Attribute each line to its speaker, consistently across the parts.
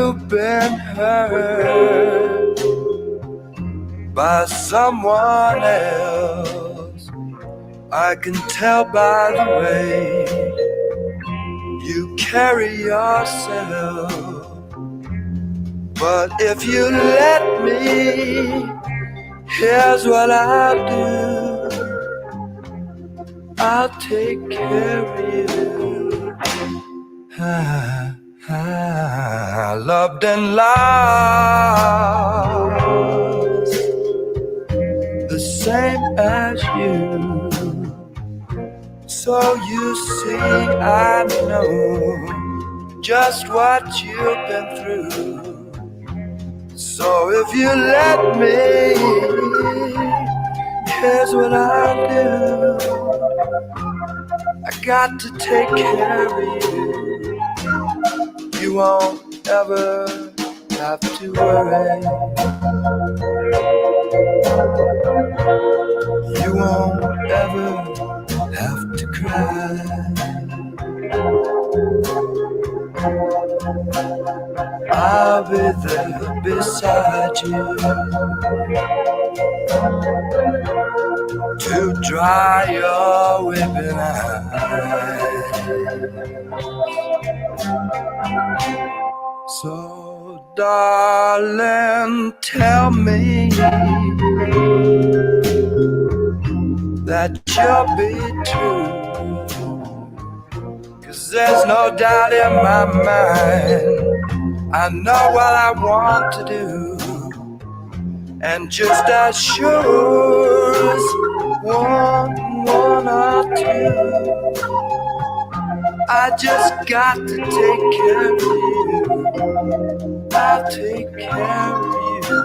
Speaker 1: you've been hurt by someone else. I can tell by the way you carry yourself. But if you let me, here's what I'll do. I'll take care of you. I loved and lost the same as you. So you see, I know just what you've been through. So if you let me, here's what I'll do. I got to take care of you. You won't ever have to worry. You won't ever have to cry. I'll be there beside you to dry your weeping eyes. So, darling, tell me that you'll be true, 'cause there's no doubt in my mind. I know what I want to do, and just as sure as one or two, I just got to take care of you. I'll take care of you.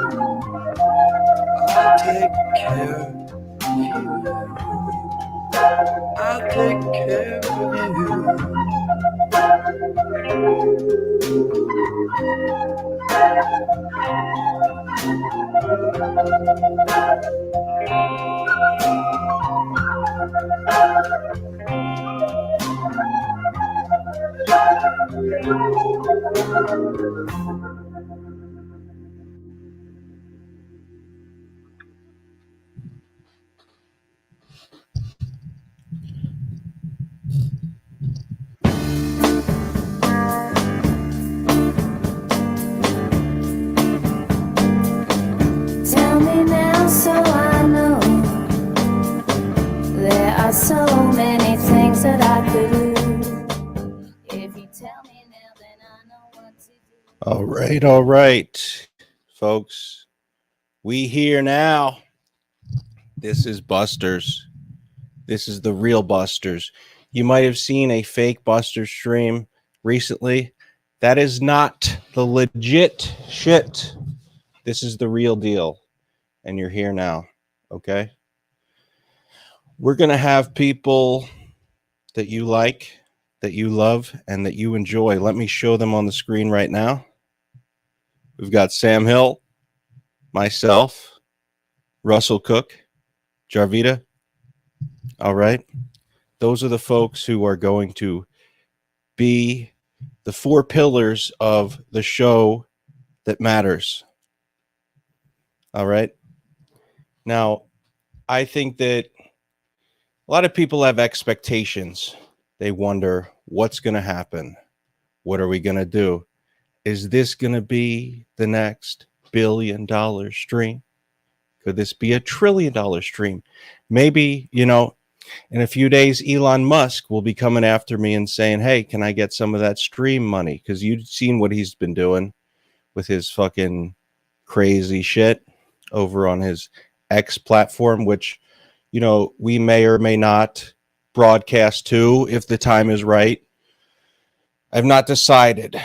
Speaker 1: I'll take care of you. I'll take care of you.
Speaker 2: Tell me now so I know. There are so many things that I could do. If you tell me now, then I know what to do.
Speaker 3: All right, folks. We here now. This is Busters. This is the real Busters. You might have seen a fake Buster stream recently. That is not the legit shit. This is the real deal. And you're here now. Okay? We're going to have people that you like, that you love, and that you enjoy. Let me show them on the screen right now. We've got Sam Hill, myself, Russell Cook, Jarvita. All right. Those are the folks who are going to be the four pillars of the show that matters. All right. Now, I think that a lot of people have expectations. They wonder, what's going to happen? What are we going to do? Is this going to be the next $1 billion stream? Could this be $1 trillion stream? Maybe, in a few days, Elon Musk will be coming after me and saying, hey, can I get some of that stream money? Because you've seen what he's been doing with his fucking crazy shit over on his X platform, which, we may or may not broadcast to if the time is right. I've not decided,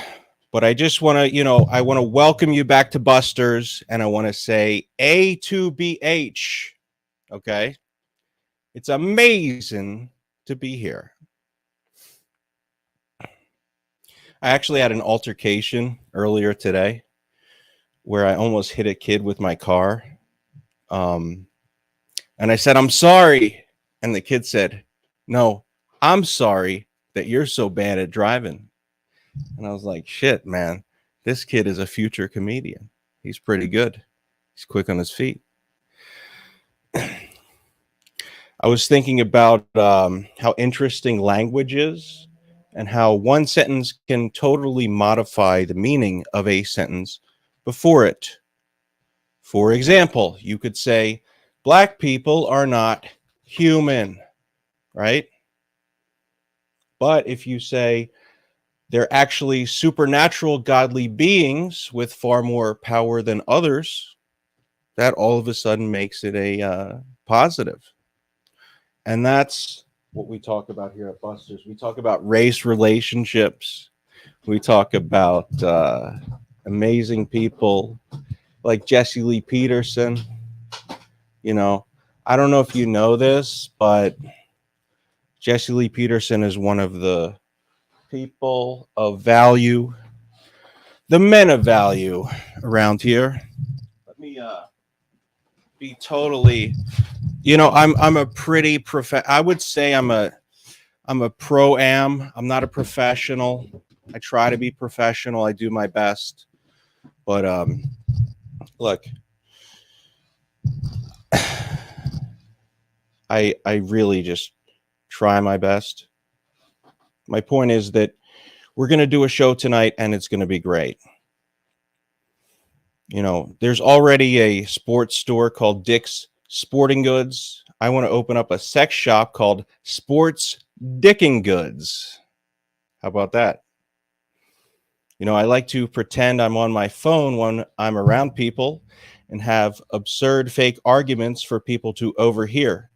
Speaker 3: but I just want to, I want to welcome you back to Busters, and I want to say A to BH. Okay. It's amazing to be here. I actually had an altercation earlier today where I almost hit a kid with my car. And I said, I'm sorry. And the kid said, no, I'm sorry that you're so bad at driving. And I was like, shit, man, This kid is a future comedian. He's pretty good. He's quick on his feet. I was thinking about how interesting language is and how one sentence can totally modify the meaning of a sentence before it. For example, you could say, black people are not human, right? But if you say they're actually supernatural godly beings with far more power than others, that all of a sudden makes it a positive. And that's what we talk about here at Busters. We talk about race relationships. We talk about amazing people like Jesse Lee Peterson. You know, I don't know if you know this, but Jesse Lee Peterson is one of the people of value, the men of value around here. Let me be totally, I'm a pretty I would say I'm a pro-am. I'm not a professional. I try to be professional. I do my best. But look, I really just try my best. My point is that we're going to do a show tonight and it's going to be great. You know, there's already a sports store called Dick's Sporting Goods. I want to open up a sex shop called Sports Dicking Goods. How about that? You know, I like to pretend I'm on my phone when I'm around people and have absurd fake arguments for people to overhear.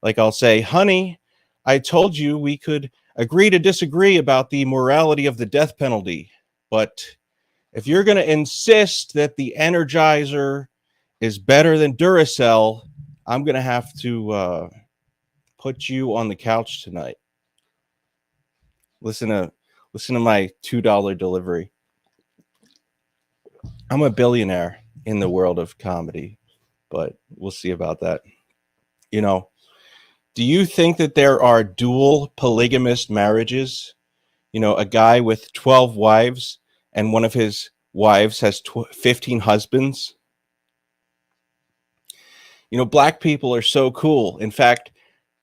Speaker 3: Like I'll say, honey, I told you we could agree to disagree about the morality of the death penalty. But if you're going to insist that the Energizer is better than Duracell, I'm going to have to put you on the couch tonight. Listen to my $2 delivery. I'm a billionaire in the world of comedy, but we'll see about that. You know, do you think that there are dual polygamous marriages? You know, a guy with 12 wives and one of his wives has 15 husbands. You know, black people are so cool. In fact,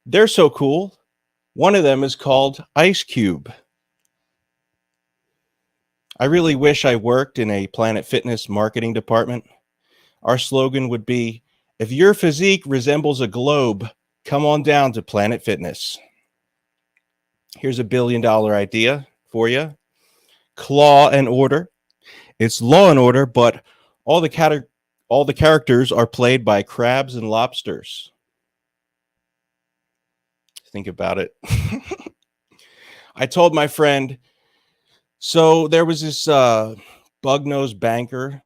Speaker 3: they're so cool. One of them is called Ice Cube. I really wish I worked in a Planet Fitness marketing department. Our slogan would be, if your physique resembles a globe, come on down to Planet Fitness. Here's $1 billion idea for you. Claw and Order. It's Law and Order, but all the characters are played by crabs and lobsters. Think about it. I told my friend, so there was this bug-nosed banker,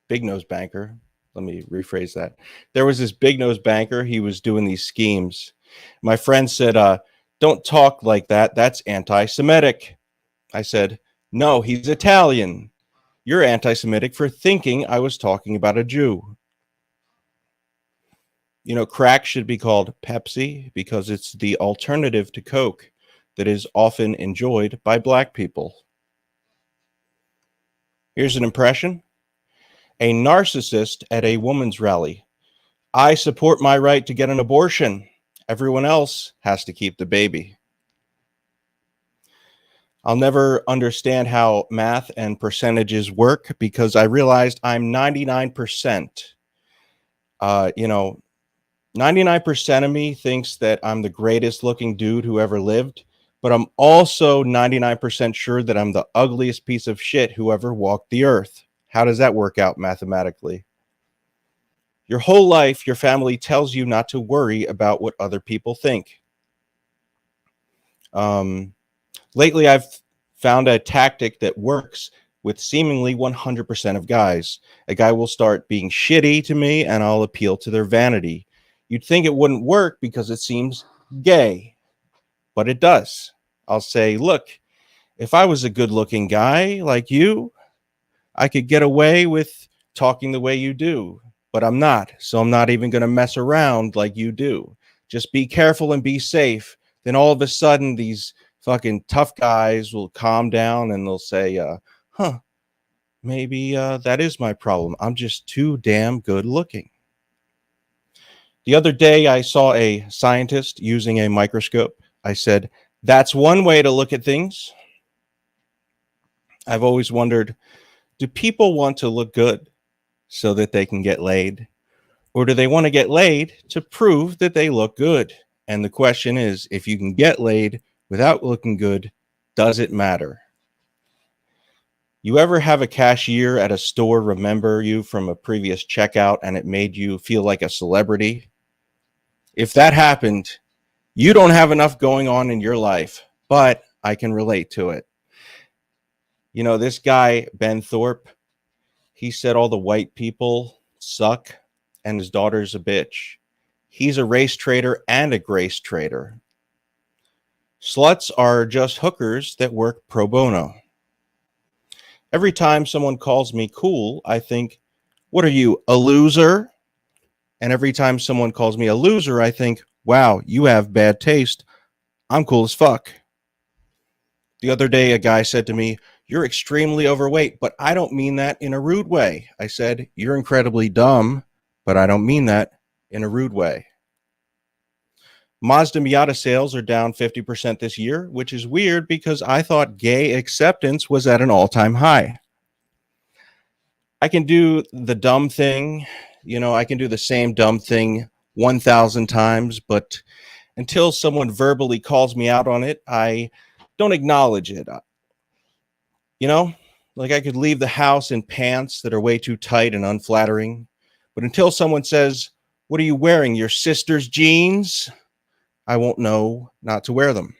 Speaker 3: big-nosed banker. Let me rephrase that. There was this big-nosed banker. He was doing these schemes. My friend said, don't talk like that. That's anti-Semitic. I said, no, he's Italian. You're anti-Semitic for thinking I was talking about a Jew. You know, crack should be called Pepsi because it's the alternative to Coke that is often enjoyed by black people. Here's an impression. A narcissist at a woman's rally. I support my right to get an abortion. Everyone else has to keep the baby. I'll never understand how math and percentages work because I realized I'm 99%. 99% of me thinks that I'm the greatest looking dude who ever lived, but I'm also 99% sure that I'm the ugliest piece of shit who ever walked the earth. How does that work out mathematically? Your whole life, your family tells you not to worry about what other people think. Lately, I've found a tactic that works with seemingly 100% of guys. A guy will start being shitty to me and I'll appeal to their vanity. You'd think it wouldn't work because it seems gay, but it does. I'll say, look, if I was a good-looking guy like you, I could get away with talking the way you do, but I'm not. So I'm not even going to mess around like you do. Just be careful and be safe. Then all of a sudden, these fucking tough guys will calm down and they'll say, maybe that is my problem. I'm just too damn good looking. The other day, I saw a scientist using a microscope. I said, that's one way to look at things. I've always wondered, do people want to look good so that they can get laid? Or do they want to get laid to prove that they look good? And the question is, if you can get laid without looking good, does it matter? You ever have a cashier at a store remember you from a previous checkout and it made you feel like a celebrity? If that happened, you don't have enough going on in your life, but I can relate to it. You know, this guy, Ben Thorpe, he said all the white people suck and his daughter's a bitch. He's a race trader and a grace trader. Sluts are just hookers that work pro bono. Every time someone calls me cool, I think, what are you, a loser? And every time someone calls me a loser, I think, wow, you have bad taste. I'm cool as fuck. The other day, a guy said to me, you're extremely overweight, but I don't mean that in a rude way. I said, you're incredibly dumb, but I don't mean that in a rude way. Mazda Miata sales are down 50% this year, which is weird because I thought gay acceptance was at an all-time high. I can do the dumb thing. You know, I can do the same dumb thing 1,000 times, but until someone verbally calls me out on it, I don't acknowledge it. You know, like I could leave the house in pants that are way too tight and unflattering, but until someone says, what are you wearing, your sister's jeans? I won't know not to wear them.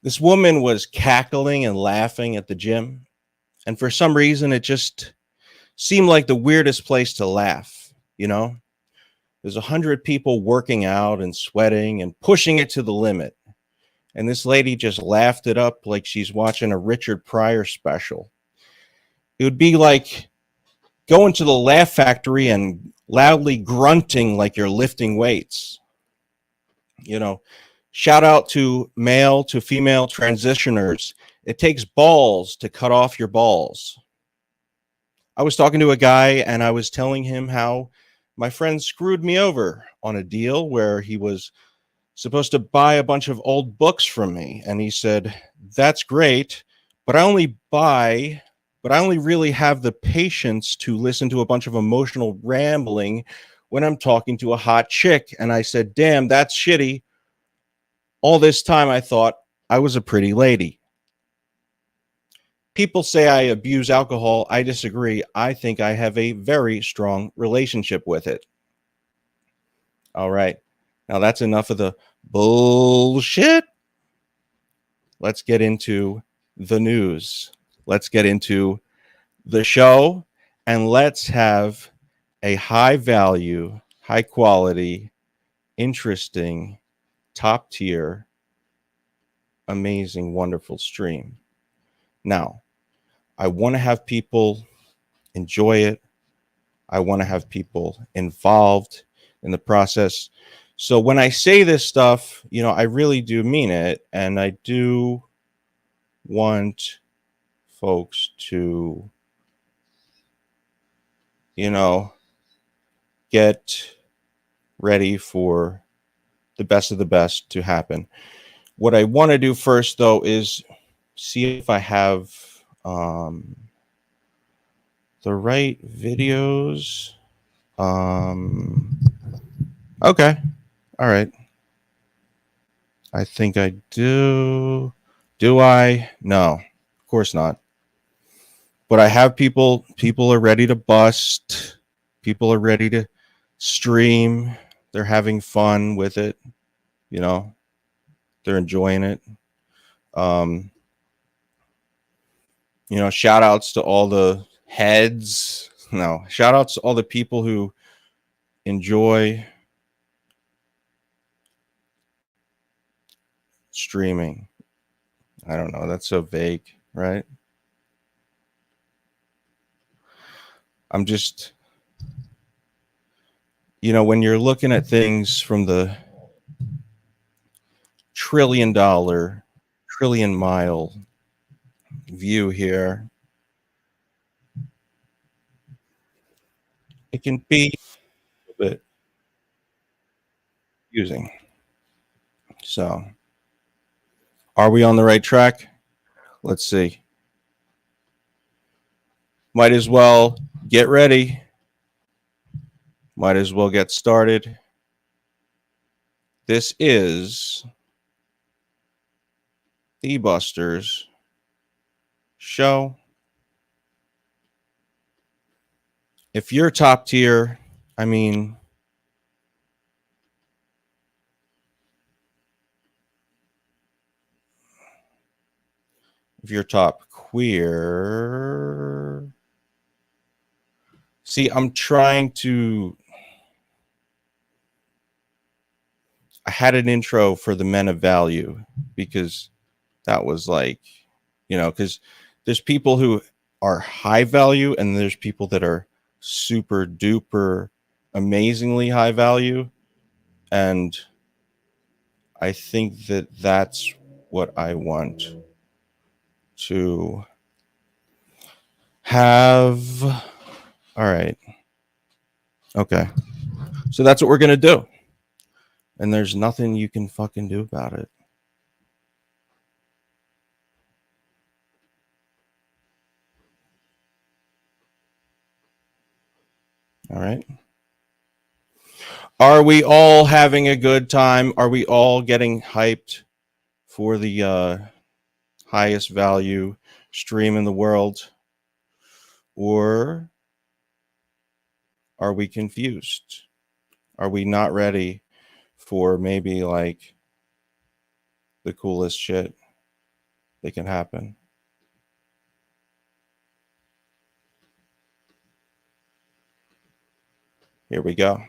Speaker 3: This woman was cackling and laughing at the gym, and for some reason, it just seemed like the weirdest place to laugh, you know? There's 100 people working out and sweating and pushing it to the limit. And this lady just laughed it up like she's watching a Richard Pryor special. It would be like going to the Laugh Factory and loudly grunting like you're lifting weights. You know, shout out to male to female transitioners. It takes balls to cut off your balls. I was talking to a guy and I was telling him how my friend screwed me over on a deal where he was supposed to buy a bunch of old books from me. And he said, that's great, but I only really have the patience to listen to a bunch of emotional rambling when I'm talking to a hot chick. And I said, damn, that's shitty. All this time I thought I was a pretty lady. People say I abuse alcohol. I disagree. I think I have a very strong relationship with it. All right. Now that's enough of the bullshit. Let's get into the news. Let's get into the show, and let's have a high value, high quality, interesting, top tier, amazing, wonderful stream. Now, I want to have people enjoy it. I want to have people involved in the process. So when I say this stuff, you know, I really do mean it. And I do want folks to, you know, get ready for the best of the best to happen. What I want to do first, though, is see if I have the right videos. Okay. All right. I think I do. Do I? No, of course not. But I have people are ready to bust. People are ready to stream. They're having fun with it. You know, they're enjoying it. You know, shout outs to all the heads. No, shout outs to all the people who enjoy streaming. I don't know. That's so vague, right? I'm just, you know, when you're looking at things from the trillion mile view here, it can be a bit confusing. So, are we on the right track? Let's see. Might as well get ready. Might as well get started. This is the Busters show. If you're top tier, I mean, if you're top queer, see, I'm trying to. I had an intro for the men of value because that was like, you know, because there's people who are high value and there's people that are super duper amazingly high value. And I think that that's what I want to have. All right. Okay. So that's what we're going to do. And there's nothing you can fucking do about it. All right. Are we all having a good time? Are we all getting hyped for the highest value stream in the world? Or are we confused? Are we not ready for maybe like the coolest shit that can happen? Here we go.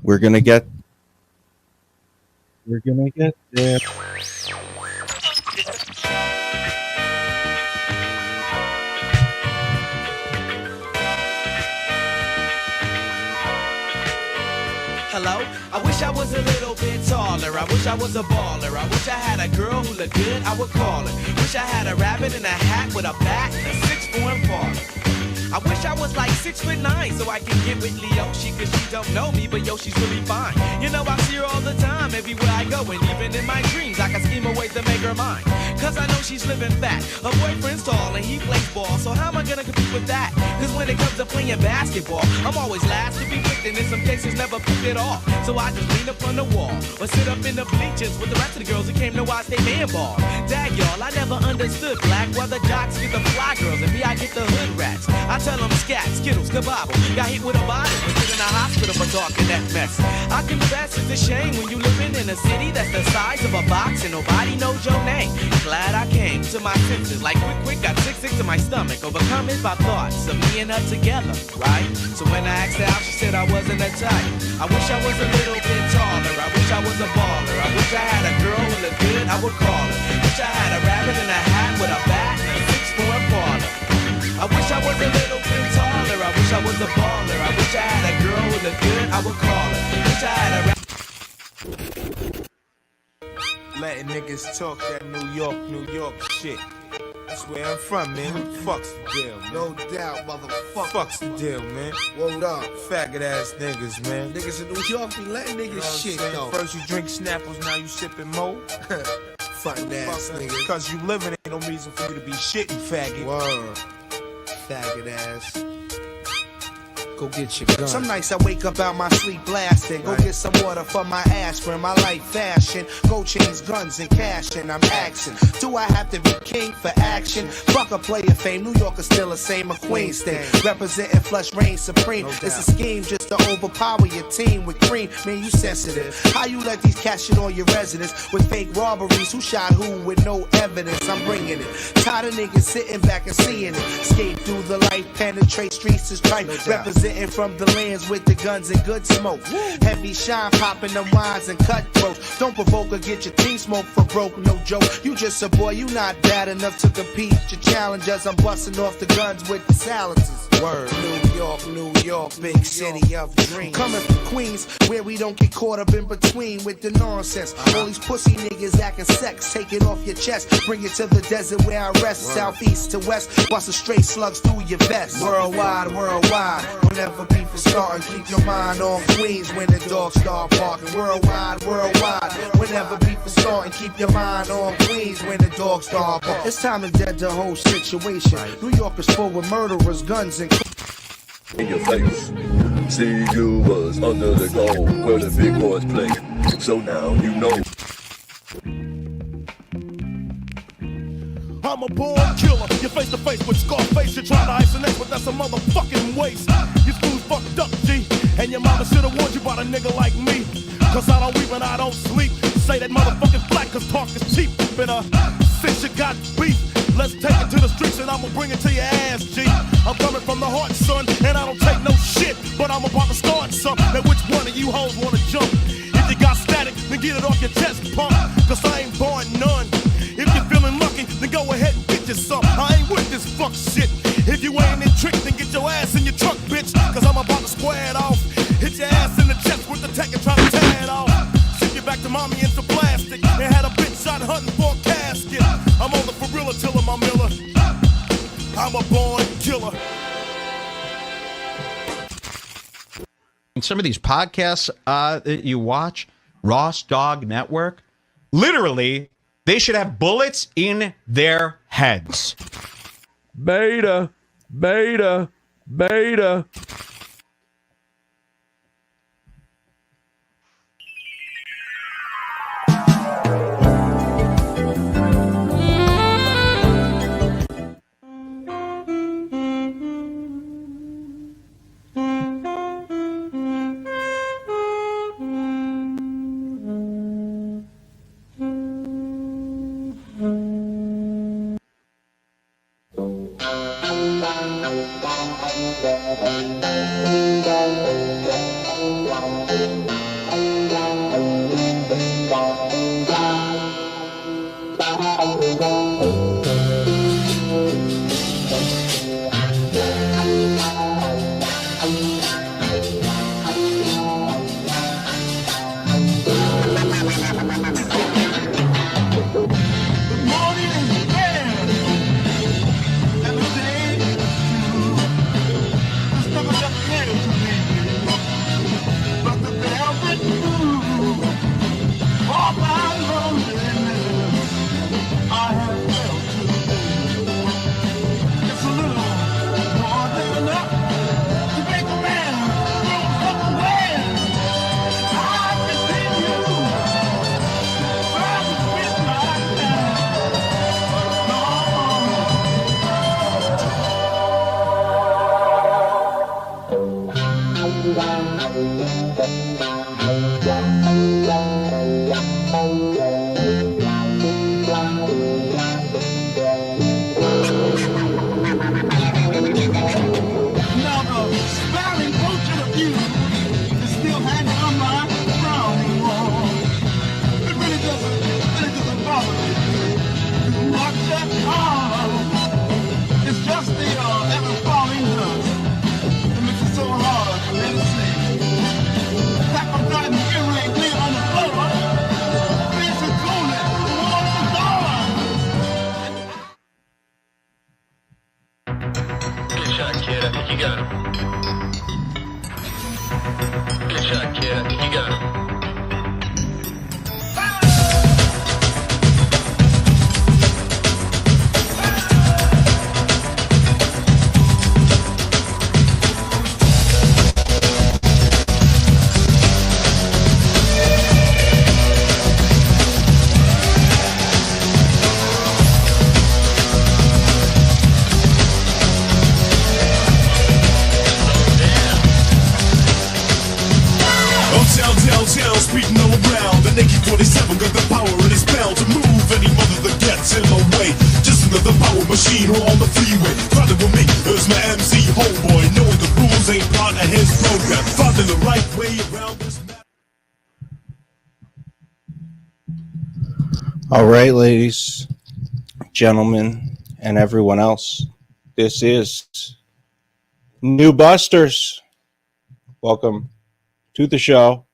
Speaker 3: We're gonna get there.
Speaker 4: Hello? I wish I was a little bit taller. I wish I was a baller. I wish I had a girl who looked good, I would call her. Wish I had a rabbit in a hat with a bat and a 6'4" baller. I wish I was like 6'9" so I can get with Leoshi, cause she don't know me, but yo, she's really fine. You know, I see her all the time, everywhere I go, and even in my dreams, I can scheme a way to make her mine. Cause I know she's living fat, her boyfriend's tall, and he plays ball, so how am I gonna compete with that? Cause when it comes to playing basketball, I'm always last to be picked, and in some cases never picked at all. So I just lean up on the wall, or sit up in the bleachers with the rest of the girls who came to watch they man ball. Dag y'all, I never understood black, while the jocks get the fly girls, and me, I get the hood rats. I tell them scat, skittles, kabobble. Got hit with a bottle, but sit in a hospital for talking that mess. I confess it's a shame when you living in a city that's the size of a box and nobody knows your name. Glad I came to my senses, like quick, got sick to my stomach, overcome it by thoughts of me and her together, right? So when I asked her out, she said I wasn't a type. I wish I was a little bit taller. I wish I was a baller. I wish I had a girl who looked good, I would call her. Wish I had a rabbit in a hat with a bat and a 6'4" baller. I wish I was a little bit taller. I wish I was a baller. I wish I had a girl who looked good, I would call her. Wish I had a
Speaker 5: Letting niggas talk that New York shit. That's where I'm from, man. What the fuck's the deal, man?
Speaker 6: No doubt, motherfucker.
Speaker 5: Fuck's the deal, man?
Speaker 6: Word up.
Speaker 5: Faggot ass niggas, man.
Speaker 6: Niggas in New York be letting niggas
Speaker 5: You know what I'm
Speaker 6: shit,
Speaker 5: saying?
Speaker 6: though.
Speaker 5: First you drink Snapples, now you sipping Mo.
Speaker 6: Fun ass niggas.
Speaker 5: Cause you living ain't no reason for you to be shitting, faggot.
Speaker 6: Word. Faggot ass. Go get your gun.
Speaker 7: Some nights I wake up out my sleep blasting. Go
Speaker 6: Right.
Speaker 7: get some water for my aspirin. My life fashion. Gold chains, guns, and cash. And I'm axing. Do I have to be king for action? Fuck a player fame. New York is still the same. A Queens thing. Representing flush reign supreme.
Speaker 6: No
Speaker 7: It's a
Speaker 6: doubt.
Speaker 7: scheme just to overpower your team with cream. Man, you sensitive. How you let these cats shit on your residence with fake robberies? Who shot who with no evidence? I'm bringing it. Tired of niggas sitting back and seeing it. Skate through the light, penetrate streets is trite.
Speaker 6: No doubt.
Speaker 7: Represent representing from the lands with the guns and good smoke. Heavy shine, popping them wines and cutthroats. Don't provoke or get your team smoked for broke, no joke. You just a boy, you not bad enough to compete. Your challengers, I'm busting off the guns with the silencers. Word, New York, big city of dreams. Coming from Queens, where we don't get caught up in between with the nonsense. All these pussy niggas acting sex, take it off your chest. Bring it to the desert where I rest. Southeast to west, busting straight slugs through your vest. Worldwide, whenever beef is starting, keep your mind on Queens when the dogs start barking. Worldwide, whenever beef is starting, keep your mind on Queens when the dogs start barking. It's time to dead the whole situation. New York is full with murderers, guns, and
Speaker 8: in your face. See, you was under the gold where the big boys play. So now you know.
Speaker 9: I'm a born killer. You're face to face with Scarface. You're trying to isolate, but that's a motherfucking waste. Your school's fucked up, G. And your mama should've warned you about a nigga like me. Cause I don't weep and I don't sleep. Say that motherfucking black, cause talk is cheap. And since you got beef, let's take it to the streets and I'ma bring it to your ass, G. I'm coming from the heart, son, and I don't take no shit. But I'm about to start something. Now which one of you hoes wanna jump? If you got static, then get it off your chest, punk. Cause I ain't born none. If you're feeling lucky, then go ahead and get you some. I ain't with this fuck shit. If you ain't in trick, then get your ass in your truck, bitch. Cause I'm about to square it off. Hit your ass in the chest with the tech and try to tear it off. Ship you back to mommy into plastic. And had a bitch shot hunting for a casket. I'm on the for real till my Miller. I'm a born killer.
Speaker 10: Some of these podcasts that you watch, Ross Dog Network, literally, they should have bullets in their heads.
Speaker 11: Beta.
Speaker 9: Machine on the freeway, crowded with me. There's my MC homeboy, knowing the rules ain't part and his program. Finding the right way around this map.
Speaker 3: All right, ladies, gentlemen, and everyone else. This is New Busters. Welcome to the show.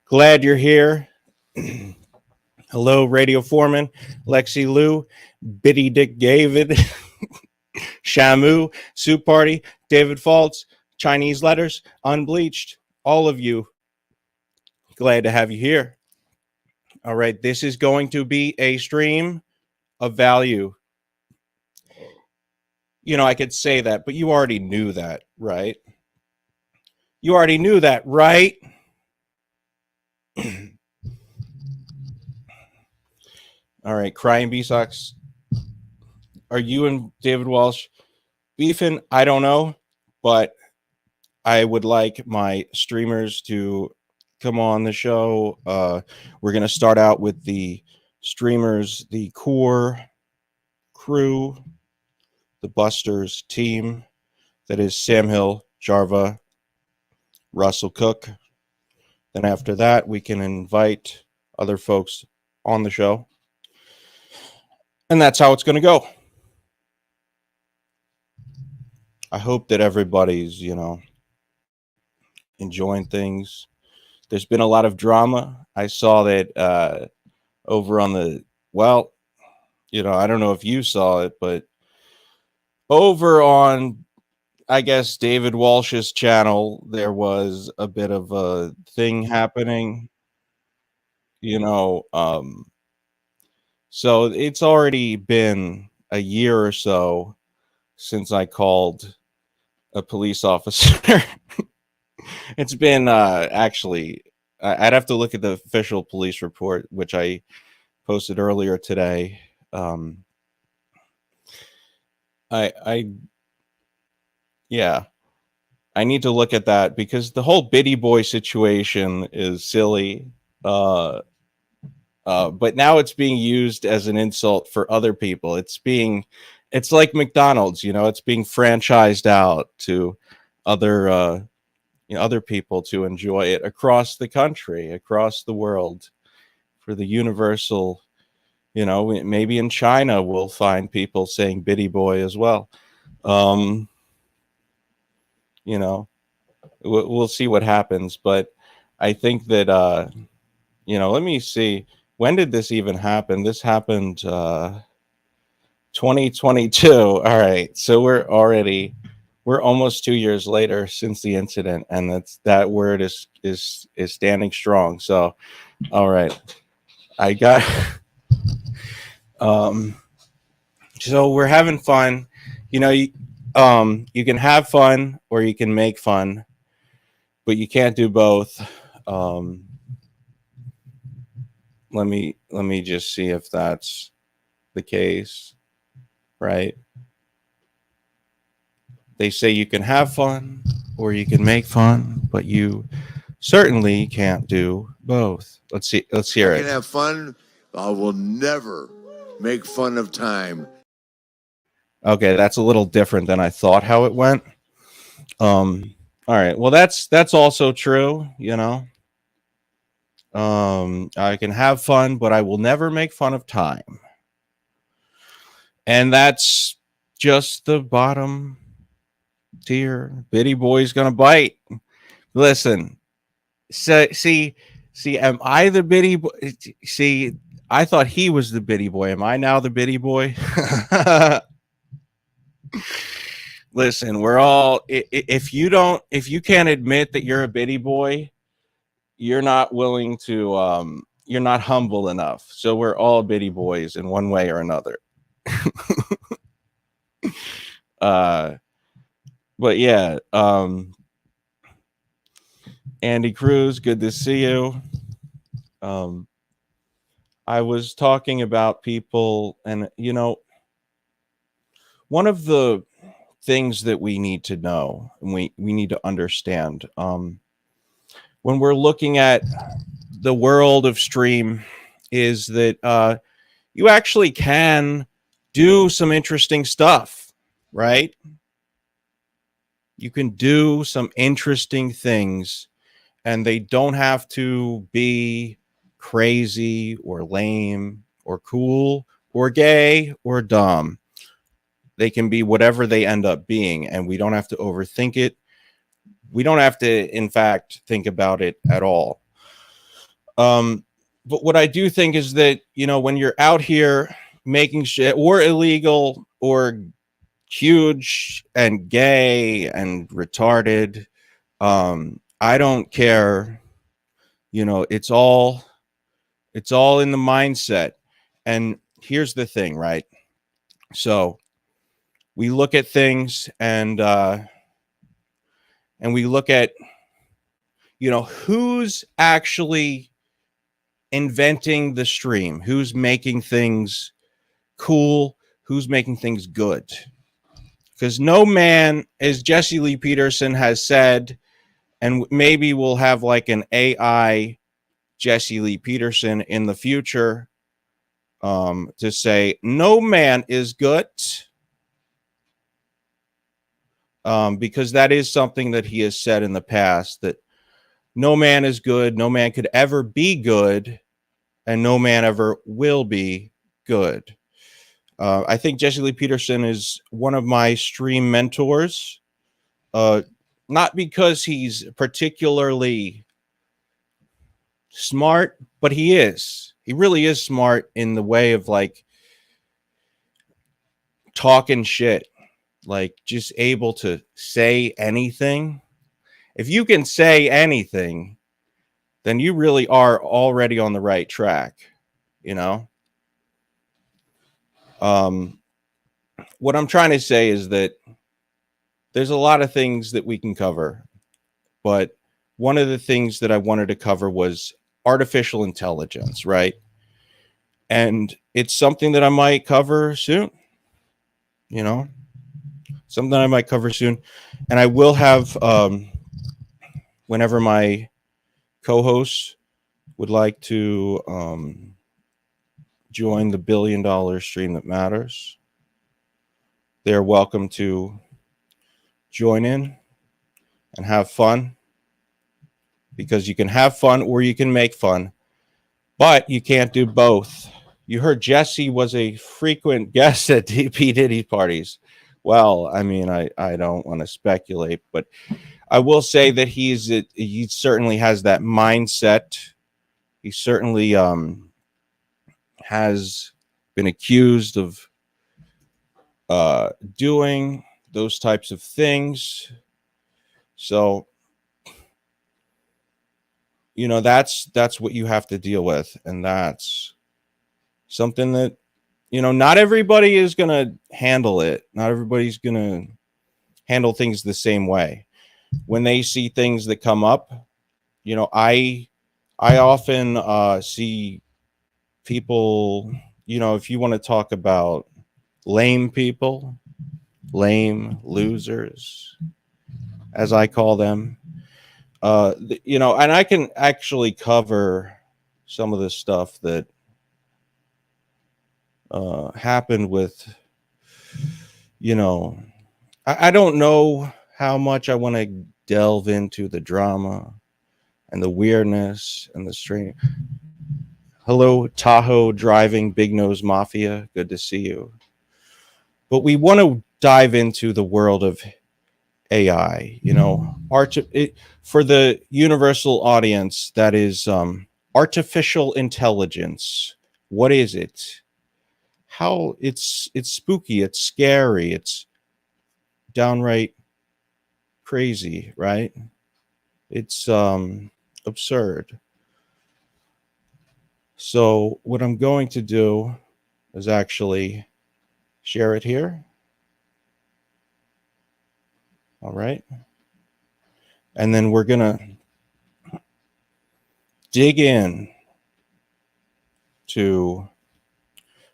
Speaker 3: Glad you're here. Hello, Radio Foreman, Lexi Lou, Biddy Dick David, Shamu, Soup Party, David Faltz, Chinese Letters, Unbleached, all of you. Glad to have you here. All right, this is going to be a stream of value. You know, I could say that, but you already knew that, right? You already knew that, right? All right, Crying B-Sox. Are you and David Walsh beefing? I don't know, but I would like my streamers to come on the show. We're going to start out with the streamers, the core crew, the Busters team. That is Sam Hill, Jarva, Russell Cook. Then after that, we can invite other folks on the show. And that's how it's going to go. I hope that everybody's, you know, enjoying things. There's been a lot of drama. I saw that over on the, well, you know, I don't know if you saw it, but over on, I guess, David Walsh's channel, there was a bit of a thing happening, you know. So it's already been a year or so since I called a police officer. It's been actually, I'd have to look at the official police report, which I posted earlier today. Yeah, I need to look at that because the whole Biddy Boy situation is silly. But now it's being used as an insult for other people. It's like McDonald's, you know, it's being franchised out to other, other people to enjoy it across the country, across the world, for the universal, you know, maybe in China we'll find people saying Biddy Boy as well. You know, we'll see what happens, but I think that, you know, let me see. When did this even happen? This happened 2022. All right. So we're almost 2 years later since the incident, and that word is standing strong. So, all right. I got so we're having fun. You know, you can have fun or you can make fun, but you can't do both. Let me just see if that's the case, right? They say you can have fun or you can make fun, but you certainly can't do both. Let's hear
Speaker 12: I
Speaker 3: it.
Speaker 12: can have fun. I will never make fun of time.
Speaker 3: Okay, that's a little different than I thought how it went. All right. Well, that's also true, you know. I can have fun, but I will never make fun of time. And that's just the bottom tier. Biddy Boy's gonna bite. Listen, see, am I the Biddy Boy? See, I thought he was the Biddy Boy. Am I now the Biddy Boy? Listen, we're all, if you can't admit that you're a Biddy Boy, you're not willing to, you're not humble enough. So we're all Biddy Boys in one way or another. But yeah, Andy Cruz, good to see you. I was talking about people, and you know, one of the things that we need to know and we need to understand when we're looking at the world of stream is that you actually can do some interesting stuff, right? You can do some interesting things, and they don't have to be crazy or lame or cool or gay or dumb. They can be whatever they end up being, and we don't have to overthink it. We don't have to, in fact, think about it at all. But what I do think is that, you know, when you're out here making shit or illegal or huge and gay and retarded, I don't care. You know, it's all in the mindset. And here's the thing, right? So we look at things and we look at, you know, who's actually inventing the stream, who's making things cool, who's making things good. Because no man, as Jesse Lee Peterson has said, and maybe we'll have like an AI Jesse Lee Peterson in the future, to say no man is good, because that is something that he has said in the past, that no man is good, no man could ever be good, and no man ever will be good. I think Jesse Lee Peterson is one of my stream mentors, not because he's particularly smart, but he is. He really is smart in the way of like talking shit, like just able to say anything. If you can say anything, then you really are already on the right track, you know? What I'm trying to say is that there's a lot of things that we can cover, but one of the things that I wanted to cover was artificial intelligence, right? And it's something that I might cover soon, you know, something I might cover soon. And I will have, whenever my co-hosts would like to join the $1 billion stream that matters, they're welcome to join in and have fun, because you can have fun or you can make fun, but you can't do both. You heard Jesse was a frequent guest at P. Diddy parties. Well, I mean, I don't want to speculate, but I will say that he certainly has that mindset. He certainly has been accused of doing those types of things. So, you know, that's what you have to deal with, and that's something that, you know, not everybody is going to handle it. Not everybody's going to handle things the same way. When they see things that come up, you know, I often see people, you know, if you want to talk about lame people, lame losers, as I call them, you know, and I can actually cover some of the stuff that happened with, you know, I don't know how much I want to delve into the drama and the weirdness and the strange. Hello, Tahoe driving Big Nose Mafia. Good to see you. But we want to dive into the world of AI, you know, for the universal audience, that is artificial intelligence. What is it? How it's spooky, it's scary, it's downright crazy, right? It's absurd. So what I'm going to do is actually share it here. All right. And then we're going to dig in to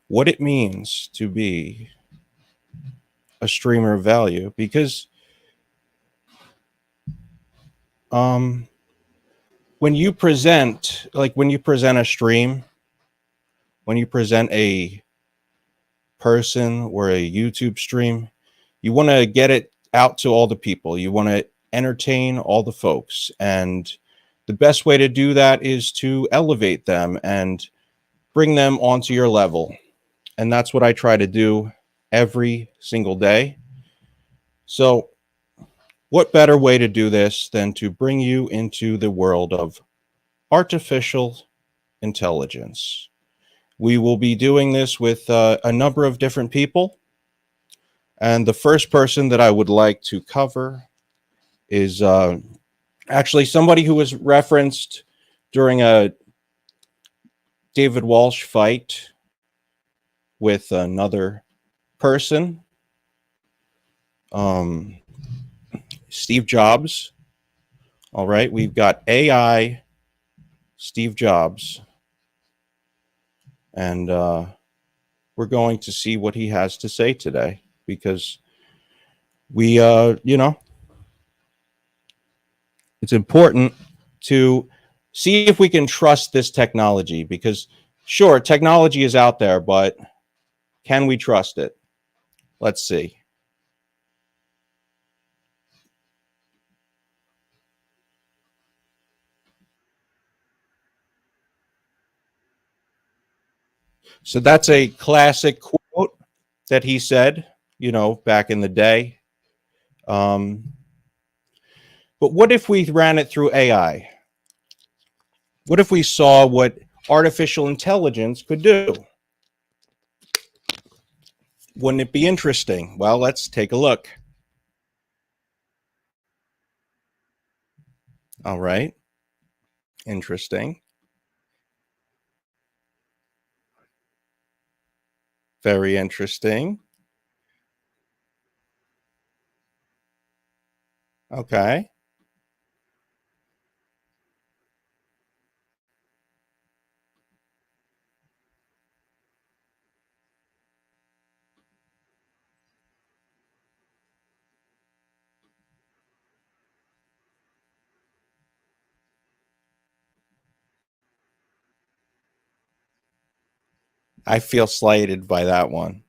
Speaker 3: what it means to be a streamer of value, because when you present a stream, when you present a person or a YouTube stream, you want to get it out to all the people. You want to entertain all the folks. And the best way to do that is to elevate them and bring them onto your level. And that's what I try to do every single day. So what better way to do this than to bring you into the world of artificial intelligence? We will be doing this with a number of different people. And the first person that I would like to cover is actually somebody who was referenced during a David Walsh fight with another person, Steve Jobs. All right, we've got AI Steve Jobs, and we're going to see what he has to say today, because we, you know, it's important to see if we can trust this technology, because sure, technology is out there, but can we trust it? Let's see. So that's a classic quote that he said, you know, back in the day. But what if we ran it through AI? What if we saw what artificial intelligence could do? Wouldn't it be interesting? Well, let's take a look. All right. Interesting. Very interesting. Okay. I feel slighted by that one.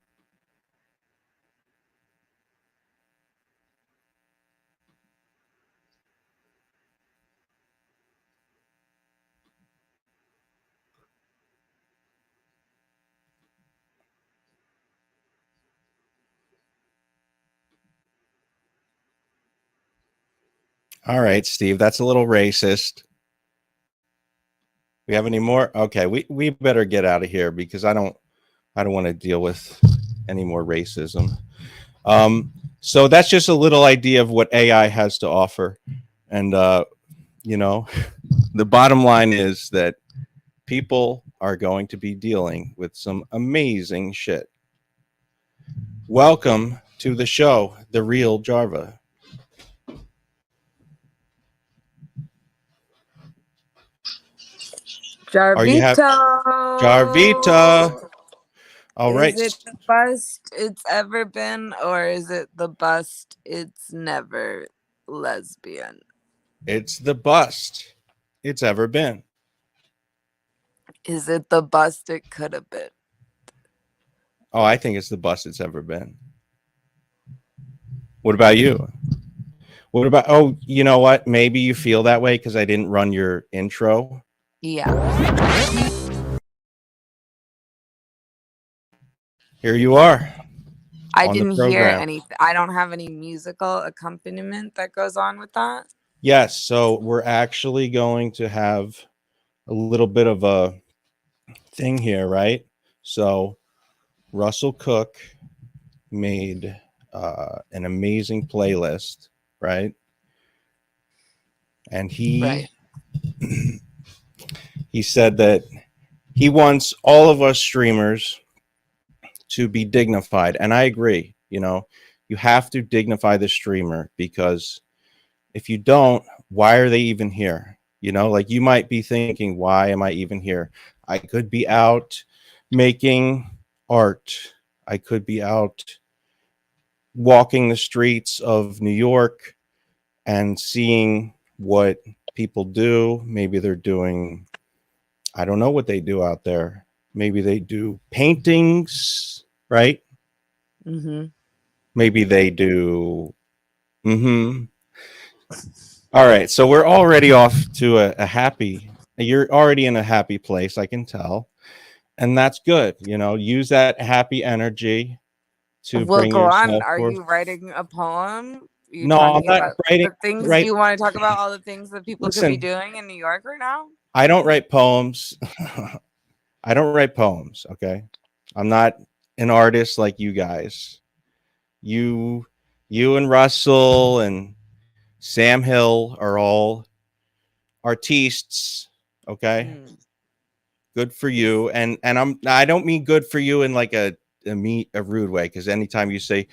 Speaker 3: All right, Steve, that's a little racist. We have any more? Okay, we better get out of here, because I don't want to deal with any more racism. So that's just a little idea of what AI has to offer. And you know, the bottom line is that people are going to be dealing with some amazing shit. Welcome to the show, The Real Jarva.
Speaker 13: Jarvito.
Speaker 3: Jarvita. All right.
Speaker 13: Is it the best it's ever been, or is it the best it's never lesbian?
Speaker 3: It's the best it's ever been.
Speaker 13: Is it the best it could have been?
Speaker 3: Oh, I think it's the best it's ever been. What about you? What about, oh, you know what? Maybe you feel that way because I didn't run your intro.
Speaker 13: Yeah.
Speaker 3: Here you are.
Speaker 13: I
Speaker 3: on the
Speaker 13: didn't hear
Speaker 3: program.
Speaker 13: anything. I don't have any musical accompaniment that goes on with that.
Speaker 3: Yes, so we're actually going to have a little bit of a thing here, right? So Russell Cook made an amazing playlist, right? And he he said that he wants all of us streamers to be dignified, and I agree. You know, you have to dignify the streamer, because if you don't, why are they even here? You know, like, you might be thinking, why am I even here? I could be out making art. I could be out walking the streets of New York and seeing what people do. Maybe they're doing, I don't know what they do out there. Maybe they do paintings, right?
Speaker 13: Mm-hmm.
Speaker 3: Maybe they do Mm-hmm. All right, so we're already off to a happy. You're already in a happy place, I can tell, and that's good. You know, use that happy energy to
Speaker 13: Well,
Speaker 3: bring
Speaker 13: go on.
Speaker 3: yourself
Speaker 13: Are
Speaker 3: forth.
Speaker 13: you writing a poem? You
Speaker 3: No, I'm
Speaker 13: talking
Speaker 3: not
Speaker 13: about
Speaker 3: writing.
Speaker 13: the things? Do
Speaker 3: Right?
Speaker 13: you want to talk about all the things that people could be
Speaker 3: Listen,
Speaker 13: doing in New York right now?
Speaker 3: I don't write poems. I don't write poems. Okay, I'm not an artist like you guys. You, you and Russell and Sam Hill are all artistes. Okay, good for you. And I don't mean good for you in like a rude way, because anytime you say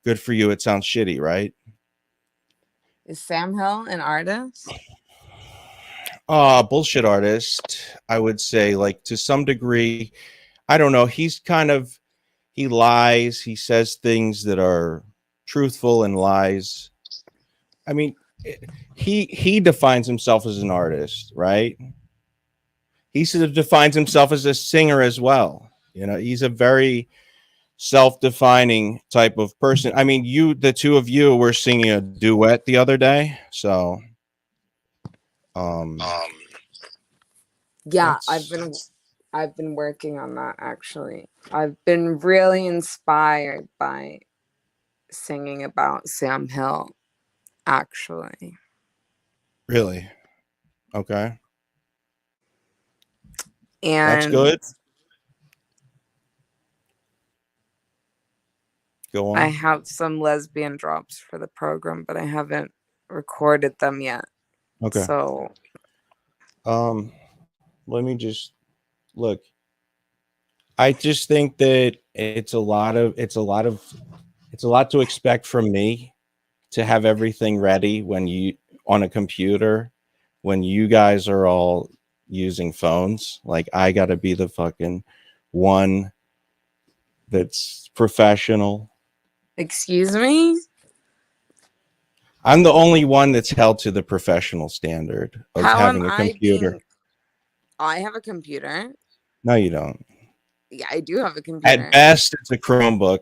Speaker 3: good for you, it sounds shitty, right?
Speaker 13: Is Sam Hill an artist?
Speaker 3: Bullshit artist, I would say, like, to some degree. I don't know. He's kind of, he lies. He says things that are truthful and lies. I mean, he defines himself as an artist, right? He sort of defines himself as a singer as well. You know, he's a very self-defining type of person. I mean, the two of you were singing a duet the other day, so
Speaker 13: Yeah, I've been working on that actually. I've been really inspired by singing about Sam Hill, actually.
Speaker 3: really, okay, that's
Speaker 13: And
Speaker 3: good. Go on.
Speaker 13: I have some lesbian drops for the program, but I haven't recorded them yet.
Speaker 3: Okay.
Speaker 13: So
Speaker 3: let me just look. I just think that it's a lot to expect from me to have everything ready when you on a computer when you guys are all using phones. Like, I got to be the fucking one that's professional.
Speaker 13: excuse me?
Speaker 3: I'm the only one that's held to the professional standard of
Speaker 13: How
Speaker 3: having
Speaker 13: am
Speaker 3: a
Speaker 13: I
Speaker 3: computer.
Speaker 13: being? I have a computer.
Speaker 3: No, you don't.
Speaker 13: Yeah, I do have a computer.
Speaker 3: At best, it's a Chromebook.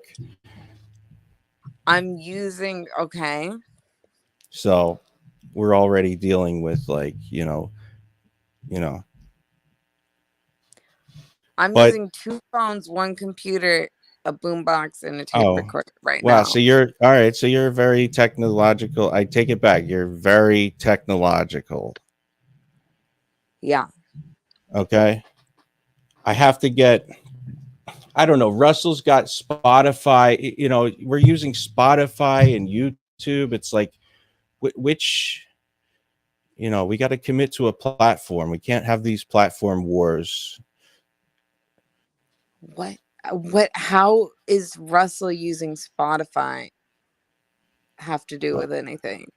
Speaker 13: I'm using, okay.
Speaker 3: So we're already dealing with, like, you know.
Speaker 13: I'm
Speaker 3: But-
Speaker 13: using 2 phones, 1 computer, a boombox, and a tape recorder right
Speaker 3: wow,
Speaker 13: now.
Speaker 3: so you're all right. So you're very technological. I take it back. You're very technological.
Speaker 13: Yeah.
Speaker 3: Okay. I have to get, I don't know. Russell's got Spotify. You know, we're using Spotify and YouTube. It's like, which, you know, we got to commit to a platform. We can't have these platform wars.
Speaker 13: How is Russell using Spotify have to do with anything?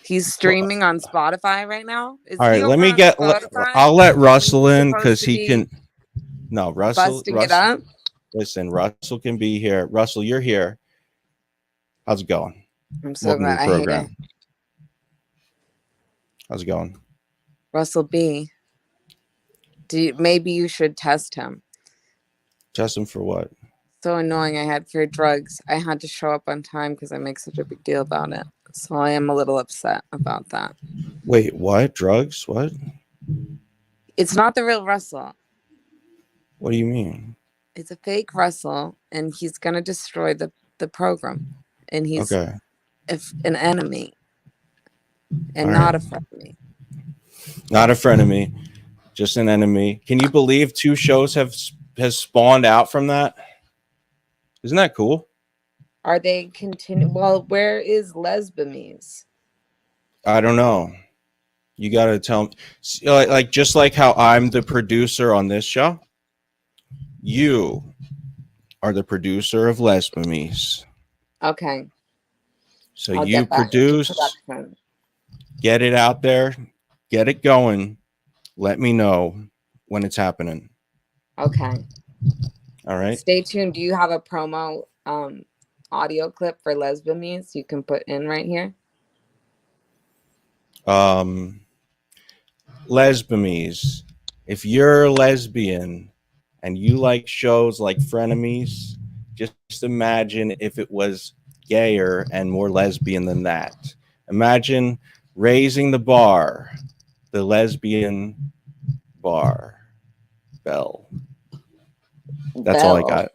Speaker 13: He's streaming on Spotify right now? Is
Speaker 3: All
Speaker 13: he
Speaker 3: right, let
Speaker 13: over
Speaker 3: me
Speaker 13: on
Speaker 3: get.
Speaker 13: Spotify?
Speaker 3: I'll let Russell in
Speaker 13: supposed
Speaker 3: because
Speaker 13: to
Speaker 3: he
Speaker 13: be
Speaker 3: can. No, Russell.
Speaker 13: busting it up?
Speaker 3: Listen, Russell can be here. Russell, you're here. How's it going?
Speaker 13: I'm so
Speaker 3: Welcome to
Speaker 13: glad
Speaker 3: the
Speaker 13: I hate
Speaker 3: program.
Speaker 13: it.
Speaker 3: How's it going?
Speaker 13: Russell B. Maybe you should test him.
Speaker 3: Test him for what?
Speaker 13: So annoying. I had for drugs. I had to show up on time because I make such a big deal about it. So I am a little upset about that.
Speaker 3: Wait, what? Drugs? What?
Speaker 13: It's not the real Russell.
Speaker 3: What do you mean?
Speaker 13: It's a fake Russell, and he's gonna destroy the program. And he's
Speaker 3: Okay.
Speaker 13: an enemy, and
Speaker 3: All
Speaker 13: not
Speaker 3: right.
Speaker 13: a friend of me.
Speaker 3: Not a friend of me, just an enemy. Can you believe 2 shows has spawned out from that? Isn't that cool?
Speaker 13: Are they continue? Well, where is Lesbimes?
Speaker 3: I don't know. You got to tell me. Like, just like how I'm the producer on this show, you are the producer of Lesbimes.
Speaker 13: Okay.
Speaker 3: So
Speaker 13: I'll
Speaker 3: you
Speaker 13: get back into
Speaker 3: produce,
Speaker 13: production.
Speaker 3: get it out there, get it going. Let me know when it's happening.
Speaker 13: Okay.
Speaker 3: All right.
Speaker 13: Stay tuned. Do you have a promo audio clip for Lesbimes you can put in right here?
Speaker 3: Lesbimes. If you're a lesbian and you like shows like Frenemies, just imagine if it was gayer and more lesbian than that. Imagine raising the bar, the lesbian bar bell. That's all I got.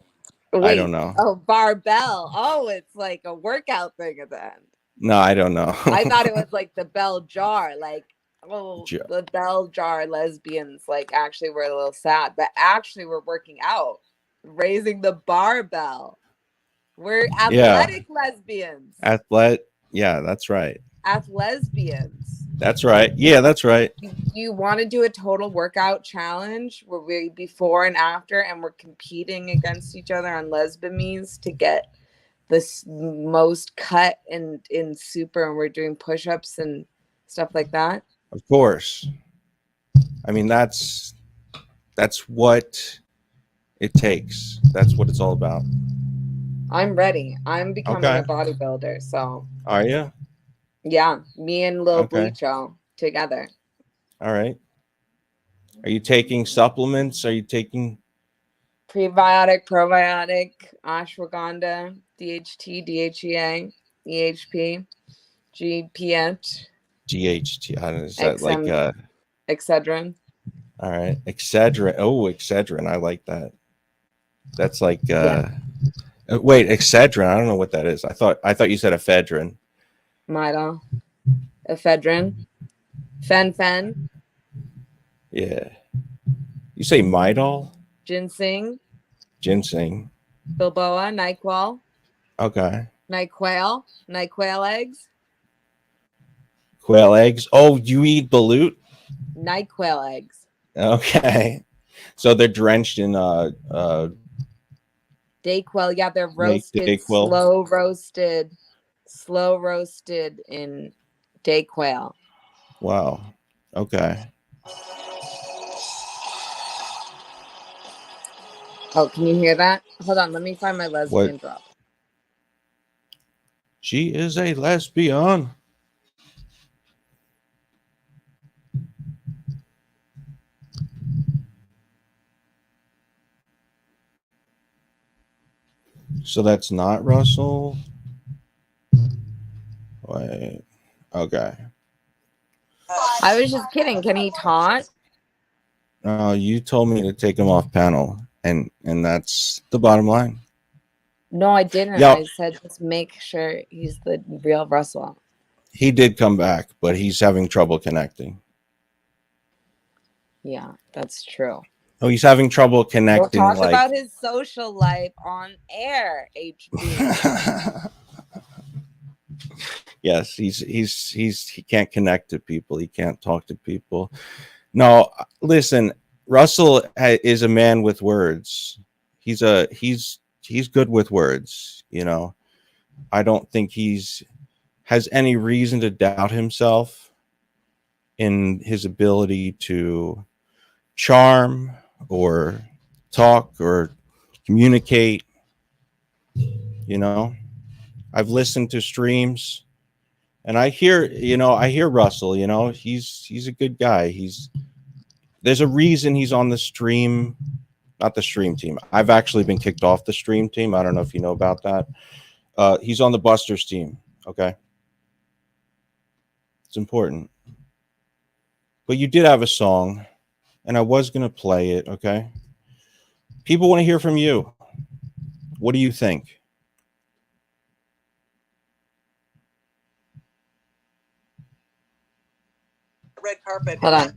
Speaker 13: Wait,
Speaker 3: I don't know.
Speaker 13: Oh, barbell. Oh, it's like a workout thing at the end.
Speaker 3: No, I don't know.
Speaker 13: I thought it was like the bell jar, like
Speaker 3: Jar.
Speaker 13: the bell jar lesbians like actually were a little sad, but actually we're working out, raising the barbell. We're athletic lesbians.
Speaker 3: Yeah, that's right.
Speaker 13: Lesbians.
Speaker 3: That's right. Yeah, that's right.
Speaker 13: You want to do a total workout challenge where we before and after, and we're competing against each other on lesbiamies to get this most cut in super, and we're doing push-ups and stuff like that.
Speaker 3: Of course. I mean, that's what it takes. That's what it's all about.
Speaker 13: I'm ready. I'm becoming
Speaker 3: Okay.
Speaker 13: a bodybuilder. So
Speaker 3: Are you?
Speaker 13: yeah, me and Lil
Speaker 3: Okay.
Speaker 13: Bleacho together.
Speaker 3: All right. Are you taking supplements? Are you taking
Speaker 13: Prebiotic, probiotic, ashwagandha, DHT, DHEA, EHP, GPH,
Speaker 3: GHT? Is that like
Speaker 13: Excedrin.
Speaker 3: all right, Excedrin. Oh, Excedrin. I like that. That's like wait, Excedrin. I don't know what that is. I thought you said ephedrine.
Speaker 13: Midol, ephedrine, fen,
Speaker 3: Yeah. You say Midol?
Speaker 13: ginseng,
Speaker 3: Ginseng.
Speaker 13: Bilboa, NyQuil,
Speaker 3: Okay.
Speaker 13: NyQuil eggs,
Speaker 3: Quail eggs. Oh, you eat balut?
Speaker 13: NyQuil eggs,
Speaker 3: Okay. So they're drenched in
Speaker 13: Dayquil. Yeah, they're roasted,
Speaker 3: Dayquil.
Speaker 13: slow roasted in Dayquil.
Speaker 3: Wow. Okay.
Speaker 13: Oh, can you hear that? Hold on, let me find my lesbian
Speaker 3: What?
Speaker 13: drop.
Speaker 3: She is a lesbian. So that's not Russell. Wait. Okay.
Speaker 13: I was just kidding. Can he talk?
Speaker 3: You told me to take him off panel, and that's the bottom line.
Speaker 13: No, I didn't.
Speaker 3: Yeah.
Speaker 13: I said just make sure he's the real Russell.
Speaker 3: He did come back, but he's having trouble connecting.
Speaker 13: Yeah, that's true.
Speaker 3: Oh, he's having trouble
Speaker 13: We'll
Speaker 3: connecting.
Speaker 13: talk
Speaker 3: Like,
Speaker 13: about his social life on air, HB.
Speaker 3: yes, he can't connect to people. He can't talk to people. No, listen, Russell is a man with words. He's good with words. You know, I don't think has any reason to doubt himself in his ability to charm or talk or communicate. You know, I've listened to streams and I hear Russell, you know, he's a good guy. There's a reason he's on the stream, not the stream team. I've actually been kicked off the stream team. I don't know if you know about that. He's on the Busters team. Okay. It's important. But you did have a song and I was going to play it. Okay. People want to hear from you. What do you think?
Speaker 14: Red carpet.
Speaker 13: Hold on.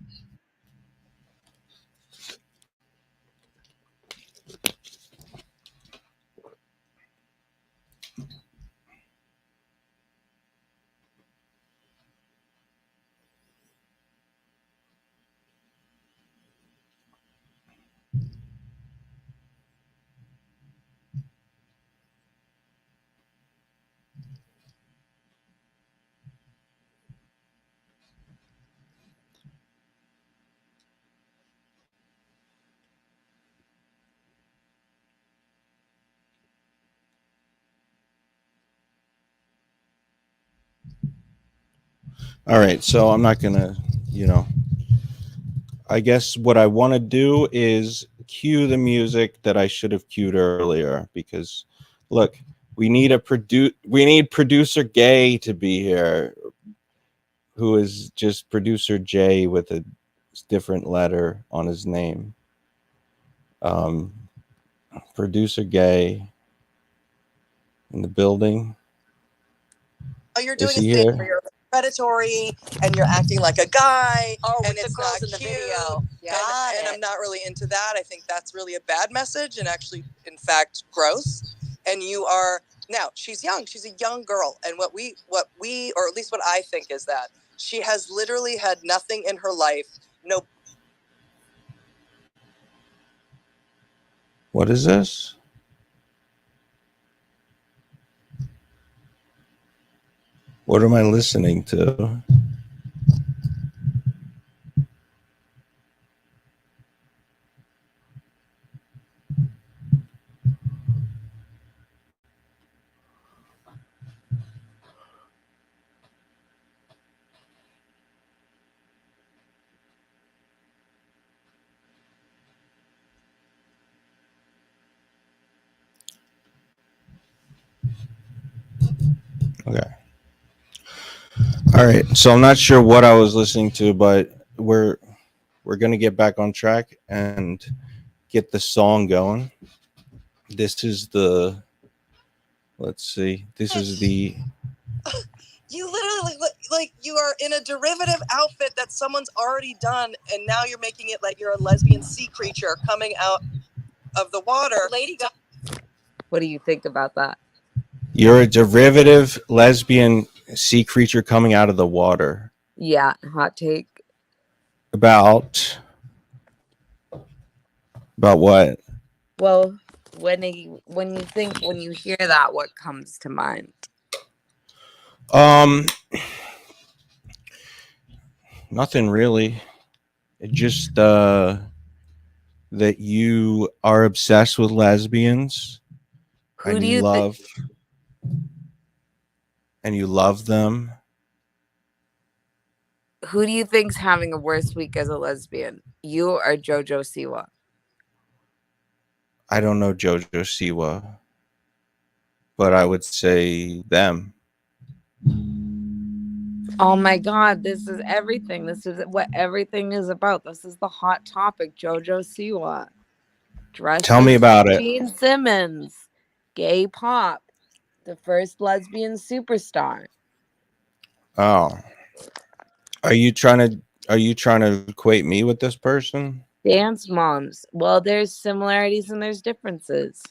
Speaker 3: All right, so I'm not gonna, I guess what I want to do is cue the music that I should have cued earlier because, look, We need producer Gay to be here, who is just producer J with a different letter on his name. Producer Gay in the building.
Speaker 14: Oh, you're
Speaker 3: Is
Speaker 14: doing a
Speaker 3: he
Speaker 14: thing
Speaker 3: here?
Speaker 14: where you're predatory and you're acting like a guy.
Speaker 15: Oh,
Speaker 14: and
Speaker 15: with
Speaker 14: it's
Speaker 15: the girls
Speaker 14: not
Speaker 15: in the
Speaker 14: cute.
Speaker 15: video. Got
Speaker 14: And
Speaker 15: it.
Speaker 14: I'm not really into that. I think that's really a bad message and actually, in fact, gross. And you are now. She's young. She's a young girl. And what we, or at least what I think is that she has literally had nothing in her life. No.
Speaker 3: What is this? What am I listening to? Okay. All right. So I'm not sure what I was listening to, but we're gonna get back on track and get the song going. This is the. Let's see. This is the.
Speaker 14: You literally look like you are in a derivative outfit that someone's already done, and now you're making it like you're a lesbian sea creature coming out of the water.
Speaker 15: Lady Gaga.
Speaker 13: What do you think about that?
Speaker 3: You're a derivative lesbian sea creature coming out of the water.
Speaker 13: Yeah, hot take.
Speaker 3: About what?
Speaker 13: Well, when you hear that, what comes to mind?
Speaker 3: Nothing really. It just that you are obsessed with lesbians.
Speaker 13: Who do you
Speaker 3: love and you love them.
Speaker 13: Who do you think's having a worse week as a lesbian? You or JoJo Siwa?
Speaker 3: I don't know JoJo Siwa, but I would say them.
Speaker 13: Oh my God, this is everything. This is what everything is about. This is the hot topic. JoJo Siwa.
Speaker 3: Tell me about it.
Speaker 13: Gene Simmons. Gay pop. The first lesbian superstar.
Speaker 3: Oh. Are you trying to equate me with this person?
Speaker 13: Dance moms. Well, there's similarities and there's differences.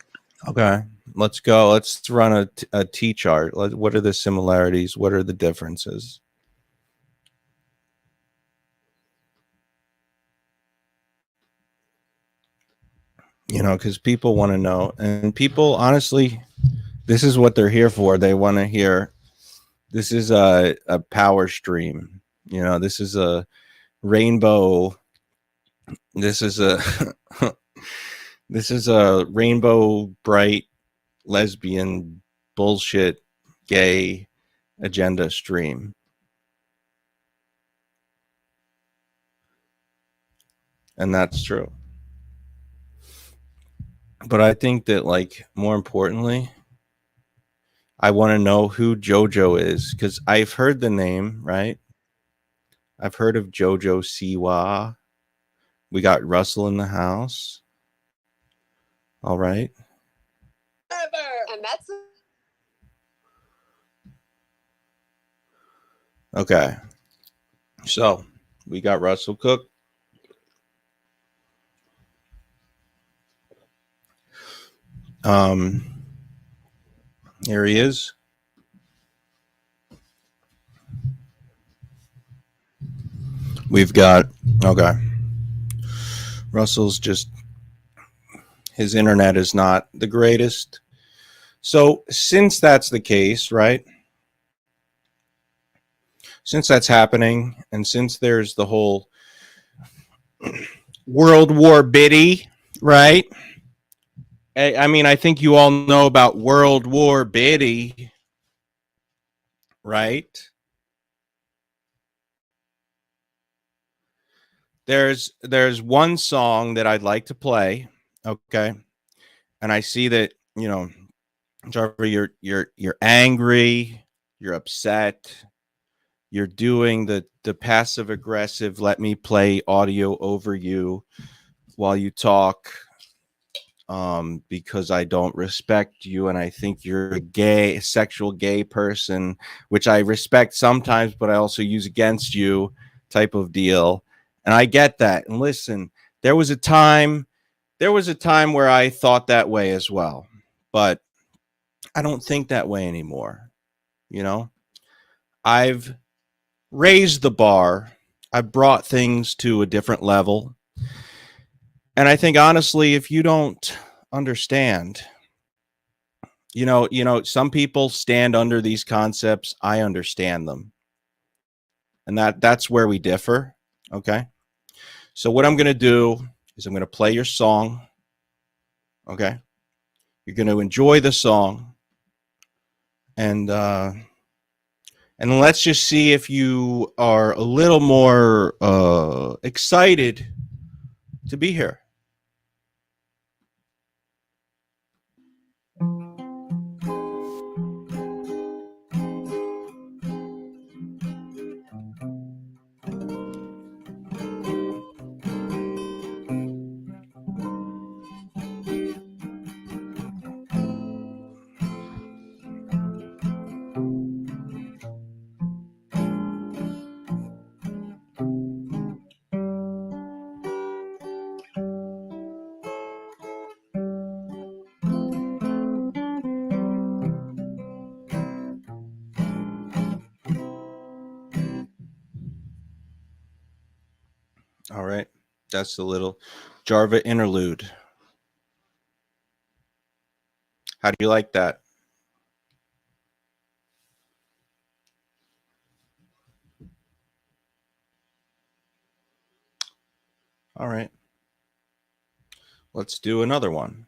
Speaker 3: Okay. Let's go. Let's run a T chart. What are the similarities? What are the differences? You know, because people want to know. And people, honestly, this is what they're here for. They want to hear. This is a power stream. You know, this is a rainbow. This is a this is a rainbow bright lesbian bullshit gay agenda stream. And that's true. But I think that, like, more importantly, I want to know who JoJo is, because I've heard the name, right? I've heard of JoJo Siwa. We got Russell in the house. All right.
Speaker 15: And that's
Speaker 3: Okay. So we got Russell Cook. Here he is. We've got, okay. Russell's just, his internet is not the greatest. So since that's the case, right? Since that's happening, and since there's the whole World War Biddy, right? I mean, I think you all know about World War Biddy, right? There's one song that I'd like to play, okay? And I see that, you know, Jarva, you're angry, you're upset, you're doing the passive aggressive, let me play audio over you while you talk, because I don't respect you and I think you're a sexual gay person, which I respect sometimes, but I also use against you type of deal. And I get that. And listen, there was a time where I thought that way as well, but I don't think that way anymore. You know, I've raised the bar. I've brought things to a different level. And I think honestly, if you don't understand, some people stand under these concepts. I understand them. And that's where we differ. Okay. So what I'm going to do is I'm going to play your song. Okay. You're going to enjoy the song. And let's just see if you are a little more excited to be here. All right. That's the little Jarva interlude. How do you like that? All right. Let's do another one.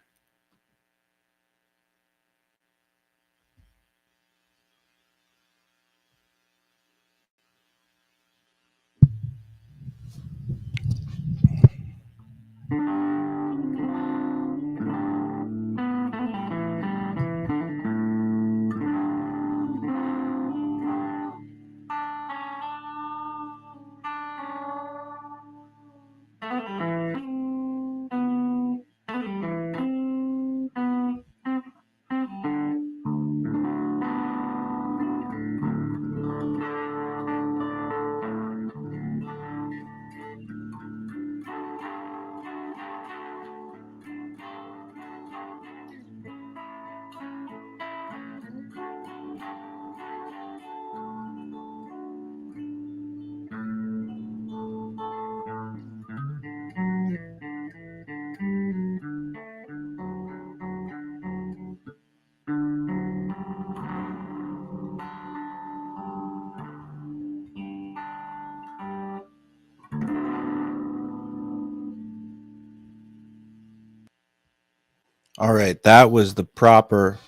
Speaker 3: All right, that was the proper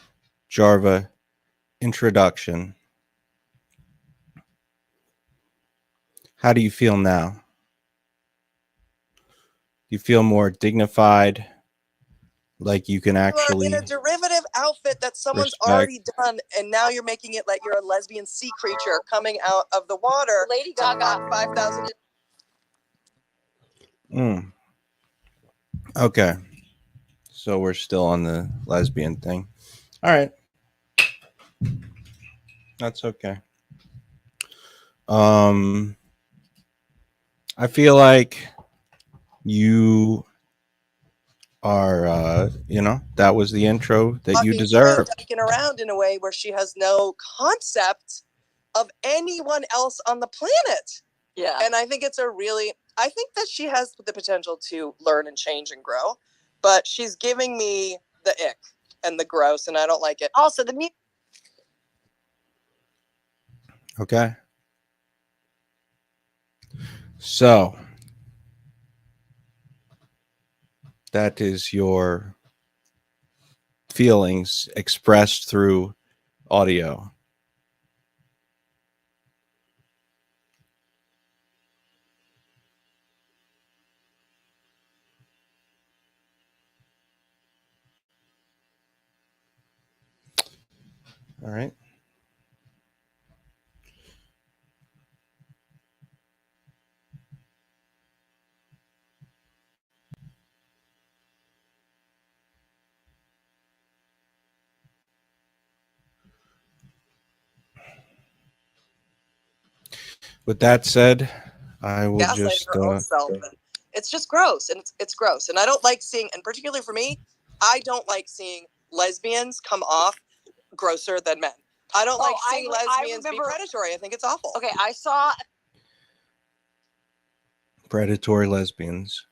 Speaker 3: Jarva introduction. How do you feel now? Do you feel more dignified? Like you can actually
Speaker 14: in a derivative outfit that someone's already done, and now you're making it like you're a lesbian sea creature coming out of the water.
Speaker 15: Lady Gaga.
Speaker 14: 5,000.
Speaker 3: Okay. So we're still on the lesbian thing. All right. That's okay. I feel like you are, that was the intro that you deserved.
Speaker 14: Ducking around in a way where she has no concept of anyone else on the planet.
Speaker 15: Yeah.
Speaker 14: And I think I think that she has the potential to learn and change and grow, but she's giving me the ick and the gross, and I don't like it. Also, the music.
Speaker 3: Okay. So that is your feelings expressed through audio. All right. With that said, I will
Speaker 14: Gaslighting
Speaker 3: just
Speaker 14: her own self. And it's just gross, and it's gross. And I don't like seeing, and particularly for me, I don't like seeing lesbians come off grosser than men. I don't like seeing lesbians be predatory. I think it's awful.
Speaker 15: Okay, I saw
Speaker 3: predatory lesbians.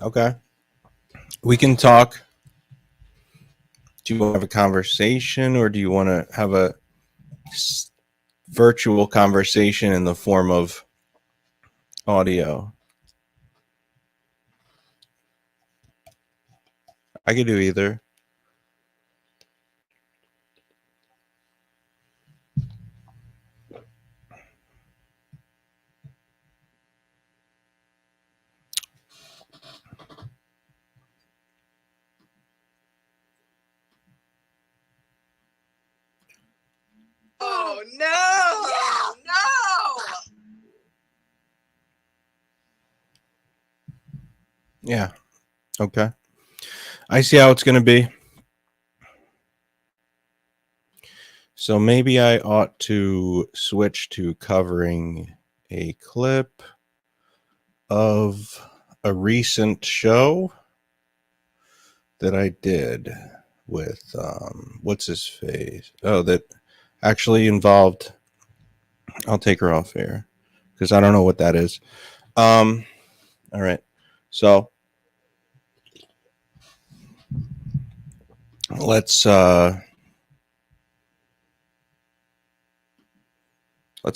Speaker 3: Okay. We can talk. Do you want to have a conversation, or do you want to have a virtual conversation in the form of audio? I could do either.
Speaker 14: Oh no! No!
Speaker 3: Yeah. Okay. I see how it's going to be. So maybe I ought to switch to covering a clip of a recent show that I did with what's his face? Oh, that actually involved. I'll take her off here because I don't know what that is. All right. So let's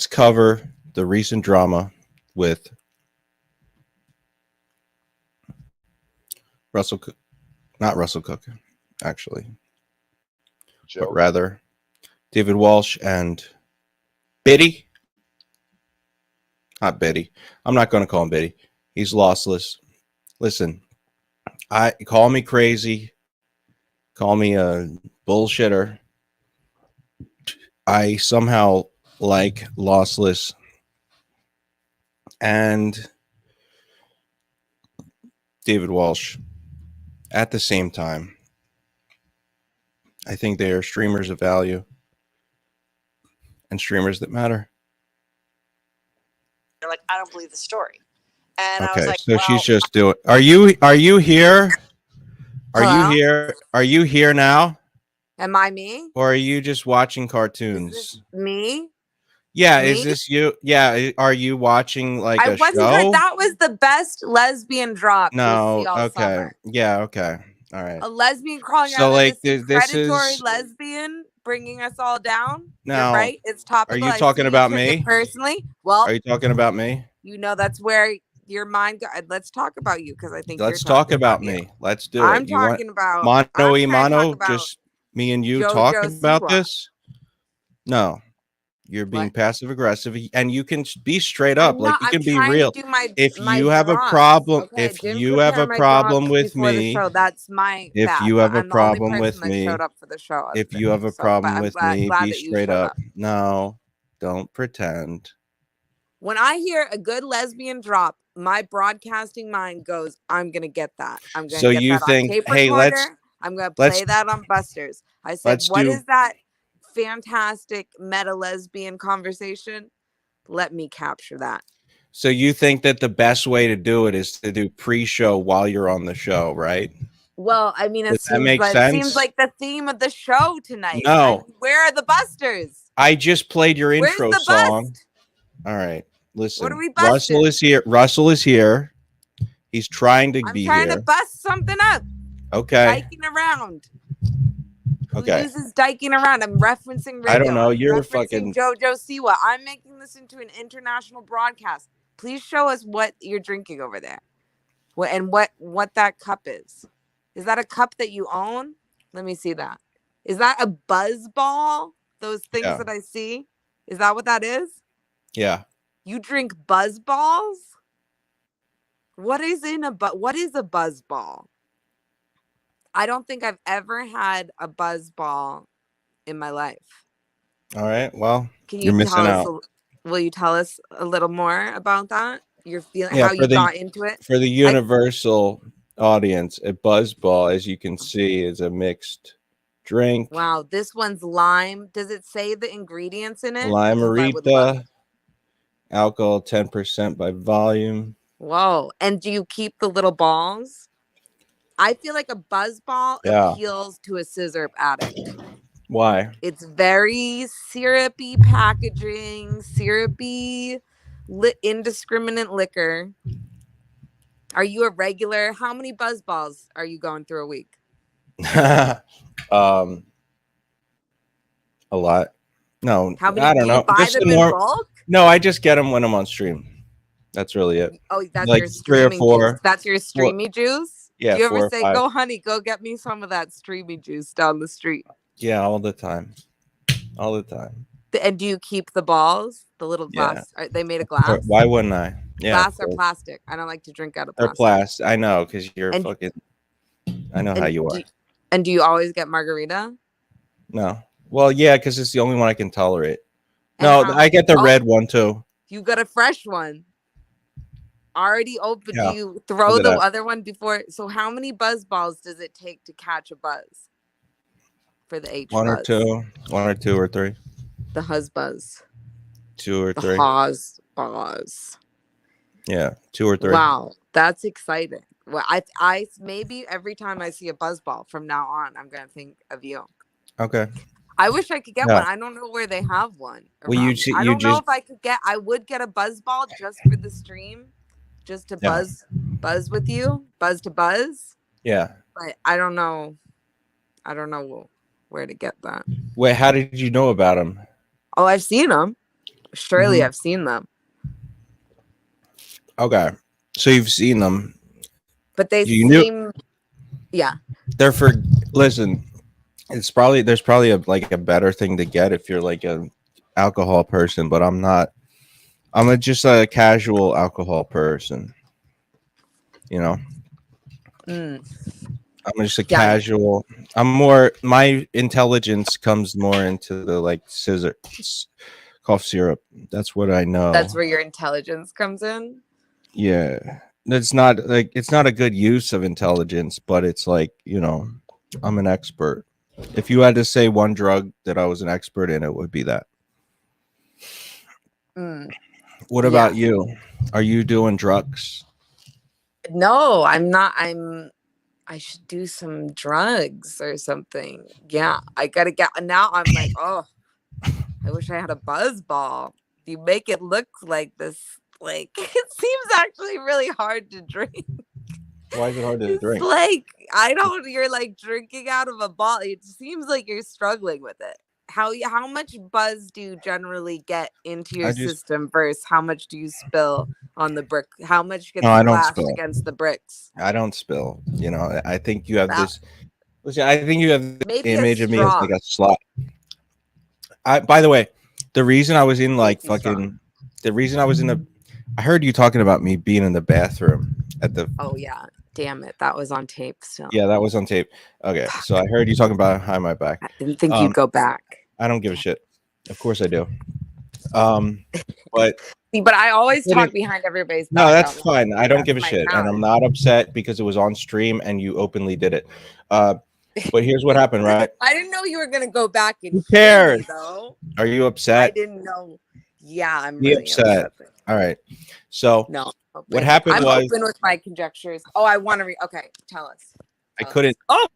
Speaker 3: cover the recent drama with not Russell Cook, actually, but rather David Walsh and Biddy. Not Biddy. I'm not going to call him Biddy. He's lossless. Listen, call me crazy, call me a bullshitter. I somehow like lossless and David Walsh at the same time. I think they are streamers of value and streamers that matter.
Speaker 15: They're like, I don't believe the story. And I
Speaker 3: Okay,
Speaker 15: was like,
Speaker 3: so
Speaker 15: well,
Speaker 3: she's just doing. Are you here? Are
Speaker 13: Hello?
Speaker 3: you here? Are you here now?
Speaker 13: Am I me?
Speaker 3: Or are you just watching cartoons?
Speaker 13: Me?
Speaker 3: Yeah,
Speaker 13: me?
Speaker 3: is this you? Yeah, are you watching like
Speaker 13: I
Speaker 3: a
Speaker 13: wasn't
Speaker 3: show?
Speaker 13: sure. That was the best lesbian drop you'll
Speaker 3: No,
Speaker 13: see all
Speaker 3: okay.
Speaker 13: summer.
Speaker 3: Yeah, okay. All right.
Speaker 13: A lesbian crawling
Speaker 3: So,
Speaker 13: out
Speaker 3: like,
Speaker 13: of this
Speaker 3: this
Speaker 13: predatory
Speaker 3: is
Speaker 13: lesbian bringing us all down.
Speaker 3: now.
Speaker 13: You're right. It's topical.
Speaker 3: Are you
Speaker 13: I
Speaker 3: talking
Speaker 13: see
Speaker 3: about
Speaker 13: took it
Speaker 3: me?
Speaker 13: personally? Well,
Speaker 3: Are you talking about me?
Speaker 13: you know that's where your mind go. Let's talk about you because I think
Speaker 3: Let's
Speaker 13: you're
Speaker 3: talk
Speaker 13: talking
Speaker 3: about
Speaker 13: you.
Speaker 3: me. Let's do
Speaker 13: I'm
Speaker 3: it. You want
Speaker 13: talking about
Speaker 3: mono
Speaker 13: I'm trying
Speaker 3: e
Speaker 13: to talk
Speaker 3: mono?
Speaker 13: about
Speaker 3: Just me and you
Speaker 13: JoJo
Speaker 3: talking about
Speaker 13: Siwa.
Speaker 3: this? No. You're being passive aggressive, and you can be straight
Speaker 13: I'm
Speaker 3: up. Like
Speaker 13: not.
Speaker 3: you
Speaker 13: I'm
Speaker 3: can be
Speaker 13: trying
Speaker 3: real.
Speaker 13: to do my
Speaker 3: If
Speaker 13: my
Speaker 3: you have a
Speaker 13: drops.
Speaker 3: problem,
Speaker 13: Okay, I
Speaker 3: if
Speaker 13: didn't
Speaker 3: you have
Speaker 13: prepare
Speaker 3: a
Speaker 13: my
Speaker 3: problem
Speaker 13: drops
Speaker 3: with
Speaker 13: before the
Speaker 3: me,
Speaker 13: show. That's my
Speaker 3: if
Speaker 13: bad.
Speaker 3: you
Speaker 13: But
Speaker 3: have a
Speaker 13: I'm the only
Speaker 3: problem
Speaker 13: person
Speaker 3: with
Speaker 13: that showed
Speaker 3: me,
Speaker 13: up for the show.
Speaker 3: if you have a
Speaker 13: But
Speaker 3: problem
Speaker 13: I'm
Speaker 3: with
Speaker 13: glad,
Speaker 3: me,
Speaker 13: glad
Speaker 3: be
Speaker 13: that you
Speaker 3: straight
Speaker 13: showed
Speaker 3: up.
Speaker 13: up.
Speaker 3: No, don't pretend.
Speaker 13: When I hear a good lesbian drop, my broadcasting mind goes, I'm gonna get that. I'm gonna
Speaker 3: So
Speaker 13: get
Speaker 3: you
Speaker 13: that on
Speaker 3: think,
Speaker 13: tape
Speaker 3: hey,
Speaker 13: recorder. I'm gonna
Speaker 3: let's
Speaker 13: play that on Busters. I said,
Speaker 3: let's
Speaker 13: what
Speaker 3: do.
Speaker 13: is that fantastic meta lesbian conversation? Let me capture that.
Speaker 3: So you think that the best way to do it is to do pre-show while you're on the show, right?
Speaker 13: Well, I mean,
Speaker 3: Does that make
Speaker 13: it seems
Speaker 3: sense?
Speaker 13: like the theme of the show tonight.
Speaker 3: No.
Speaker 13: Where are the Busters?
Speaker 3: I just played your
Speaker 13: Where's
Speaker 3: intro
Speaker 13: the
Speaker 3: song.
Speaker 13: bust?
Speaker 3: All right, listen.
Speaker 13: What are we
Speaker 3: Russell
Speaker 13: busting?
Speaker 3: is here. Russell is here. He's trying to
Speaker 13: I'm
Speaker 3: be
Speaker 13: trying
Speaker 3: here.
Speaker 13: to bust something up.
Speaker 3: Okay.
Speaker 13: Diking around. Who
Speaker 3: Okay.
Speaker 13: uses diking around? I'm referencing radio.
Speaker 3: I don't know.
Speaker 13: I'm
Speaker 3: You're
Speaker 13: referencing
Speaker 3: fucking.
Speaker 13: JoJo Siwa. I'm making this into an international broadcast. Please show us what you're drinking over there. What that cup is. Is that a cup that you own? Let me see that. Is that a buzz ball? Those things
Speaker 3: Yeah.
Speaker 13: that I see? Is that what that is?
Speaker 3: Yeah.
Speaker 13: You drink buzz balls? What is a buzz ball? I don't think I've ever had a buzz ball in my life.
Speaker 3: All right. Well,
Speaker 13: Can
Speaker 3: you're
Speaker 13: you
Speaker 3: missing
Speaker 13: tell us?
Speaker 3: out.
Speaker 13: Will you tell us a little more about that? Your feeling,
Speaker 3: Yeah,
Speaker 13: how you got into it?
Speaker 3: for the universal audience, a Buzzball, as you can see, is a mixed drink.
Speaker 13: Wow, this one's lime. Does it say the ingredients in it? 'Cause I would love-
Speaker 3: Limerita, alcohol 10% by volume.
Speaker 13: Whoa. And do you keep the little balls? I feel like a Buzzball
Speaker 3: Yeah.
Speaker 13: appeals to a scissor addict.
Speaker 3: Why?
Speaker 13: It's very syrupy packaging, syrupy, indiscriminate liquor. Are you a regular? How many Buzzballs are you going through a week?
Speaker 3: A lot. No,
Speaker 13: How many
Speaker 3: I
Speaker 13: do
Speaker 3: don't
Speaker 13: you
Speaker 3: know.
Speaker 13: buy
Speaker 3: Just
Speaker 13: them
Speaker 3: the
Speaker 13: in
Speaker 3: more-
Speaker 13: bulk?
Speaker 3: No, I just get them when I'm on stream. That's really it.
Speaker 13: Oh, that's
Speaker 3: like
Speaker 13: your
Speaker 3: 3 or
Speaker 13: streaming
Speaker 3: 4.
Speaker 13: juice. That's your streamy juice?
Speaker 3: Yeah,
Speaker 13: Do you
Speaker 3: 4
Speaker 13: ever
Speaker 3: or
Speaker 13: say,
Speaker 3: 5.
Speaker 13: go honey, go get me some of that streamy juice down the street?
Speaker 3: Yeah, all the time. All the time.
Speaker 13: And do you keep the balls? The little
Speaker 3: Yeah.
Speaker 13: glass? Are they made of glass?
Speaker 3: Why wouldn't I? Yeah.
Speaker 13: Glass or plastic? I don't like to drink out of
Speaker 3: They're
Speaker 13: plastic.
Speaker 3: plastic. I know, because you're
Speaker 13: And-
Speaker 3: fucking. I know how you are.
Speaker 13: And do you always get margarita?
Speaker 3: No. Well, yeah, because it's the only one I can tolerate.
Speaker 13: And
Speaker 3: No,
Speaker 13: how-
Speaker 3: I get the
Speaker 13: oh.
Speaker 3: red one too.
Speaker 13: You got a fresh one. Already open.
Speaker 3: Yeah.
Speaker 13: Do you throw
Speaker 3: Look at
Speaker 13: the
Speaker 3: that.
Speaker 13: other one before? So how many buzz balls does it take to catch a buzz? For the H
Speaker 3: One or
Speaker 13: buzz?
Speaker 3: two. 1 or 2 or 3.
Speaker 13: The huzz buzz.
Speaker 3: 2 or
Speaker 13: The
Speaker 3: 3.
Speaker 13: Haws buzz.
Speaker 3: Yeah, 2 or 3.
Speaker 13: Wow, that's exciting. Well, I maybe every time I see a buzz ball from now on, I'm gonna think of you.
Speaker 3: Okay.
Speaker 13: I wish I could get
Speaker 3: Yeah.
Speaker 13: one. I don't know where they have one.
Speaker 3: Well, you
Speaker 13: around.
Speaker 3: ju-
Speaker 13: I
Speaker 3: you
Speaker 13: don't know
Speaker 3: just-
Speaker 13: if I could get. I would get a buzz ball just for the stream, just to
Speaker 3: Yeah.
Speaker 13: buzz with you, buzz to buzz.
Speaker 3: Yeah.
Speaker 13: But I don't know. I don't know where to get that.
Speaker 3: Wait, how did you know about them?
Speaker 13: Oh, I've seen them. Surely
Speaker 3: Mhm.
Speaker 13: I've seen them,
Speaker 3: Okay. So you've seen them.
Speaker 13: but they
Speaker 3: You knew-
Speaker 13: seem. Yeah.
Speaker 3: They're for listen. There's probably a better thing to get if you're like a alcohol person, but I'm not. Just a casual alcohol person. You know,
Speaker 13: Mm.
Speaker 3: I'm just a
Speaker 13: Yeah.
Speaker 3: casual. My intelligence comes more into the like cough syrup. That's what I know.
Speaker 13: That's where your intelligence comes in.
Speaker 3: Yeah. It's not a good use of intelligence, but it's like, I'm an expert. If you had to say one drug that I was an expert in, it would be that.
Speaker 13: Mm.
Speaker 3: What about you? Are you doing drugs?
Speaker 13: No, I'm not. I should do some drugs or something. Yeah, I gotta get. Now I'm like, oh, I wish I had a buzz ball. You make it look like this. Like it seems actually really hard to drink.
Speaker 3: Why is it hard to
Speaker 13: It's
Speaker 3: drink?
Speaker 13: like you're like drinking out of a bottle. It seems like you're struggling with it. How much buzz do you generally get into your
Speaker 3: I just-
Speaker 13: system versus how much do you spill on the brick? How much gets
Speaker 3: No, I don't
Speaker 13: splashed
Speaker 3: spill.
Speaker 13: against the bricks?
Speaker 3: I don't spill. I think you have
Speaker 13: Wow.
Speaker 3: this. Listen, I think you have the
Speaker 13: Maybe a
Speaker 3: image of me as
Speaker 13: straw.
Speaker 3: like a slut. By the way, the reason I was in like
Speaker 13: Maybe straw.
Speaker 3: fucking, the reason I was in the, I heard you talking about me being in the bathroom at the.
Speaker 13: Oh yeah, damn it, that was on tape still.
Speaker 3: Yeah, that was on tape. Okay, so I heard you talking about behind my back.
Speaker 13: I didn't think you'd go back.
Speaker 3: I don't give a shit. Of course I do. But
Speaker 13: See, but I always
Speaker 3: But
Speaker 13: talk
Speaker 3: it-
Speaker 13: behind everybody's back.
Speaker 3: no, that's
Speaker 13: though.
Speaker 3: fine. I don't
Speaker 13: That's
Speaker 3: give a
Speaker 13: my
Speaker 3: shit, and I'm
Speaker 13: talent.
Speaker 3: not upset because it was on stream and you openly did it. But here's what happened, right?
Speaker 13: I didn't know you were gonna go back and
Speaker 3: Who
Speaker 13: hear me,
Speaker 3: cares?
Speaker 13: though.
Speaker 3: Are you
Speaker 13: I
Speaker 3: upset?
Speaker 13: didn't know. Yeah, I'm
Speaker 3: Be
Speaker 13: really
Speaker 3: upset. All right. So
Speaker 13: No.
Speaker 3: what happened
Speaker 13: I'm
Speaker 3: was
Speaker 13: open with my conjectures. Oh, I want to read. Okay, tell us.
Speaker 3: I couldn't. Oh,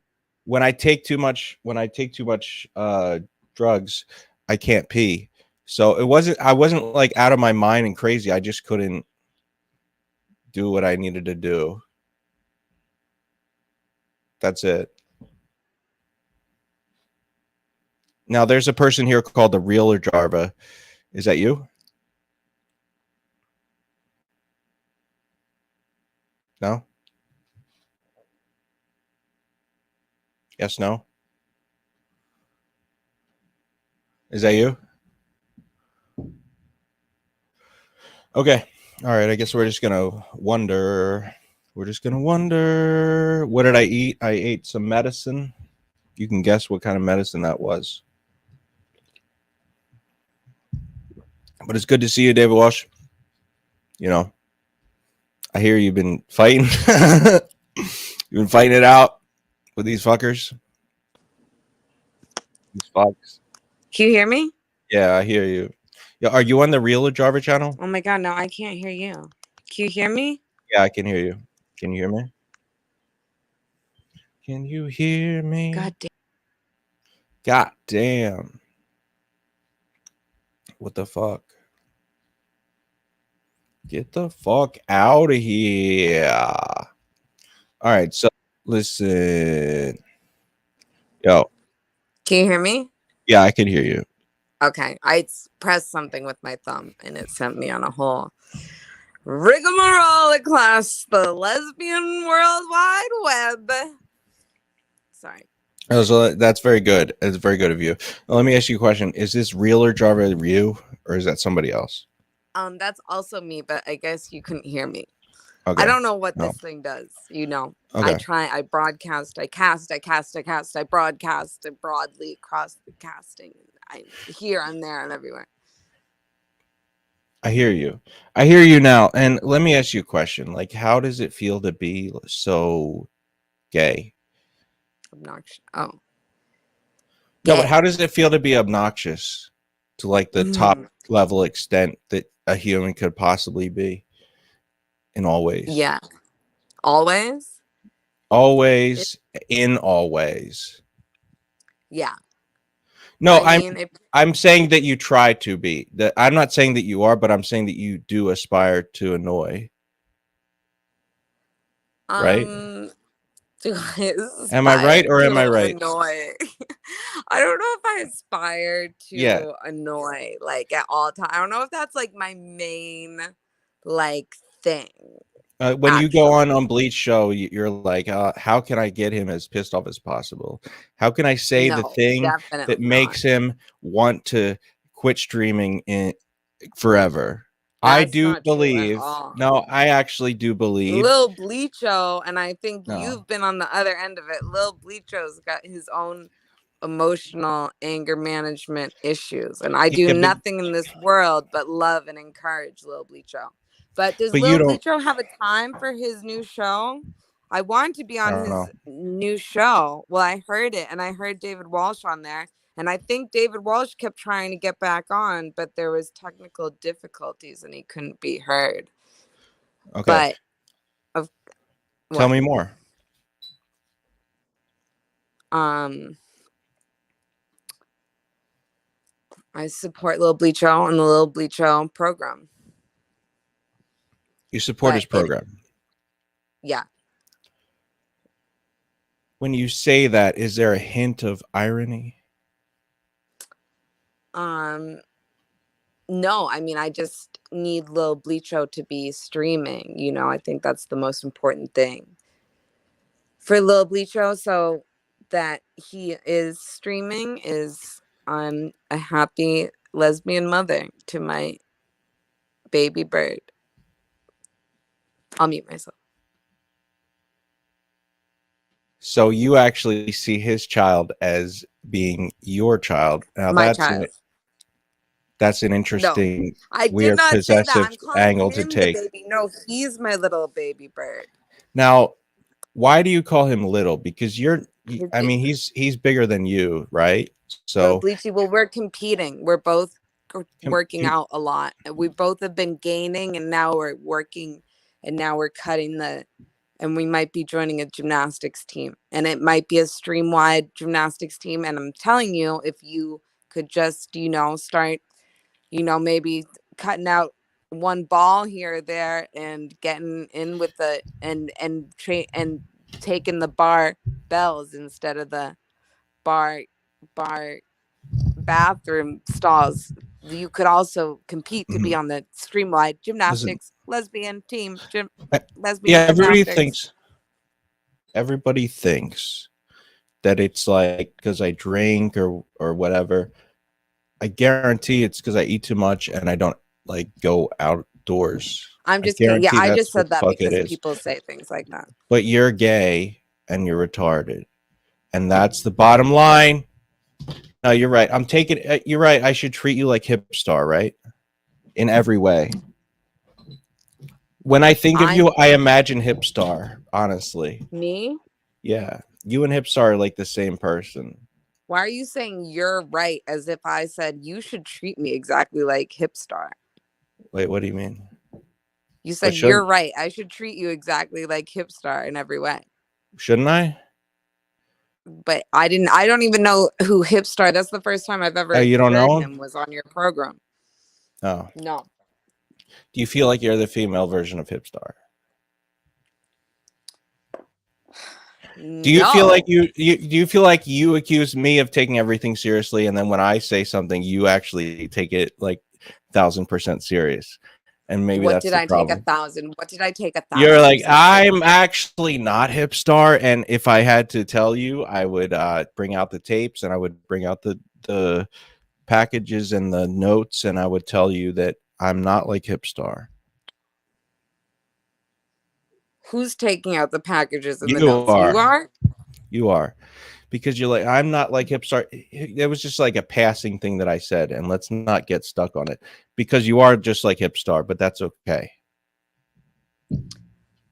Speaker 3: when I take too much drugs, I can't pee. So I wasn't like out of my mind and crazy. I just couldn't do what I needed to do. That's it. Now there's a person here called the Realer Jarva. Is that you? No? Yes, no? Is that you? Okay. All right. I guess we're just going to wonder. We're just going to wonder. What did I eat? I ate some medicine. You can guess what kind of medicine that was. But it's good to see you, David Walsh. You know, I hear you've been fighting. You've been fighting it out with these fuckers. These fucks.
Speaker 13: Can you hear me?
Speaker 3: Yeah, I hear you. Yeah, are you on the Real Jarver channel?
Speaker 13: Oh my god, no, I can't hear you. Can you hear me?
Speaker 3: Yeah, I can hear you. Can you hear me? Can you hear me?
Speaker 13: God damn.
Speaker 3: God damn. What the fuck? Get the fuck out of here. All right, so listen. Yo.
Speaker 13: Can you hear me?
Speaker 3: Yeah, I can hear you.
Speaker 13: Okay, I pressed something with my thumb and it sent me on a whole rigmarole across the lesbian world wide web. Sorry.
Speaker 3: Oh, so that's very good. It's very good of you. Now, let me ask you a question. Is this Real or Jarver you, or is that somebody else?
Speaker 13: That's also me, but I guess you couldn't hear me.
Speaker 3: Okay.
Speaker 13: I don't know what this thing does. You know,
Speaker 3: Okay.
Speaker 13: I broadcast, I cast, I broadcast broadly across the casting. I'm here and there and everywhere.
Speaker 3: I hear you. I hear you now. And let me ask you a question. Like, how does it feel to be so gay?
Speaker 13: Obnoxious. Oh.
Speaker 3: No, but how does it feel to be obnoxious to like the top level extent that a human could possibly be in all ways?
Speaker 13: Yeah. Always?
Speaker 3: Always, in all ways.
Speaker 13: Yeah.
Speaker 3: No,
Speaker 13: I mean,
Speaker 3: I'm saying that you try to be. That I'm not saying that you are, but I'm saying that you do aspire to annoy. Right? Am I right or am I right?
Speaker 13: Annoy. I don't know if I aspire to annoy like at all times. I don't know if that's like my main like thing.
Speaker 3: When you go on Bleach show, you're like, how can I get him as pissed off as possible? How can I say the thing that makes him want to quit streaming forever? I do believe. No, I actually do believe.
Speaker 13: Lil Bleacho, and I think you've been on the other end of it. Lil Bleacho's got his own emotional anger management issues, and I do nothing in this world but love and encourage Lil Bleacho. But does Lil Bleacho have a time for his new show? I want to be on his new show. Well, I heard it, and I heard David Walsh on there. And I think David Walsh kept trying to get back on, but there was technical difficulties and he couldn't be heard.
Speaker 3: Okay.
Speaker 13: But
Speaker 3: tell me more.
Speaker 13: I support Lil Bleacho and the Lil Bleacho program.
Speaker 3: You support his program?
Speaker 13: Yeah.
Speaker 3: When you say that, is there a hint of irony?
Speaker 13: No, I mean, I just need Lil Bleacho to be streaming. You know, I think that's the most important thing for Lil Bleacho. So that he is streaming is I'm a happy lesbian mother to my baby bird. I'll mute myself.
Speaker 3: So you actually see his child as being your child. Now
Speaker 13: My child.
Speaker 3: That's an interesting,
Speaker 13: I
Speaker 3: weird,
Speaker 13: did not
Speaker 3: possessive
Speaker 13: say that. I'm calling
Speaker 3: angle to
Speaker 13: him the
Speaker 3: take.
Speaker 13: baby. No, he's my little baby bird.
Speaker 3: Now, why do you call him little? Because I mean, he's bigger than you, right? So
Speaker 13: Bleachy, well, we're competing. We're both working out a lot. We both have been gaining, and now we're working, and now we're cutting and we might be joining a gymnastics team, and it might be a stream-wide gymnastics team. And I'm telling you, if you could just, start, maybe cutting out one ball here or there and getting in with and taking the bar bells instead of the bar bathroom stalls. You could also compete to be on the stream-wide gymnastics lesbian team. Lesbian.
Speaker 3: Yeah,
Speaker 13: gymnastics.
Speaker 3: everybody thinks that it's like because I drink or whatever. I guarantee it's because I eat too much and I don't like go outdoors.
Speaker 13: I'm just kidding. Yeah, I just said that because people say things like that.
Speaker 3: But you're gay and you're retarded, and that's the bottom line. No, you're right. I'm taking. You're right. I should treat you like Hipstar, right? in every way. When I think of you, I imagine Hipstar, honestly.
Speaker 13: Me?
Speaker 3: Yeah. You and Hipstar are like the same person.
Speaker 13: Why are you saying you're right as if I said you should treat me exactly like Hipstar?
Speaker 3: Wait, what do you mean?
Speaker 13: You said you're right. I should treat you exactly like Hipstar in every way.
Speaker 3: Shouldn't I?
Speaker 13: But I don't even know who Hipstar. That's the first time I've ever
Speaker 3: you don't
Speaker 13: heard
Speaker 3: know
Speaker 13: him was on your program.
Speaker 3: Oh.
Speaker 13: No.
Speaker 3: Do you feel like you're the female version of Hipstar? Do you feel like do you feel like you accuse me of taking everything seriously, and then when I say something, you actually take it like 1,000% serious? And maybe
Speaker 13: what
Speaker 3: that's
Speaker 13: did
Speaker 3: the
Speaker 13: I
Speaker 3: problem.
Speaker 13: take 1,000? What did I take 1,000?
Speaker 3: You're like, I'm actually not Hipstar, and if I had to tell you, I would bring out the tapes and I would bring out the packages and the notes, and I would tell you that I'm not like Hipstar.
Speaker 13: Who's taking out the packages and the
Speaker 3: You
Speaker 13: notes?
Speaker 3: are.
Speaker 13: You are?
Speaker 3: You are. Because you're like, I'm not like Hipstar. It was just like a passing thing that I said, and let's not get stuck on it. Because you are just like Hipstar, but that's okay.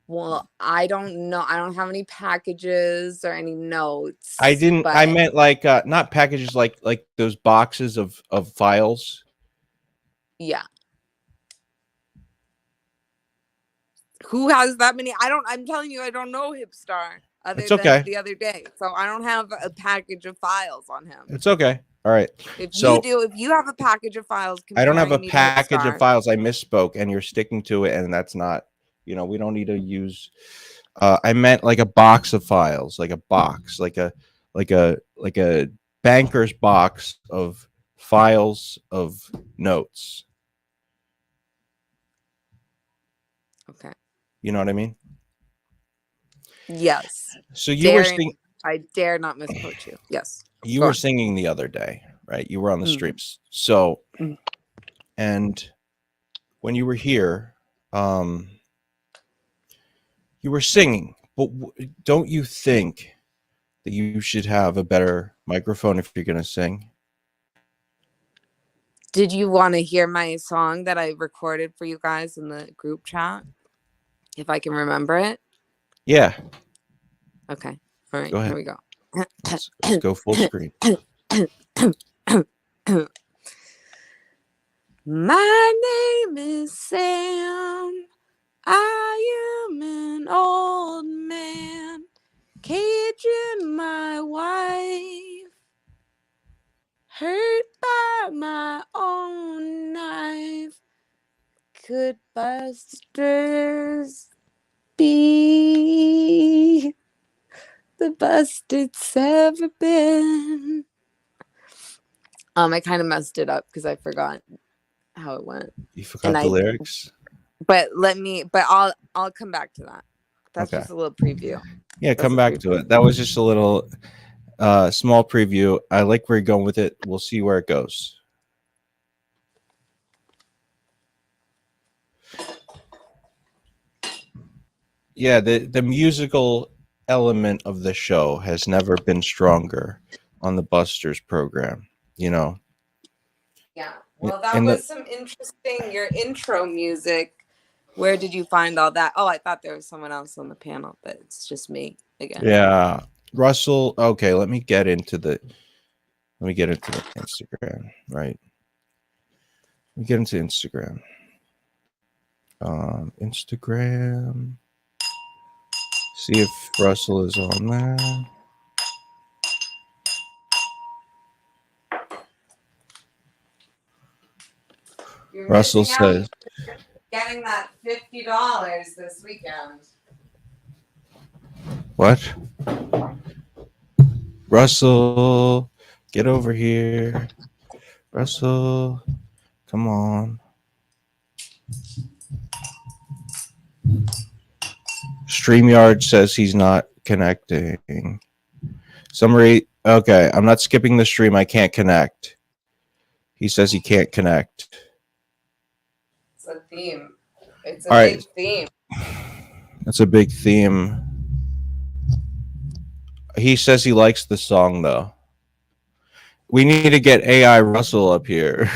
Speaker 13: Well, I don't know. I don't have any packages or any notes.
Speaker 3: I didn't.
Speaker 13: But
Speaker 3: I meant like not packages, like those boxes of files.
Speaker 13: yeah. Who has that many? I'm telling you, I don't know Hipstar other
Speaker 3: It's
Speaker 13: than
Speaker 3: okay.
Speaker 13: the other day. So I don't have a package of files on him.
Speaker 3: It's okay. All right.
Speaker 13: If
Speaker 3: So
Speaker 13: you have a package of files,
Speaker 3: I don't have a
Speaker 13: comparing me to
Speaker 3: package of
Speaker 13: Hipstar,
Speaker 3: files. I misspoke, and you're sticking to it, and that's not. We don't need to use. I meant like a box of files, like a box, like a banker's box of files of notes.
Speaker 13: Okay.
Speaker 3: You know what I mean?
Speaker 13: yes.
Speaker 3: So you were
Speaker 13: I dare not misquote you. Yes.
Speaker 3: you
Speaker 13: Go
Speaker 3: were
Speaker 13: on.
Speaker 3: singing the other day, right? You were on the
Speaker 13: Mhm.
Speaker 3: streets. So,
Speaker 13: Mhm.
Speaker 3: and when you were here, you were singing, but don't you think that you should have a better microphone if you're going to sing?
Speaker 13: Did you want to hear my song that I recorded for you guys in the group chat? If I can remember it.
Speaker 3: Yeah.
Speaker 13: Okay. All right.
Speaker 3: Go ahead.
Speaker 13: Here we go.
Speaker 3: Let's go full screen.
Speaker 13: My name is Sam. I am an old man, caging my wife, hurt by my own knife. Could Busters be the best it's ever been? I kind of messed it up because I forgot how it went.
Speaker 3: You forgot the lyrics?
Speaker 13: But I'll come back to that. That's
Speaker 3: Okay.
Speaker 13: just a little preview.
Speaker 3: Yeah,
Speaker 13: That's
Speaker 3: come
Speaker 13: a
Speaker 3: back
Speaker 13: preview.
Speaker 3: to it. That was just a little small preview. I like where you're going with it. We'll see where it goes. Yeah, the musical element of the show has never been stronger on the Busters program,
Speaker 13: Yeah. Well, that
Speaker 3: And
Speaker 13: was some interesting. Your intro music. Where did you find all that? Oh, I thought there was someone else on the panel, but it's just me again.
Speaker 3: Yeah. Russell, okay, let me get into the Instagram, right? Let me get into Instagram. Instagram. See if Russell is on there.
Speaker 13: You're
Speaker 3: Russell
Speaker 13: missing out.
Speaker 3: says,
Speaker 13: Getting that $50 this weekend.
Speaker 3: what? Russell, get over here. Russell, come on. StreamYard says he's not connecting. Summary, okay, I'm not skipping the stream. I can't connect. He says he can't connect.
Speaker 13: It's a theme. It's a
Speaker 3: All right.
Speaker 13: big theme.
Speaker 3: That's a big theme. He says he likes the song, though. We need to get AI Russell up here.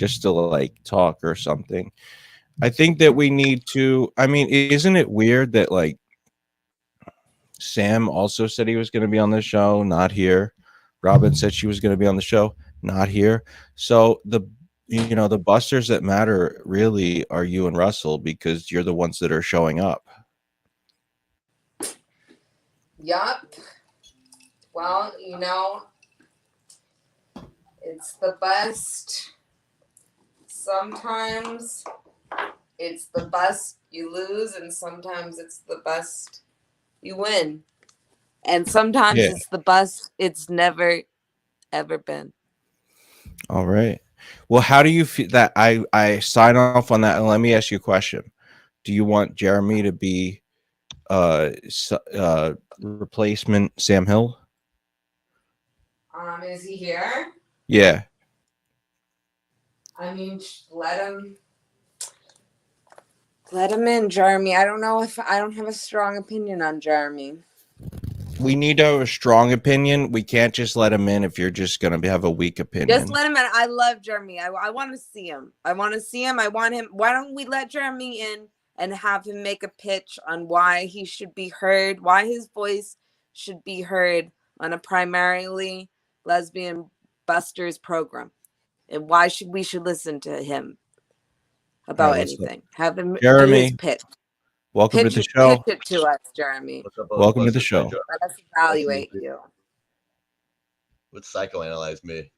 Speaker 3: just to like talk or something. I think that we need to. I mean, isn't it weird that like Sam also said he was going to be on the show, not here. Robin said she was going to be on the show, not here. So the busters that matter really are you and Russell, because you're the ones that are showing up.
Speaker 13: Yup. Well, it's the best. Sometimes it's the best you lose, and sometimes it's the best you win. And sometimes it's the best it's never, ever been.
Speaker 3: All right. Well, how do you feel that I sign off on that? And let me ask you a question. Do you want Jeremy to be replacement Sam Hill?
Speaker 13: Is he here?
Speaker 3: Yeah.
Speaker 13: I mean, let him in, Jeremy. I don't know if I don't have a strong opinion on Jeremy.
Speaker 3: We need to have a strong opinion. We can't just let him in if you're just going to have a weak opinion.
Speaker 13: Just let him in. I love Jeremy. I want to see him. I want him. Why don't we let Jeremy in and have him make a pitch on why he should be heard, why his voice should be heard on a primarily lesbian busters program, and why we should listen to him about anything. Have him
Speaker 3: Jeremy,
Speaker 13: do his pitch.
Speaker 3: Welcome to the show.
Speaker 13: Pitch it to us, Jeremy.
Speaker 3: Welcome to the show.
Speaker 13: Let us evaluate you.
Speaker 8: Let's psychoanalyze me.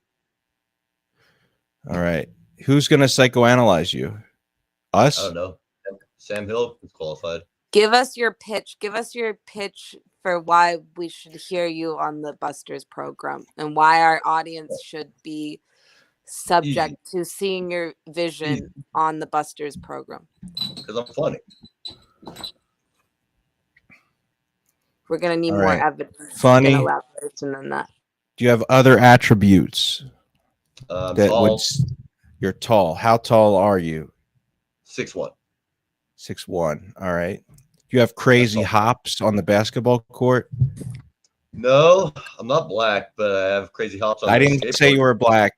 Speaker 3: All right. Who's going to psychoanalyze you? Us?
Speaker 8: I don't know. Sam Hill is qualified.
Speaker 13: Give us your pitch. Give us your pitch for why we should hear you on the Busters program and why our audience should be subject to seeing your vision on the Busters program.
Speaker 8: Because I'm funny.
Speaker 13: We're going to need
Speaker 3: All
Speaker 13: more
Speaker 3: right.
Speaker 13: evidence.
Speaker 3: Funny.
Speaker 13: Elaboration than that.
Speaker 3: Do you have other attributes?
Speaker 8: Tall.
Speaker 3: You're tall. How tall are you?
Speaker 8: 6'1".
Speaker 3: 6'1". All right. Do you have crazy hops on the basketball court?
Speaker 8: No, I'm not black, but I have crazy hops on
Speaker 3: I
Speaker 8: the
Speaker 3: didn't say
Speaker 8: skateboard.
Speaker 3: you were black.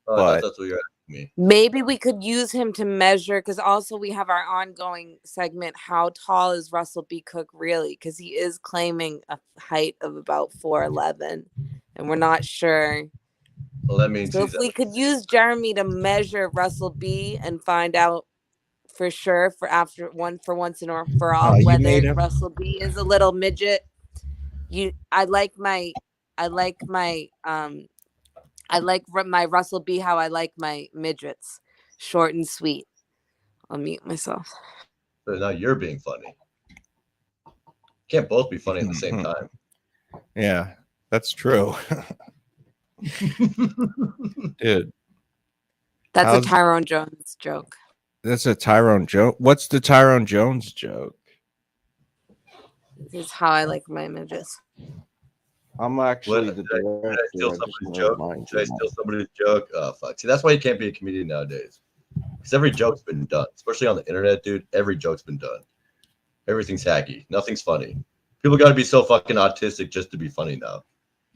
Speaker 8: Oh,
Speaker 3: but
Speaker 8: that's what you're asking me.
Speaker 13: Maybe we could use him to measure, because also we have our ongoing segment, how tall is Russell B. Cook really? Because he is claiming a height of about 4'11", and we're not sure.
Speaker 8: Well, that means
Speaker 13: So if we could use Jeremy to measure Russell B. and find out for sure once and for all
Speaker 3: you made
Speaker 13: whether
Speaker 3: him.
Speaker 13: Russell B. is a little midget. I like my Russell B. how I like my midgets, short and sweet. I'll mute myself.
Speaker 8: But now you're being funny. Can't both be funny at the same time.
Speaker 3: Yeah, that's true. Dude.
Speaker 13: That's a Tyrone Jones joke.
Speaker 3: That's a Tyrone Jones. What's the Tyrone Jones joke?
Speaker 13: This is how I like my midgets.
Speaker 3: I'm actually the
Speaker 8: Did I steal somebody's joke? Did I steal somebody's joke? Oh, fuck. See, that's why you can't be a comedian nowadays. Because every joke's been done, especially on the internet, dude. Every joke's been done. Everything's hacky. Nothing's funny. People got to be so fucking autistic just to be funny now.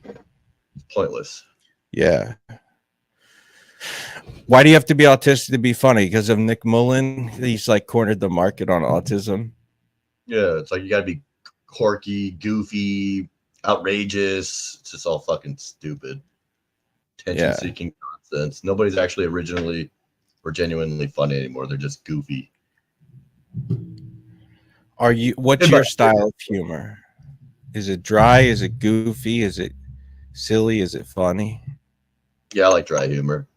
Speaker 8: It's pointless.
Speaker 3: Yeah. Why do you have to be autistic to be funny? Because of Nick Mullen? He's like cornered the market on autism.
Speaker 8: Yeah, it's like you got to be quirky, goofy, outrageous. It's just all fucking stupid. Attention-seeking nonsense. Nobody's actually originally or genuinely funny anymore. They're just goofy.
Speaker 3: What's your style of humor? Is it dry? Is it goofy? Is it silly? Is it funny?
Speaker 8: Yeah, I like dry humor.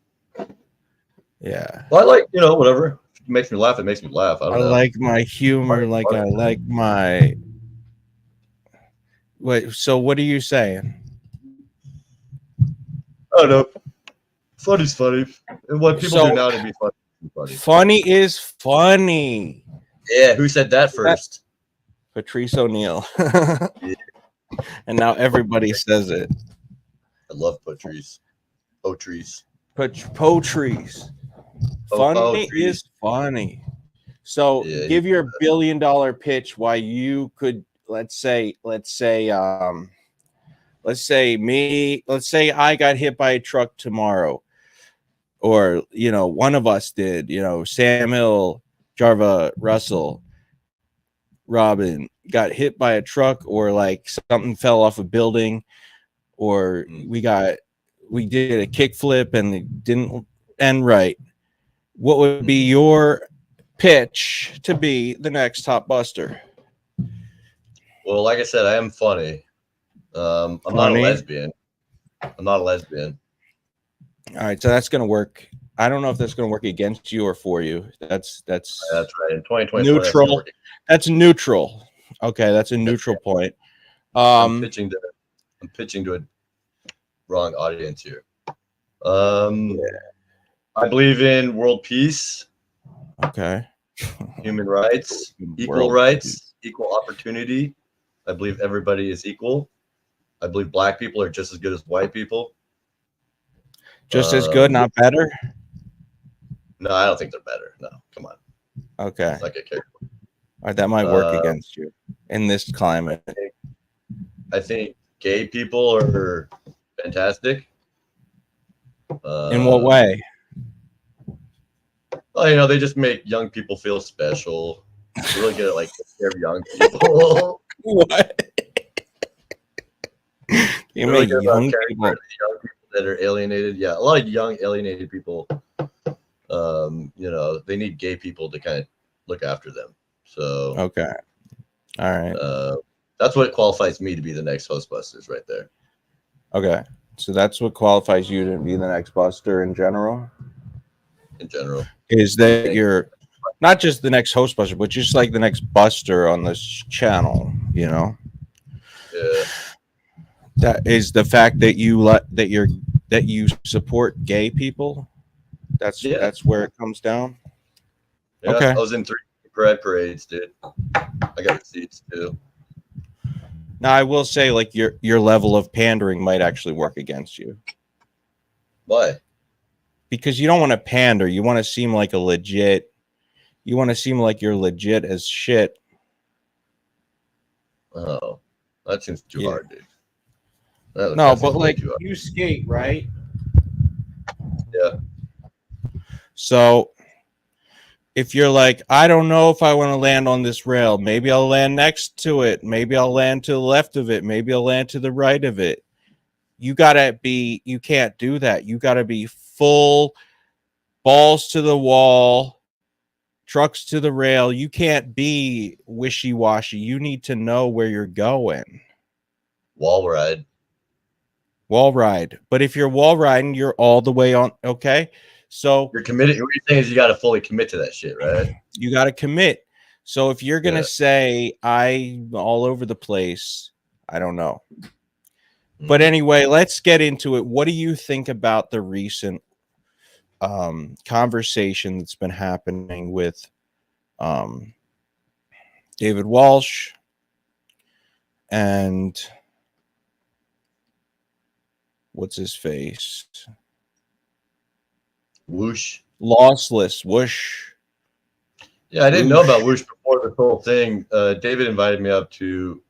Speaker 3: Yeah.
Speaker 8: Well, I like, whatever. If it makes me laugh, it makes me laugh. I don't know.
Speaker 3: like my humor like I like my... Wait, so what are you saying?
Speaker 8: I don't know. Funny's funny. And what people do now to be funny is funny.
Speaker 3: Funny is funny.
Speaker 8: Yeah, who said that first?
Speaker 3: Patrice O'Neal. And now everybody says it.
Speaker 8: I love Patrice. Patrice.
Speaker 3: Patrice. Funny is funny. So give your $1 billion pitch why you could, let's say I got hit by a truck tomorrow. or one of us did. Sam Hill, Jarva, Russell, Robin got hit by a truck, or like something fell off a building, or we did a kickflip and it didn't end right. What would be your pitch to be the next top buster?
Speaker 8: Well, like I said, I am funny. I'm not a lesbian. I'm not a lesbian.
Speaker 3: All right, so that's gonna work. I don't know if that's gonna work against you or for you. That's
Speaker 8: right. In 2020,
Speaker 3: neutral. That's neutral. Okay, that's a neutral point.
Speaker 8: I'm pitching to a wrong audience here. I believe in world peace.
Speaker 3: Okay.
Speaker 8: Human rights, equal rights, equal opportunity. I believe everybody is equal. I believe black people are just as good as white people.
Speaker 3: Just as good, not better?
Speaker 8: No, I don't think they're better. No, come on.
Speaker 3: Okay.
Speaker 8: Let's not get careful.
Speaker 3: All right, that might work against you in this climate.
Speaker 8: I think gay people are fantastic.
Speaker 3: In what way?
Speaker 8: Well, they just make young people feel special. They're really good at like taking care of young people.
Speaker 3: What? You
Speaker 8: really
Speaker 3: make
Speaker 8: good about
Speaker 3: young
Speaker 8: caring
Speaker 3: people.
Speaker 8: for the young people that are alienated. Yeah, a lot of young alienated people. They need gay people to kind of look after them. So
Speaker 3: okay, all right.
Speaker 8: That's what qualifies me to be the next Ghostbusters, right there.
Speaker 3: Okay, so that's what qualifies you to be the next buster in general.
Speaker 8: In general,
Speaker 3: is that you're not just the next host buster, but just like the next buster on this channel.
Speaker 8: Yeah.
Speaker 3: That is the fact that you support gay people. That's where it comes down.
Speaker 8: Yeah,
Speaker 3: okay.
Speaker 8: I was in 3 pride parades, dude. I got receipts too.
Speaker 3: Now I will say, like your level of pandering might actually work against you.
Speaker 8: Why?
Speaker 3: Because you don't want to pander. You want to seem like you're legit as shit.
Speaker 8: Oh, that seems too hard, dude.
Speaker 3: No, but like you skate, right?
Speaker 8: Yeah.
Speaker 3: So if you're like, I don't know if I want to land on this rail, maybe I'll land next to it. Maybe I'll land to the left of it. Maybe I'll land to the right of it. You can't do that. You gotta be full balls to the wall, trucks to the rail. You can't be wishy-washy. You need to know where you're going.
Speaker 8: Wall ride.
Speaker 3: But if you're wall riding, you're all the way on. Okay. So
Speaker 8: you're committed. What you're saying is you got to fully commit to that shit, right?
Speaker 3: You got to commit. So if you're going to say I'm all over the place, I don't know. But anyway, let's get into it. What do you think about the recent conversation that's been happening with David Walsh and what's his face?
Speaker 8: Whoosh.
Speaker 3: Lossless. Whoosh.
Speaker 8: Yeah, I didn't know about Whoosh before this whole thing. David invited me up to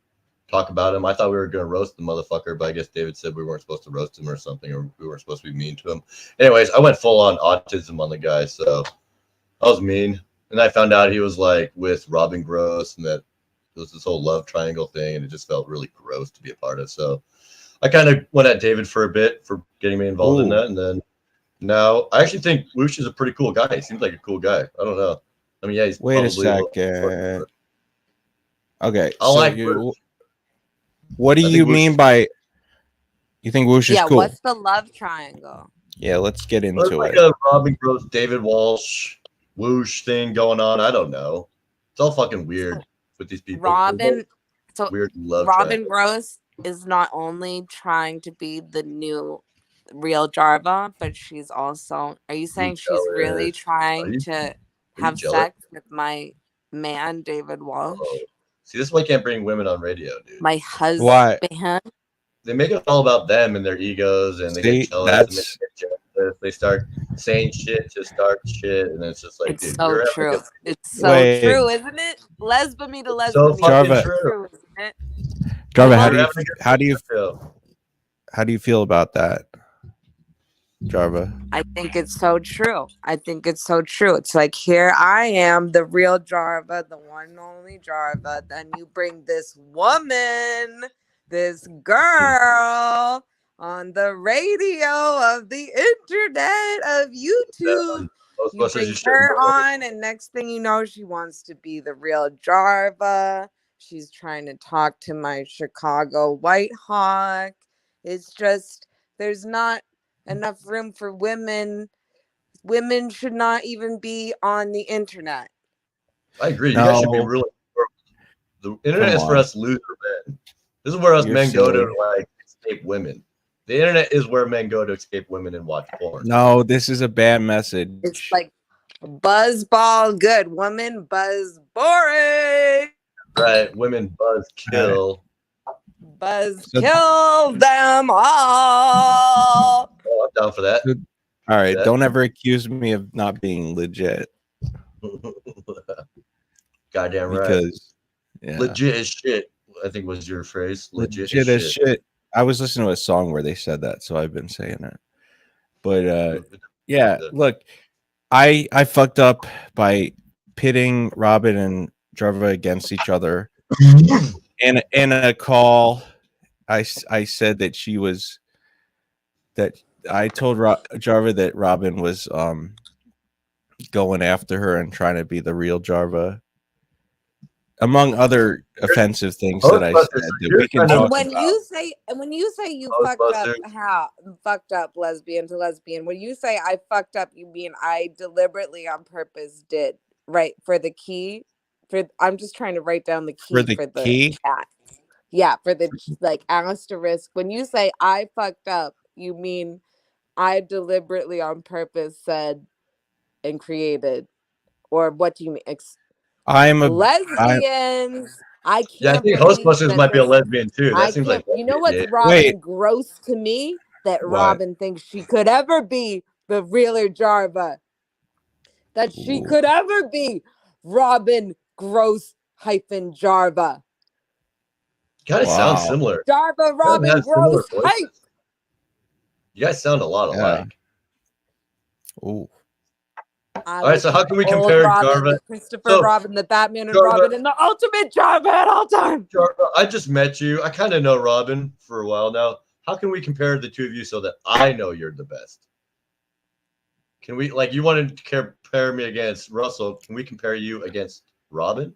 Speaker 8: talk about him. I thought we were going to roast the motherfucker, but I guess David said we weren't supposed to roast him or something, or we weren't supposed to be mean to him. Anyways, I went full on autism on the guy, so I was mean. And I found out he was like with Robin Gross, and that it was this whole love triangle thing, and it just felt really gross to be a part of. So I kind of went at David for a bit for getting me involved in that, and then now I actually think Whoosh is a pretty cool guy. He seems like a cool guy. I don't know. I mean, yeah, he's
Speaker 3: wait a second. Okay,
Speaker 8: I like Whoosh.
Speaker 3: What do you mean by you think Whoosh is cool?
Speaker 13: What's the love triangle?
Speaker 3: Yeah, let's get into
Speaker 8: it. Like a Robin Gross, David Walsh, Whoosh thing going on. I don't know. It's all fucking weird with these people.
Speaker 13: Robin
Speaker 8: triangle.
Speaker 13: Gross is not only trying to be the new real Jarva, but she's also. Are you saying she's really trying to have sex with my man, David Walsh?
Speaker 8: Oh. See, this is why you can't bring women on radio, dude.
Speaker 13: My husband.
Speaker 3: Why?
Speaker 8: They make it all about them and their egos, and they get jealous. They start saying shit to start shit, and it's just like,
Speaker 13: it's
Speaker 8: dude,
Speaker 13: so true. It's so true, isn't it? Lesbamy to lesbamy.
Speaker 8: So fucking
Speaker 13: true, isn't it?
Speaker 3: Jarva, how do you feel about that? Jarva.
Speaker 13: I think it's so true. I think it's so true. It's like, here I am, the real Jarva, the one and only Jarva. Then you bring this woman, this girl on the radio of the internet of YouTube. You bring her on, and next thing you know, she wants to be the real Jarva. She's trying to talk to my Chicago White Hawk. It's just, there's not enough room for women. Women should not even be on the internet.
Speaker 8: I agree. You guys should be really. The internet is for us loser men. This is where us men go to like escape women. The internet is where men go to escape women and watch porn.
Speaker 3: No, this is a bad message.
Speaker 13: It's like buzz ball good, woman buzz boring.
Speaker 8: Right, women buzz kill.
Speaker 13: Buzz kill them all.
Speaker 8: Oh, I'm down for that.
Speaker 3: All right,
Speaker 8: Yeah.
Speaker 3: don't ever accuse me of not being legit.
Speaker 8: Goddamn right.
Speaker 3: Because yeah.
Speaker 8: Legit as shit, I think was your phrase. Legit
Speaker 3: as shit. I was listening to a song where they said that, so I've been saying it. But yeah, look, I fucked up by pitting Robin and Jarva against each other. In a call, I said that she was that I told Jarva that Robin was going after her and trying to be the real Jarva, among other offensive things that I said. That we can talk
Speaker 13: When
Speaker 3: about.
Speaker 13: you say you fucked up lesbian to lesbian, when you say I fucked up, you mean I deliberately on purpose did, right? For the key. I'm just trying to write down the key
Speaker 3: For the key?
Speaker 13: chat. Yeah, for the like asterisk. When you say I fucked up, you mean I deliberately on purpose said and created, or what do you mean? Lesbians. I can't.
Speaker 8: Yeah, I think
Speaker 13: believe
Speaker 8: Hostbusters
Speaker 13: that
Speaker 8: might be a
Speaker 13: this-
Speaker 8: lesbian too. That
Speaker 13: I
Speaker 8: seems like
Speaker 13: can't- you know what's
Speaker 8: yeah.
Speaker 13: Robin gross to me? That
Speaker 8: What?
Speaker 13: Robin thinks she could ever be the realer Jarva. That she could ever be Robin Gross hyphen Jarva.
Speaker 8: Kind of sounds similar.
Speaker 13: Jarva Robin
Speaker 8: has similar
Speaker 13: Gross
Speaker 8: voices.
Speaker 13: hype.
Speaker 8: You guys sound a lot alike.
Speaker 3: Ooh.
Speaker 8: All right, so how can we
Speaker 13: Old
Speaker 8: compare
Speaker 13: Robin,
Speaker 8: Jarva?
Speaker 13: the Christopher
Speaker 8: So,
Speaker 13: Robin, the Batman and
Speaker 8: Jarva-
Speaker 13: Robin, and the ultimate Jarva at all time.
Speaker 8: Jarva, I just met you. I kind of know Robin for a while now. How can we compare the two of you so that I know you're the best? Can we, like, you wanted to compare me against Russell? Can we compare you against Robin?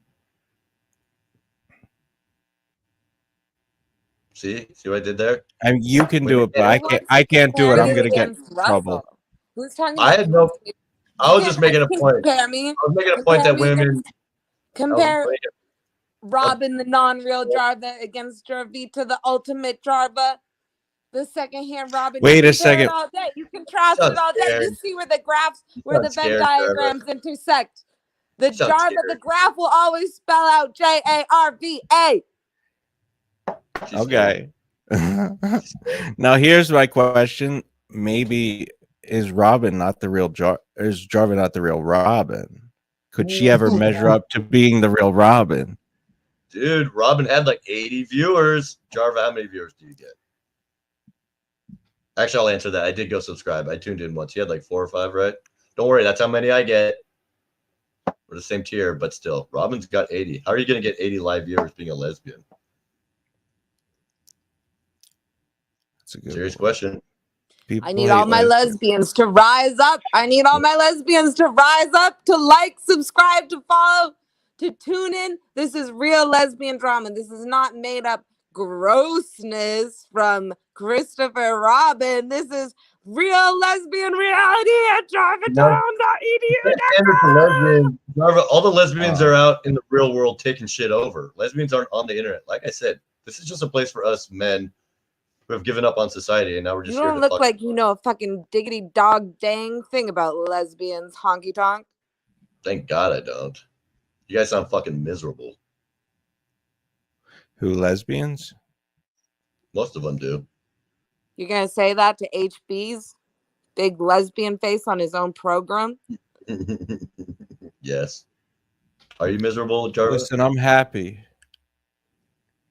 Speaker 8: See what I did there?
Speaker 3: I mean, you can do it, but I can't do it. I'm gonna get in trouble.
Speaker 13: Who's talking?
Speaker 8: I had no. I was just making a point.
Speaker 13: Compare me.
Speaker 8: I was making a point that women.
Speaker 13: Compare Robin, the non-real Jarva, against Jarvita, the ultimate Jarva. The second-hand Robin.
Speaker 3: Wait
Speaker 13: You
Speaker 3: a
Speaker 13: can compare it
Speaker 3: second.
Speaker 13: all day. You can trash
Speaker 8: Sounds
Speaker 13: it all day. You
Speaker 8: scared.
Speaker 13: see where the graphs, where the Venn
Speaker 8: Sounds scared, Jarva.
Speaker 13: diagrams intersect. The
Speaker 8: Sounds
Speaker 13: Jarva,
Speaker 8: scared.
Speaker 13: the graph will always spell out Jarva.
Speaker 3: Okay. Now here's my question. Maybe is Robin not the real is Jarva not the real Robin? Could she ever measure up to being the real Robin?
Speaker 8: Dude, Robin had like 80 viewers. Jarva, how many viewers do you get? Actually, I'll answer that. I did go subscribe. I tuned in once. He had like 4 or 5, right? Don't worry, that's how many I get. We're the same tier, but still, Robin's got 80. How are you going to get 80 live viewers being a lesbian?
Speaker 3: That's a good
Speaker 8: Serious question.
Speaker 13: I need all my lesbians to rise up. I need all my lesbians to rise up, to like, subscribe, to follow, to tune in. This is real lesbian drama. This is not made up grossness from Christopher Robin. This is real lesbian reality at jarvatown.edu.
Speaker 8: Standard for lesbians. Jarva, all the lesbians are out in the real world taking shit over. Lesbians aren't on the internet. Like I said, this is just a place for us men who have given up on society, and now we're just
Speaker 13: You
Speaker 8: here
Speaker 13: don't
Speaker 8: to
Speaker 13: look like you know a fucking diggity dog dang thing about lesbians, honky tonk.
Speaker 8: Thank God I don't. You guys sound fucking miserable.
Speaker 3: Who, lesbians?
Speaker 8: Most of them do.
Speaker 13: You're gonna say that to HB's big lesbian face on his own program?
Speaker 8: Yes. Are you miserable, Jarvis?
Speaker 3: Listen, I'm happy.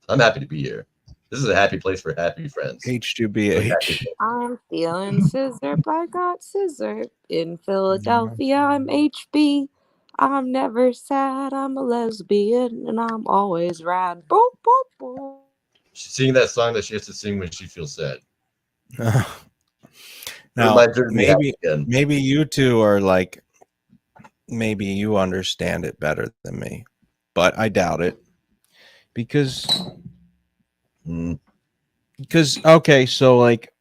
Speaker 8: I'm happy to be here. This is a happy place for happy friends.
Speaker 3: H2BH.
Speaker 13: I'm feeling scissor, I got scissor. In Philadelphia, I'm HB. I'm never sad, I'm a lesbian, and I'm always rad. Boop, boop, boop.
Speaker 8: She's singing that song that she has to sing when she feels sad.
Speaker 3: Now,
Speaker 8: Reminds her to be happy again.
Speaker 3: maybe you two are like, maybe you understand it better than me, but I doubt it because okay, so like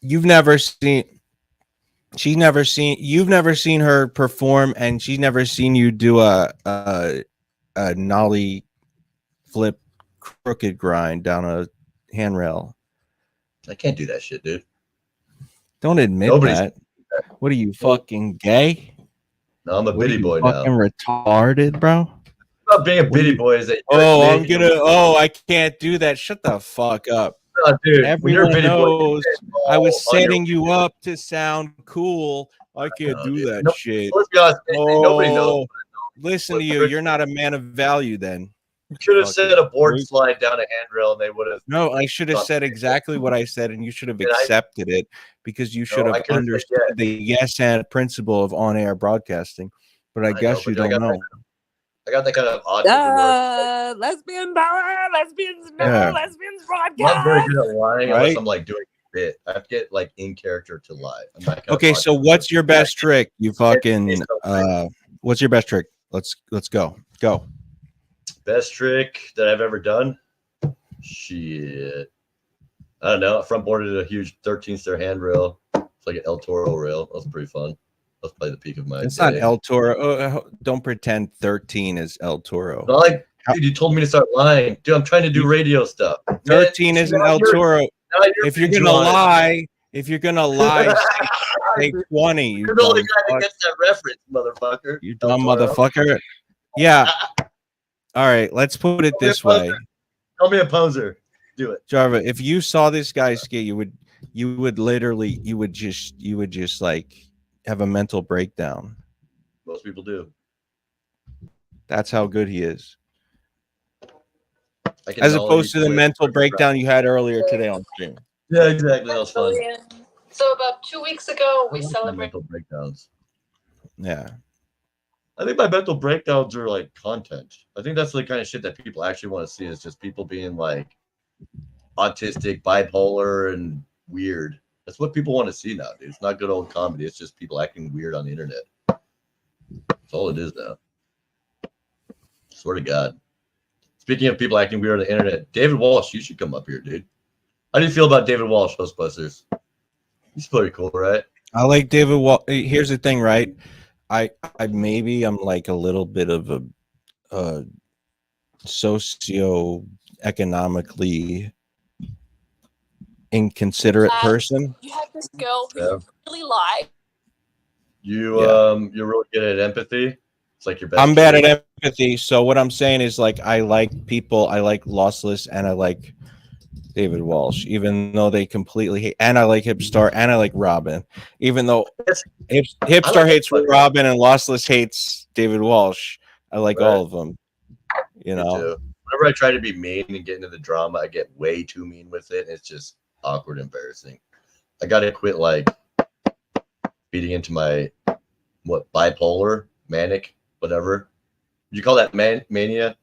Speaker 3: you've never seen her perform, and she's never seen you do a nollie flip crooked grind down a handrail.
Speaker 8: I can't do that shit, dude.
Speaker 3: Don't admit that. What are you, fucking gay?
Speaker 8: No, I'm a biddy boy now.
Speaker 3: Fucking retarded, bro.
Speaker 8: Not being a biddy boy is that.
Speaker 3: I can't do that. Shut the fuck up.
Speaker 8: Oh, dude,
Speaker 3: everyone knows I was setting you up to sound cool. I can't do that shit.
Speaker 8: Let's be honest, nobody knows.
Speaker 3: Listen to you. You're not a man of value then.
Speaker 8: You should have said a board slide down a handrail and they would have.
Speaker 3: No, I should have said exactly what I said, and you should have accepted it because you should have understood the yes and principle of on-air broadcasting. But I guess you don't know.
Speaker 8: I got that kind of autism.
Speaker 13: Lesbian power, lesbians know,
Speaker 3: Yeah.
Speaker 13: lesbians
Speaker 8: I'm not
Speaker 13: broadcast.
Speaker 8: very good at lying
Speaker 3: Right?
Speaker 8: unless I'm like doing a bit. I have to get like in character to lie. I'm not kind
Speaker 3: Okay,
Speaker 8: of
Speaker 3: so what's your best trick? You fucking what's your best trick? Let's go. Go.
Speaker 8: Best trick that I've ever done? Shit. I don't know. I front boarded a huge 13-stair handrail. It's like an El Toro rail. That was pretty fun. That was probably the peak of my
Speaker 3: It's
Speaker 8: day.
Speaker 3: not El Toro. Don't pretend 13 is El Toro.
Speaker 8: Not like, dude, you told me to start lying. Dude, I'm trying to do radio stuff.
Speaker 3: 13 isn't El Toro. If you're gonna lie, say 20. You
Speaker 8: You're the only
Speaker 3: dumb
Speaker 8: guy that
Speaker 3: fuck.
Speaker 8: gets that reference, motherfucker.
Speaker 3: You dumb motherfucker. Yeah. All right, let's put it this way.
Speaker 8: Call me a poser. Do it.
Speaker 3: Jarva, if you saw this guy skate, you would just like have a mental breakdown.
Speaker 8: Most people do.
Speaker 3: That's how good he is.
Speaker 8: I can
Speaker 3: As
Speaker 8: only
Speaker 3: opposed to the
Speaker 8: quit
Speaker 3: mental
Speaker 8: for
Speaker 3: breakdown you had earlier today on stream.
Speaker 8: Yeah, exactly. That was fun.
Speaker 16: So about 2 weeks ago, we
Speaker 8: I like
Speaker 16: celebrated.
Speaker 8: mental breakdowns.
Speaker 3: Yeah.
Speaker 8: I think my mental breakdowns are like content. I think that's the kind of shit that people actually want to see is just people being like autistic, bipolar, and weird. That's what people want to see now, dude. It's not good old comedy. It's just people acting weird on the internet. That's all it is now. Swear to God. Speaking of people acting weird on the internet, David Walsh, you should come up here, dude. How do you feel about David Walsh, Ghostbusters? He's pretty cool, right?
Speaker 3: I like David Walsh. Here's the thing, right? I'm like a little bit of a socio-economically inconsiderate person.
Speaker 16: You have this girl who you really like.
Speaker 8: You're really good at empathy. It's like your best.
Speaker 3: I'm bad at empathy, so what I'm saying is like I like people, I like Lossless, and I like David Walsh, even though they completely hate, and I like Hipstar, and I like Robin, even though Hipstar hates Robin and Lossless hates David Walsh. I like all of them. You know,
Speaker 8: whenever I try to be mean and get into the drama, I get way too mean with it. It's just awkward, embarrassing. I gotta quit like feeding into my bipolar, manic, whatever. You call that mania?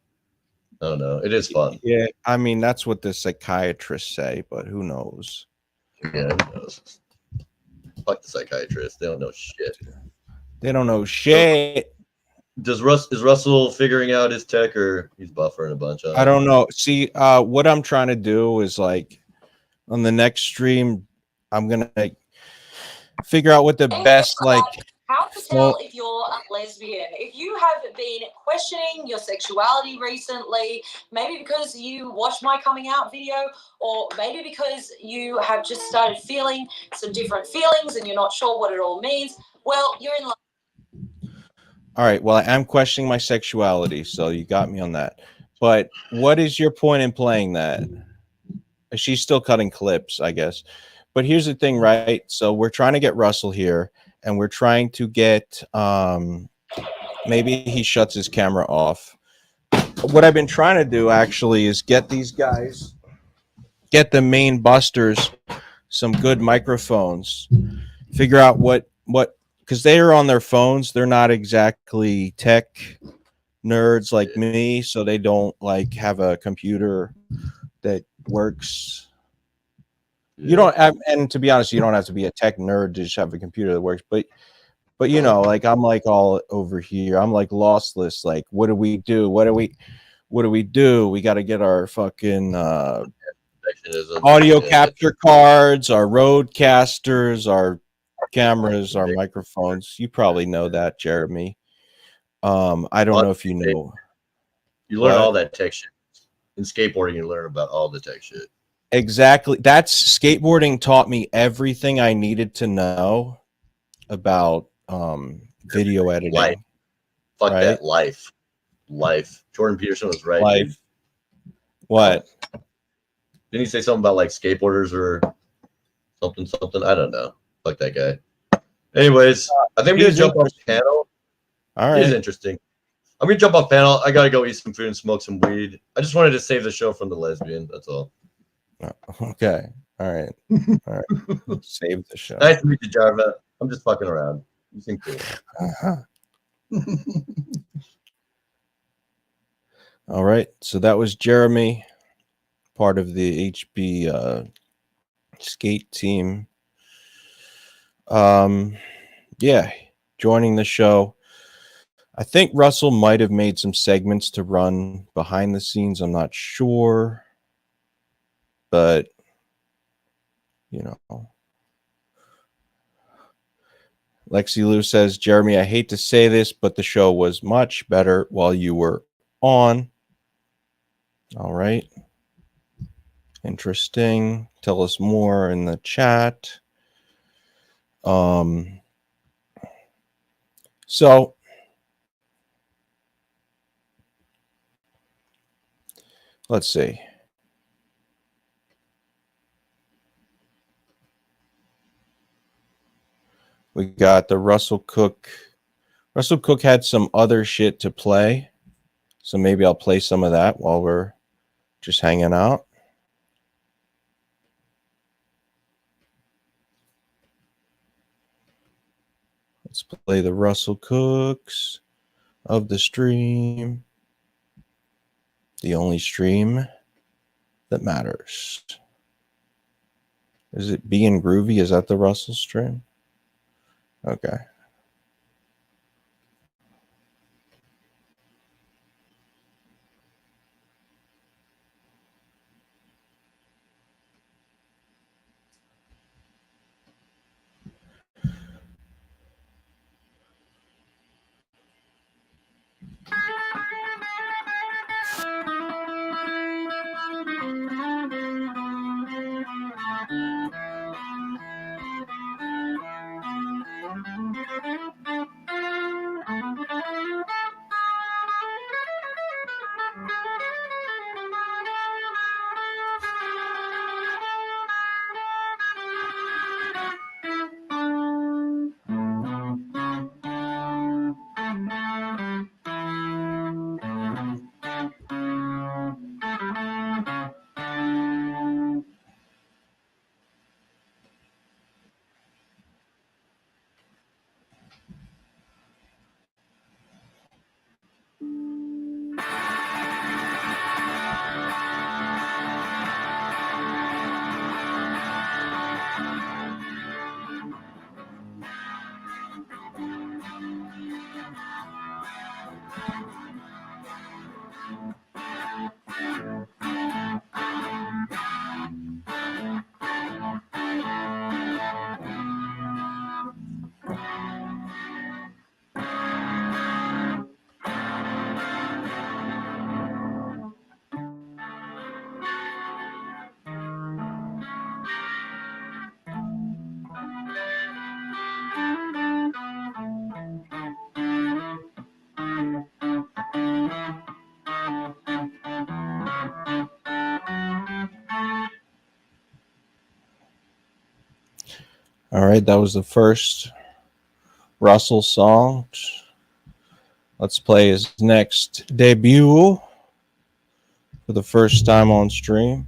Speaker 8: I don't know. It is fun.
Speaker 3: Yeah, I mean that's what the psychiatrists say, but who knows?
Speaker 8: Yeah, who knows? Fuck the psychiatrists. They don't know shit.
Speaker 3: They don't know shit.
Speaker 8: Is Russell figuring out his tech, or he's buffering a bunch of?
Speaker 3: I don't know. See, what I'm trying to do is like on the next stream, I'm gonna like, figure out what the best like.
Speaker 16: How to tell if you're a lesbian? If you have been questioning your sexuality recently, maybe because you watched my coming out video, or maybe because you have just started feeling some different feelings and you're not sure what it all means, well, you're in love.
Speaker 3: All right. Well, I am questioning my sexuality, so you got me on that. But what is your point in playing that? She's still cutting clips, I guess. But here's the thing, right? So we're trying to get Russell here, and we're trying to get maybe he shuts his camera off. what I've been trying to do actually is get these guys, get the main busters some good microphones, figure out what because they are on their phones. They're not exactly tech nerds like me, so they don't like have a computer that works. You don't have, and to be honest, you don't have to be a tech nerd to just have a computer that works, but you know, like I'm like all over here. I'm like lossless. Like, what do we do? What do we do? We got to get our fucking audio capture cards, our roadcasters, our cameras, our microphones. You probably know that, Jeremy. I don't know if you know.
Speaker 8: You learn all that tech shit. In skateboarding, you learn about all the tech shit.
Speaker 3: Exactly. That's skateboarding taught me everything I needed to know about video editing.
Speaker 8: Life. Fuck that. Life. Jordan Peterson was right.
Speaker 3: Life.
Speaker 8: Dude.
Speaker 3: What?
Speaker 8: Didn't he say something about like skateboarders or something? I don't know. Fuck that guy. Anyways, I think we're gonna jump off panel.
Speaker 3: All right.
Speaker 8: It is interesting. I'm gonna jump off panel. I gotta go eat some food and smoke some weed. I just wanted to save the show from the lesbian. That's all.
Speaker 3: Okay. All right. All right. Save the show.
Speaker 8: Nice to meet you, Jarva. I'm just fucking around. You seem cool.
Speaker 3: All right. So that was Jeremy, part of the HB skate team. Yeah, joining the show. I think Russell might have made some segments to run behind the scenes. I'm not sure. But, you know. Lexi Lou says, Jeremy, I hate to say this, but the show was much better while you were on. All right. Interesting. Tell us more in the chat. So let's see. We got the Russell Cook. Russell Cook had some other shit to play. So maybe I'll play some of that while we're just hanging out. Let's play the Russell Cooks of the stream. The only stream that matters. Is it Being Groovy? Is that the Russell stream? Okay. All right, that was the first Russell song. Let's play his next debut, for the first time on stream.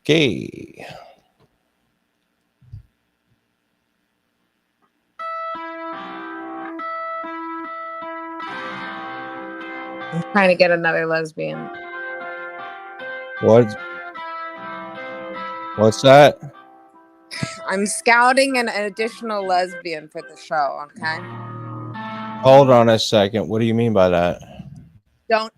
Speaker 3: Okay.
Speaker 13: I'm trying to get another lesbian.
Speaker 3: What's that?
Speaker 13: I'm scouting an additional lesbian for the show, okay?
Speaker 3: Hold on a second. What do you mean by that?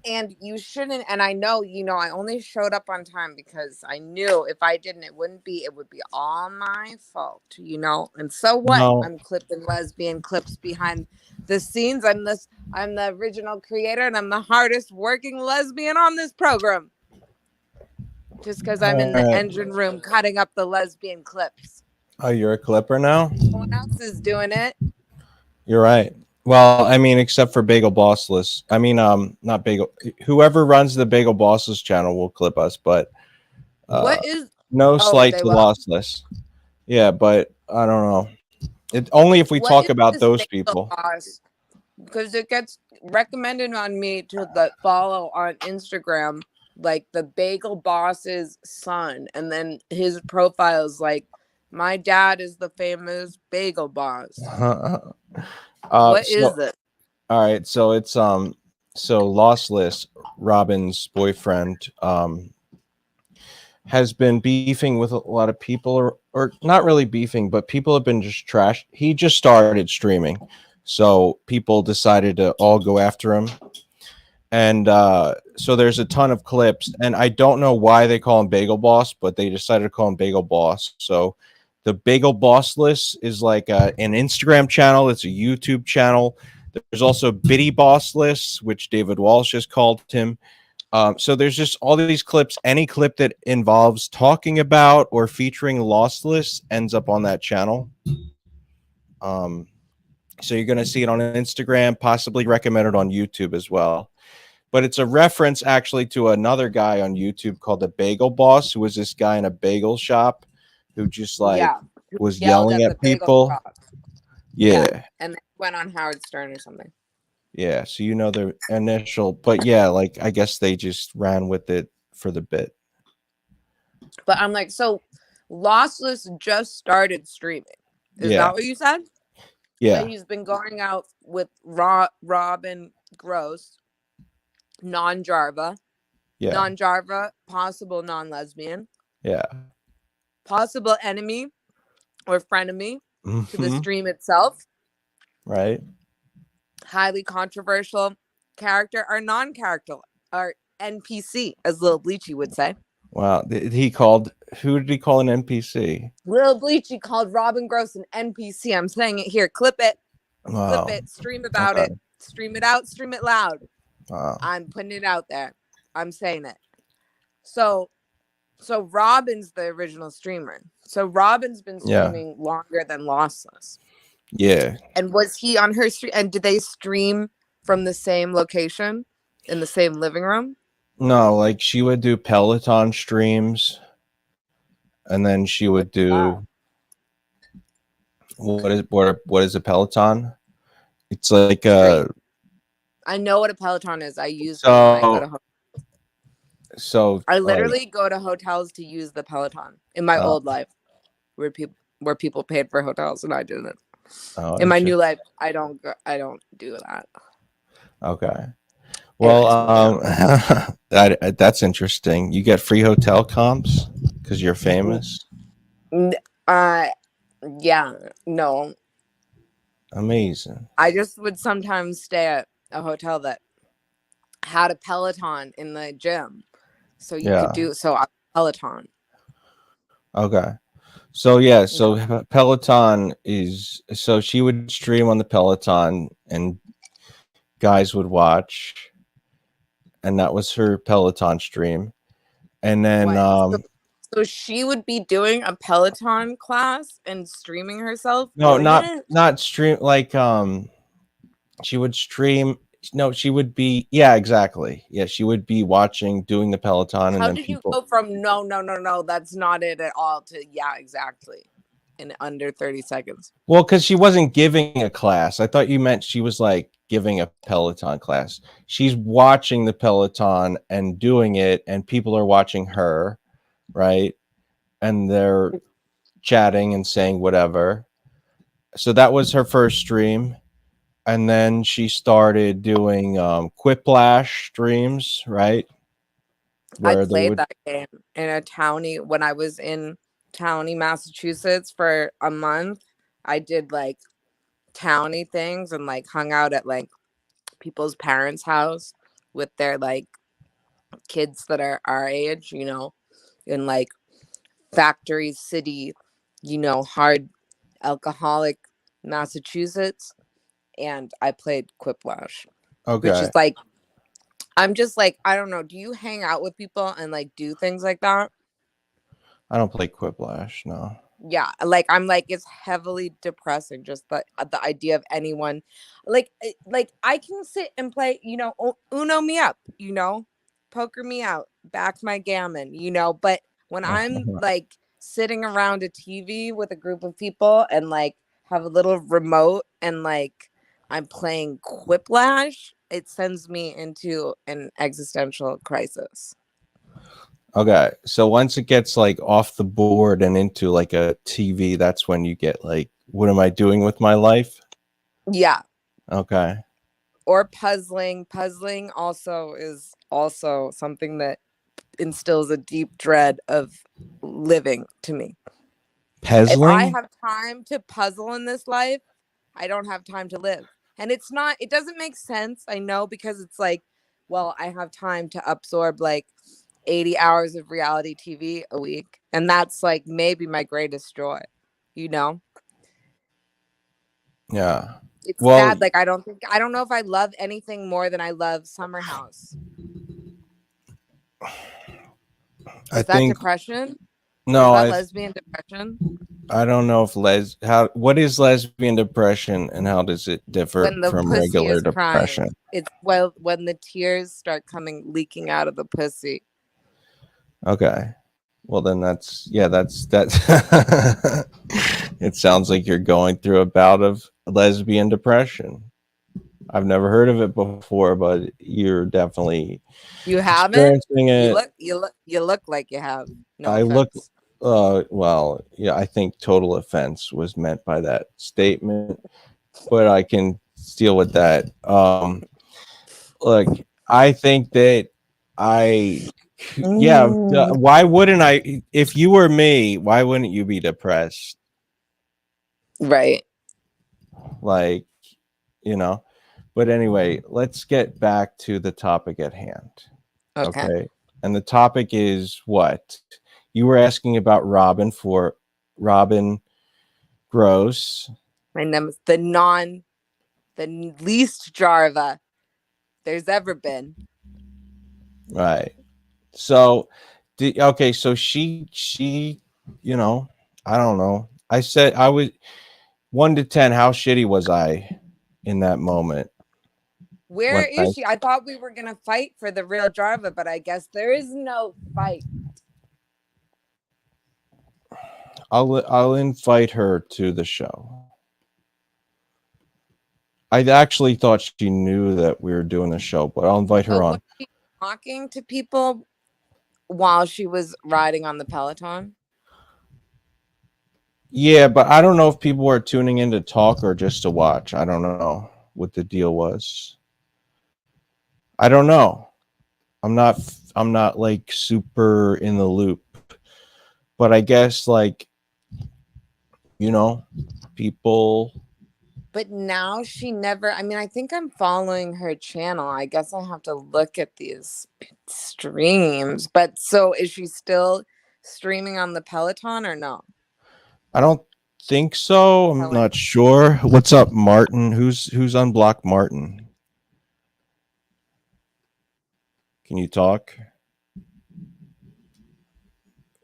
Speaker 13: And you shouldn't, and I know, I only showed up on time because I knew if I didn't, it would be all my fault, and so what?
Speaker 3: No.
Speaker 13: I'm clipping lesbian clips behind the scenes. I'm the original creator, and I'm the hardest working lesbian on this program. Just because I'm in the
Speaker 3: Alright.
Speaker 13: engine room cutting up the lesbian clips.
Speaker 3: Oh, you're a clipper now?
Speaker 13: No one else is doing it.
Speaker 3: You're right. Well, I mean, except for Bagel Bossless. I mean, not Bagel. Whoever runs the Bagel Bossless channel will clip us, but
Speaker 13: What is?
Speaker 3: no slight
Speaker 13: they
Speaker 3: to
Speaker 13: will.
Speaker 3: Lossless. Yeah, but I don't know. It only if we
Speaker 13: What
Speaker 3: talk
Speaker 13: is
Speaker 3: about
Speaker 13: this
Speaker 3: those
Speaker 13: Bagel
Speaker 3: people.
Speaker 13: Boss? Because it gets recommended on me to follow on Instagram, like the Bagel Boss's son, and then his profile is like, my dad is the famous Bagel Boss. What is it?
Speaker 3: All right, so it's so Lossless, Robin's boyfriend, has been beefing with a lot of people, or not really beefing, but people have been just trashed. He just started streaming, so people decided to all go after him. And so there's a ton of clips, and I don't know why they call him Bagel Boss, but they decided to call him Bagel Boss. So the Bagel Bossless is like an Instagram channel. It's a YouTube channel. There's also Bitty Bossless, which David Walsh has called him. So there's just all these clips. Any clip that involves talking about or featuring Lossless ends up on that channel. So you're going to see it on Instagram, possibly recommended on YouTube as well. But it's a reference actually to another guy on YouTube called the Bagel Boss, who was this guy in a bagel shop who just was yelling at people. Yeah.
Speaker 13: And they went on Howard Stern or something.
Speaker 3: Yeah. So the initial, but yeah, like I guess they just ran with it for the bit.
Speaker 13: But I'm like, so Lossless just started streaming. Is that what you said?
Speaker 3: Yeah.
Speaker 13: So he's been going out with Robin Gross, non-Jarva.
Speaker 3: Yeah.
Speaker 13: Non-Jarva, possible non-lesbian.
Speaker 3: Yeah.
Speaker 13: Possible enemy or frenemy to the
Speaker 3: Mhm.
Speaker 13: stream itself.
Speaker 3: Right.
Speaker 13: Highly controversial character or non-character or NPC, as Lil Bleachy would say.
Speaker 3: Wow. Who did he call an NPC?
Speaker 13: Lil Bleachy called Robin Gross an NPC. I'm saying it here. Clip it.
Speaker 3: Wow.
Speaker 13: Clip it. Stream about
Speaker 3: Okay.
Speaker 13: it. Stream it out. Stream it loud.
Speaker 3: Wow.
Speaker 13: I'm putting it out there. I'm saying it. So Robin's the original streamer. So Robin's been
Speaker 3: Yeah.
Speaker 13: streaming longer than Lossless.
Speaker 3: Yeah.
Speaker 13: And was he on her stream? And did they stream from the same location in the same living room?
Speaker 3: No, like she would do Peloton streams, and then she would do what is a Peloton? It's like
Speaker 13: I know what a Peloton is. I use it when I go to I literally go to hotels to use the Peloton in my old life, where people paid for hotels and I didn't. In my new life, I don't do that.
Speaker 3: Okay. Well, that's interesting. You get free hotel comps because you're famous.
Speaker 13: Yeah, no.
Speaker 3: Amazing.
Speaker 13: I just would sometimes stay at a hotel that had a Peloton in the gym, so you
Speaker 3: Yeah.
Speaker 13: could do so. Peloton.
Speaker 3: Okay. So yeah, so Peloton is so she would stream on the Peloton and guys would watch, and that was her Peloton stream. And then
Speaker 13: So she would be doing a Peloton class and streaming herself.
Speaker 3: no,
Speaker 13: doing
Speaker 3: not
Speaker 13: it?
Speaker 3: not stream like she would stream. No, she would be, yeah, exactly. Yeah, she would be watching, doing the Peloton, and
Speaker 13: How
Speaker 3: then
Speaker 13: did
Speaker 3: people.
Speaker 13: you go from no, that's not it at all to yeah, exactly in under 30 seconds?
Speaker 3: Well, because she wasn't giving a class. I thought you meant she was like giving a Peloton class. She's watching the Peloton and doing it, and people are watching her, right? And they're chatting and saying whatever. So that was her first stream. And then she started doing Quiplash streams, right?
Speaker 13: I played that game in a townie when I was in Townie, Massachusetts for a month. I did like townie things and like hung out at like people's parents' house with their like kids that are our age, you know, in like Factory City, you know, hard alcoholic Massachusetts. And I played Quiplash, which
Speaker 3: Okay.
Speaker 13: is like, I'm just like, I don't know. Do you hang out with people and like do things like that?
Speaker 3: I don't play Quiplash, no.
Speaker 13: Yeah, like I'm like it's heavily depressing. Just the idea of anyone, like I can sit and play, you know, Uno me up, you know, poker me out, back my gammon, you know. But when I'm like sitting around a TV with a group of people and like have a little remote and like I'm playing Quiplash, it sends me into an existential crisis.
Speaker 3: Okay, so once it gets like off the board and into like a TV, that's when you get like, what am I doing with my life?
Speaker 13: Yeah.
Speaker 3: Okay.
Speaker 13: Or puzzling. Puzzling also is also something that instills a deep dread of living to me.
Speaker 3: Puzzling?
Speaker 13: If I have time to puzzle in this life, I don't have time to live. And it doesn't make sense. I know, because it's like, well, I have time to absorb like 80 hours of reality TV a week. And that's like maybe my greatest joy, you know?
Speaker 3: Yeah.
Speaker 13: It's
Speaker 3: well,
Speaker 13: sad. Like, I don't know if I love anything more than I love Summer House.
Speaker 3: I
Speaker 13: Is that
Speaker 3: think
Speaker 13: depression?
Speaker 3: no,
Speaker 13: Is that lesbian depression?
Speaker 3: I don't know if what is lesbian depression and how does it differ
Speaker 13: When the
Speaker 3: from
Speaker 13: pussy
Speaker 3: regular
Speaker 13: is
Speaker 3: depression?
Speaker 13: crying. It's when the tears start leaking out of the pussy.
Speaker 3: Okay. Well, then that's it sounds like you're going through a bout of lesbian depression. I've never heard of it before, but you're definitely
Speaker 13: You haven't?
Speaker 3: experiencing it.
Speaker 13: You look like you have. No
Speaker 3: I
Speaker 13: offense.
Speaker 3: look well, yeah, I think total offense was meant by that statement, but I can deal with that. Look, I think that why wouldn't I? If you were me, why wouldn't you be depressed?
Speaker 13: Right.
Speaker 3: Like, you know. But anyway, let's get back to the topic at hand.
Speaker 13: Okay.
Speaker 3: And the topic is what? You were asking about Robin Gross.
Speaker 13: My name is the least Jarva there's ever been.
Speaker 3: Right. So, okay. So she, you know, I don't know. I said I was 1 to 10. How shitty was I in that moment?
Speaker 13: Where is she? I thought we were gonna fight for the real Jarva, but I guess there is no fight.
Speaker 3: I'll invite her to the show. I actually thought she knew that we were doing the show, but I'll invite her on.
Speaker 13: Was she talking to people while she was riding on the Peloton?
Speaker 3: Yeah, but I don't know if people were tuning in to talk or just to watch. I don't know what the deal was. I don't know. I'm not like super in the loop. But I guess like, you know, people
Speaker 13: But now she never, I mean, I think I'm following her channel. I guess I have to look at these streams. But so is she still streaming on the Peloton or no?
Speaker 3: I don't think so. I'm not sure. What's up, Martin? Who's unblocked Martin? Can you talk?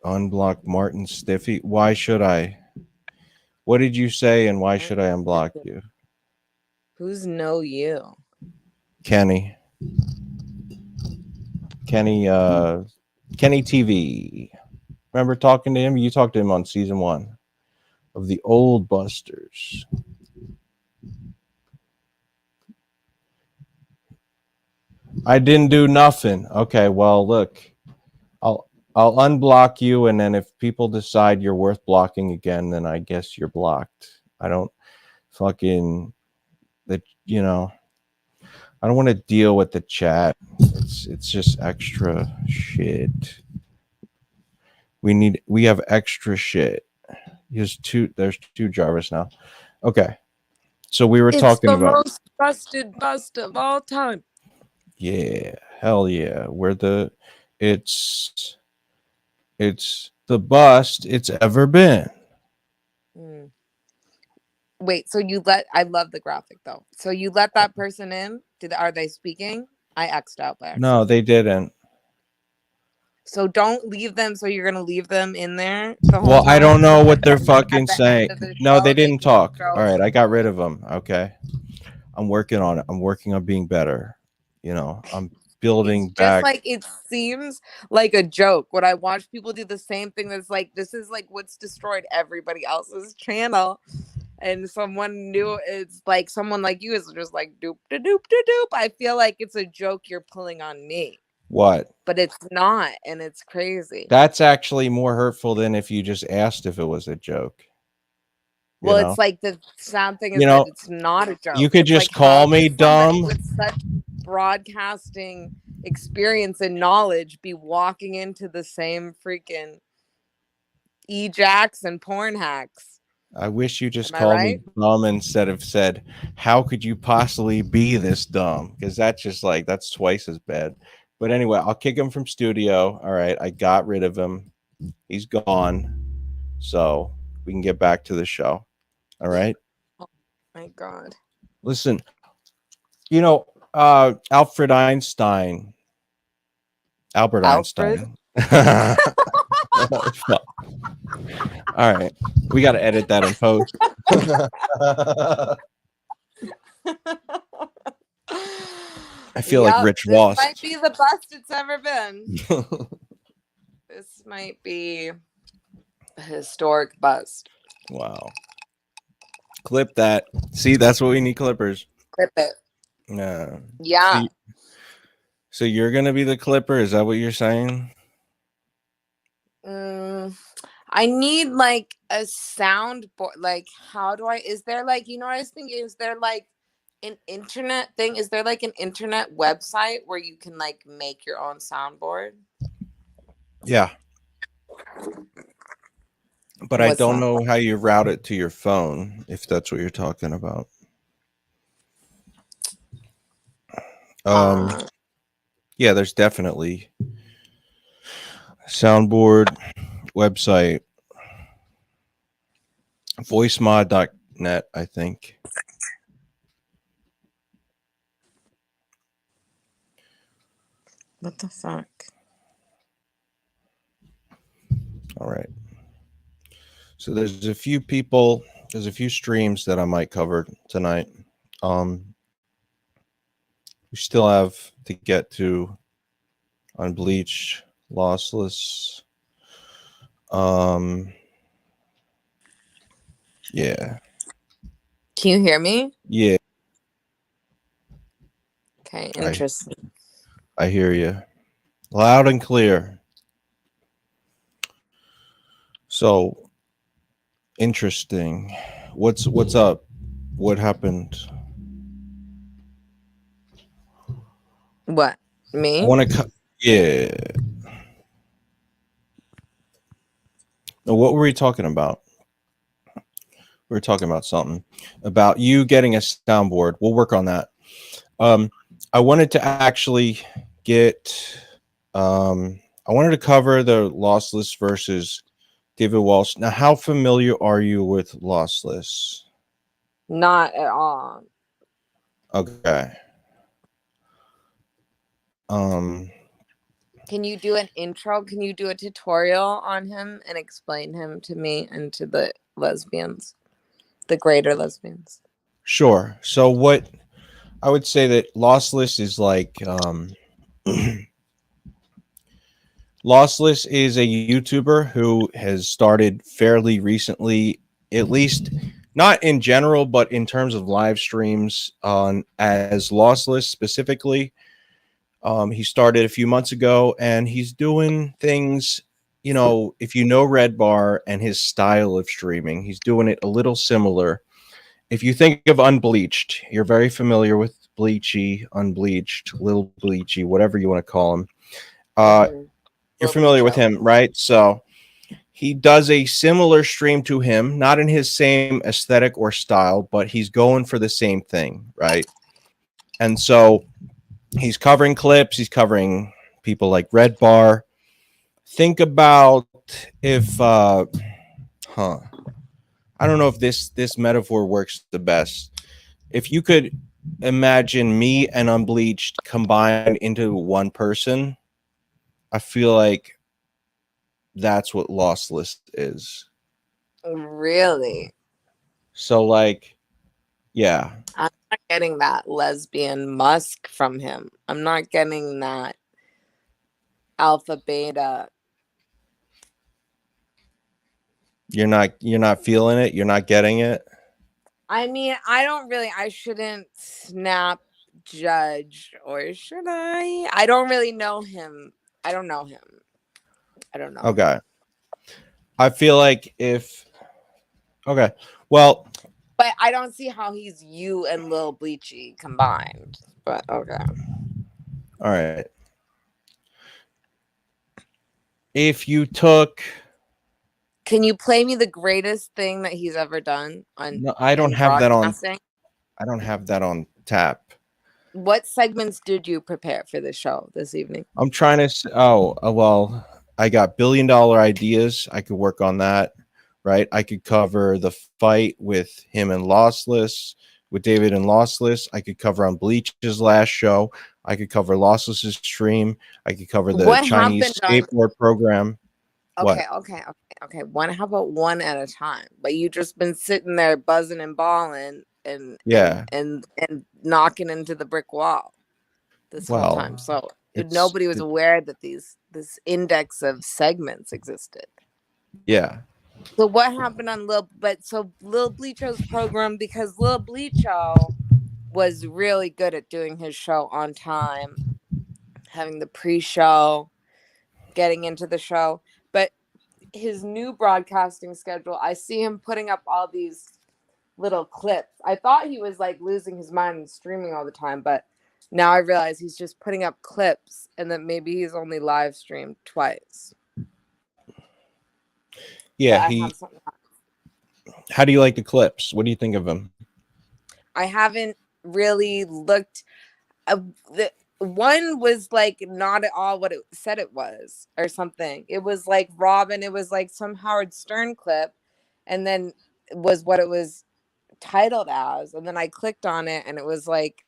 Speaker 3: Unblock Martin Stiffy. Why should I? What did you say and why should I unblock you?
Speaker 13: Who's know you?
Speaker 3: Kenny TV. Remember talking to him? You talked to him on season 1 of the old Busters. I didn't do nothing. Okay, well, look. I'll unblock you, and then if people decide you're worth blocking again, then I guess you're blocked. I don't fucking that, you know. I don't want to deal with the chat. It's just extra shit. We have extra shit. There's two Jarvis now. Okay. So we were talking about
Speaker 13: most busted bust of all time.
Speaker 3: Yeah, hell yeah. It's the bust it's ever been.
Speaker 13: Wait, so I love the graphic though. So you let that person in? Are they speaking? I X'd out there.
Speaker 3: No, they didn't.
Speaker 13: So don't leave them. So you're gonna leave them in there?
Speaker 3: Well, I don't know what they're fucking saying. No, they didn't talk. All right, I got rid of them. Okay. I'm working on it. I'm working on being better. You know, I'm building back.
Speaker 13: Just like it seems like a joke when I watch people do the same thing. That's like, this is like what's destroyed everybody else's channel. And someone new, it's like someone like you is just like doop da doop da doop. I feel like it's a joke you're pulling on me.
Speaker 3: What?
Speaker 13: But it's not, and it's crazy.
Speaker 3: That's actually more hurtful than if you just asked if it was a joke.
Speaker 13: Well, it's like the sad thing is that it's not a joke.
Speaker 3: You could
Speaker 13: It's
Speaker 3: just
Speaker 13: like,
Speaker 3: call
Speaker 13: how
Speaker 3: me
Speaker 13: could somebody
Speaker 3: dumb.
Speaker 13: with such broadcasting experience and knowledge be walking into the same freaking e-jacks and porn hacks.
Speaker 3: I wish you just
Speaker 13: Am I
Speaker 3: called
Speaker 13: right?
Speaker 3: me dumb instead of said, how could you possibly be this dumb? Because that's just like, that's twice as bad. But anyway, I'll kick him from studio. All right, I got rid of him. He's gone. So we can get back to the show. All right.
Speaker 13: Oh my God.
Speaker 3: Listen, you know, Albert Einstein. All right. We got to edit that in post. I feel like Rich Ross.
Speaker 13: This might be the best it's ever been. This might be a historic bust.
Speaker 3: Wow. Clip that. See, that's what we need, clippers.
Speaker 13: Clip it.
Speaker 3: No.
Speaker 13: Yeah.
Speaker 3: So you're going to be the clipper? Is that what you're saying?
Speaker 13: I need like a soundboard. Like, how do is there like, you know what I was thinking? Is there like an internet thing? Is there like an internet website where you can like make your own soundboard?
Speaker 3: Yeah. But I don't know how you route it to your phone, if that's what you're talking about. Yeah, there's definitely a soundboard website, voicemod.net, I think.
Speaker 13: What the fuck?
Speaker 3: All right. So there's a few people, there's a few streams that I might cover tonight. We still have to get to Unbleached, Lossless. Yeah.
Speaker 13: Can you hear me?
Speaker 3: Yeah.
Speaker 13: Okay, interesting.
Speaker 3: I hear you. Loud and clear. So interesting. What's up? What happened?
Speaker 13: What? Me?
Speaker 3: I want to yeah. Now, what were we talking about? We were talking about something about you getting a soundboard. We'll work on that. I wanted to actually get. I wanted to cover the Lossless versus David Walsh. Now, how familiar are you with Lossless?
Speaker 13: Not at all.
Speaker 3: Okay.
Speaker 13: Can you do an intro? Can you do a tutorial on him and explain him to me and to the lesbians, the greater lesbians?
Speaker 3: Sure. So what I would say that Lossless is like Lossless is a YouTuber who has started fairly recently, at least not in general, but in terms of live streams on as Lossless specifically. He started a few months ago, and he's doing things, you know, if you know Red Bar and his style of streaming, he's doing it a little similar. If you think of Unbleached, you're very familiar with Bleachy, Unbleached, Little Bleachy, whatever you want to call him. You're familiar with him, right? So he does a similar stream to him, not in his same aesthetic or style, but he's going for the same thing, right? And so he's covering clips, he's covering people like Red Bar. Think about if I don't know if this metaphor works the best. If you could imagine me and Unbleached combined into one person, I feel like that's what Lossless is.
Speaker 13: Really?
Speaker 3: So like, yeah.
Speaker 13: I'm not getting that lesbian musk from him. I'm not getting that alpha beta.
Speaker 3: You're not feeling it, you're not getting it.
Speaker 13: I mean, I shouldn't snap judge, or should I? I don't really know him. I don't know him. I don't know.
Speaker 3: Okay. I feel like okay. Well,
Speaker 13: but I don't see how he's you and Lil Bleachy combined. But okay.
Speaker 3: All right. If you took,
Speaker 13: can you play me the greatest thing that he's ever done on?
Speaker 3: No, I don't have that on. I don't have that on tap.
Speaker 13: What segments did you prepare for the show this evening?
Speaker 3: I'm trying to. Well, I got $1 billion ideas. I could work on that, right? I could cover the fight with him and Lossless, with David and Lossless. I could cover on Bleach's last show. I could cover Lossless's stream. I could cover the Chinese skateboard program.
Speaker 13: Okay. How about one at a time? But you just been sitting there buzzing and balling and knocking into the brick wall this whole time. So nobody was aware that this index of segments existed.
Speaker 3: Yeah.
Speaker 13: So what happened on Lil Bleacho's program, because Lil Bleacho was really good at doing his show on time, having the pre-show, getting into the show. But his new broadcasting schedule, I see him putting up all these little clips. I thought he was like losing his mind and streaming all the time, but now I realize he's just putting up clips, and that maybe he's only live streamed twice.
Speaker 3: Yeah, how do you like the clips? What do you think of him?
Speaker 13: I haven't really looked. The one was like not at all what it said it was, or something. It was like Robin. It was like some Howard Stern clip, and then it was what it was titled as. And then I clicked on it, and it was like,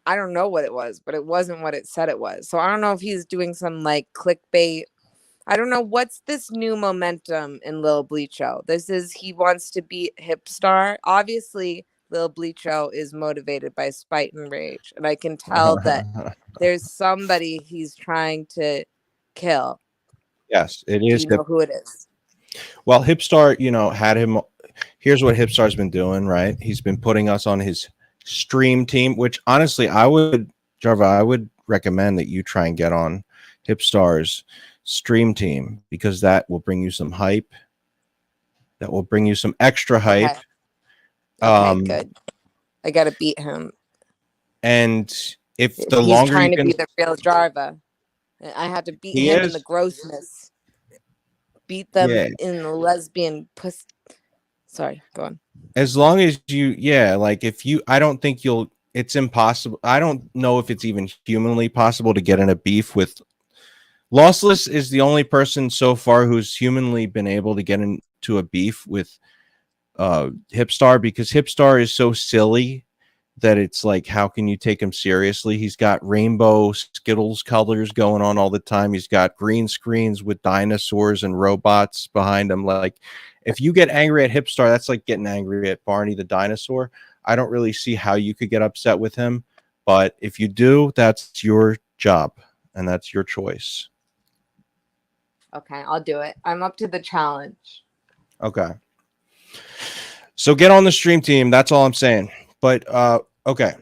Speaker 13: I don't know what it was, but it wasn't what it said it was. So I don't know if he's doing some like clickbait. I don't know what's this new momentum in Lil Bleacho. This is he wants to beat Hipstar. Obviously, Lil Bleacho is motivated by spite and rage, and I can tell that there's somebody he's trying to kill.
Speaker 3: Yes, it is.
Speaker 13: Do you know who it is?
Speaker 3: Well, Hipstar, had him. Here's what Hipstar's been doing, right? He's been putting us on his stream team, which honestly, Jarva, I would recommend that you try and get on Hipstar's stream team, because that will bring you some hype. That will bring you some extra hype.
Speaker 13: Okay, good. I gotta beat him.
Speaker 3: And if the
Speaker 13: he's
Speaker 3: longer
Speaker 13: trying
Speaker 3: you
Speaker 13: to
Speaker 3: can,
Speaker 13: be the real Jarva, I have to beat him in the grossness. Beat them in the lesbian puss. Sorry, go on.
Speaker 3: As long as like if you, I don't think it's impossible. I don't know if it's even humanly possible to get in a beef with Lossless is the only person so far who's humanly been able to get into a beef with Hipstar, because Hipstar is so silly that it's like, how can you take him seriously? He's got rainbow Skittles colors going on all the time. He's got green screens with dinosaurs and robots behind him. Like, if you get angry at Hipstar, that's like getting angry at Barney the dinosaur. I don't really see how you could get upset with him, but if you do, that's your job and that's your choice.
Speaker 13: Okay, I'll do it. I'm up to the challenge.
Speaker 3: Okay. So get on the stream team. That's all I'm saying. But okay.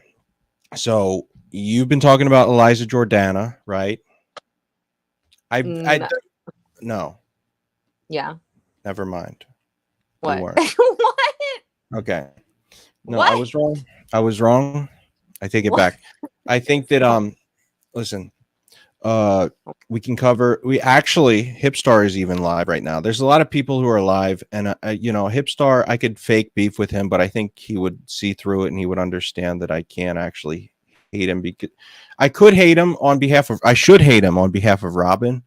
Speaker 3: So you've been talking about Eliza Jordana, right? No.
Speaker 13: Yeah.
Speaker 3: Never mind.
Speaker 13: What?
Speaker 3: You weren't.
Speaker 13: What?
Speaker 3: Okay. No,
Speaker 13: What?
Speaker 3: I was wrong. I was wrong. I take it
Speaker 13: What?
Speaker 3: back. I think that listen, we can cover, Hipstar is even live right now. There's a lot of people who are live, and Hipstar, I could fake beef with him, but I think he would see through it and he would understand that I can't actually hate him, because I should hate him on behalf of Robin,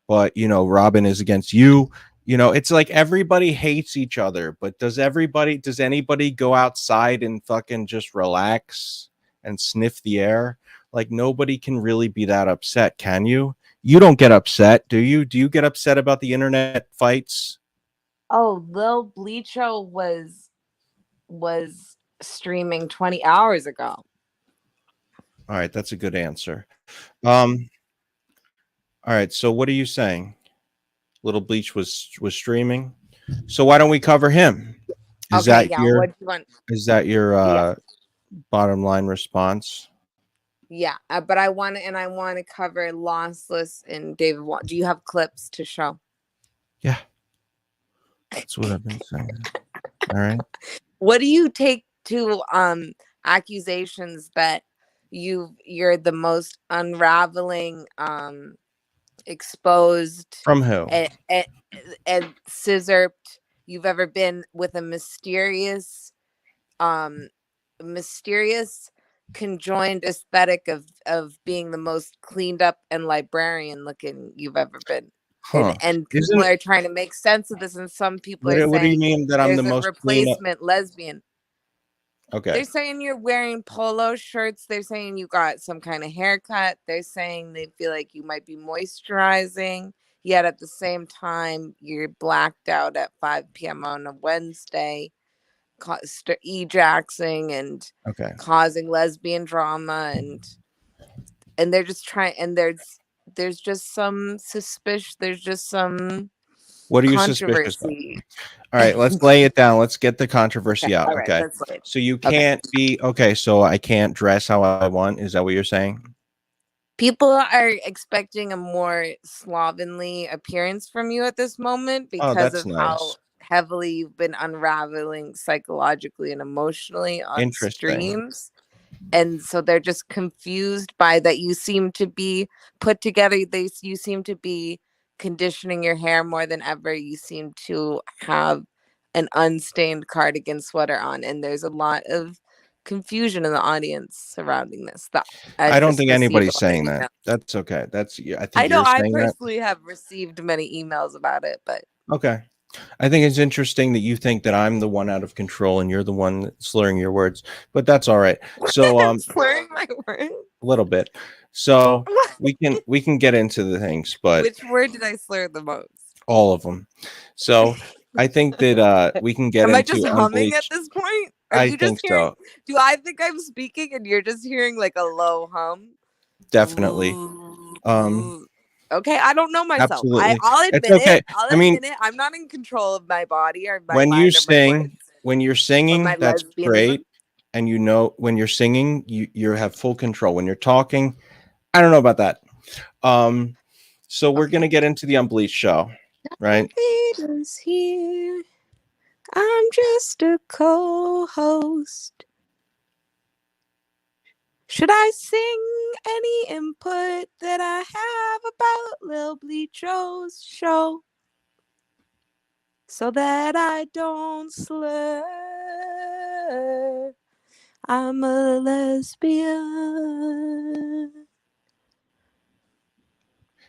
Speaker 3: but Robin is against you. It's like everybody hates each other, but does anybody go outside and fucking just relax and sniff the air? Like, nobody can really be that upset, can you? You don't get upset, do you? Do you get upset about the internet fights?
Speaker 13: Oh, Lil Bleacho was streaming 20 hours ago.
Speaker 3: All right, that's a good answer. All right, so what are you saying? Little Bleach was streaming. So why don't we cover him? Is that your bottom line response?
Speaker 13: Yeah, but I want to cover Lossless and David Wall. Do you have clips to show?
Speaker 3: Yeah, that's what I've been saying. All right.
Speaker 13: What do you take to accusations that you're the most unraveling, exposed,
Speaker 3: from who,
Speaker 13: and scissored you've ever been, with a mysterious conjoined aesthetic of being the most cleaned up and librarian looking you've ever been? And people are trying to make sense of this, and some people are saying,
Speaker 3: what do you mean that I'm the
Speaker 13: there's a
Speaker 3: most
Speaker 13: replacement lesbian?
Speaker 3: Okay.
Speaker 13: They're saying you're wearing polo shirts. They're saying you got some kind of haircut. They're saying they feel like you might be moisturizing, yet at the same time you're blacked out at 5 p.m. on a Wednesday, ejaxing and causing lesbian drama, and they're just trying, and there's just some suspicion. There's just some.
Speaker 3: What are you suspicious of? All right, let's lay it down. Let's get the controversy out.
Speaker 13: Right,
Speaker 3: okay. So you can't be so I can't dress how I want. Is that what you're saying?
Speaker 13: People are expecting a more slovenly appearance from you at this moment because of how heavily you've been unraveling psychologically and emotionally on streams. And so they're just confused by that. You seem to be put together. You seem to be conditioning your hair more than ever. You seem to have an unstained cardigan sweater on, and there's a lot of confusion in the audience surrounding this stuff.
Speaker 3: I don't think anybody's saying that. That's okay. I
Speaker 13: know I personally have received many emails about it, but
Speaker 3: okay. I think it's interesting that you think that I'm the one out of control and you're the one slurring your words, but that's all right. So
Speaker 13: slurring my words
Speaker 3: a little bit. So we can get into the things, but
Speaker 13: which word did I slur the most?
Speaker 3: All of them. So I think that we can get
Speaker 13: Am
Speaker 3: into.
Speaker 13: I just humming at this point?
Speaker 3: I think so.
Speaker 13: Do I think I'm speaking and you're just hearing like a low hum?
Speaker 3: Definitely.
Speaker 13: Okay, I don't know myself.
Speaker 3: Absolutely.
Speaker 13: I'll admit
Speaker 3: it's okay.
Speaker 13: it. I'll admit it. I'm not in control of my body or my
Speaker 3: when
Speaker 13: mind
Speaker 3: you
Speaker 13: or
Speaker 3: sing, when you're singing, that's
Speaker 13: lesbianism.
Speaker 3: great. And when you're singing, you have full control. When you're talking, I don't know about that. So we're gonna get into the Unbleached show, right?
Speaker 13: Peter's here. I'm just a co-host. Should I sing any input that I have about Lil Bleacho's show? so that I don't slur. I'm a lesbian.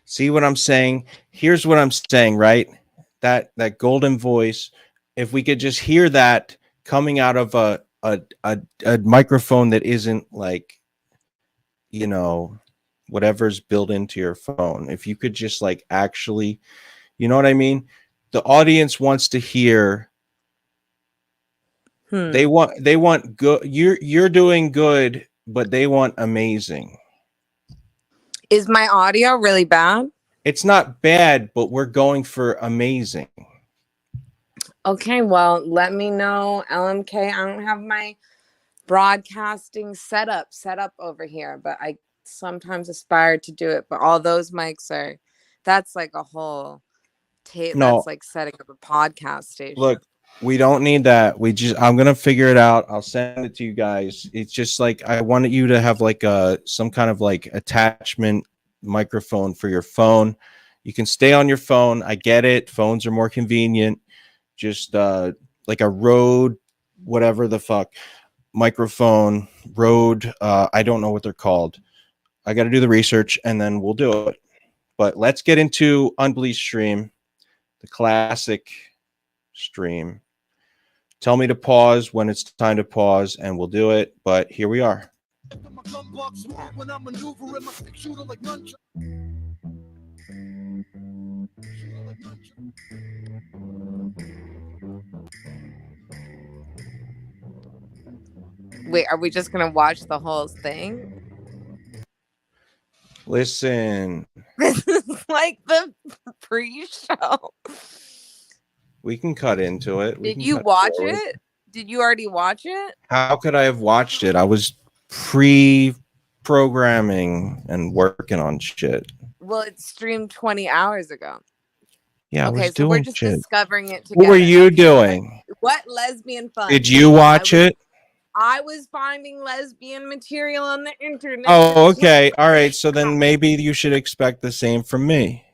Speaker 3: See what I'm saying? Here's what I'm saying, right? That golden voice, if we could just hear that coming out of a microphone that isn't like, you know, whatever's built into your phone. If you could just like actually, you know what I mean? The audience wants to hear. They want good. You're doing good, but they want amazing.
Speaker 13: Is my audio really bad?
Speaker 3: It's not bad, but we're going for amazing.
Speaker 13: Okay, well, let me know, LMK. I don't have my broadcasting set up over here, but I sometimes aspire to do it. But all those mics that's like a whole tape.
Speaker 3: No.
Speaker 13: That's like setting up a podcast station.
Speaker 3: Look, we don't need that. I'm gonna figure it out. I'll send it to you guys. It's just like I wanted you to have like some kind of like attachment microphone for your phone. You can stay on your phone. I get it. Phones are more convenient. Just like a Rode, whatever the fuck, microphone, Rode. I don't know what they're called. I got to do the research and then we'll do it. But let's get into Unbleached stream, the classic stream. Tell me to pause when it's time to pause and we'll do it. But here we are.
Speaker 13: Wait, are we just gonna watch the whole thing?
Speaker 3: Listen,
Speaker 13: This is like the pre-show.
Speaker 3: we can cut into it.
Speaker 13: Did you watch it? Did you already watch it?
Speaker 3: How could I have watched it? I was pre-programming and working on shit.
Speaker 13: Well, it streamed 20 hours ago.
Speaker 3: Yeah, I
Speaker 13: Okay,
Speaker 3: was
Speaker 13: so we're
Speaker 3: doing
Speaker 13: just
Speaker 3: shit.
Speaker 13: discovering it together.
Speaker 3: What were you doing?
Speaker 13: What lesbian fun?
Speaker 3: Did you watch it?
Speaker 13: I was finding lesbian material on the internet.
Speaker 3: Oh, okay. All right. So then maybe you should expect the same from me.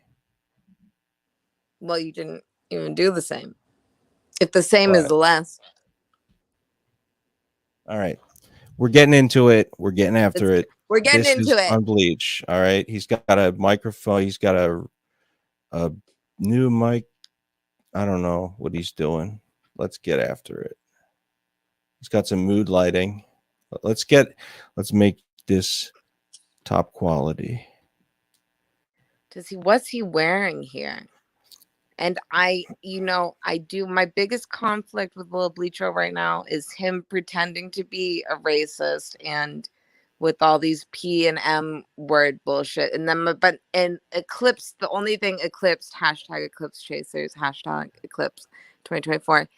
Speaker 13: Well, you didn't even do the same. If the same is less.
Speaker 3: All right. We're getting into it. We're getting after it.
Speaker 13: We're getting
Speaker 3: This
Speaker 13: into
Speaker 3: is
Speaker 13: it.
Speaker 3: Unbleached. All right. He's got a microphone. He's got a new mic. I don't know what he's doing. Let's get after it. He's got some mood lighting. Let's make this top quality.
Speaker 13: What's he wearing here? And I do, my biggest conflict with Lil Bleacho right now is him pretending to be a racist and with all these P and M word bullshit. And then, Eclipse, the only thing Eclipse, hashtag Eclipse Chasers, hashtag Eclipse 2024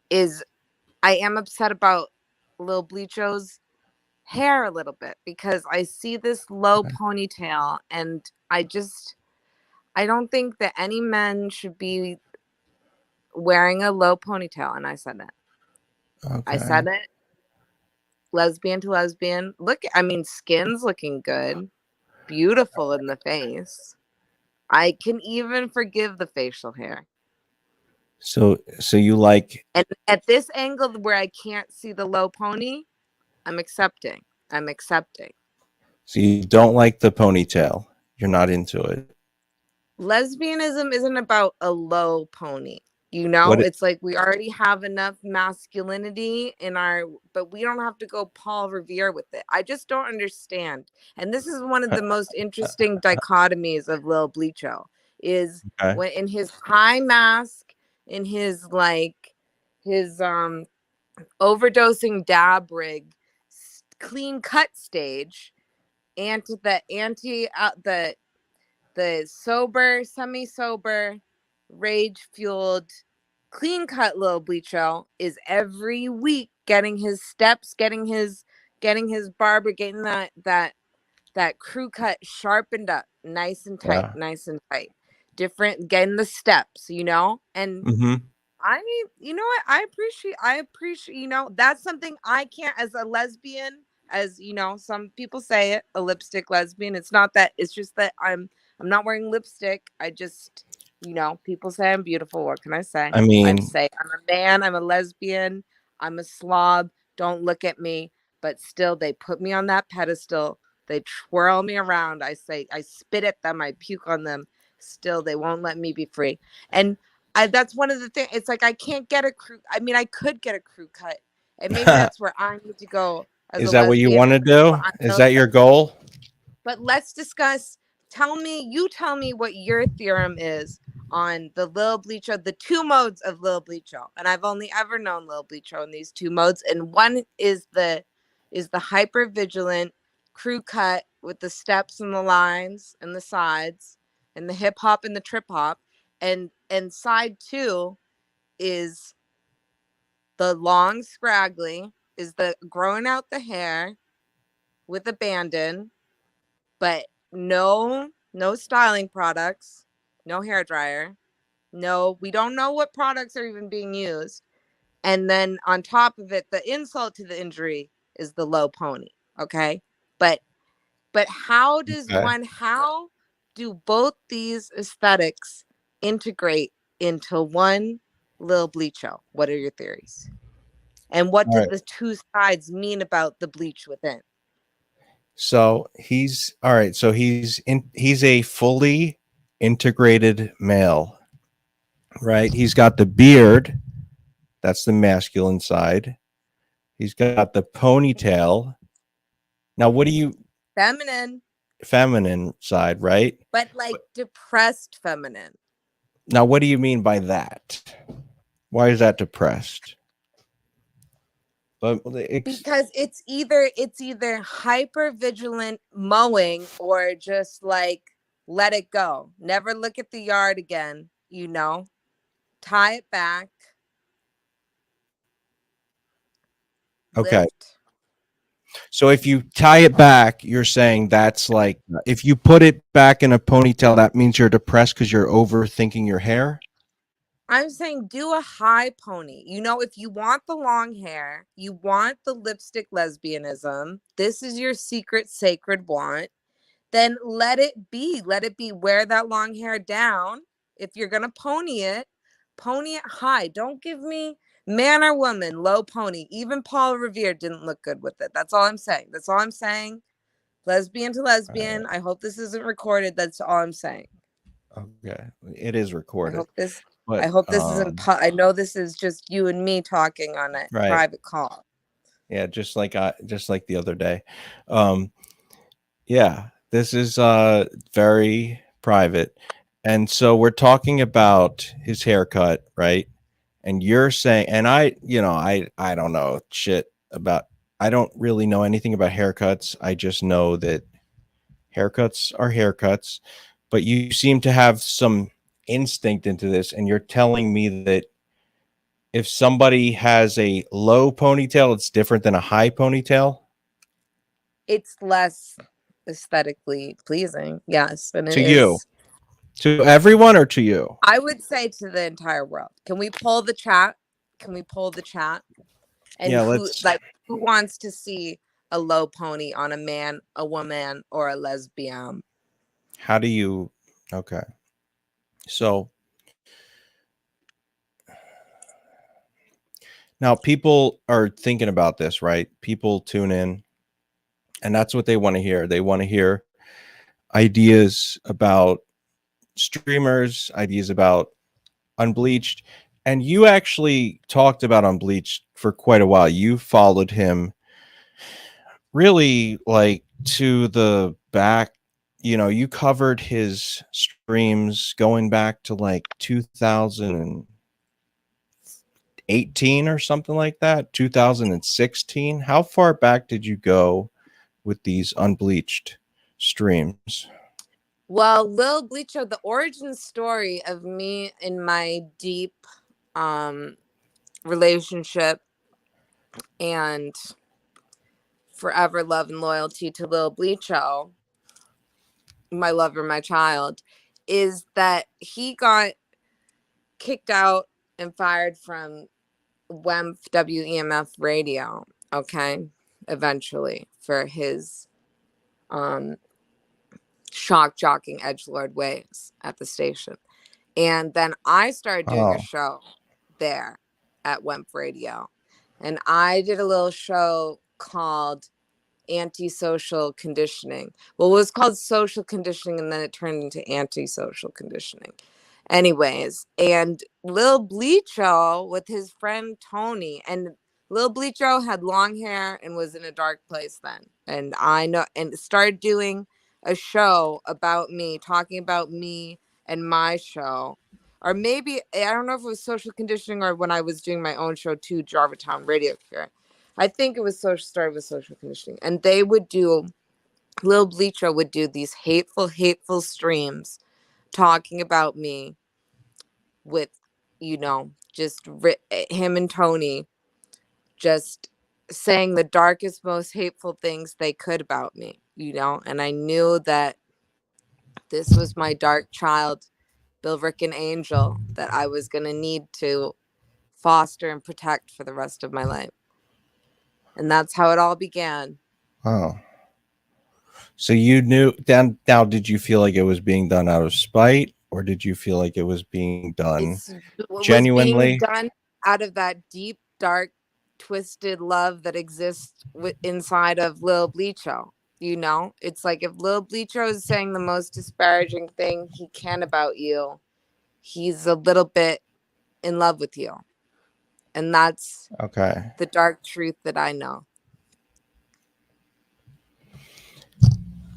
Speaker 13: is I am upset about Lil Bleacho's hair a little bit because I see this low ponytail and I don't think that any men should be wearing a low ponytail. And I said it.
Speaker 3: Okay.
Speaker 13: I said it. Lesbian to lesbian. Skin's looking good. Beautiful in the face. I can even forgive the facial hair.
Speaker 3: So you like,
Speaker 13: And at this angle where I can't see the low pony, I'm accepting.
Speaker 3: so you don't like the ponytail. You're not into it.
Speaker 13: Lesbianism isn't about a low pony. It's like we already have enough masculinity but we don't have to go Paul Revere with it. I just don't understand. And this is one of the most interesting dichotomies of Lil Bleacho is when in his high mask, in his overdosing dab rig, clean cut stage, and the sober, semi-sober, rage-fueled, clean-cut Lil Bleacho is every week getting his steps, getting his barber, getting that crew cut sharpened up, nice and tight, different, getting the steps, and I mean, you know what? I appreciate, that's something I can't, as a lesbian, as some people say it, a lipstick lesbian. It's not that, it's just that I'm not wearing lipstick. I just You know, people say I'm beautiful. What can I say?
Speaker 3: I mean-
Speaker 13: I'd say I'm a man, I'm a lesbian, I'm a slob. Don't look at me. But still, they put me on that pedestal. They twirl me around. I spit at them. I puke on them. Still, they won't let me be free. And that's one of the things. It's like I can't get a crew. I mean, I could get a crew cut, and maybe that's where I need to go. As
Speaker 3: Is
Speaker 13: a
Speaker 3: that what you
Speaker 13: lesbian.
Speaker 3: want to do? Is that your goal?
Speaker 13: But let's discuss. Tell me what your theorem is on the Lil Bleacho, the two modes of Lil Bleacho. And I've only ever known Lil Bleacho in these two modes. And one is the hyper vigilant crew cut with the steps and the lines and the sides and the hip hop and the trip hop. And side two is the long scraggly, is the growing out the hair with abandon, but no styling products, no hair dryer, no, we don't know what products are even being used. And then on top of it, the insult to the injury is the low pony. Okay. But how does how do both these aesthetics integrate into one Lil Bleacho? What are your theories? And what do the two sides mean about the bleach within?
Speaker 3: So he's all right. So he's a fully integrated male, right? He's got the beard. That's the masculine side. He's got the ponytail. Now, what do you... Feminine side, right?
Speaker 13: But like depressed feminine.
Speaker 3: Now, what do you mean by that? Why is that depressed?
Speaker 13: Because it's either hyper vigilant mowing or just like let it go. Never look at the yard again, you know. Tie it back.
Speaker 3: Okay.
Speaker 13: Lift.
Speaker 3: So if you tie it back, you're saying that's like, if you put it back in a ponytail, that means you're depressed because you're overthinking your hair?
Speaker 13: I'm saying do a high pony. You know, if you want the long hair, you want the lipstick lesbianism, this is your secret sacred want, then let it be. Let it be. Wear that long hair down. If you're going to pony it high. Don't give me man or woman, low pony. Even Paul Revere didn't look good with it. That's all I'm saying. That's all I'm saying. Lesbian to lesbian. I hope this isn't recorded. That's all I'm saying.
Speaker 3: Okay. It is recorded.
Speaker 13: I hope this isn't. I know this is just you and me talking on a private call.
Speaker 3: Yeah, just like the other day. Yeah, this is very private, and so we're talking about his haircut, right? And you're saying, and I don't know shit about. I don't really know anything about haircuts. I just know that haircuts are haircuts, but you seem to have some instinct into this, and you're telling me that if somebody has a low ponytail, it's different than a high ponytail.
Speaker 13: It's less aesthetically pleasing, yes. And
Speaker 3: to you, to everyone, or to you?
Speaker 13: I would say to the entire world. Can we pull the chat? And
Speaker 3: yeah,
Speaker 13: who wants to see a low pony on a man, a woman, or a lesbian?
Speaker 3: How do you? Okay. So now people are thinking about this, right? People tune in, and that's what they want to hear. They want to hear ideas about streamers, ideas about Unbleached. And you actually talked about Unbleached for quite a while. You followed him really like to the back. You know, you covered his streams going back to like 2018 or something like that, 2016. How far back did you go with these Unbleached streams?
Speaker 13: Well, Lil Bleacho, the origin story of me in my deep relationship and forever love and loyalty to Lil Bleacho, my lover, my child, is that he got kicked out and fired from WEMF radio, okay, eventually, for his shock jocking edgelord ways at the station. And then I started doing
Speaker 3: Oh.
Speaker 13: a show there at Wemp Radio. And I did a little show called Antisocial Conditioning. Well, it was called Social Conditioning, and then it turned into Antisocial Conditioning. Anyways, and Lil Bleacho with his friend Tony, and Lil Bleacho had long hair and was in a dark place then. And I know, and started doing a show about me, talking about me and my show. Or maybe, I don't know if it was Social Conditioning or when I was doing my own show too, Jarvatown Radio Cure. I think it was started with Social Conditioning. And they would do, Lil Bleacho would do these hateful streams talking about me with, you know, just him and Tony just saying the darkest, most hateful things they could about me, you know. And I knew that this was my dark child, Bill Rick and Angel, that I was going to need to foster and protect for the rest of my life. And that's how it all began.
Speaker 3: Oh. So you knew now did you feel like it was being done out of spite, or did you feel like it was being done genuinely?
Speaker 13: Was being done out of that deep, dark, twisted love that exists inside of Lil Bleacho. You know, it's like if Lil Bleacho is saying the most disparaging thing he can about you, he's a little bit in love with you. And that's
Speaker 3: okay.
Speaker 13: The dark truth that I know.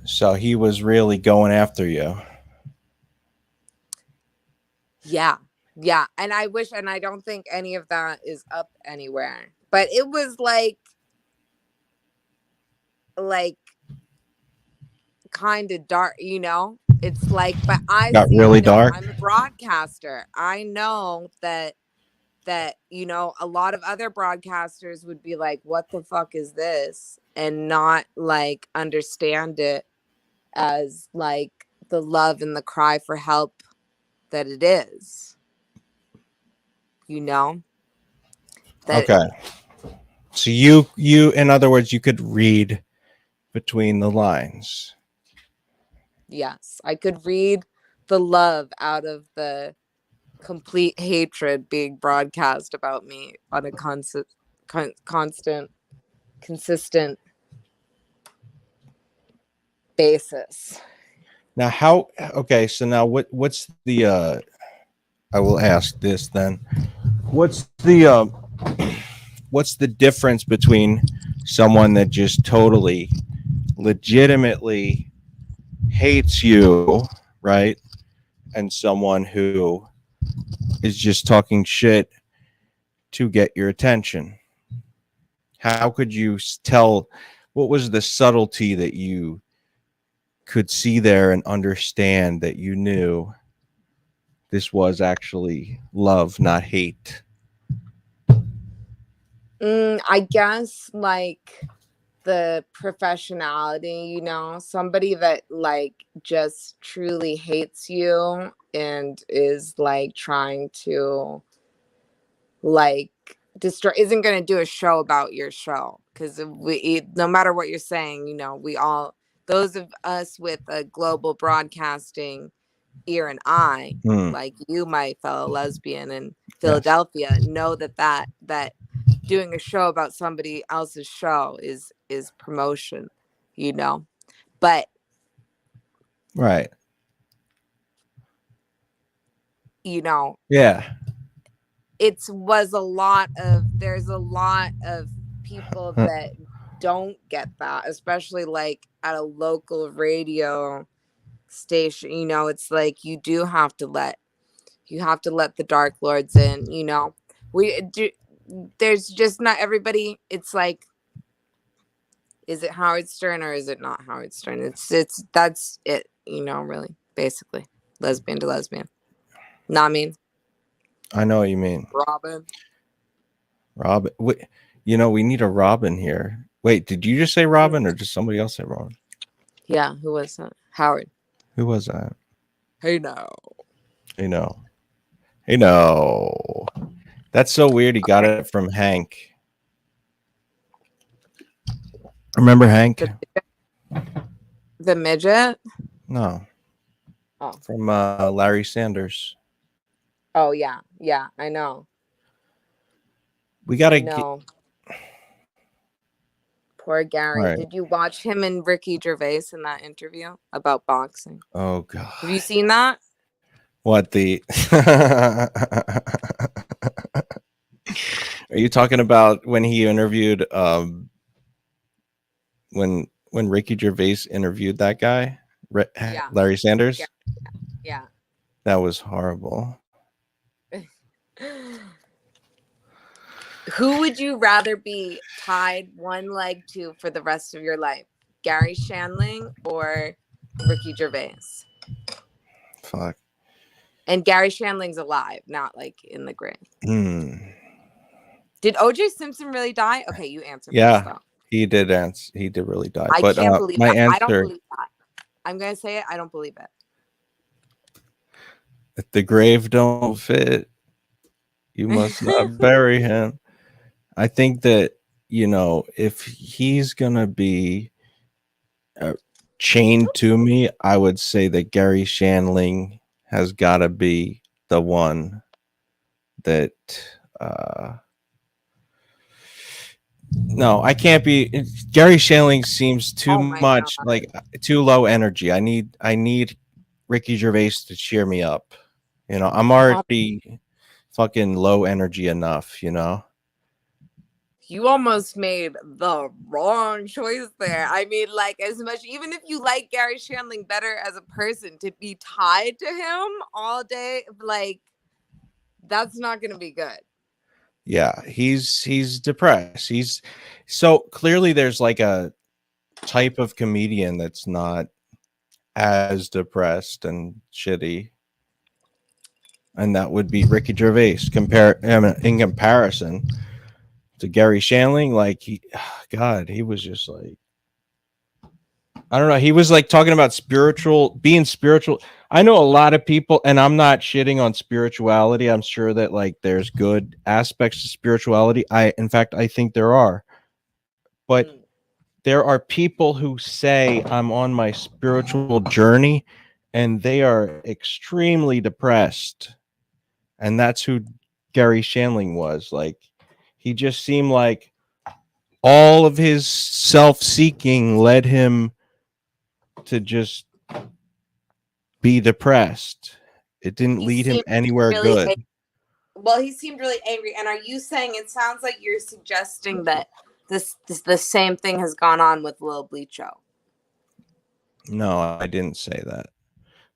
Speaker 3: So he was really going after you.
Speaker 13: Yeah. Yeah. And I wish, and I don't think any of that is up anywhere. But it was like kind of dark, you know? It's like, but I
Speaker 3: got
Speaker 13: see,
Speaker 3: really
Speaker 13: you know,
Speaker 3: dark.
Speaker 13: I'm a broadcaster. I know that, you know, a lot of other broadcasters would be like, what the fuck is this? And not like understand it as like the love and the cry for help that it is, you know?
Speaker 3: Okay. So you, in other words, you could read between the lines.
Speaker 13: Yes, I could read the love out of the complete hatred being broadcast about me on a consistent, consistent basis.
Speaker 3: Now okay, so now what's the I will ask this then. What's the difference between someone that just totally legitimately hates you, right? And someone who is just talking shit to get your attention? How could you tell? What was the subtlety that you could see there and understand that you knew this was actually love, not hate?
Speaker 13: I guess like the professionality, you know, somebody that like just truly hates you and is like trying to like destroy, isn't going to do a show about your show, because no matter what you're saying, you know, we all, those of us with a global broadcasting ear and eye, like you, my fellow lesbian in Philadelphia, know that doing a show about somebody else's show is promotion, you know. But
Speaker 3: right,
Speaker 13: you know,
Speaker 3: yeah,
Speaker 13: there's a lot of people that don't get that, especially like at a local radio station, you know. It's like you have to let the Dark Lords in, you know. There's just not everybody. It's like, is it Howard Stern or is it not Howard Stern? That's it, you know, really, basically, lesbian to lesbian. Not mean.
Speaker 3: I know what you mean. Robin. Wait, you know, we need a Robin here. Wait, did you just say Robin or did somebody else say Robin?
Speaker 13: Yeah, who was that? Howard.
Speaker 3: Who was that?
Speaker 13: Hey, no.
Speaker 3: Hey, no. Hey, no. That's so weird. He got it from Hank. Remember Hank?
Speaker 13: The midget?
Speaker 3: No.
Speaker 13: Oh.
Speaker 3: From Larry Sanders.
Speaker 13: Oh yeah, yeah, I know.
Speaker 3: We gotta
Speaker 13: I
Speaker 3: get.
Speaker 13: know. Poor Gary.
Speaker 3: Right.
Speaker 13: Did you watch him and Ricky Gervais in that interview about boxing?
Speaker 3: Oh God.
Speaker 13: Have you seen that?
Speaker 3: What the? Are you talking about when he interviewed? When Ricky Gervais interviewed that guy,
Speaker 13: Yeah.
Speaker 3: Larry Sanders.
Speaker 13: Yeah.
Speaker 3: That was horrible.
Speaker 13: Who would you rather be tied one leg to for the rest of your life? Gary Shandling or Ricky Gervais?
Speaker 3: Fuck.
Speaker 13: And Gary Shandling's alive, not like in the grave.
Speaker 3: Hmm.
Speaker 13: Did OJ Simpson really die? Okay, you answer.
Speaker 3: Yeah,
Speaker 13: first, though.
Speaker 3: he did answer. He did really die.
Speaker 13: I
Speaker 3: But
Speaker 13: can't believe
Speaker 3: my
Speaker 13: that. I don't
Speaker 3: answer:
Speaker 13: believe that. I'm gonna say it. I don't believe it.
Speaker 3: if the grave don't fit, you must not bury him. I think that, you know, if he's gonna be chained to me, I would say that Gary Shandling has got to be the one that. No, I can't be. Gary Shandling seems too much like too low energy. I need Ricky Gervais to cheer me up. You know, I'm already fucking low energy enough, you know.
Speaker 13: You almost made the wrong choice there. I mean, like, as much, even if you like Gary Shandling better as a person, to be tied to him all day, like, that's not going to be good.
Speaker 3: Yeah, he's depressed. He's so clearly there's like a type of comedian that's not as depressed and shitty. And that would be Ricky Gervais in comparison to Gary Shandling. Like he was just like, I don't know. He was like talking about being spiritual. I know a lot of people, and I'm not shitting on spirituality. I'm sure that like there's good aspects to spirituality. In fact, I think there are. But there are people who say I'm on my spiritual journey and they are extremely depressed. And that's who Gary Shandling was. Like, he just seemed like all of his self-seeking led him to just be depressed. It didn't lead him anywhere good.
Speaker 13: Well, he seemed really angry. And are you saying, it sounds like you're suggesting that the same thing has gone on with Lil Bleacho?
Speaker 3: No, I didn't say that.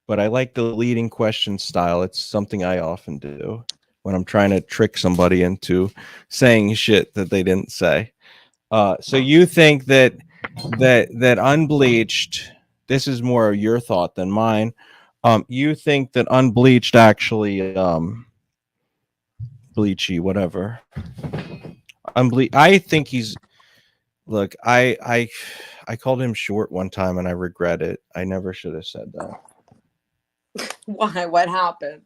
Speaker 3: But I like the leading question style. It's something I often do when I'm trying to trick somebody into saying shit that they didn't say. So you think that Unbleached, this is more your thought than mine. You think that Unbleached actually bleachy, whatever. I think he's look, I called him short one time and I regret it. I never should have said that.
Speaker 13: Why? What happened?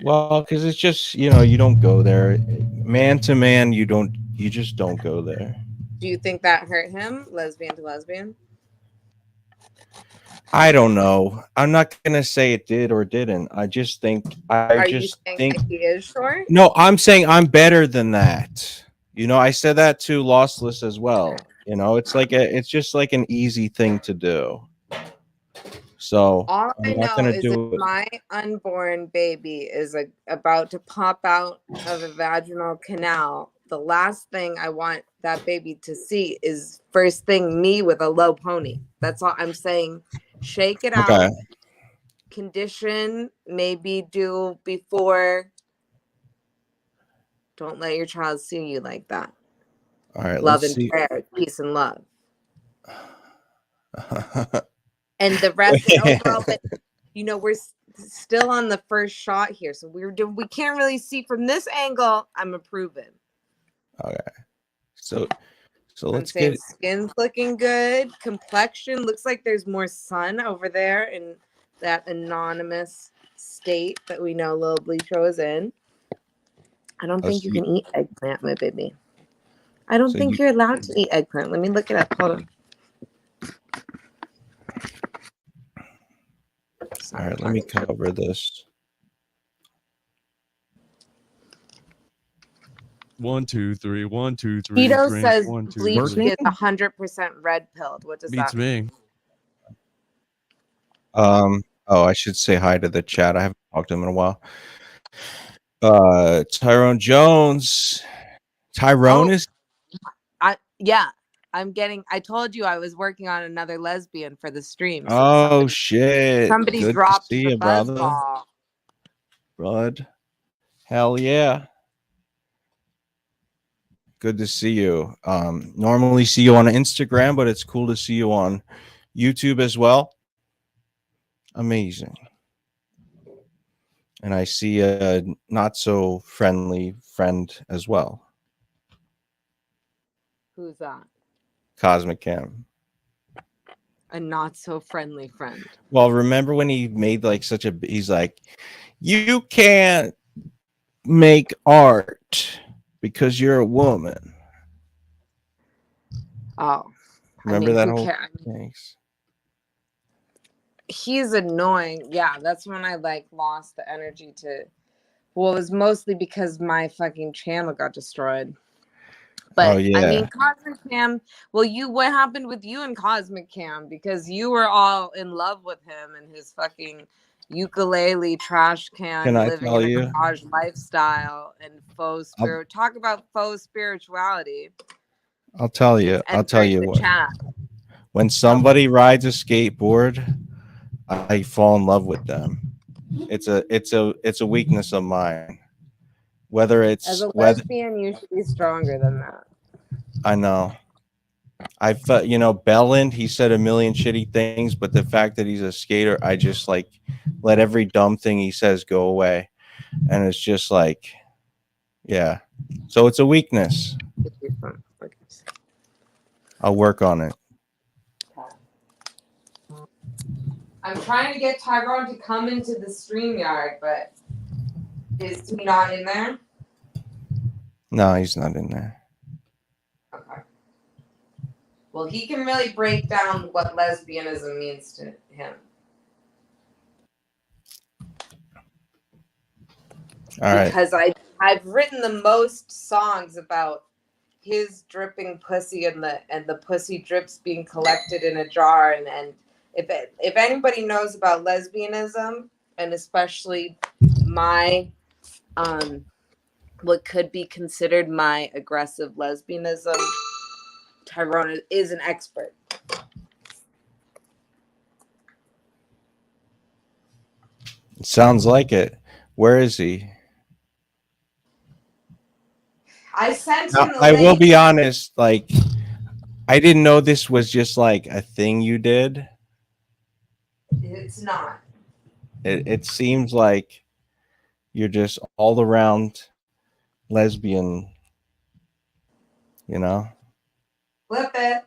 Speaker 3: Well, because it's just, you know, you don't go there. Man to man, you just don't go there.
Speaker 13: Do you think that hurt him, lesbian to lesbian?
Speaker 3: I don't know. I'm not gonna say it did or didn't. I just think
Speaker 13: Are you saying that he is short?
Speaker 3: No, I'm saying I'm better than that. You know, I said that to Lossless as well. You know, it's just like an easy thing to do. So
Speaker 13: all I
Speaker 3: I'm not
Speaker 13: know
Speaker 3: gonna
Speaker 13: is
Speaker 3: do
Speaker 13: if
Speaker 3: it.
Speaker 13: my unborn baby is about to pop out of a vaginal canal, the last thing I want that baby to see is first thing me with a low pony. That's all I'm saying. Shake it out. Condition, maybe do before. Don't let your child see you like that.
Speaker 3: All right,
Speaker 13: Love
Speaker 3: let's
Speaker 13: and
Speaker 3: see.
Speaker 13: prayer, peace and love. And the rest overall, but you know, we're still on the first shot here, so we can't really see from this angle. I'm approving.
Speaker 3: Okay, so let's
Speaker 13: saying
Speaker 3: get
Speaker 13: skin's looking good. Complexion looks like there's more sun over there in that anonymous state that we know Lil Bleacho is in. I don't think you can eat eggplant, my baby. I don't think you're allowed to eat eggplant. Let me look it up. Hold on.
Speaker 3: All right, let me cover this.
Speaker 11: 1, 2, 3, 1, 2, 3.
Speaker 13: Tito
Speaker 11: drink,
Speaker 13: says
Speaker 11: 1, 2,
Speaker 13: bleach
Speaker 11: 3.
Speaker 13: is 100% red pilled. What does
Speaker 11: Beats
Speaker 13: that mean?
Speaker 11: me.
Speaker 3: Oh, I should say hi to the chat. I haven't talked to him in a while. Tyrone Jones. Tyrone is
Speaker 13: I told you I was working on another lesbian for the stream. So
Speaker 3: oh shit.
Speaker 13: somebody
Speaker 3: Good
Speaker 13: dropped
Speaker 3: to see
Speaker 13: the
Speaker 3: you,
Speaker 13: buzz
Speaker 3: brother.
Speaker 13: ball.
Speaker 3: Bud. Hell yeah. Good to see you. Normally see you on Instagram, but it's cool to see you on YouTube as well. Amazing. And I see a not so friendly friend as well.
Speaker 13: Who's that?
Speaker 3: Cosmic Cam.
Speaker 13: A not so friendly friend.
Speaker 3: Well, remember when he made like such a he's like, you can't make art because you're a woman.
Speaker 13: Oh.
Speaker 3: Remember that
Speaker 13: who
Speaker 3: whole
Speaker 13: cares?
Speaker 3: thanks.
Speaker 13: He's annoying. Yeah, that's when I like lost the energy to. Well, it was mostly because my fucking channel got destroyed. But
Speaker 3: Oh, yeah.
Speaker 13: I mean, Cosmic Cam. Well, what happened with you and Cosmic Cam? Because you were all in love with him and his fucking ukulele trash can
Speaker 3: Can I
Speaker 13: living
Speaker 3: tell
Speaker 13: in a
Speaker 3: you?
Speaker 13: garage lifestyle and faux spirit. Talk about faux spirituality.
Speaker 3: I'll tell you. I'll tell
Speaker 13: Entering
Speaker 3: you
Speaker 13: the
Speaker 3: what.
Speaker 13: chat.
Speaker 3: When somebody rides a skateboard, I fall in love with them. It's a weakness of mine. Whether
Speaker 13: As
Speaker 3: it's
Speaker 13: a
Speaker 3: whether
Speaker 13: lesbian, you should be stronger than that.
Speaker 3: I know. I felt, Belland, he said a million shitty things, but the fact that he's a skater, I just like let every dumb thing he says go away. And it's just like, yeah. So it's a weakness. I'll work on it.
Speaker 13: I'm trying to get Tyrone to come into the StreamYard, but is he not in there?
Speaker 3: No, he's not in there.
Speaker 13: Okay. Well, he can really break down what lesbianism means to him.
Speaker 3: All right.
Speaker 13: Because I've written the most songs about his dripping pussy and the pussy drips being collected in a jar, and if anybody knows about lesbianism, and especially my what could be considered my aggressive lesbianism, Tyrone is an expert.
Speaker 3: It sounds like it. Where is he?
Speaker 13: I sent
Speaker 3: Now,
Speaker 13: him the
Speaker 3: I will
Speaker 13: link.
Speaker 3: be honest, like I didn't know this was just like a thing you did.
Speaker 13: It's not.
Speaker 3: It seems like you're just all around lesbian,
Speaker 13: Flip it.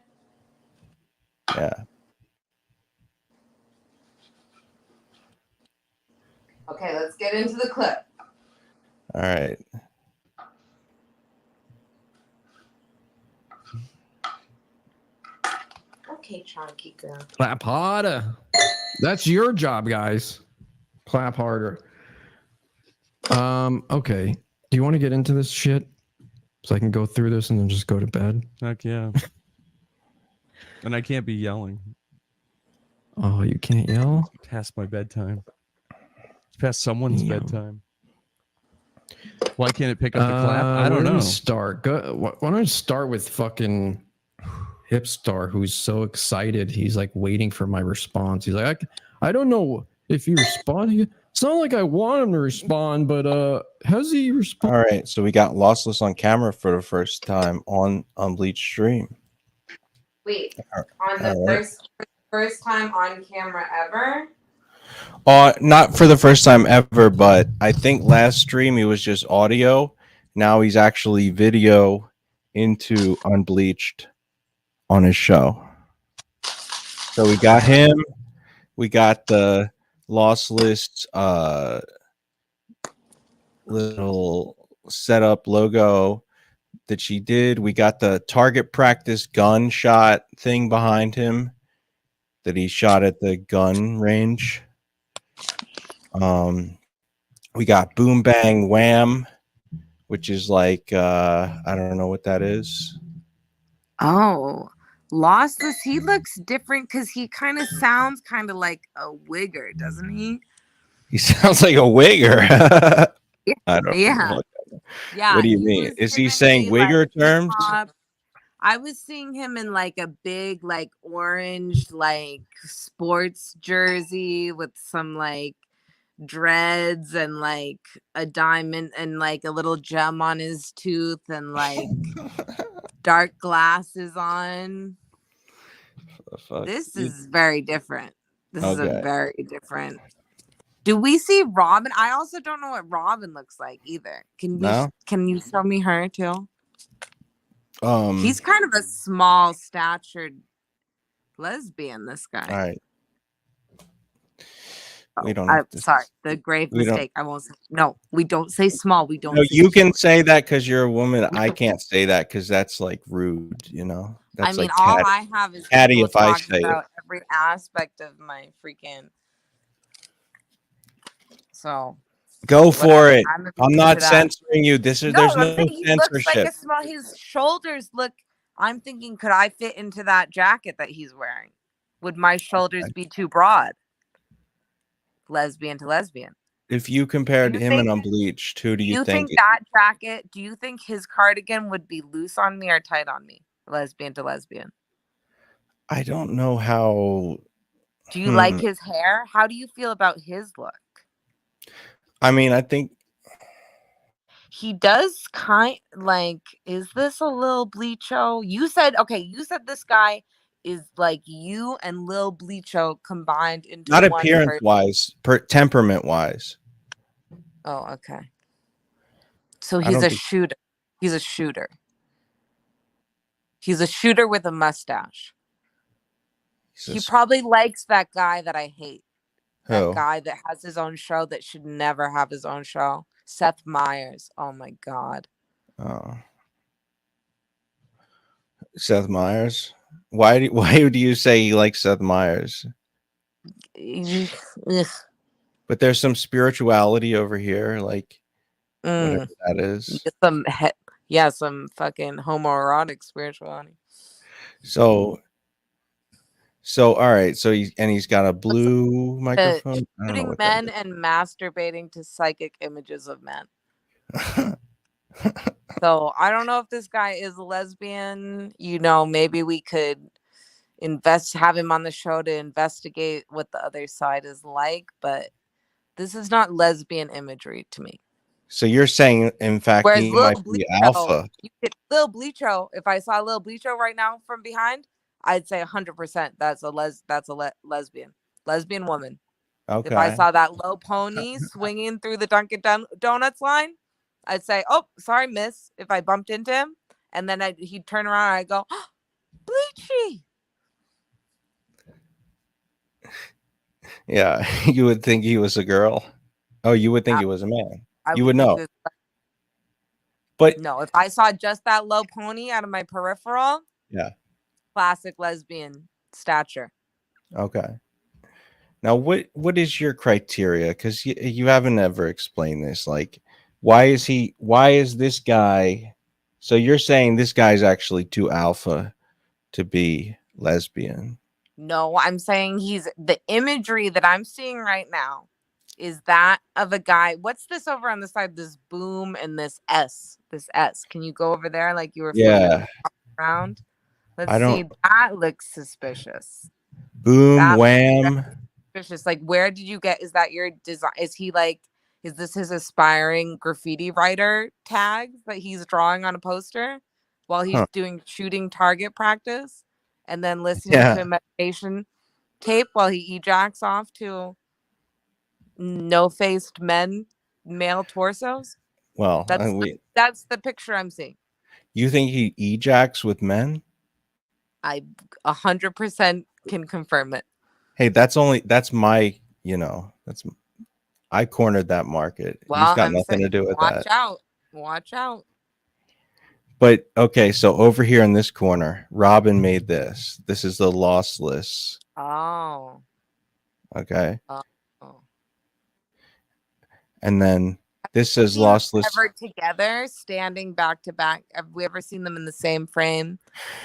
Speaker 3: Yeah.
Speaker 13: Okay, let's get into the clip.
Speaker 3: All right.
Speaker 13: Okay, Chunky girl.
Speaker 11: Clap harder. That's your job, guys. Clap harder. Okay. Do you want to get into this shit so I can go through this and then just go to bed?
Speaker 17: Heck yeah. And I can't be yelling.
Speaker 11: Oh, you can't yell?
Speaker 17: It's past my bedtime. It's past someone's
Speaker 11: Damn.
Speaker 17: bedtime. Why can't it pick up the clap? I don't
Speaker 11: where do
Speaker 17: know.
Speaker 11: we start? Why don't I start with fucking Hipstar, who's so excited. He's like waiting for my response. He's like, I don't know if he responded. It's not like I want him to respond, but has he responded?
Speaker 3: All right. So we got Lossless on camera for the first time on Bleach stream.
Speaker 13: Wait, on the
Speaker 3: All right.
Speaker 13: first time on camera ever?
Speaker 3: Not for the first time ever, but I think last stream he was just audio. Now he's actually video into Unbleached on his show. So we got him. We got the Lossless little setup logo that she did. We got the target practice gunshot thing behind him that he shot at the gun range. We got Boom Bang Wham which is like I don't know what that is.
Speaker 13: Oh, Lossless. He looks different because he kind of sounds kind of like a wigger, doesn't he?
Speaker 3: He sounds like a wigger. I don't
Speaker 13: Yeah.
Speaker 3: know.
Speaker 13: Yeah.
Speaker 3: What do you
Speaker 13: he
Speaker 3: mean?
Speaker 13: was
Speaker 3: Is he
Speaker 13: giving
Speaker 3: saying
Speaker 13: me,
Speaker 3: wigger
Speaker 13: like,
Speaker 3: terms?
Speaker 13: hip-hop. I was seeing him in like a big, like orange, like sports jersey with some like dreads and like a diamond and like a little gem on his tooth and like dark glasses on.
Speaker 3: The fuck?
Speaker 13: This is very different. This is a
Speaker 3: Okay.
Speaker 13: very different. Do we see Robin? I also don't know what Robin looks like either.
Speaker 3: No?
Speaker 13: Can you show me her too?
Speaker 3: Um,
Speaker 13: He's kind of a small statured lesbian, this guy.
Speaker 3: all right. We don't
Speaker 13: I'm
Speaker 3: have to,
Speaker 13: sorry, the grave
Speaker 3: we don't-
Speaker 13: mistake. I won't say no. We don't say small. We don't.
Speaker 3: No,
Speaker 13: say
Speaker 3: you can say that because you're a woman. I can't say that because that's like rude, you know?
Speaker 13: I
Speaker 3: That's
Speaker 13: mean,
Speaker 3: like
Speaker 13: all
Speaker 3: catty,
Speaker 13: I have is
Speaker 3: catty
Speaker 13: people
Speaker 3: if I
Speaker 13: talking
Speaker 3: say it.
Speaker 13: about every aspect of my freaking. So
Speaker 3: Go for
Speaker 13: whatever.
Speaker 3: it.
Speaker 13: I'm
Speaker 3: I'm
Speaker 13: immune
Speaker 3: not
Speaker 13: to that.
Speaker 3: censoring you. There's
Speaker 13: I'm
Speaker 3: no
Speaker 13: saying he looks like
Speaker 3: censorship.
Speaker 13: a small. His shoulders look. I'm thinking, could I fit into that jacket that he's wearing? Would my shoulders be too broad? Lesbian to lesbian.
Speaker 3: If you compared
Speaker 13: You
Speaker 3: him and
Speaker 13: think-
Speaker 3: Unbleached, who do
Speaker 13: Do
Speaker 3: you
Speaker 13: you
Speaker 3: think?
Speaker 13: think that jacket? Do you think his cardigan would be loose on me or tight on me? Lesbian to lesbian.
Speaker 3: I don't know how.
Speaker 13: Do you like
Speaker 3: Hmm.
Speaker 13: his hair? How do you feel about his look?
Speaker 3: I mean, I think
Speaker 13: He does kind like, is this a Lil Bleacho? You said, okay, you said this guy is like you and Lil Bleacho combined into
Speaker 3: not
Speaker 13: one
Speaker 3: appearance
Speaker 13: person.
Speaker 3: wise, temperament wise.
Speaker 13: Oh, okay. So
Speaker 3: I
Speaker 13: he's
Speaker 3: don't
Speaker 13: a
Speaker 3: think-
Speaker 13: shooter. He's a shooter. He's a shooter with a mustache. He probably likes that guy that I hate. That
Speaker 3: Who?
Speaker 13: guy that has his own show that should never have his own show. Seth Meyers. Oh my God.
Speaker 3: Oh. Seth Meyers. Why do you say you like Seth Meyers?
Speaker 13: Ugh.
Speaker 3: But there's some spirituality over here, like
Speaker 13: Mm.
Speaker 3: whatever that is.
Speaker 13: Some fucking homoerotic spirituality.
Speaker 3: So all right. So he's got a blue microphone. I don't know
Speaker 13: Shooting
Speaker 3: what that
Speaker 13: men and masturbating to psychic images of men. So I don't know if this guy is a lesbian. You know, maybe we could have him on the show to investigate what the other side is like, but this is not lesbian imagery to me.
Speaker 3: So you're saying, in fact,
Speaker 13: Whereas
Speaker 3: he
Speaker 13: Lil
Speaker 3: might be alpha.
Speaker 13: Lil Bleacho, if I saw Lil Bleacho right now from behind, I'd say 100% that's a lesbian woman.
Speaker 3: Okay.
Speaker 13: If I saw that low pony swinging through the Dunkin' Donuts line, I'd say, "Oh, sorry, miss." If I bumped into him, and then he'd turn around and I'd go, oh, "Bleachy."
Speaker 3: Yeah, you would think he was a girl. Oh, you would think he was a man. You would
Speaker 13: think
Speaker 3: know.
Speaker 13: he was-
Speaker 3: But
Speaker 13: No, if I saw just that low pony out of my peripheral,
Speaker 3: yeah.
Speaker 13: classic lesbian stature.
Speaker 3: Okay. Now, what is your criteria? Because you haven't ever explained this. Like, why is this guy? So you're saying this guy's actually too alpha to be lesbian?
Speaker 13: No, I'm saying the imagery that I'm seeing right now is that of a guy. What's this over on the side? This boom and this S. This S. Can you go over there like you were
Speaker 3: Yeah.
Speaker 13: around? Let's
Speaker 3: I
Speaker 13: see.
Speaker 3: don't-
Speaker 13: That looks suspicious.
Speaker 3: Boom,
Speaker 13: That looks
Speaker 3: wham.
Speaker 13: Suspicious. Like, where did you get? Is that your design? Is this his aspiring graffiti writer tags that he's drawing on a poster while he's
Speaker 3: Huh.
Speaker 13: doing shooting target practice and then listening
Speaker 3: Yeah.
Speaker 13: to a meditation tape while he ejacks off to no-faced male torsos?
Speaker 3: Well,
Speaker 13: That's the picture I'm seeing.
Speaker 3: you think he ejacks with men?
Speaker 13: I 100% can confirm it.
Speaker 3: Hey, that's my, I cornered that market.
Speaker 13: Well,
Speaker 3: He's got
Speaker 13: I'm
Speaker 3: nothing to
Speaker 13: saying,
Speaker 3: do with
Speaker 13: watch
Speaker 3: that.
Speaker 13: out. Watch out.
Speaker 3: But okay, so over here in this corner, Robin made this. This is the lossless.
Speaker 13: Oh.
Speaker 3: Okay.
Speaker 13: Oh.
Speaker 3: And then This says
Speaker 13: Seen them
Speaker 3: lossless.
Speaker 13: ever together, standing back to back. Have we ever seen them in the same frame,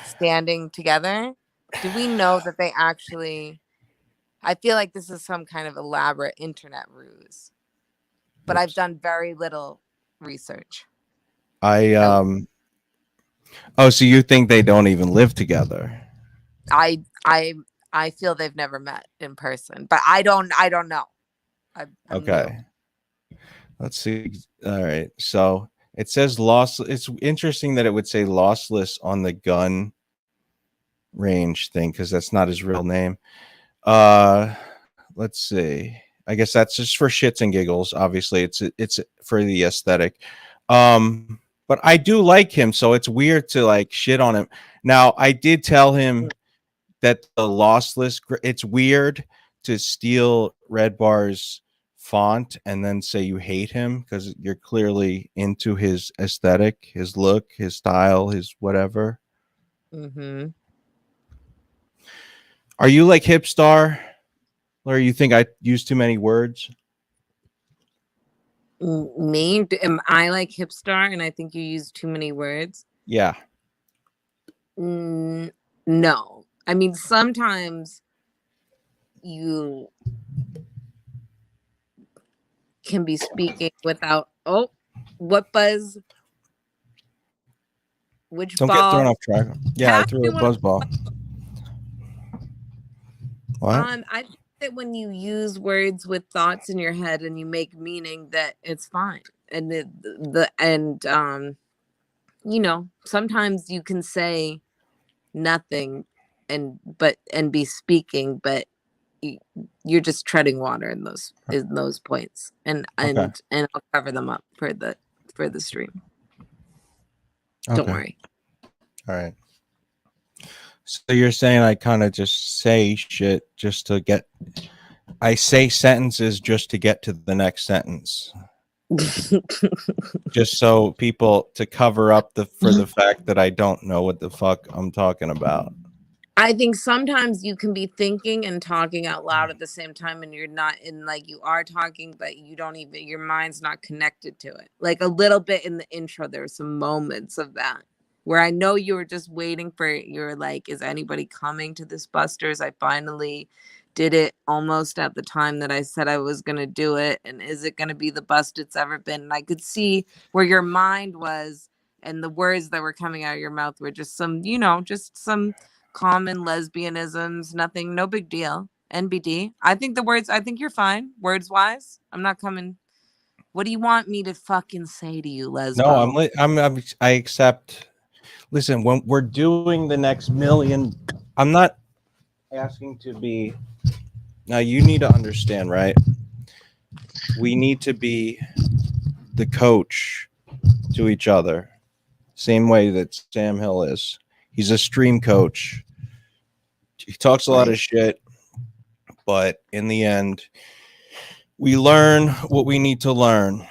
Speaker 13: standing together? Do we know that they actually? I feel like this is some kind of elaborate internet ruse, but I've done very little research.
Speaker 3: Oh, so you think they don't even live together?
Speaker 13: I feel they've never met in person, but I don't know. I'm
Speaker 3: Okay.
Speaker 13: new.
Speaker 3: Let's see. All right. So it says loss. It's interesting that it would say lossless on the gun range thing because that's not his real name. Let's see. I guess that's just for shits and giggles. Obviously, it's for the aesthetic. But I do like him, so it's weird to like shit on him. Now, I did tell him that the lossless. It's weird to steal Red Bar's font and then say you hate him because you're clearly into his aesthetic, his look, his style, his whatever.
Speaker 13: Mm-hmm.
Speaker 3: Are you like Hipstar, or you think I use too many words?
Speaker 13: Me? Am I like Hipstar and I think you use too many words?
Speaker 3: Yeah.
Speaker 13: No. I mean, sometimes you can be speaking without. Oh, what buzz? Which
Speaker 3: Don't
Speaker 13: ball?
Speaker 3: get thrown off track. Yeah, I threw a buzz ball. What?
Speaker 13: I think that when you use words with thoughts in your head and you make meaning, that it's fine. And you know, sometimes you can say nothing and be speaking, but you're just treading water in those points. And
Speaker 3: Okay.
Speaker 13: I'll cover them up for the stream. Don't
Speaker 3: Okay.
Speaker 13: worry.
Speaker 3: All right. So you're saying I kind of just say shit just to get. I say sentences just to get to the next sentence. Just so people to cover up for the fact that I don't know what the fuck I'm talking about.
Speaker 13: I think sometimes you can be thinking and talking out loud at the same time, and you're not in, like, you are talking, but you don't even, your mind's not connected to it. Like a little bit in the intro, there were some moments of that where I know you were just waiting for, you're like, is anybody coming to this Busters? I finally did it almost at the time that I said I was going to do it. And is it going to be the best it's ever been? And I could see where your mind was, and the words that were coming out of your mouth were just some, you know, just some common lesbianisms, nothing, no big deal. NBD. I think you're fine. Words wise. I'm not coming. What do you want me to fucking say to you, Lesbo?
Speaker 3: No, I accept. Listen, when we're doing the next million, I'm not asking to be. Now you need to understand, right? We need to be the coach to each other, same way that Sam Hill is. He's a stream coach. He talks a lot of shit, but in the end, we learn what we need to learn,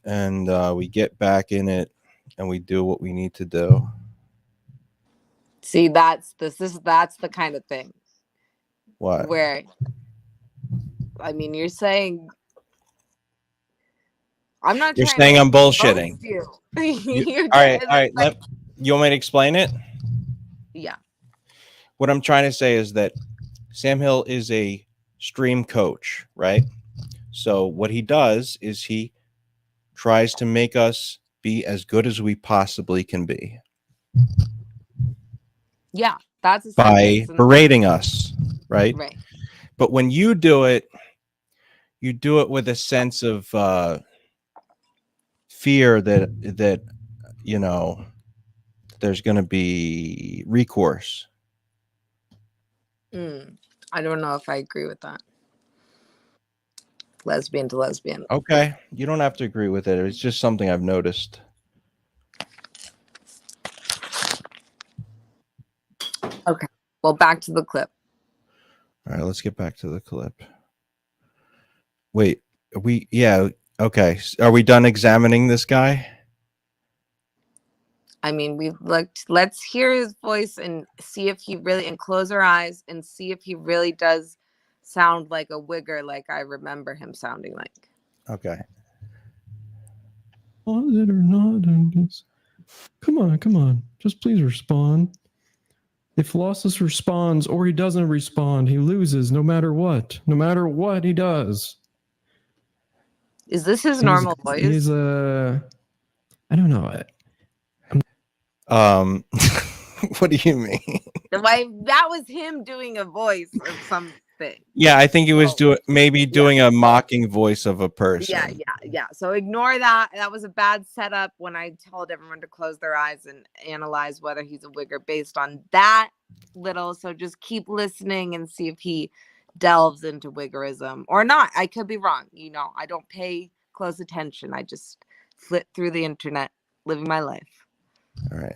Speaker 3: and we get back in it, and we do what we need to do.
Speaker 13: See, that's the kind of thing.
Speaker 3: What?
Speaker 13: Where, I mean, you're saying I'm not.
Speaker 3: You're
Speaker 13: trying
Speaker 3: saying
Speaker 13: to
Speaker 3: I'm bullshitting.
Speaker 13: roast you.
Speaker 3: All right. You want me to explain it?
Speaker 13: Yeah.
Speaker 3: What I'm trying to say is that Sam Hill is a stream coach, right? So what he does is he tries to make us be as good as we possibly can be.
Speaker 13: Yeah, that's a
Speaker 3: By
Speaker 13: sentence.
Speaker 3: berating us, right?
Speaker 13: Right.
Speaker 3: But when you do it with a sense of fear that you know there's going to be recourse.
Speaker 13: I don't know if I agree with that. Lesbian to lesbian.
Speaker 3: Okay, you don't have to agree with it. It's just something I've noticed.
Speaker 13: Okay. Well, back to the clip.
Speaker 3: All right, let's get back to the clip. Wait, okay. Are we done examining this guy?
Speaker 13: I mean, we've looked. Let's hear his voice and see if he really, and close our eyes and see if he really does sound like a wigger, like I remember him sounding like.
Speaker 3: Okay.
Speaker 11: it or not? Come on. Just please respond. If Lossless responds or he doesn't respond, he loses no matter what. No matter what he does.
Speaker 13: Is this his normal voice?
Speaker 11: He's I don't know.
Speaker 3: What do you mean?
Speaker 13: That was him doing a voice of something.
Speaker 3: Yeah, I think he was doing a mocking voice of a person.
Speaker 13: Yeah. So ignore that. That was a bad setup when I told everyone to close their eyes and analyze whether he's a wigger based on that little. So just keep listening and see if he delves into wiggerism or not. I could be wrong. I don't pay close attention. I just flit through the internet, living my life.
Speaker 3: All right.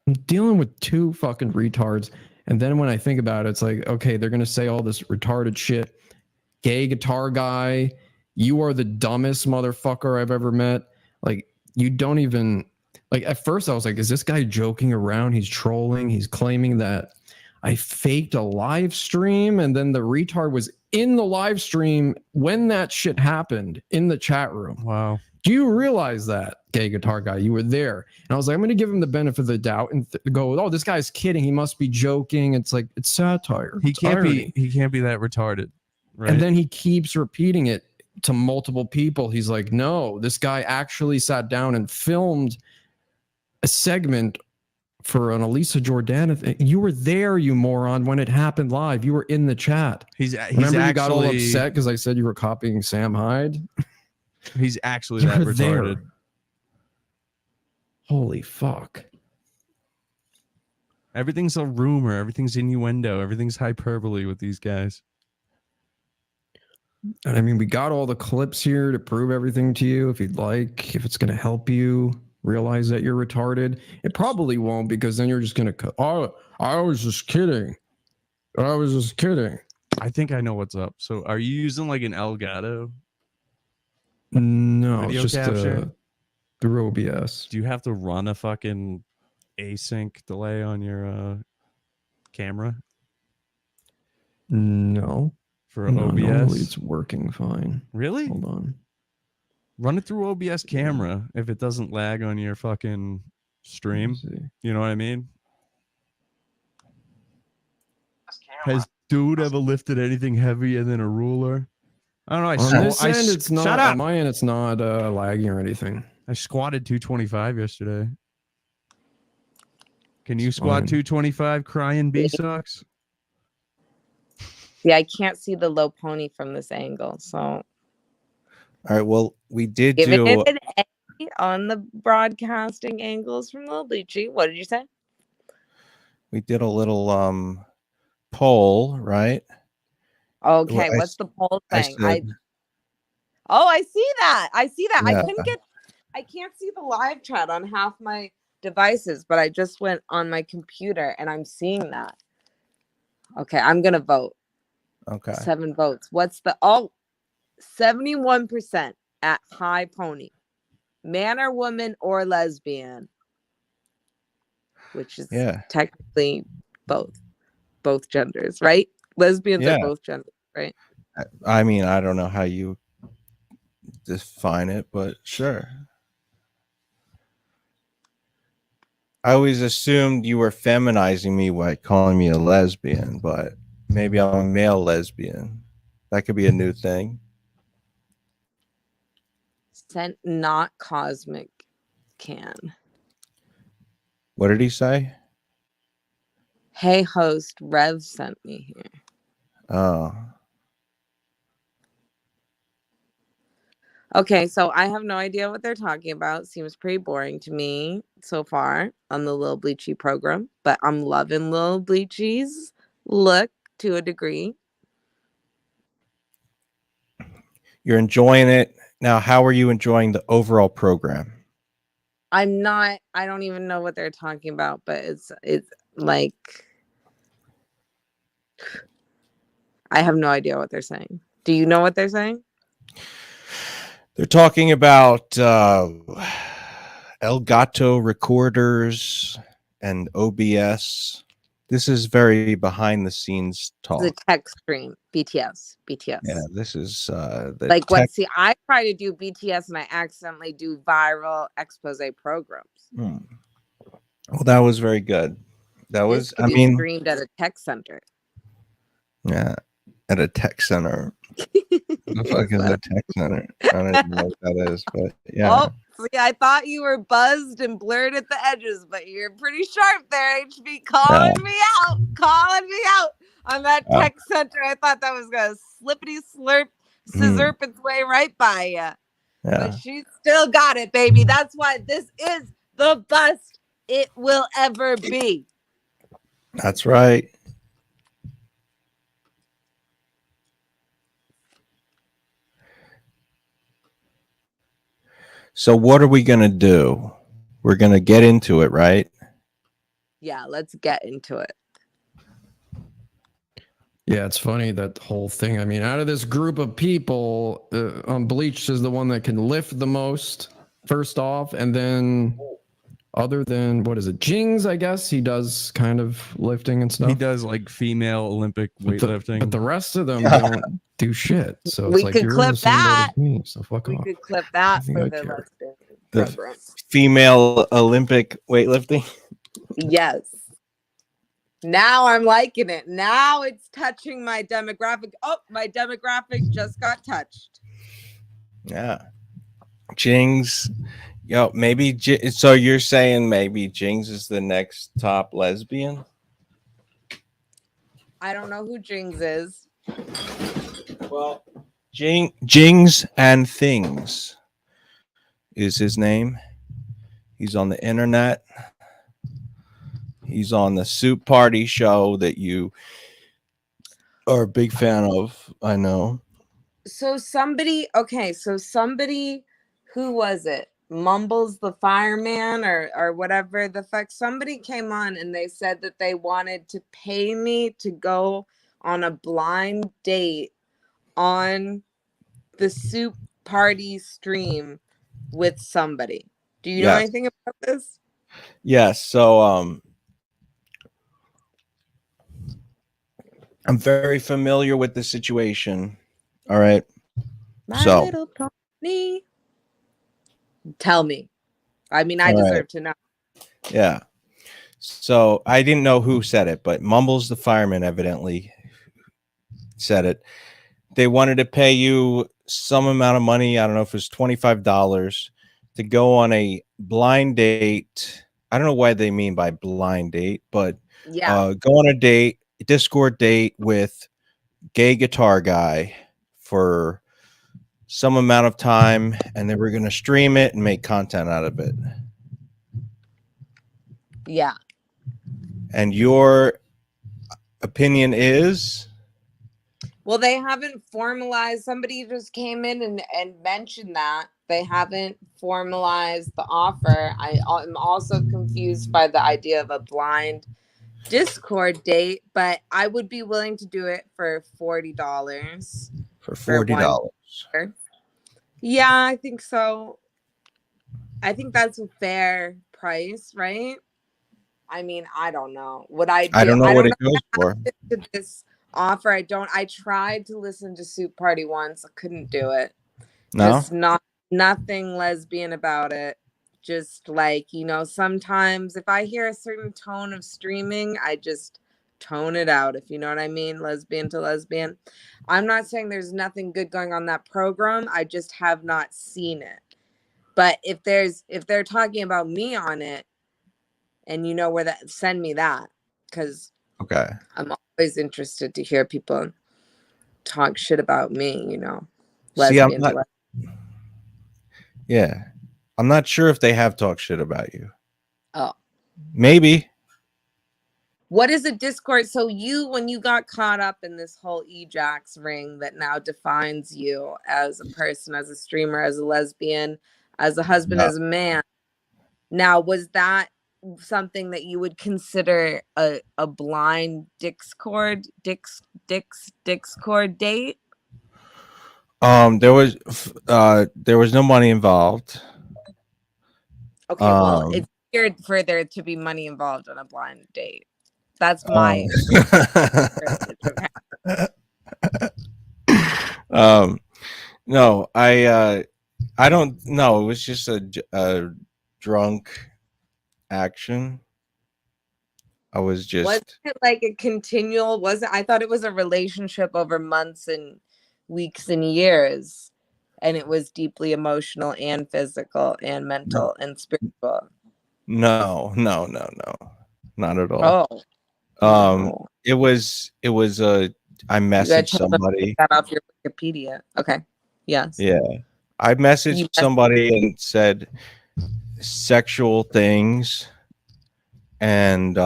Speaker 11: I'm dealing with two fucking retards. And then when I think about it, it's like, okay, they're going to say all this retarded shit. Gay guitar guy, you are the dumbest motherfucker I've ever met. Like, you don't even... Like, at first I was like, is this guy joking around? He's trolling. He's claiming that I faked a live stream. And then the retard was in the live stream when that shit happened in the chat room.
Speaker 17: Wow.
Speaker 11: Do you realize that, gay guitar guy? You were there. And I was like, I'm going to give him the benefit of the doubt and go, oh, this guy's kidding. He must be joking. It's like, it's satire.
Speaker 17: He
Speaker 11: It's
Speaker 17: can't
Speaker 11: irony.
Speaker 17: be that retarded. Right?
Speaker 11: And then he keeps repeating it to multiple people. He's like, no, this guy actually sat down and filmed a segment for an Elisa Jordan. You were there, you moron, when it happened live. You were in the chat. Remember you got all upset because I said you were copying Sam Hyde?
Speaker 17: He's actually that retarded.
Speaker 11: There. Holy fuck.
Speaker 17: Everything's a rumor. Everything's innuendo. Everything's hyperbole with these guys.
Speaker 11: And I mean, we got all the clips here to prove everything to you if you'd like, if it's going to help you realize that you're retarded. It probably won't, because then you're just going to, oh, I was just kidding.
Speaker 17: I think I know what's up. So are you using like an Elgato?
Speaker 11: No,
Speaker 17: Video
Speaker 11: it's just
Speaker 17: capture?
Speaker 11: through OBS.
Speaker 17: Do you have to run a fucking async delay on your camera?
Speaker 11: No.
Speaker 17: For
Speaker 11: No,
Speaker 17: OBS?
Speaker 11: normally it's working fine.
Speaker 17: Really?
Speaker 11: Hold on.
Speaker 17: Run it through OBS camera if it doesn't lag on your fucking stream. You know what I mean? Has dude ever lifted anything heavier than a ruler? I don't know.
Speaker 11: On this end, it's not.
Speaker 17: Shut up.
Speaker 11: On my end, it's not lagging or anything.
Speaker 17: I squatted 225 yesterday. Can you
Speaker 11: It's
Speaker 17: squat
Speaker 11: fine.
Speaker 17: 225 crying B socks?
Speaker 13: Yeah, I can't see the low pony from this angle, so
Speaker 3: All right. Well, we did
Speaker 13: give
Speaker 3: do.
Speaker 13: it an A on the broadcasting angles from Lil Bleachy. What did you say?
Speaker 3: We did a little poll, right?
Speaker 13: Okay,
Speaker 3: Well,
Speaker 13: what's the poll
Speaker 3: I
Speaker 13: thing?
Speaker 3: said-
Speaker 13: I see that.
Speaker 3: Yeah.
Speaker 13: I can't see the live chat on half my devices, but I just went on my computer and I'm seeing that. Okay, I'm gonna vote.
Speaker 3: Okay.
Speaker 13: 7 votes. What's the 71% at high pony. Man or woman or lesbian. Which is technically both genders, right? Lesbians
Speaker 3: Yeah.
Speaker 13: are both genders, right?
Speaker 3: I mean, I don't know how you define it, but sure. I always assumed you were feminizing me by calling me a lesbian, but maybe I'm a male lesbian. That could be a new thing.
Speaker 13: Sent not cosmic can.
Speaker 3: What did he say?
Speaker 13: Hey host, Rev sent me here.
Speaker 3: Oh,
Speaker 13: Okay, so I have no idea what they're talking about. Seems pretty boring to me so far on the Lil Bleachy program, but I'm loving Lil Bleachy's look to a degree.
Speaker 3: you're enjoying it. Now, how are you enjoying the overall program?
Speaker 13: I don't even know what they're talking about, but it's like I have no idea what they're saying. Do you know what they're saying?
Speaker 3: They're talking about Elgato recorders and OBS. This is very behind the scenes talk.
Speaker 13: The tech stream, BTS.
Speaker 3: Yeah, this is the
Speaker 13: Like
Speaker 3: tech.
Speaker 13: what? See, I try to do BTS and I accidentally do viral expose programs.
Speaker 3: Well, that was very good. That was,
Speaker 13: This could
Speaker 3: I
Speaker 13: be
Speaker 3: mean,
Speaker 13: streamed at a tech center.
Speaker 3: yeah, at a tech center. The fuck is a tech center? I don't even know what that is, but yeah.
Speaker 13: Oh, see, I thought you were buzzed and blurred at the edges, but you're pretty sharp there, HB. Calling me out on that tech center. I thought that was gonna slippity slurp, scissor its way right by you.
Speaker 3: Yeah.
Speaker 13: But she still got it, baby. That's why this is the best it will ever be.
Speaker 3: That's right. So what are we gonna do? We're gonna get into it, right?
Speaker 13: Yeah, let's get into it.
Speaker 11: Yeah, it's funny that whole thing. I mean, out of this group of people, Bleach is the one that can lift the most, first off, and then other than what is it, Jings? I guess he does kind of lifting and stuff.
Speaker 17: He does like female Olympic weightlifting,
Speaker 11: but the rest of them don't do shit. So it's
Speaker 13: We
Speaker 11: like
Speaker 13: could
Speaker 11: you're in
Speaker 13: clip
Speaker 11: the same boat
Speaker 13: that.
Speaker 11: as me, so fuck
Speaker 13: We
Speaker 11: off.
Speaker 13: could clip that
Speaker 11: think
Speaker 13: for
Speaker 11: I
Speaker 13: the
Speaker 11: care.
Speaker 13: lesbian
Speaker 3: The
Speaker 13: program.
Speaker 3: female Olympic weightlifting.
Speaker 13: Yes. Now I'm liking it. Now it's touching my demographic. Oh, my demographic just got touched.
Speaker 3: Yeah. Jings. Yo, maybe so you're saying maybe Jings is the next top lesbian?
Speaker 13: I don't know who Jings is.
Speaker 3: Well, Jings and Things is his name. He's on the internet. He's on the Soup Party show that you are a big fan of, I know.
Speaker 13: So somebody, who was it? Mumbles the fireman or whatever the fuck. Somebody came on and they said that they wanted to pay me to go on a blind date on the Soup Party stream with somebody. Do you know
Speaker 3: Yes.
Speaker 13: anything about this?
Speaker 3: Yes, so I'm very familiar with the situation. All right.
Speaker 13: My
Speaker 3: So
Speaker 13: little pony. Tell me. I mean, I
Speaker 3: All right.
Speaker 13: deserve to know.
Speaker 3: yeah. So I didn't know who said it, but Mumbles the fireman evidently said it. They wanted to pay you some amount of money. I don't know if it was $25 to go on a blind date. I don't know why they mean by blind date, but
Speaker 13: Yeah.
Speaker 3: go on a date, Discord date with gay guitar guy for some amount of time, and then we're going to stream it and make content out of it.
Speaker 13: Yeah.
Speaker 3: And your opinion is?
Speaker 13: Well, they haven't formalized. Somebody just came in and mentioned that. They haven't formalized the offer. I'm also confused by the idea of a blind Discord date, but I would be willing to do it for $40.
Speaker 3: For
Speaker 13: for
Speaker 3: $40.
Speaker 13: one. Yeah, I think so. I think that's a fair price, right? I mean, I don't know. Would I
Speaker 3: don't know what it
Speaker 13: know
Speaker 3: goes for.
Speaker 13: to this offer. I tried to listen to Soup Party once. I couldn't do it.
Speaker 3: No?
Speaker 13: Just nothing lesbian about it. Just like, sometimes if I hear a certain tone of streaming, I just tone it out, if you know what I mean, lesbian to lesbian. I'm not saying there's nothing good going on that program. I just have not seen it. But if they're talking about me on it, and you know where that, send me that, because
Speaker 3: Okay.
Speaker 13: I'm always interested to hear people talk shit about me,
Speaker 3: See,
Speaker 13: lesbian to lesbian.
Speaker 3: Yeah. I'm not sure if they have talked shit about you.
Speaker 13: Oh.
Speaker 3: Maybe.
Speaker 13: What is a Discord? So when you got caught up in this whole Ejax ring that now defines you as a person, as a streamer, as a lesbian, as a husband,
Speaker 3: Yeah.
Speaker 13: as a man. Now, was that something that you would consider a blind Discord date?
Speaker 3: There was no money involved.
Speaker 13: Okay, well, it's weird for there to be money involved on a blind date. That's my
Speaker 3: No, I don't know. It was just a drunk action. I was just
Speaker 13: Wasn't it like a continual? Wasn't I thought it was a relationship over months and weeks and years, and it was deeply emotional and physical and mental and spiritual.
Speaker 3: no, not at all.
Speaker 13: Oh,
Speaker 3: It was I
Speaker 13: you gotta
Speaker 3: messaged
Speaker 13: tell them to
Speaker 3: somebody.
Speaker 13: take that off your Wikipedia. Okay. Yes.
Speaker 3: Yeah, I messaged
Speaker 13: You
Speaker 3: somebody and said sexual things, and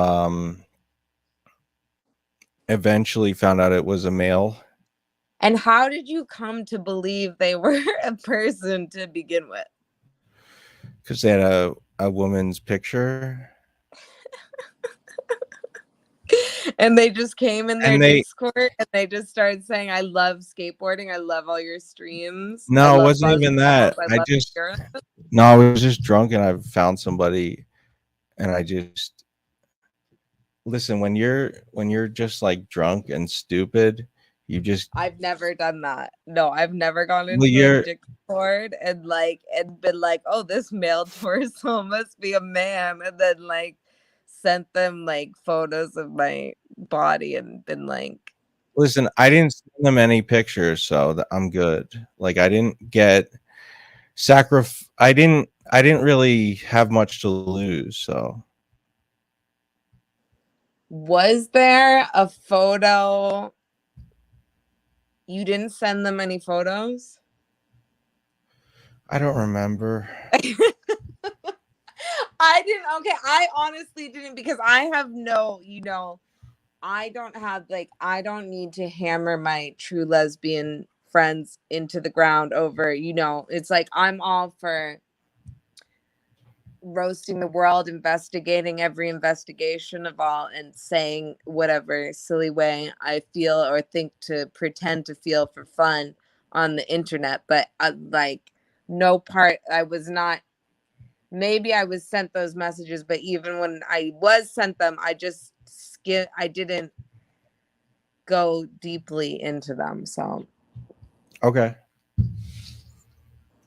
Speaker 3: eventually found out it was a male.
Speaker 13: And how did you come to believe they were a person to begin with?
Speaker 3: Because they had a woman's picture.
Speaker 13: And they just came in their
Speaker 3: And they-
Speaker 13: Discord and they just started saying, I love skateboarding. I love all your streams. I
Speaker 3: No, it
Speaker 13: love
Speaker 3: wasn't
Speaker 13: Buzz
Speaker 3: even
Speaker 13: Balls,
Speaker 3: that.
Speaker 13: I
Speaker 3: I
Speaker 13: love
Speaker 3: just
Speaker 13: Europe."
Speaker 3: no, I was just drunk and I found somebody, and I just listen. When you're just like drunk and stupid, you just
Speaker 13: I've never done that. No, I've never gone into
Speaker 3: Well, you're-
Speaker 13: a Discord and been like, oh, this male torso must be a man, and then like sent them like photos of my body and been like,
Speaker 3: listen. I didn't send them any pictures, so I'm good. Like I didn't get I didn't really have much to lose, so.
Speaker 13: was there a photo? You didn't send them any photos?
Speaker 3: I don't remember.
Speaker 13: I didn't. Okay, I honestly didn't because I have no, I don't have I don't need to hammer my true lesbian friends into the ground over, it's like I'm all for roasting the world, investigating every investigation of all, and saying whatever silly way I feel or think to pretend to feel for fun on the internet. But no part, I was not. Maybe I was sent those messages, but even when I was sent them, I just I didn't go deeply into them. So,
Speaker 3: Okay.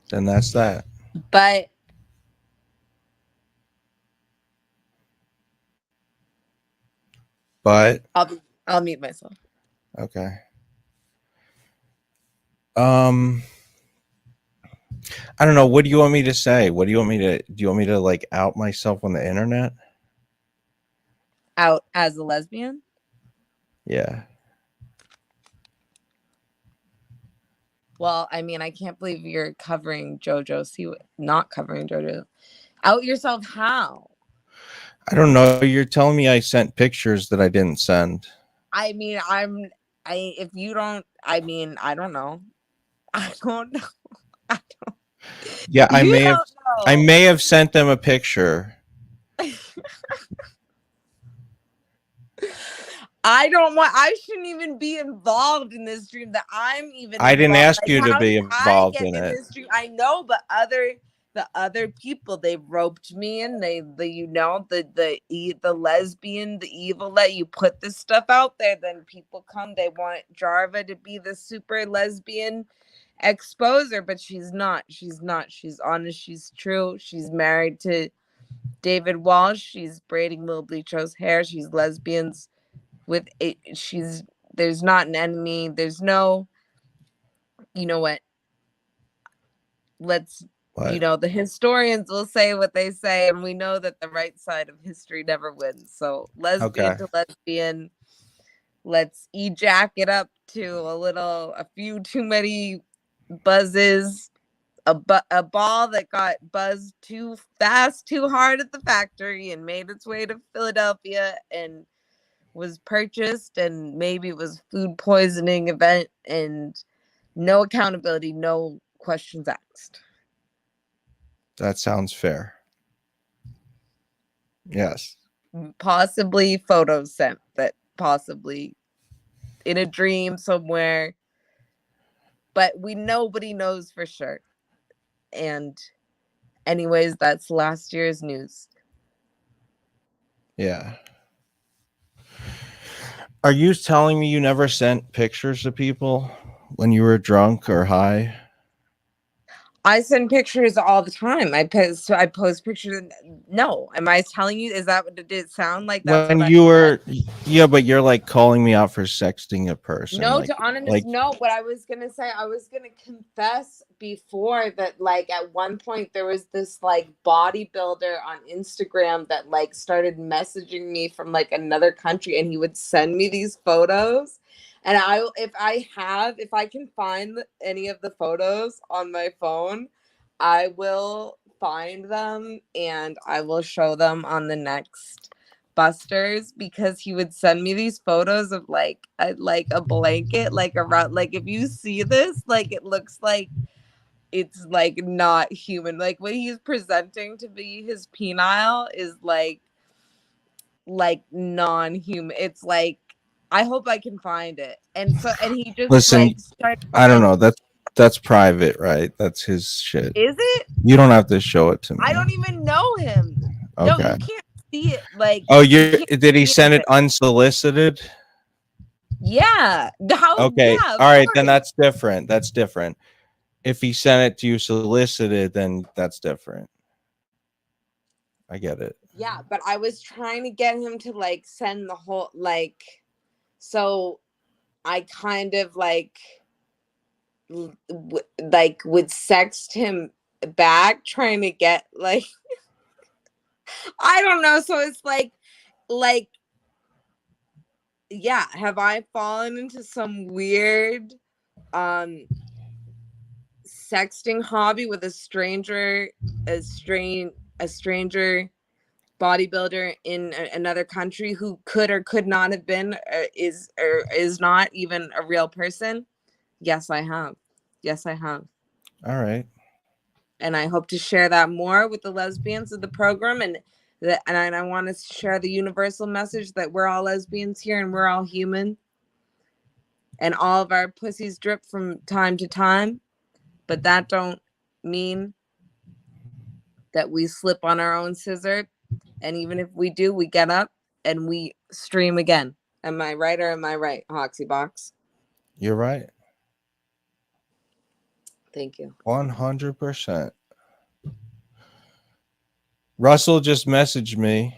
Speaker 3: Then that's that.
Speaker 13: but I'll mute myself.
Speaker 3: Okay. I don't know. What do you want me to say? Do you want me to like out myself on the internet?
Speaker 13: Out as a lesbian?
Speaker 3: Yeah.
Speaker 13: Well, I mean, I can't believe you're covering JoJo. Not covering JoJo. Out yourself how?
Speaker 3: I don't know. You're telling me I sent pictures that I didn't send.
Speaker 13: I mean, if you don't, I mean, I don't know. I don't know.
Speaker 3: Yeah, I
Speaker 13: You
Speaker 3: may have.
Speaker 13: don't know.
Speaker 3: I may have sent them a picture.
Speaker 13: I shouldn't even be involved in this dream that I'm even.
Speaker 3: I didn't
Speaker 13: involved.
Speaker 3: ask you to
Speaker 13: how
Speaker 3: be
Speaker 13: did I
Speaker 3: involved
Speaker 13: get
Speaker 3: in it.
Speaker 13: this dream? I know, but the other people, they roped me in. The lesbian, the evil, let you put this stuff out there, then people come, they want Jarva to be the super lesbian exposer, but she's not. She's honest, she's true. She's married to David Walsh. She's braiding Lil Bleacho's hair. She's lesbians with there's not an enemy. There's no, you know what? Let's
Speaker 3: What?
Speaker 13: the historians will say what they say, and we know that the right side of history never wins. So lesbian
Speaker 3: Okay.
Speaker 13: to lesbian, let's ejack it up to a few too many buzzes, a ball that got buzzed too fast, too hard at the factory and made its way to Philadelphia and was purchased, and maybe it was food poisoning event, and no accountability, no questions asked.
Speaker 3: That sounds fair. Yes.
Speaker 13: Possibly photos sent that possibly in a dream somewhere, but nobody knows for sure. And anyways, that's last year's news.
Speaker 3: Yeah. Are you telling me you never sent pictures to people when you were drunk or high?
Speaker 13: I send pictures all the time. I post pictures. No, am I telling you? Is that what did it sound like? That's
Speaker 3: When
Speaker 13: what I
Speaker 3: you
Speaker 13: said.
Speaker 3: were, yeah, but you're like calling me out for sexting a person.
Speaker 13: No, to honest,
Speaker 3: like
Speaker 13: no. What I was gonna say, I was gonna confess before that, like at one point there was this like bodybuilder on Instagram that like started messaging me from like another country, and he would send me these photos. And if I can find any of the photos on my phone, I will find them and I will show them on the next Busters, because he would send me these photos of like a blanket, like around, like if you see this, like it looks like it's like not human. Like what he's presenting to be his penile is like non-human. It's like, I hope I can find it. And so, and he just
Speaker 3: listen,
Speaker 13: like started,
Speaker 3: I don't know. That's private, right? That's his shit.
Speaker 13: is it?
Speaker 3: You don't have to show it to me.
Speaker 13: I don't even know him. No,
Speaker 3: Okay.
Speaker 13: you can't see it. Like,
Speaker 3: Oh,
Speaker 13: you can't
Speaker 3: did he
Speaker 13: see
Speaker 3: send it
Speaker 13: anything.
Speaker 3: unsolicited?
Speaker 13: Yeah. How?
Speaker 3: Okay.
Speaker 13: Yeah, of
Speaker 3: All right, then
Speaker 13: course.
Speaker 3: that's different. That's different. If he sent it to you solicited, then that's different. I get it.
Speaker 13: Yeah, but I was trying to get him to like send the whole like, so I kind of like would sext him back trying to get like I don't know, so it's like yeah, have I fallen into some weird sexting hobby with a stranger bodybuilder in another country who could or could not have been is not even a real person? Yes, I have.
Speaker 3: All right.
Speaker 13: And I hope to share that more with the lesbians of the program, and I want to share the universal message that we're all lesbians here and we're all human, and all of our pussies drip from time to time, but that don't mean that we slip on our own scissor. And even if we do, we get up and we stream again. Am I right or am I right, Hoxie Box?
Speaker 3: You're right.
Speaker 13: Thank you.
Speaker 3: 100%. Russell just messaged me,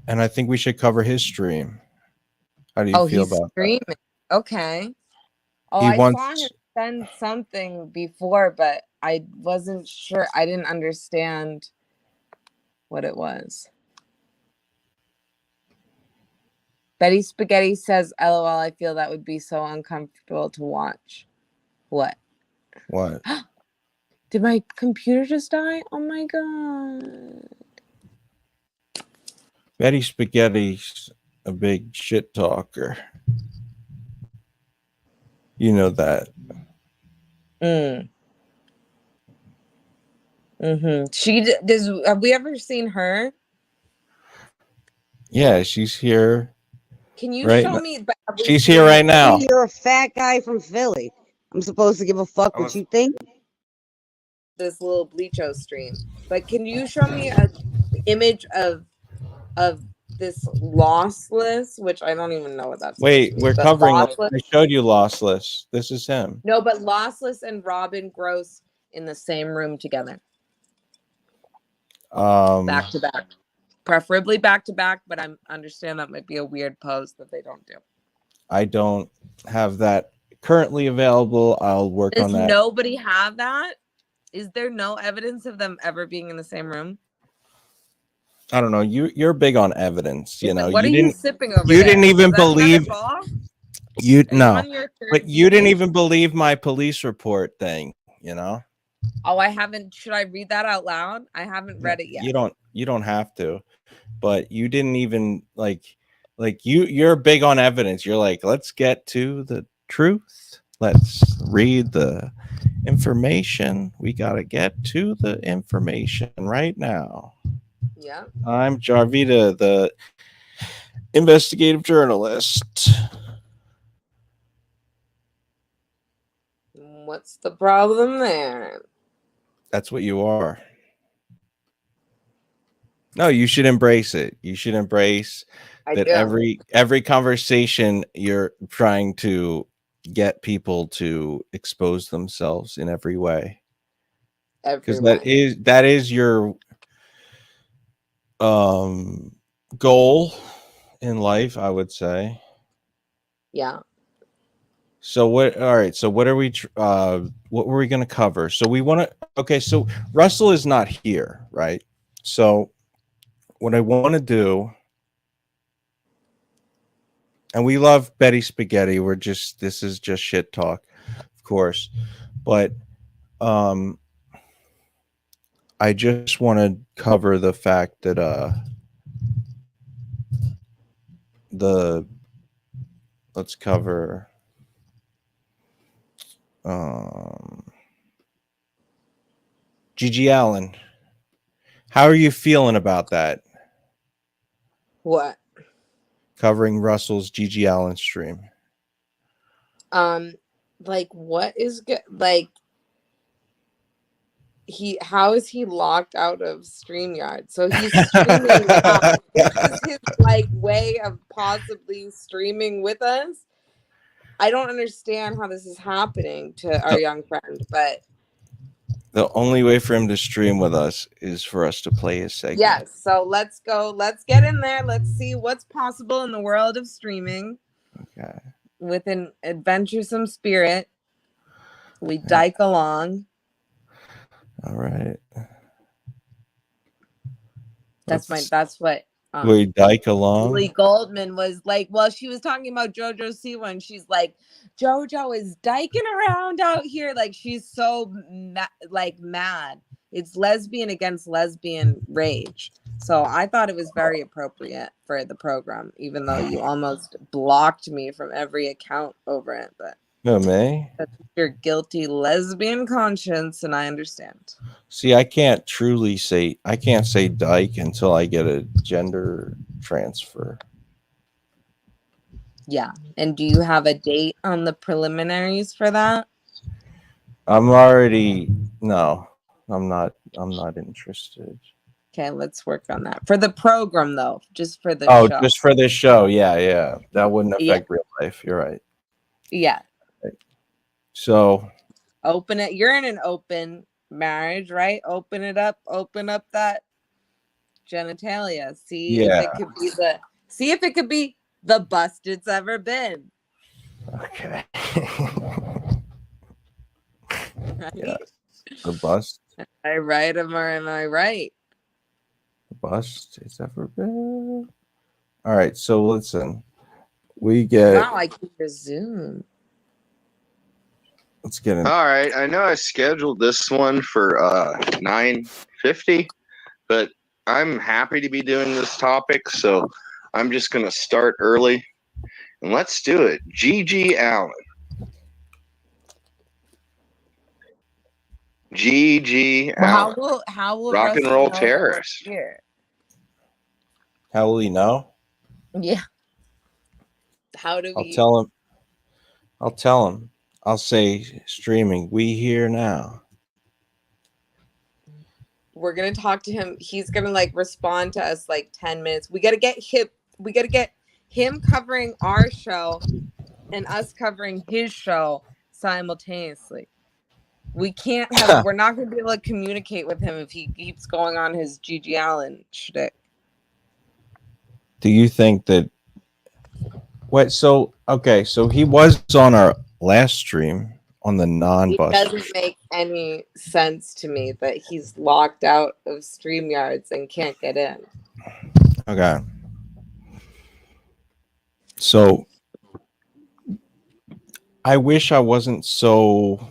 Speaker 3: and I think we should cover his stream. How do you feel
Speaker 13: he's
Speaker 3: about
Speaker 13: streaming. Okay. Oh,
Speaker 3: He
Speaker 13: I
Speaker 3: wants-
Speaker 13: saw him send something before, but I wasn't sure. I didn't understand what it was. Betty Spaghetti says, LOL, I feel that would be so uncomfortable to watch. What?
Speaker 3: What?
Speaker 13: Did my computer just die? Oh my god.
Speaker 3: Betty Spaghetti's a big shit talker. You know that.
Speaker 13: She does. Have we ever seen her?
Speaker 3: Yeah, she's here.
Speaker 13: Can you
Speaker 3: right
Speaker 13: show
Speaker 3: n-
Speaker 13: me? Have we
Speaker 3: She's
Speaker 13: seen
Speaker 3: here
Speaker 13: her?
Speaker 3: right now.
Speaker 18: You're a fat guy from Philly. I'm supposed to give a fuck what you think?
Speaker 13: This little Bleacho stream, but can you show me a image of this lossless, which I don't even know what that's.
Speaker 3: Wait,
Speaker 13: supposed to
Speaker 3: we're
Speaker 13: mean, but
Speaker 3: covering.
Speaker 13: lossless?
Speaker 3: I showed you Lossless. This is him.
Speaker 13: No, but lossless and Robin Gross in the same room together, back to back, preferably back to back. But I understand that might be a weird pose that they don't do.
Speaker 3: I don't have that currently available. I'll work
Speaker 13: Does
Speaker 3: on that.
Speaker 13: nobody have that? Is there no evidence of them ever being in the same room?
Speaker 3: I don't know. You're big on evidence. You know.
Speaker 13: What
Speaker 3: you
Speaker 13: are
Speaker 3: didn't.
Speaker 13: you sipping over
Speaker 3: You
Speaker 13: there?
Speaker 3: didn't even
Speaker 13: Is that another
Speaker 3: believe.
Speaker 13: ball?
Speaker 3: You no.
Speaker 13: on your third
Speaker 3: But you didn't
Speaker 13: page?
Speaker 3: even believe my police report thing. You know.
Speaker 13: Oh, I haven't. Should I read that out loud? I haven't read it yet.
Speaker 3: You don't. You don't have to. But you didn't even like. You're big on evidence. You're like, let's get to the truth. Let's read the information. We got to get to the information right now.
Speaker 13: Yeah.
Speaker 3: I'm Jarvita, the investigative journalist.
Speaker 13: What's the problem there?
Speaker 3: That's what you are. No, you should embrace it. You should embrace
Speaker 13: I
Speaker 3: that
Speaker 13: do.
Speaker 3: every conversation you're trying to get people to expose themselves in every way. Because
Speaker 13: Everyone.
Speaker 3: that is your goal in life, I would say.
Speaker 13: Yeah.
Speaker 3: So what all right, so what are we what were we going to cover? So we want to okay, so Russell is not here, right? So what I want to do, and we love Betty Spaghetti, this is just shit talk, of course. But I just want to cover the fact that let's cover Gigi Allen. How are you feeling about that?
Speaker 13: What?
Speaker 3: Covering Russell's Gigi Allen stream.
Speaker 13: Like what is good? Like how is he locked out of StreamYard? So he's streaming now. This is his like way of possibly streaming with us. I don't understand how this is happening to our young friend, but
Speaker 3: the only way for him to stream with us is for us to play his segment.
Speaker 13: yes. So let's go. Let's get in there. Let's see what's possible in the world of streaming.
Speaker 3: Okay.
Speaker 13: With an adventuresome spirit, we dike along.
Speaker 3: All right.
Speaker 13: That's what
Speaker 3: we dike along.
Speaker 13: Julie Goldman was like, well, she was talking about JoJo Siwa, and she's like, JoJo is diking around out here. Like, she's so mad. It's lesbian against lesbian rage. So I thought it was very appropriate for the program, even though you almost blocked me from every account over it. But
Speaker 3: no, May.
Speaker 13: That's your guilty lesbian conscience, and I understand.
Speaker 3: See, I can't say dyke until I get a gender transfer.
Speaker 13: Yeah. And do you have a date on the preliminaries for that?
Speaker 3: I'm not interested.
Speaker 13: Okay, let's work on that. For the program though, just for the show.
Speaker 3: Just for this show. Yeah. That wouldn't affect real life. You're right.
Speaker 13: Yeah.
Speaker 3: So
Speaker 13: open it. You're in an open marriage, right? Open up that genitalia. See if it could be the best it's ever been.
Speaker 3: Okay.
Speaker 13: Right?
Speaker 3: Yes. The bust.
Speaker 13: Am I right? Am I right?
Speaker 3: The bust it's ever been. All right, so listen. We get
Speaker 13: Wow, I can resume.
Speaker 3: Let's get in.
Speaker 19: All right, I know I scheduled this one for 9:50, but I'm happy to be doing this topic, so I'm just gonna start early and let's do it. Gigi Allen. Gigi Allen.
Speaker 13: How will
Speaker 19: rock and
Speaker 13: Russell
Speaker 19: roll
Speaker 13: know
Speaker 19: terrorist?
Speaker 13: Here?
Speaker 3: How will he know?
Speaker 13: Yeah. How do we?
Speaker 3: I'll tell him. I'll say streaming. We here now.
Speaker 13: We're gonna talk to him. He's gonna like respond to us like 10 minutes. We gotta get him covering our show and us covering his show simultaneously. We can't have. We're not gonna be able to communicate with him if he keeps going on his Gigi Allen shtick.
Speaker 3: Do you think that? What? So okay. So he was on our last stream on the non-bus.
Speaker 13: It doesn't make any sense to me that he's locked out of StreamYards and can't get in.
Speaker 3: Okay. So I wish I wasn't so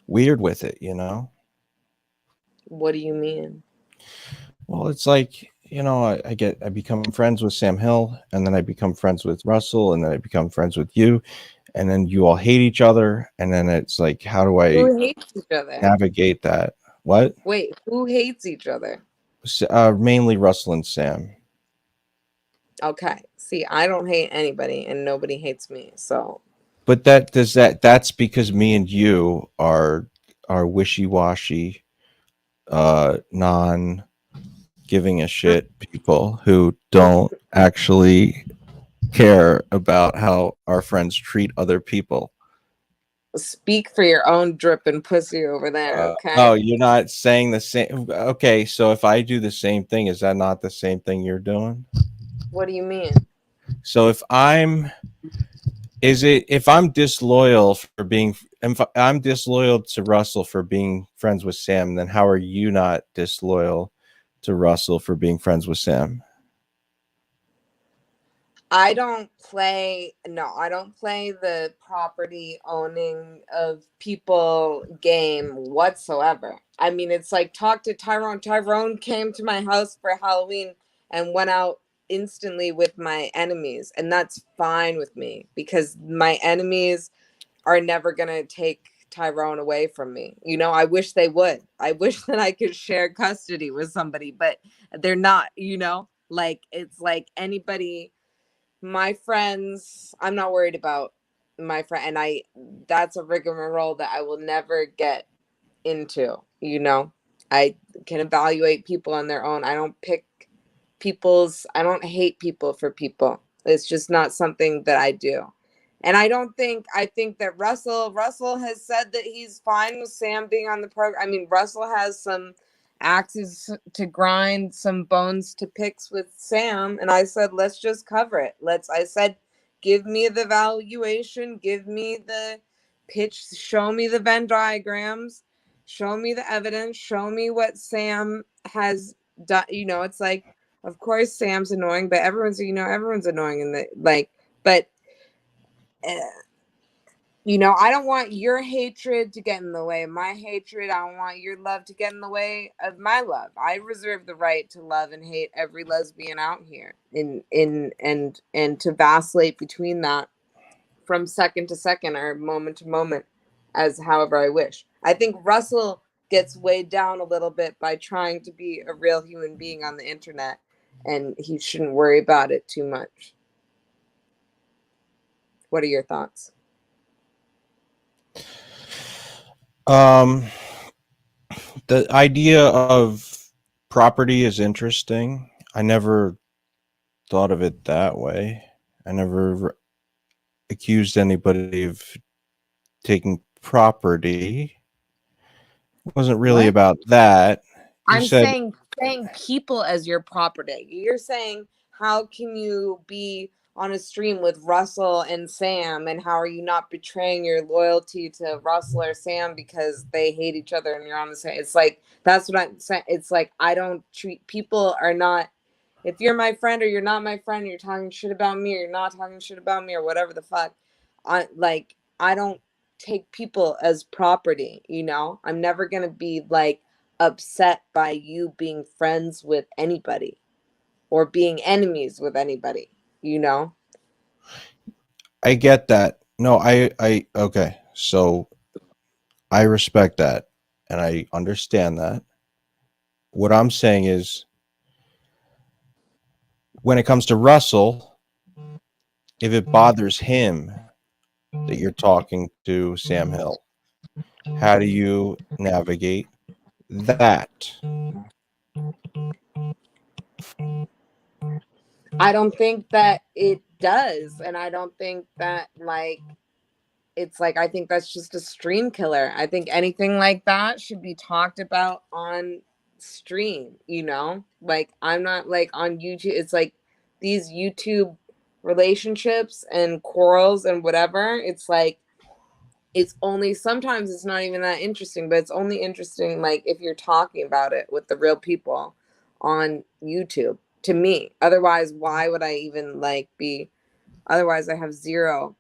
Speaker 3: weird with it, you know?
Speaker 13: What do you mean?
Speaker 3: Well, it's like, you know, I become friends with Sam Hill, and then I become friends with Russell, and then I become friends with you, and then you all hate each other, and then it's like, how do I
Speaker 13: Who hates each other?
Speaker 3: navigate that? What?
Speaker 13: Wait, who hates each other?
Speaker 3: Mainly Russell and Sam.
Speaker 13: Okay. See, I don't hate anybody and nobody hates me. So
Speaker 3: But that's because me and you are wishy-washy non giving a shit people who don't actually care about how our friends treat other people.
Speaker 13: Speak for your own drip and pussy over there, okay?
Speaker 3: Oh, you're not saying the same. Okay, so if I do the same thing, is that not the same thing you're doing?
Speaker 13: What do you mean?
Speaker 3: So if I'm disloyal for being, if I'm disloyal to Russell for being friends with Sam, then how are you not disloyal to Russell for being friends with Sam?
Speaker 13: I don't play the property owning of people game whatsoever. I mean, it's like talk to Tyrone. Tyrone came to my house for Halloween and went out instantly with my enemies, and that's fine with me because my enemies are never gonna take Tyrone away from me. You know, I wish they would. I wish that I could share custody with somebody, but they're not, you know? Like it's like anybody, my friends, I'm not worried about my friend, and that's a rigmarole that I will never get into, you know? I can evaluate people on their own. I don't hate people for people. It's just not something that I do. And I think that Russell has said that he's fine with Sam being on the program. I mean, Russell has some axes to grind, some bones to pick with Sam. And I said, let's just cover it. I said, give me the valuation, give me the pitch, show me the Venn diagrams, show me the evidence, show me what Sam has done. You know, it's like, of course, Sam's annoying, but everyone's annoying in the but you know, I don't want your hatred to get in the way of my hatred. I don't want your love to get in the way of my love. I reserve the right to love and hate every lesbian out here, and to vacillate between that from second to second or moment to moment as however I wish. I think Russell gets weighed down a little bit by trying to be a real human being on the internet, and he shouldn't worry about it too much. What are your thoughts?
Speaker 3: The idea of property is interesting. I never thought of it that way. I never accused anybody of taking property. It wasn't really about that.
Speaker 13: I'm saying people as your property. You're saying, how can you be on a stream with Russell and Sam, and how are you not betraying your loyalty to Russell or Sam because they hate each other and you're on the same? It's like, that's what I'm saying. It's like, I don't treat people are not, if you're my friend or you're not my friend, you're talking shit about me or you're not talking shit about me or whatever the fuck. I don't take people as property, you know? I'm never going to be like upset by you being friends with anybody or being enemies with anybody, you know?
Speaker 3: I get that. No, okay. So I respect that and I understand that. What I'm saying is, when it comes to Russell, if it bothers him that you're talking to Sam Hill, how do you navigate that?
Speaker 13: I don't think that it does. And I don't think that it's like, I think that's just a stream killer. I think anything like that should be talked about on stream, you know? Like, I'm not like on YouTube. It's like these YouTube relationships and quarrels and whatever. It's like, it's only, sometimes it's not even that interesting, but it's only interesting like if you're talking about it with the real people on YouTube, to me. Otherwise, why would I even otherwise I have zero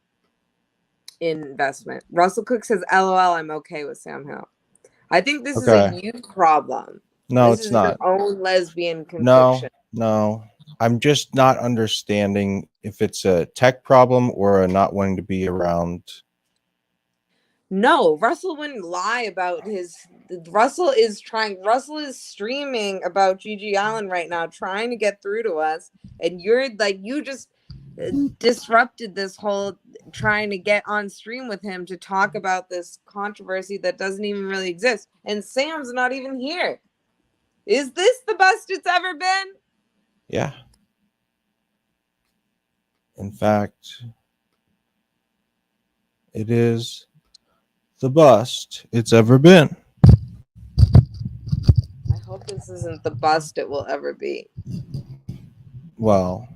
Speaker 13: investment. Russell Cook says, LOL, I'm okay with Sam Hill. I think this is a you problem.
Speaker 3: No,
Speaker 13: this
Speaker 3: it's
Speaker 13: is
Speaker 3: not.
Speaker 13: Your own lesbian conviction.
Speaker 3: No. I'm just not understanding if it's a tech problem or a not wanting to be around.
Speaker 13: No, Russell wouldn't lie about Russell is streaming about Gigi Allen right now, trying to get through to us. And you're like, you just disrupted this whole trying to get on stream with him to talk about this controversy that doesn't even really exist. And Sam's not even here. Is this the best it's ever been?
Speaker 3: Yeah. In fact, it is the best it's ever been.
Speaker 13: I hope this isn't the best it will ever be.
Speaker 3: Well,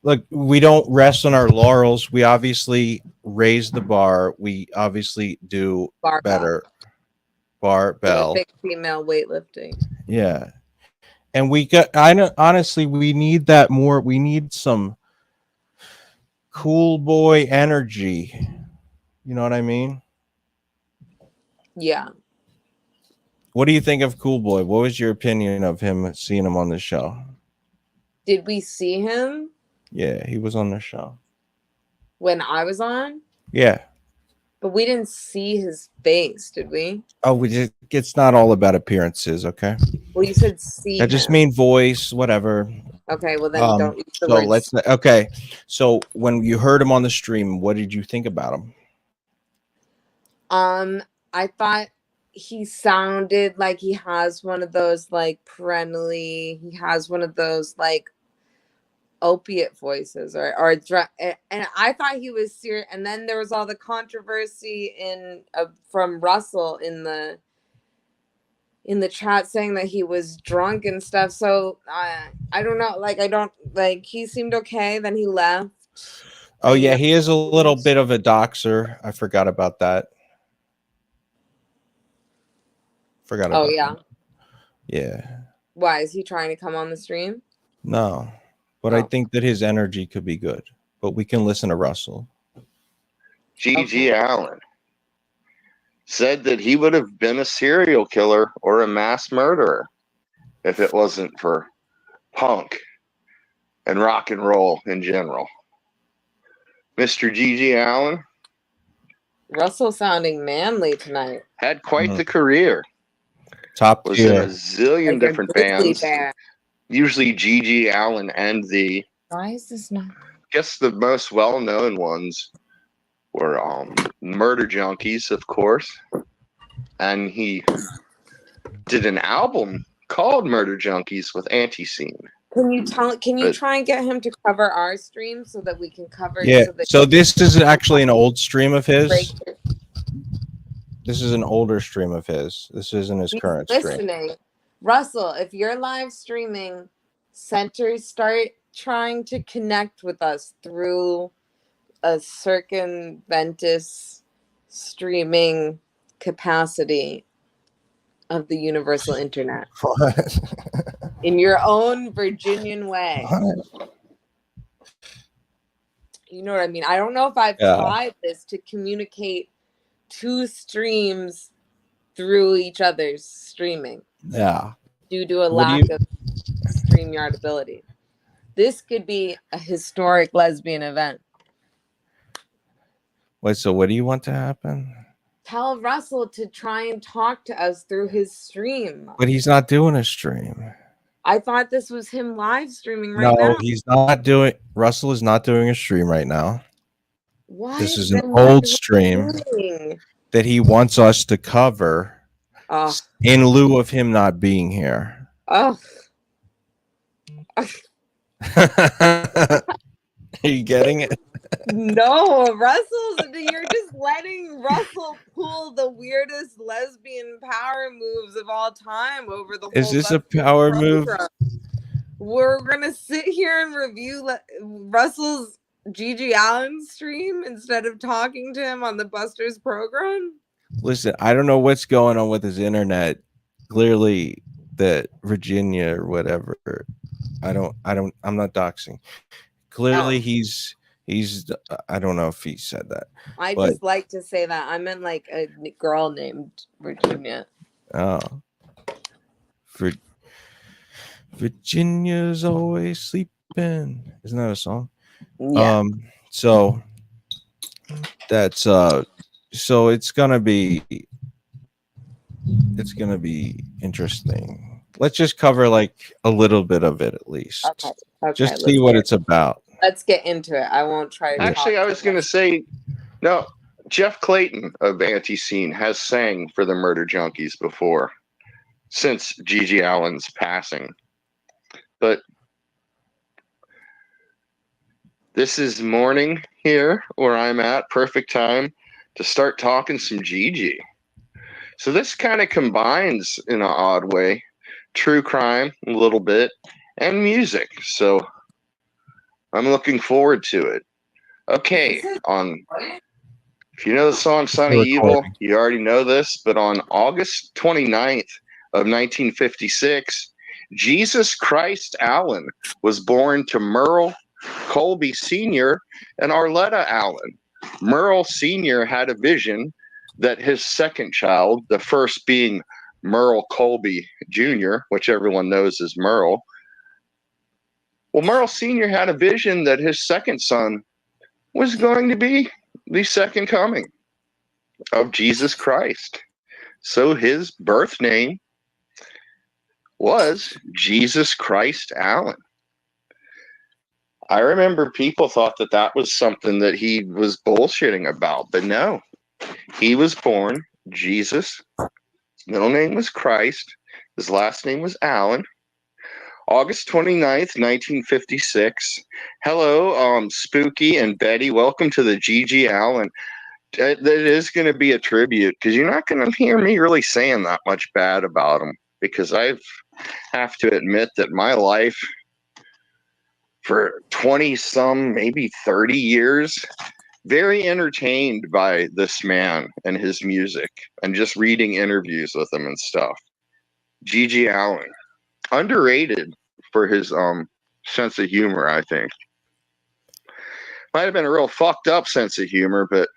Speaker 3: look, we don't rest on our laurels. We obviously raise the bar. We obviously do better. Barbell.
Speaker 13: Olympic female weightlifting.
Speaker 3: Yeah. And honestly, we need that more. We need some cool boy energy. You know what I mean?
Speaker 13: Yeah.
Speaker 3: What do you think of Cool Boy? What was your opinion of him, seeing him on the show?
Speaker 13: Did we see him
Speaker 3: Yeah, he was on the show.
Speaker 13: when I was on?
Speaker 3: Yeah.
Speaker 13: But we didn't see his face, did we?
Speaker 3: Oh, it's not all about appearances, okay?
Speaker 13: Well, you said see.
Speaker 3: I just
Speaker 13: him.
Speaker 3: mean voice, whatever.
Speaker 13: Okay, well then don't use the
Speaker 3: So
Speaker 13: words.
Speaker 3: okay. So when you heard him on the stream, what did you think about him?
Speaker 13: I thought he sounded like he has one of those like perennially. He has one of those like opiate voices, and I thought he was serious. And then there was all the controversy from Russell in the chat saying that he was drunk and stuff. So I don't know. Like I don't like. He seemed okay. Then he left.
Speaker 3: Oh yeah, he is a little bit of a doxer. I forgot about that. Forgot about
Speaker 13: Oh yeah.
Speaker 3: that. Yeah.
Speaker 13: Why is he trying to come on the stream?
Speaker 3: No. But I think that his energy could be good. But we can listen to Russell.
Speaker 19: G.G. Allen said that he would have been a serial killer or a mass murderer if it wasn't for punk and rock and roll in general. Mr. G.G. Allen
Speaker 13: Russell sounding manly tonight.
Speaker 19: had quite the career.
Speaker 3: Top
Speaker 19: Was in
Speaker 3: tier.
Speaker 19: a zillion
Speaker 13: Like a
Speaker 19: different
Speaker 13: grizzly
Speaker 19: bands.
Speaker 13: bear.
Speaker 19: Usually G.G. Allen and the
Speaker 13: Why is this not?
Speaker 19: guess the most well-known ones were Murder Junkies, of course, and he did an album called Murder Junkies with Anti-Scene.
Speaker 13: Can you
Speaker 19: But-
Speaker 13: try and get him to cover our stream so that we can cover?
Speaker 3: Yeah.
Speaker 13: that
Speaker 3: So this is actually an old stream of his.
Speaker 13: break it?
Speaker 3: This is an older stream of his. This isn't his
Speaker 13: He's
Speaker 3: current stream.
Speaker 13: listening. Russell, if you're live streaming, start trying to connect with us through a circumventus streaming capacity of the universal internet
Speaker 3: What?
Speaker 13: in your own Virginian way. You know what I mean? I don't know if I've
Speaker 3: Yeah.
Speaker 13: tried this to communicate two streams through each other's streaming
Speaker 3: Yeah.
Speaker 13: due to a
Speaker 3: What do
Speaker 13: lack
Speaker 3: you-
Speaker 13: of StreamYard ability. This could be a historic lesbian event.
Speaker 3: Wait, so what do you want to happen?
Speaker 13: Tell Russell to try and talk to us through his stream.
Speaker 3: But he's not doing a stream.
Speaker 13: I thought this was him live streaming right
Speaker 3: No,
Speaker 13: now.
Speaker 3: he's not doing. Russell is not doing a stream right now.
Speaker 13: What?
Speaker 3: This is an
Speaker 13: Then what
Speaker 3: old
Speaker 13: is he
Speaker 3: stream
Speaker 13: doing?
Speaker 3: that he wants us to cover
Speaker 13: Oh,
Speaker 3: in lieu of him not being here.
Speaker 13: oh.
Speaker 3: Are you getting it?
Speaker 13: No, you're just letting Russell pull the weirdest lesbian power moves of all time over the
Speaker 3: Is
Speaker 13: whole
Speaker 3: this a
Speaker 13: lesbian
Speaker 3: power move?
Speaker 13: program. We're gonna sit here and review Russell's G.G. Allen stream instead of talking to him on the Busters program.
Speaker 3: Listen, I don't know what's going on with his internet. Clearly, that Virginia or whatever. I'm not doxing. Clearly, he's. I don't know if he said that.
Speaker 13: I
Speaker 3: but-
Speaker 13: just like to say that. I meant like a girl named Virginia.
Speaker 3: Oh. Virginia's always sleeping. Isn't that a song?
Speaker 13: Yeah.
Speaker 3: So that's so it's gonna be interesting. Let's just cover like a little bit of it at least.
Speaker 13: Okay.
Speaker 3: Just
Speaker 13: let's
Speaker 3: see what
Speaker 13: get-
Speaker 3: it's about.
Speaker 13: Let's get into it. I won't try to
Speaker 19: Actually,
Speaker 13: talk
Speaker 19: I was going to say, no, Jeff Clayton of Anti-Scene has sang for the Murder Junkies before. since Gigi Allen's passing. But this is morning here where I'm at. Perfect time to start talking some Gigi. So this kind of combines in an odd way true crime a little bit and music. So I'm looking forward to it. Okay, if you know the song Sunny Evil, you already know this, but on August 29th of 1956, Jesus Christ Allen was born to Merle Colby Sr. and Arletta Allen. Merle Sr. had a vision that his second child, the first being Merle Colby Jr., which everyone knows as Merle. Well, Merle Sr. had a vision that his second son was going to be the second coming of Jesus Christ. So his birth name was Jesus Christ Allen. I remember people thought that that was something that he was bullshitting about, but no. He was born Jesus. His middle name was Christ. His last name was Allen. August 29th, 1956. Hello, Spooky and Betty. Welcome to the Gigi Allen. That is going to be a tribute because you're not going to hear me really saying that much bad about him, because I have to admit that my life for 20 some, maybe 30 years, very entertained by this man and his music and just reading interviews with him and stuff. Gigi Allen, underrated for his sense of humor, I think. Might have been a real fucked up sense of humor, but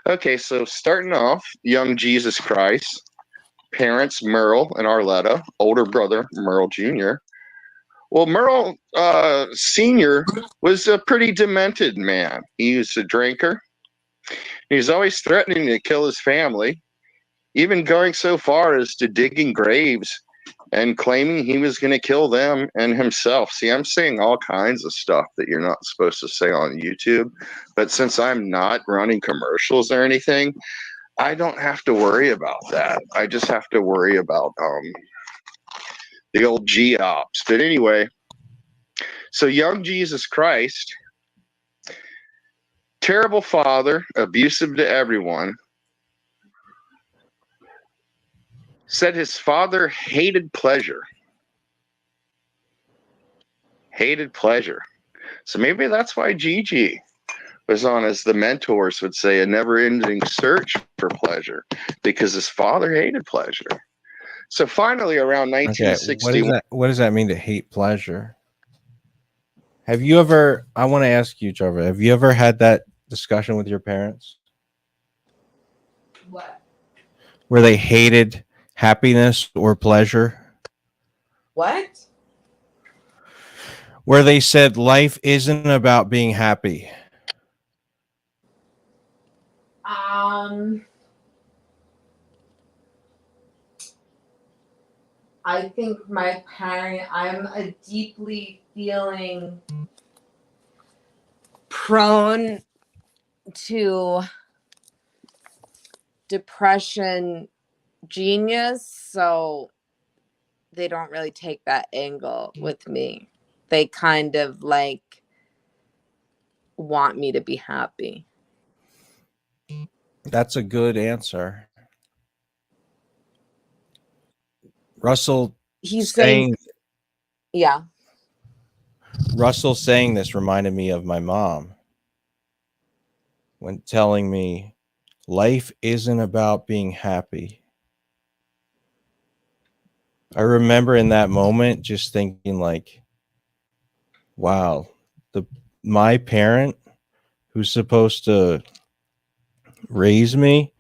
Speaker 19: okay, so starting off, young Jesus Christ, parents Merle and Arletta, older brother Merle Jr. Well, Merle Sr. was a pretty demented man. He was a drinker. He was always threatening to kill his family, even going so far as to digging graves and claiming he was going to kill them and himself. See, I'm saying all kinds of stuff that you're not supposed to say on YouTube, but since I'm not running commercials or anything, I don't have to worry about that. I just have to worry about the old G-ops. But anyway, so young Jesus Christ, terrible father, abusive to everyone, said his father hated pleasure. Hated pleasure. So maybe that's why Gigi was on, as the mentors would say, a never-ending search for pleasure, because his father hated pleasure. So finally, around 1961...
Speaker 3: Okay, what does that mean to hate pleasure? Have you ever, I want to ask you, Trevor, have you ever had that discussion with your parents?
Speaker 13: What?
Speaker 3: Where they hated happiness or pleasure?
Speaker 13: What?
Speaker 3: Where they said life isn't about being happy.
Speaker 13: I think I'm a deeply feeling prone to depression genius, so they don't really take that angle with me. They kind of like want me to be happy.
Speaker 3: That's a good answer. Russell,
Speaker 13: He's saying, yeah.
Speaker 3: Russell saying this reminded me of my mom when telling me life isn't about being happy. I remember in that moment just thinking like, wow, my parent who's supposed to raise me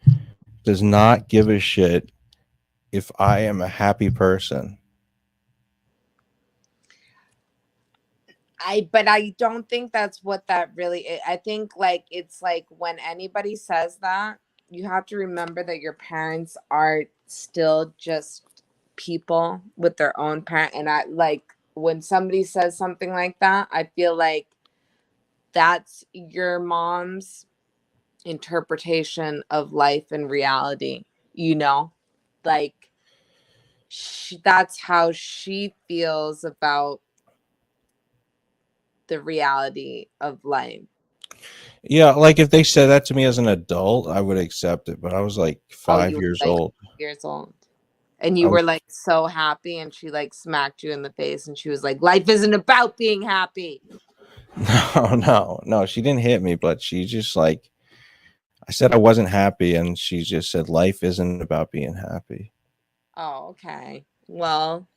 Speaker 3: does not give a shit if I am a happy person.
Speaker 13: But I don't think that's what that really is. I think like it's like when anybody says that, you have to remember that your parents are still just people with their own parent. And I like when somebody says something like that, I feel like that's your mom's interpretation of life and reality, you know? Like that's how she feels about the reality of life.
Speaker 3: Yeah, like if they said that to me as an adult, I would accept it. But I was like 5
Speaker 13: You were
Speaker 3: years
Speaker 13: like
Speaker 3: old.
Speaker 13: 5 years old. And
Speaker 3: I
Speaker 13: you were
Speaker 3: was-
Speaker 13: like so happy, and she like smacked you in the face, and she was like, life isn't about being happy.
Speaker 3: No. She didn't hit me, but she just like, I said I wasn't happy, and she just said life isn't about being happy.
Speaker 13: Oh, okay. Well,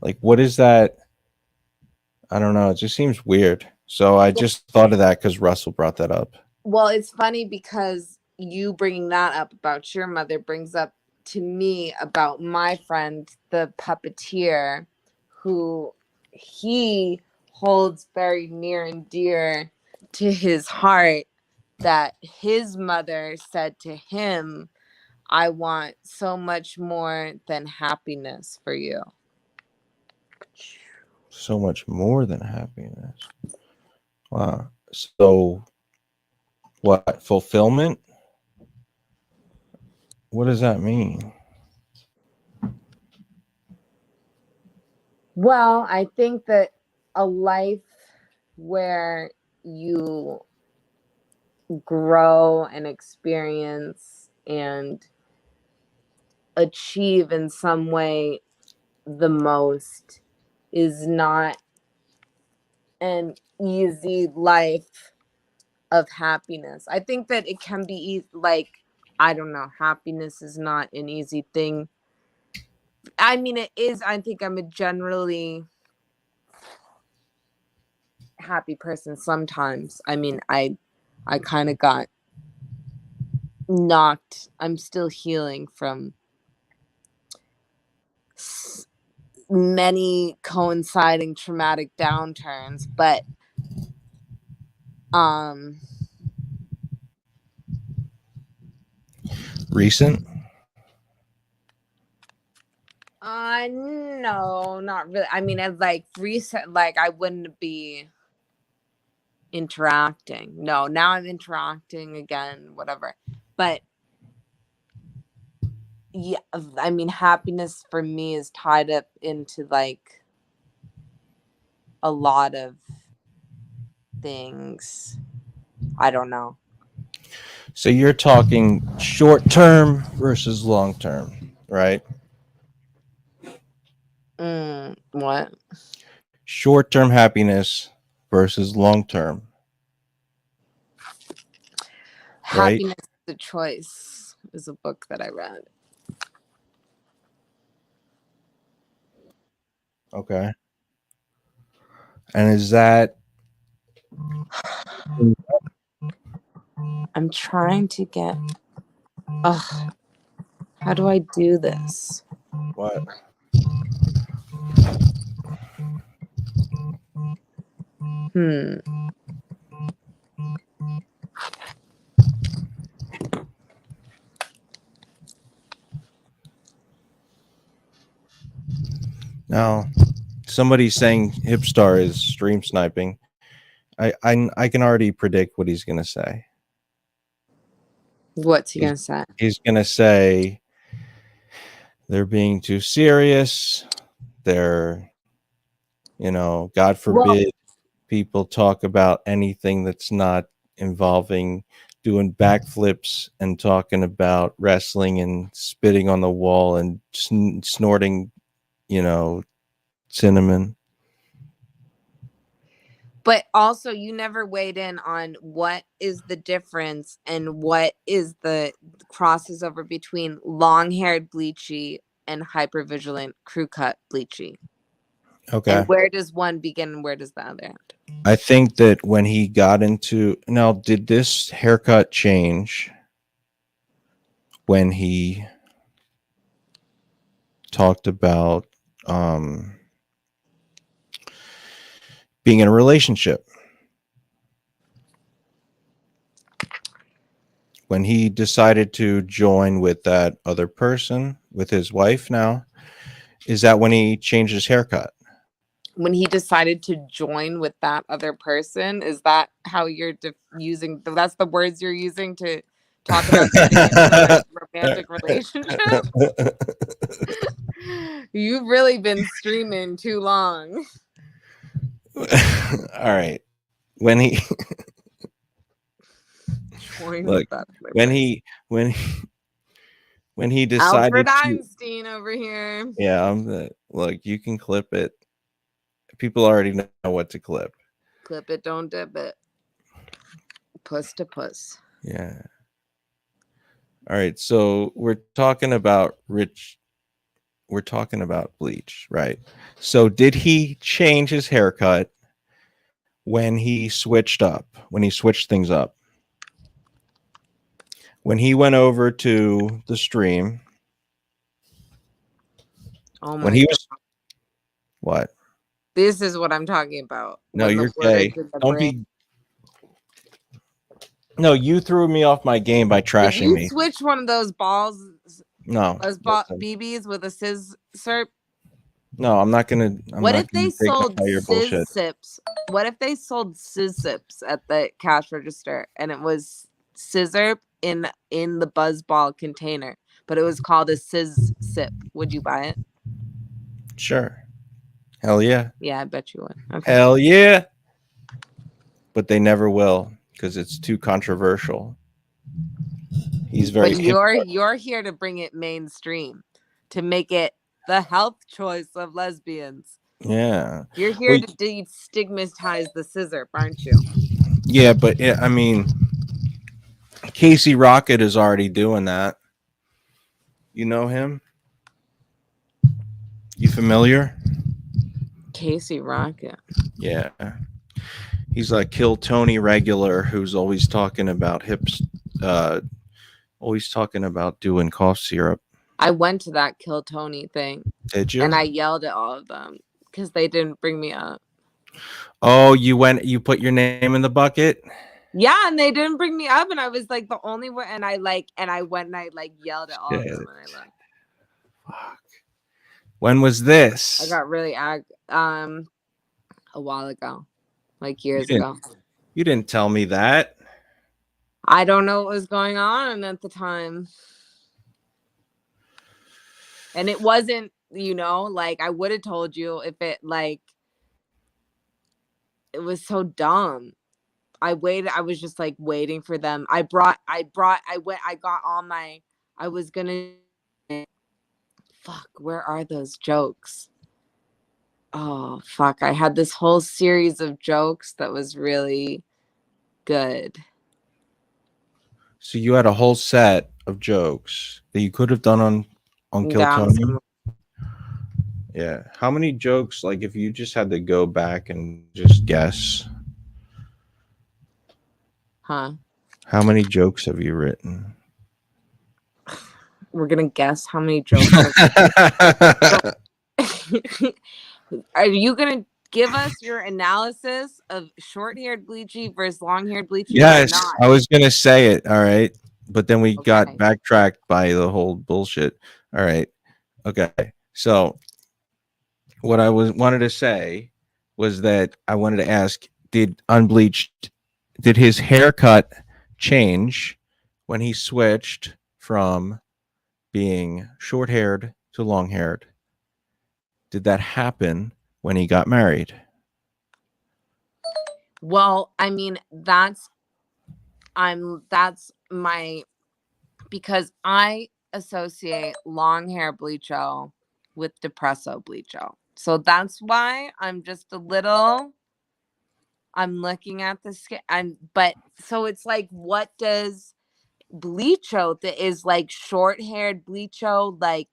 Speaker 3: Like, what is that? I don't know. It just seems weird. So I just thought of that because Russell brought that up.
Speaker 13: well, it's funny because you bringing that up about your mother brings up to me about my friend, the puppeteer, who he holds very near and dear to his heart, that his mother said to him, I want so much more than happiness for you.
Speaker 3: So much more than happiness. Wow. So what? Fulfillment? What does that mean?
Speaker 13: Well, I think that a life where you grow and experience and achieve in some way the most is not an easy life of happiness. I think that it can be like, I don't know, happiness is not an easy thing. I mean, it is. I think I'm a generally happy person sometimes. I mean, I kind of got knocked. I'm still healing from many coinciding traumatic downturns, but
Speaker 3: Recent?
Speaker 13: No, not really. I mean, as like recent, like I wouldn't be interacting. No, now I'm interacting again, whatever. But yeah, I mean, happiness for me is tied up into like a lot of things. I don't know.
Speaker 3: So you're talking short term versus long term, right?
Speaker 13: What?
Speaker 3: Short term happiness versus long term. Right?
Speaker 13: Happiness is a Choice is a book that I read.
Speaker 3: Okay. And is that
Speaker 13: I'm trying to get. Ugh. How do I do this?
Speaker 3: what? Now, somebody's saying Hipstar is stream sniping. I can already predict what he's gonna say.
Speaker 13: What's he gonna say?
Speaker 3: He's gonna say they're being too serious. They're, God forbid people talk about anything that's not involving doing backflips and talking about wrestling and spitting on the wall and snorting, cinnamon.
Speaker 13: But also, you never weighed in on what is the difference and what is the crosses over between long-haired bleachy and hypervigilant crew cut bleachy.
Speaker 3: Okay.
Speaker 13: And where does one begin and where does the other end?
Speaker 3: I think that when he got into now, did this haircut change when he talked about being in a relationship? When he decided to join with that other person, with his wife now, is that when he changed his haircut?
Speaker 13: When he decided to join with that other person, is that how you're using? That's the words you're using to talk about getting into a romantic relationship? You've really been streaming too long.
Speaker 3: All right. When he look, when he decided
Speaker 13: Alfred
Speaker 3: to,
Speaker 13: Einstein over here.
Speaker 3: yeah, look, you can clip it. People already know what to clip.
Speaker 13: Clip it, don't dip it. Puss to puss.
Speaker 3: Yeah. All right, so we're talking about Bleach, right? So did he change his haircut when he switched things up? When he went over to the stream,
Speaker 13: Oh my
Speaker 3: when he
Speaker 13: God.
Speaker 3: was what?
Speaker 13: This is what I'm talking about.
Speaker 3: No,
Speaker 13: When the
Speaker 3: you're
Speaker 13: word
Speaker 3: gay.
Speaker 13: did the
Speaker 3: Don't
Speaker 13: brain.
Speaker 3: be. No, you threw me off my game by
Speaker 13: Did
Speaker 3: trashing
Speaker 13: you
Speaker 3: me.
Speaker 13: switch one of those balls?
Speaker 3: No,
Speaker 13: Those
Speaker 3: listen.
Speaker 13: BBs with a scissor?
Speaker 3: No, I'm not gonna.
Speaker 13: What if they sold
Speaker 3: all your bullshit.
Speaker 13: sips? What if they sold sips at the cash register and it was scissor in the buzzball container, but it was called a sip? Would you buy it?
Speaker 3: Sure. Hell yeah.
Speaker 13: Yeah, I bet you would. Okay.
Speaker 3: Hell yeah. But they never will because it's too controversial. He's very.
Speaker 13: But you're here to bring it mainstream, to make it the health choice of lesbians.
Speaker 3: Yeah.
Speaker 13: You're here to destigmatize the scissor, aren't you?
Speaker 3: Yeah, but I mean, Casey Rocket is already doing that. You know him? You familiar?
Speaker 13: Casey Rocket.
Speaker 3: Yeah. He's like Kill Tony regular who's always talking about always talking about doing cough syrup.
Speaker 13: I went to that Kill Tony thing.
Speaker 3: Did you?
Speaker 13: And I yelled at all of them because they didn't bring me up.
Speaker 3: Oh, you put your name in the bucket?
Speaker 13: Yeah, and they didn't bring me up, and I was like the only one, and I went and I yelled at all of them, and I left.
Speaker 3: Fuck. When was this?
Speaker 13: I got really a while ago, like years
Speaker 3: You
Speaker 13: ago.
Speaker 3: didn't tell me that.
Speaker 13: I don't know what was going on at the time. And it wasn't, like I would have told you if it it was so dumb. I waited. I was just like waiting for them. I was gonna, fuck, where are those jokes? Oh, fuck. I had this whole series of jokes that was really good.
Speaker 3: So you had a whole set of jokes that you could have done on Kill
Speaker 13: Yeah,
Speaker 3: Tony? Yeah. How many jokes, like if you just had to go back and just guess,
Speaker 13: Huh?
Speaker 3: how many jokes have you written?
Speaker 13: We're gonna guess how many jokes. Are you gonna give us your analysis of short-haired bleachy versus long-haired bleachy?
Speaker 3: Yes,
Speaker 13: Or not?
Speaker 3: I was gonna say it. All right, but then we got backtracked by the whole bullshit. All right, okay. So what I wanted to say was that I wanted to ask: did his haircut change when he switched from being short-haired to long-haired? Did that happen when he got married?
Speaker 13: Well, I mean, because I associate long hair bleacho with depresso bleacho. So that's why I'm just a little, I'm looking at the skin. So it's like, what does bleacho that is like short-haired bleacho, like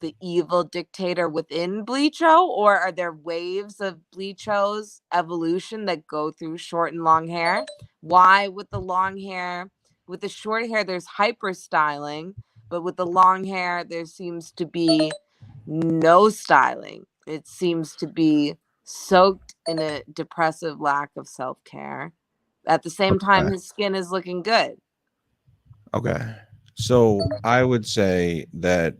Speaker 13: the evil dictator within bleacho, or are there waves of bleacho's evolution that go through short and long hair? Why with the long hair, with the short hair there's hyper styling, but with the long hair there seems to be no styling? It seems to be soaked in a depressive lack of self-care. At the same time, his skin is looking good.
Speaker 3: Okay. So I would say that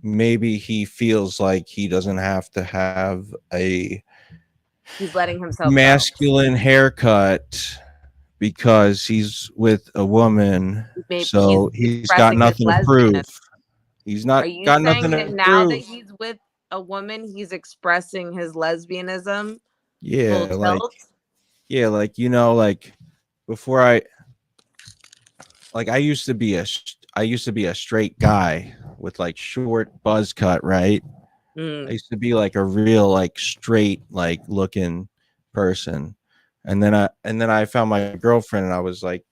Speaker 3: maybe he feels like he doesn't have to have a
Speaker 13: He's letting himself
Speaker 3: masculine haircut because he's with a woman.
Speaker 13: Maybe
Speaker 3: So
Speaker 13: he's
Speaker 3: he's got
Speaker 13: expressing his
Speaker 3: nothing to prove.
Speaker 13: lesbianism.
Speaker 3: He's not
Speaker 13: Are you
Speaker 3: got
Speaker 13: saying
Speaker 3: nothing
Speaker 13: that
Speaker 3: to
Speaker 13: now that
Speaker 3: prove.
Speaker 13: he's with a woman, he's expressing his lesbianism?
Speaker 3: Yeah,
Speaker 13: Full
Speaker 3: like
Speaker 13: tilt?
Speaker 3: yeah, like like before I used to be a straight guy with like short buzz cut, right? I used to be like a real like straight like looking person. And then I found my girlfriend and I was like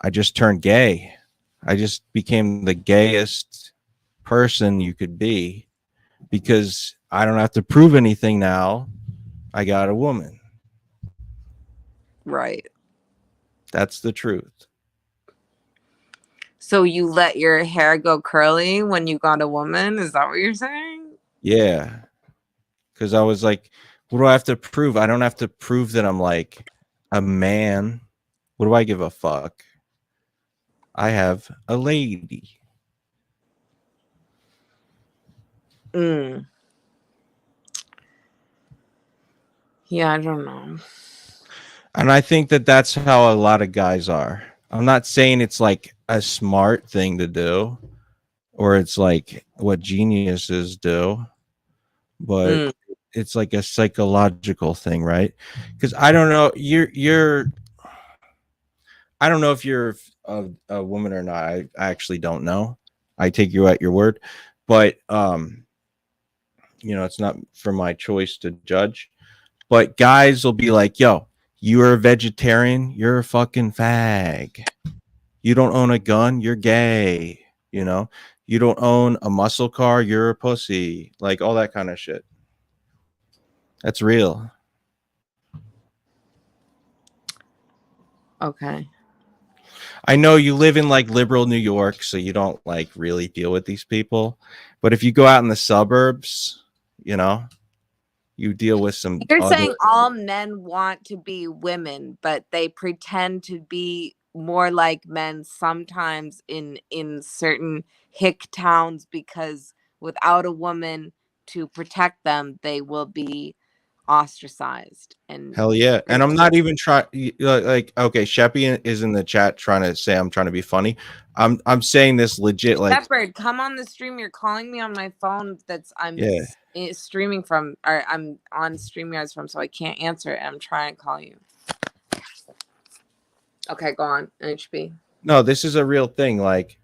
Speaker 3: I just turned gay. I just became the gayest person you could be because I don't have to prove anything now. I got a woman.
Speaker 13: Right.
Speaker 3: That's the truth.
Speaker 13: So you let your hair go curly when you got a woman? Is that what you're saying?
Speaker 3: Yeah. Because I was like, what do I have to prove? I don't have to prove that I'm like a man. What do I give a fuck? I have a lady.
Speaker 13: Yeah, I don't know.
Speaker 3: And I think that that's how a lot of guys are. I'm not saying it's like a smart thing to do or it's like what geniuses do, but it's like a psychological thing, right? Because I don't know, I don't know if you're a woman or not. I actually don't know. I take you at your word, but it's not for my choice to judge. But guys will be like, "Yo, you are a vegetarian. You're a fucking fag. You don't own a gun. You're gay. You don't own a muscle car. You're a pussy." Like all that kind of shit. That's real.
Speaker 13: Okay.
Speaker 3: I know you live in like liberal New York, so you don't like really deal with these people. But if you go out in the suburbs, you deal with some.
Speaker 13: You're saying all men want to be women, but they pretend to be more like men sometimes in certain hick towns because without a woman to protect them, they will be ostracized. And
Speaker 3: Hell yeah. And I'm not even trying like okay, Sheppy is in the chat trying to say I'm trying to be funny. I'm saying this legit like
Speaker 13: Shepherd, come on the stream. You're calling me on my phone I'm streaming from, or I'm on StreamYards from, so I can't answer it. I'm trying to call you. Okay, go on, HB.
Speaker 3: No, this is a real thing. Like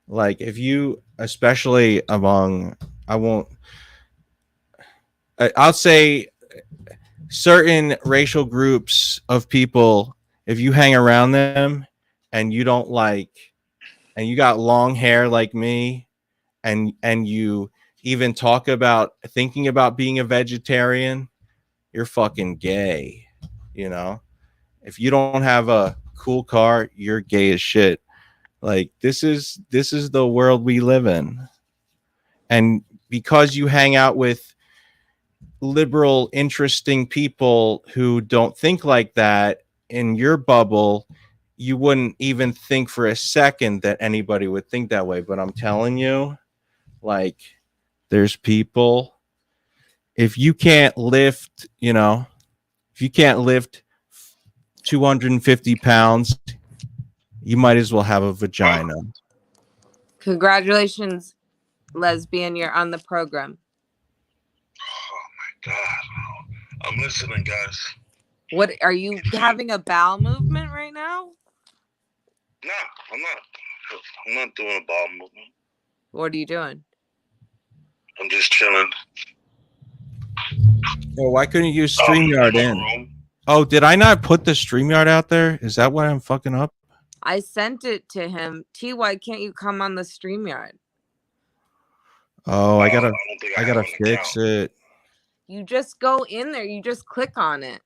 Speaker 3: if you, especially among, I'll say certain racial groups of people, if you hang around them and you don't like, and you got long hair like me, and you even talk about thinking about being a vegetarian, you're fucking gay. If you don't have a cool car, you're gay as shit. Like this is the world we live in. And because you hang out with liberal, interesting people who don't think like that in your bubble, you wouldn't even think for a second that anybody would think that way. But I'm telling you, like, there's people, if you can't lift, if you can't lift 250 pounds, you might as well have a vagina.
Speaker 13: Congratulations, lesbian. You're on the program.
Speaker 9: Oh my God. I'm listening, guys.
Speaker 13: What are you having a bowel movement right now?
Speaker 9: No, I'm not. I'm not doing a bowel movement.
Speaker 13: What are you doing?
Speaker 9: I'm just chilling.
Speaker 3: Well, why couldn't you use StreamYard in? Oh, did I not put the StreamYard out there? Is that why I'm fucking up?
Speaker 13: I sent it to him. T, why can't you come on the StreamYard?
Speaker 3: Oh, I gotta fix it.
Speaker 13: You just go in there. You just click on it.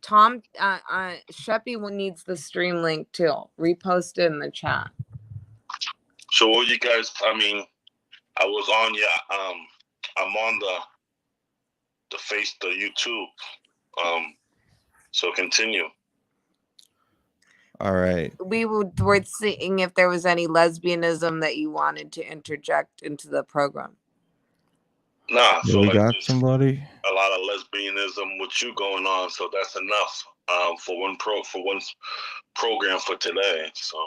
Speaker 13: Tom, Sheppy needs the stream link too. Repost it in the chat.
Speaker 9: So what you guys, I was on I'm on the YouTube. So continue.
Speaker 3: All right.
Speaker 13: We were seeing if there was any lesbianism that you wanted to interject into the program.
Speaker 9: Nah,
Speaker 3: so we got somebody.
Speaker 9: A lot of lesbianism with you going on, so that's enough for one program for today. So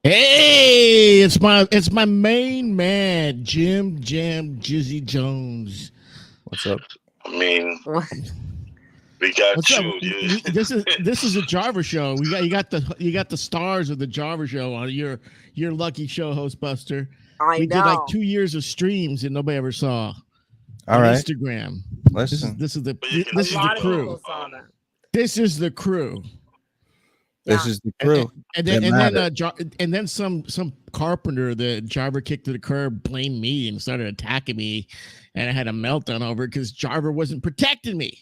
Speaker 20: Hey, it's my main man, Jim Jam Jizzy Jones.
Speaker 3: What's up?
Speaker 21: I mean, we got
Speaker 20: What's up?
Speaker 21: you.
Speaker 20: This is a Jarver show. You got the stars of the Jarver show on your lucky show, host Buster. We did like 2 years of streams that nobody ever saw.
Speaker 3: All
Speaker 20: on
Speaker 3: right.
Speaker 20: Instagram.
Speaker 3: Listen.
Speaker 20: This is the crew. This is the crew.
Speaker 3: This is the crew.
Speaker 20: And then some carpenter that Jarver kicked to the curb blamed me and started attacking me, and I had a meltdown over it because Jarver wasn't protecting me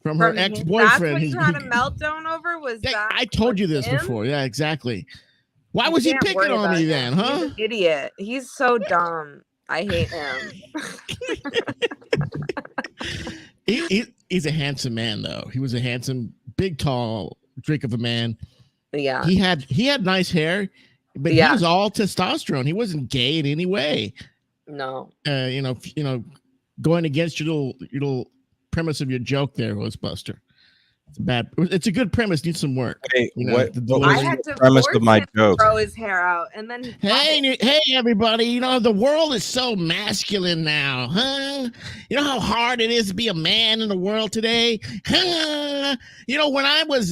Speaker 20: from her ex-boyfriend.
Speaker 13: That's what you had a meltdown over? Was that?
Speaker 20: I told you this
Speaker 13: him?
Speaker 20: before. Yeah, exactly. Why was he
Speaker 13: Can't
Speaker 20: picking
Speaker 13: worry
Speaker 20: on
Speaker 13: about
Speaker 20: me
Speaker 13: him.
Speaker 20: then, huh?
Speaker 13: He's an idiot. He's so dumb. I hate him.
Speaker 20: He's a handsome man, though. He was a handsome, big, tall drink of a man.
Speaker 13: Yeah.
Speaker 20: He had nice hair, but he was all testosterone. He wasn't gay in any way.
Speaker 13: No.
Speaker 20: You know, going against your little premise of your joke there, Ghostbuster. It's a good premise. Needs some work.
Speaker 3: Hey,
Speaker 20: you know,
Speaker 3: what
Speaker 13: I
Speaker 3: was
Speaker 13: had
Speaker 3: the
Speaker 13: to
Speaker 3: premise
Speaker 13: force
Speaker 3: of my
Speaker 13: him to
Speaker 3: joke?
Speaker 13: throw his hair out, and then
Speaker 20: Hey, everybody! You know the world is so masculine now, huh? You know how hard it is to be a man in the world today, huh? You know when I was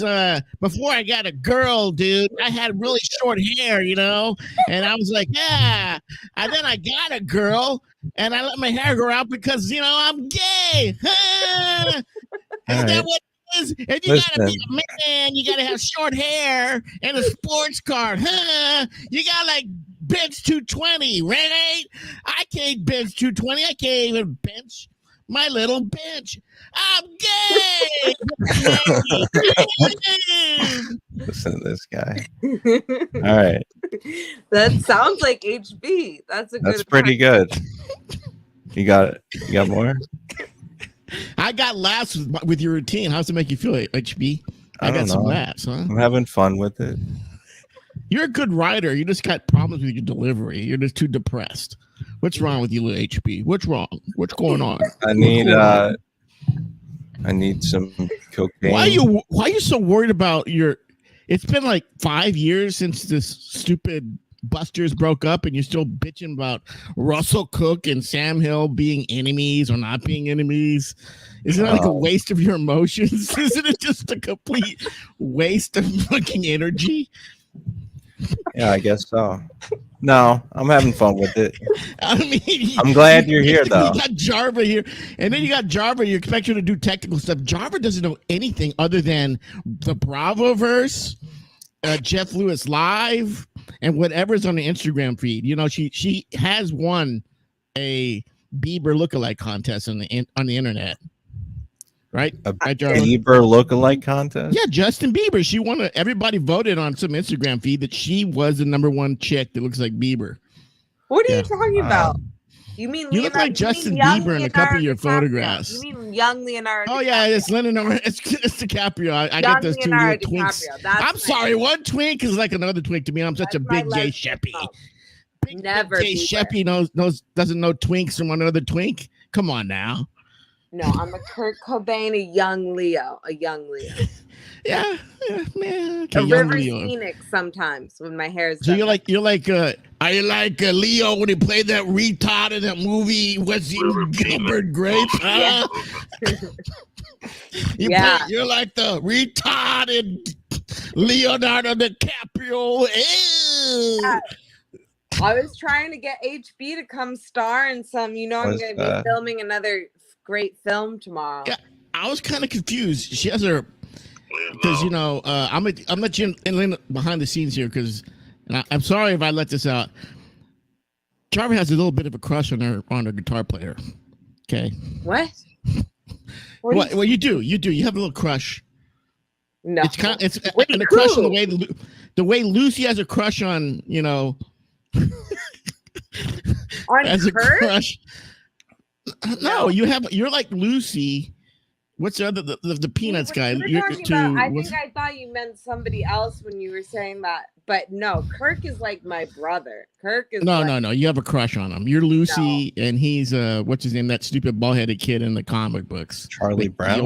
Speaker 20: before I got a girl, dude, I had really short hair, you know, and I was like, yeah. And then I got a girl, and I let my hair grow out because you know I'm gay, huh? Isn't that what? And you gotta be a man, you gotta have short hair and a sports car, huh? You got like bench 220, right? I can't bench 220. I can't even bench my little bench. I'm gay.
Speaker 3: Listen to this guy. All right.
Speaker 13: That sounds like HB. That's a good.
Speaker 3: That's pretty good. You got it. You got more?
Speaker 20: I got laughs with your routine. How's it make you feel, HB? I got some laughs, huh?
Speaker 3: I'm having fun with it.
Speaker 20: You're a good writer. You just got problems with your delivery. You're just too depressed. What's wrong with you, little HB? What's wrong? What's going on?
Speaker 3: I need some cocaine.
Speaker 20: Why are you so worried about your? It's been like 5 years since this stupid Busters broke up, and you're still bitching about Russell Cook and Sam Hill being enemies or not being enemies. Isn't that like a waste of your emotions? Isn't it just a complete waste of fucking energy?
Speaker 3: Yeah, I guess so. No, I'm having fun with it.
Speaker 20: I mean,
Speaker 3: I'm glad you're here, though.
Speaker 20: You got Jarver here, and then you got Jarver. You expect her to do technical stuff. Jarver doesn't know anything other than the Bravoverse, Jeff Lewis Live, and whatever's on the Instagram feed. You know, she has won a Bieber lookalike contest on the internet. Right?
Speaker 3: A Bieber lookalike contest?
Speaker 20: Yeah, Justin Bieber. She won. Everybody voted on some Instagram feed that she was the #1 chick that looks like Bieber.
Speaker 13: What are you talking about? You mean
Speaker 20: you look like Justin Bieber in a couple of your photographs?
Speaker 13: You mean young Leonardo?
Speaker 20: Oh yeah, it's Leonardo. It's DiCaprio. I get those two little twinks. I'm sorry, one twink is like another twink to me. I'm such a big gay sheppy.
Speaker 13: Never
Speaker 20: gay sheppy doesn't know twinks from another twink. Come on now.
Speaker 13: No, I'm a Kurt Cobain, a young Leo.
Speaker 20: Yeah, man.
Speaker 13: Okay, a River Phoenix sometimes when my hair is.
Speaker 20: So you're like are you like Leo when he played that retard in that movie? Was he Gilbert Grape? Huh? You're like the retarded Leonardo DiCaprio.
Speaker 13: Yeah. I was trying to get HB to come star in some. You know, I'm going to be filming another great film tomorrow.
Speaker 20: Yeah, I was kind of confused. She has her. Because you know, I'm let you in behind the scenes here. Because I'm sorry if I let this out. Jarver has a little bit of a crush on her guitar player. Okay.
Speaker 13: What?
Speaker 20: Well, you do. You have a little crush.
Speaker 13: No.
Speaker 20: It's kind. It's a crush on the way Lucy has a crush on
Speaker 13: on
Speaker 20: as a
Speaker 13: Kurt?
Speaker 20: crush. No, you're like Lucy. What's the other the Peanuts guy?
Speaker 13: I thought you meant somebody else when you were saying that, but no, Kirk is like my brother. Kirk is
Speaker 20: no. You have a crush on him. You're Lucy, and he's what's his name? That stupid bald-headed kid in the comic books.
Speaker 3: Charlie Brown.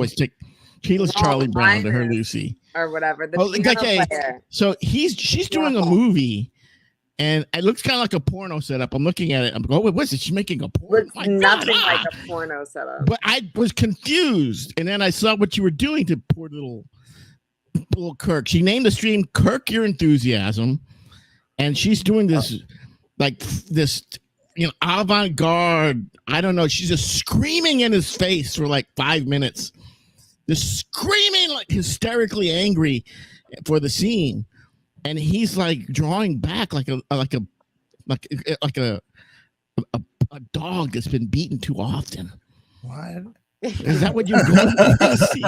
Speaker 20: He was Charlie Brown to her Lucy
Speaker 13: or whatever. The piano player.
Speaker 20: So she's doing a movie, And it looks kind of like a porno setup. I'm looking at it. I'm going, what's it? She's making a porno.
Speaker 13: Looks nothing like a porno setup.
Speaker 20: But I was confused, and then I saw what you were doing to poor little Kirk. She named the stream "Kirk Your Enthusiasm," and she's doing this avant-garde. I don't know. She's just screaming in his face for like 5 minutes, just screaming like hysterically angry for the scene, and he's like drawing back like a dog that's been beaten too often.
Speaker 6: What?
Speaker 20: Is that what you're going to see?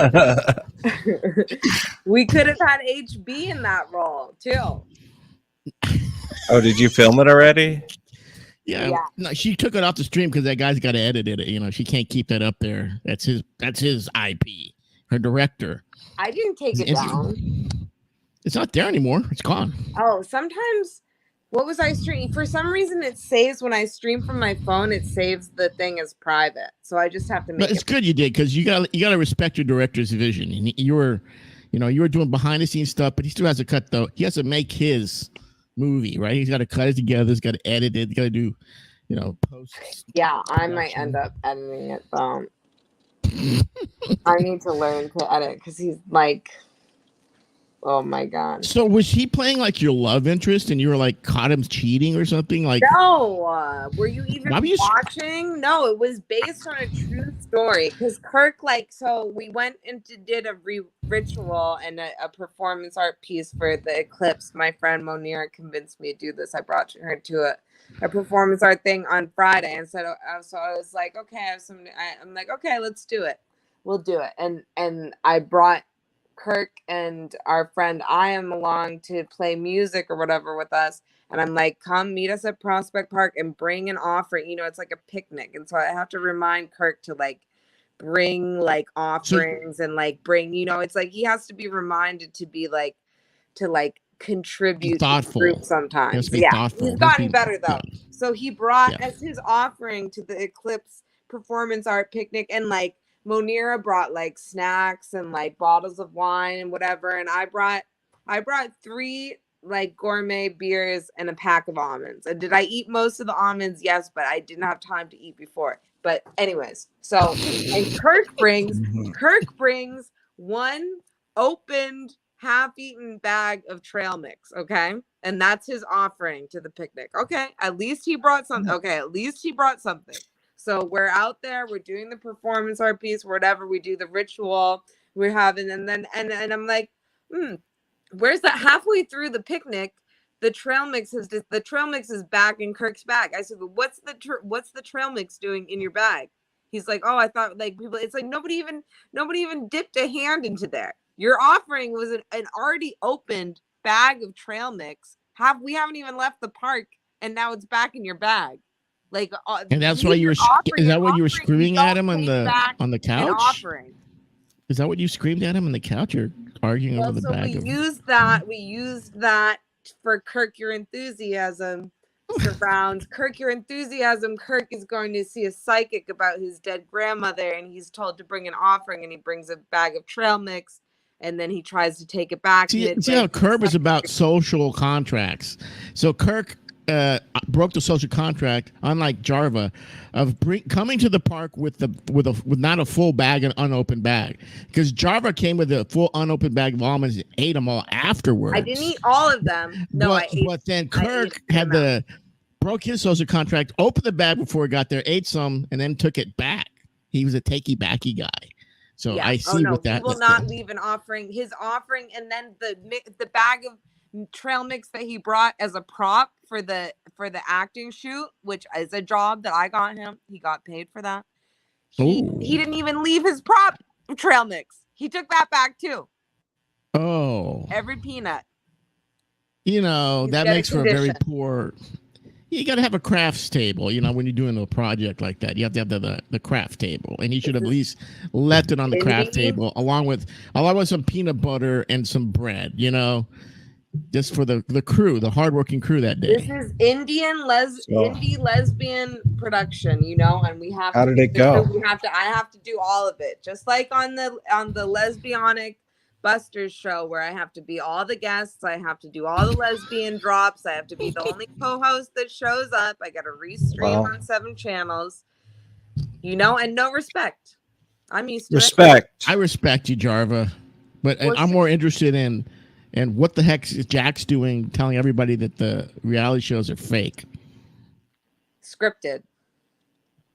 Speaker 13: We could have had HB in that role too.
Speaker 3: Oh, did you film it already?
Speaker 20: Yeah. No, she took it off the stream because that guy's got to edit it. You know, she can't keep that up there. That's his IP. Her director.
Speaker 13: I didn't take it down.
Speaker 20: It's not there anymore. It's gone.
Speaker 13: Oh, sometimes what was I streaming? For some reason, it saves when I stream from my phone. It saves the thing as private, so I just have to make.
Speaker 20: But it's good you did because you got to respect your director's vision. And you were doing behind the scenes stuff, but he still has to cut though. He has to make his movie, right? He's got to cut it together. He's got to edit it. He's got to do, post.
Speaker 13: Yeah, I might end up editing it though. I need to learn to edit because he's like, oh my god.
Speaker 20: So was he playing like your love interest, and you were like caught him cheating or something? Like
Speaker 13: no, were you even watching? No, it was based on a true story. Because Kirk, so we went and did a ritual and a performance art piece for the eclipse. My friend Monira convinced me to do this. I brought her to a performance art thing on Friday, and so I was like, okay, I'm like, okay, let's do it. We'll do it. And I brought Kirk and our friend I am along to play music or whatever with us, and I'm like, come meet us at Prospect Park and bring an offering. It's like a picnic, and so I have to remind Kirk to bring offerings and bring, it's like he has to be reminded to be to contribute
Speaker 20: thoughtful
Speaker 13: to the group sometimes.
Speaker 20: Thoughtful.
Speaker 13: He's gotten better though. So he brought as his offering to the Eclipse performance art picnic, and Monira brought snacks and bottles of wine and whatever, and I brought 3 gourmet beers and a pack of almonds. And did I eat most of the almonds? Yes, but I didn't have time to eat before. But anyways, so and Kirk brings one opened half-eaten bag of trail mix, okay? And that's his offering to the picnic. Okay, at least he brought something. Okay, at least he brought something. So we're out there, we're doing the performance art piece, whatever, we do the ritual, we're having, and I'm like, where's that? Halfway through the picnic, the trail mix is back in Kirk's bag. I said, what's the trail mix doing in your bag? He's like, oh, I thought people, it's like nobody even dipped a hand into there. Your offering was an already opened bag of trail mix. We haven't even left the park, and now it's back in your bag.
Speaker 20: And that's why you were. Is that what you were screaming at him on the couch? Is that what you screamed at him on the couch? You're arguing over the bag.
Speaker 13: We used that for Kirk Your Enthusiasm. Surrounds Kirk Your Enthusiasm. Kirk is going to see a psychic about his dead grandmother, and he's told to bring an offering, and he brings a bag of trail mix, and then he tries to take it back.
Speaker 20: See how Kirk is about social contracts. So Kirk broke the social contract, unlike Jarva, of coming to the park with not a full bag, an unopened bag, because Jarva came with a full unopened bag of almonds and ate them all afterwards.
Speaker 13: I didn't eat all of them. No,
Speaker 20: but then Kirk broke his social contract, opened the bag before he got there, ate some, and then took it back. He was a takey backy guy. So I see what that.
Speaker 13: He will not leave an offering. His offering, and then the bag of trail mix that he brought as a prop for the acting shoot, which is a job that I got him. He got paid for that. He didn't even leave his prop trail mix. He took that back too.
Speaker 20: Oh,
Speaker 13: every peanut.
Speaker 20: That makes for a very poor. You got to have a crafts table. When you're doing a project like that, you have to have the craft table, and you should have at least left it on the craft table along with some peanut butter and some bread. Just for the crew, the hardworking crew that day.
Speaker 13: This is indie lesbian production, and we have.
Speaker 3: How did it go?
Speaker 13: I have to do all of it, just like on the lesbianic Buster's show where I have to be all the guests, I have to do all the lesbian drops, I have to be the only co-host that shows up. I got to restream
Speaker 3: Wow.
Speaker 13: on 7 channels, you know, and no respect. I'm used to
Speaker 3: Respect.
Speaker 20: I respect you, Jarva, but I'm more interested in what the heck is Jack's doing, telling everybody that the reality shows are fake.
Speaker 13: Scripted.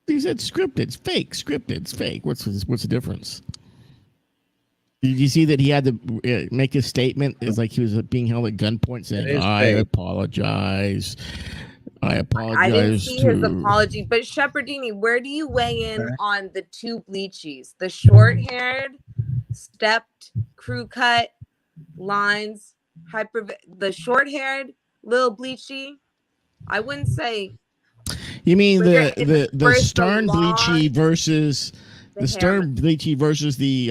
Speaker 20: He said scripted. It's fake. Scripted. It's fake. What's the difference? Did you see that he had to make his statement? It's like he was being held at gunpoint saying, "I
Speaker 3: fake.
Speaker 20: apologize. I apologize."
Speaker 13: I didn't see his
Speaker 20: to-"
Speaker 13: apology, but Shepherdini, where do you weigh in on the 2 bleachies? The short-haired, stepped, crew cut, lines, the short-haired little bleachy. I wouldn't say.
Speaker 20: You mean
Speaker 13: Versus
Speaker 20: the
Speaker 13: the
Speaker 20: Stern
Speaker 13: long-
Speaker 20: Bleachy versus
Speaker 13: the
Speaker 20: the Stern Bleachy versus the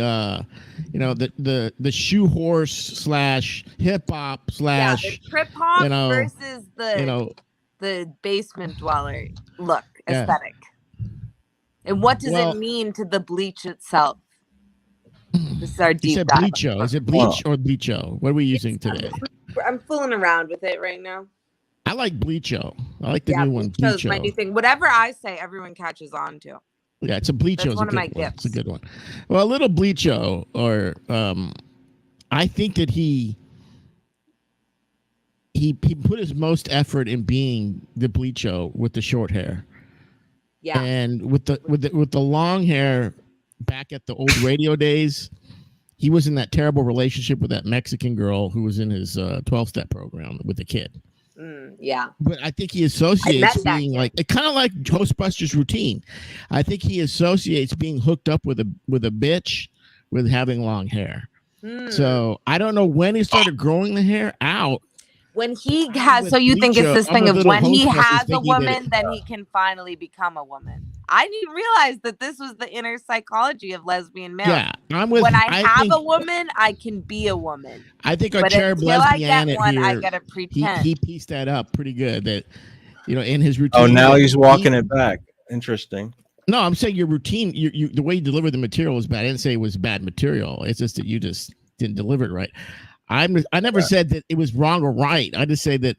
Speaker 20: the shoe horse / hip hop /
Speaker 13: Yeah, the trip hop
Speaker 20: you know,
Speaker 13: versus the basement dweller look
Speaker 20: Yeah.
Speaker 13: aesthetic. And what does
Speaker 20: Well-
Speaker 13: it mean to the bleach itself? This is our
Speaker 20: You
Speaker 13: deep
Speaker 20: said
Speaker 13: dive.
Speaker 20: bleacho. Is it bleach or bleacho? What are we using today?
Speaker 13: I'm fooling around with it right now.
Speaker 20: I like bleacho. I like the new one,
Speaker 13: Bleacho's my new
Speaker 20: bleacho.
Speaker 13: thing. Whatever I say, everyone catches on to.
Speaker 20: Yeah, it's a bleacho.
Speaker 13: That's
Speaker 20: It's a
Speaker 13: one of
Speaker 20: good
Speaker 13: my
Speaker 20: one. It's a good one. Well, a little bleacho, or I think that he put his most effort in being the bleacho with the short hair.
Speaker 13: Yeah.
Speaker 20: And with the long hair back at the old radio days, he was in that terrible relationship with that Mexican girl who was in his 12-step program with the kid.
Speaker 13: Yeah.
Speaker 20: But I think he associates
Speaker 13: met that
Speaker 20: being like kind of like Ghostbusters routine. I think he associates being hooked up with a bitch with having long hair. So I don't know when he started growing the hair out.
Speaker 13: When he has,
Speaker 20: with
Speaker 13: so you think it's
Speaker 20: bleacho,
Speaker 13: this
Speaker 20: I'm
Speaker 13: thing
Speaker 20: with
Speaker 13: of
Speaker 20: little
Speaker 13: when he
Speaker 20: Ghostbusters
Speaker 13: has a
Speaker 20: thinking that
Speaker 13: woman,
Speaker 20: it-
Speaker 13: then he can finally become a woman. I didn't realize that this was the inner psychology of lesbian males.
Speaker 20: Yeah, I'm with.
Speaker 13: When I have
Speaker 20: think,
Speaker 13: a woman, I can be a woman.
Speaker 20: I think our
Speaker 13: but
Speaker 20: cherub
Speaker 13: until I
Speaker 20: lesbian
Speaker 13: get one,
Speaker 20: here,
Speaker 13: I gotta pretend.
Speaker 20: he pieced that up pretty good. That in his routine.
Speaker 3: Oh, now he's walking
Speaker 20: he-
Speaker 3: it back. Interesting.
Speaker 20: No, I'm saying your routine, you the way you deliver the material was bad. I didn't say it was bad material. It's just that you just didn't deliver it right. I never said that it was wrong or right. I just say that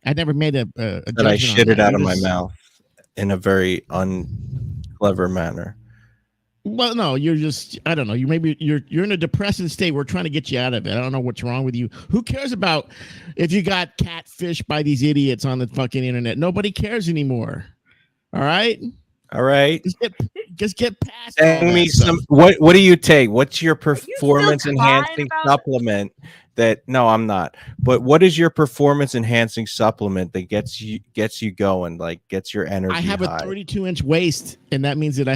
Speaker 20: I never made a
Speaker 3: That I
Speaker 20: judgment on
Speaker 3: shit it
Speaker 20: that.
Speaker 3: out
Speaker 20: You
Speaker 3: of my
Speaker 20: just-
Speaker 3: mouth in a very unclever manner.
Speaker 20: Well, no, you're just I don't know. You're in a depressive state. We're trying to get you out of it. I don't know what's wrong with you. Who cares about if you got catfished by these idiots on the fucking internet? Nobody cares anymore. All right.
Speaker 3: All right.
Speaker 20: Just get past. all
Speaker 3: Send
Speaker 20: that
Speaker 3: me
Speaker 20: stuff.
Speaker 3: some. What do you take? What's your performance enhancing supplement? That no, I'm not. But what is your performance enhancing supplement that gets you going? Like gets your energy
Speaker 20: I have a
Speaker 3: high?
Speaker 20: 32-inch waist, and that means that I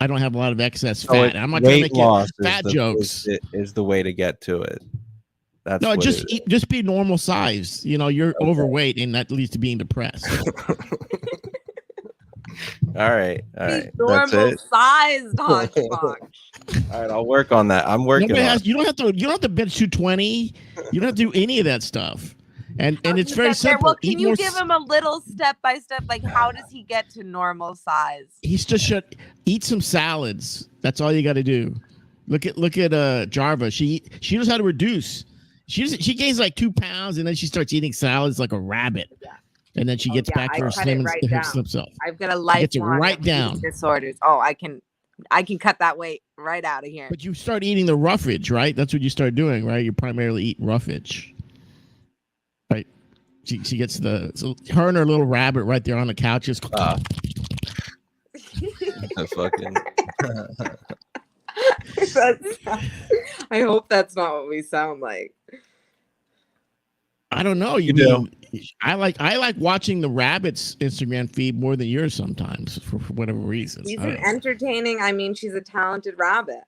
Speaker 20: don't have a lot of excess
Speaker 3: So
Speaker 20: fat.
Speaker 3: it-
Speaker 20: I'm not going to
Speaker 3: weight
Speaker 20: make
Speaker 3: loss
Speaker 20: it fat
Speaker 3: is
Speaker 20: jokes.
Speaker 3: is the way to get to it. That's
Speaker 20: No,
Speaker 3: what
Speaker 20: just
Speaker 3: it is.
Speaker 20: just be normal size. You're overweight, and that leads to being depressed.
Speaker 3: All right. That's
Speaker 13: Normal
Speaker 3: it.
Speaker 13: sized hodgepodge.
Speaker 3: All right, I'll work on that. I'm working
Speaker 20: Nobody
Speaker 3: on
Speaker 20: has.
Speaker 3: it.
Speaker 20: You don't have to bench 220. You don't have to do any of that stuff. And it's very
Speaker 13: Get there.
Speaker 20: simple.
Speaker 13: Well, can
Speaker 20: Eat
Speaker 13: you
Speaker 20: more
Speaker 13: give him a little step by step? Like, how does he get to normal size?
Speaker 20: He's just should eat some salads. That's all you got to do. Look at Jarva. She knows how to reduce. She gains like 2 pounds, and then she starts eating salads like a rabbit. And then she gets back to her slim self.
Speaker 13: I've got a
Speaker 20: She gets it
Speaker 13: lifelong
Speaker 20: right
Speaker 13: of
Speaker 20: down.
Speaker 13: eating disorders. Oh, I can cut that weight right out of here.
Speaker 20: But you start eating the roughage, right? That's what you start doing, right? You primarily eat roughage, right? She gets her and her little rabbit right there on the couch. Just
Speaker 3: fucking.
Speaker 13: I hope that's not what we sound like.
Speaker 20: I don't know. You mean I like watching the rabbit's Instagram feed more than yours sometimes for whatever reason.
Speaker 13: She's
Speaker 20: I don't
Speaker 13: an
Speaker 20: know.
Speaker 13: entertaining. I mean, she's a talented rabbit.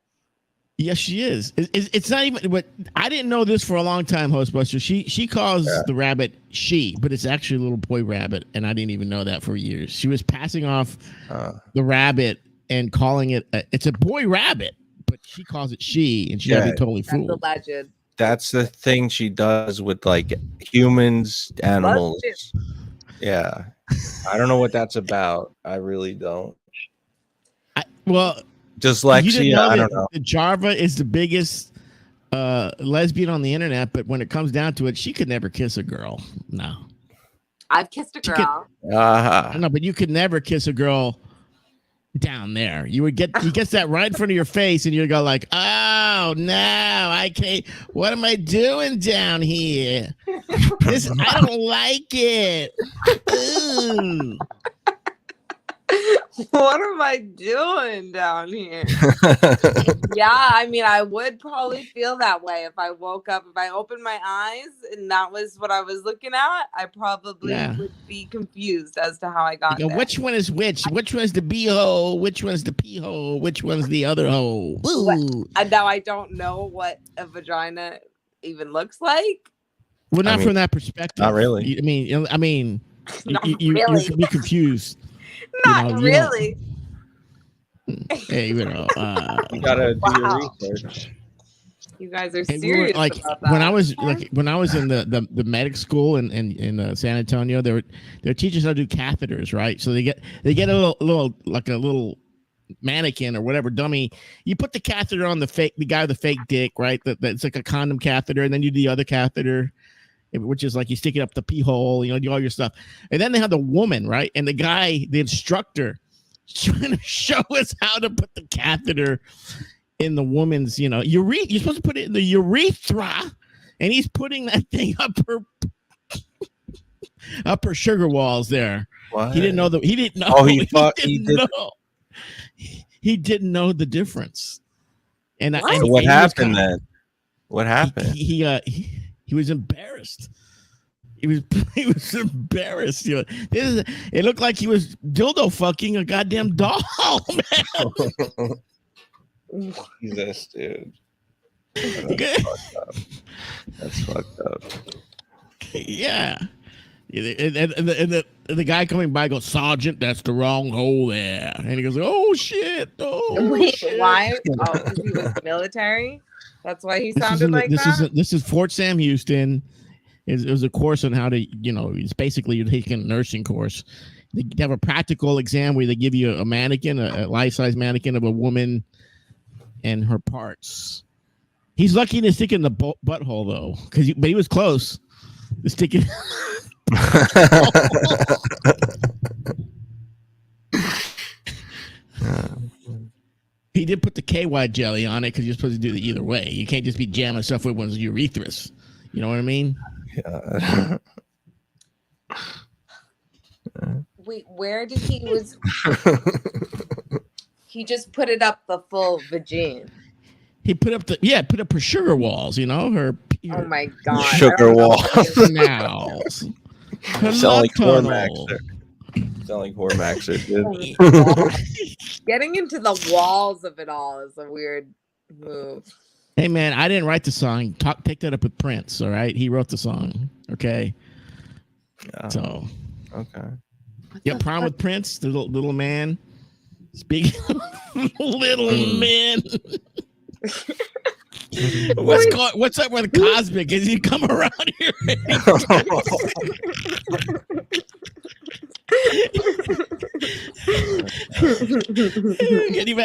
Speaker 20: Yes, she is. It's not even. But I didn't know this for a long time, Hostbuster. She calls the rabbit she, but it's actually a little boy rabbit, and I didn't even know that for years. She was passing off the rabbit and calling it. It's a boy rabbit, but she calls it she, and she got to be totally
Speaker 13: That's a
Speaker 20: fooled.
Speaker 13: legend.
Speaker 3: That's the thing she does with like humans, animals. Yeah. I don't know what that's about. I really don't.
Speaker 20: Well,
Speaker 3: Dyslexia,
Speaker 20: you didn't know
Speaker 3: I
Speaker 20: that
Speaker 3: don't know.
Speaker 20: Jarva is the biggest lesbian on the internet, but when it comes down to it, she could never kiss a girl. No.
Speaker 13: I've kissed a girl.
Speaker 20: No, but you could never kiss a girl down there. He gets that right in front of your face, and you go like, "Oh no, I can't. What am I doing down here? I don't like it. Ooh.
Speaker 13: What am I doing down here?" Yeah, I mean, I would probably feel that way if I woke up. If I opened my eyes and that was what I was looking at, I probably would be confused as to how I got there.
Speaker 20: Which one is which? Which one's the B hole? Which one's the P hole? Which one's the other hole? Ooh.
Speaker 13: And now I don't know what a vagina even looks like.
Speaker 20: Well, not from that perspective.
Speaker 3: Not really.
Speaker 20: You
Speaker 13: really.
Speaker 20: could be confused.
Speaker 13: Not really.
Speaker 20: Hey,
Speaker 3: you gotta do your research.
Speaker 13: You guys are serious
Speaker 20: like
Speaker 13: about that.
Speaker 20: when I was in the medic school in San Antonio, their teachers how to do catheters, right? So they get a little mannequin or whatever dummy. You put the catheter on the guy with the fake dick, right? That's like a condom catheter, and then you do the other catheter, which is like you stick it up the pee hole, do all your stuff. And then they have the woman, right? And the guy, the instructor, trying to show us how to put the catheter in the woman's, you're supposed to put it in the urethra, and he's putting that thing up her sugar walls there.
Speaker 3: What?
Speaker 20: He didn't know he didn't know.
Speaker 3: Oh,
Speaker 20: he didn't know the difference. And
Speaker 3: so what happened then? What happened?
Speaker 20: He was embarrassed. He was embarrassed. It looked like he was dildo fucking a goddamn doll, man.
Speaker 3: Jesus, dude. That's fucked up.
Speaker 20: Yeah. And the guy coming by goes, "Sergeant, that's the wrong hole there." And he goes, "Oh shit!
Speaker 13: Wait,
Speaker 20: shit.
Speaker 13: why? Oh, because he was military. That's why he sounded like that.
Speaker 20: This is Fort Sam Houston. It was a course on how to, it's basically you're taking a nursing course. They have a practical exam where they give you a mannequin, a life-size mannequin of a woman and her parts. He's lucky to stick in the butthole though, but he was close to sticking. He did put the KY jelly on it because you're supposed to do it either way. You can't just be jamming stuff with one's urethras. You know what I mean?
Speaker 3: Yeah.
Speaker 13: Wait, where did he was? He just put it up the full vagina.
Speaker 20: He put up her sugar walls. Her
Speaker 13: oh my god,
Speaker 3: sugar walls.
Speaker 20: Canals.
Speaker 3: Sound like Cormax. Sound like Cormax.
Speaker 13: Getting into the walls of it all is a weird move.
Speaker 20: Hey man, I didn't write the song. Take that up with Prince. All right, he wrote the song. Okay. So.
Speaker 3: Okay.
Speaker 20: You have a problem with Prince, the little man? Speaking of little men. What's up with Cosmic? Is he come around here?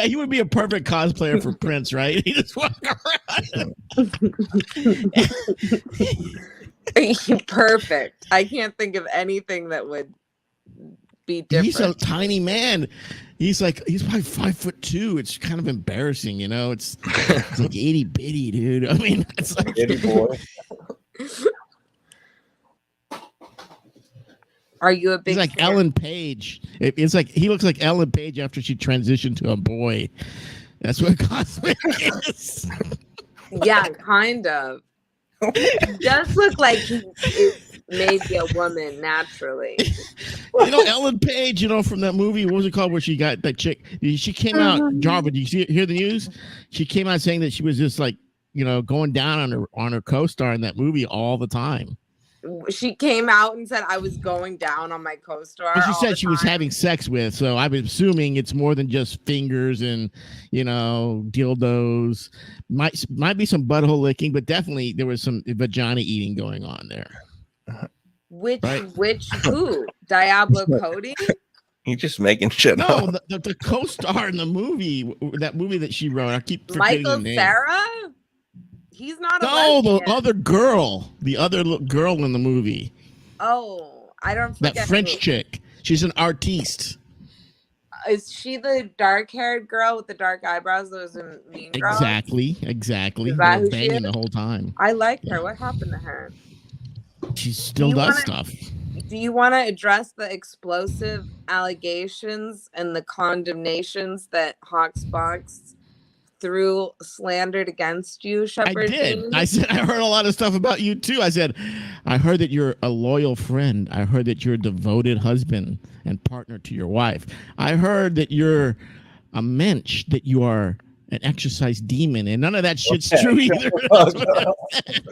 Speaker 20: He would be a perfect cosplayer for Prince, right? He just walk
Speaker 13: around. Perfect. I can't think of anything that would be different.
Speaker 20: He's a tiny man. He's probably 5'2". It's kind of embarrassing, It's like itty bitty, dude. I mean, it's like
Speaker 3: itty boy.
Speaker 13: Are you a big?
Speaker 20: He's like Ellen Page. It's like he looks like Ellen Page after she transitioned to a boy. That's what Cosmic is.
Speaker 13: Yeah, kind of. He does look like he is maybe a woman naturally.
Speaker 20: Ellen Page, from that movie, what was it called, where she got that chick? She came out, Jarvis, did you hear the news? She came out saying that she was just like, going down on her co-star in that movie all the time.
Speaker 13: She came out and said, I was going down on my co-star.
Speaker 20: But she said she was having sex with, so I'm assuming it's more than just fingers and, dildos. Might be some butthole licking, but definitely there was some vagina eating going on there.
Speaker 13: Which who? Diablo Cody?
Speaker 3: You're just making shit up.
Speaker 20: No, the co-star in the movie, that movie that she wrote. I keep forgetting
Speaker 13: Michael
Speaker 20: the name.
Speaker 13: Cera? He's not a
Speaker 20: No, the
Speaker 13: lesbian.
Speaker 20: other girl, girl in the movie,
Speaker 13: Oh, I don't forget.
Speaker 20: that French
Speaker 13: who.
Speaker 20: chick. She's an artiste.
Speaker 13: Is she the dark-haired girl with the dark eyebrows that was in Mean Girls?
Speaker 20: Exactly.
Speaker 13: Is
Speaker 20: They
Speaker 13: that
Speaker 20: were
Speaker 13: who she
Speaker 20: banging
Speaker 13: is?
Speaker 20: the whole time.
Speaker 13: I like her. What happened to her?
Speaker 20: She still
Speaker 13: You
Speaker 20: does
Speaker 13: wanna-
Speaker 20: stuff.
Speaker 13: Do you want to address the explosive allegations and the condemnations that Hawksbox slandered against you,
Speaker 20: I
Speaker 13: Shepard?
Speaker 20: did.
Speaker 13: Dean?
Speaker 20: I said I heard a lot of stuff about you too. I said, I heard that you're a loyal friend. I heard that you're a devoted husband and partner to your wife. I heard that you're a mensch, that you are an exercise demon, and none of that shit's
Speaker 3: Okay.
Speaker 20: true either. That's what I said.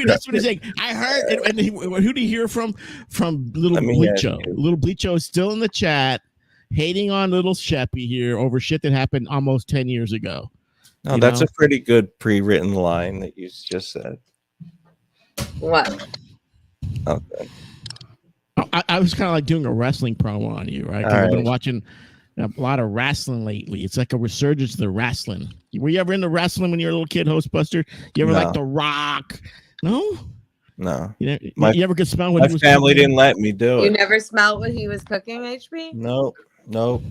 Speaker 20: That's what he's saying. I heard, who did he hear from? From Little
Speaker 3: Let me
Speaker 20: Bleacho.
Speaker 3: ask you.
Speaker 20: Little Bleacho is still in the chat, hating on Little Sheppy here over shit that happened almost 10 years ago.
Speaker 3: No,
Speaker 20: You
Speaker 3: that's
Speaker 20: know?
Speaker 3: a pretty good pre-written line that you just said.
Speaker 13: What?
Speaker 3: Okay.
Speaker 20: I was kind of like doing a wrestling promo on you, right? 'Cause
Speaker 3: All
Speaker 20: I've been
Speaker 3: right.
Speaker 20: watching a lot of wrestling lately. It's like a resurgence of the wrestling. Were you ever into wrestling when you were a little kid, Hostbuster? You ever
Speaker 3: No.
Speaker 20: like The Rock? No?
Speaker 3: No.
Speaker 20: You ever could smell what
Speaker 3: my
Speaker 20: he was
Speaker 3: family
Speaker 20: cooking?
Speaker 3: didn't let me do
Speaker 13: You
Speaker 3: it.
Speaker 13: never smelled what he was cooking, HB?
Speaker 3: Nope.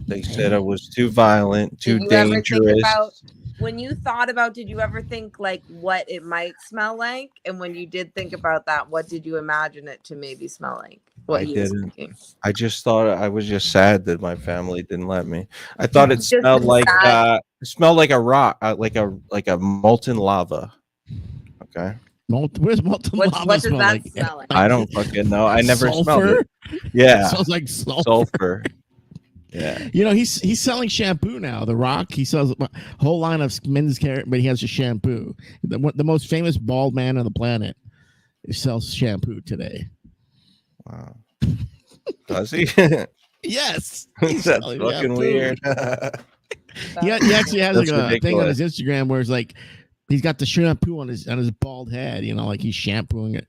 Speaker 3: They said I was too violent, too
Speaker 13: Did you ever
Speaker 3: dangerous.
Speaker 13: think about when you thought about? Did you ever think like what it might smell like? And when you did think about that, what did you imagine it to maybe smell like? What
Speaker 3: I
Speaker 13: he was
Speaker 3: didn't.
Speaker 13: cooking?
Speaker 3: I just thought I was just sad that my family didn't let me. I thought it
Speaker 13: Just
Speaker 3: smelled like
Speaker 13: sad.
Speaker 3: a rock, like a molten lava. Okay.
Speaker 20: Where's molten
Speaker 13: What
Speaker 20: lava
Speaker 13: does
Speaker 20: smell
Speaker 13: that
Speaker 20: like?
Speaker 13: smell like?
Speaker 3: I don't fucking know. I never smelled
Speaker 20: Sulfur?
Speaker 3: it. Yeah.
Speaker 20: It smells like sulfur.
Speaker 3: Sulfur. Yeah.
Speaker 20: You know, he's selling shampoo now. The Rock, he sells a whole line of men's care, but he has a shampoo. The most famous bald man on the planet sells shampoo today.
Speaker 3: Wow. Does he?
Speaker 20: Yes.
Speaker 3: That's
Speaker 20: selling
Speaker 3: fucking
Speaker 20: shampoo.
Speaker 3: weird.
Speaker 20: He actually has like
Speaker 3: That's
Speaker 20: a thing on
Speaker 3: ridiculous.
Speaker 20: his Instagram where it's like he's got the shampoo on his bald head, you know, like he's shampooing it.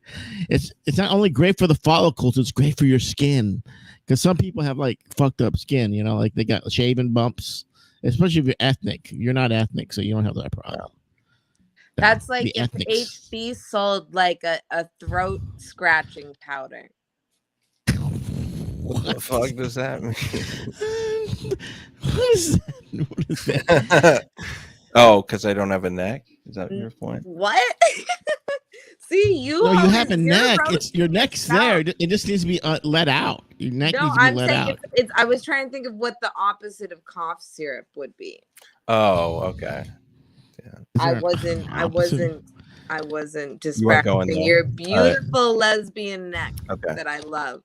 Speaker 20: It's not only great for the follicles, it's great for your skin. Because some people have like fucked up skin, you know, like they got shaven bumps, especially if you're ethnic. You're not ethnic, so you don't have that problem.
Speaker 13: That's like
Speaker 20: The
Speaker 13: if
Speaker 20: ethnics.
Speaker 13: HB sold like a throat scratching powder.
Speaker 3: What the fuck does that mean?
Speaker 20: What is that? What is that?
Speaker 3: Oh, because I don't have a neck? Is that your point?
Speaker 13: What? See, you.
Speaker 20: No, you
Speaker 13: always-
Speaker 20: have a
Speaker 13: your
Speaker 20: neck.
Speaker 13: roast-
Speaker 20: It's your neck's there. It just needs to be let out. Your neck
Speaker 13: No,
Speaker 20: needs to be
Speaker 13: I'm
Speaker 20: let
Speaker 13: saying
Speaker 20: out.
Speaker 13: it's. I was trying to think of what the opposite of cough syrup would be.
Speaker 3: Oh, okay.
Speaker 13: I
Speaker 20: there an
Speaker 13: wasn't. I
Speaker 20: opposite?
Speaker 13: wasn't
Speaker 3: You weren't going
Speaker 13: disrespecting
Speaker 3: there.
Speaker 13: your
Speaker 3: All right.
Speaker 13: beautiful lesbian neck
Speaker 3: Okay.
Speaker 13: that I love.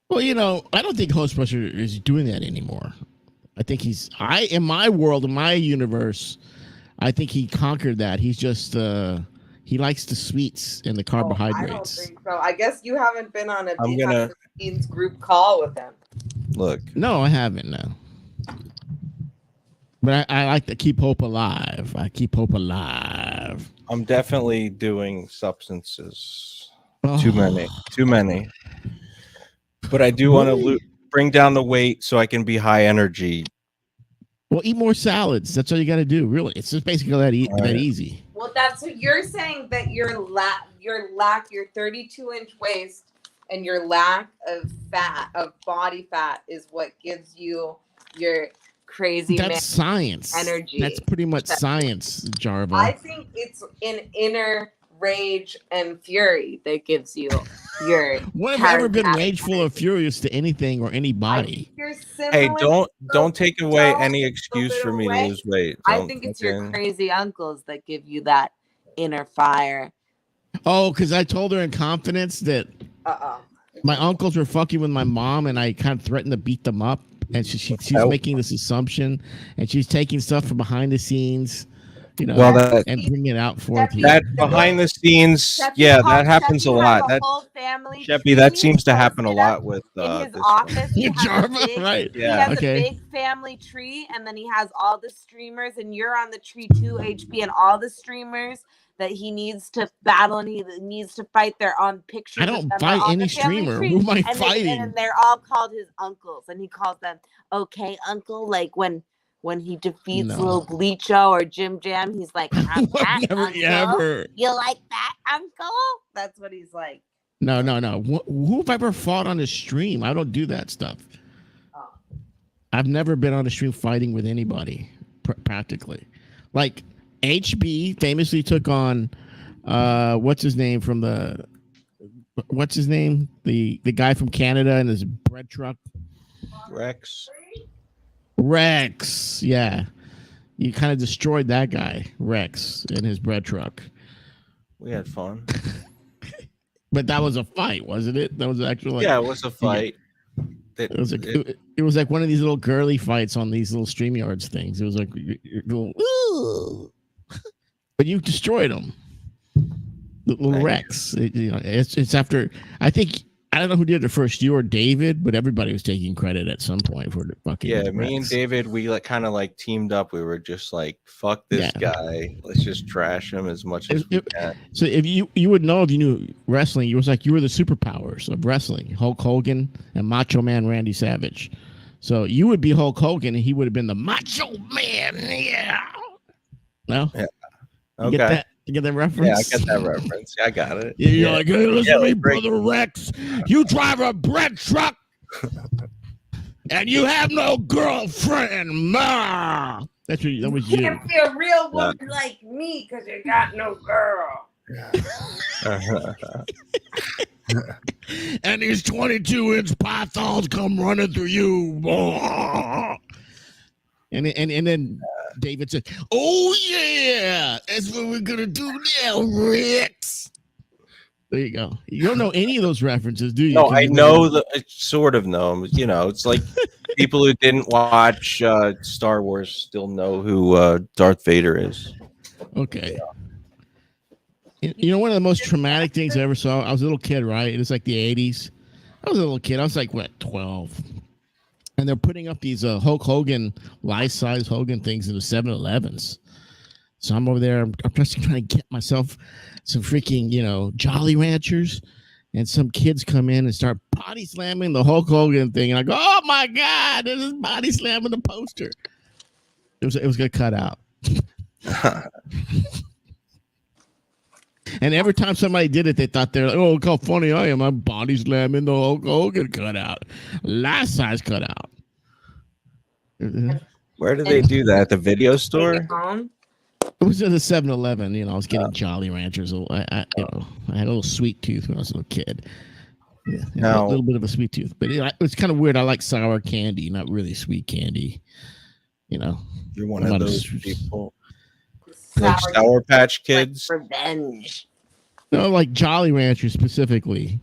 Speaker 20: Well, you know, I don't think Hostbuster is doing that anymore. I think in my world, in my universe, I think he conquered that. He's just he likes the sweets and the
Speaker 13: I don't
Speaker 20: carbohydrates.
Speaker 13: think so. I guess you haven't been on a
Speaker 3: I'm
Speaker 13: behind
Speaker 3: gonna-
Speaker 13: the scenes group call with him.
Speaker 3: Look,
Speaker 20: No, I haven't. No. But I like to keep hope alive. I keep hope alive.
Speaker 3: I'm definitely doing substances.
Speaker 20: Oh.
Speaker 3: Too many. But I do want to bring down the weight so I can be high energy.
Speaker 20: Well, eat more salads. That's all you got to do. Really, it's just basically that
Speaker 3: right.
Speaker 20: easy.
Speaker 13: Well, that's what you're saying, that your 32-inch waist and your lack of body fat is what gives you your crazy man
Speaker 20: That's science.
Speaker 13: energy.
Speaker 20: That's pretty much science, Jarva.
Speaker 13: I think it's an inner rage and fury that gives you your.
Speaker 20: When have I ever been
Speaker 13: charismatic
Speaker 20: rageful or furious to anything or anybody?
Speaker 13: You're
Speaker 3: Hey,
Speaker 13: similar,
Speaker 3: don't take away
Speaker 13: don't
Speaker 3: any
Speaker 13: give
Speaker 3: excuse
Speaker 13: it
Speaker 3: for me to
Speaker 13: away.
Speaker 3: lose weight.
Speaker 13: I
Speaker 3: Don't
Speaker 13: think it's your
Speaker 3: fucking-
Speaker 13: crazy uncles that give you that inner fire.
Speaker 20: Oh, because I told her in confidence that my uncles were fucking with my mom, and I kind of threatened to beat them up. And she's
Speaker 3: Oh.
Speaker 20: making this assumption, and she's taking stuff from behind the scenes, you know,
Speaker 3: Well, that-
Speaker 20: and bringing it out for people.
Speaker 3: That behind the scenes, yeah, that happens a lot. That Sheppy, that seems to happen a lot with
Speaker 13: In his
Speaker 3: this
Speaker 13: office, he has a
Speaker 20: Jarva,
Speaker 13: big,
Speaker 20: right?
Speaker 13: He
Speaker 3: Yeah.
Speaker 13: has
Speaker 20: Okay.
Speaker 13: a big family tree, and then he has all the streamers, and you're on the tree too, HB, and all the streamers that he needs to battle and he needs to fight. They're on pictures.
Speaker 20: I
Speaker 13: of
Speaker 20: don't
Speaker 13: them
Speaker 20: fight
Speaker 13: on
Speaker 20: any
Speaker 13: the family
Speaker 20: streamer.
Speaker 13: tree.
Speaker 20: Who am I
Speaker 13: And
Speaker 20: fighting?
Speaker 13: and they're all called his uncles, and he calls them, "Okay, uncle." Like when when he defeats
Speaker 20: No.
Speaker 13: Lil Bleacho or Jim Jam, he's like, "I'm that
Speaker 20: never
Speaker 13: uncle.
Speaker 20: ever.
Speaker 13: You like that, uncle?" That's what he's like.
Speaker 20: No. Who have ever fought on a stream? I don't do that stuff. I've never been on a stream fighting with anybody, practically. Like HB famously took on what's his name? The guy from Canada and his bread truck. Rex. Yeah. You kind of destroyed that guy, Rex, in his bread truck.
Speaker 3: We had fun.
Speaker 20: But that was a fight, wasn't it? That was actually
Speaker 3: Yeah, it was a fight.
Speaker 20: It was like one of these little girly fights on these little StreamYards things. It was like, ooh. But you destroyed him. The little Rex. It's after, I don't know who did it first, you or David, but everybody was taking credit at some point for the fucking
Speaker 3: Yeah,
Speaker 20: Rex.
Speaker 3: me and David, we kind of teamed up. We were just like, fuck this guy. Let's just trash him as much as we can.
Speaker 20: So if you would know if you knew wrestling, it was like you were the superpowers of wrestling, Hulk Hogan and Macho Man Randy Savage. So you would be Hulk Hogan and he would have been the Macho Man. Yeah. No?
Speaker 3: Yeah.
Speaker 20: You
Speaker 3: Okay.
Speaker 20: get that? You get that reference?
Speaker 3: Yeah, I get that reference. I got it.
Speaker 20: You're like, hey, listen to me,
Speaker 3: great.
Speaker 20: Brother Rex. You drive a bread truck and you have no girlfriend. Ma. That was
Speaker 13: You
Speaker 20: you.
Speaker 13: can't be a real woman like me because you got no girl.
Speaker 20: And these 22-inch pythons come running through you. And then David said, "Oh yeah, that's what we're gonna do now, Rex." There you go. You don't know any of those references, do you?
Speaker 3: No, I know I sort of know them. You know, it's like people who didn't watch Star Wars still know who Darth Vader is.
Speaker 20: Okay. You know, one of the most traumatic things I ever saw, I was a little kid, right? It was like the 80s. I was a little kid. I was like, what, 12? And they're putting up these Hulk Hogan, life-size Hogan things in the 7-Elevens. So I'm over there. I'm just trying to get myself some freaking, Jolly Ranchers. And some kids come in and start body slamming the Hulk Hogan thing. And I go, oh, my God, this is body slamming the poster. It was going to cut out. And every time somebody did it, they thought they're like, oh, look how funny I am. I'm body slamming the Hulk Hogan cutout. Life size cutout.
Speaker 3: Where did they do that? At the video store?
Speaker 20: It was in the 7-Eleven. I was getting Jolly Ranchers. I had a little sweet tooth when I was a little kid. Yeah, a little bit of a sweet tooth. But it's kind of weird. I like sour candy, not really sweet candy.
Speaker 3: You're one of those people. Like Sour Patch Kids?
Speaker 13: Revenge.
Speaker 20: No, like Jolly Rancher specifically.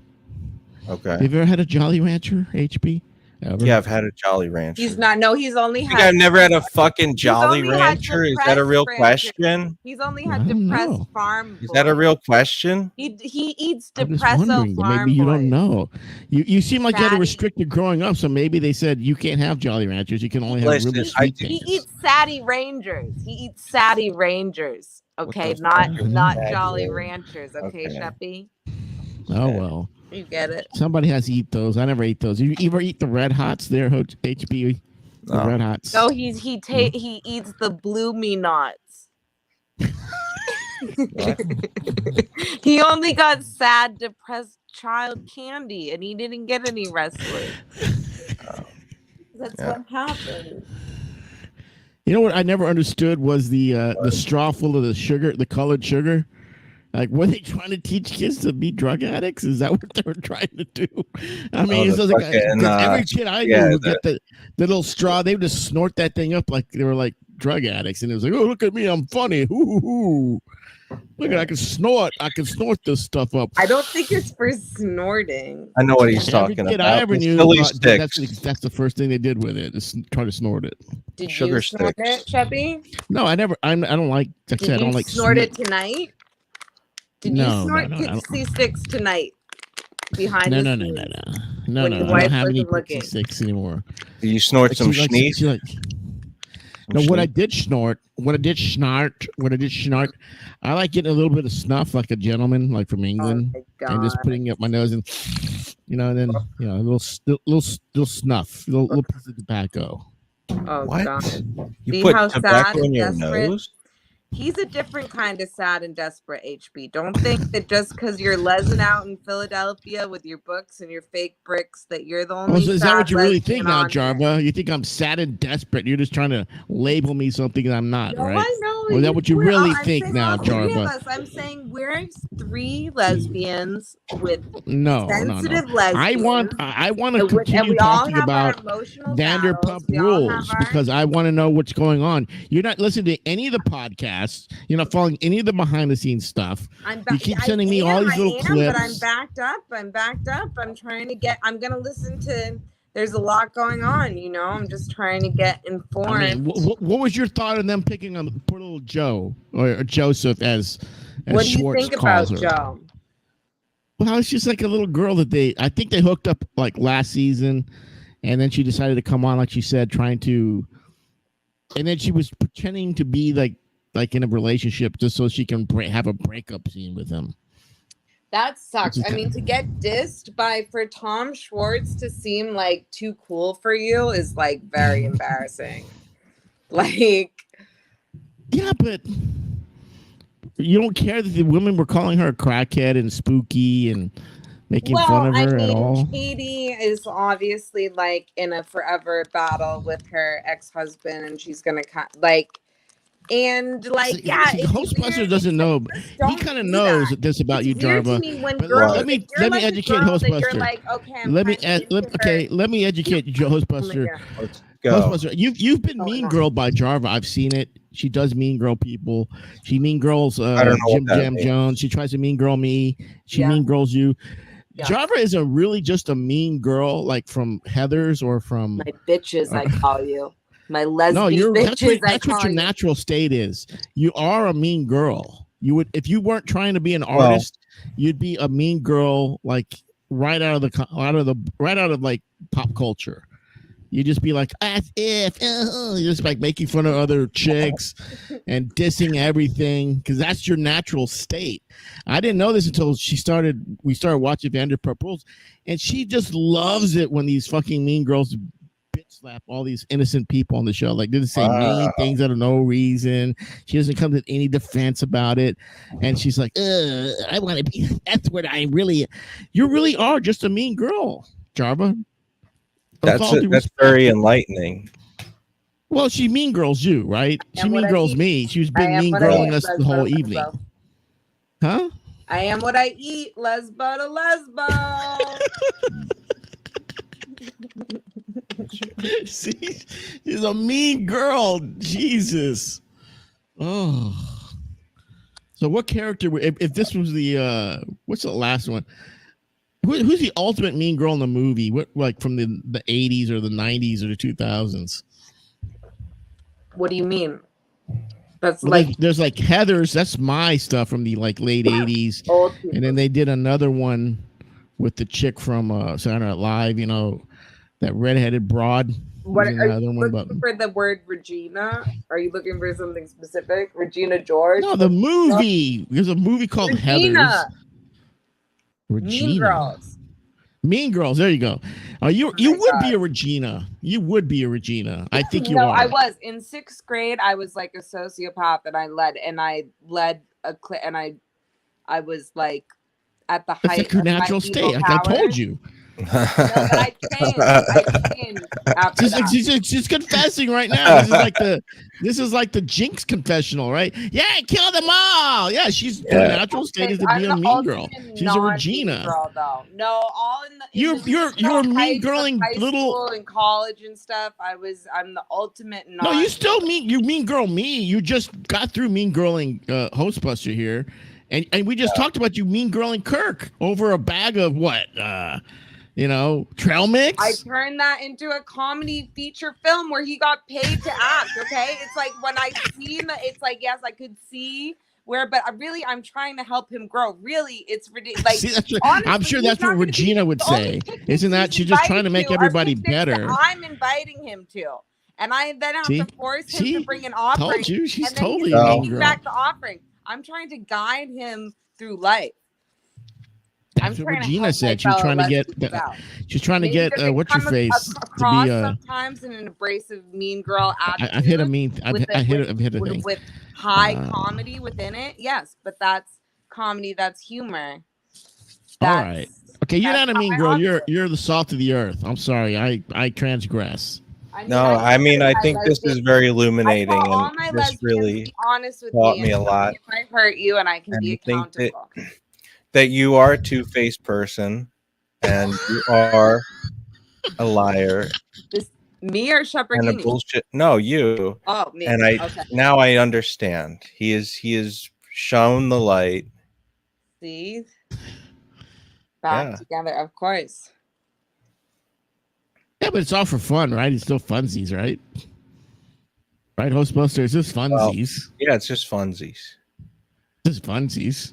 Speaker 3: Okay.
Speaker 20: Have you ever had a Jolly Rancher, HB? Ever?
Speaker 3: Yeah, I've had a Jolly Rancher.
Speaker 13: He's not. No, he's only
Speaker 3: I
Speaker 13: had.
Speaker 3: think I've never had a fucking Jolly
Speaker 13: only had
Speaker 3: Rancher. Is that a real
Speaker 13: depressed
Speaker 3: question?
Speaker 13: He's only had depressed farm.
Speaker 3: Is that a real question?
Speaker 13: He eats
Speaker 20: I'm just
Speaker 13: depresso
Speaker 20: wondering,
Speaker 13: farm.
Speaker 20: maybe you don't know. You seem like you had
Speaker 13: Fatty.
Speaker 20: a restricted growing up, so maybe they said you can't have Jolly Ranchers. You can only have
Speaker 3: Listen,
Speaker 20: really sweet
Speaker 13: He
Speaker 20: things.
Speaker 13: eats Sadie Rangers. He eats Sadie Rangers. Okay,
Speaker 3: those
Speaker 13: not
Speaker 3: Rangers?
Speaker 13: Jolly
Speaker 3: Sadie
Speaker 13: Ranchers. Okay,
Speaker 3: Okay.
Speaker 13: Sheppy,
Speaker 20: Oh well,
Speaker 13: you get it.
Speaker 20: somebody has to eat those. I never ate those. You ever eat the Red Hots there, HB? The
Speaker 3: No.
Speaker 20: Red Hots.
Speaker 13: No, he eats the Bloomy Knots. He only got sad, depressed child candy, and he didn't get any wrestling. That's what happened.
Speaker 20: You know what I never understood was the straw full of the sugar, the colored sugar. Like, were they trying to teach kids to be drug addicts? Is that what they were trying to do? I mean, it's like every kid I knew would get the little straw. They would just snort that thing up like they were like drug addicts, and it was like, oh, look at me, I'm funny. Ooh. Look at, I can snort this stuff up.
Speaker 13: I don't think it's for snorting.
Speaker 3: I know what he's
Speaker 20: Every
Speaker 3: talking
Speaker 20: kid
Speaker 3: about.
Speaker 20: I ever
Speaker 3: The
Speaker 20: knew,
Speaker 3: silly
Speaker 20: that's
Speaker 3: sticks.
Speaker 20: the first thing they did with it. Is try to snort it.
Speaker 13: Did
Speaker 3: Sugar
Speaker 13: you snort
Speaker 3: sticks.
Speaker 13: it, Sheppy?
Speaker 20: No, I never. I don't like. Like I
Speaker 13: Did
Speaker 20: said, I
Speaker 13: you
Speaker 20: don't like
Speaker 13: snort it tonight? Did
Speaker 20: No,
Speaker 13: you snort
Speaker 20: no, I don't.
Speaker 13: Pixie Sticks tonight? Behind
Speaker 20: No,
Speaker 13: the
Speaker 20: no, no,
Speaker 13: scenes?
Speaker 20: no, no,
Speaker 13: When
Speaker 20: no,
Speaker 13: your
Speaker 20: no. I don't
Speaker 13: wife
Speaker 20: have any
Speaker 13: wasn't looking.
Speaker 20: Pixie Sticks anymore.
Speaker 3: Do you snort some
Speaker 20: she
Speaker 3: schneef?
Speaker 20: No, what I did snort, I like getting a little bit of snuff, like a gentleman, like from England, and just putting it up my nose and, and then a little snuff, little piece of tobacco.
Speaker 13: Oh
Speaker 3: What?
Speaker 13: God.
Speaker 3: You
Speaker 13: See
Speaker 3: put
Speaker 13: how
Speaker 3: tobacco
Speaker 13: sad
Speaker 3: in your
Speaker 13: and desperate?
Speaker 3: nose?
Speaker 13: He's a different kind of sad and desperate, HB. Don't think that just because you're lesing out in Philadelphia with your books and your fake bricks that you're the
Speaker 20: Oh,
Speaker 13: only
Speaker 20: so is that what
Speaker 13: sad
Speaker 20: you really
Speaker 13: lesbian
Speaker 20: think now,
Speaker 13: on here.
Speaker 20: Jarva? You think I'm sad and desperate? You're just trying to label me something that I'm not,
Speaker 13: No,
Speaker 20: right?
Speaker 13: I know.
Speaker 20: Or is that what you
Speaker 13: we're all-
Speaker 20: really
Speaker 13: I'm
Speaker 20: think
Speaker 13: saying
Speaker 20: now,
Speaker 13: all three of
Speaker 20: Jarva?
Speaker 13: us. I'm saying we're 3 lesbians with
Speaker 20: No.
Speaker 13: sensitive
Speaker 20: I want
Speaker 13: lesbians.
Speaker 20: to
Speaker 13: And
Speaker 20: continue
Speaker 13: we all
Speaker 20: talking
Speaker 13: have our
Speaker 20: about
Speaker 13: emotional
Speaker 20: Vanderpump
Speaker 13: battles. We all have
Speaker 20: Rules
Speaker 13: our
Speaker 20: because I want to know what's going on. You're not listening to any of the podcasts. You're not following any of the behind the scenes stuff. You keep sending me all these little clips.
Speaker 13: But I'm backed up. I'm trying to get. I'm gonna listen to. There's a lot going on, you know. I'm just trying to get informed.
Speaker 20: I mean, what was your thought on them picking on poor little Joe or Joseph as
Speaker 13: what do you
Speaker 20: Schwartz
Speaker 13: think
Speaker 20: calls
Speaker 13: about
Speaker 20: her?
Speaker 13: Joe?
Speaker 20: Well, it's just like a little girl that I think they hooked up like last season, and then she decided to come on, like she said, trying to, and then she was pretending to be like in a relationship just so she can have a breakup scene with him.
Speaker 13: That sucks.
Speaker 20: Which is
Speaker 13: I mean, to get dissed for Tom Schwartz to seem like too cool for you is like very embarrassing. Like,
Speaker 20: yeah, but you don't care that the women were calling her a crackhead and spooky and making fun of her at all.
Speaker 13: Katie is obviously like in a forever battle with her ex-husband, and she's gonna
Speaker 20: Hostbuster doesn't know. He kind of knows this about you,
Speaker 13: weird to
Speaker 20: Jarva.
Speaker 13: me when
Speaker 20: But
Speaker 13: girls-
Speaker 20: let me
Speaker 13: if you're like a
Speaker 20: educate
Speaker 13: girl that you're
Speaker 20: Hostbuster.
Speaker 13: like, okay, I'm
Speaker 20: let me
Speaker 13: kinda into
Speaker 20: let me educate you, Hostbuster.
Speaker 3: Let's go.
Speaker 20: Hostbuster, you've been mean girled by Jarva. I've seen it. She does mean girl people. She mean girls
Speaker 3: I don't know
Speaker 20: Jim
Speaker 3: what that
Speaker 20: Jam
Speaker 3: means.
Speaker 20: Jones. She tries to mean girl me. She mean girls you.
Speaker 13: Yeah.
Speaker 20: Jarva is a really just a mean girl, like from Heathers or from
Speaker 13: my bitches. I call you my lesbian
Speaker 20: no,
Speaker 13: bitches.
Speaker 20: that's what your natural state is. You are a mean girl. You would if you weren't trying to be an artist, you'd be a mean girl, like right out of like pop culture. You just be like, as if, just like making fun of other chicks and dissing everything because that's your natural state. I didn't know this until we started watching Vanderpump Rules, and she just loves it when these fucking mean girls bitch slap all these innocent people on the show. Like, they just say mean things out of no reason. She doesn't come to any defense about it, and she's like, I want to be. That's what you really are, just a mean girl, Jarva.
Speaker 3: That's very enlightening.
Speaker 20: Well, she mean girls you, right? She mean girls me. She's been mean girling us the whole evening. Huh?
Speaker 13: I am what I eat, lesbo to lesbo.
Speaker 20: See, she's a mean girl. Jesus. Oh. So what character, if this was the, what's the last one? Who's the ultimate mean girl in the movie? What, like from the 80s or the 90s or the 2000s?
Speaker 13: What do you mean? That's
Speaker 20: Well,
Speaker 13: like
Speaker 20: there's like Heathers. That's my stuff from the like late 80s.
Speaker 13: old people.
Speaker 20: And then they did another one with the chick from Saturday Night Live, you know, that redheaded broad.
Speaker 13: What
Speaker 20: was in
Speaker 13: are
Speaker 20: the other
Speaker 13: you
Speaker 20: one,
Speaker 13: looking for? The word Regina? Are you looking for something specific? Regina George?
Speaker 20: No, the movie. There's a movie called
Speaker 13: Regina.
Speaker 20: Heathers. Regina.
Speaker 13: Mean Girls.
Speaker 20: Mean Girls. There you go. You would
Speaker 13: God.
Speaker 20: be a Regina. You would be a Regina. I think you
Speaker 13: No,
Speaker 20: are.
Speaker 13: I was in 6th grade. I was like a sociopath, and I led I was like at the
Speaker 20: That's
Speaker 13: height
Speaker 20: like your
Speaker 13: of my
Speaker 20: natural
Speaker 13: evil
Speaker 20: state. Like I told
Speaker 13: powers.
Speaker 20: you.
Speaker 13: No, but I changed after that.
Speaker 20: She's confessing right now. This is like the Jinx confessional, right? Yeah, kill them all. Yeah, her natural state is to be a mean girl. She's a Regina.
Speaker 13: Girl, though. No, all in the
Speaker 20: You're mean girling
Speaker 13: high
Speaker 20: little.
Speaker 13: school and college and stuff. I'm the ultimate.
Speaker 20: No, you still mean girl me. You just got through mean girling Hostbuster here, and we just talked about you mean girling Kirk over a bag of what? Trail mix.
Speaker 13: I turned that into a comedy feature film where he got paid to act. Okay, it's like when I see it's like yes, I could see where, but I'm trying to help him grow. Really, it's ridiculous. Like,
Speaker 20: See,
Speaker 13: honestly,
Speaker 20: I'm sure that's what Regina would say. Isn't that she's just trying to make everybody better?
Speaker 13: I'm inviting him to, and I then have to force him to bring an offering.
Speaker 20: Told you, she's
Speaker 13: and then
Speaker 20: totally
Speaker 13: he's
Speaker 20: a mean
Speaker 13: taking
Speaker 20: girl.
Speaker 13: back the offering. I'm trying to guide him through life.
Speaker 20: That's what
Speaker 13: trying to
Speaker 20: Regina
Speaker 13: help
Speaker 20: said.
Speaker 13: my
Speaker 20: She was
Speaker 13: fellow
Speaker 20: trying to get.
Speaker 13: lesbians out.
Speaker 20: She's trying to
Speaker 13: Maybe
Speaker 20: get
Speaker 13: does it
Speaker 20: what's your
Speaker 13: come
Speaker 20: face to
Speaker 13: across
Speaker 20: be
Speaker 13: sometimes in an abrasive mean girl attitude.
Speaker 20: I've hit a mean. I've
Speaker 13: with
Speaker 20: hit a
Speaker 13: with,
Speaker 20: thing.
Speaker 13: with high comedy within it. Yes, but that's comedy. That's humor.
Speaker 20: All right. Okay, you're
Speaker 13: that's
Speaker 20: not a
Speaker 13: how
Speaker 20: mean
Speaker 13: I
Speaker 20: girl.
Speaker 13: operate.
Speaker 20: You're the salt of the earth. I'm sorry. I transgress.
Speaker 3: No, I mean, I think this is very illuminating,
Speaker 13: all
Speaker 3: and
Speaker 13: my
Speaker 3: this
Speaker 13: lesbians
Speaker 3: really
Speaker 13: be honest with
Speaker 3: taught
Speaker 13: me
Speaker 3: me a
Speaker 13: and
Speaker 3: lot.
Speaker 13: if I hurt you and I can
Speaker 3: And
Speaker 13: be
Speaker 3: I think
Speaker 13: accountable.
Speaker 3: that you are a two-faced person, and you are a liar
Speaker 13: Me or
Speaker 3: and a
Speaker 13: Shepherdini?
Speaker 3: bullshit. No, you.
Speaker 13: Oh, me.
Speaker 3: And I
Speaker 13: Okay.
Speaker 3: now I understand. He is shown the light.
Speaker 13: See? Back
Speaker 3: Yeah.
Speaker 13: together, of course.
Speaker 20: Yeah, but it's all for fun, right? It's still funsies, right? Right, Hostbuster? It's just funsies.
Speaker 3: Yeah, it's just funsies.
Speaker 20: Just funsies.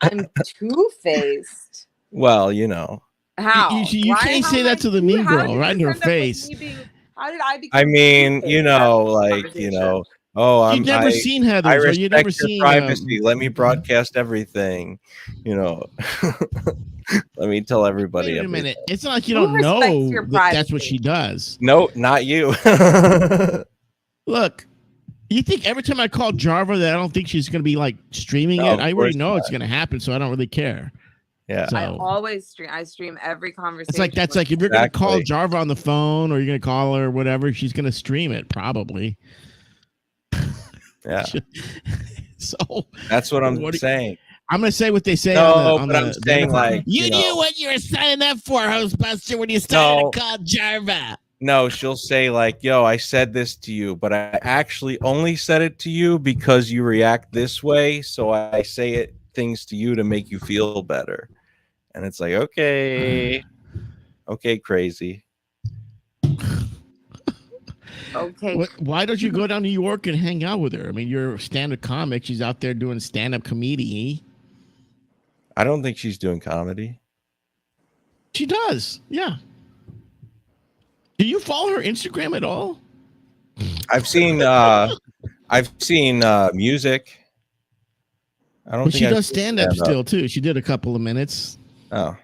Speaker 13: I'm two-faced.
Speaker 3: Well, you know.
Speaker 13: How?
Speaker 20: You can't say that to the mean girl right in her face.
Speaker 13: How did I become
Speaker 3: I mean,
Speaker 13: two-faced?
Speaker 3: you know, like, you know, oh,
Speaker 20: You've never seen Heather's,
Speaker 3: I
Speaker 20: or
Speaker 3: respect
Speaker 20: you've never
Speaker 3: your
Speaker 20: seen,
Speaker 3: privacy. Let me broadcast everything. You know, let me tell everybody.
Speaker 20: Wait a minute. It's not like you
Speaker 13: Who
Speaker 20: don't
Speaker 13: respects
Speaker 20: know
Speaker 13: your
Speaker 20: that that's what she does.
Speaker 3: No, not you.
Speaker 20: Look, you think every time I call Jarva that I don't think she's going to be like streaming
Speaker 3: No,
Speaker 20: it?
Speaker 3: of
Speaker 20: I
Speaker 3: course
Speaker 20: already know it's
Speaker 3: not.
Speaker 20: going to happen, so I don't really care.
Speaker 3: Yeah.
Speaker 20: So
Speaker 13: I always stream. I stream every conversation.
Speaker 20: it's like that's like if you're going to call Jarva on the phone or you're going to call her or whatever, she's going to stream it probably.
Speaker 3: Yeah.
Speaker 20: So
Speaker 3: That's what I'm
Speaker 20: What do you-
Speaker 3: saying.
Speaker 20: I'm going to say what they say.
Speaker 3: No,
Speaker 20: on
Speaker 3: but
Speaker 20: the
Speaker 3: I'm saying, like,
Speaker 20: you
Speaker 3: you
Speaker 20: knew
Speaker 3: know.
Speaker 20: what you were signing up for, Hostbuster, when you started
Speaker 3: No.
Speaker 20: to call Jarva.
Speaker 3: No, she'll say like, "Yo, I said this to you, but I actually only said it to you because you react this way, so I say things to you to make you feel better." And it's like, "Okay. Okay, crazy."
Speaker 13: Okay.
Speaker 20: Why don't you go down to New York and hang out with her? I mean, you're a stand-up comic. She's out there doing stand-up comedy.
Speaker 3: I don't think she's doing comedy.
Speaker 20: She does. Yeah. Do you follow her Instagram at all?
Speaker 3: I've seen music. I don't
Speaker 20: Well,
Speaker 3: think
Speaker 20: she
Speaker 3: I've
Speaker 20: does
Speaker 3: seen
Speaker 20: stand-up
Speaker 3: stand-up.
Speaker 20: still too. She did a couple of minutes.
Speaker 3: Oh.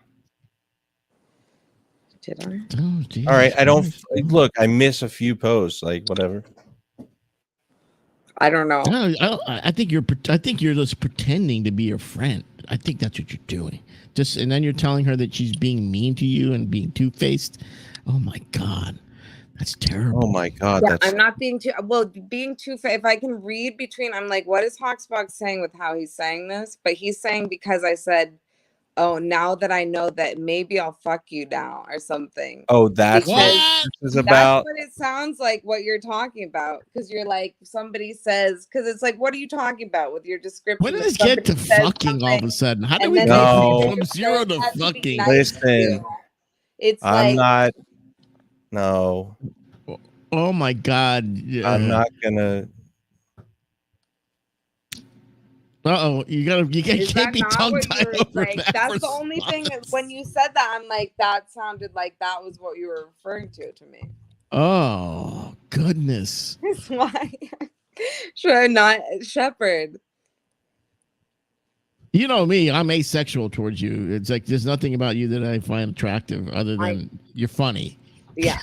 Speaker 13: Did I?
Speaker 20: Oh, geez.
Speaker 3: All right. I don't look, I miss a few posts, like whatever.
Speaker 13: I don't know.
Speaker 20: I think you're just pretending to be your friend. I think that's what you're doing. And then you're telling her that she's being mean to you and being two-faced. Oh my God, that's terrible.
Speaker 3: Oh my God,
Speaker 13: Yeah,
Speaker 3: that's
Speaker 13: I'm not being too if I can read between, I'm like, what is Hawksbox saying with how he's saying this? But he's saying because I said, oh, now that I know that maybe I'll fuck you now or something.
Speaker 3: Oh, that's what
Speaker 13: Because
Speaker 3: this is about.
Speaker 13: That's what it sounds like what you're talking about. Because you're like, somebody says, because it's like, what are you talking about with your description?
Speaker 20: When did
Speaker 13: of
Speaker 20: this get to
Speaker 13: somebody says
Speaker 20: fucking all of a sudden? How did
Speaker 13: and
Speaker 20: we
Speaker 13: then
Speaker 20: go
Speaker 3: No.
Speaker 20: from zero to
Speaker 13: has to be
Speaker 20: fucking?
Speaker 13: nice to
Speaker 3: Listen,
Speaker 13: you. It's
Speaker 3: I'm
Speaker 13: like,
Speaker 3: not. No,
Speaker 20: Oh my God.
Speaker 3: I'm not gonna.
Speaker 20: You
Speaker 13: is
Speaker 20: can't
Speaker 13: that
Speaker 20: be
Speaker 13: not
Speaker 20: tongue
Speaker 13: what
Speaker 20: tied
Speaker 13: you're
Speaker 20: over
Speaker 13: like?
Speaker 20: that.
Speaker 13: That's the only thing that when you said that, I'm like, that sounded like that was what you were referring to me.
Speaker 20: Oh goodness.
Speaker 13: That's why. Should I not shepherd?
Speaker 20: You know me, I'm asexual towards you. It's like there's nothing about you that I find attractive other than you're funny.
Speaker 13: Yeah.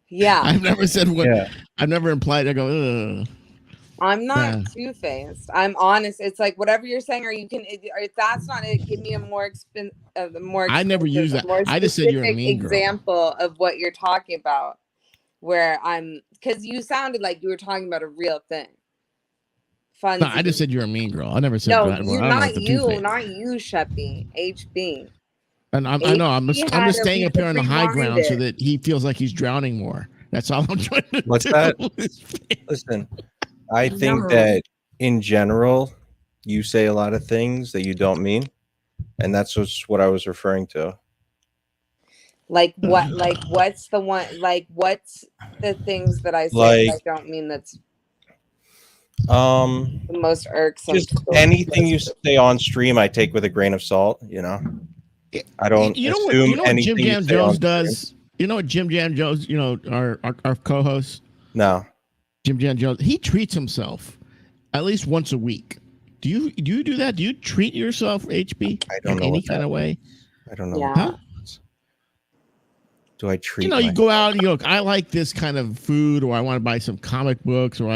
Speaker 13: Yeah.
Speaker 20: I've never said what.
Speaker 3: Yeah.
Speaker 20: I've never implied. I go, ugh.
Speaker 13: I'm not
Speaker 20: Yeah.
Speaker 13: two-faced. I'm honest. It's like whatever you're saying, or you can. Or if that's not it, give me a more
Speaker 20: I never use that.
Speaker 13: more
Speaker 20: I just said you're a
Speaker 13: specific
Speaker 20: mean girl.
Speaker 13: example of what you're talking about. Where because you sounded like you were talking about a real thing. Fun.
Speaker 20: No, I just said you're a mean girl. I never said
Speaker 13: no,
Speaker 20: that. Well,
Speaker 13: you,
Speaker 20: I don't know
Speaker 13: not
Speaker 20: what the
Speaker 13: you,
Speaker 20: two-faced-
Speaker 13: not you, Sheppy. HB.
Speaker 20: And I know I'm just
Speaker 13: had to
Speaker 20: staying
Speaker 13: be
Speaker 20: up here on the high ground so
Speaker 13: reminded.
Speaker 20: that he feels like he's drowning more. That's all I'm trying to
Speaker 3: What's
Speaker 20: do.
Speaker 3: that? Listen, I think
Speaker 13: No.
Speaker 3: that in general, you say a lot of things that you don't mean, and that's just what I was referring to.
Speaker 13: Like what? Like what's the one? Like what's the things that I say that I don't mean? That's the most irksome.
Speaker 3: Just anything you say on stream, I take with a grain of salt. You know, I don't
Speaker 20: You know what?
Speaker 3: assume
Speaker 20: You know what
Speaker 3: anything
Speaker 20: Jim
Speaker 3: you
Speaker 20: Jam
Speaker 3: say on
Speaker 20: Jones
Speaker 3: stream.
Speaker 20: does? You know what Jim Jam Jones? You know our co-host.
Speaker 3: No,
Speaker 20: Jim Jan Jones, he treats himself at least once a week. Do you do that? Do you treat yourself, HB?
Speaker 3: I don't
Speaker 20: in
Speaker 3: know
Speaker 20: any
Speaker 3: what
Speaker 20: kind
Speaker 3: that
Speaker 20: of way?
Speaker 3: I don't know.
Speaker 13: Yeah.
Speaker 20: Huh?
Speaker 3: Do I treat?
Speaker 20: You know, you go out and you look, I like this kind of food, or I want to buy some comic books, or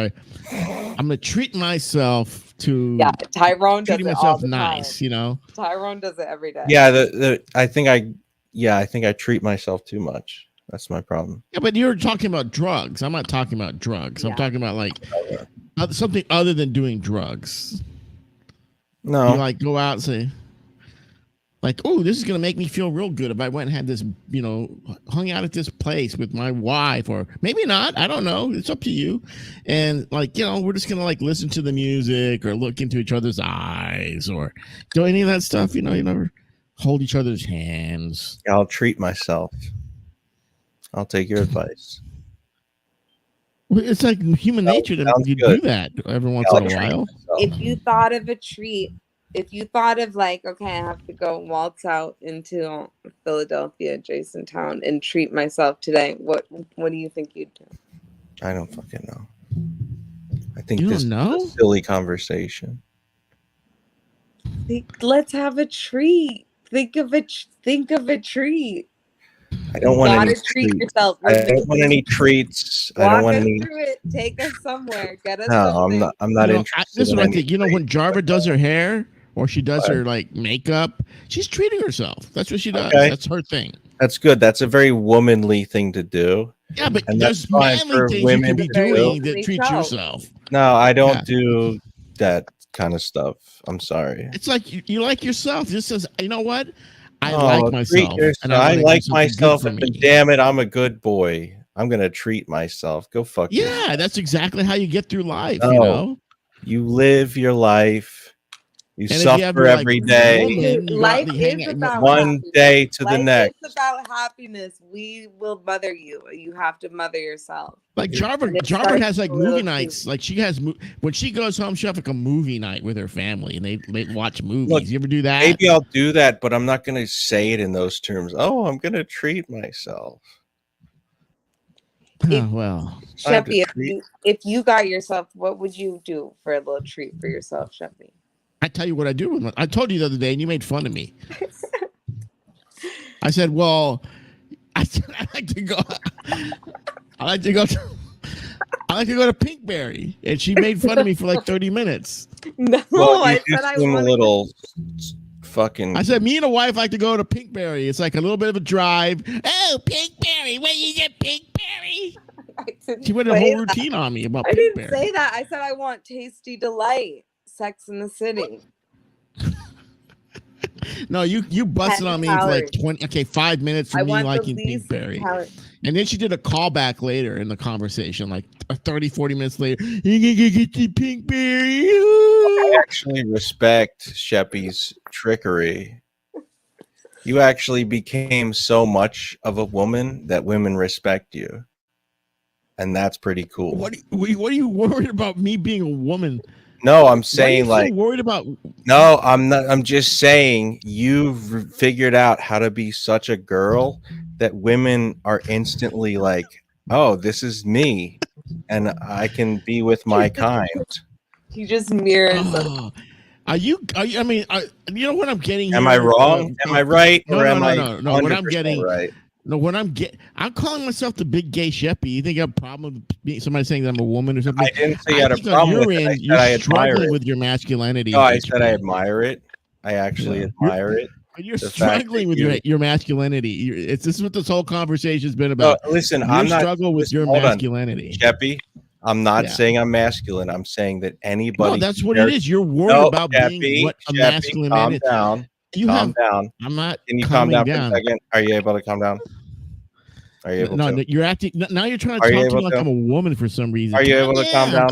Speaker 20: I'm gonna treat myself to
Speaker 13: Tyrone does
Speaker 20: treating
Speaker 13: it all
Speaker 20: myself
Speaker 13: the
Speaker 20: nice,
Speaker 13: time.
Speaker 20: you know.
Speaker 13: Tyrone does it every day.
Speaker 3: Yeah, I think I treat myself too much. That's my problem.
Speaker 20: Yeah, but you're talking about drugs. I'm not talking about drugs. I'm talking about like something other than doing drugs.
Speaker 3: No.
Speaker 20: You like go out and say, like, oh, this is gonna make me feel real good if I went and had this, hung out at this place with my wife, or maybe not. I don't know. It's up to you. And like, we're just gonna like listen to the music or look into each other's eyes or do any of that stuff. You never hold each other's hands.
Speaker 3: I'll treat myself. I'll take your advice.
Speaker 20: Well, it's like human nature that you do that every once in a while.
Speaker 13: If you thought of a treat, if you thought of like, okay, I have to go waltz out into Philadelphia, Jason Town, and treat myself today, what do you think you'd do?
Speaker 3: I don't fucking know. I think
Speaker 20: You
Speaker 3: this
Speaker 20: don't know?
Speaker 3: is a silly conversation.
Speaker 13: Let's have a treat. Think of a treat.
Speaker 3: I don't want
Speaker 13: Gotta
Speaker 3: any
Speaker 13: treat
Speaker 3: treats.
Speaker 13: yourself.
Speaker 3: I don't want any treats. I
Speaker 13: Walk
Speaker 3: don't want
Speaker 13: us
Speaker 3: any.
Speaker 13: through it. Take us somewhere. Get us.
Speaker 3: No,
Speaker 13: something.
Speaker 3: I'm not
Speaker 20: This
Speaker 3: interested.
Speaker 20: is
Speaker 3: in
Speaker 20: what I
Speaker 3: any
Speaker 20: think. When Jarva does her hair or she does
Speaker 3: What?
Speaker 20: her like makeup, she's treating herself. That's what she does.
Speaker 3: Okay.
Speaker 20: That's her thing.
Speaker 3: That's good. That's a very womanly thing to do.
Speaker 20: Yeah, but
Speaker 3: And
Speaker 20: there's
Speaker 3: that's fine
Speaker 20: manly
Speaker 3: for
Speaker 20: things you
Speaker 3: women
Speaker 20: can be
Speaker 3: to do.
Speaker 20: doing that treat yourself.
Speaker 3: No, I don't
Speaker 20: Yeah.
Speaker 3: do that kind of stuff. I'm sorry.
Speaker 20: It's like you like yourself. This says, you know what? I
Speaker 3: Oh,
Speaker 20: like
Speaker 3: treat
Speaker 20: myself.
Speaker 3: yourself.
Speaker 20: And
Speaker 3: I
Speaker 20: wanna do
Speaker 3: like
Speaker 20: something good
Speaker 3: myself,
Speaker 20: for
Speaker 3: and
Speaker 20: me.
Speaker 3: damn it, I'm a good boy. I'm gonna treat myself. Go fuck yourself.
Speaker 20: Yeah, that's exactly how you get through life.
Speaker 3: No.
Speaker 20: You know.
Speaker 3: You live your life. You
Speaker 20: And if you have
Speaker 3: suffer
Speaker 20: your, like,
Speaker 3: every day.
Speaker 20: woman, you
Speaker 13: Life
Speaker 20: got to hang
Speaker 13: is
Speaker 20: out-
Speaker 13: about
Speaker 3: One
Speaker 13: happiness.
Speaker 3: day to the
Speaker 13: Life
Speaker 3: next.
Speaker 13: is about happiness. We will mother you. You have to mother yourself.
Speaker 20: Like Jarva
Speaker 13: And it
Speaker 20: has
Speaker 13: starts
Speaker 20: like
Speaker 13: a little
Speaker 20: movie
Speaker 13: too.
Speaker 20: nights. Like she has when she goes home, she have like a movie night with her family, and they watch movies.
Speaker 3: Look,
Speaker 20: You ever do that?
Speaker 3: Maybe I'll do that, but I'm not gonna say it in those terms. Oh, I'm gonna treat myself.
Speaker 20: Oh, well,
Speaker 3: Time to
Speaker 13: Sheppy,
Speaker 3: treat-
Speaker 13: if you got yourself, what would you do for a little treat for yourself, Sheppy?
Speaker 20: I tell you what I do. I told you the other day, and you made fun of me. I said, "Well, I like to go. I like to go to Pinkberry," and she made fun of me for like 30 minutes.
Speaker 13: No,
Speaker 3: Well,
Speaker 13: I
Speaker 3: you
Speaker 13: said
Speaker 3: just
Speaker 13: I
Speaker 3: seem a
Speaker 13: wanted
Speaker 3: little fucking.
Speaker 20: I said, "Me and a wife like to go to Pinkberry. It's like a little bit of a drive." Oh, Pinkberry! Where you get Pinkberry? She went a
Speaker 13: say
Speaker 20: whole
Speaker 13: that.
Speaker 20: routine on me about
Speaker 13: I didn't
Speaker 20: Pinkberry.
Speaker 13: say that. I said I want tasty delight. Sex in the City.
Speaker 20: No, you busted
Speaker 13: 10
Speaker 20: on me for like
Speaker 13: calories.
Speaker 20: 5 minutes for
Speaker 13: I
Speaker 20: me
Speaker 13: want the
Speaker 20: liking
Speaker 13: least
Speaker 20: Pinkberry.
Speaker 13: calories.
Speaker 20: And then she did a callback later in the conversation, like 30, 40 minutes later. You gonna get the Pinkberry?
Speaker 3: I actually respect Sheppy's trickery. You actually became so much of a woman that women respect you, and that's pretty cool.
Speaker 20: What are you worried about me being a woman?
Speaker 3: No, I'm
Speaker 20: Why
Speaker 3: saying
Speaker 20: are you so
Speaker 3: like
Speaker 20: worried about.
Speaker 3: no, I'm not. I'm just saying you've figured out how to be such a girl that women are instantly like, oh, this is me, and I can be with my kind.
Speaker 13: He just mirrors.
Speaker 20: Oh, are you? I mean, you know what I'm getting?
Speaker 3: Am
Speaker 20: here?
Speaker 3: I wrong? Am I right?
Speaker 20: No,
Speaker 3: or
Speaker 20: no,
Speaker 3: am
Speaker 20: no,
Speaker 3: I
Speaker 20: no, no. What I'm
Speaker 3: 100%
Speaker 20: getting,
Speaker 3: right?
Speaker 20: no, what I'm calling myself the big gay Sheppy. You think I have a problem with somebody saying that I'm a woman or something?
Speaker 3: I didn't say you had a
Speaker 20: think on
Speaker 3: problem
Speaker 20: your
Speaker 3: with it. I
Speaker 20: end,
Speaker 3: said
Speaker 20: you're
Speaker 3: I admire
Speaker 20: struggling
Speaker 3: it.
Speaker 20: with your masculinity.
Speaker 3: No, I
Speaker 20: HP.
Speaker 3: said I admire it. I actually
Speaker 20: Yeah.
Speaker 3: admire it.
Speaker 20: But you're
Speaker 3: The fact
Speaker 20: struggling
Speaker 3: that
Speaker 20: with your masculinity. This is what this whole conversation's been
Speaker 3: No,
Speaker 20: about.
Speaker 3: listen,
Speaker 20: You
Speaker 3: I'm not.
Speaker 20: struggle with
Speaker 3: listen,
Speaker 20: your
Speaker 3: hold on.
Speaker 20: masculinity.
Speaker 3: Sheppy, I'm not
Speaker 20: Yeah.
Speaker 3: saying I'm masculine. I'm saying that anybody.
Speaker 20: No, that's what
Speaker 3: cares-
Speaker 20: it is. You're worried
Speaker 3: No,
Speaker 20: about
Speaker 3: Sheppy,
Speaker 20: being what a
Speaker 3: Sheppy,
Speaker 20: masculine man
Speaker 3: calm
Speaker 20: is.
Speaker 3: down.
Speaker 20: You
Speaker 3: calm
Speaker 20: have.
Speaker 3: down.
Speaker 20: I'm not.
Speaker 3: Can you calm
Speaker 20: calming
Speaker 3: down for a second? Are you able to calm down? Are you able
Speaker 20: No,
Speaker 3: to?
Speaker 20: you're acting. Now you're trying to
Speaker 3: Are you
Speaker 20: talk to me
Speaker 3: able
Speaker 20: like
Speaker 3: to?
Speaker 20: I'm a woman for some reason.
Speaker 3: Are you able to calm down?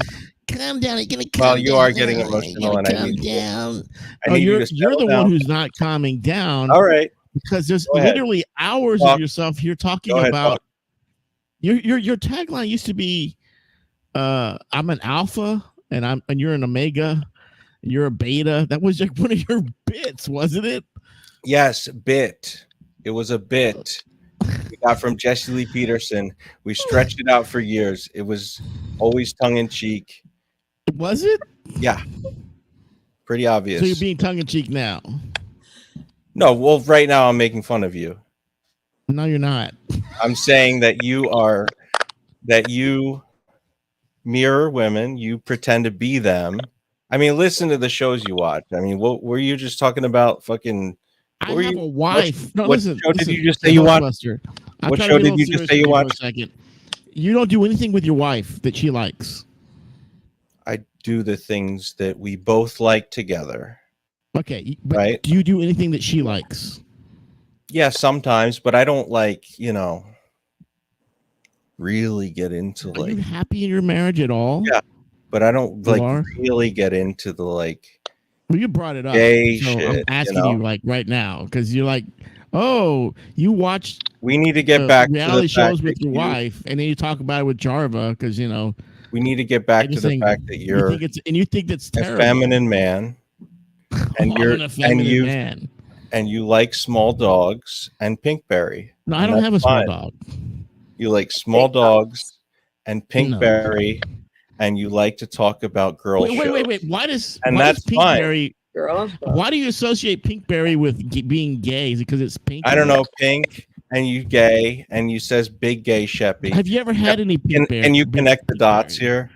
Speaker 20: Calm down. You're gonna
Speaker 3: Well,
Speaker 20: calm
Speaker 3: you are
Speaker 20: down.
Speaker 3: getting
Speaker 20: You're
Speaker 3: emotional,
Speaker 20: gonna
Speaker 3: and I
Speaker 20: calm
Speaker 3: need you.
Speaker 20: down.
Speaker 3: I
Speaker 20: No,
Speaker 3: need you
Speaker 20: you're
Speaker 3: to settle
Speaker 20: the
Speaker 3: down.
Speaker 20: one who's not calming down.
Speaker 3: All right.
Speaker 20: Because there's
Speaker 3: Go ahead.
Speaker 20: literally hours
Speaker 3: Talk.
Speaker 20: of yourself here talking
Speaker 3: Go ahead,
Speaker 20: about.
Speaker 3: talk.
Speaker 20: Your tagline used to be, "I'm an alpha and you're an omega, and you're a beta." That was like one of your bits, wasn't it?
Speaker 3: Yes, bit. It was a bit. we got from Jesse Lee Peterson. We stretched it out for years. It was always tongue in cheek.
Speaker 20: Was it?
Speaker 3: Yeah. Pretty obvious.
Speaker 20: So you're being tongue in cheek now?
Speaker 3: No, well, right now I'm making fun of you.
Speaker 20: No, you're not.
Speaker 3: I'm saying that you mirror women, you pretend to be them. I mean, listen to the shows you watch. I mean, what were you just talking about? Fucking.
Speaker 20: I have a wife.
Speaker 3: What show did you just say you watched? What show did you just say you watched?
Speaker 20: Second. You don't do anything with your wife that she likes.
Speaker 3: I do the things that we both like together.
Speaker 20: Okay, but
Speaker 3: right?
Speaker 20: Do you do anything that she likes?
Speaker 3: Yeah, sometimes, but I don't really get into
Speaker 20: Are you happy in your marriage at all?
Speaker 3: Yeah, but I don't
Speaker 20: You are?
Speaker 3: really get into the
Speaker 20: Well, you brought it up.
Speaker 3: gay
Speaker 20: so I'm
Speaker 3: shit.
Speaker 20: asking you like right now because you're like, oh, you watch.
Speaker 3: We need to get back to
Speaker 20: reality
Speaker 3: the
Speaker 20: shows
Speaker 3: fact
Speaker 20: with
Speaker 3: that
Speaker 20: your wife, and then you talk about it with Jarva because
Speaker 3: we need to get back to the fact that you're
Speaker 20: you think that's
Speaker 3: a
Speaker 20: terrible.
Speaker 3: feminine man, and
Speaker 20: I'm an effeminate man.
Speaker 3: and you like small dogs and Pinkberry.
Speaker 20: No, I
Speaker 3: And
Speaker 20: don't have a
Speaker 3: that's
Speaker 20: small
Speaker 3: fine.
Speaker 20: dog.
Speaker 3: You like small dogs and Pinkberry, and you like to talk about girl shows.
Speaker 20: Wait. Why does
Speaker 3: that's fine.
Speaker 20: Pinkberry? Why do you associate Pinkberry with being gay? Is it because it's pink?
Speaker 3: I don't know, Pink, and you gay, and you says big gay Sheppy.
Speaker 20: Have you ever had any Pinkberry?
Speaker 3: Can you connect the dots here?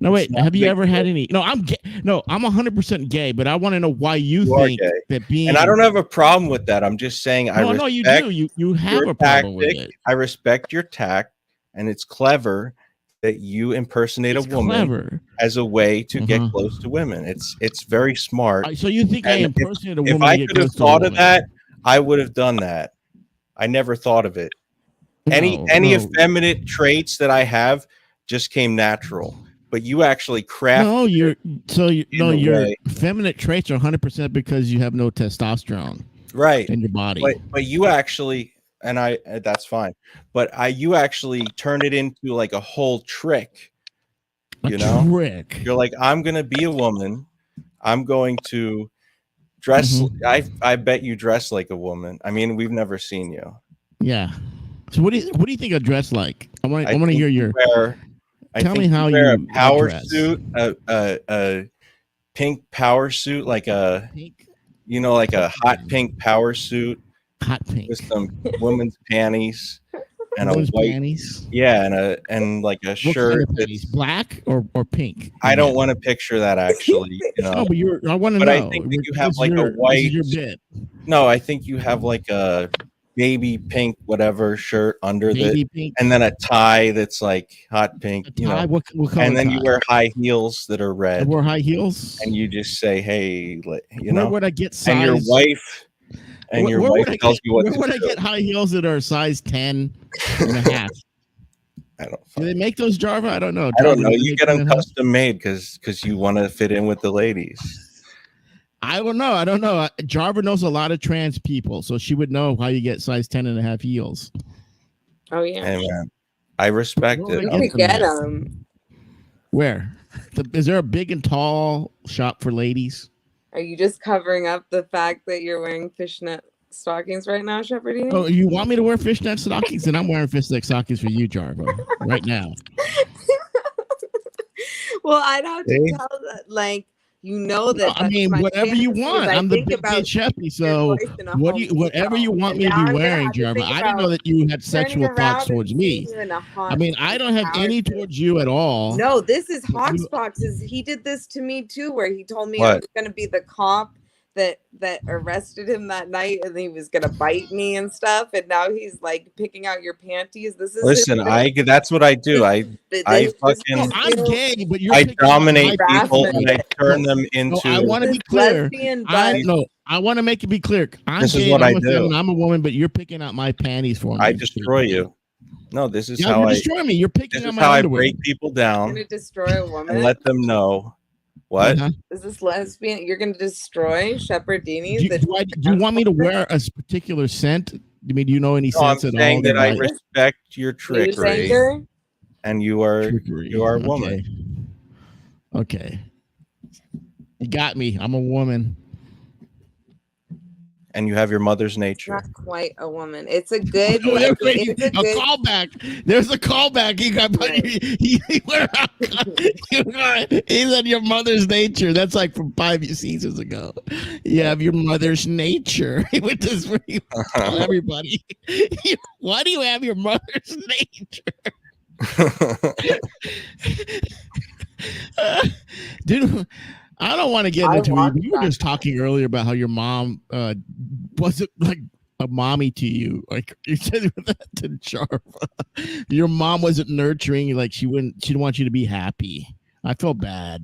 Speaker 20: No, wait. Have you ever had any? No, I'm gay. No, I'm 100% gay, but I want to know why you
Speaker 3: are
Speaker 20: think
Speaker 3: gay.
Speaker 20: that being.
Speaker 3: And I don't have a problem with that. I'm just saying I respect.
Speaker 20: No, you do. You have
Speaker 3: your
Speaker 20: a problem with
Speaker 3: tactic.
Speaker 20: it.
Speaker 3: I respect your tact, and it's clever that you impersonate a woman
Speaker 20: clever.
Speaker 3: as a way to get close to women. It's very smart.
Speaker 20: So you think I
Speaker 3: And
Speaker 20: impersonate a
Speaker 3: if
Speaker 20: woman?
Speaker 3: I
Speaker 20: to get
Speaker 3: could have
Speaker 20: close to a
Speaker 3: thought of
Speaker 20: woman?
Speaker 3: that, I would have done that. I never thought of it. Any
Speaker 20: No.
Speaker 3: effeminate traits that I have just came natural. But you actually craft.
Speaker 20: No, your
Speaker 3: way.
Speaker 20: feminine traits are 100% because you have no testosterone,
Speaker 3: right,
Speaker 20: in your body.
Speaker 3: But you actually, and that's fine. But you actually turn it into like a whole trick.
Speaker 20: Trick.
Speaker 3: You're like, I'm gonna be a woman. I'm going to dress. I bet you dress like a woman. I mean, we've never seen you.
Speaker 20: Yeah. So what do you think I dress like? I want to
Speaker 3: think
Speaker 20: hear your. Tell me how
Speaker 3: wear
Speaker 20: you
Speaker 3: a power
Speaker 20: dress.
Speaker 3: suit, a pink power suit, like a like a hot pink power suit,
Speaker 20: hot pink
Speaker 3: with some women's panties and
Speaker 20: Women's
Speaker 3: a white
Speaker 20: panties?
Speaker 3: yeah, and like a
Speaker 20: What
Speaker 3: shirt
Speaker 20: kind of
Speaker 3: that's
Speaker 20: panties? Black or pink?
Speaker 3: I don't want to picture that actually.
Speaker 20: No, but I want to
Speaker 3: But
Speaker 20: know.
Speaker 3: I think that you have
Speaker 20: This is
Speaker 3: like
Speaker 20: your-
Speaker 3: a white.
Speaker 20: This is your bit.
Speaker 3: No, I think you have like a baby pink whatever shirt under
Speaker 20: Baby
Speaker 3: the
Speaker 20: pink?
Speaker 3: and then a tie that's like hot pink.
Speaker 20: tie? What color
Speaker 3: and then you
Speaker 20: tie?
Speaker 3: wear high heels that are red.
Speaker 20: I wear high heels.
Speaker 3: And you just say, "Hey,
Speaker 20: Where would I get size?
Speaker 3: And your wife,
Speaker 20: Where would I
Speaker 3: tells
Speaker 20: get-
Speaker 3: you what
Speaker 20: Where
Speaker 3: to
Speaker 20: would I
Speaker 3: do.
Speaker 20: get high heels that are size 10 and a half?
Speaker 3: I don't.
Speaker 20: Do they make those, Jarva? I don't know.
Speaker 3: I don't
Speaker 20: Jarva,
Speaker 3: know.
Speaker 20: do they
Speaker 3: You
Speaker 20: make
Speaker 3: get them
Speaker 20: 10 and a half?
Speaker 3: custom made because you want to fit in with the ladies.
Speaker 20: I don't know. Jarva knows a lot of trans people, so she would know how you get size 10 and a half heels.
Speaker 13: Oh yeah.
Speaker 3: Hey man, I respect it.
Speaker 13: You could get them.
Speaker 20: Where? Is there a big and tall shop for ladies?
Speaker 13: Are you just covering up the fact that you're wearing fishnet stockings right now, Shepherdine?
Speaker 20: Oh, you want me to wear fishnet stockings? And I'm wearing fishnet stockings for you, Jarva, right now.
Speaker 13: Well, I'd have to
Speaker 20: See?
Speaker 13: tell that, like, you know that.
Speaker 20: I mean,
Speaker 13: that's my
Speaker 20: whatever you
Speaker 13: fantasy,
Speaker 20: want.
Speaker 13: is I
Speaker 20: I'm the
Speaker 13: think
Speaker 20: big
Speaker 13: about
Speaker 20: kid Sheppy, so
Speaker 13: voice in a
Speaker 20: whatever you want me to
Speaker 13: Now
Speaker 20: be
Speaker 13: I'm gonna
Speaker 20: wearing,
Speaker 13: have to
Speaker 20: Jarva.
Speaker 13: think
Speaker 20: I didn't know
Speaker 13: about
Speaker 20: that you had
Speaker 13: turning
Speaker 20: sexual
Speaker 13: around
Speaker 20: thoughts
Speaker 13: and
Speaker 20: towards me.
Speaker 13: seeing you in a
Speaker 20: I mean, I don't have any towards you at all.
Speaker 13: No, this is Hoxbox. He did this to me too, where he told me I
Speaker 20: What?
Speaker 13: was going to be the cop that arrested him that night, and he was going to bite me and stuff. And now he's like picking out your panties. This is
Speaker 3: Listen, that's what I do. I fucking
Speaker 20: I'm gay, but you're
Speaker 3: I
Speaker 20: picking up
Speaker 3: dominate
Speaker 20: my
Speaker 3: people
Speaker 20: harassment.
Speaker 3: and I turn them into.
Speaker 20: No, I want to be clear. I want to make it be clear. I'm
Speaker 3: This is
Speaker 20: gay.
Speaker 3: what
Speaker 20: I'm
Speaker 3: I
Speaker 20: a
Speaker 3: do.
Speaker 20: feminine, I'm a woman, but you're picking out my panties for me.
Speaker 3: I destroy you. No, this is
Speaker 20: Yeah,
Speaker 3: how
Speaker 20: you
Speaker 3: I
Speaker 20: destroy me. You're picking
Speaker 3: This
Speaker 20: out
Speaker 3: is
Speaker 20: my
Speaker 3: how I
Speaker 20: underwear.
Speaker 3: break people
Speaker 13: You're
Speaker 3: down
Speaker 13: going to destroy a woman.
Speaker 3: and let them know what.
Speaker 13: Is this lesbian? You're going to destroy Shepherdini?
Speaker 20: Do you want me to wear a particular scent? I mean, do you know any
Speaker 3: No, I'm
Speaker 20: scents at all?
Speaker 3: saying that I
Speaker 20: might-
Speaker 3: respect your trickery,
Speaker 13: anger?
Speaker 3: and you are a woman.
Speaker 20: Okay. You got me. I'm a woman.
Speaker 3: and you have your mother's nature.
Speaker 13: Not quite a woman. It's a good.
Speaker 20: Oh,
Speaker 13: it's
Speaker 20: a
Speaker 13: a good
Speaker 20: callback. There's a callback. He got. He said your mother's nature. That's like from 5 seasons ago. You have your mother's nature. He went this for you. Tell everybody. Why do you have your mother's nature? Dude, I don't want to get into it. You were just talking earlier about how your mom wasn't like a mommy to you. Like you said that to Jarva. Your mom wasn't nurturing, like she didn't want you to be happy. I felt bad.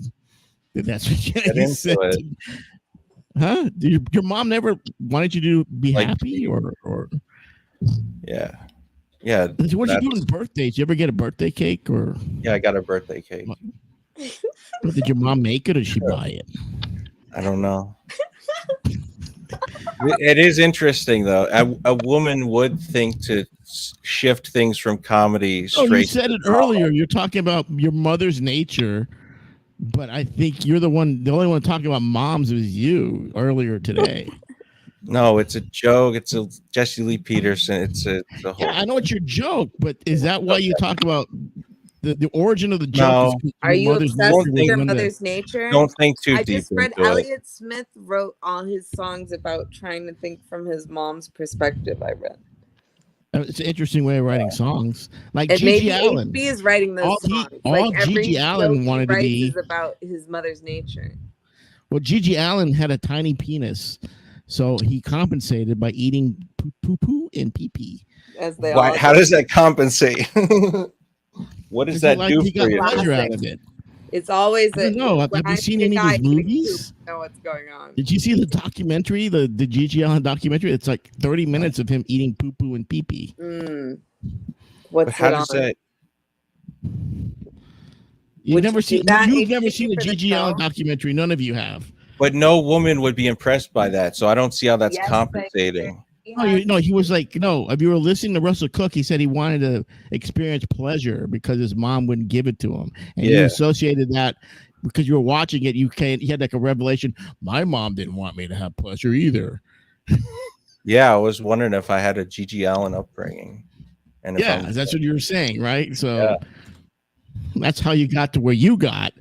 Speaker 20: That's what you said. Huh? Your mom never wanted you to be happy or
Speaker 3: Yeah. Yeah.
Speaker 20: What you doing birthdays? You ever get a birthday cake or
Speaker 3: Yeah, I got a birthday cake.
Speaker 20: Did your mom make it or did she buy it?
Speaker 3: I don't know. It is interesting though. A woman would think to shift things from comedy straight.
Speaker 20: Oh, you said it earlier. You're talking about your mother's nature, but I think you're the only one talking about moms was you earlier today.
Speaker 3: No, it's a joke. It's a Jesse Lee Peterson. It's a whole.
Speaker 20: Yeah, I know it's your joke, but is that why you talk about the origin of the joke?
Speaker 3: No.
Speaker 13: Are you obsessed with your
Speaker 20: nature?
Speaker 13: mother's nature?
Speaker 3: Don't think too
Speaker 13: I
Speaker 3: deep
Speaker 13: just read
Speaker 3: into it.
Speaker 13: Elliott Smith wrote all his songs about trying to think from his mom's perspective. I read.
Speaker 20: It's an interesting way of writing songs. Like
Speaker 13: And maybe
Speaker 20: Gigi Allen.
Speaker 13: HB is writing those
Speaker 20: All
Speaker 13: songs.
Speaker 20: Gigi
Speaker 13: every
Speaker 20: Allen
Speaker 13: joke he
Speaker 20: wanted to
Speaker 13: writes
Speaker 20: be.
Speaker 13: is about his mother's nature.
Speaker 20: Well, Gigi Allen had a tiny penis, so he compensated by eating poo poo and pee pee.
Speaker 13: As they
Speaker 3: Why,
Speaker 13: all
Speaker 3: how
Speaker 13: do.
Speaker 3: does that compensate? What does that do
Speaker 20: He
Speaker 3: for
Speaker 20: got
Speaker 3: you?
Speaker 20: pleasure out of it.
Speaker 13: It's always
Speaker 20: I don't know. Have
Speaker 13: when
Speaker 20: you
Speaker 13: I
Speaker 20: seen
Speaker 13: see a
Speaker 20: any of
Speaker 13: guy
Speaker 20: his
Speaker 13: eating
Speaker 20: movies?
Speaker 13: poop, I know what's going on.
Speaker 20: Did you see the documentary, the Gigi Allen documentary? It's like 30 minutes of him eating poo poo and pee pee.
Speaker 13: What's
Speaker 3: How
Speaker 13: it
Speaker 3: does
Speaker 13: on?
Speaker 3: that?
Speaker 20: You've never seen
Speaker 13: that
Speaker 20: you've never
Speaker 13: HB
Speaker 20: seen a
Speaker 13: for the
Speaker 20: Gigi Allen
Speaker 13: show?
Speaker 20: documentary. None of you have.
Speaker 3: But no woman would be impressed by that, so I don't see how that's
Speaker 13: Yes,
Speaker 3: compensating.
Speaker 20: No, he was like, no. If you were listening to Russell Cook, he said he wanted to experience pleasure because his mom wouldn't give it to him, and you
Speaker 3: Yeah.
Speaker 20: associated that because you were watching it. You had like a revelation. My mom didn't want me to have pleasure either.
Speaker 3: Yeah, I was wondering if I had a Gigi Allen upbringing, and if
Speaker 20: Yeah,
Speaker 3: I'm-
Speaker 20: that's what you were saying, right? So
Speaker 3: Yeah.
Speaker 20: that's how you got to where you got.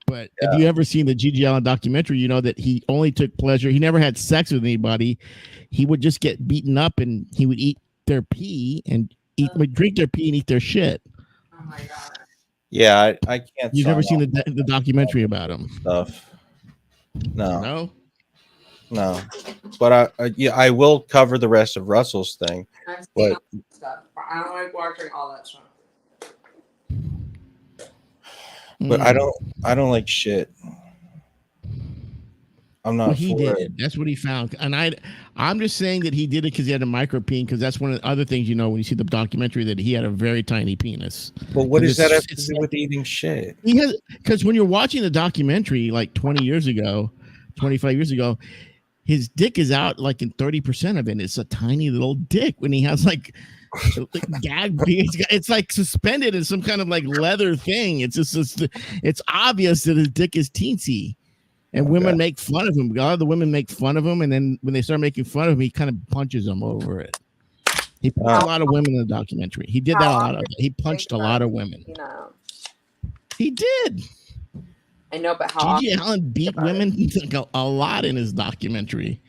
Speaker 20: But if you ever seen the Gigi Allen documentary, you know that he only took pleasure. He never had sex with anybody. He would just get beaten up and he would eat their pee and drink their pee and eat their shit.
Speaker 3: Yeah, I can't.
Speaker 20: You've never
Speaker 3: sign
Speaker 20: seen
Speaker 3: off
Speaker 20: the documentary about him?
Speaker 3: stuff.
Speaker 20: No.
Speaker 3: No, but I will cover the rest of Russell's thing. But
Speaker 13: I don't like watching all that stuff.
Speaker 3: but I don't like shit. I'm not.
Speaker 20: Well, he
Speaker 3: for
Speaker 20: did
Speaker 3: it.
Speaker 20: it. That's what he found. And I'm just saying that he did it because he had a micropene, because that's one of the other things you know when you see the documentary, that he had a very tiny penis.
Speaker 3: But what
Speaker 20: And
Speaker 3: does that have to
Speaker 20: it's-
Speaker 3: do with eating shit?
Speaker 20: Because when you're watching the documentary like 20 years ago, 25 years ago, his dick is out like in 30% of it. It's a tiny little dick when he has like gag. It's like suspended in some kind of like leather thing. It's just it's obvious that his dick is teensy. And women make fun of him. A lot of the women make fun of him, and then when they start making fun of him, he kind of punches them over it. He punched a lot of women in the documentary. He did that a lot. He punched a lot of women.
Speaker 13: You know,
Speaker 20: He did.
Speaker 13: I know, but how
Speaker 20: Gigi
Speaker 13: often?
Speaker 20: Allen beat women like a lot in his documentary.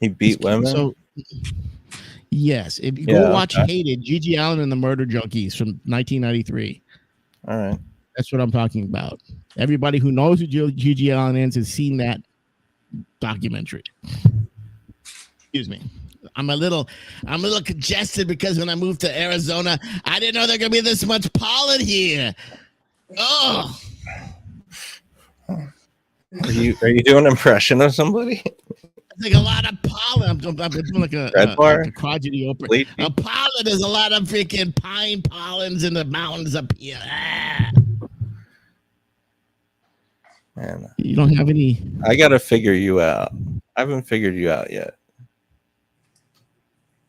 Speaker 3: He beat women.
Speaker 20: So, yes, if you
Speaker 3: Yeah,
Speaker 20: go watch
Speaker 3: okay.
Speaker 20: Hated, Gigi Allen and the Murder Junkies from 1993.
Speaker 3: All right.
Speaker 20: That's what I'm talking about. Everybody who knows who Gigi Allen is has seen that documentary. Excuse me. I'm a little congested because when I moved to Arizona, I didn't know there could be this much pollen here. Oh,
Speaker 3: Are you doing an impression of somebody?
Speaker 20: it's like a lot of pollen. I'm doing like a
Speaker 3: Red bar?
Speaker 20: like a crotchety open.
Speaker 3: Bleach?
Speaker 20: A pollen. There's a lot of freaking pine pollens in the mountains up here. Ah.
Speaker 3: Man,
Speaker 20: You don't have any.
Speaker 3: I gotta figure you out. I haven't figured you out yet.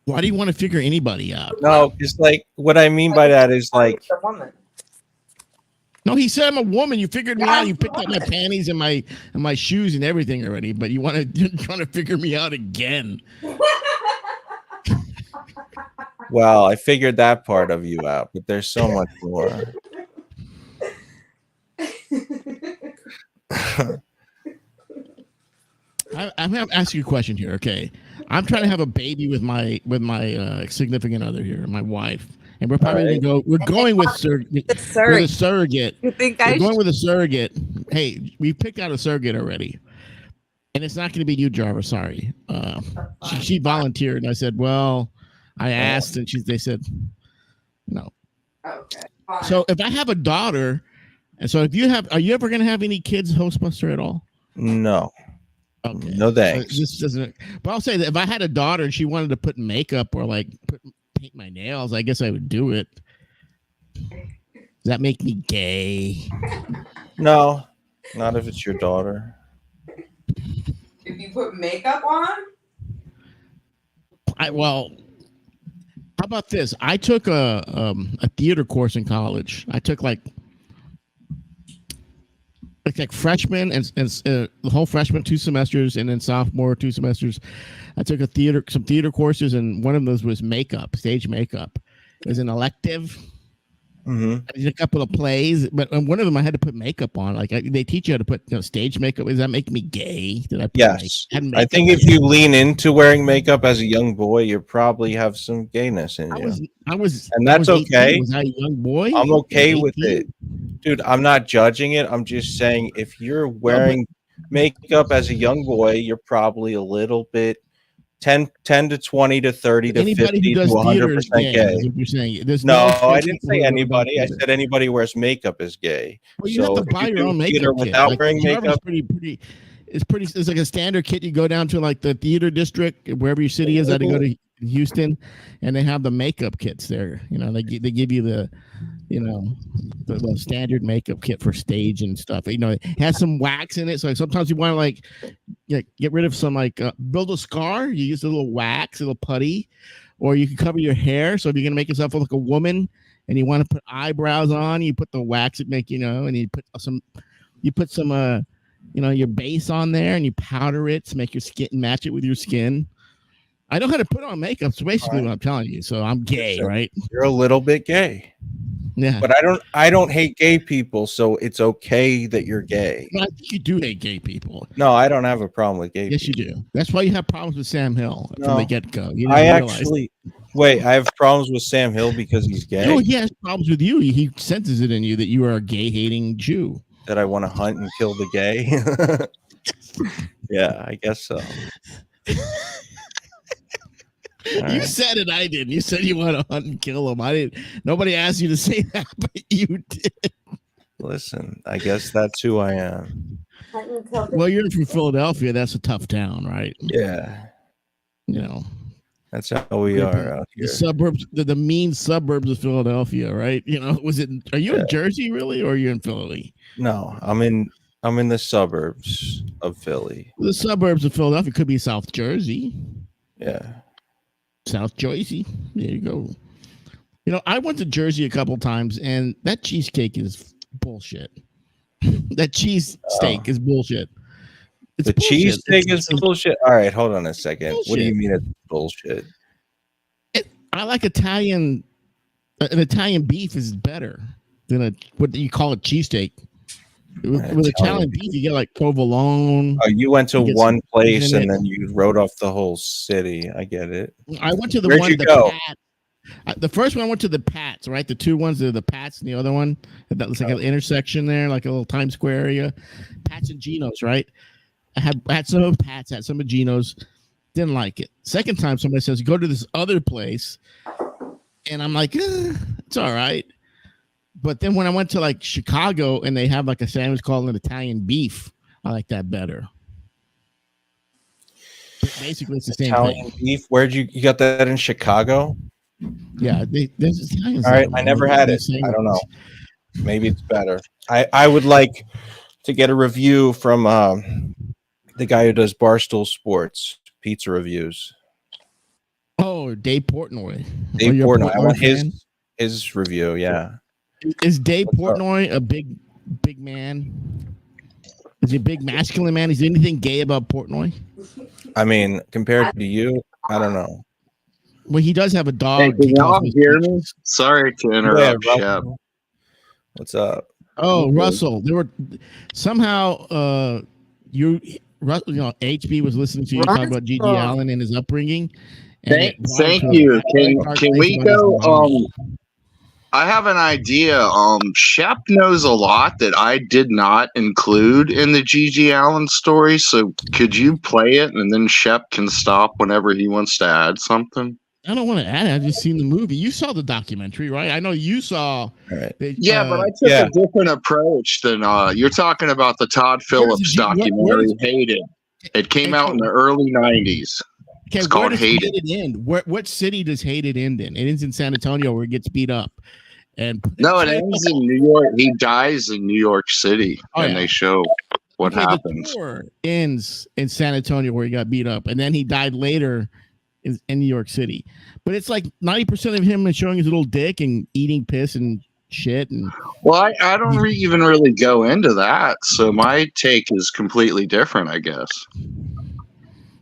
Speaker 20: Why do you want to figure anybody out?
Speaker 3: No, it's like what I mean by that is like
Speaker 13: The woman.
Speaker 20: No, he said I'm a woman. You figured me out. You picked up my panties and my shoes and everything already, but you're trying to figure me out again.
Speaker 3: Well, I figured that part of you out, but there's so much more.
Speaker 20: I'm going to ask you a question here. Okay, I'm trying to have a baby with my significant other here, my wife, and we're probably going to go. We're going with a surrogate.
Speaker 13: You think
Speaker 20: we're going with a surrogate? Hey, we picked out a surrogate already, and it's not going to be you, Jarvis. Sorry. She volunteered, and I said, well, I asked, and they said no.
Speaker 13: Okay. Fine.
Speaker 20: So if I have a daughter, and so if you have, are you ever going to have any kids, Hostbuster, at all?
Speaker 3: No.
Speaker 20: Okay.
Speaker 3: No thanks.
Speaker 20: This doesn't. But I'll say that if I had a daughter and she wanted to put makeup or like paint my nails, I guess I would do it. Does that make me gay?
Speaker 3: No, not if it's your daughter.
Speaker 13: If you put makeup on?
Speaker 20: Well, how about this? I took a theater course in college. I took like freshman and the whole freshman 2 semesters, and then sophomore 2 semesters. I took some theater courses, and one of those was makeup, stage makeup. It was an elective.
Speaker 3: Mm-hmm.
Speaker 20: I did a couple of plays, but one of them I had to put makeup on. Like they teach you how to put stage makeup. Does that make me gay? Did I?
Speaker 3: Yes. I think if you lean into wearing makeup as a young boy, you probably have some gayness in you.
Speaker 20: I was,
Speaker 3: and that's
Speaker 20: 18.
Speaker 3: okay.
Speaker 20: Was I a young boy?
Speaker 3: I'm okay with it, dude. I'm not judging it. I'm just saying if you're wearing makeup as a young boy, you're probably a little bit 10 to 20 to 30 to
Speaker 20: Anybody
Speaker 3: 50
Speaker 20: who
Speaker 3: to
Speaker 20: does
Speaker 3: 100%
Speaker 20: theater is
Speaker 3: gay.
Speaker 20: is what you're saying. There's
Speaker 3: No,
Speaker 20: no
Speaker 3: I didn't say
Speaker 20: people who
Speaker 3: anybody. I
Speaker 20: don't
Speaker 3: said anybody who wears makeup is gay.
Speaker 20: Well, you
Speaker 3: So
Speaker 20: have to
Speaker 3: if
Speaker 20: buy
Speaker 3: you
Speaker 20: your
Speaker 3: do
Speaker 20: own
Speaker 3: theater
Speaker 20: makeup kit.
Speaker 3: without
Speaker 20: Like,
Speaker 3: wearing
Speaker 20: Jarvis
Speaker 3: makeup.
Speaker 20: It's like a standard kit. You go down to like the theater district, wherever your city is. I had to go to Houston, and they have the makeup kits there. You know, they give you the standard makeup kit for stage and stuff. You know, it has some wax in it, so sometimes you want to get rid of some build a scar. You use a little wax, a little putty, or you can cover your hair. So if you're gonna make yourself look like a woman and you want to put eyebrows on, you put the wax and and you put some your base on there, and you powder it to make your skin match it with your skin. I know how to put on makeup. So basically what I'm telling you. So I'm gay, right?
Speaker 3: You're a little bit gay.
Speaker 20: Yeah.
Speaker 3: But I don't hate gay people, so it's okay that you're gay.
Speaker 20: But I think you do hate gay people.
Speaker 3: No, I don't have a problem with gay
Speaker 20: Yes,
Speaker 3: people.
Speaker 20: you do. That's why you have problems with Sam Hill from the get-go. You
Speaker 3: I
Speaker 20: didn't realize.
Speaker 3: actually I have problems with Sam Hill because he's gay.
Speaker 20: No, he has problems with you. He senses it in you that you are a gay-hating Jew.
Speaker 3: That I want to hunt and kill the gay. Yeah, I guess so.
Speaker 20: You
Speaker 3: right.
Speaker 20: said it. I didn't. You said you want to hunt and kill him. I didn't. Nobody asked you to say that, but you did.
Speaker 3: Listen, I guess that's who I am.
Speaker 20: Well, you're from Philadelphia. That's a tough town, right?
Speaker 3: Yeah.
Speaker 20: You know.
Speaker 3: That's how we are out
Speaker 20: The
Speaker 3: here.
Speaker 20: suburbs, the mean suburbs of Philadelphia, right? You know, are you in Jersey really, or are you in Philly?
Speaker 3: No, I'm in the suburbs of Philly.
Speaker 20: The suburbs of Philadelphia could be South Jersey.
Speaker 3: Yeah.
Speaker 20: South Jersey. There you go. You know, I went to Jersey a couple times, and that cheesecake is bullshit. That cheese steak is bullshit. It's
Speaker 3: the
Speaker 20: bullshit.
Speaker 3: cheesesteak is bullshit. All right, hold on a second. What do you
Speaker 20: Bullshit.
Speaker 3: mean it's bullshit?
Speaker 20: I like Italian. An Italian beef is better than what you call a cheesesteak. With Italian beef, you get like provolone.
Speaker 3: Oh, you went to
Speaker 20: You get
Speaker 3: one
Speaker 20: some
Speaker 3: place
Speaker 20: cheese in
Speaker 3: and
Speaker 20: it.
Speaker 3: then you wrote off the whole city. I get it.
Speaker 20: I went to the
Speaker 3: Where'd
Speaker 20: one.
Speaker 3: you
Speaker 20: The
Speaker 3: go?
Speaker 20: Pats. The first one I went to the Pats, right? The two ones are the Pats, and the other one that was like an intersection there, like a little Times Square area. Pats and Geno's, right? I had some of Pats, had some of Geno's. Didn't like it. Second time, somebody says go to this other place, and I'm like, it's all right. But then when I went to like Chicago and they have like a sandwich called an Italian beef, I like that better. But basically, it's the same
Speaker 3: Italian
Speaker 20: thing.
Speaker 3: beef. Where'd you got that in Chicago?
Speaker 20: Yeah, there's Italians.
Speaker 3: All right,
Speaker 20: there,
Speaker 3: I never
Speaker 20: man.
Speaker 3: had
Speaker 20: They're
Speaker 3: it.
Speaker 20: saying-
Speaker 3: I don't know. Maybe it's better. I would like to get a review from the guy who does Barstool Sports pizza reviews.
Speaker 20: Oh, Dave Portnoy.
Speaker 3: Dave
Speaker 20: Oh, you're a
Speaker 3: Portnoy. I want
Speaker 20: fan?
Speaker 3: his review. Yeah.
Speaker 20: Is Dave Portnoy a big man? Is he a big masculine man? Is there anything gay about Portnoy?
Speaker 3: I mean, compared to you, I don't know.
Speaker 20: Well, he does have a dog.
Speaker 1: Hey, can
Speaker 20: He calls
Speaker 1: y'all
Speaker 20: me-
Speaker 1: hear me? Sorry to interrupt,
Speaker 3: Yeah,
Speaker 1: Shep.
Speaker 3: What's up?
Speaker 20: Oh,
Speaker 1: Okay.
Speaker 20: Russell, there were somehow HB was listening to you talk about Gigi
Speaker 1: Russell.
Speaker 20: Allen and his upbringing. and
Speaker 1: Thank,
Speaker 20: it brought
Speaker 1: thank
Speaker 20: him to
Speaker 1: you.
Speaker 20: a very dark
Speaker 1: Can
Speaker 20: place
Speaker 1: we
Speaker 20: about his
Speaker 1: go?
Speaker 20: mom.
Speaker 1: I have an idea. Shep knows a lot that I did not include in the Gigi Allen story. So could you play it and then Shep can stop whenever he wants to add something?
Speaker 20: I don't want to add it. I've just seen the movie. You saw the documentary, right? I know you saw.
Speaker 1: Yeah, but I took a different approach than you're talking about the Todd Phillips documentary, Hated. It came out in the early 90s.
Speaker 20: Okay,
Speaker 1: It's
Speaker 20: where
Speaker 1: called
Speaker 20: does
Speaker 1: Hated.
Speaker 20: Hated end? What city does Hated end in? It ends in San Antonio where he gets beat up. And
Speaker 1: No, it ends in New York. He dies in New York City,
Speaker 20: Oh,
Speaker 1: and
Speaker 20: yeah.
Speaker 1: they show what
Speaker 20: Okay,
Speaker 1: happens.
Speaker 20: The tour ends in San Antonio where he got beat up, and then he died later in New York City. But it's like 90% of him is showing his little dick and eating piss and shit. And
Speaker 1: Well, I don't even really go into that, so my take is completely different, I guess.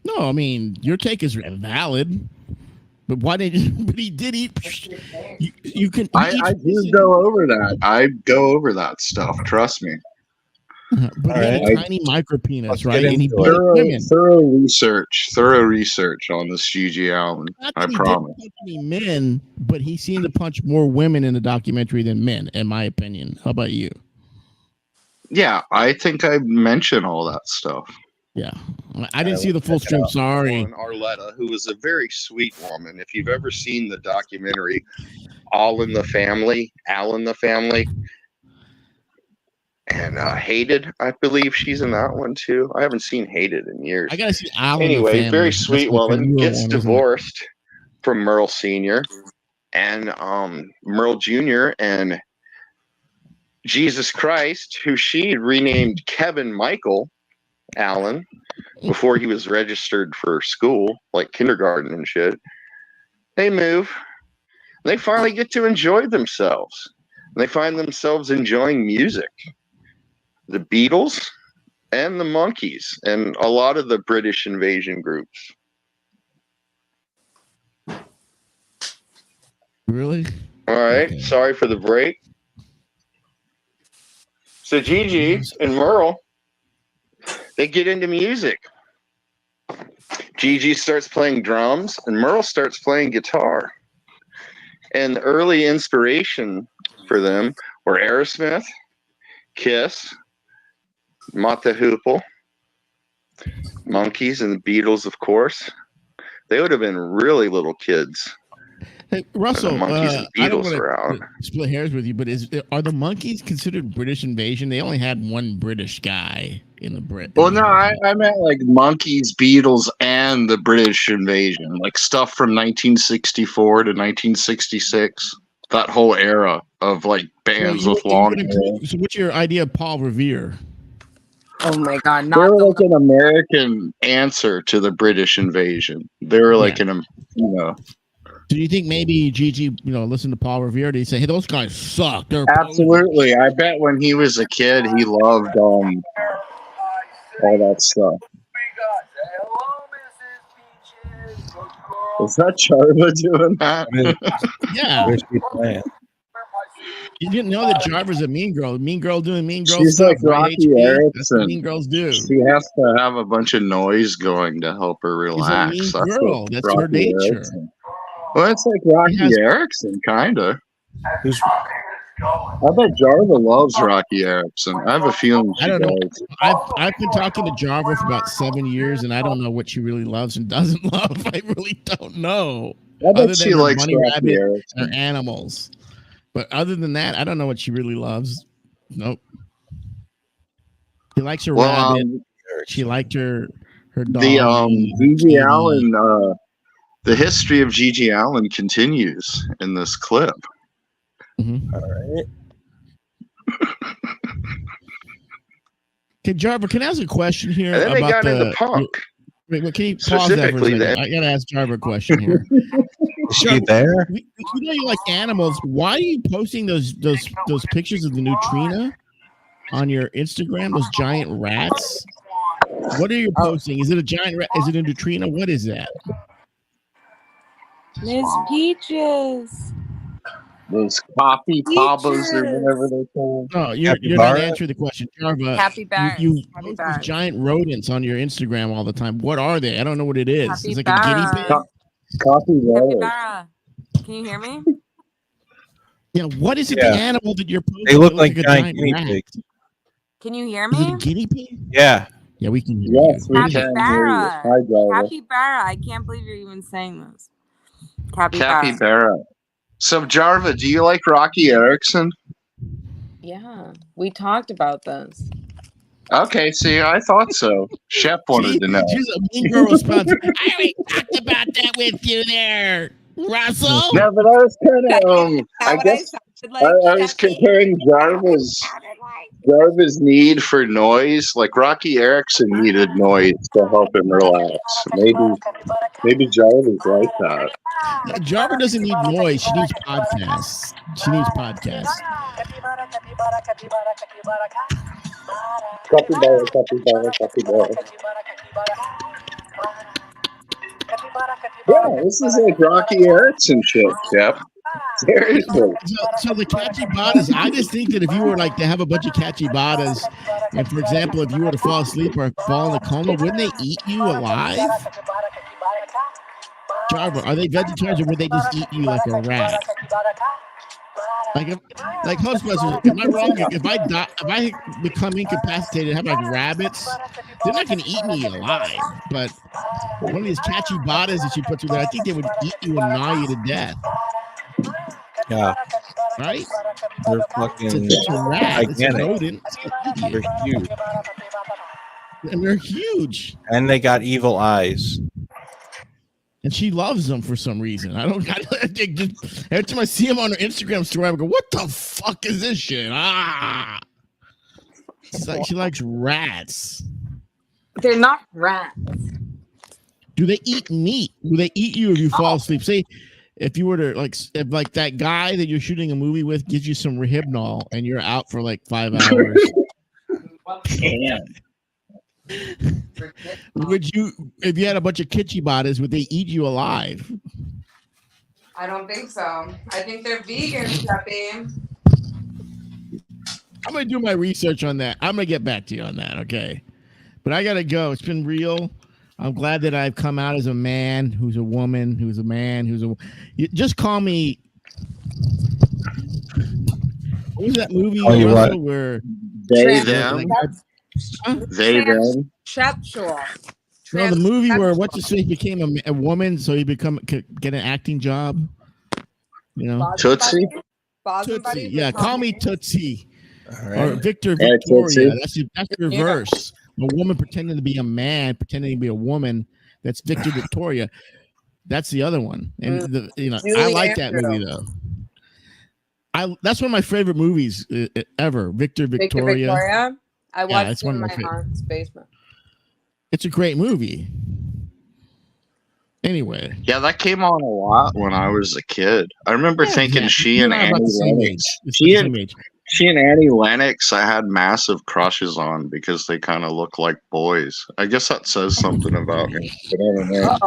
Speaker 20: no, I mean your take is valid. But why did? But he did eat. You can.
Speaker 1: I do go over that. I go over that stuff. Trust me.
Speaker 20: But he had a tiny micro penis, right? And he beat
Speaker 1: Thorough research on this Gigi Allen.
Speaker 20: Not
Speaker 1: I
Speaker 20: that he
Speaker 1: promise.
Speaker 20: didn't punch any men, but he seemed to punch more women in the documentary than men, in my opinion. How about you?
Speaker 1: Yeah, I think I mentioned all that stuff.
Speaker 20: Yeah, I didn't see the full stream. Sorry.
Speaker 1: Arletta, who was a very sweet woman. If you've ever seen the documentary All in the Family, Al in the Family, and Hated, I believe she's in that one too. I haven't seen Hated in years.
Speaker 20: I gotta see Al in the
Speaker 1: Anyway,
Speaker 20: Family.
Speaker 1: very
Speaker 20: That's
Speaker 1: sweet
Speaker 20: like a
Speaker 1: woman
Speaker 20: newer
Speaker 1: gets
Speaker 20: one, isn't it?
Speaker 1: divorced from Merle Sr. and Merle Jr. and Jesus Christ, who she renamed Kevin Michael Allen before he was registered for school, like kindergarten and shit. They move. They finally get to enjoy themselves. They find themselves enjoying music. The Beatles and the Monkees and a lot of the British invasion groups.
Speaker 20: Really?
Speaker 1: All right. Sorry for the break. So Gigi and Merle, they get into music. Gigi starts playing drums and Merle starts playing guitar. And the early inspiration for them were Aerosmith, Kiss, Mott the Hoople, Monkees, and the Beatles, of course. They would have been really little kids.
Speaker 20: Hey, Russell,
Speaker 1: when the Monkees and
Speaker 20: I don't
Speaker 1: Beatles were out.
Speaker 20: want to split hairs with you, but are the Monkees considered British invasion? They only had one British guy in the Brit.
Speaker 1: Well, no, I meant like Monkees, Beatles, and the British invasion, like stuff from 1964 to 1966. That whole era of like bands with long hair.
Speaker 20: So, what's your idea of Paul Revere?
Speaker 13: Oh my God!
Speaker 1: They were like an American answer to the British invasion. They were like
Speaker 20: Do you think maybe Gigi, listened to Paul Revere? Did he say, "Hey, those guys suck"? They're
Speaker 1: Absolutely. I bet when he was a kid, he loved all that stuff. Is that Charla doing that?
Speaker 20: Yeah.
Speaker 3: Where's she playing?
Speaker 20: You didn't know that Jarvis a mean girl. Mean girl doing mean girl
Speaker 1: She's
Speaker 20: stuff.
Speaker 1: like
Speaker 20: right,
Speaker 1: Rocky
Speaker 20: HB? That's what
Speaker 1: Erickson.
Speaker 20: mean girls do.
Speaker 1: She has to have a bunch of noise going to help her relax.
Speaker 20: mean
Speaker 1: That's
Speaker 20: girl.
Speaker 1: what
Speaker 20: That's her
Speaker 1: Rocky
Speaker 20: nature.
Speaker 1: Erickson. Well, it's like Rocky Erickson, kind of. I bet Jarva loves Rocky Erickson. I have a feeling she
Speaker 20: I don't know.
Speaker 1: does.
Speaker 20: I've been talking to Jarva for about 7 years, and I don't know what she really loves and doesn't love. I really don't know.
Speaker 1: I bet
Speaker 20: Other
Speaker 1: she
Speaker 20: than her
Speaker 1: likes
Speaker 20: bunny
Speaker 1: Rocky
Speaker 20: rabbit
Speaker 1: Erickson.
Speaker 20: and her animals. But other than that, I don't know what she really loves. Nope. She likes her
Speaker 1: Well,
Speaker 20: rabbit. She liked her dog.
Speaker 1: The Gigi Allen, the history of Gigi Allen continues in this clip.
Speaker 20: Mm-hmm.
Speaker 3: All right.
Speaker 20: Okay, Jarva, can I ask a question here
Speaker 1: And then they
Speaker 20: about
Speaker 1: got into punk.
Speaker 20: Wait, can you pause that for a second? I gotta ask Jarver a question here.
Speaker 3: Is she there?
Speaker 20: You know you like animals. Why are you posting those pictures of the neutrina on your Instagram? Those giant rats. What are you posting? Is it a giant rat? Is it a neutrina? What is that?
Speaker 13: Miss Peaches.
Speaker 1: Those coffee pabas or whatever they're called.
Speaker 20: No, you're not answering the question, Jarva.
Speaker 13: Capybaras.
Speaker 20: You post
Speaker 13: Capybaras.
Speaker 20: these giant rodents on your Instagram all the time. What are they? I don't know what it is. It's like a
Speaker 13: Capybara.
Speaker 20: guinea pig.
Speaker 13: Capybara. Can you hear me?
Speaker 20: Yeah, what is it?
Speaker 3: Yeah.
Speaker 20: The animal that you're posting?
Speaker 3: They look
Speaker 20: It
Speaker 3: like
Speaker 20: a
Speaker 3: giant guinea
Speaker 20: rat.
Speaker 3: pigs.
Speaker 13: Can you hear
Speaker 20: Is it
Speaker 13: me?
Speaker 20: a guinea pig?
Speaker 3: Yeah.
Speaker 20: Yeah, we can hear
Speaker 1: Yes,
Speaker 20: you.
Speaker 1: we can hear you.
Speaker 13: Capybara.
Speaker 1: Hi, Jarvis.
Speaker 13: Capybara. I can't believe you're even saying this. Capybara.
Speaker 1: Capybara. So, Jarva, do you like Rocky Erickson?
Speaker 13: Yeah, we talked about this.
Speaker 1: Okay, see, I thought so. Shep wanted to know.
Speaker 20: She's a mean girl response. I already talked about that with you there, Russell.
Speaker 1: No, but I was kind of, I guess, I was comparing Jarva's need for noise. Like Rocky Erickson needed noise to help him relax. Maybe Jarva's like that.
Speaker 20: Jarva doesn't need noise. She needs podcasts. She needs podcasts.
Speaker 1: Capybara, capybara, capybara. Yeah, this is like Rocky Erickson shit, Shep. Seriously.
Speaker 20: So the capybaras, I just think that if you were like to have a bunch of capybaras, and for example, if you were to fall asleep or fall in a coma, wouldn't they eat you alive? Jarva, are they vegetarians or would they just eat you like a rat? Like Hostbusters, am I wrong? If I die, if I become incapacitated, have like rabbits, they're not going to eat me alive. But one of these capybaras that you put through there, I think they would eat you and gnaw you to death.
Speaker 3: Yeah.
Speaker 20: Right?
Speaker 3: They're fucking
Speaker 20: It's a rat. It's a
Speaker 3: gigantic.
Speaker 20: rodent.
Speaker 3: They're huge.
Speaker 20: And they're huge.
Speaker 3: And they got evil eyes.
Speaker 20: And she loves them for some reason. Every time I see them on her Instagram story, I go, "What the fuck is this shit?" It's like she likes rats.
Speaker 13: They're not rats.
Speaker 20: Do they eat meat? Do they eat you if you fall asleep? Say, if you were to if that guy that you're shooting a movie with gives you some Rohypnol and you're out for like 5 hours.
Speaker 1: Damn.
Speaker 20: Would you, if you had a bunch of kitchibatas, would they eat you alive?
Speaker 13: I don't think so. I think they're vegan, Peppy.
Speaker 20: I'm gonna do my research on that. I'm gonna get back to you on that, okay? But I gotta go. It's been real. I'm glad that I've come out as a man who's a woman, who's a man, who's a. Just call me. What was that movie Russell, where
Speaker 1: They, them. They, them.
Speaker 13: Shepshore.
Speaker 20: No, the movie where what's his face became a woman, so he could get an acting job. You know,
Speaker 1: Tootsie.
Speaker 20: Tootsie. Yeah, call me Tootsie.
Speaker 3: All
Speaker 20: Or
Speaker 3: right.
Speaker 20: Victor
Speaker 1: All right,
Speaker 20: Victoria.
Speaker 1: Tootsie.
Speaker 20: That's the reverse. A woman pretending to be a man, pretending to be a woman. That's Victor Victoria. That's the other one. And I
Speaker 13: Julie
Speaker 20: like that
Speaker 13: Andrews.
Speaker 20: movie though. That's one of my favorite movies ever. Victor Victoria.
Speaker 13: I
Speaker 20: Yeah,
Speaker 13: watched
Speaker 20: it's
Speaker 13: it
Speaker 20: one
Speaker 13: in
Speaker 20: of
Speaker 13: my
Speaker 20: my favorite.
Speaker 13: aunt's basement.
Speaker 20: It's a great movie. Anyway,
Speaker 1: Yeah, that came on a lot when I was a kid. I remember thinking
Speaker 20: yeah,
Speaker 1: she
Speaker 20: you
Speaker 1: and
Speaker 20: and I are
Speaker 1: Annie
Speaker 20: about the same
Speaker 1: Lennox.
Speaker 20: age. It's
Speaker 1: She
Speaker 20: the
Speaker 1: and
Speaker 20: same age.
Speaker 1: She and Annie Lennox, I had massive crushes on because they kind of look like boys. I guess that says something about me, but I don't know.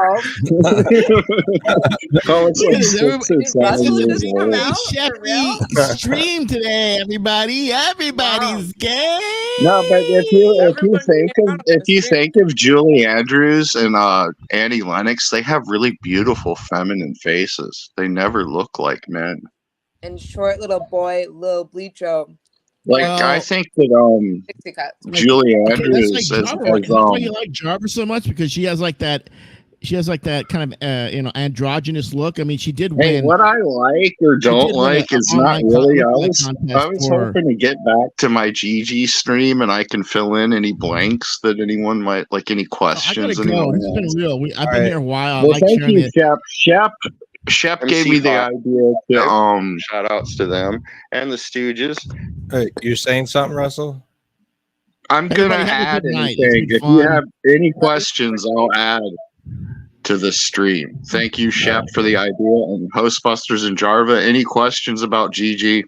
Speaker 1: I was like 6 or 7 years old.
Speaker 20: Sheppy stream today, everybody. Everybody's gay.
Speaker 1: No, but if you think of Julie Andrews and Annie Lennox, they have really beautiful feminine faces. They never look like men.
Speaker 13: And short little boy, Lil Bleacho.
Speaker 1: Like I think that
Speaker 13: Pixie cuts.
Speaker 1: Julie
Speaker 20: That's
Speaker 1: Andrews
Speaker 20: like
Speaker 1: is
Speaker 20: Jarvis. That's why you like Jarvis so much, because she has like that. She has like that kind of androgynous look. I mean, she did
Speaker 1: Hey,
Speaker 20: win.
Speaker 1: what I like or don't
Speaker 20: did win
Speaker 1: like
Speaker 20: an
Speaker 1: is not
Speaker 20: online
Speaker 1: really. I
Speaker 20: contest
Speaker 1: was
Speaker 20: for-
Speaker 1: hoping to get back to my GG stream and I can fill in any blanks that anyone might like, any
Speaker 20: I gotta
Speaker 1: questions.
Speaker 20: go.
Speaker 1: anyone
Speaker 20: This has been
Speaker 1: has.
Speaker 20: real. I've
Speaker 1: All
Speaker 20: been
Speaker 1: right.
Speaker 20: here a while. I
Speaker 1: Well,
Speaker 20: like
Speaker 1: thank
Speaker 20: sharing
Speaker 1: you,
Speaker 20: it.
Speaker 1: Shep
Speaker 19: MC
Speaker 1: gave me the
Speaker 19: Fox.
Speaker 1: idea to shout outs to them and the Stooges.
Speaker 3: You're saying something, Russell?
Speaker 1: I'm gonna
Speaker 20: Everybody have a
Speaker 1: add
Speaker 20: good night. It's
Speaker 1: anything.
Speaker 20: been
Speaker 1: If you
Speaker 20: fun.
Speaker 1: have any questions, I'll add to the stream. Thank you, Shep, for the idea, and Hostbusters and Jarva. Any questions about Gigi?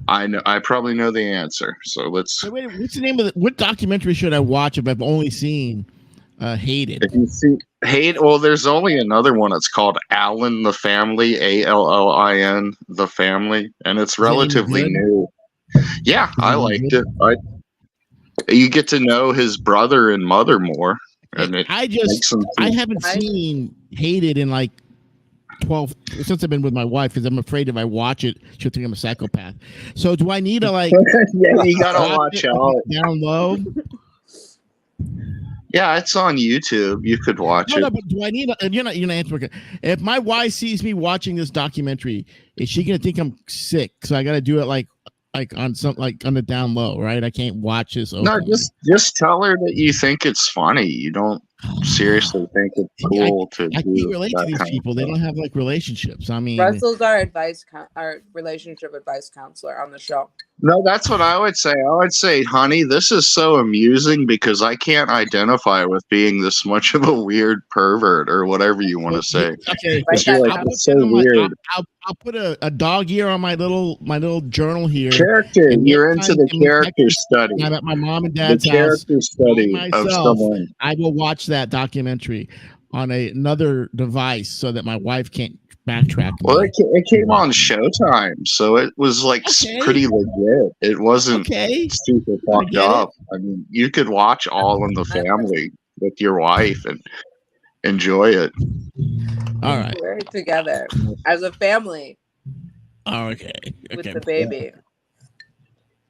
Speaker 1: I probably know the answer. So let's.
Speaker 20: Hey, wait, what's the name of what documentary should I watch if I've only seen Hated?
Speaker 1: If you see well, there's only another one. It's called Allen the Family, Allin the Family, and it's relatively new. Yeah, I liked it. You get to know his brother and mother more, and it
Speaker 20: I
Speaker 1: makes
Speaker 20: haven't seen Hated in like 12 since I've been with my wife because I'm afraid if I watch it, she'll think I'm a psychopath. So do I need to like?
Speaker 1: Yeah, you gotta watch out.
Speaker 20: Down low.
Speaker 1: Yeah, it's on YouTube. You could watch it.
Speaker 20: No, but do I need? You're not answering. If my wife sees me watching this documentary, is she gonna think I'm sick? So I got to do it like on some on the down low, right? I can't watch this.
Speaker 1: No, just tell her that you think it's funny. You don't seriously think it's cool to.
Speaker 20: I can't relate to these people. They don't have like relationships. I mean,
Speaker 13: Russell's our relationship advice counselor on the show.
Speaker 1: No, that's what I would say. I would say, honey, this is so amusing because I can't identify with being this much of a weird pervert or whatever you want to say.
Speaker 20: Okay,
Speaker 1: you're like, it's so weird.
Speaker 20: I'll put a dog ear on my little journal here.
Speaker 1: Character. You're into the character study.
Speaker 20: I'm at my mom and dad's
Speaker 1: the
Speaker 20: house.
Speaker 1: character study
Speaker 20: Myself,
Speaker 1: of someone.
Speaker 20: I will watch that documentary on another device so that my wife can't backtrack.
Speaker 1: Well, it came on Showtime, so it was like pretty legit. It wasn't super fucked up. I mean, you could watch All in the Family with your wife and enjoy it.
Speaker 20: All right,
Speaker 13: we're together as a family.
Speaker 20: Oh, okay.
Speaker 13: With the baby.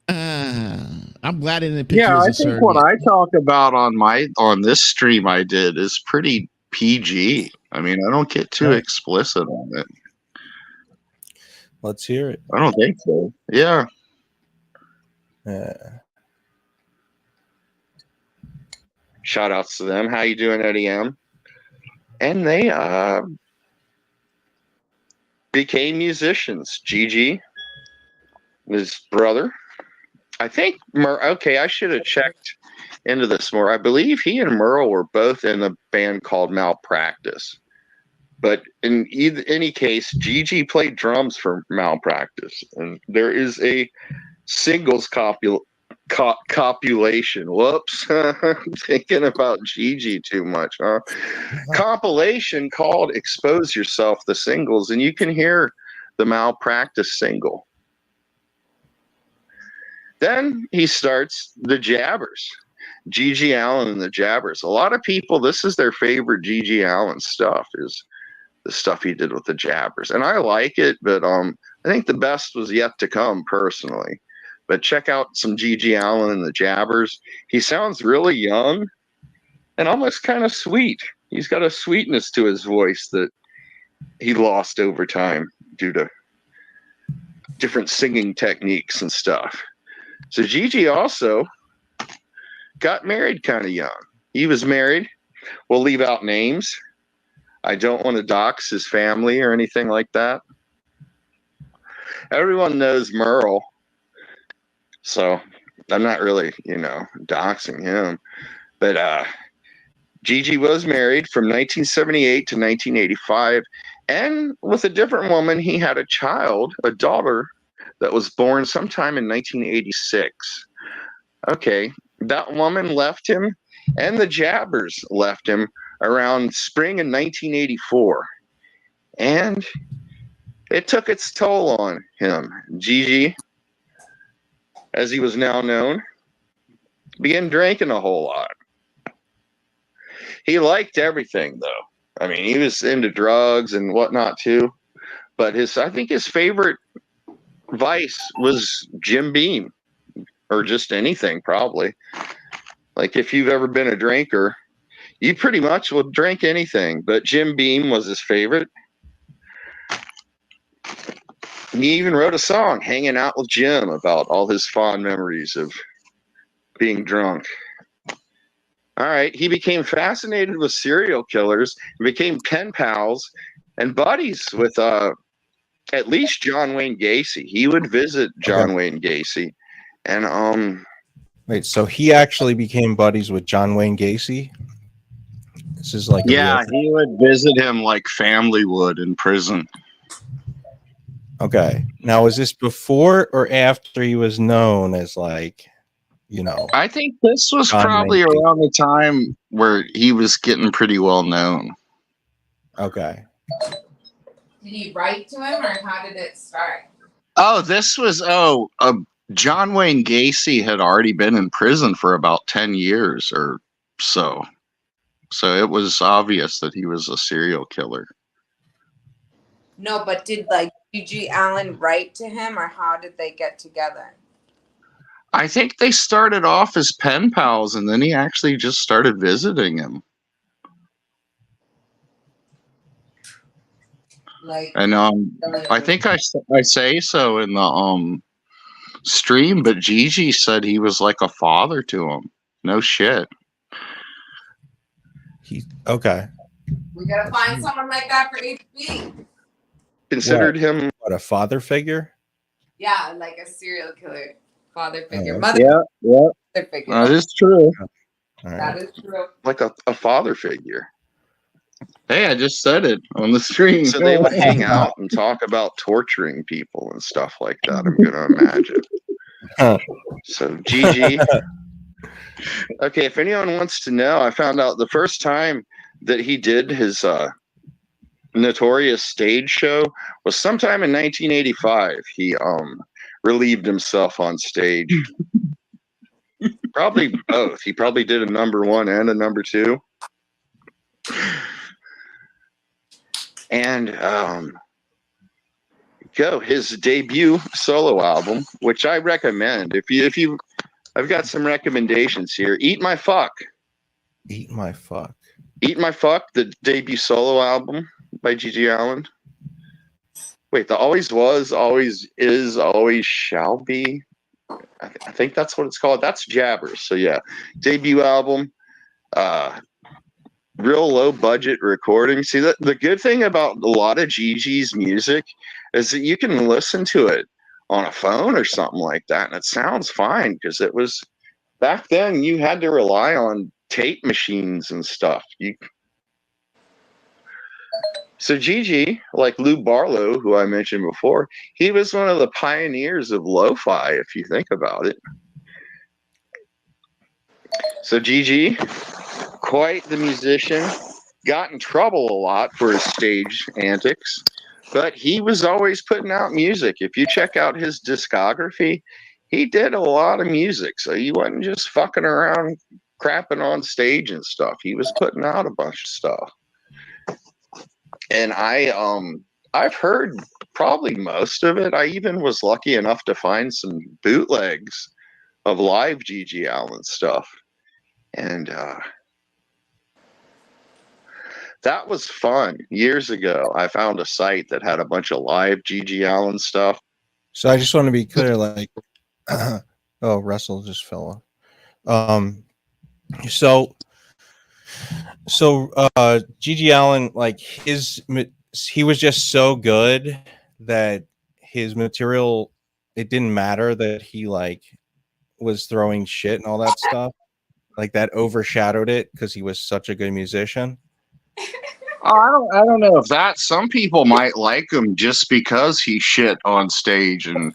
Speaker 20: I'm glad in the picture.
Speaker 1: Yeah, I think what I talk about on this stream I did is pretty PG. I mean, I don't get too explicit on it.
Speaker 3: Let's hear it.
Speaker 1: I don't think so. Yeah. Shout outs to them. How you doing, Eddie M? And they became musicians. Gigi, his brother. I think okay, I should have checked into this more. I believe he and Merle were both in a band called Malpractice. But in any case, Gigi played drums for Malpractice. And there is a singles copulation. Whoops. I'm thinking about Gigi too much, huh? Compilation called Expose Yourself, the singles. And you can hear the Malpractice single. Then he starts the Jabbers. Gigi Allen and the Jabbers. A lot of people, this is their favorite Gigi Allen stuff, is the stuff he did with the Jabbers. And I like it, but I think the best was yet to come, personally. But check out some Gigi Allen and the Jabbers. He sounds really young and almost kind of sweet. He's got a sweetness to his voice that he lost over time due to different singing techniques and stuff. So Gigi also got married kind of young. He was married. We'll leave out names. I don't want to dox his family or anything like that. Everyone knows Merle. So I'm not really, doxing him. But Gigi was married from 1978 to 1985. And with a different woman, he had a child, a daughter, that was born sometime in 1986. Okay, that woman left him, and the Jabbers left him around spring in 1984. And it took its toll on him. Gigi, as he was now known, began drinking a whole lot. He liked everything, though. I mean, he was into drugs and whatnot, too. But I think his favorite vice was Jim Beam, or just anything, probably. Like, if you've ever been a drinker, you pretty much will drink anything, but Jim Beam was his favorite. He even wrote a song, Hanging Out with Jim, about all his fond memories of being drunk. All right, he became fascinated with serial killers, became pen pals and buddies with at least John Wayne Gacy. He would visit John Wayne Gacy, and
Speaker 3: Wait, so he actually became buddies with John Wayne Gacy? This is like a
Speaker 1: Yeah,
Speaker 3: real thing.
Speaker 1: he would visit him like family would in prison.
Speaker 3: Okay. Now, was this before or after he was known as like, you know?
Speaker 1: I think this was
Speaker 3: John
Speaker 1: probably
Speaker 3: Wayne Gacy.
Speaker 1: around the time where he was getting pretty well known.
Speaker 3: Okay.
Speaker 13: Did you write to him, or how did it start?
Speaker 1: Oh, this was John Wayne Gacy had already been in prison for about 10 years or so. So it was obvious that he was a serial killer.
Speaker 13: No, but did like G.G. Allen write to him, or how did they get together?
Speaker 1: I think they started off as pen pals, and then he actually just started visiting him.
Speaker 13: Like,
Speaker 1: And I think I say so in the stream, but Gigi said he was like a father to him. No shit.
Speaker 3: Okay.
Speaker 13: we gotta find someone like that for HB.
Speaker 1: Considered him
Speaker 3: what, a father figure?
Speaker 13: Yeah, like a serial killer, father figure,
Speaker 3: Oh,
Speaker 13: mother
Speaker 1: yeah.
Speaker 13: figure.
Speaker 1: That is true.
Speaker 13: That is true.
Speaker 1: Like a father figure. Hey, I just said it on the stream. So they would hang out and talk about torturing people and stuff like that, I'm gonna imagine. So Gigi. Okay, if anyone wants to know, I found out the first time that he did his notorious stage show was sometime in 1985. He relieved himself on stage. Probably both. He probably did a number 1 and a number 2. And his debut solo album, which I recommend. If you I've got some recommendations here. Eat My Fuck.
Speaker 3: Eat My Fuck.
Speaker 1: Eat My Fuck, the debut solo album by G.G. Allen. Wait, the Always Was, Always Is, Always Shall Be. I think that's what it's called. That's Jabbers. So yeah, debut album. Real low budget recording. See, the good thing about a lot of Gigi's music is that you can listen to it on a phone or something like that, and it sounds fine, because it was back then you had to rely on tape machines and stuff. So Gigi, like Lou Barlow, who I mentioned before, he was one of the pioneers of lo-fi, if you think about it. So Gigi, quite the musician, got in trouble a lot for his stage antics, but he was always putting out music. If you check out his discography, he did a lot of music. So he wasn't just fucking around crapping on stage and stuff. He was putting out a bunch of stuff. And I've heard probably most of it. I even was lucky enough to find some bootlegs of live G.G. Allen stuff. And that was fun. Years ago, I found a site that had a bunch of live G.G. Allen stuff.
Speaker 3: So I just want to be clear, like, oh, Russell just fell off. So G.G. Allen, like he was just so good that his material, it didn't matter that he like was throwing shit and all that stuff. Like that overshadowed it because he was such a good musician.
Speaker 1: Oh, I don't know if that. Some people might like him just because he shit on stage and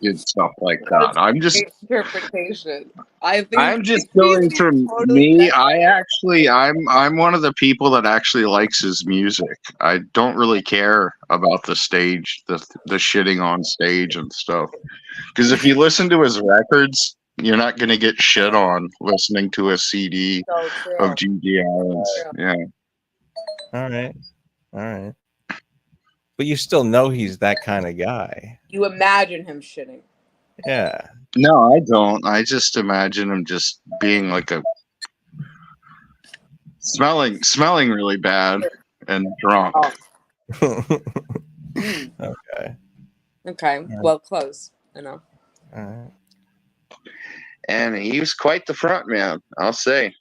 Speaker 1: did stuff like that. I'm just
Speaker 13: interpretation. I think
Speaker 1: I'm just going from me. I'm one of the people that actually likes his music. I don't really care about the stage, the shitting on stage and stuff. Because if you listen to his records, you're not going to get shit on listening to a CD of G.G. Allen's. Yeah.
Speaker 3: All right. But you still know he's that kind of guy.
Speaker 13: You imagine him shitting.
Speaker 3: Yeah.
Speaker 1: No, I don't. I just imagine him just being like a smelling really bad and drunk.
Speaker 3: Okay.
Speaker 13: Okay. Well, close. I know.
Speaker 3: All right.
Speaker 1: And he was quite the front man, I'll say.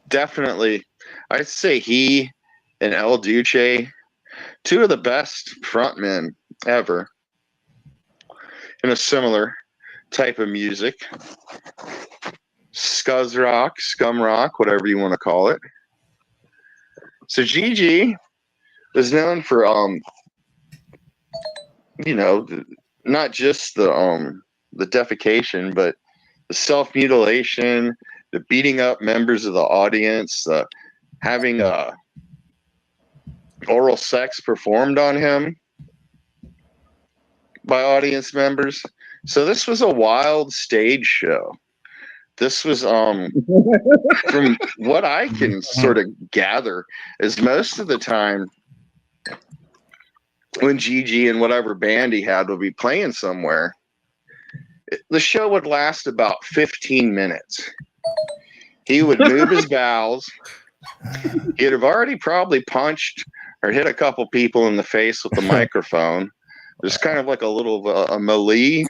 Speaker 1: Definitely. I'd say he and El Duce, two of the best frontmen ever. In a similar type of music. Scuzz rock, scum rock, whatever you want to call it. So Gigi was known for not just the defecation, but the self-mutilation, the beating up members of the audience, having oral sex performed on him by audience members. So this was a wild stage show. This was from what I can sort of gather is most of the time when Gigi and whatever band he had would be playing somewhere, the show would last about 15 minutes. He would move his bowels. He'd have already probably punched or hit a couple people in the face with the microphone. There's kind of like a little a melee,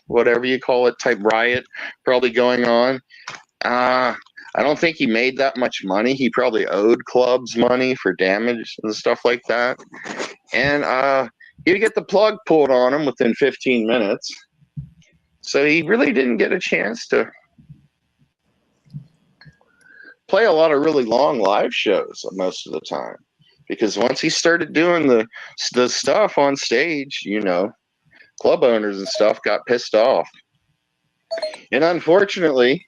Speaker 1: whatever you call it, type riot probably going on. I don't think he made that much money. He probably owed clubs money for damage and stuff like that. And he'd get the plug pulled on him within 15 minutes. So he really didn't get a chance to play a lot of really long live shows most of the time. Because once he started doing the stuff on stage, club owners and stuff got pissed off. And unfortunately,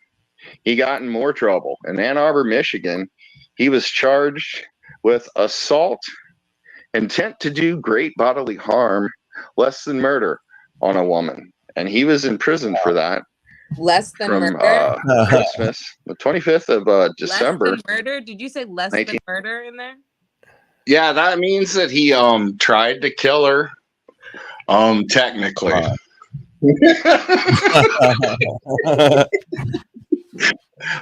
Speaker 1: he got in more trouble. In Ann Arbor, Michigan, he was charged with assault, intent to do great bodily harm, less than murder on a woman. And he was in prison for that.
Speaker 13: Less than
Speaker 1: from
Speaker 13: murder?
Speaker 1: Christmas, the 25th of December.
Speaker 13: Less than murder? Did you say less than murder in there?
Speaker 1: Yeah, that means that he tried to kill her. Technically.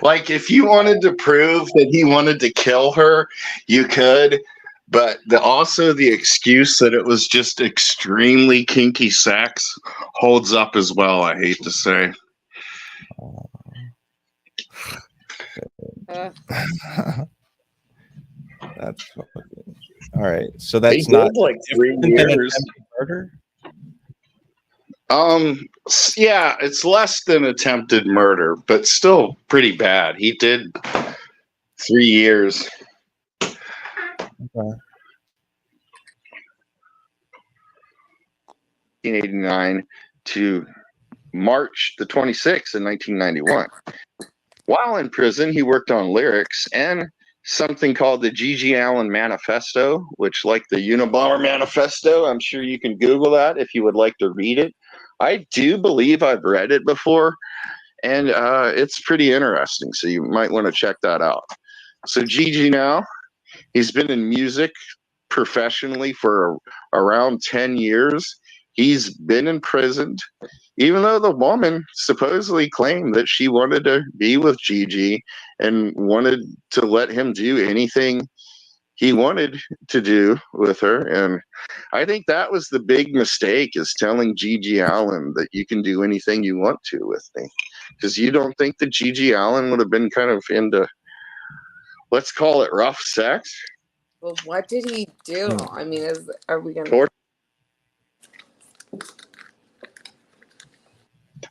Speaker 1: Like if you wanted to prove that he wanted to kill her, you could, but also the excuse that it was just extremely kinky sex holds up as well, I hate to say.
Speaker 3: That's fucking all right. So that's not
Speaker 1: like 3 years.
Speaker 3: Murder.
Speaker 1: Yeah, it's less than attempted murder, but still pretty bad. He did 3 years.
Speaker 3: Okay.
Speaker 1: 1989 to March the 26th in 1991. While in prison, he worked on lyrics and something called the Gigi Allen Manifesto, which, like the Unabomber Manifesto, I'm sure you can Google that if you would like to read it. I do believe I've read it before, and it's pretty interesting, so you might want to check that out. So Gigi now, he's been in music professionally for around 10 years. He's been imprisoned, even though the woman supposedly claimed that she wanted to be with Gigi and wanted to let him do anything he wanted to do with her. And I think that was the big mistake, is telling Gigi Allen that you can do anything you want to with me. Because you don't think that Gigi Allen would have been kind of into, let's call it rough sex?
Speaker 13: Well, what did he do? I mean, are we going to...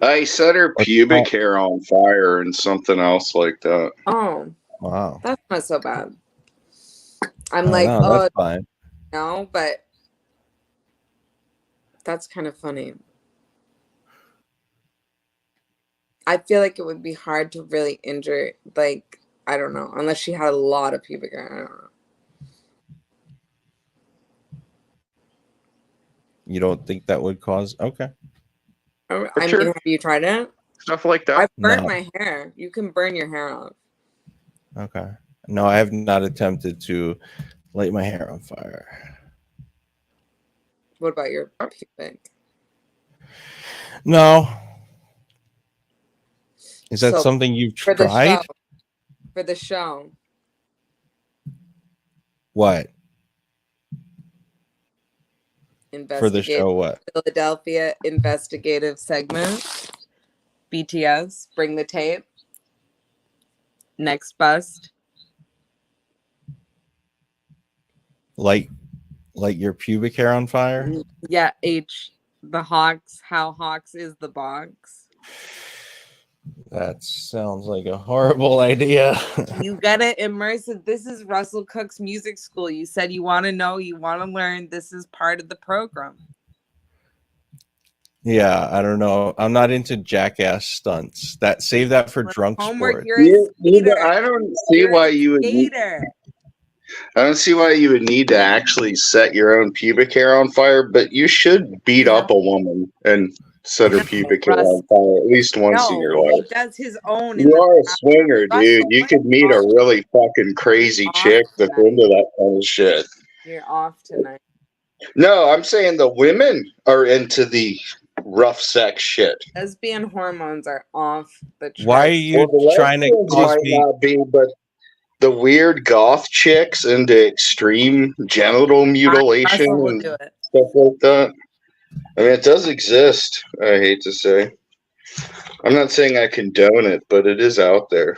Speaker 1: I set her pubic hair on fire and something else like that.
Speaker 13: Oh,
Speaker 3: wow.
Speaker 13: That's not so bad. I'm
Speaker 3: Oh,
Speaker 13: like,
Speaker 3: no,
Speaker 13: oh,
Speaker 3: that's fine.
Speaker 13: no, but that's kind of funny. I feel like it would be hard to really injure, like, I don't know, unless she had a lot of pubic hair. I don't know.
Speaker 3: You don't think that would cause? Okay.
Speaker 13: I mean, have you tried it?
Speaker 1: Stuff like that?
Speaker 13: I've burnt
Speaker 3: No.
Speaker 13: my hair. You can burn your hair off.
Speaker 3: Okay. No, I have not attempted to light my hair on fire.
Speaker 13: What about your pubic?
Speaker 3: No. Is that
Speaker 13: So,
Speaker 3: something you've
Speaker 13: for the
Speaker 3: tried?
Speaker 13: show- For the show.
Speaker 3: What? For the
Speaker 13: Investigative
Speaker 3: show, what?
Speaker 13: Philadelphia investigative segment. BTS, bring the tape. Next bust.
Speaker 3: Light your pubic hair on fire?
Speaker 13: Yeah, H. The Hawks, how Hawks is the box.
Speaker 3: That sounds like a horrible idea.
Speaker 13: You gotta immerse it. This is Russell Cook's music school. You said you want to know, you want to learn. This is part of the program.
Speaker 3: Yeah, I don't know. I'm not into jackass stunts. Save that for drunk
Speaker 13: Homework,
Speaker 3: sport.
Speaker 13: you're a skater.
Speaker 1: I don't see why you would.
Speaker 13: Skater.
Speaker 1: I don't see why you would need to actually set your own pubic hair on fire, but you should beat up a woman and set her pubic hair on fire at least once in your
Speaker 13: He
Speaker 1: life.
Speaker 13: does his own.
Speaker 1: You are a swinger, dude. You could meet a really fucking crazy chick that's into that kind of shit.
Speaker 13: You're off tonight.
Speaker 1: No, I'm saying the women are into the rough sex shit.
Speaker 13: Lesbian hormones are off the chart.
Speaker 3: Why are you trying to
Speaker 1: lesbians
Speaker 3: cause
Speaker 1: might
Speaker 3: me?
Speaker 1: not be, but the weird goth chicks into extreme genital mutilation
Speaker 13: Russell will
Speaker 1: and
Speaker 13: do it.
Speaker 1: stuff like that. I mean, it does exist. I hate to say. I'm not saying I condone it, but it is out there.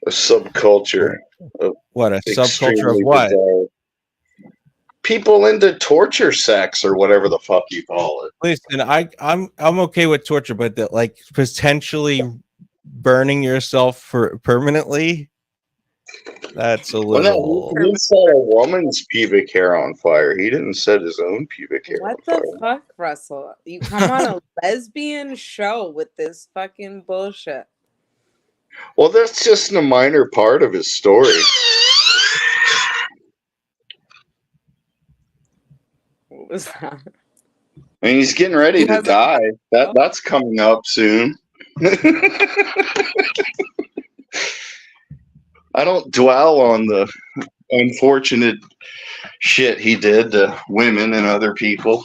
Speaker 1: A subculture. Of
Speaker 3: What, a subculture of
Speaker 1: extremely
Speaker 3: what?
Speaker 1: bizarre- People into torture sex or whatever the fuck you call it.
Speaker 3: Listen, I'm okay with torture, but that like potentially burning yourself for permanently. That's a
Speaker 1: Well,
Speaker 3: little.
Speaker 1: no, he set a woman's pubic hair on fire. He didn't set his own pubic hair
Speaker 13: What
Speaker 1: on
Speaker 13: the
Speaker 1: fire.
Speaker 13: fuck, Russell? You come on a lesbian show with this fucking bullshit.
Speaker 1: Well, that's just a minor part of his story.
Speaker 13: What was that?
Speaker 1: I mean, he's getting ready to die. That's coming up soon. I don't dwell on the unfortunate shit he did to women and other people.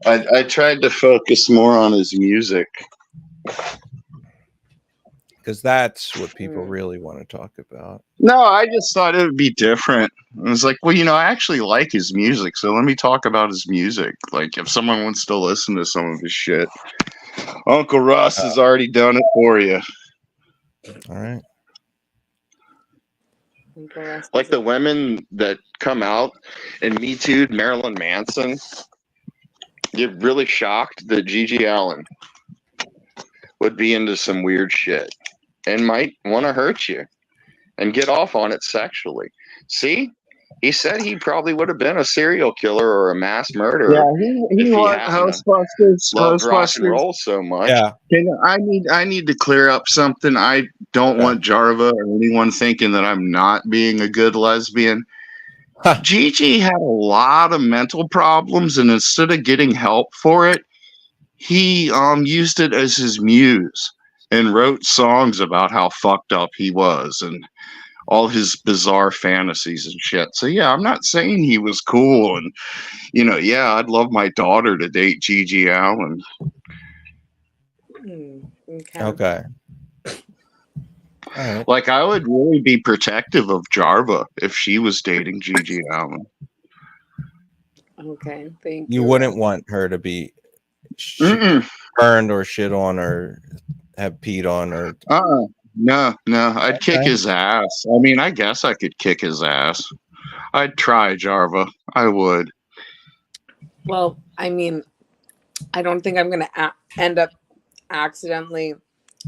Speaker 1: I tried to focus more on his music.
Speaker 3: Because that's what people really want to talk about.
Speaker 1: No, I just thought it would be different. I was like, well, I actually like his music, so let me talk about his music. Like, if someone wants to listen to some of his shit, Uncle Russ has already done it for you.
Speaker 3: All right.
Speaker 1: Like the women that come out and Me Too'd Marilyn Manson, get really shocked that Gigi Allen would be into some weird shit and might want to hurt you and get off on it sexually. See? He said he probably would have been a serial killer or a mass murderer.
Speaker 19: Yeah, he was Ghostbusters.
Speaker 1: Loved rock and
Speaker 19: Ghostbusters.
Speaker 1: roll so much.
Speaker 3: Yeah.
Speaker 19: I need to clear up something. I don't want Jarva or anyone thinking that I'm not being a good lesbian. Gigi had a lot of mental problems, and instead of getting help for it, he used it as his muse and wrote songs about how fucked up he was and all his bizarre fantasies and shit. So yeah, I'm not saying he was cool, and yeah, I'd love my daughter to date Gigi Allen.
Speaker 3: Okay. All right.
Speaker 19: Like, I would really be protective of Jarva if she was dating Gigi Allen.
Speaker 13: Okay, thank
Speaker 3: You wouldn't want her to be burned or shit on or have peed on or.
Speaker 19: No, I'd kick his ass. I mean, I guess I could kick his ass. I'd try, Jarva. I would.
Speaker 13: Well, I mean, I don't think I'm going to end up accidentally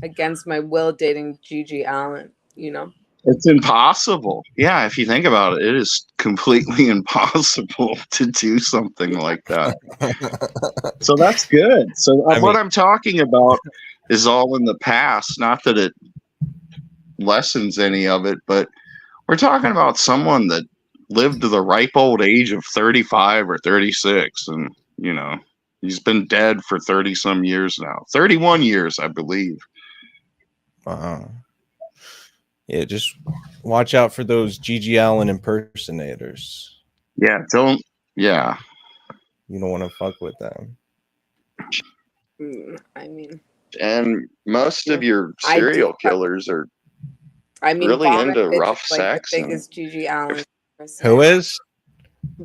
Speaker 13: against my will dating Gigi Allen,
Speaker 19: It's impossible. Yeah, if you think about it, it is completely impossible to do something like that. So that's good. So what I'm talking about is all in the past. Not that it lessens any of it, but we're talking about someone that lived to the ripe old age of 35 or 36, and he's been dead for 30 some years now. 31 years, I believe.
Speaker 3: Yeah, just watch out for those Gigi Allen impersonators.
Speaker 19: Yeah, yeah.
Speaker 3: You don't want to fuck with them.
Speaker 13: I mean,
Speaker 1: and most of your serial killers are really
Speaker 13: Vomit
Speaker 1: into
Speaker 13: is
Speaker 1: rough
Speaker 13: like
Speaker 1: sex.
Speaker 13: the biggest Gigi Allen.
Speaker 3: Who is?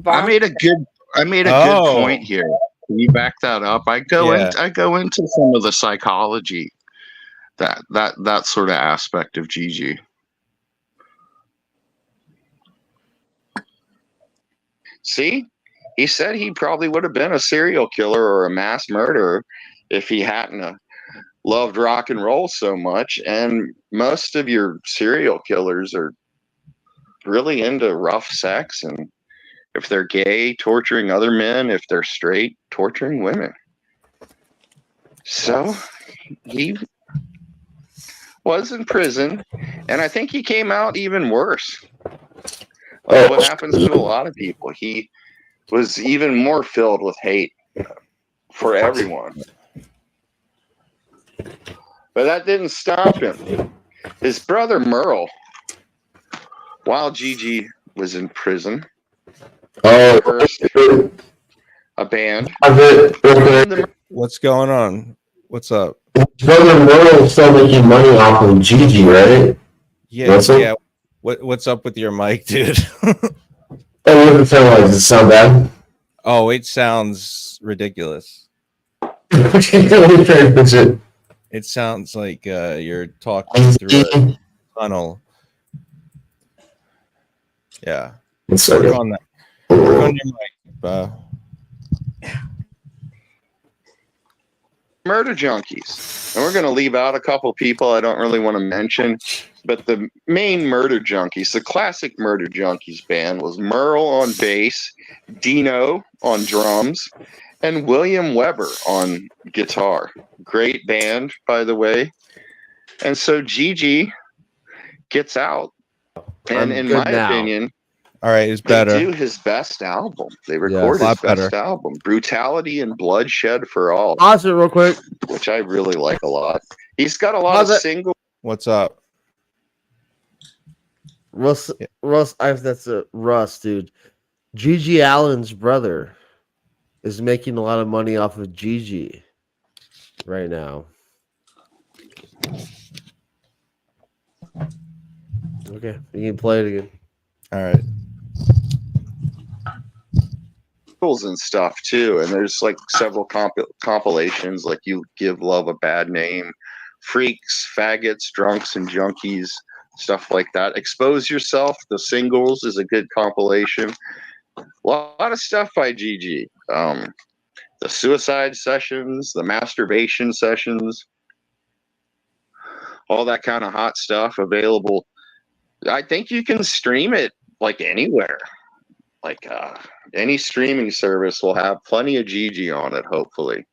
Speaker 19: I made a good point here. Can you back that up? I go into some of the psychology, that sort of aspect of Gigi.
Speaker 1: See, he said he probably would have been a serial killer or a mass murderer if he hadn't loved rock and roll so much. And most of your serial killers are really into rough sex, and if they're gay, torturing other men; if they're straight, torturing women. So he was in prison, and I think he came out even worse. Like what happens to a lot of people. He was even more filled with hate for everyone. But that didn't stop him. His brother Merle, while Gigi was in prison, first a band.
Speaker 3: What's going on? What's up?
Speaker 2: Brother Merle is still making money off of Gigi, right?
Speaker 3: Yeah,
Speaker 2: What's up?
Speaker 3: yeah. What's up with your mic, dude?
Speaker 2: Oh, what does it sound like? Does it sound bad?
Speaker 3: Oh, it sounds ridiculous.
Speaker 2: Let me try to fix it.
Speaker 3: It sounds like you're talking through a tunnel. Yeah. Work on that. Work on your mic.
Speaker 1: Murder Junkies. And we're going to leave out a couple people I don't really want to mention, but the main Murder Junkies, the classic Murder Junkies band was Merle on bass, Dino on drums, and William Weber on guitar. Great band, by the way. And so Gigi gets out. And in my opinion,
Speaker 3: all right, it's
Speaker 1: they
Speaker 3: better.
Speaker 1: do his best album. They
Speaker 3: Yeah,
Speaker 1: record
Speaker 3: it's a lot
Speaker 1: his best
Speaker 3: better.
Speaker 1: album, Brutality and Bloodshed for All.
Speaker 22: Pause it real quick.
Speaker 1: Which I really like a lot. He's got a lot
Speaker 22: Pause
Speaker 1: of
Speaker 22: it.
Speaker 1: singles.
Speaker 3: What's up?
Speaker 22: Russ, that's a Russ, dude. Gigi Allen's brother is making a lot of money off of Gigi right now. Okay, you can play it again.
Speaker 3: All right.
Speaker 1: And stuff too, and there's like several compilations like You Give Love a Bad Name, Freaks, Faggots, Drunks and Junkies, stuff like that. Expose Yourself, the singles, is a good compilation. A lot of stuff by Gigi. The suicide sessions, the masturbation sessions, all that kind of hot stuff available. I think you can stream it like anywhere. Like any streaming service will have plenty of Gigi on it, hopefully.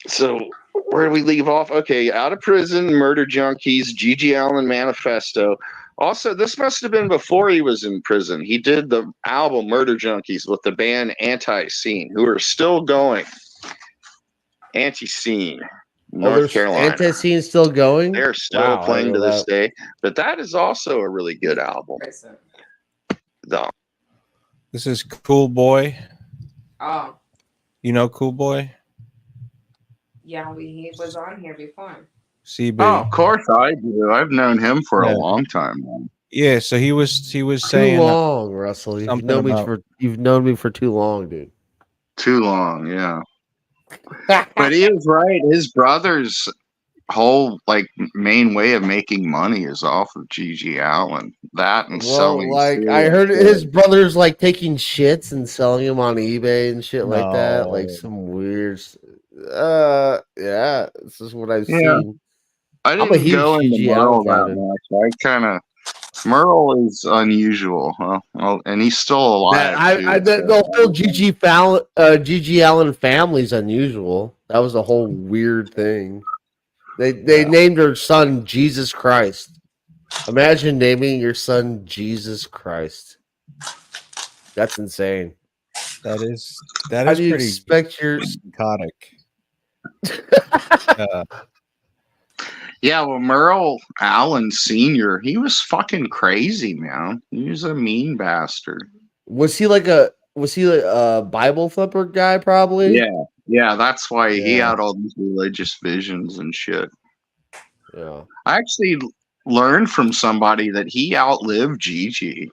Speaker 1: So where do we leave off? Okay, out of prison, Murder Junkies, Gigi Allen Manifesto. Also, this must have been before he was in prison. He did the album Murder Junkies with the band Anti-Scene, who are still going. Anti-Scene, North Carolina.
Speaker 22: Anti-Scene still going?
Speaker 1: They're still
Speaker 22: Wow, I
Speaker 1: playing to
Speaker 22: didn't know
Speaker 1: this
Speaker 22: that.
Speaker 1: day. But that is also a really good album. Though.
Speaker 3: This is Cool Boy.
Speaker 13: Oh,
Speaker 3: You know Cool Boy?
Speaker 13: yeah, he was on here before.
Speaker 3: CB.
Speaker 1: Oh, of course I do. I've known him for
Speaker 3: Yeah.
Speaker 1: a long time now.
Speaker 3: Yeah, so he was saying
Speaker 22: Too long, Russell. You've
Speaker 3: something
Speaker 22: known me
Speaker 3: about-
Speaker 22: you've known me for too long, dude.
Speaker 1: Too long, yeah. But he is right. His brother's whole main way of making money is off of Gigi Allen. That and
Speaker 22: Well,
Speaker 1: selling.
Speaker 22: like I
Speaker 1: cereal.
Speaker 22: heard his brother's like taking shits and selling them on eBay and shit like that. Like
Speaker 1: No.
Speaker 22: some weird yeah, this is what I've
Speaker 1: Yeah.
Speaker 22: seen.
Speaker 1: I
Speaker 22: I'm a
Speaker 1: didn't
Speaker 22: huge
Speaker 1: go into
Speaker 22: Gigi
Speaker 1: Merle
Speaker 22: Allen
Speaker 1: that
Speaker 22: fan.
Speaker 1: much. I kind of Merle is unusual, huh? Well, and he's still alive.
Speaker 22: The whole Gigi Allen family's unusual. That was a whole weird thing. They named her son Jesus Christ. Imagine naming your son Jesus Christ. That's insane.
Speaker 3: That is
Speaker 22: How do you
Speaker 3: pretty
Speaker 22: expect your
Speaker 3: psychotic.
Speaker 1: Yeah, well, Merle Allen Sr., he was fucking crazy, man. He was a mean bastard.
Speaker 22: was he like a Bible flipper guy? Probably.
Speaker 1: Yeah, that's why he
Speaker 22: Yeah.
Speaker 1: had all these religious visions and shit.
Speaker 22: Yeah.
Speaker 1: I actually learned from somebody that he outlived Gigi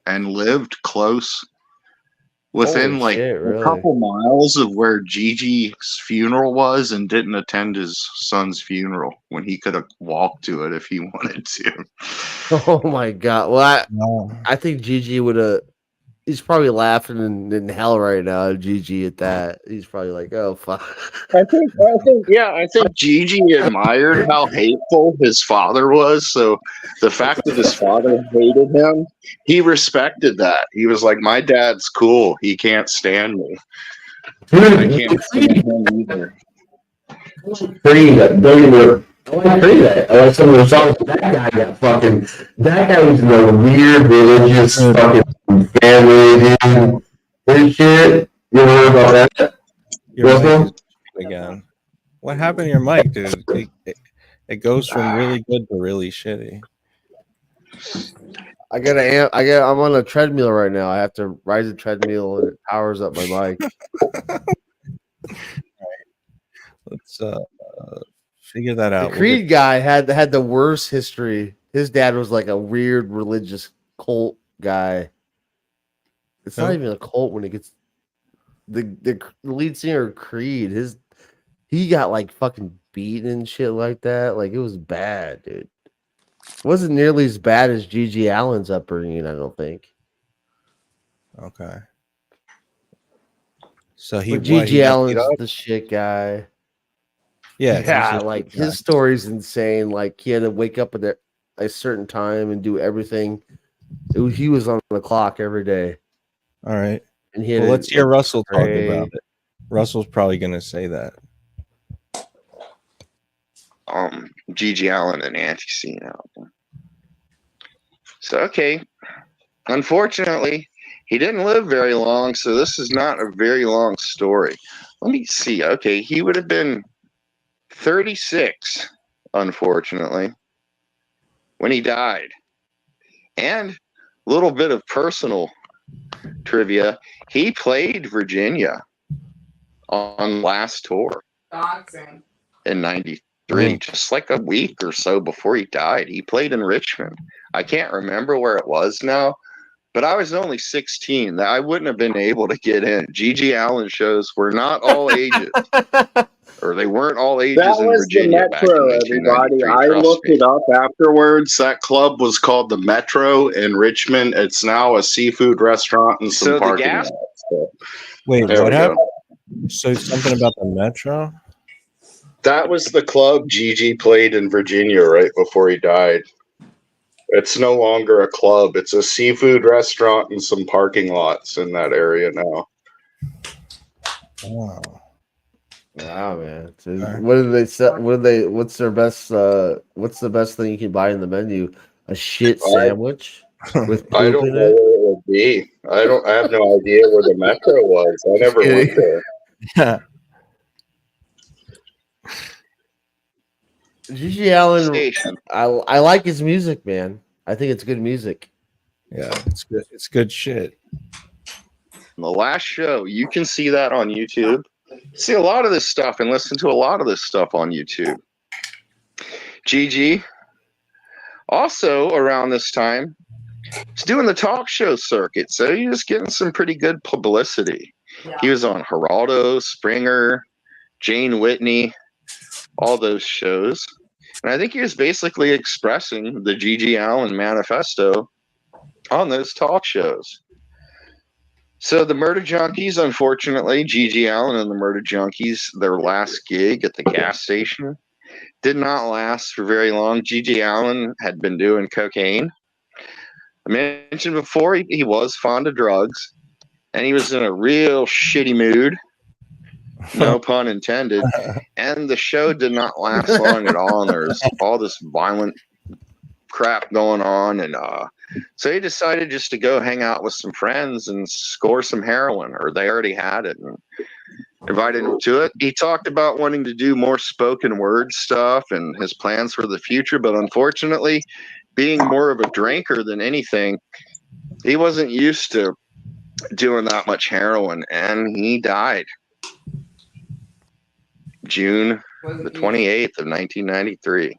Speaker 1: and lived close within
Speaker 22: Holy shit,
Speaker 1: a
Speaker 22: really?
Speaker 1: couple miles of where Gigi's funeral was, and didn't attend his son's funeral when he could have walked to it if he wanted to.
Speaker 22: Oh my god. Well, I think Gigi would have He's probably laughing in hell right now, GG, at that. He's probably like, "Oh fuck."
Speaker 1: I think Gigi admired how hateful his father was. So the fact that his father hated him, he respected that. He was like, "My dad's cool. He can't stand me. I can't stand him either."
Speaker 2: Creed, don't even. I like Creed. I like some of the songs. That guy got fucking. That guy was in a weird religious fucking family, dude. His shit. You ever heard about that?
Speaker 3: Your mic is again. What happened to your mic, dude? It goes from really good to really shitty.
Speaker 22: I'm on a treadmill right now. I have to ride the treadmill and it powers up my mic.
Speaker 3: Let's figure that out.
Speaker 22: The Creed guy had the worst history. His dad was like a weird religious cult guy. It's not even a cult when it gets the lead singer of Creed. He got like fucking beaten and shit like that. Like it was bad, dude. It wasn't nearly as bad as Gigi Allen's upbringing, I don't think.
Speaker 3: Okay. So
Speaker 22: Gigi Allen's the shit guy.
Speaker 3: Yeah,
Speaker 22: like his story's insane. Like he had to wake up at a certain time and do everything. He was on the clock every day.
Speaker 3: All right.
Speaker 22: And he had
Speaker 3: let's hear Russell talk about it. Russell's probably going to say that.
Speaker 1: Gigi Allen and Anti-Scene album. So okay, unfortunately, he didn't live very long, so this is not a very long story. Let me see. Okay, he would have been 36, unfortunately, when he died. And a little bit of personal trivia: he played Virginia on last tour in '93, just like a week or so before he died. He played in Richmond. I can't remember where it was now, but I was only 16. I wouldn't have been able to get in. Gigi Allen shows were not all ages, or they weren't all ages
Speaker 19: That
Speaker 1: in
Speaker 19: was
Speaker 1: Virginia.
Speaker 19: the Metro, everybody. I looked it up afterwards. That club was called the Metro in Richmond. It's now a seafood restaurant and some
Speaker 1: So the
Speaker 19: parking
Speaker 1: gas-
Speaker 19: lots. So,
Speaker 3: Wait,
Speaker 19: there we
Speaker 3: what
Speaker 19: go.
Speaker 3: happened? So something about the Metro?
Speaker 19: That was the club Gigi played in Virginia right before he died. It's no longer a club. It's a seafood restaurant and some parking lots in that area now.
Speaker 3: Wow.
Speaker 22: Wow, man. So what do they sell? What's their best? What's the best thing you can buy in the menu? A shit sandwich with poop
Speaker 19: I don't
Speaker 22: in
Speaker 19: know
Speaker 22: it.
Speaker 19: where it would be. I have no idea where the Metro was. I never went there.
Speaker 22: Gigi Allen, I like his music, man. I think it's good music.
Speaker 3: Yeah, it's good. It's good shit.
Speaker 1: The last show, you can see that on YouTube. See a lot of this stuff and listen to a lot of this stuff on YouTube. Gigi, also around this time, is doing the talk show circuit, so he was getting some pretty good publicity. He was on Geraldo, Springer, Jane Whitney, all those shows. And I think he was basically expressing the Gigi Allen manifesto on those talk shows. So the Murder Junkies, unfortunately, Gigi Allen and the Murder Junkies, their last gig at the gas station did not last for very long. Gigi Allen had been doing cocaine. I mentioned before he was fond of drugs, and he was in a real shitty mood. No pun intended. And the show did not last long at all. And there's all this violent crap going on. And so he decided just to go hang out with some friends and score some heroin, or they already had it, and invited him to it. He talked about wanting to do more spoken word stuff and his plans for the future. But unfortunately, being more of a drinker than anything, he wasn't used to doing that much heroin, and he died June the 28th of 1993.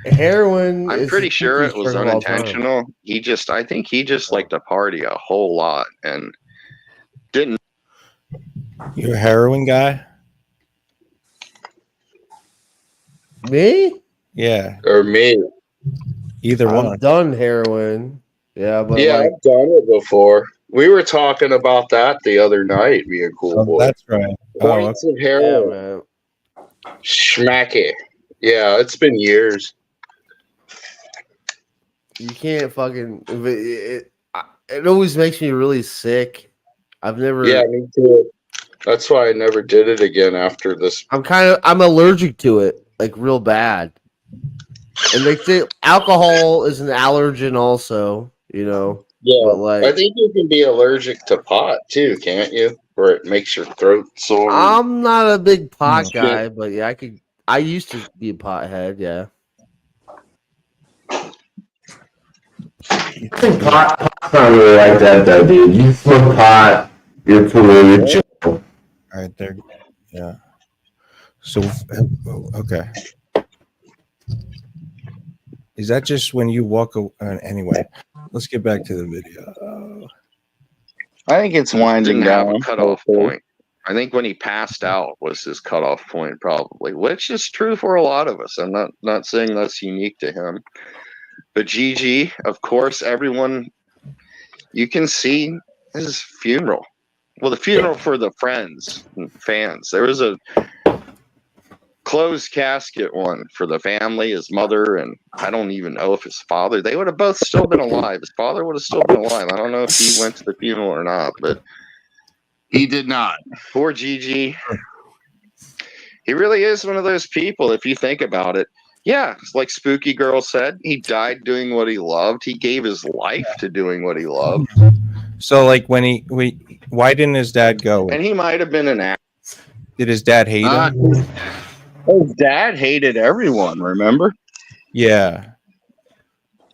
Speaker 22: Heroin.
Speaker 1: I'm
Speaker 22: is
Speaker 1: pretty
Speaker 22: the
Speaker 1: sure it
Speaker 22: cheapest
Speaker 1: was
Speaker 22: drug of all time.
Speaker 1: unintentional. I think he just liked to party a whole lot and didn't.
Speaker 3: You're a heroin guy?
Speaker 22: Me?
Speaker 3: Yeah.
Speaker 19: Or me.
Speaker 3: Either one.
Speaker 22: I've done heroin. Yeah, but
Speaker 19: yeah,
Speaker 22: like,
Speaker 19: I've done it before.
Speaker 1: We were talking about that the other night, me and Cool Boy.
Speaker 3: That's right.
Speaker 1: Points of heroin. Schmacky. Yeah, it's been years.
Speaker 22: You can't fucking. It always makes me really sick. I've never.
Speaker 1: Yeah, me too. That's why I never did it again after this.
Speaker 22: I'm allergic to it, like real bad. And they say alcohol is an allergen, also. You know.
Speaker 1: Yeah,
Speaker 22: but like
Speaker 1: I think you can be allergic to pot too, can't you? Where it makes your throat sore.
Speaker 22: I'm not a big pot
Speaker 1: Shit.
Speaker 22: guy, but yeah, I used to be a pothead. Yeah.
Speaker 2: I think pot's not really like that, though, dude. You smoke pot, you're polluted. Chill.
Speaker 3: All right, there. Yeah. So, okay. Is that just when you walk? Anyway, let's get back to the video.
Speaker 1: I think it's winding
Speaker 3: Didn't have
Speaker 1: down.
Speaker 3: a
Speaker 1: Cutoff point. I think when he passed out was his cutoff point, probably, which is true for a lot of us. I'm not saying that's unique to him, but Gigi, of course, everyone you can see his funeral. Well, the funeral for the friends and fans. There was a closed casket one for the family, his mother, and I don't even know if his father. They would have both still been alive. His father would have still been alive. I don't know if he went to the funeral or not, but he did not. Poor Gigi. He really is one of those people, if you think about it. Yeah, like Spooky Girl said, he died doing what he loved. He gave his life to doing what he loved.
Speaker 3: So, like, why didn't his dad go?
Speaker 1: And he might have been an actor.
Speaker 3: Did his dad hate him?
Speaker 1: His dad hated everyone, remember?
Speaker 3: Yeah.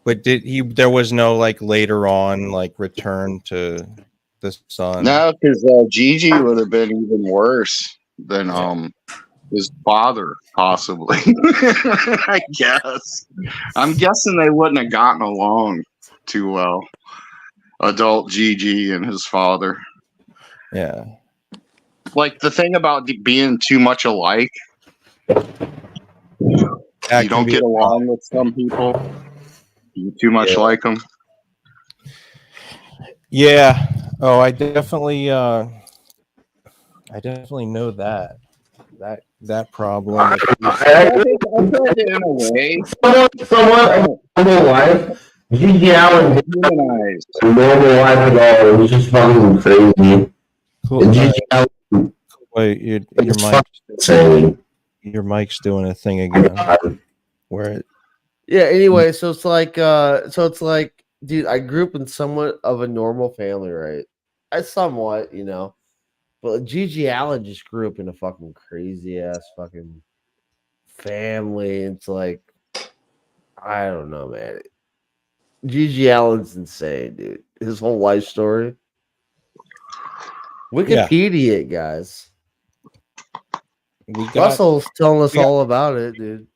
Speaker 3: But there was no, like, later on, like, return to the son?
Speaker 1: No, because Gigi would have been even worse than his father, possibly. I guess. I'm guessing they wouldn't have gotten along too well. Adult Gigi and his father.
Speaker 3: Yeah.
Speaker 1: Like the thing about being too much alike. You don't get along with some people. You too much like them.
Speaker 3: Yeah. Oh, I definitely know that problem.
Speaker 2: I think in a way, somewhat normal life. Gigi Allen humanized normal life at all. It was just fucking crazy.
Speaker 3: Cool.
Speaker 2: And Gigi Allen,
Speaker 3: wait, your mic's doing a thing again. Where
Speaker 22: Yeah. Anyway, so it's like, dude, I grew up in somewhat of a normal family, right? I somewhat, you know, but Gigi Allen just grew up in a fucking crazy ass fucking family. It's like, I don't know, man. Gigi Allen's insane, dude. His whole life story. Wikipedia, it, guys. Russell's telling us all about it, dude.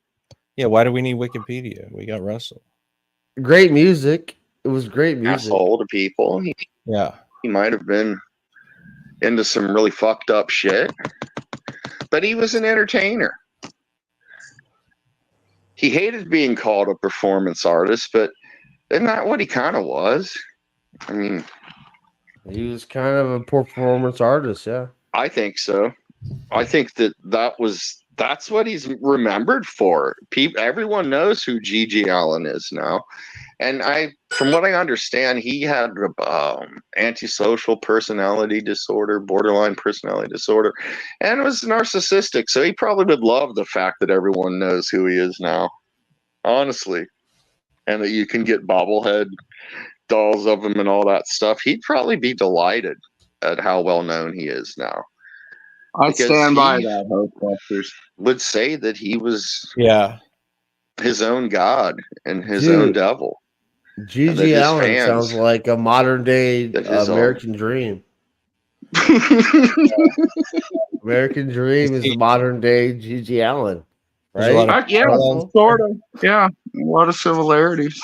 Speaker 3: Yeah, why do we need Wikipedia? We got Russell.
Speaker 22: Great music. It was great music.
Speaker 1: Asshole to people. He might have been into some really fucked up shit, but he was an entertainer. He hated being called a performance artist, but isn't that what he kind of was? I mean,
Speaker 22: he was kind of a performance artist, yeah.
Speaker 1: I think so. I think that's what he's remembered for. Everyone knows who Gigi Allen is now. And from what I understand, he had antisocial personality disorder, borderline personality disorder, and was narcissistic. So he probably would love the fact that everyone knows who he is now, honestly, and that you can get bobblehead dolls of him and all that stuff. He'd probably be delighted at how well known he is now. I stand by that, Ghostbusters. Would say that he was his own god and his own devil.
Speaker 22: Gigi Allen sounds like a modern day American Dream. American Dream is the modern day Gigi Allen, right?
Speaker 1: Sort of. Yeah, a lot of similarities.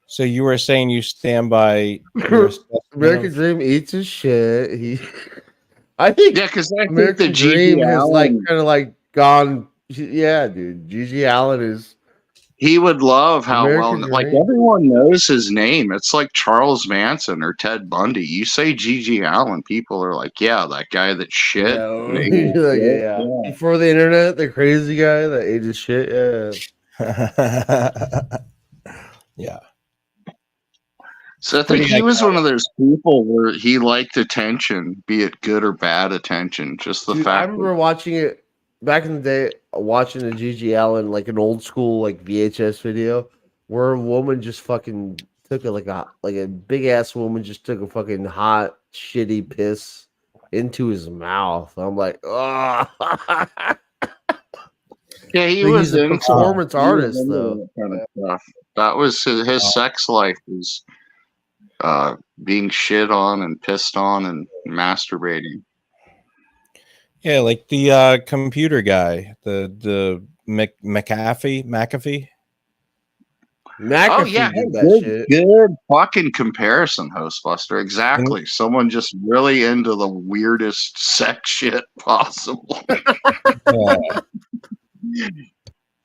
Speaker 3: So you were saying you stand by
Speaker 22: American Dream eats his shit. I think
Speaker 1: because
Speaker 22: American Dream has like kind of like gone. Yeah, dude, Gigi Allen is
Speaker 1: He would love how
Speaker 22: American
Speaker 1: well, like
Speaker 22: Dream.
Speaker 1: everyone knows his name. It's like Charles Manson or Ted Bundy. You say G.G. Allen, people are like, yeah, that guy that shit.
Speaker 22: Yeah. Before the internet, the crazy guy that ate his shit. Yeah.
Speaker 3: Yeah.
Speaker 1: So I think
Speaker 22: Pretty
Speaker 1: he was one of those people where he liked attention, be it good or bad attention. Just the
Speaker 22: Dude, I
Speaker 1: fact
Speaker 22: remember watching it back in the day, watching a G.G. Allen, like an old school like VHS video where a woman just fucking took a big ass woman just took a fucking hot shitty piss into his mouth. I'm like, oh.
Speaker 1: yeah, he
Speaker 22: Like,
Speaker 1: was
Speaker 22: he's a
Speaker 1: into
Speaker 22: performance
Speaker 1: he was
Speaker 22: artist,
Speaker 1: into
Speaker 22: though.
Speaker 1: that kind of stuff. That was his sex life was being shit on and pissed on and masturbating.
Speaker 3: Yeah, like the computer guy, the McAfee.
Speaker 1: Oh yeah, good fucking comparison, Hostbuster. Exactly. Someone just really into the weirdest sex shit possible.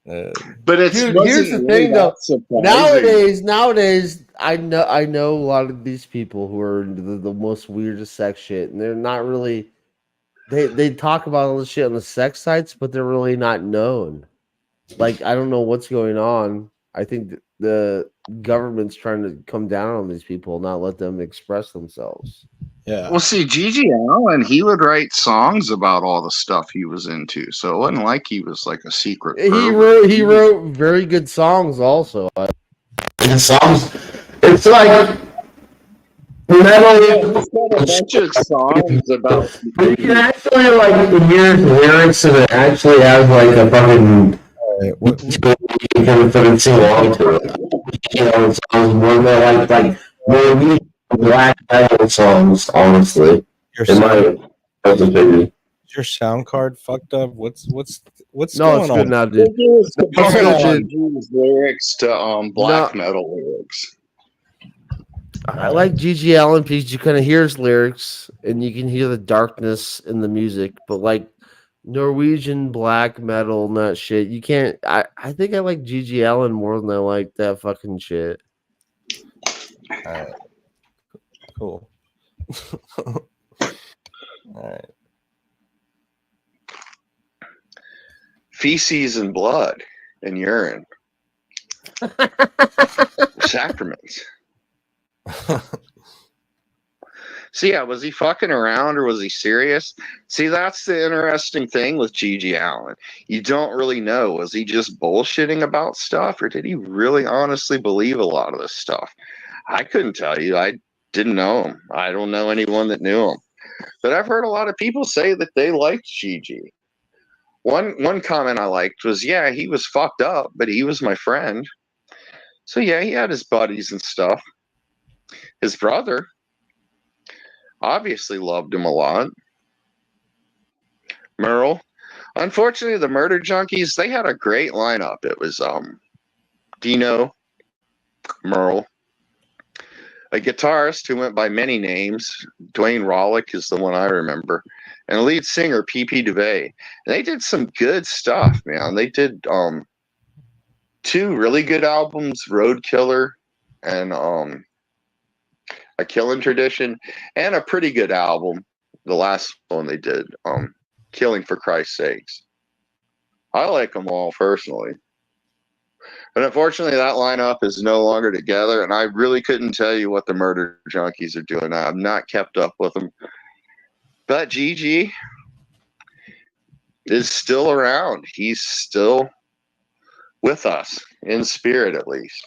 Speaker 1: But it's
Speaker 22: Dude, here's the thing though. Nowadays, I know a lot of these people who are into the most weirdest sex shit, and they're not really. They talk about all this shit on the sex sites, but they're really not known. Like, I don't know what's going on. I think the government's trying to come down on these people, not let them express themselves.
Speaker 3: Yeah.
Speaker 1: Well, see, G.G. Allen, he would write songs about all the stuff he was into, so it wasn't like he was like a secret.
Speaker 22: He wrote very good songs, also.
Speaker 2: The songs, it's like metal.
Speaker 1: He's got a bunch of songs about.
Speaker 2: You can actually like hear lyrics, and it actually has like a fucking. You can fucking sing along to it. You know, it sounds more like more black metal songs. Honestly, in my opinion.
Speaker 3: Is your sound card fucked up? What's
Speaker 22: No,
Speaker 3: going
Speaker 22: it's
Speaker 3: on?
Speaker 22: good now, dude.
Speaker 1: His lyrics to black metal lyrics.
Speaker 22: I like G.G. Allen because you kind of hear his lyrics and you can hear the darkness in the music, but like Norwegian black metal and that shit, you can't. I think I like G.G. Allen more than I like that fucking shit.
Speaker 3: Cool. All right.
Speaker 1: Feces and blood and urine. Sacraments. So yeah, was he fucking around or was he serious? See, that's the interesting thing with G.G. Allen. You don't really know. Was he just bullshitting about stuff, or did he really honestly believe a lot of this stuff? I couldn't tell you. I didn't know him. I don't know anyone that knew him. But I've heard a lot of people say that they liked G.G. One comment I liked was, yeah, he was fucked up, but he was my friend. So yeah, he had his buddies and stuff. His brother obviously loved him a lot. Merle. Unfortunately, the Murder Junkies, they had a great lineup. It was Dino, Merle, a guitarist who went by many names. Dwayne Rawlick is the one I remember. And a lead singer, P.P. DeVay. And they did some good stuff, man. They did two really good albums, Road Killer and A Killing Tradition, and a pretty good album, the last one they did, Killing for Christ's Sakes. I like them all personally. But unfortunately, that lineup is no longer together, and I really couldn't tell you what the Murder Junkies are doing now. I've not kept up with them. But G.G. is still around. He's still with us, in spirit at least.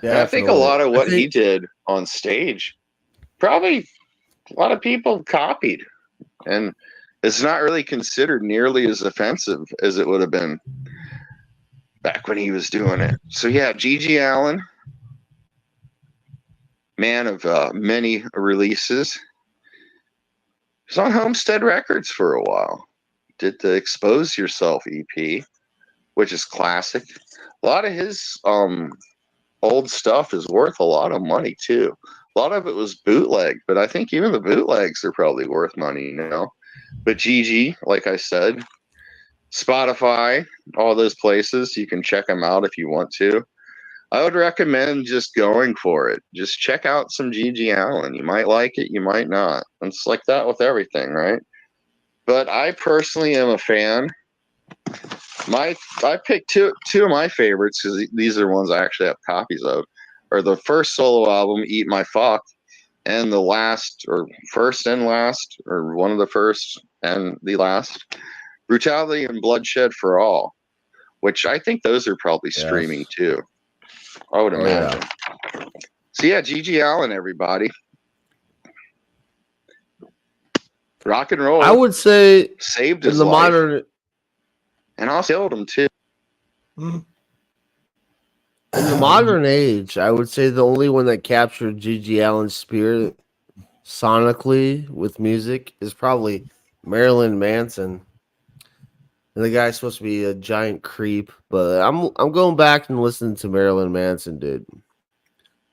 Speaker 1: And I think a lot of what he did on stage, probably a lot of people copied. And it's not really considered nearly as offensive as it would have been back when he was doing it. So yeah, G.G. Allen, man of many releases. He was on Homestead Records for a while. Did the Expose Yourself EP, which is classic. A lot of his old stuff is worth a lot of money too. A lot of it was bootleg, but I think even the bootlegs are probably worth money now. But G.G., like I said, Spotify, all those places. You can check them out if you want to. I would recommend just going for it. Just check out some Gigi Allen. You might like it, you might not. It's like that with everything, right? But I personally am a fan. I picked two of my favorites because these are ones I actually have copies of. Or the first solo album, Eat My Fuck, and the last, or first and last, or one of the first and the last, Brutality and Bloodshed for All, which I think those are probably streaming too. I would imagine. Yeah. So yeah, Gigi Allen, everybody. Rock and roll.
Speaker 22: I would say
Speaker 1: saved his
Speaker 22: in the
Speaker 1: life.
Speaker 22: modern,
Speaker 1: and also killed him too.
Speaker 22: In the modern age, I would say the only one that captured Gigi Allen's spirit sonically with music is probably Marilyn Manson. And the guy's supposed to be a giant creep, but I'm going back and listening to Marilyn Manson, dude.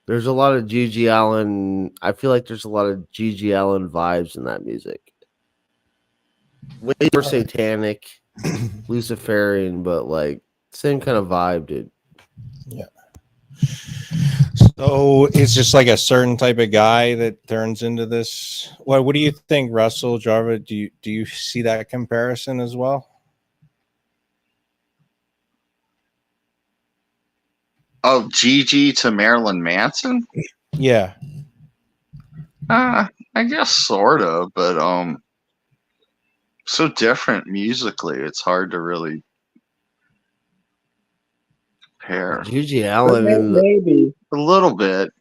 Speaker 22: There's a lot of Gigi Allen. I feel like there's a lot of Gigi Allen vibes in that music. Way more satanic, Luciferian, but like same kind of vibe, dude.
Speaker 3: Yeah. So it's just like a certain type of guy that turns into this. What do you think, Russell, Jarva? Do you see that comparison as well?
Speaker 1: Oh, Gigi to Marilyn Manson?
Speaker 3: Yeah.
Speaker 1: I guess sort of, but so different musically. It's hard to really compare.
Speaker 22: Gigi Allen and
Speaker 1: maybe a little bit.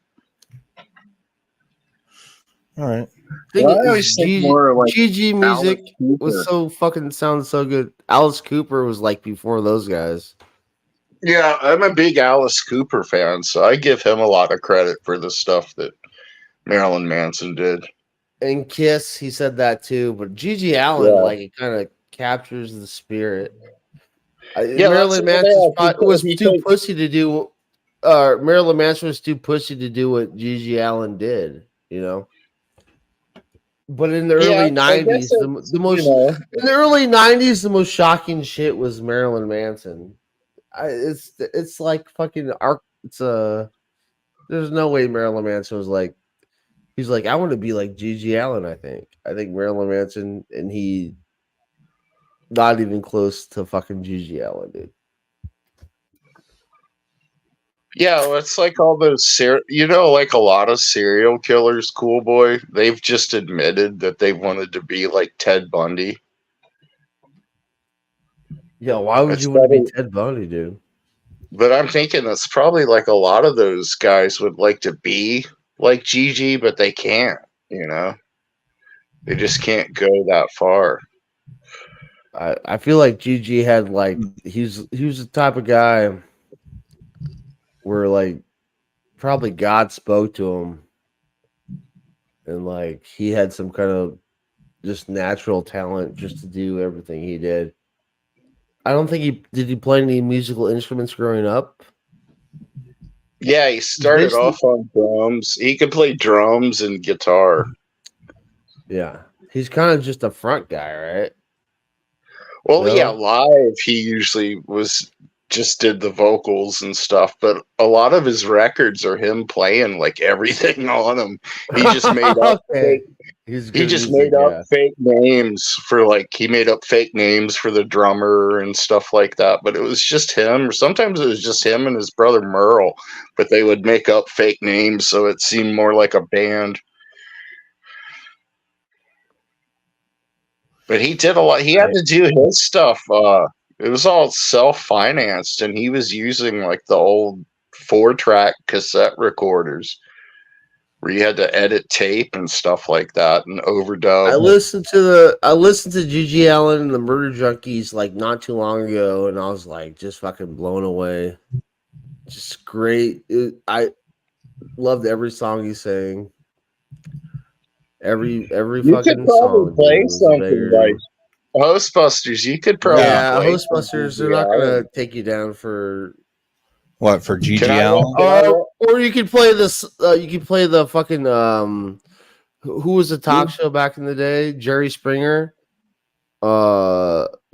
Speaker 3: All right.
Speaker 22: I
Speaker 1: always think
Speaker 22: Gigi,
Speaker 1: more like
Speaker 22: Gigi music
Speaker 1: Alice Cooper.
Speaker 22: was so fucking sounds so good. Alice Cooper was like before those guys.
Speaker 1: Yeah, I'm a big Alice Cooper fan, so I give him a lot of credit for the stuff that Marilyn Manson did.
Speaker 22: And Kiss, he said that too. But Gigi Allen, like, it kind of captures the spirit. Marilyn Manson was too pussy to do. Marilyn Manson was too pussy to do what Gigi Allen did. You know. But in the early '90s, the most in the early '90s, the most shocking shit was Marilyn Manson. It's like fucking there's no way Marilyn Manson was like, he's like, I want to be like Gigi Allen. I think Marilyn Manson, and he not even close to fucking Gigi Allen, dude.
Speaker 1: Yeah, it's like all those like a lot of serial killers, Cool Boy, they've just admitted that they wanted to be like Ted Bundy.
Speaker 22: Yeah, why would you want to be Ted Bundy, dude?
Speaker 1: But I'm thinking that's probably like a lot of those guys would like to be like Gigi, but they can't, you know? They just can't go that far.
Speaker 22: I feel like Gigi had like he was the type of guy where like probably God spoke to him and like he had some kind of just natural talent just to do everything he did. I don't think he play any musical instruments growing up.
Speaker 1: Yeah, he started off on drums. He could play drums and guitar.
Speaker 22: Yeah. He's kind of just a front guy, right?
Speaker 1: Well, yeah, live he usually just did the vocals and stuff, but a lot of his records are him playing like everything on them. He just made up fake names for he made up fake names for the drummer and stuff like that, but it was just him. Sometimes it was just him and his brother Merle, but they would make up fake names so it seemed more like a band. But he did a lot. He had to do his stuff. It was all self-financed, and he was using like the old 4-track cassette recorders where you had to edit tape and stuff like that and overdub.
Speaker 22: I listened to Gigi Allen and the Murder Junkies like not too long ago, and I was like just fucking blown away. Just great. I loved every song he sang. Every fucking song.
Speaker 1: Play something like Ghostbusters. You could probably
Speaker 22: Ghostbusters. They're not gonna take you down for
Speaker 3: what, for Gigi Allen?
Speaker 22: Or you could play this. You could play the fucking who was the talk show back in the day? Jerry Springer.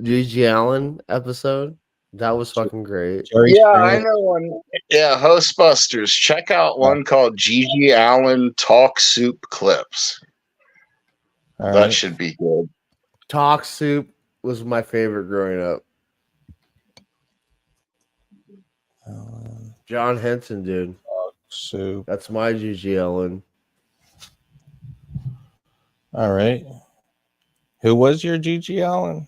Speaker 22: Gigi Allen episode? That was fucking great.
Speaker 1: Yeah, I know one. Yeah, Hostbusters. Check out one called Gigi Allen Talk Soup Clips. That should be good.
Speaker 22: Talk Soup was my favorite growing up. John Henson, dude.
Speaker 3: Talk Soup.
Speaker 22: That's my Gigi Allen.
Speaker 3: All right. Who was your Gigi Allen?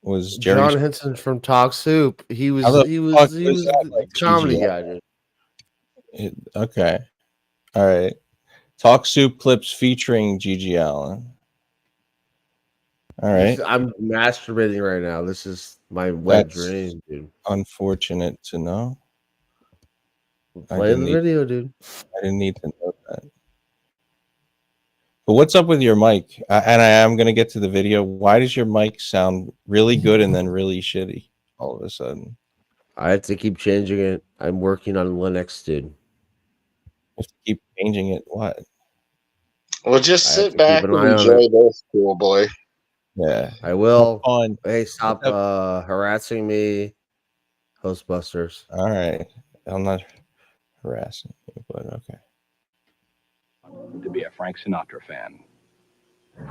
Speaker 3: Was Jerry
Speaker 22: John Henson from Talk Soup? He was
Speaker 3: How the
Speaker 22: he
Speaker 3: fuck
Speaker 22: was he
Speaker 3: was
Speaker 22: was
Speaker 3: that
Speaker 22: the
Speaker 3: like
Speaker 22: comedy
Speaker 3: Gigi
Speaker 22: guy,
Speaker 3: Allen?
Speaker 22: dude.
Speaker 3: Okay. All right. Talk Soup clips featuring Gigi Allen. All right.
Speaker 22: I'm masturbating right now. This is my wet
Speaker 3: That's
Speaker 22: dream, dude.
Speaker 3: unfortunate to know.
Speaker 22: Play the video, dude.
Speaker 3: I didn't need to know that. But what's up with your mic? And I am going to get to the video. Why does your mic sound really good and then really shitty all of a sudden?
Speaker 22: I have to keep changing it. I'm working on Linux, dude.
Speaker 3: You have to keep changing it. What?
Speaker 1: Well, just
Speaker 22: I have
Speaker 1: sit
Speaker 22: to
Speaker 1: back
Speaker 22: keep
Speaker 1: and
Speaker 22: an eye on
Speaker 1: enjoy
Speaker 22: it.
Speaker 1: this, cool boy.
Speaker 3: Yeah.
Speaker 22: I will.
Speaker 3: On.
Speaker 22: Hey, stop harassing me, Hostbusters.
Speaker 3: All right. I'm not harassing you, but okay.
Speaker 4: To be a Frank Sinatra fan.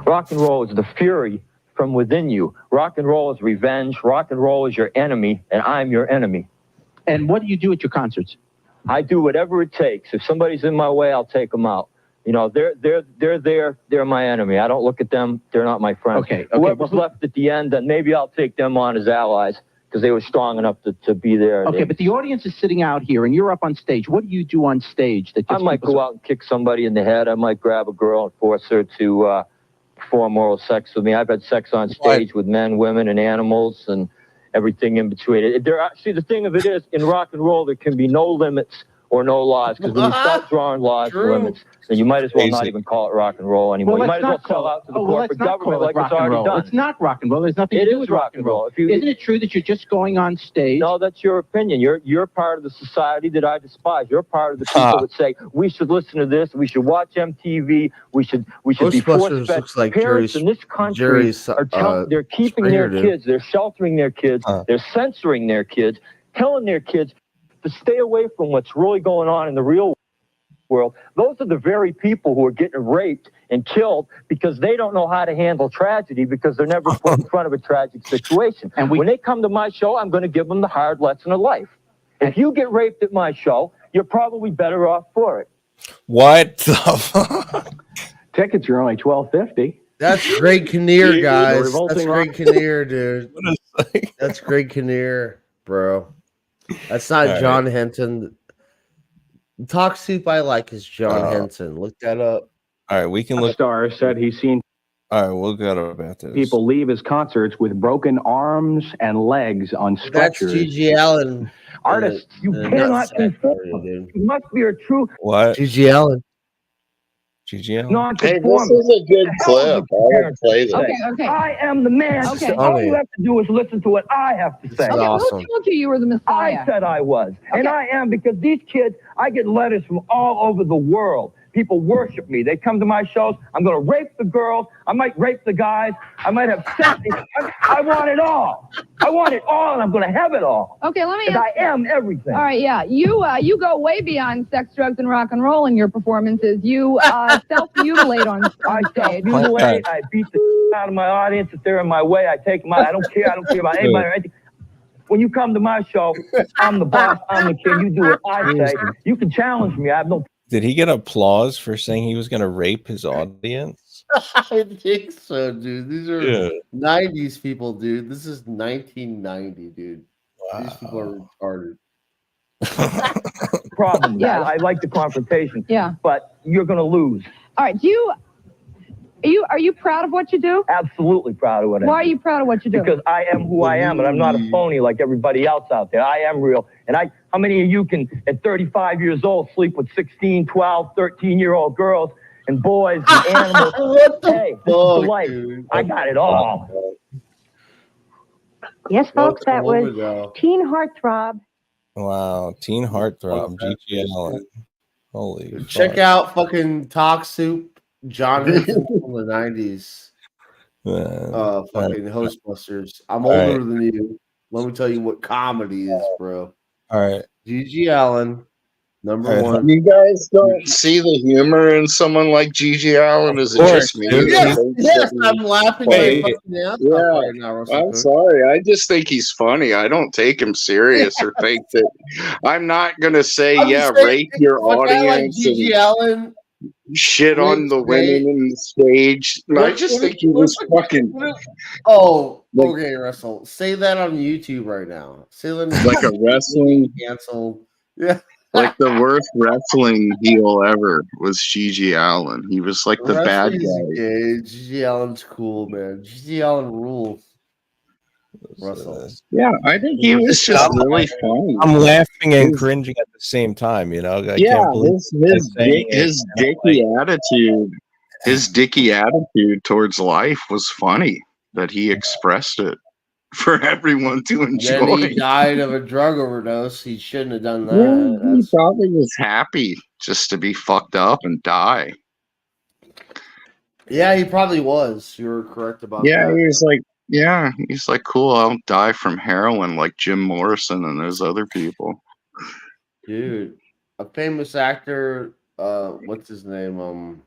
Speaker 4: Rock and roll is the fury from within you. Rock and roll is revenge. Rock and roll is your enemy, and I'm your enemy. And what do you do at your concerts? I do whatever it takes. If somebody's in my way, I'll take them out. You know, they're there. They're my enemy. I don't look at them. They're not my friends. Okay. Whoever's left at the end, then maybe I'll take them on as allies because they were strong enough to be there.
Speaker 5: Okay, but the audience is sitting out here, and you're up on stage. What do you do on stage? That
Speaker 4: I might go out and kick somebody in the head. I might grab a girl and force her to perform oral sex with me. I've had sex on stage with men, women, and animals, and everything in between. See, the thing of it is, in rock and roll, there can be no limits or no laws, because when you start drawing laws and limits, then you might as well not even call it rock and roll anymore. You might as well sell out to the corporate government like it's already done.
Speaker 5: It's not rock and roll. There's nothing to do with rock and roll. Isn't it true that you're just going on stage?
Speaker 4: No, that's your opinion. You're part of the society that I despise. You're part of the people that say we should listen to this, we should watch MTV, we should be
Speaker 22: Ghostbusters
Speaker 4: forced.
Speaker 22: looks like
Speaker 4: Parents in this country they're keeping
Speaker 22: Springer,
Speaker 4: their
Speaker 22: dude.
Speaker 4: kids, they're sheltering their kids, they're censoring their kids, telling their kids to stay away from what's really going on in the real world. Those are the very people who are getting raped and killed because they don't know how to handle tragedy because they're never put in front of a tragic situation. And when they come to my show, I'm going to give them the hard lesson of life. If you get raped at my show, you're probably better off for it.
Speaker 3: What the fuck?
Speaker 4: Tickets are only $12.50.
Speaker 22: That's Greg Kinnear,
Speaker 4: The
Speaker 22: guys.
Speaker 4: revolting
Speaker 22: That's Greg Kinnear, dude. That's Greg Kinnear, bro. That's not
Speaker 3: All right.
Speaker 22: John Henson. Talk Soup I like is John
Speaker 3: Oh.
Speaker 22: Henson. Look that up.
Speaker 3: All right, we can look.
Speaker 4: Star said he's seen
Speaker 3: All right, we'll go about this.
Speaker 4: people leave his concerts with broken arms and legs on
Speaker 22: That's
Speaker 4: stretchers.
Speaker 22: Gigi Allen.
Speaker 4: Artists, you cannot conform. You must be a true
Speaker 3: What?
Speaker 22: Gigi Allen.
Speaker 3: Gigi Allen?
Speaker 1: Hey,
Speaker 4: non-conformist.
Speaker 1: this is a good clip. I would play this.
Speaker 4: Okay. I am the man.
Speaker 22: Okay.
Speaker 4: All you have to do is listen to what I have to say.
Speaker 22: is awesome.
Speaker 23: Who told you you were the Messiah?
Speaker 4: I said I was. And I am because these kids, I get letters from all over the world. People worship me. They come to my shows. I'm going to rape the girls. I might rape the guys. I might have sex. I want it all. I want it all, and I'm going to have it all.
Speaker 23: Okay, let me
Speaker 4: Because
Speaker 23: ask
Speaker 4: I am everything.
Speaker 23: All right, yeah. You go way beyond sex, drugs, and rock and roll in your performances. You self-mutilate on
Speaker 4: I
Speaker 23: stage.
Speaker 4: self-mutilate. I beat the out of my audience. If they're in my way, I take them out. I don't care. I don't care about anybody or anything. When you come to my show, I'm the boss. I'm the king. You do what I say. You can challenge me. I have no.
Speaker 3: Did he get applause for saying he was going to rape his audience?
Speaker 22: I think so, dude. These are
Speaker 3: Yeah.
Speaker 22: 90s people, dude. This is 1990, dude. These people are retarded.
Speaker 4: problem with
Speaker 23: Yeah.
Speaker 4: that. I like the confrontation.
Speaker 23: Yeah.
Speaker 4: But you're going to lose.
Speaker 23: All right. Are you proud of what you do?
Speaker 4: Absolutely proud of what I do.
Speaker 23: Why are you proud of what you do?
Speaker 4: Because I am who I am, and I'm not a phony like everybody else out there. I am real. And how many of you can, at 35 years old, sleep with 16, 12, 13-year-old girls and boys and animals? Hey, this is the life. I got it all.
Speaker 24: Yes, folks, that was
Speaker 22: Overdose.
Speaker 24: Teen Heartthrob.
Speaker 3: Wow, Teen Heartthrob, Gigi Allen. Holy
Speaker 22: Check
Speaker 3: fuck.
Speaker 22: out fucking Talk Soup, John Henson from the 90s. fucking Hostbusters. I'm
Speaker 3: All
Speaker 22: older
Speaker 3: right.
Speaker 22: than you. Let me tell you what comedy is, bro.
Speaker 3: All right.
Speaker 22: Gigi Allen, number
Speaker 3: All right.
Speaker 22: one.
Speaker 1: You guys don't see the humor in someone like Gigi Allen? Is it
Speaker 3: course,
Speaker 1: just me?
Speaker 3: dude.
Speaker 1: that
Speaker 22: Yes,
Speaker 1: thinks
Speaker 22: yes,
Speaker 1: that
Speaker 22: I'm
Speaker 1: he's
Speaker 22: laughing
Speaker 1: funny?
Speaker 22: my fucking ass off
Speaker 1: Yeah,
Speaker 22: right now, Russell
Speaker 1: I'm
Speaker 22: Cook.
Speaker 1: sorry. I just think he's funny. I don't take him serious or think that. I'm not gonna say,
Speaker 22: I'm
Speaker 1: yeah,
Speaker 22: just saying,
Speaker 1: rate your
Speaker 22: if a guy like
Speaker 1: audience
Speaker 22: Gigi
Speaker 1: and
Speaker 22: Allen
Speaker 1: shit on
Speaker 22: wins
Speaker 1: the
Speaker 22: today,
Speaker 1: women in the stage. I just think he was fucking
Speaker 22: Oh,
Speaker 1: like,
Speaker 22: okay, Russell. Say that on YouTube right now. Say that
Speaker 1: like a wrestling,
Speaker 22: canceled. Yeah.
Speaker 1: like the worst wrestling heel ever was Gigi Allen. He was like the bad
Speaker 22: Wrestling is
Speaker 1: guy.
Speaker 22: gay. Gigi Allen's cool, man. Gigi Allen rules. Russell.
Speaker 1: Yeah, I think he was just really funny.
Speaker 3: I'm laughing and cringing at the same time. You know, I
Speaker 1: Yeah,
Speaker 3: can't believe
Speaker 1: his dicky attitude, his dicky attitude towards life was funny. That he expressed it for everyone to
Speaker 22: Then
Speaker 1: enjoy.
Speaker 22: he died of a drug overdose. He shouldn't have done that.
Speaker 1: Yeah, he probably was happy just to be fucked up and die.
Speaker 22: Yeah, he probably was. You were correct about
Speaker 1: Yeah,
Speaker 22: that.
Speaker 1: he was like, he's like, cool. I'll die from heroin like Jim Morrison and those other people.
Speaker 22: Dude, a famous actor, what's his name?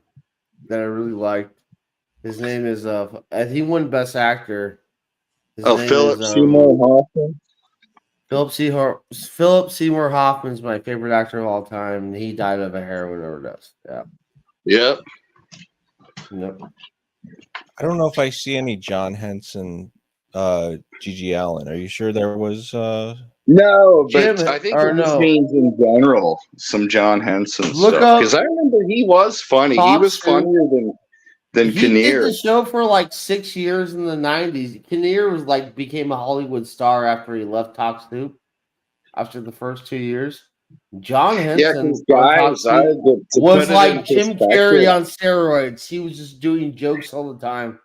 Speaker 22: That I really liked. His name is he won Best Actor. His name
Speaker 1: Philip
Speaker 22: is,
Speaker 1: Seymour Hoffman.
Speaker 22: Philip Seymour Hoffman's my favorite actor of all time, and he died of a heroin overdose. Yeah.
Speaker 1: Yep.
Speaker 22: Yep.
Speaker 3: I don't know if I see any John Henson, Gigi Allen. Are you sure there was?
Speaker 1: No, but
Speaker 22: Jim,
Speaker 1: I think
Speaker 22: or
Speaker 1: it just
Speaker 22: no.
Speaker 1: means in general some John Henson
Speaker 22: Look
Speaker 1: stuff.
Speaker 22: up
Speaker 1: Because I remember he was funny. He
Speaker 22: Talk
Speaker 1: was
Speaker 22: Soup.
Speaker 1: funnier than
Speaker 22: He did
Speaker 1: Kinnear.
Speaker 22: the show for like 6 years in the 90s. Kinnear was like became a Hollywood star after he left Talk Soup after the first 2 years. John
Speaker 1: Yeah,
Speaker 22: Henson
Speaker 1: because guys, to
Speaker 22: was
Speaker 1: put it
Speaker 22: like
Speaker 1: in
Speaker 22: Jim
Speaker 1: perspective,
Speaker 22: Carrey on steroids. He was just doing jokes all the time.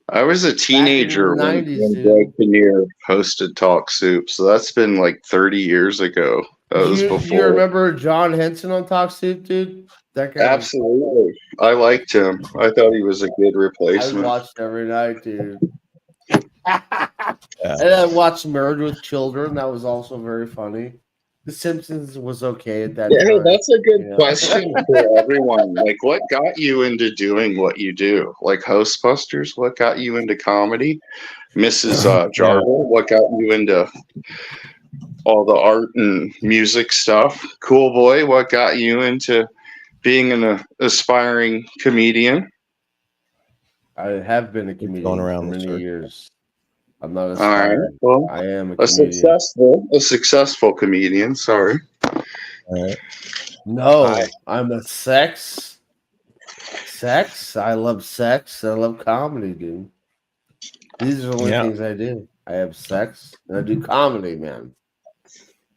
Speaker 1: I was a teenager
Speaker 22: the
Speaker 1: when
Speaker 22: 90s, dude.
Speaker 1: Greg Kinnear hosted Talk Soup, so that's been like 30 years ago. That was
Speaker 22: Do you
Speaker 1: before.
Speaker 22: remember John Henson on Talk Soup, dude? That guy.
Speaker 1: Absolutely, I liked him. I thought he was a good
Speaker 22: I
Speaker 1: replacement.
Speaker 22: watched every night, dude. And I watched Married with Children. That was also very funny. The Simpsons was okay at that
Speaker 1: Yeah,
Speaker 22: time.
Speaker 1: that's a good
Speaker 22: Yeah.
Speaker 1: question for everyone. Like, what got you into doing what you do? Like Hostbusters, what got you into comedy? Mrs. Jargle, what got you into all the art and music stuff? Cool Boy, what got you into being an aspiring comedian?
Speaker 22: I have been a comedian
Speaker 3: going around
Speaker 22: for
Speaker 3: the
Speaker 22: many
Speaker 3: circle.
Speaker 22: years. I'm not
Speaker 1: All right,
Speaker 22: aspiring.
Speaker 1: well,
Speaker 22: I am a
Speaker 1: a
Speaker 22: comedian.
Speaker 1: successful comedian. Sorry.
Speaker 3: All right.
Speaker 22: No, I'm a sex. I love sex. I love comedy, dude. These are the only
Speaker 3: Yeah.
Speaker 22: things I do. I have sex and I do comedy, man.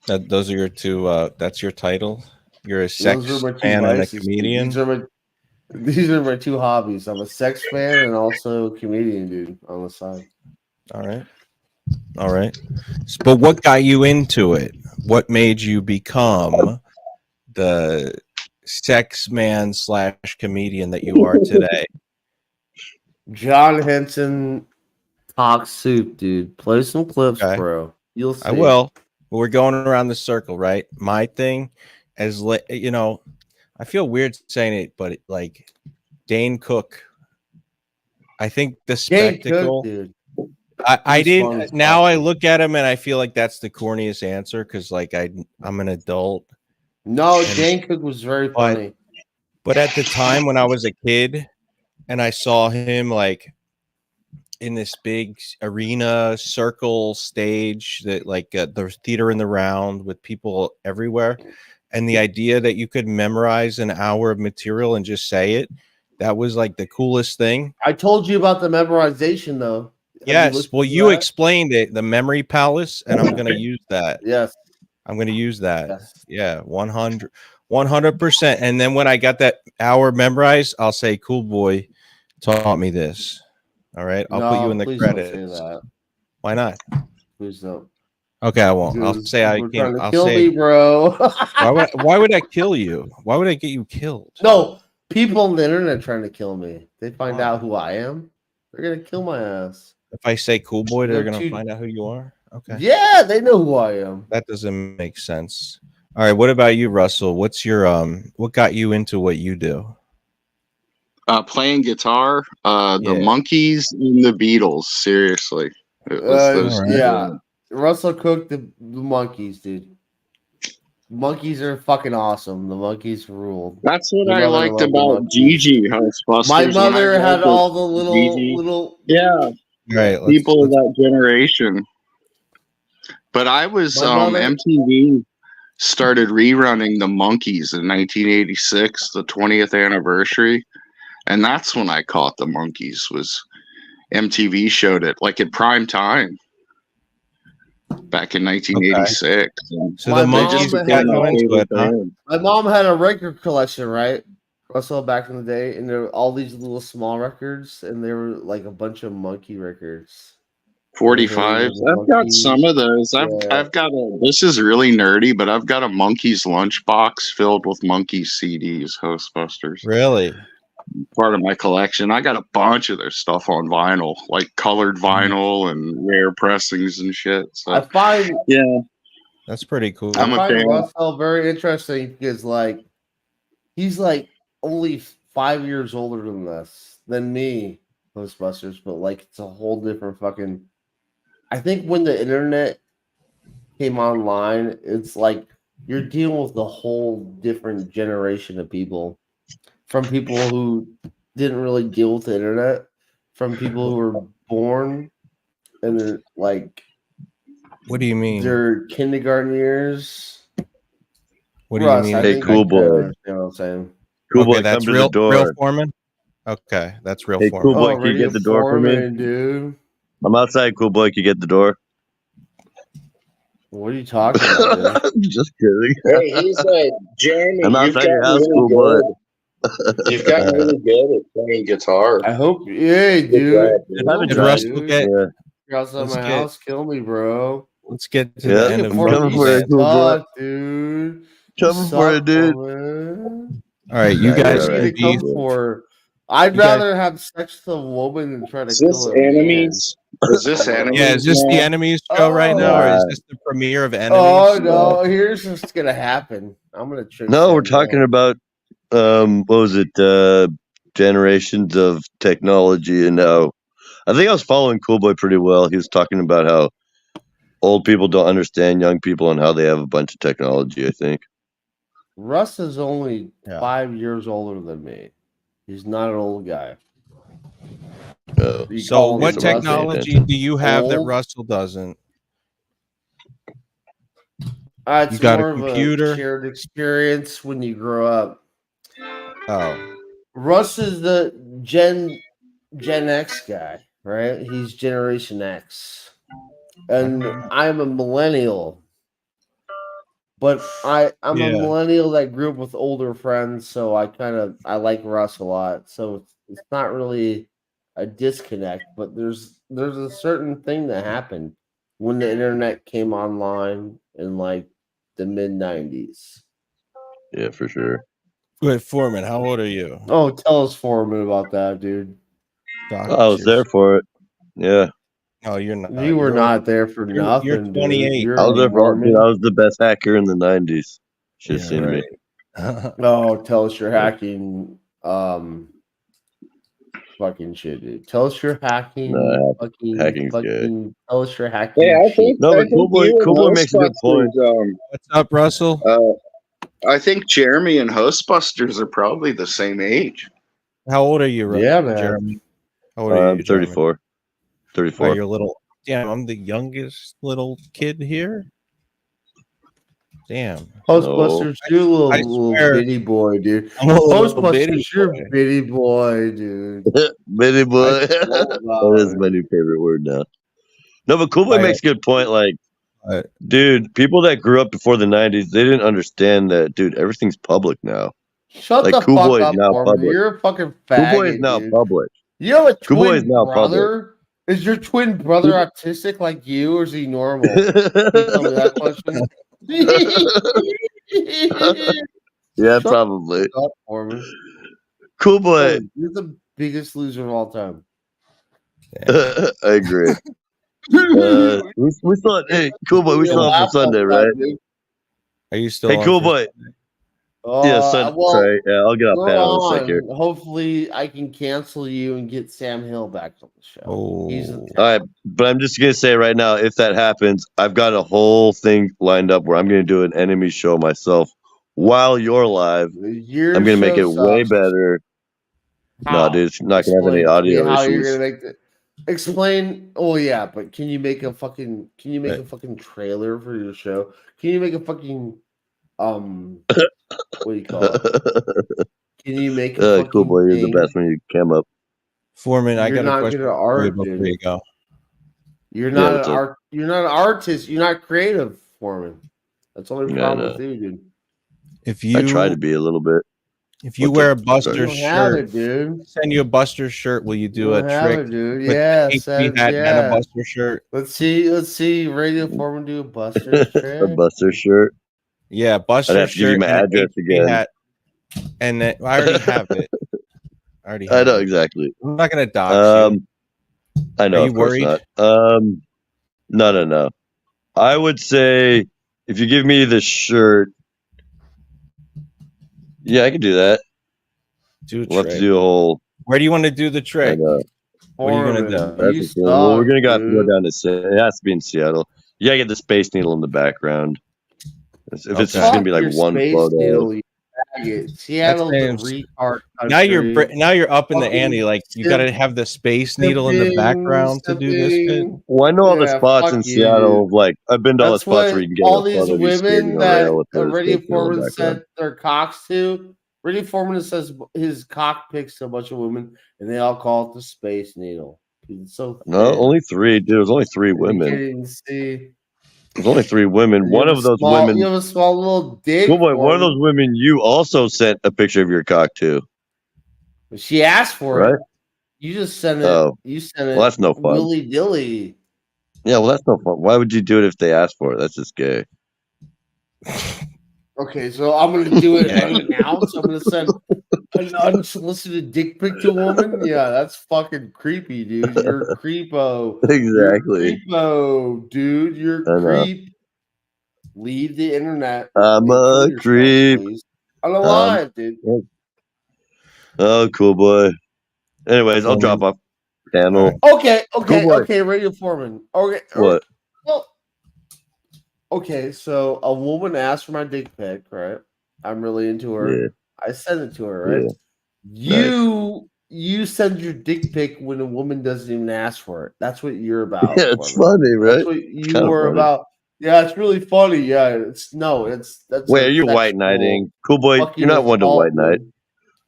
Speaker 3: Those are your two. That's your title. You're a
Speaker 22: Those
Speaker 3: sex
Speaker 22: are my two
Speaker 3: fan and a
Speaker 22: vices, dude.
Speaker 3: comedian.
Speaker 22: These are my two hobbies. I'm a sex fan and also a comedian, dude, on the side.
Speaker 3: All right. All right. But what got you into it? What made you become the sex man / comedian that you are today?
Speaker 22: John Henson Talk Soup, dude. Play some clips,
Speaker 3: Okay.
Speaker 22: bro. You'll see.
Speaker 3: I will. We're going around the circle, right? My thing is, you know, I feel weird saying it, but like Dane Cook, I think the
Speaker 22: Dane Cook,
Speaker 3: spectacle.
Speaker 22: dude.
Speaker 3: I
Speaker 22: He's fun
Speaker 3: didn't.
Speaker 22: as
Speaker 3: Now
Speaker 22: fuck.
Speaker 3: I look at him and I feel like that's the corniest answer because, like, I'm an adult.
Speaker 22: No,
Speaker 3: And-
Speaker 22: Dane Cook was very funny.
Speaker 3: But at the time when I was a kid and I saw him like in this big arena circle stage that like the theater in the round with people everywhere, and the idea that you could memorize an hour of material and just say it, that was like the coolest thing.
Speaker 22: I told you about the memorization, though. Have you
Speaker 3: Yes.
Speaker 22: listened
Speaker 3: Well,
Speaker 22: to
Speaker 3: you
Speaker 22: that?
Speaker 3: explained it, the memory palace, and I'm going to use that.
Speaker 22: Yes.
Speaker 3: I'm going to use that.
Speaker 22: Yes.
Speaker 3: Yeah. 100%. And then when I got that hour memorized, I'll say, Cool Boy taught me this. All right. I'll put you in the
Speaker 22: please don't
Speaker 3: credits.
Speaker 22: say that.
Speaker 3: Why not?
Speaker 22: Please don't.
Speaker 3: Okay, I won't. I'll
Speaker 22: Because
Speaker 3: say I
Speaker 22: people are
Speaker 3: can't.
Speaker 22: trying to
Speaker 3: I'll
Speaker 22: kill
Speaker 3: say,
Speaker 22: me, bro.
Speaker 3: why would I kill you? Why would I get you killed?
Speaker 22: No, people on the internet trying to kill me. They find out who I am. They're gonna kill my ass.
Speaker 3: If I say Cool Boy, they're
Speaker 22: They're
Speaker 3: gonna
Speaker 22: too-
Speaker 3: find out who you are. Okay.
Speaker 22: Yeah, they know who I am.
Speaker 3: That doesn't make sense. All right. What about you, Russell? What's your what got you into what you do?
Speaker 1: Playing guitar, the
Speaker 3: Yeah.
Speaker 1: Monkees and the Beatles. Seriously, it was those.
Speaker 22: Yeah, Russell Cook, the Monkeys, dude. Monkeys are fucking awesome. The Monkeys ruled.
Speaker 1: That's what
Speaker 22: My
Speaker 1: I
Speaker 22: mother
Speaker 1: liked
Speaker 22: loved the
Speaker 1: about
Speaker 22: Monkees.
Speaker 1: Gigi Ghostbusters.
Speaker 22: My
Speaker 1: when
Speaker 22: mother
Speaker 1: I
Speaker 22: had
Speaker 1: read
Speaker 22: all the little
Speaker 1: Gigi.
Speaker 22: little.
Speaker 1: Yeah,
Speaker 3: Right.
Speaker 1: people of that generation. But I was
Speaker 22: My mother-
Speaker 1: MTV started rerunning the Monkees in 1986, the 20th anniversary, and that's when I caught the Monkees. Was MTV showed it like at prime time back in 1986. And
Speaker 3: So the
Speaker 22: My
Speaker 3: Monkees
Speaker 22: mom
Speaker 3: got
Speaker 22: had-
Speaker 3: you into it, huh?
Speaker 22: My mom had a record collection, right? Russell, back in the day, and there were all these little small records, and there were like a bunch of Monkey records.
Speaker 1: 45s. I've got some of those. I've got a. This is really nerdy, but I've got a Monkees lunchbox filled with Monkees CDs, Ghostbusters.
Speaker 3: Really?
Speaker 1: Part of my collection. I got a bunch of their stuff on vinyl, like colored vinyl and rare pressings and shit. So
Speaker 22: I find
Speaker 1: yeah,
Speaker 3: That's pretty cool.
Speaker 1: I'm
Speaker 22: I
Speaker 1: a
Speaker 22: find
Speaker 1: fan.
Speaker 22: Russell very interesting because like he's like only 5 years older than me, Ghostbusters, but like it's a whole different fucking. I think when the internet came online, it's like you're dealing with a whole different generation of people. From people who didn't really deal with the internet, from people who were born and they're like
Speaker 3: What do you mean?
Speaker 22: their kindergarten years.
Speaker 3: What do you
Speaker 22: Russ,
Speaker 3: mean?
Speaker 22: I
Speaker 8: Hey,
Speaker 22: think
Speaker 8: cool
Speaker 22: I
Speaker 8: boy.
Speaker 22: understand what I'm saying.
Speaker 8: Cool
Speaker 3: Okay,
Speaker 8: boy,
Speaker 3: that's
Speaker 8: come to
Speaker 3: real,
Speaker 8: the door.
Speaker 3: real Foreman. Okay, that's real
Speaker 8: Hey,
Speaker 3: Foreman.
Speaker 8: cool boy, can you
Speaker 22: Radio
Speaker 8: get the door for me?
Speaker 22: Foreman, dude.
Speaker 8: I'm outside. Cool boy, can you get the door?
Speaker 22: What are you talking about, dude?
Speaker 8: Just kidding.
Speaker 1: Hey, he's Jeremy.
Speaker 8: I'm
Speaker 1: You've
Speaker 8: outside your
Speaker 1: got
Speaker 8: house,
Speaker 1: really
Speaker 8: cool boy.
Speaker 1: good. You've gotten really good at playing guitar.
Speaker 22: I hope, yeah,
Speaker 1: Good
Speaker 22: dude.
Speaker 1: job,
Speaker 8: If I haven't
Speaker 3: Did
Speaker 8: tried,
Speaker 3: Russell get?
Speaker 8: yeah,
Speaker 22: You're outside
Speaker 3: Let's
Speaker 22: my
Speaker 3: get-
Speaker 22: house, kill me, bro.
Speaker 3: Let's get to
Speaker 8: Yeah,
Speaker 3: the end of
Speaker 8: I'm
Speaker 22: Before
Speaker 8: coming
Speaker 22: you
Speaker 8: for you, cool boy.
Speaker 22: suck, dude.
Speaker 8: Coming
Speaker 22: You
Speaker 8: for you,
Speaker 22: suck,
Speaker 8: dude.
Speaker 22: woman.
Speaker 3: All right, you
Speaker 8: Yeah, you're
Speaker 3: guys
Speaker 22: What are
Speaker 3: can
Speaker 22: you
Speaker 8: right.
Speaker 22: gonna
Speaker 3: be.
Speaker 22: come for? I'd
Speaker 3: You guys-
Speaker 22: rather have sex with a woman than try to
Speaker 1: Is
Speaker 22: kill
Speaker 1: this
Speaker 22: a man.
Speaker 1: enemies? Is this enemies?
Speaker 3: Yeah, is this the
Speaker 1: now?
Speaker 3: enemies show right now, or is
Speaker 8: Oh.
Speaker 3: this the premiere of enemies?
Speaker 22: Oh no! Here's what's gonna happen. I'm gonna trick.
Speaker 8: No, we're
Speaker 22: Sam
Speaker 8: talking
Speaker 22: down.
Speaker 8: about what was it? Generations of technology and how I think I was following Cool Boy pretty well. He was talking about how old people don't understand young people and how they have a bunch of technology. I think.
Speaker 22: Russ is only
Speaker 3: Yeah.
Speaker 22: 5 years older than me. He's not an old guy. You
Speaker 3: So,
Speaker 22: call
Speaker 3: what
Speaker 22: Russell
Speaker 3: technology do you have that
Speaker 22: old?
Speaker 3: Russell doesn't?
Speaker 22: It's
Speaker 3: You got a
Speaker 22: more of
Speaker 3: computer?
Speaker 22: a shared experience when you grow up.
Speaker 3: Oh,
Speaker 22: Russ is the Gen X guy, right? He's Generation X, and I'm a millennial. But I'm a
Speaker 3: Yeah.
Speaker 22: millennial that grew up with older friends, so I like Russ a lot. So it's not really a disconnect, but there's a certain thing that happened when the internet came online in like the mid 90s.
Speaker 8: Yeah, for sure.
Speaker 3: wait, Foreman, how old are you?
Speaker 22: Oh, tell us, Foreman, about that, dude.
Speaker 8: I was there for it. Yeah,
Speaker 3: No, you're not.
Speaker 22: You were
Speaker 3: You're-
Speaker 22: not there for
Speaker 3: you're-
Speaker 22: nothing.
Speaker 3: you're
Speaker 22: dude.
Speaker 3: 28.
Speaker 22: You're
Speaker 8: I was there for.
Speaker 22: Mormon.
Speaker 8: Dude, I was the best hacker in the '90s. Should have
Speaker 3: Yeah,
Speaker 8: seen me.
Speaker 3: right.
Speaker 22: Oh, tell us your hacking. Fucking shit, dude. Tell us your hacking.
Speaker 8: Nah,
Speaker 22: Tell
Speaker 8: hacking's
Speaker 22: us your hacking.
Speaker 1: Yeah, I
Speaker 22: shit.
Speaker 1: think.
Speaker 8: No,
Speaker 1: I
Speaker 8: but Cool
Speaker 1: think
Speaker 8: Boy-
Speaker 1: you and
Speaker 8: Cool Boy makes a good point.
Speaker 1: Ghostbusters,
Speaker 3: What's up, Russell?
Speaker 1: I think Jeremy and Ghostbusters are probably the same age.
Speaker 3: How old are you,
Speaker 22: Yeah, man.
Speaker 3: Jeremy? How old are
Speaker 8: I'm
Speaker 3: you, Jeremy?
Speaker 8: 34.
Speaker 3: Oh,
Speaker 8: 34.
Speaker 3: you're little. Damn, I'm the youngest little kid here. Damn.
Speaker 22: Ghostbusters, you're a little,
Speaker 3: I
Speaker 22: little
Speaker 3: swear.
Speaker 22: bitty boy, dude.
Speaker 3: I'm a little bitty
Speaker 22: Ghostbusters, you're
Speaker 3: boy.
Speaker 22: a bitty boy, dude.
Speaker 8: Bitty boy.
Speaker 22: I swear to
Speaker 8: That is
Speaker 22: God.
Speaker 8: my new favorite word now. No, but Cool Boy
Speaker 3: I-
Speaker 8: makes a good point. Like,
Speaker 3: What?
Speaker 8: dude, people that grew up before the '90s, they didn't understand that, dude. Everything's public now.
Speaker 22: Shut
Speaker 8: Like,
Speaker 22: the
Speaker 8: Cool
Speaker 22: fuck
Speaker 8: Boy is
Speaker 22: up,
Speaker 8: now
Speaker 22: Foreman.
Speaker 8: public.
Speaker 22: You're a fucking
Speaker 8: Cool
Speaker 22: faggot,
Speaker 8: Boy is now
Speaker 22: dude.
Speaker 8: public.
Speaker 22: You have a
Speaker 8: Cool Boy
Speaker 22: twin
Speaker 8: is now
Speaker 22: brother? Is your twin brother autistic like you, or is he normal? Can you tell me that question?
Speaker 8: Yeah,
Speaker 22: Shut
Speaker 8: probably.
Speaker 22: up, Foreman.
Speaker 8: Cool Boy.
Speaker 22: You're the biggest loser of all time.
Speaker 8: I agree. We still, hey, cool boy, we still have for Sunday, right?
Speaker 3: Are you still?
Speaker 8: Hey,
Speaker 3: on
Speaker 8: cool
Speaker 3: for-
Speaker 8: boy. Yeah, sorry. Yeah, I'll get off
Speaker 22: we're
Speaker 8: panel in a
Speaker 22: on.
Speaker 8: second.
Speaker 22: Hopefully, I can cancel you and get Sam Hill back on the show. He's
Speaker 3: Oh.
Speaker 22: a
Speaker 8: All right, but I'm just gonna say right now, if that happens, I've got a whole thing lined up where I'm gonna do an enemy show myself while you're live.
Speaker 22: Your
Speaker 8: I'm gonna make
Speaker 22: show
Speaker 8: it way
Speaker 22: sucks.
Speaker 8: better.
Speaker 22: How?
Speaker 8: No, dude, it's not gonna have any
Speaker 22: Explain to me
Speaker 8: audio
Speaker 22: how you're
Speaker 8: issues.
Speaker 22: gonna make the explain. Oh yeah, but can you make a fucking trailer for your show? Can you make a fucking what do you call it? Can you make a fucking
Speaker 8: Cool boy, you're the
Speaker 22: thing?
Speaker 8: best when you came up.
Speaker 3: Foreman, I
Speaker 22: You're
Speaker 3: got a
Speaker 22: not
Speaker 3: question
Speaker 22: good at
Speaker 3: for you
Speaker 22: art,
Speaker 3: before
Speaker 22: dude.
Speaker 3: you go.
Speaker 22: You're
Speaker 8: Yeah,
Speaker 22: not
Speaker 8: what's
Speaker 22: an
Speaker 8: up?
Speaker 22: art. You're not an artist. You're not creative, Foreman. That's the only
Speaker 8: Yeah, I
Speaker 22: problem
Speaker 8: know.
Speaker 22: with you, dude.
Speaker 3: If you
Speaker 8: I try to be a little bit.
Speaker 3: if you
Speaker 8: What's
Speaker 3: wear a
Speaker 8: up?
Speaker 22: You
Speaker 3: Buster
Speaker 22: don't have
Speaker 3: shirt,
Speaker 22: it, dude.
Speaker 3: send you a Buster shirt. Will you
Speaker 22: You
Speaker 3: do a
Speaker 22: don't have
Speaker 3: trick
Speaker 22: it, dude.
Speaker 3: with
Speaker 22: Yeah,
Speaker 3: a
Speaker 22: Sam,
Speaker 3: hat and a
Speaker 22: yeah.
Speaker 3: Buster shirt?
Speaker 22: Let's see. Radio Foreman do a Buster trick.
Speaker 8: A Buster shirt.
Speaker 3: Yeah, Buster
Speaker 8: I'd have to give you
Speaker 3: shirt
Speaker 8: my
Speaker 3: and an
Speaker 8: address
Speaker 3: HP
Speaker 8: again.
Speaker 3: hat. And then, I already have it.
Speaker 8: I know exactly.
Speaker 3: I'm not gonna dox you.
Speaker 8: I know,
Speaker 3: Are you
Speaker 8: of course
Speaker 3: worried?
Speaker 8: not. No. I would say if you give me the shirt, yeah, I can do that.
Speaker 3: Do a
Speaker 8: We'll have to
Speaker 3: trick.
Speaker 8: do a whole.
Speaker 3: Where do you want to do the trick? What are you gonna do?
Speaker 8: That's cool. Well, we're gonna have to go down to. It has to be in Seattle. You gotta get the Space Needle in the background. If it's just gonna be like one photo.
Speaker 22: Seattle's a
Speaker 3: That's-
Speaker 22: retard country.
Speaker 3: Now you're up in the
Speaker 22: Fucking
Speaker 3: ante. Like you
Speaker 22: simp-
Speaker 3: got to have the Space Needle in the background to do this shit.
Speaker 8: Well, I know all the
Speaker 22: Yeah,
Speaker 8: spots
Speaker 22: fuck
Speaker 8: in
Speaker 22: you,
Speaker 8: Seattle. Like I've been to all the
Speaker 22: That's
Speaker 8: spots
Speaker 22: what
Speaker 8: where you can get
Speaker 22: all
Speaker 8: a
Speaker 22: these
Speaker 8: photo of you skating
Speaker 22: women
Speaker 8: a
Speaker 22: that
Speaker 8: rail with the
Speaker 22: Radio
Speaker 8: Space Needle in the
Speaker 22: Foreman
Speaker 8: background.
Speaker 22: sent their cocks to. Radio Foreman says his cock picks to a bunch of women, and they all call it the Space Needle. It's so
Speaker 8: No,
Speaker 22: thin.
Speaker 8: only three. Dude, there's only three
Speaker 22: You can't
Speaker 8: women.
Speaker 22: even see.
Speaker 8: There's only three women.
Speaker 22: You
Speaker 8: One
Speaker 22: have
Speaker 8: of
Speaker 22: a
Speaker 8: those
Speaker 22: small-
Speaker 8: women.
Speaker 22: You have a small little dick.
Speaker 8: Cool boy. One of
Speaker 22: Foreman.
Speaker 8: those women you also sent a picture of your cock to.
Speaker 22: She asked for
Speaker 8: Right?
Speaker 22: it. You just sent it.
Speaker 8: Oh.
Speaker 22: You sent it.
Speaker 8: Well, that's no fun.
Speaker 22: Willy dilly.
Speaker 8: Yeah, well, that's no fun. Why would you do it if they asked for it? That's just gay.
Speaker 22: Okay, so I'm gonna do it right now. So I'm gonna send an unsolicited dick pic to a woman. Yeah, that's fucking creepy, dude. You're a creepo.
Speaker 8: Exactly.
Speaker 22: You're creepo, dude. You're
Speaker 8: I
Speaker 22: a
Speaker 8: know.
Speaker 22: creep. Leave the internet.
Speaker 8: I'm
Speaker 22: and kill
Speaker 8: a
Speaker 22: yourself,
Speaker 8: creep.
Speaker 22: please. I'm alive, dude.
Speaker 8: Oh, cool boy. Anyways, I'll drop off panel.
Speaker 22: Okay,
Speaker 8: Cool boy.
Speaker 22: okay, Radio Foreman. Okay,
Speaker 8: What?
Speaker 22: Well, okay, so a woman asked for my dick pic, right? I'm really into her.
Speaker 8: Yeah.
Speaker 22: I sent it to her, right?
Speaker 8: Yeah.
Speaker 22: You send your dick pic when a woman doesn't even ask for it. That's what you're about.
Speaker 8: Yeah, it's
Speaker 22: Foreman.
Speaker 8: funny, right?
Speaker 22: That's what
Speaker 8: It's
Speaker 22: you
Speaker 8: kinda
Speaker 22: were
Speaker 8: funny.
Speaker 22: about. Yeah, it's really funny. Yeah, that's
Speaker 8: Wait,
Speaker 22: a
Speaker 8: are you
Speaker 22: sexual
Speaker 8: white knighting? Cool boy,
Speaker 22: fucking
Speaker 8: you're not one to
Speaker 22: assault,
Speaker 8: white knight.
Speaker 22: dude.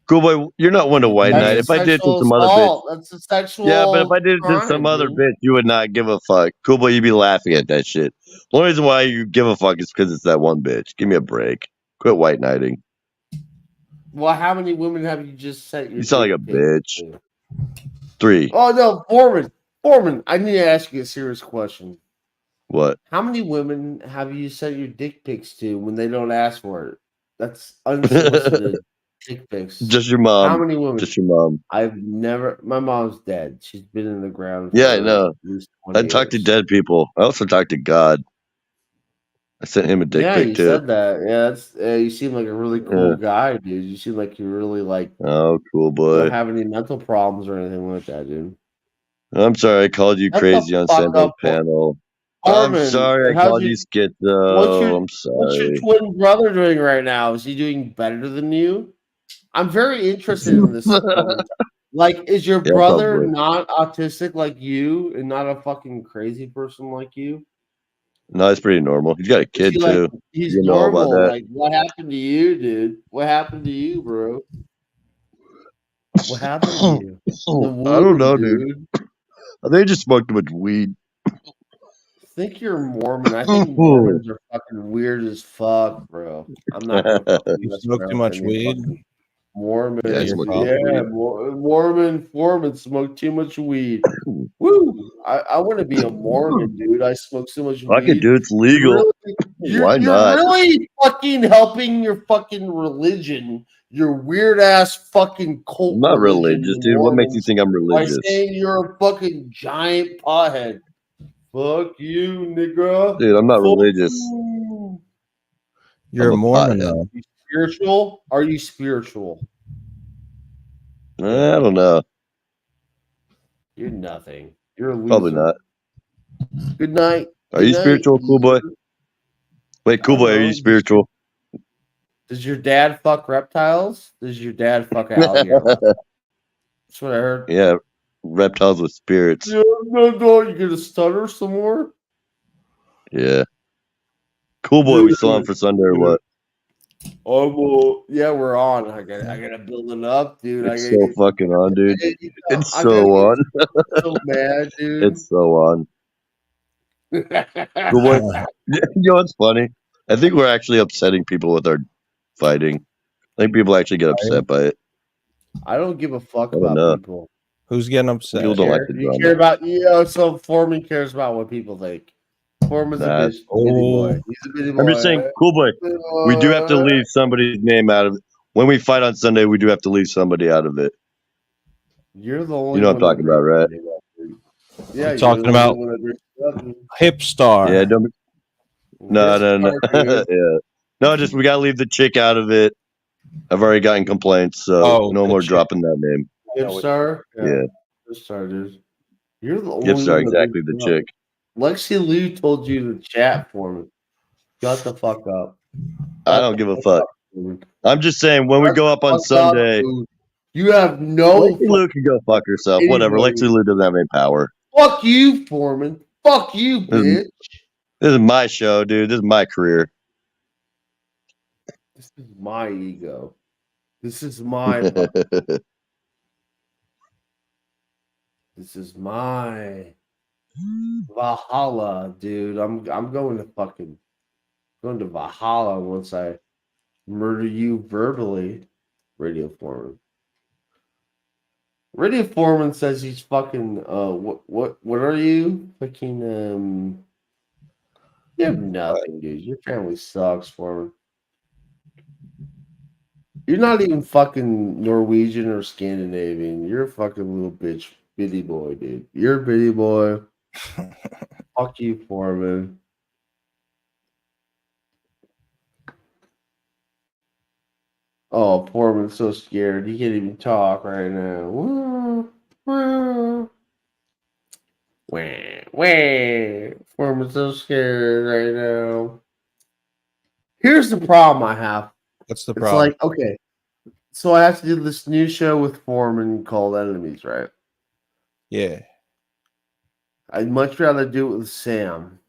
Speaker 8: Cool boy, you're not one to white
Speaker 22: That's
Speaker 8: knight.
Speaker 22: a
Speaker 8: If I did it to
Speaker 22: sexual
Speaker 8: some other bitch.
Speaker 22: assault. That's a sexual.
Speaker 8: Yeah, but if I did it to some
Speaker 22: crime,
Speaker 8: other
Speaker 22: dude.
Speaker 8: bitch, you would not give a fuck. Cool boy, you'd be laughing at that shit. The only reason why you give a fuck is because it's that one bitch. Give me a break. Quit white knighting.
Speaker 22: Well, how many women have you just sent your
Speaker 8: You sound like a
Speaker 22: dick pics
Speaker 8: bitch.
Speaker 22: to?
Speaker 8: 3.
Speaker 22: Oh no, Foreman, I need to ask you a serious question.
Speaker 8: What?
Speaker 22: How many women have you sent your dick pics to when they don't ask for it? That's unsolicited dick pics.
Speaker 8: Just your mom.
Speaker 22: How many women?
Speaker 8: Just your mom.
Speaker 22: I've never. My mom's dead. She's been in the ground.
Speaker 8: Yeah, I
Speaker 22: for
Speaker 8: know.
Speaker 22: at least 20
Speaker 8: I talk to
Speaker 22: years.
Speaker 8: dead people. I also talk to God. I sent him a dick
Speaker 22: Yeah,
Speaker 8: pic
Speaker 22: you
Speaker 8: too.
Speaker 22: said that. Yeah, that's. You seem like a really cool
Speaker 8: Yeah.
Speaker 22: guy, dude. You seem like you really like
Speaker 8: Oh, cool
Speaker 22: don't
Speaker 8: boy.
Speaker 22: have any mental problems or anything like that, dude.
Speaker 8: I'm sorry I called you
Speaker 22: Shut the
Speaker 8: crazy on
Speaker 22: fuck
Speaker 8: Sandals
Speaker 22: up,
Speaker 8: panel. I'm
Speaker 22: Foreman.
Speaker 8: sorry I
Speaker 22: How's
Speaker 8: called
Speaker 22: your-
Speaker 8: you schizo.
Speaker 22: What's
Speaker 8: I'm
Speaker 22: What's your
Speaker 8: sorry.
Speaker 22: twin brother doing right now? Is he doing better than you? I'm very interested in this. Like, is your
Speaker 8: Yeah,
Speaker 22: brother
Speaker 8: probably.
Speaker 22: not autistic like you and not a fucking crazy person like you?
Speaker 8: No, it's pretty normal. He's got a
Speaker 22: Is
Speaker 8: kid
Speaker 22: he like
Speaker 8: too.
Speaker 22: he's
Speaker 8: You know about
Speaker 22: normal?
Speaker 8: that.
Speaker 22: Like, what happened to you, dude? What happened to you, bro? What happened to you? The
Speaker 8: I don't know,
Speaker 22: womb,
Speaker 8: dude. I think I just smoked too much weed.
Speaker 22: I think you're Mormon. I think Mormons are fucking weird as fuck, bro. I'm not gonna fucking
Speaker 3: You
Speaker 22: mess
Speaker 3: smoke
Speaker 22: around
Speaker 3: too
Speaker 22: with
Speaker 3: much
Speaker 22: any
Speaker 3: weed?
Speaker 22: fucking- Mormon.
Speaker 8: Yeah, I
Speaker 22: Yeah,
Speaker 8: smoke too much weed.
Speaker 22: Mormon smoke too much weed. Woo! I want to be a Mormon, dude. I smoke so much
Speaker 8: Fuck it,
Speaker 22: weed.
Speaker 8: dude. It's legal. Why
Speaker 22: You're
Speaker 8: not?
Speaker 22: really fucking helping your fucking religion, your weird ass fucking cult
Speaker 8: I'm not
Speaker 22: religion,
Speaker 8: religious,
Speaker 22: the
Speaker 8: dude. What makes you
Speaker 22: Mormons,
Speaker 8: think I'm
Speaker 22: by
Speaker 8: religious?
Speaker 22: saying you're a fucking giant pothead. Fuck you, nigga.
Speaker 8: Dude, I'm not
Speaker 22: Fuck
Speaker 8: religious.
Speaker 22: you.
Speaker 3: You're a
Speaker 8: I'm a
Speaker 3: Mormon
Speaker 8: pothead.
Speaker 3: though.
Speaker 22: You spiritual? Are you spiritual?
Speaker 8: I don't know.
Speaker 22: You're nothing. You're a loser.
Speaker 8: Probably not.
Speaker 22: Good night.
Speaker 8: Are
Speaker 22: Good
Speaker 8: you
Speaker 22: night.
Speaker 8: spiritual, cool boy? Wait, cool
Speaker 22: I
Speaker 8: boy,
Speaker 22: don't
Speaker 8: are you
Speaker 22: know.
Speaker 8: spiritual?
Speaker 22: Does your dad fuck reptiles? Does your dad fuck alligators? That's what I heard.
Speaker 8: Yeah, reptiles with spirits.
Speaker 22: Yeah, no, you gonna stutter some more?
Speaker 8: Yeah. Cool boy, we still on for Sunday or what?
Speaker 22: Oh well, yeah, we're on. I gotta build it up, dude.
Speaker 8: It's so fucking on, dude. It's so on.
Speaker 22: So mad, dude.
Speaker 8: It's so on. Cool boy. You know what's funny? I think we're actually upsetting people with our fighting. I think people actually get upset by it.
Speaker 22: I don't give a fuck
Speaker 8: I don't
Speaker 22: about
Speaker 8: know.
Speaker 22: people.
Speaker 3: Who's getting upset?
Speaker 8: People don't like the
Speaker 22: You
Speaker 8: drama.
Speaker 22: care about so Foreman cares about what people think. Foreman's a
Speaker 8: Nah.
Speaker 22: bitty boy. He's a bitty boy.
Speaker 8: I'm just saying, cool boy. We do have to leave somebody's name out of it. When we fight on Sunday, we do have to leave somebody out of it.
Speaker 22: You're the only
Speaker 8: You know what I'm
Speaker 22: one
Speaker 8: talking about, right?
Speaker 22: Yeah, you're
Speaker 3: Talking
Speaker 22: the
Speaker 3: about
Speaker 22: only one that brings it up.
Speaker 3: Hip Star.
Speaker 8: Yeah, don't. No.
Speaker 22: Hip Star,
Speaker 8: Yeah. No, just we gotta leave the chick out of it. I've already gotten complaints, so no more dropping that name.
Speaker 22: Hip Star?
Speaker 8: Yeah.
Speaker 22: Hip Star, dude. You're the only
Speaker 8: Gift Star,
Speaker 22: one that
Speaker 8: exactly
Speaker 22: brings
Speaker 8: the
Speaker 22: it up.
Speaker 8: chick.
Speaker 22: Lexi Lou told you to chat for me. Shut the fuck up.
Speaker 8: I don't give a fuck. I'm just saying when we go up on
Speaker 22: Fuck up,
Speaker 8: Sunday,
Speaker 22: dude. You have no.
Speaker 8: Lexi Lou can go fuck herself. Whatever.
Speaker 22: Anybody.
Speaker 8: Lexi Lou doesn't have any power.
Speaker 22: Fuck you, Foreman. Fuck you, bitch.
Speaker 8: This is my show, dude. This is my career.
Speaker 22: This is my ego. This is my. This is my Valhalla, dude. I'm going to Valhalla once I murder you verbally. Radio Foreman. Radio Foreman says he's fucking what are you? Fucking you have nothing, dude. Your family sucks, Foreman. You're not even fucking Norwegian or Scandinavian. You're a fucking little bitch, bitty boy, dude. You're a bitty boy. Fuck you, Foreman. Oh, Foreman's so scared. He can't even talk right now. Foreman's so scared right now. Here's the problem I have.
Speaker 3: What's the
Speaker 22: It's
Speaker 3: problem?
Speaker 22: like, okay, so I have to do this new show with Foreman called Enemies, right?
Speaker 3: Yeah.
Speaker 22: I'd much rather do it with Sam.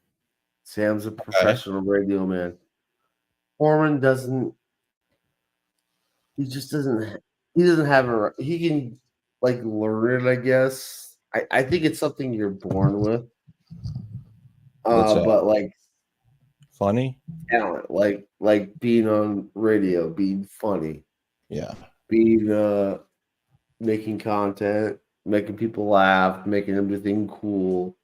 Speaker 22: Sam's a professional radio man. Foreman doesn't. He just doesn't. He doesn't have a. He can like learn it, I guess. I think it's something you're born with.
Speaker 3: What's that?
Speaker 22: But like
Speaker 3: Funny?
Speaker 22: talent, like being on radio, being funny,
Speaker 3: Yeah.
Speaker 22: being making content, making people laugh, making everything cool.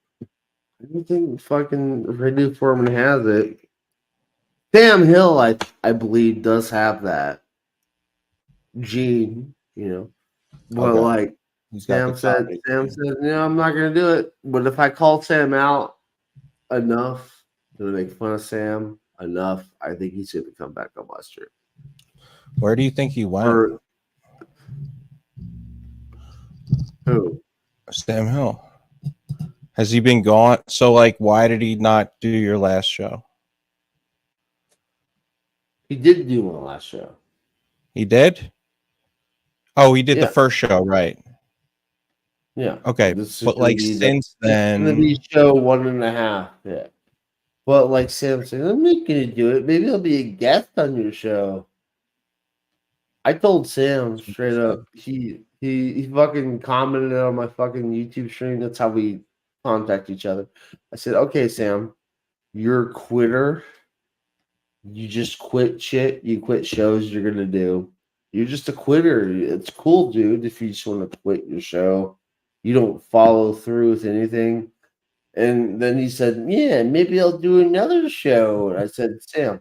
Speaker 22: I think fucking Radio Foreman has it. Sam Hill, I believe, does have that gene, you know. But
Speaker 3: Okay.
Speaker 22: like
Speaker 3: He's got
Speaker 22: Sam
Speaker 3: the
Speaker 22: said, no, I'm not gonna do it. But if I call Sam out enough to make fun of Sam enough, I think he's gonna come back on Buster.
Speaker 3: Where do you think he went?
Speaker 22: Or who?
Speaker 3: Sam Hill. Has he been gone? So, like, why did he not do your last show?
Speaker 22: He did do my last show.
Speaker 3: He did? Oh, he did
Speaker 22: Yeah.
Speaker 3: the first show, right?
Speaker 22: Yeah.
Speaker 3: Okay.
Speaker 22: This is
Speaker 3: But,
Speaker 22: gonna
Speaker 3: like,
Speaker 22: be
Speaker 3: since
Speaker 22: it's gonna
Speaker 3: then.
Speaker 22: be show 1.5. Yeah. But like Sam said, I'm not gonna do it. Maybe I'll be a guest on your show. I told Sam straight up. He fucking commented on my fucking YouTube stream. That's how we contact each other. I said, okay, Sam, you're a quitter. You just quit shit. You quit shows you're gonna do.
Speaker 2: You're just a quitter. It's cool, dude. If you just want to quit your show, you don't follow through with anything. And then he said, "Yeah, maybe I'll do another show." And I said, "Sam,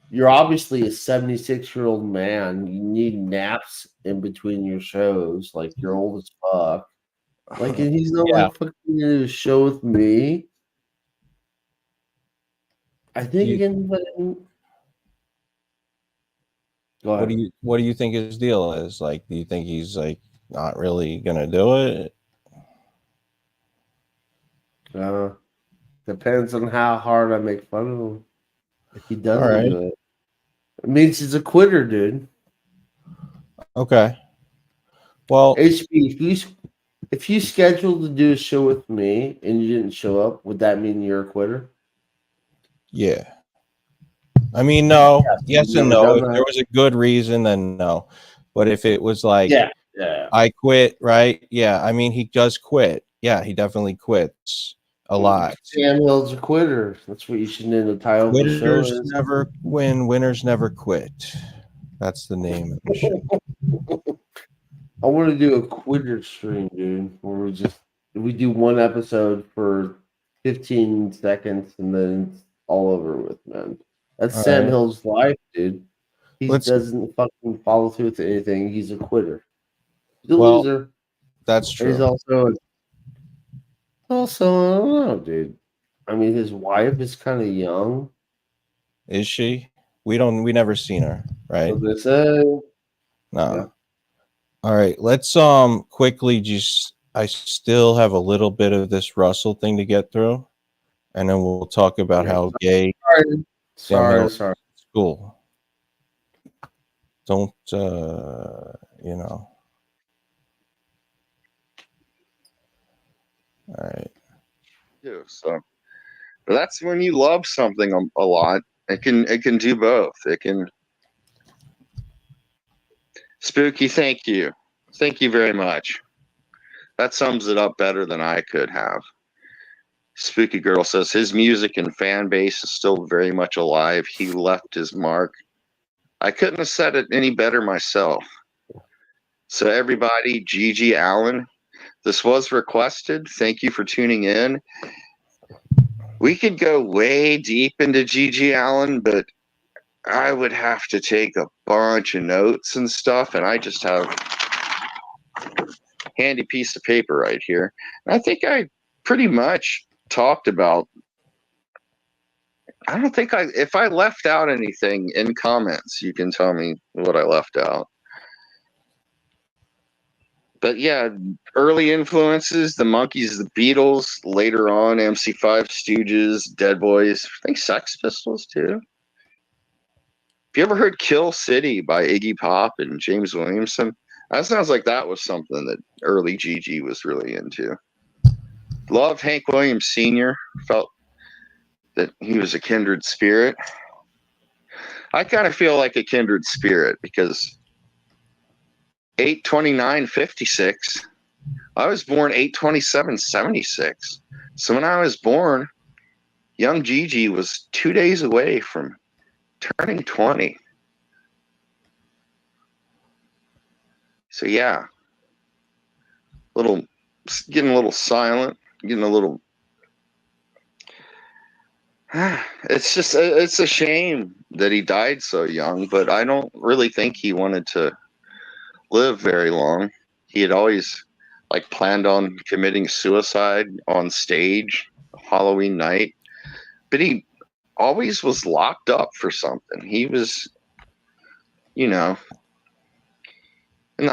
Speaker 2: you're obviously a 76-year-old man. You need naps in between your shows. Like you're old as fuck. Like, and he's not like fucking do a show with me." I think
Speaker 3: What do you think his deal is? Like, do you think he's like not really gonna do it?
Speaker 2: Depends on how hard I make fun of him. If he doesn't
Speaker 3: All right.
Speaker 2: do it, it means he's a quitter, dude.
Speaker 3: Okay. Well,
Speaker 2: HB, if you scheduled to do a show with me and you didn't show up, would that mean you're a quitter?
Speaker 3: Yeah. I mean, no. Yes and no. If
Speaker 2: done
Speaker 3: there was a good reason, then no. But if it was like,
Speaker 2: Yeah.
Speaker 3: I quit, right? Yeah. I mean, he does quit. Yeah, he definitely quits a lot.
Speaker 2: Sam Hill's a quitter. That's what you should name the title of the show.
Speaker 3: Quitters
Speaker 2: Is.
Speaker 3: never win, winners never quit. That's the name of the show.
Speaker 2: I want to do a quitter stream, dude, where we do one episode for 15 seconds and then it's all over with, man. That's
Speaker 3: All
Speaker 2: Sam
Speaker 3: right.
Speaker 2: Hill's life, dude. He
Speaker 3: Let's-
Speaker 2: doesn't fucking follow through with anything. He's a quitter. He's a
Speaker 3: Well,
Speaker 2: loser.
Speaker 3: That's
Speaker 2: And
Speaker 3: true.
Speaker 2: he's also, I don't know, dude. I mean, his wife is kind of young.
Speaker 3: Is she? We never seen her, right?
Speaker 2: So they say,
Speaker 3: No. All right, let's quickly just I still have a little bit of this Russell thing to get through, and then we'll talk about how gay
Speaker 2: sorry.
Speaker 3: school. Don't you know. All right.
Speaker 1: Too, so but that's when you love something a lot. It can do both. It can. Spooky, thank you very much. That sums it up better than I could have. Spooky Girl says his music and fan base is still very much alive. He left his mark. I couldn't have said it any better myself. So everybody, Gigi Allen, this was requested. Thank you for tuning in. We could go way deep into Gigi Allen, but I would have to take a bunch of notes and stuff, and I just have a handy piece of paper right here. And I think I pretty much talked about, I don't think if I left out anything in comments, you can tell me what I left out. But yeah, early influences, the Monkees, the Beatles, later on MC5, Stooges, Dead Boys, I think Sex Pistols too. Have you ever heard Kill City by Iggy Pop and James Williamson? That sounds like that was something that early Gigi was really into. Loved Hank Williams Sr. Felt that he was a kindred spirit. I kind of feel like a kindred spirit because 8/29/56. I was born 8/27/76. So when I was born, young Gigi was 2 days away from turning 20. So yeah, getting a little silent, getting a little. It's a shame that he died so young, but I don't really think he wanted to live very long. He had always planned on committing suicide on stage Halloween night, but he always was locked up for something. He was, in the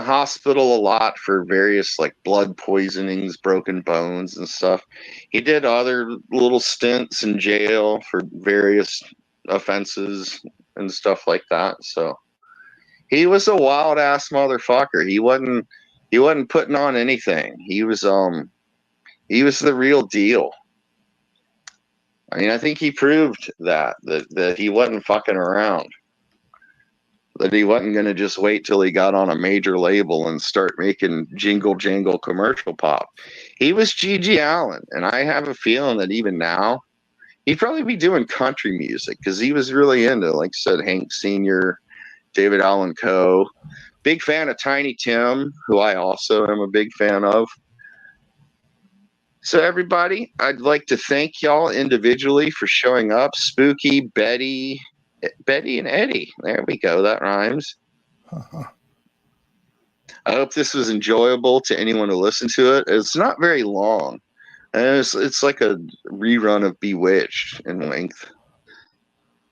Speaker 1: hospital a lot for various blood poisonings, broken bones and stuff. He did other little stints in jail for various offenses and stuff like that. So he was a wild ass motherfucker. He wasn't putting on anything. He was the real deal. I mean, I think he proved that he wasn't fucking around. That he wasn't going to just wait till he got on a major label and start making jingle jangle commercial pop. He was Gigi Allen, and I have a feeling that even now he'd probably be doing country music because he was really into, like I said, Hank Sr., David Allan Coe. Big fan of Tiny Tim, who I also am a big fan of. So everybody, I'd like to thank y'all individually for showing up. Spooky, Betty and Eddie. There we go. That rhymes. I hope this was enjoyable to anyone who listened to it. It's not very long. And it's like a rerun of Bewitched in length.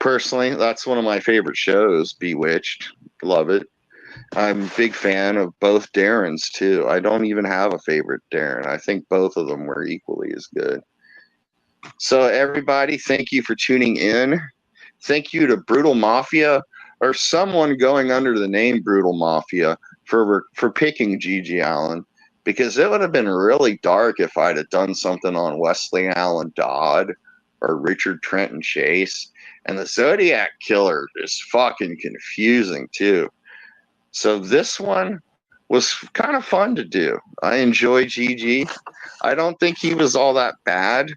Speaker 1: Personally, that's one of my favorite shows, Bewitched. Love it. I'm a big fan of both Darrens, too. I don't even have a favorite Darren. I think both of them were equally as good. So, everybody, thank you for tuning in. Thank you to Brutal Mafia, or someone going under the name Brutal Mafia, for picking GG Allin, because it would have been really dark if I'd have done something on Wesley Allen Dodd or Richard Trenton Chase. And the Zodiac Killer is fucking confusing, too. So this one was kind of fun to do. I enjoy GG. I don't think he was all that bad.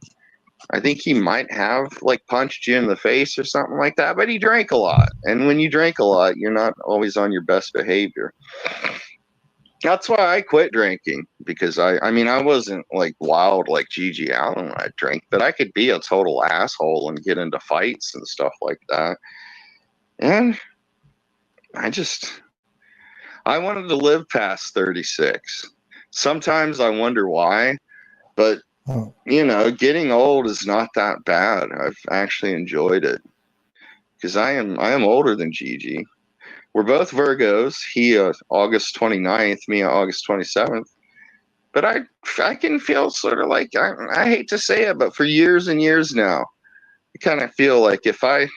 Speaker 1: I think he might have like punched you in the face or something like that, but he drank a lot. And when you drink a lot, you're not always on your best behavior. That's why I quit drinking, because I mean, I wasn't like wild like GG Allin when I drank, but I could be a total asshole and get into fights and stuff like that. And I wanted to live past 36. Sometimes I wonder why, but you know, getting old is not that bad. I've actually enjoyed it because I am older than GG. We're both Virgos. He August 29th, me August 27th. But I can feel sort of like, I hate to say it, but for years and years now, I kind of feel like if I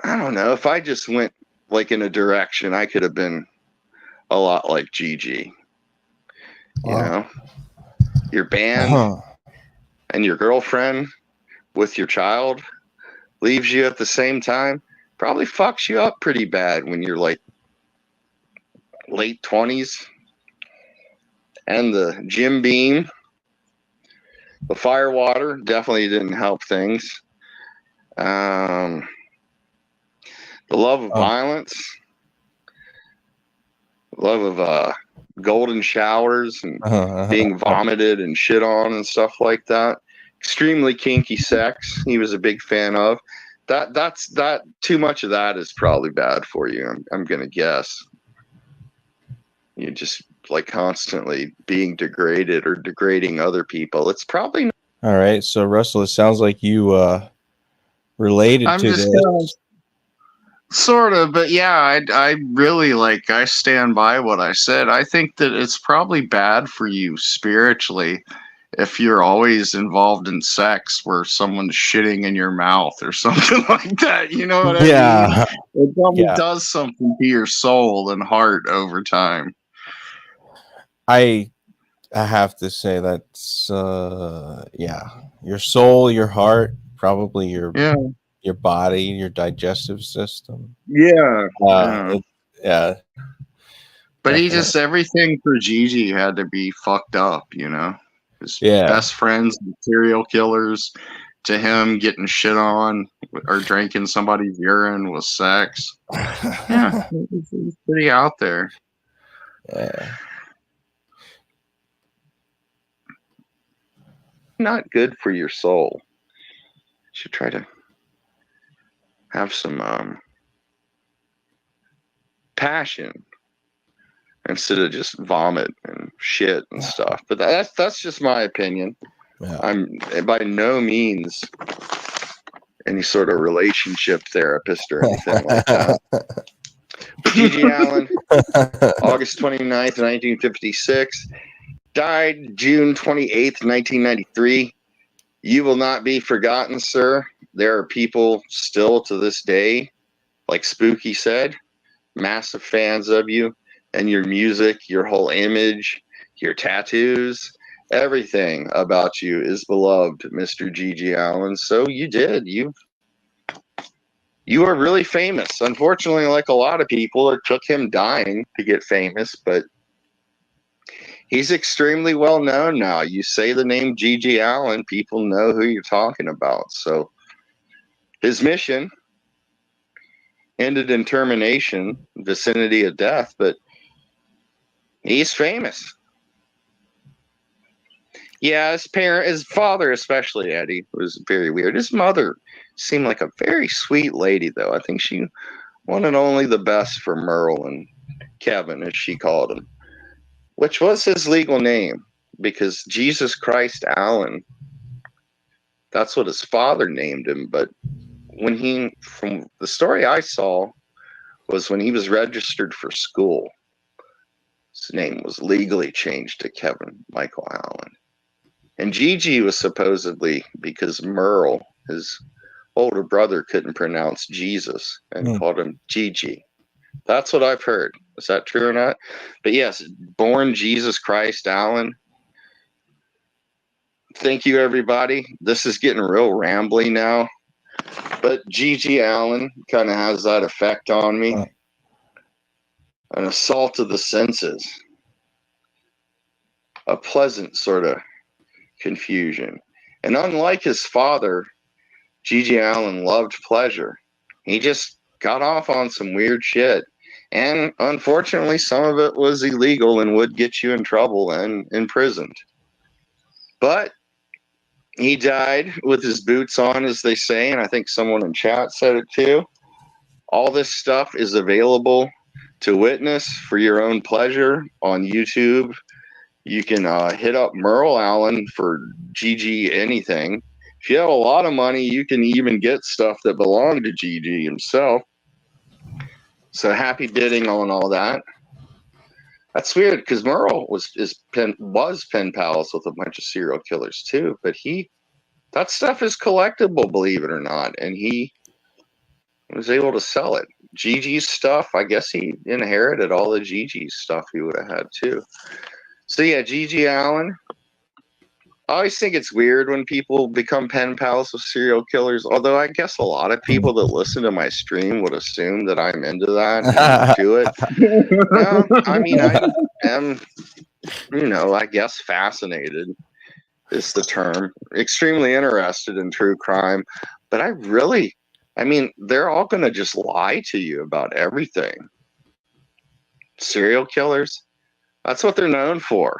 Speaker 1: don't know, if I just went like in a direction, I could have been a lot like GG. You know, your band and your girlfriend with your child leaves you at the same time, probably fucks you up pretty bad when you're like late 20s. And the Jim Beam, the firewater definitely didn't help things. The love of violence, love of golden showers and being vomited and shit on and stuff like that. Extremely kinky sex he was a big fan of. That's too much of that is probably bad for you, I'm gonna guess. You just like constantly being degraded or degrading other people. It's probably not.
Speaker 3: All right, so Russell, it sounds like you related
Speaker 1: I'm
Speaker 3: to
Speaker 1: just
Speaker 3: this.
Speaker 1: Sort of, but yeah, I really I stand by what I said. I think that it's probably bad for you spiritually if you're always involved in sex where someone's shitting in your mouth or something like that. You know what I mean? It probably does something to your soul and heart over time.
Speaker 3: I have to say that's your soul, your heart, probably your body, your digestive system.
Speaker 1: Yeah. But he
Speaker 3: Definitely.
Speaker 1: just, everything for Gigi had to be fucked up, you know? His best friends, serial killers, to him getting shit on or drinking somebody's urine was sex. Yeah, it's pretty out there.
Speaker 3: Yeah.
Speaker 1: Not good for your soul. You should try to have some passion instead of just vomit and shit and stuff. But that's just my opinion.
Speaker 3: Yeah.
Speaker 1: I'm by no means any sort of relationship therapist or anything like that. But GG Allin, August 29th, 1956, died June 28th, 1993. You will not be forgotten, sir. There are people still to this day, like Spooky said, massive fans of you and your music, your whole image, your tattoos, everything about you is beloved, Mr. GG Allin. So you did. You are really famous. Unfortunately, like a lot of people, it took him dying to get famous, but he's extremely well known now. You say the name GG Allin, people know who you're talking about. So his mission ended in termination, vicinity of death, but he's famous. Yeah, his father, especially Eddie, was very weird. His mother seemed like a very sweet lady, though. I think she wanted only the best for Merle and Kevin, as she called him, which was his legal name, because Jesus Christ Allen, that's what his father named him. But from the story I saw, was when he was registered for school, his name was legally changed to Kevin Michael Allen. And Gigi was supposedly because Merle, his older brother, couldn't pronounce Jesus and called him Gigi. That's what I've heard. Is that true or not? But yes, born Jesus Christ Allen. Thank you, everybody. This is getting real rambly now. But Gigi Allen kind of has that effect on me. An assault of the senses. A pleasant sort of confusion. And unlike his father, Gigi Allen loved pleasure. He just got off on some weird shit. And unfortunately, some of it was illegal and would get you in trouble and imprisoned. But he died with his boots on, as they say, and I think someone in chat said it too. All this stuff is available to witness for your own pleasure on YouTube. You can hit up Merle Allen for Gigi anything. If you have a lot of money, you can even get stuff that belonged to Gigi himself. So happy bidding on all that. That's weird because Merle was pen pals with a bunch of serial killers too, but that stuff is collectible, believe it or not, and he was able to sell it. Gigi's stuff, I guess he inherited all the Gigi's stuff he would have had too. So yeah, Gigi Allen. I always think it's weird when people become pen pals with serial killers, although I guess a lot of people that listen to my stream would assume that I'm into that and do it. No, I mean, I am, I guess fascinated is the term. Extremely interested in true crime. But they're all going to just lie to you about everything. Serial killers, that's what they're known for.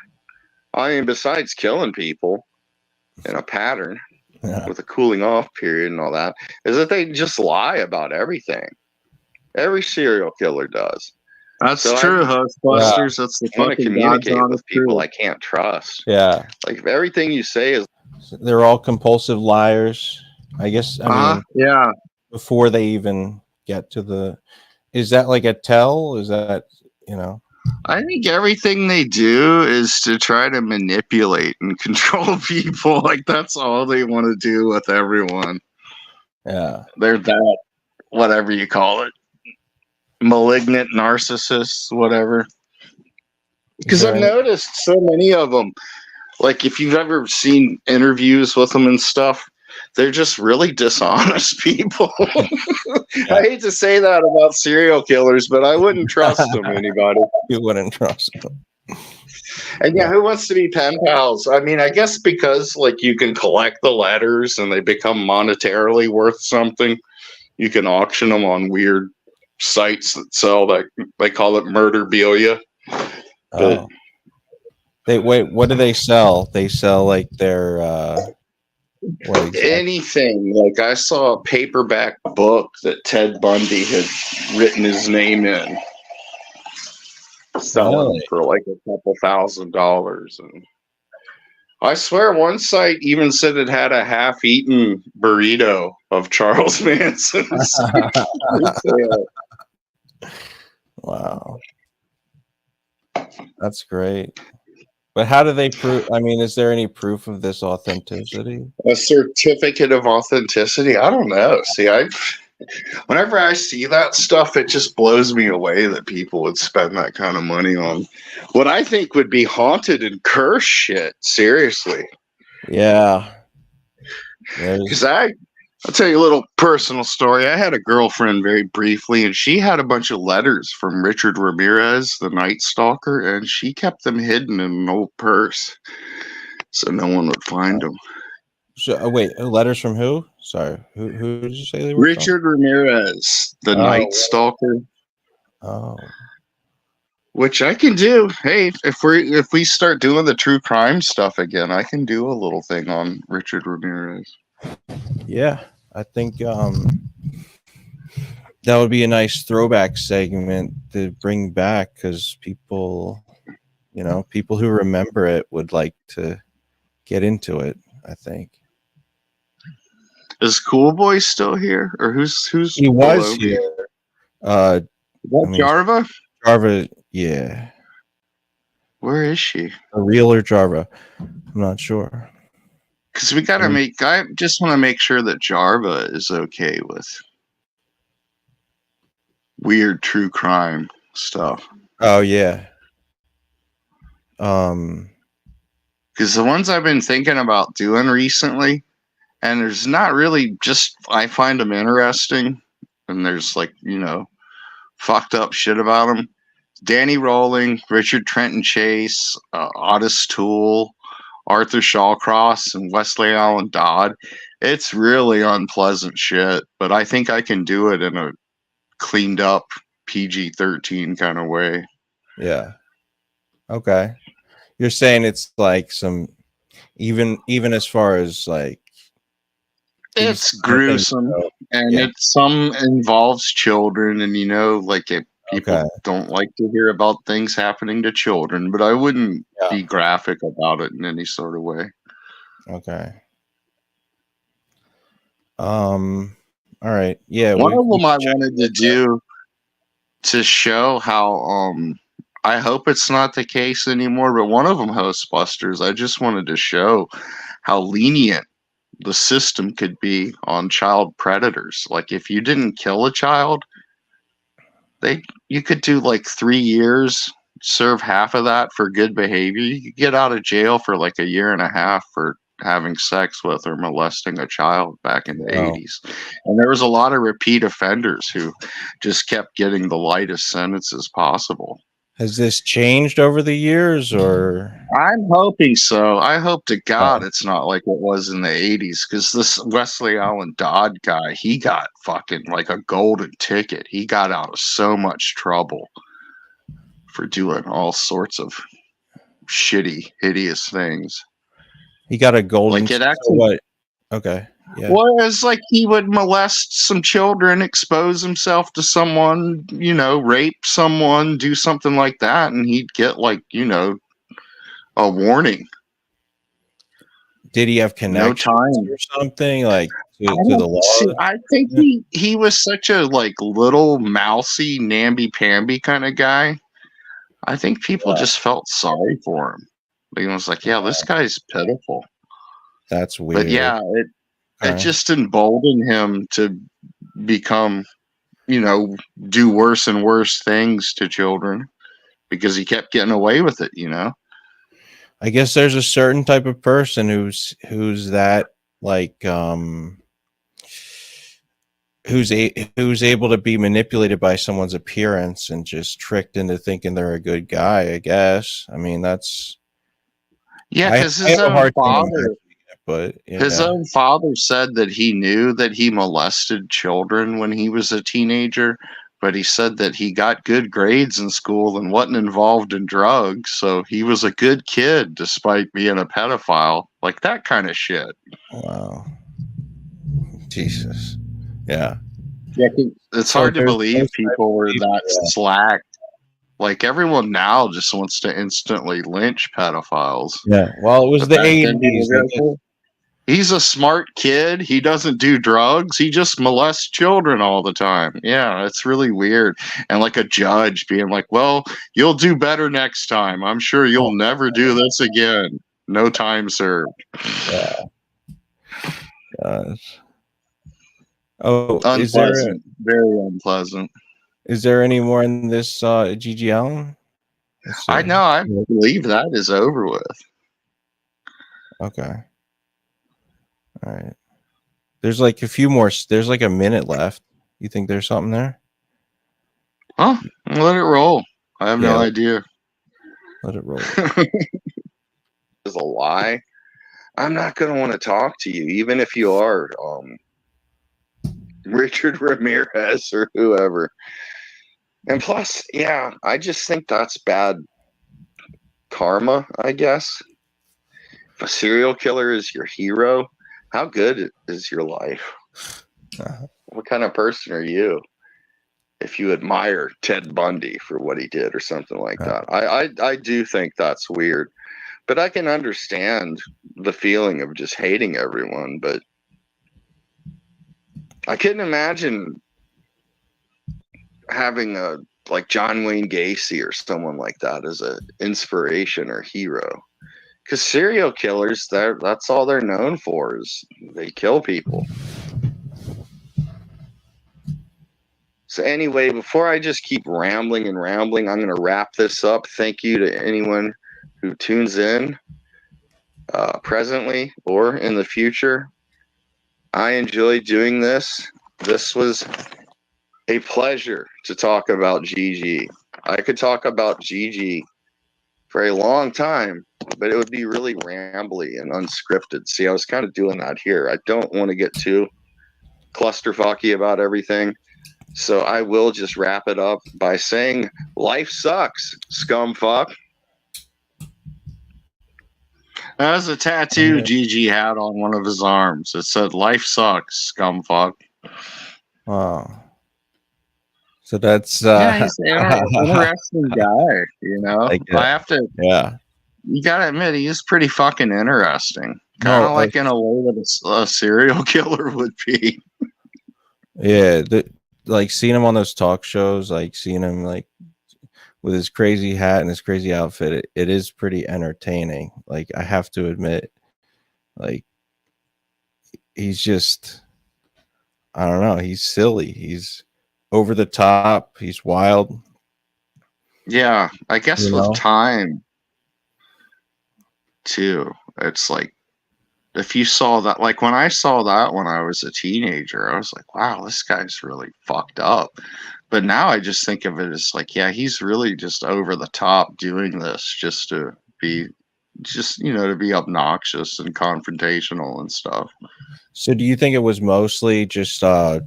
Speaker 1: I mean, besides killing people in a pattern with a cooling off period and all that, is that they just lie about everything. Every serial killer does.
Speaker 19: That's true, Hostbusters. That's the
Speaker 1: I want to
Speaker 19: fucking
Speaker 1: communicate
Speaker 19: God's
Speaker 1: with people
Speaker 19: honest
Speaker 1: I can't trust.
Speaker 3: Yeah.
Speaker 1: Like, if everything you say is...
Speaker 3: They're all compulsive liars. I guess,
Speaker 19: yeah.
Speaker 3: Before they even get to the... Is that like a tell? Is that,
Speaker 19: I think everything they do is to try to manipulate and control people. Like, that's all they want to do with everyone.
Speaker 3: Yeah.
Speaker 19: They're that, whatever you call it. Malignant narcissists, whatever. Because I've noticed so many of them. Like, if you've ever seen interviews with them and stuff, they're just really dishonest people. I hate to say that about serial killers, but I wouldn't trust them, anybody.
Speaker 3: You wouldn't trust them.
Speaker 19: And yeah, who wants to be pen pals? I mean, I guess because, like, you can collect the letters and they become monetarily worth something. You can auction them on weird sites that sell that. They call it murderabilia. But
Speaker 3: what do they sell? They sell like their
Speaker 19: anything. Like, I saw a paperback book that Ted Bundy had written his name in, selling for like a couple $1,000s. And I swear one site even said it had a half-eaten burrito of Charles Manson's.
Speaker 3: Wow. That's great. But how do they prove? I mean, is there any proof of this authenticity?
Speaker 19: A certificate of authenticity? I don't know. See, whenever I see that stuff, it just blows me away that people would spend that kind of money on what I think would be haunted and cursed shit. Seriously.
Speaker 3: Yeah.
Speaker 19: Because I'll tell you a little personal story. I had a girlfriend very briefly, and she had a bunch of letters from Richard Ramirez, the Night Stalker, and she kept them hidden in an old purse so no one would find them.
Speaker 3: So, wait, letters from who? Sorry, who did you say they were
Speaker 1: Richard Ramirez, the
Speaker 3: Oh,
Speaker 1: Night Stalker.
Speaker 3: Oh,
Speaker 1: Which I can do. Hey, if we start doing the true crime stuff again, I can do a little thing on Richard Ramirez.
Speaker 3: yeah. I think that would be a nice throwback segment to bring back because people, people who remember it would like to get into it. I think.
Speaker 1: Is Cool Boy still here, or who's
Speaker 3: He was
Speaker 1: below me?
Speaker 3: here.
Speaker 1: Jarva?
Speaker 3: Jarva, yeah.
Speaker 1: Where is she?
Speaker 3: A real or Jarva? I'm not sure.
Speaker 1: Because we gotta I just want to make sure that Jarva is okay with weird true crime stuff.
Speaker 3: Oh yeah.
Speaker 1: Because the ones I've been thinking about doing recently, and there's not really I find them interesting, and there's fucked up shit about them. Danny Rowling, Richard Trenton Chase, Otis Toole, Arthur Shawcross, and Wesley Allen Dodd. It's really unpleasant shit, but I think I can do it in a cleaned up PG-13 kind of way.
Speaker 3: Yeah. Okay. You're saying it's like some even as far as like
Speaker 1: it's gruesome and some involves children, and if people don't like to hear about things happening to children, but I wouldn't be graphic about it in any sort of way.
Speaker 3: Okay. All right. Yeah.
Speaker 1: One of them I wanted to do to show how I hope it's not the case anymore, but one of them, Hostbusters, I just wanted to show how lenient the system could be on child predators. Like if you didn't kill a child, you could do like 3 years, serve half of that for good behavior. You could get out of jail for like 1.5 years for having sex with or molesting a child back in the 80s. And there was a lot of repeat offenders who just kept getting the lightest sentences possible.
Speaker 3: Has this changed over the years, or?
Speaker 1: I'm hoping so. I hope to God it's not like it was in the 80s, because this Wesley Allen Dodd guy, he got fucking like a golden ticket. He got out of so much trouble for doing all sorts of shitty, hideous things.
Speaker 3: He got a golden
Speaker 1: ticket. What?
Speaker 3: Okay. Yeah.
Speaker 1: Well, it's like he would molest some children, expose himself to someone, rape someone, do something like that, and he'd get a warning.
Speaker 3: Did he have connections or something like to the law?
Speaker 1: I think he was such a little mousy, namby-pamby kind of guy. I think people just felt sorry for him. It was like, this guy's pitiful.
Speaker 3: That's weird.
Speaker 1: But yeah, it just emboldened him to become, do worse and worse things to children because he kept getting away with it,
Speaker 3: I guess there's a certain type of person who's that who's able to be manipulated by someone's appearance and just tricked into thinking they're a good guy, I guess. I mean, that's
Speaker 1: because his own father. But his own father said that he knew that he molested children when he was a teenager, but he said that he got good grades in school and wasn't involved in drugs. So he was a good kid despite being a pedophile, like that kind of shit.
Speaker 3: Wow. Jesus. Yeah.
Speaker 1: It's hard to believe people were that slack. Like everyone now just wants to instantly lynch pedophiles.
Speaker 3: Yeah. Well, it was the 80s.
Speaker 1: He's a smart kid. He doesn't do drugs. He just molests children all the time. Yeah, it's really weird. And like a judge being like, well, you'll do better next time. I'm sure you'll never do this again. No time served.
Speaker 3: Yeah. Gosh. Oh,
Speaker 1: unpleasant. Very unpleasant.
Speaker 3: Is there any more in this G.G. Allen?
Speaker 1: I know. I believe that is over with.
Speaker 3: Okay. All right. There's like a few more. There's like a minute left. You think there's something there?
Speaker 1: Oh, let it roll. I have no idea.
Speaker 3: Let it roll.
Speaker 1: It's a lie.
Speaker 19: I'm not going to want to talk to you, even if you are Richard Ramirez or whoever. And plus, yeah, I just think that's bad karma, I guess. If a serial killer is your hero, how good is your life? What kind of person are you if you admire Ted Bundy for what he did or something like that? I do think that's weird. But I can understand the feeling of just hating everyone, but I couldn't imagine having a like John Wayne Gacy or someone like that as an inspiration or hero. Because serial killers, that's all they're known for is they kill people. So anyway, before I just keep rambling, I'm going to wrap this up. Thank you to anyone who tunes in presently or in the future. I enjoy doing this. This was a pleasure to talk about Gigi. I could talk about Gigi for a long time, but it would be really rambly and unscripted. See, I was kind of doing that here. I don't want to get too clusterfucky about everything. So I will just wrap it up by saying life sucks, scumfuck. That was a tattoo Gigi had on one of his arms. It said, "Life sucks, scumfuck."
Speaker 3: Wow. So that's
Speaker 19: Yeah, he's an interesting guy, you know. I have to.
Speaker 3: Yeah.
Speaker 19: You gotta admit, he is pretty fucking interesting. Kind of like in a way that a serial killer would be.
Speaker 3: Yeah, like seeing him on those talk shows, like seeing him like with his crazy hat and his crazy outfit, it is pretty entertaining. Like I have to admit, like he's just, I don't know, he's silly, he's over the top, he's wild.
Speaker 19: Yeah, I guess
Speaker 3: You
Speaker 19: with
Speaker 3: know?
Speaker 19: time too, it's like if you saw that, like when I saw that when I was a teenager, I was like, wow, this guy's really fucked up. But now I just think of it as like, yeah, he's really just over the top doing this just to be, just, you know, to be obnoxious and confrontational and stuff.
Speaker 3: So do you think it was mostly just to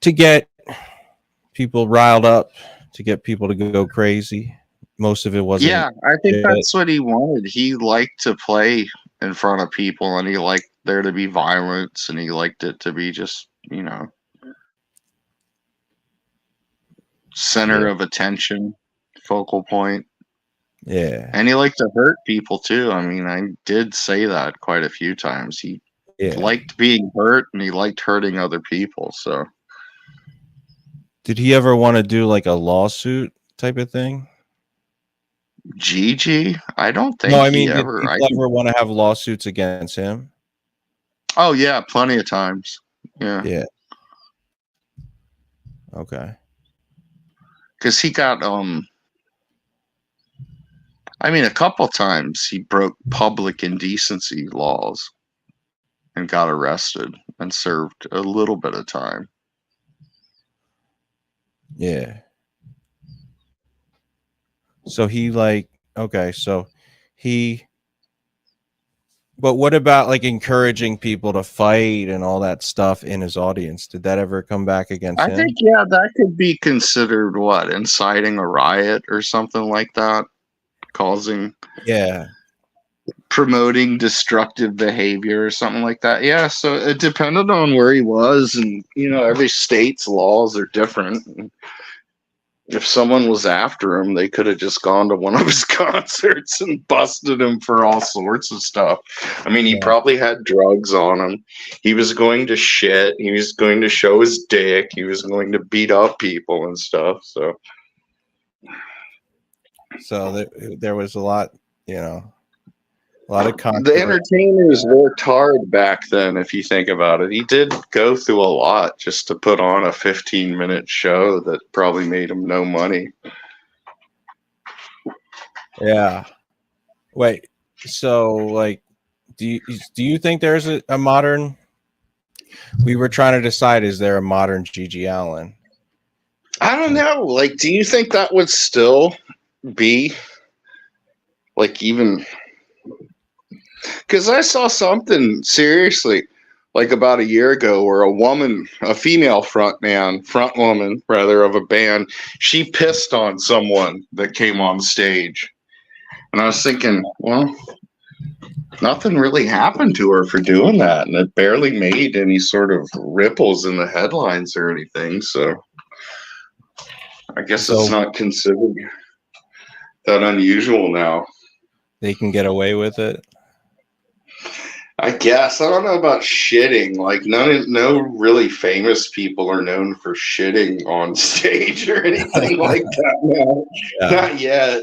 Speaker 3: get people riled up, to get people to go crazy? Most of it wasn't.
Speaker 19: Yeah, I think that's what he wanted. He liked to play in front of people, and he liked there to be violence, and he liked it to be just, you know, center of attention, focal point.
Speaker 3: Yeah.
Speaker 19: And he liked to hurt people too. I mean, I did say that quite a few times. He liked being hurt, and he liked hurting other people. So
Speaker 3: Did he ever want to do like a lawsuit type of thing?
Speaker 19: Gigi? I don't think
Speaker 3: No, I mean,
Speaker 19: he
Speaker 3: did
Speaker 19: ever.
Speaker 3: people ever want to have lawsuits against him?
Speaker 19: Oh yeah, plenty of times. Yeah.
Speaker 3: Yeah. Okay.
Speaker 19: Because he got I mean, a couple times he broke public indecency laws and got arrested and served a little bit of time.
Speaker 3: Yeah. So he like, okay, so but what about like encouraging people to fight and all that stuff in his audience? Did that ever come back against
Speaker 19: I
Speaker 3: him?
Speaker 19: think, yeah, that could be considered what? Inciting a riot or something like that? Causing.
Speaker 3: Yeah.
Speaker 19: Promoting destructive behavior or something like that. Yeah, so it depended on where he was, and you know, every state's laws are different. And if someone was after him, they could have just gone to one of his concerts and busted him for all sorts of stuff. I mean, he probably had drugs on him. He was going to shit. He was going to show his dick. He was going to beat up people and stuff.
Speaker 3: So there was a lot, you know, a lot of
Speaker 19: The
Speaker 3: controversy.
Speaker 19: entertainers worked hard back then, if you think about it. He did go through a lot just to put on a 15-minute show that probably made him no money.
Speaker 3: Yeah. Wait. So, like, do you think there's a modern? We were trying to decide: is there a modern Gigi Allen?
Speaker 19: I don't know. Like, do you think that would still be like even? Because I saw something seriously like about a year ago where a female front woman rather of a band, she pissed on someone that came on stage. And I was thinking, well, nothing really happened to her for doing that. And it barely made any sort of ripples in the headlines or anything. So I guess it's not considered that unusual now.
Speaker 3: They can get away with it.
Speaker 19: I guess. I don't know about shitting. Like no really famous people are known for shitting on stage or anything like that. No.
Speaker 3: Yeah.
Speaker 19: Not yet.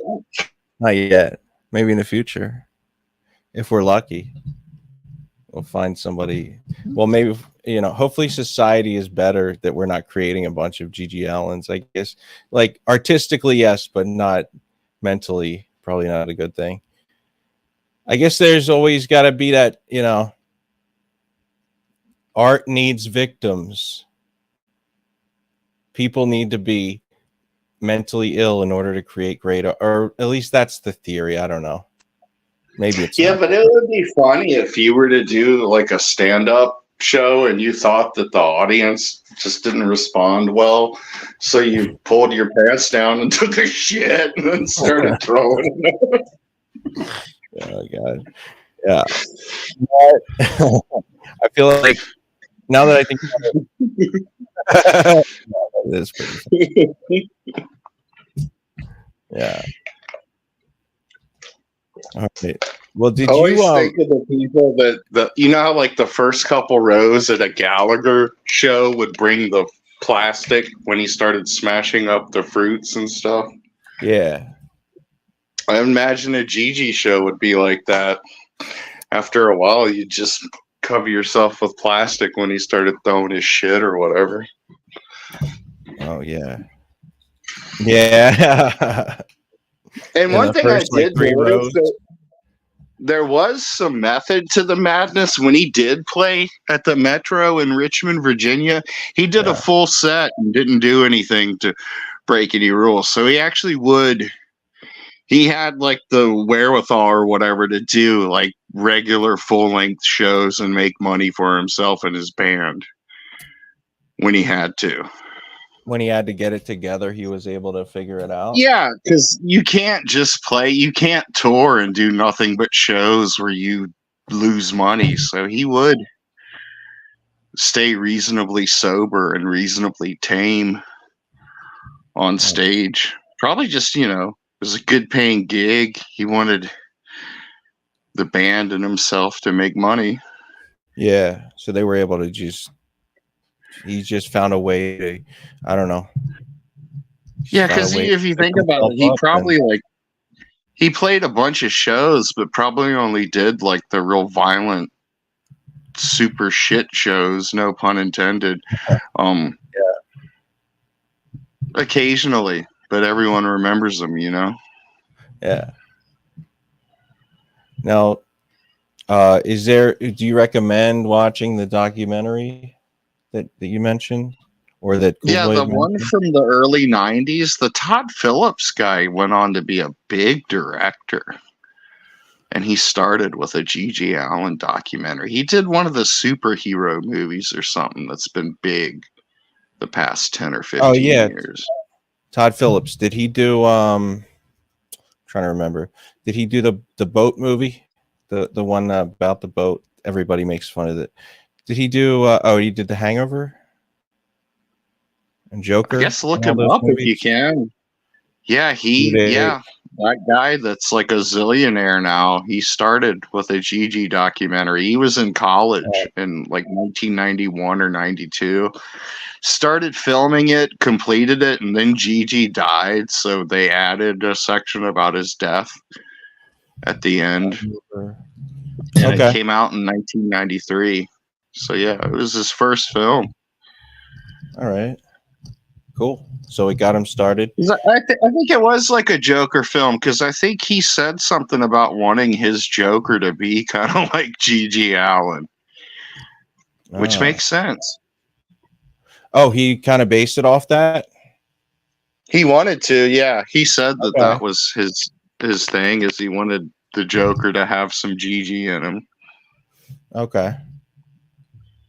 Speaker 3: Not yet. Maybe in the future. If we're lucky. We'll find somebody. Well, maybe, hopefully society is better that we're not creating a bunch of Gigi Allens, I guess. Like artistically, yes, but not mentally. Probably not a good thing. I guess there's always got to be that, art needs victims. People need to be mentally ill in order to create great art, or at least that's the theory. I don't know. Maybe it's
Speaker 19: but it would be funny if you were to do like a stand-up show and you thought that the audience just didn't respond well, so you pulled your pants down and took a shit and then started throwing it.
Speaker 3: Oh God, yeah. I feel like now that I think about it, it is pretty funny. Yeah. All right. Well, did
Speaker 19: I always
Speaker 3: you
Speaker 19: think of the people that how like the first couple rows at a Gallagher show would bring the plastic when he started smashing up the fruits and stuff?
Speaker 3: Yeah.
Speaker 19: I imagine a Gigi show would be like that. After a while, you just cover yourself with plastic when he started throwing his shit or whatever.
Speaker 3: Oh yeah. Yeah.
Speaker 19: And one thing I did notice that there was some method to the madness when he did play at the Metro in Richmond, Virginia. He did a full set and didn't do anything to break any rules. So he actually he had like the wherewithal or whatever to do like regular full-length shows and make money for himself and his band when he had to.
Speaker 3: When he had to get it together, he was able to figure it out.
Speaker 19: Yeah, because you can't just play. You can't tour and do nothing but shows where you lose money. So he would stay reasonably sober and reasonably tame on stage. Probably just, it was a good paying gig. He wanted the band and himself to make money.
Speaker 3: Yeah. So they were able to he just found a way to, I don't know.
Speaker 19: Yeah, because if you think about it, he probably he played a bunch of shows, but probably only did like the real violent, super shit shows. No pun intended. Occasionally, but everyone remembers them.
Speaker 3: Yeah. Now, do you recommend watching the documentary that you mentioned, or that
Speaker 19: the one from the early 90s? The Todd Phillips guy went on to be a big director, and he started with a Gigi Allen documentary. He did one of the superhero movies or something that's been big the past 10 or 15 years.
Speaker 3: Todd Phillips, did he do trying to remember, did he do the boat movie, the one about the boat? Everybody makes fun of it. Did he do? He did The Hangover and Joker.
Speaker 19: I guess look him up if you can. Yeah, that guy that's like a zillionaire now. He started with a Gigi documentary. He was in college in like 1991 or 92. Started filming it, completed it, and then Gigi died. So they added a section about his death at the end. And it came out in 1993. So yeah, it was his first film.
Speaker 3: All right, cool. So it got him started.
Speaker 19: I think it was like a Joker film, because I think he said something about wanting his Joker to be kind of like Gigi Allen, which makes sense.
Speaker 3: Oh, he kind of based it off that?
Speaker 19: He wanted to, yeah. He said that was his thing, is he wanted
Speaker 1: the Joker to have some Gigi in him.
Speaker 3: Okay.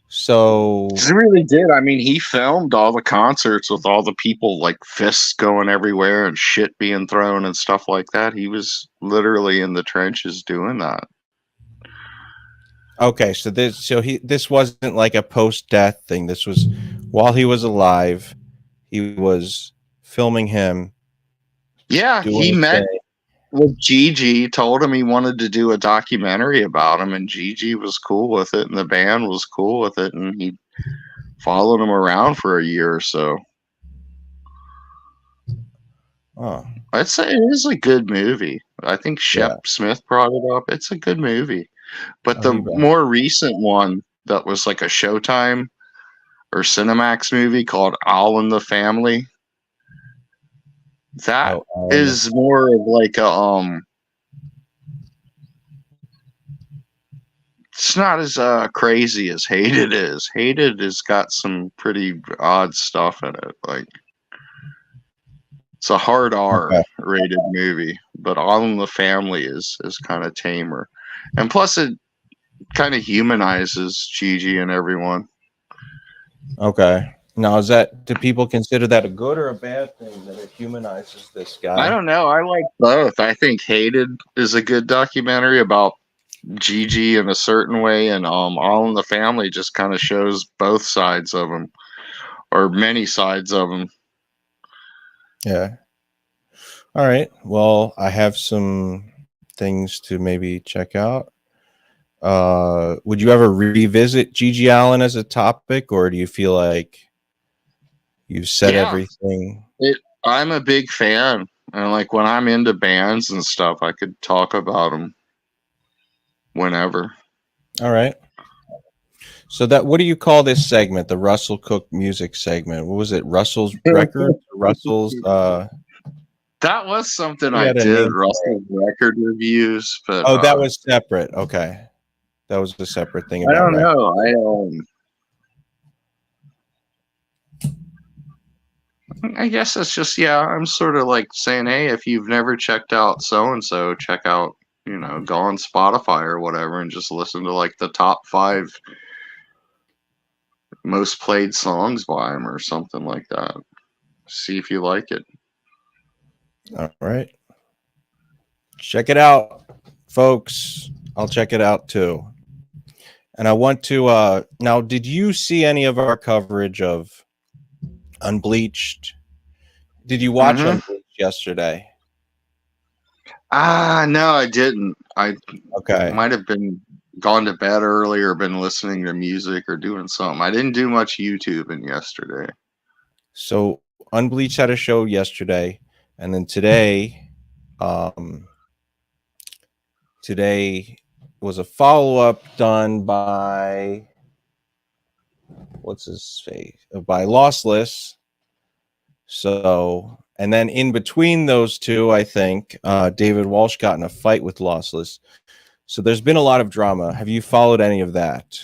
Speaker 3: So
Speaker 1: He really did. I mean, he filmed all the concerts with all the people like fists going everywhere and shit being thrown and stuff like that. He was literally in the trenches doing that.
Speaker 3: okay, so this wasn't like a post-death thing. This was while he was alive. He was filming him.
Speaker 1: Yeah,
Speaker 3: doing
Speaker 1: he
Speaker 3: his
Speaker 1: met
Speaker 3: thing.
Speaker 1: with Gigi, told him he wanted to do a documentary about him, and Gigi was cool with it, and the band was cool with it, and he followed him around for a year or so.
Speaker 3: Oh,
Speaker 1: I'd say it is a good movie. I think Shep Smith brought it up. It's a good movie. But the more recent one that was like a Showtime or Cinemax movie called All in the Family, that is more of like a it's not as crazy as Hated is. Hated has got some pretty odd stuff in it. Like it's a hard R rated movie, but All in the Family is kind of tamer. And plus it kind of humanizes Gigi and everyone.
Speaker 3: okay. Now, do people consider that a good or a bad thing that it humanizes this guy?
Speaker 1: I don't know. I like both. I think Hated is a good documentary about Gigi in a certain way, and All in the Family just kind of shows both sides of him, or many sides of him.
Speaker 3: Yeah. All right. Well, I have some things to maybe check out. Would you ever revisit Gigi Allen as a topic, or do you feel like you've said everything?
Speaker 1: I'm a big fan, and like when I'm into bands and stuff, I could talk about them whenever.
Speaker 3: All right. So what do you call this segment? The Russell Cook music segment. What was it? Russell's records? Russell's
Speaker 1: that was something
Speaker 3: We
Speaker 1: I
Speaker 3: had a
Speaker 1: did,
Speaker 3: name for
Speaker 1: Russell's record reviews, but
Speaker 3: Oh, that was separate. Okay. That was a separate thing.
Speaker 1: I
Speaker 3: About
Speaker 1: don't know. I guess it's just, I'm sort of like saying, hey, if you've never checked out so-and-so, check out, go on Spotify or whatever and just listen to like the top 5 most played songs by him or something like that. See if you like it.
Speaker 3: All right. Check it out, folks. I'll check it out too. And I want to now, did you see any of our coverage of Unbleached? Did you watch Unbleached yesterday?
Speaker 1: No, I didn't. I
Speaker 3: Okay.
Speaker 1: might have been gone to bed early or been listening to music or doing something. I didn't do much YouTubing yesterday.
Speaker 3: So Unbleached had a show yesterday, and then today was a follow-up done by what's his face? By Lossless. So, and then in between those two, I think David Walsh got in a fight with Lossless. So there's been a lot of drama. Have you followed any of that?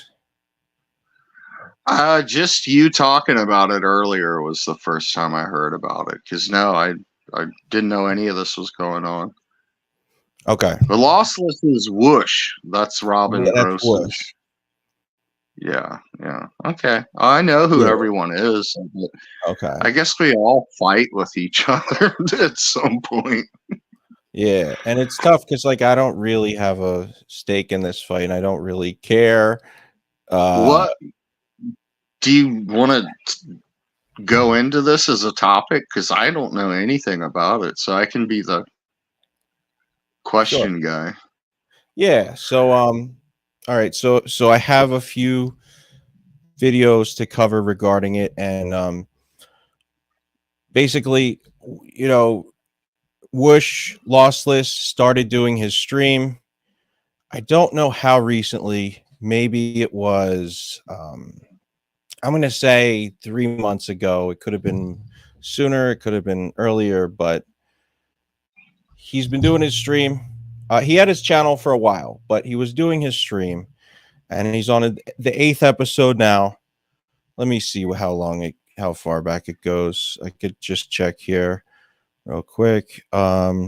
Speaker 1: Just you talking about it earlier was the first time I heard about it. Because no, I didn't know any of this was going on.
Speaker 3: Okay.
Speaker 1: The Lossless is Whoosh. That's Robin
Speaker 3: Yeah, that's
Speaker 1: Gross's.
Speaker 3: Whoosh.
Speaker 1: Yeah. Okay. I know who everyone is.
Speaker 3: Okay.
Speaker 1: I guess we all fight with each other at some point.
Speaker 3: Yeah, and it's tough because like I don't really have a stake in this fight, and I don't really care.
Speaker 1: What do you want to go into this as a topic? Because I don't know anything about it, so I can be the question guy.
Speaker 3: Yeah. So all right. So I have a few videos to cover regarding it, and basically, Whoosh Lossless started doing his stream. I don't know how recently. Maybe it was I'm going to say 3 months ago. It could have been sooner, it could have been earlier, but he's been doing his stream. He had his channel for a while, but he was doing his stream, and he's on the 8th episode now. Let me see how far back it goes. I could just check here real quick. All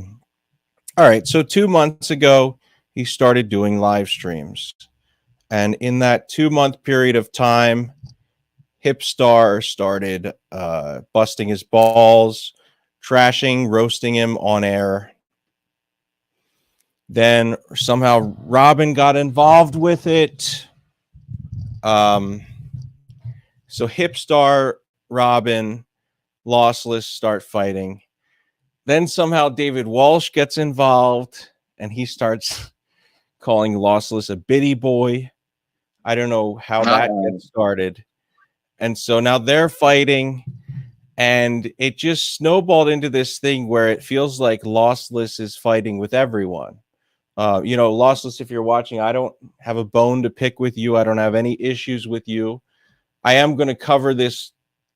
Speaker 3: right, so 2 months ago, he started doing live streams. And in that 2-month period of time, Hipstar started busting his balls, trashing, roasting him on air. Then somehow Robin got involved with it. So Hipstar, Robin, Lossless start fighting. Then somehow David Walsh gets involved and he starts calling Lossless a bitty boy. I don't know how that gets started. And so now they're fighting, and it just snowballed into this thing where it feels like Lossless is fighting with everyone. Lossless, if you're watching, I don't have a bone to pick with you. I don't have any issues with you. I am going to cover this,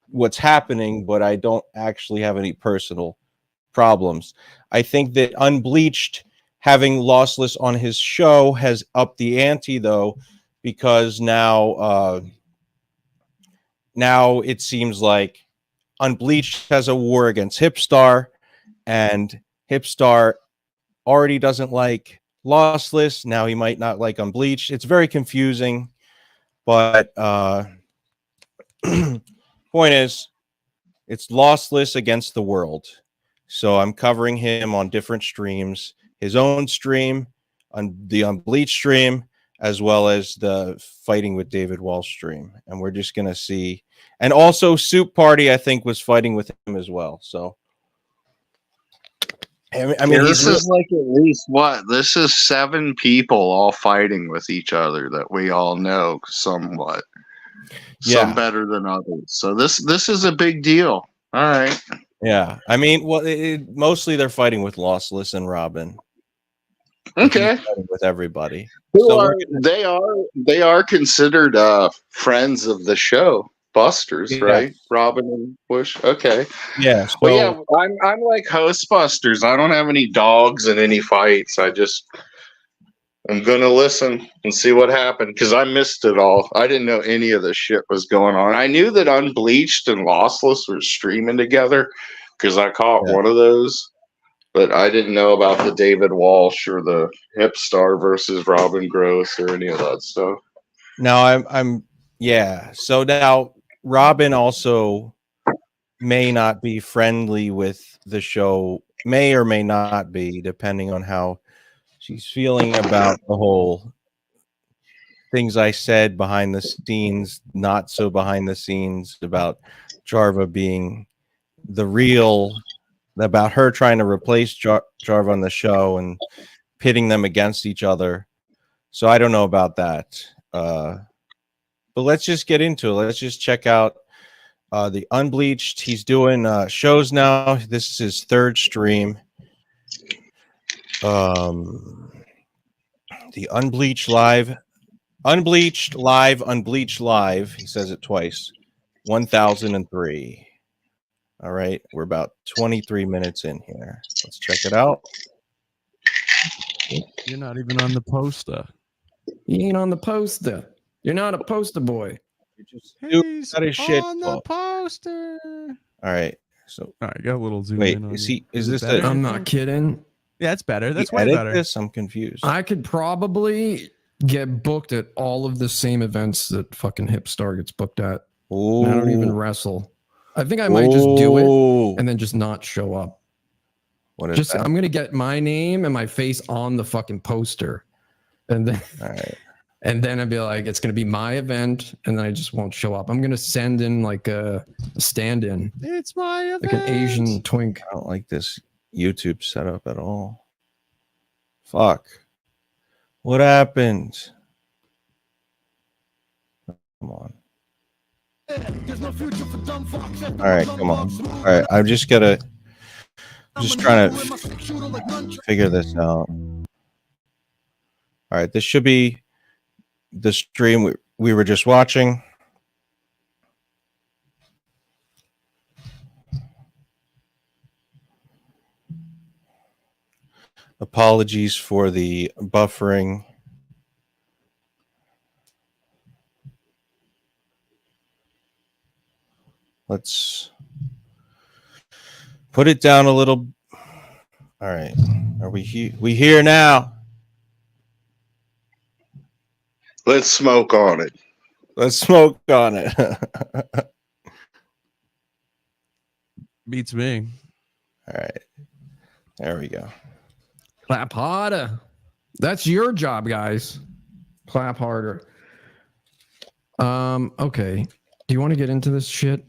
Speaker 3: what's happening, but I don't actually have any personal problems. I think that Unbleached having Lossless on his show has upped the ante, though, because now it seems like Unbleached has a war against Hipstar, and Hipstar already doesn't like Lossless. Now he might not like Unbleached. It's very confusing, but point is, it's Lossless against the world. So I'm covering him on different streams, his own stream, on the Unbleached stream, as well as the Fighting with David Walsh stream. And we're just going to see. And also Soup Party, I think, was fighting with him as well. So, I mean,
Speaker 1: this is like at least what? This is 7 people all fighting with each other that we all know somewhat. Some better than others. So this is a big deal. All right.
Speaker 3: Yeah. I mean, well, mostly they're fighting with Lossless and Robin.
Speaker 1: Okay.
Speaker 3: With everybody.
Speaker 1: They are considered friends of the show, Busters, right? Robin and Bush. Okay.
Speaker 3: Yeah.
Speaker 1: Well, yeah, I'm like host Busters. I don't have any dogs in any fights. I'm gonna listen and see what happened because I missed it all. I didn't know any of this shit was going on. I knew that Unbleached and Lossless were streaming together because I caught one of those. But I didn't know about the David Walsh or the Hipstar versus Robin Gross or any of that stuff.
Speaker 3: Now So now Robin also may not be friendly with the show, may or may not be, depending on how she's feeling about the whole things I said behind the scenes, not so behind the scenes, about Jarva being the real, about her trying to replace Jarva on the show and pitting them against each other. So I don't know about that. But let's just get into it. Let's just check out the Unbleached. He's doing shows now. This is his 3rd stream. The Unbleached Live. He says it twice. 1003. All right, we're about 23 minutes in here. Let's check it out.
Speaker 17: You're not even on the poster.
Speaker 11: You ain't on the poster. You're not a poster boy.
Speaker 17: He's
Speaker 3: That is shit.
Speaker 17: on the poster.
Speaker 3: All right. So,
Speaker 17: all right, got a little zoom
Speaker 3: wait,
Speaker 17: in on
Speaker 3: is
Speaker 17: you.
Speaker 3: he? Is this?
Speaker 17: better?
Speaker 11: I'm not kidding.
Speaker 17: Yeah, it's better. That's
Speaker 3: You
Speaker 17: way
Speaker 3: edit
Speaker 17: better.
Speaker 3: this? I'm confused.
Speaker 11: I could probably get booked at all of the same events that fucking Hipstar gets booked at. And I don't even wrestle. I think I might just do it and then just not show up.
Speaker 3: What is that?
Speaker 11: I'm gonna get my name and my face on the fucking poster, and then and then I'd be like, it's gonna be my event, and then I just won't show up. I'm gonna send in like a stand-in.
Speaker 17: It's my event.
Speaker 11: Like an Asian twink.
Speaker 3: I don't like this YouTube setup at all. Fuck. What happened? Come on. All right, come on. All right, I'm just trying to figure this out. All right, this should be the stream we were just watching. Apologies for the buffering. Let's put it down a little. All right. Are we here now?
Speaker 19: Let's smoke on it.
Speaker 3: Let's smoke on it.
Speaker 17: Beats me.
Speaker 3: All right. There we go.
Speaker 11: Clap harder. That's your job, guys. Clap harder. Okay. Do you want to get into this shit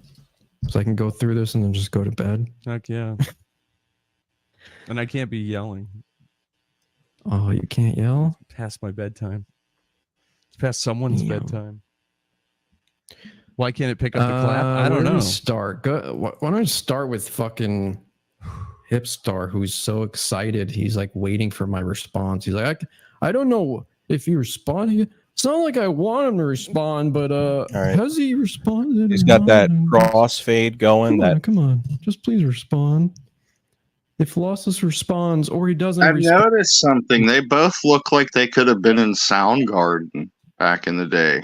Speaker 11: so I can go through this and then just go to bed?
Speaker 17: Heck yeah. And I can't be yelling.
Speaker 11: Oh, you can't yell?
Speaker 17: Past my bedtime. It's past someone's bedtime. Why can't it pick up the clap? I don't
Speaker 11: where do
Speaker 17: know.
Speaker 11: we start? Why don't I start with fucking Hipstar, who's so excited. He's like waiting for my response. He's like, I don't know if he responded. It's not like I want him to respond, but
Speaker 3: right.
Speaker 11: has he responded?
Speaker 3: He's got that crossfade going.
Speaker 11: Come on. Just please respond. If Lossless responds or he doesn't
Speaker 19: I've noticed something. They both look like they could have been in Soundgarden back in the day.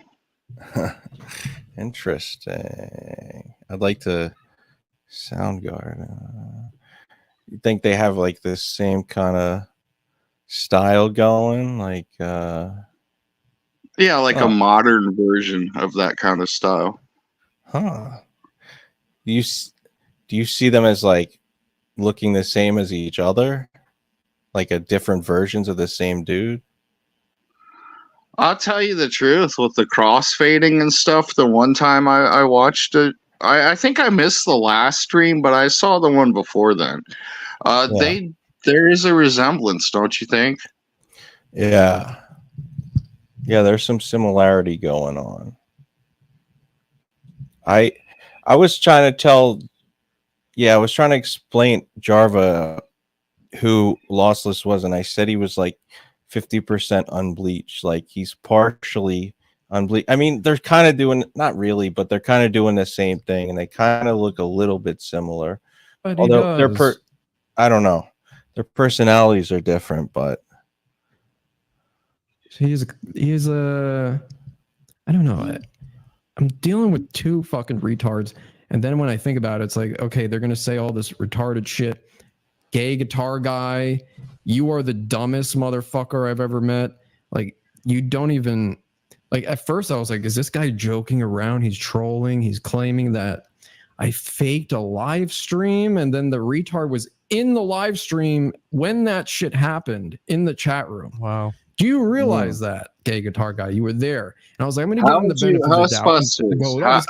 Speaker 3: Interesting. I'd like to Soundgarden. You think they have like the same kind of style going? Like
Speaker 19: yeah, like a modern version of that kind of style.
Speaker 3: Huh. Do you see them as like looking the same as each other? Like a different versions of the same dude?
Speaker 19: I'll tell you the truth, with the crossfading and stuff, the one time I watched it, I think I missed the last stream, but I saw the one before then. There is a resemblance, don't you think?
Speaker 3: Yeah. Yeah, there's some similarity going on. I was trying to explain Jarva who Lossless was, and I said he was like 50% unbleached, like he's partially unbleached. I mean, they're kind of doing, not really, but they're kind of doing the same thing, and they kind of look a little bit similar.
Speaker 11: But
Speaker 3: Although I don't know, their personalities are different, but
Speaker 11: he's a I don't know. I'm dealing with two fucking retards, and then when I think about it, it's like, okay, they're gonna say all this retarded shit. Gay guitar guy, you are the dumbest motherfucker I've ever met. Like, you don't even like. At first, I was like, is this guy joking around? He's trolling. He's claiming that I faked a live stream, and then the retard was in the live stream when that shit happened in the chat room.
Speaker 17: Wow.
Speaker 11: Do you realize that, gay guitar guy? You were there. And I was like, I'm going to give him the benefit of the doubt.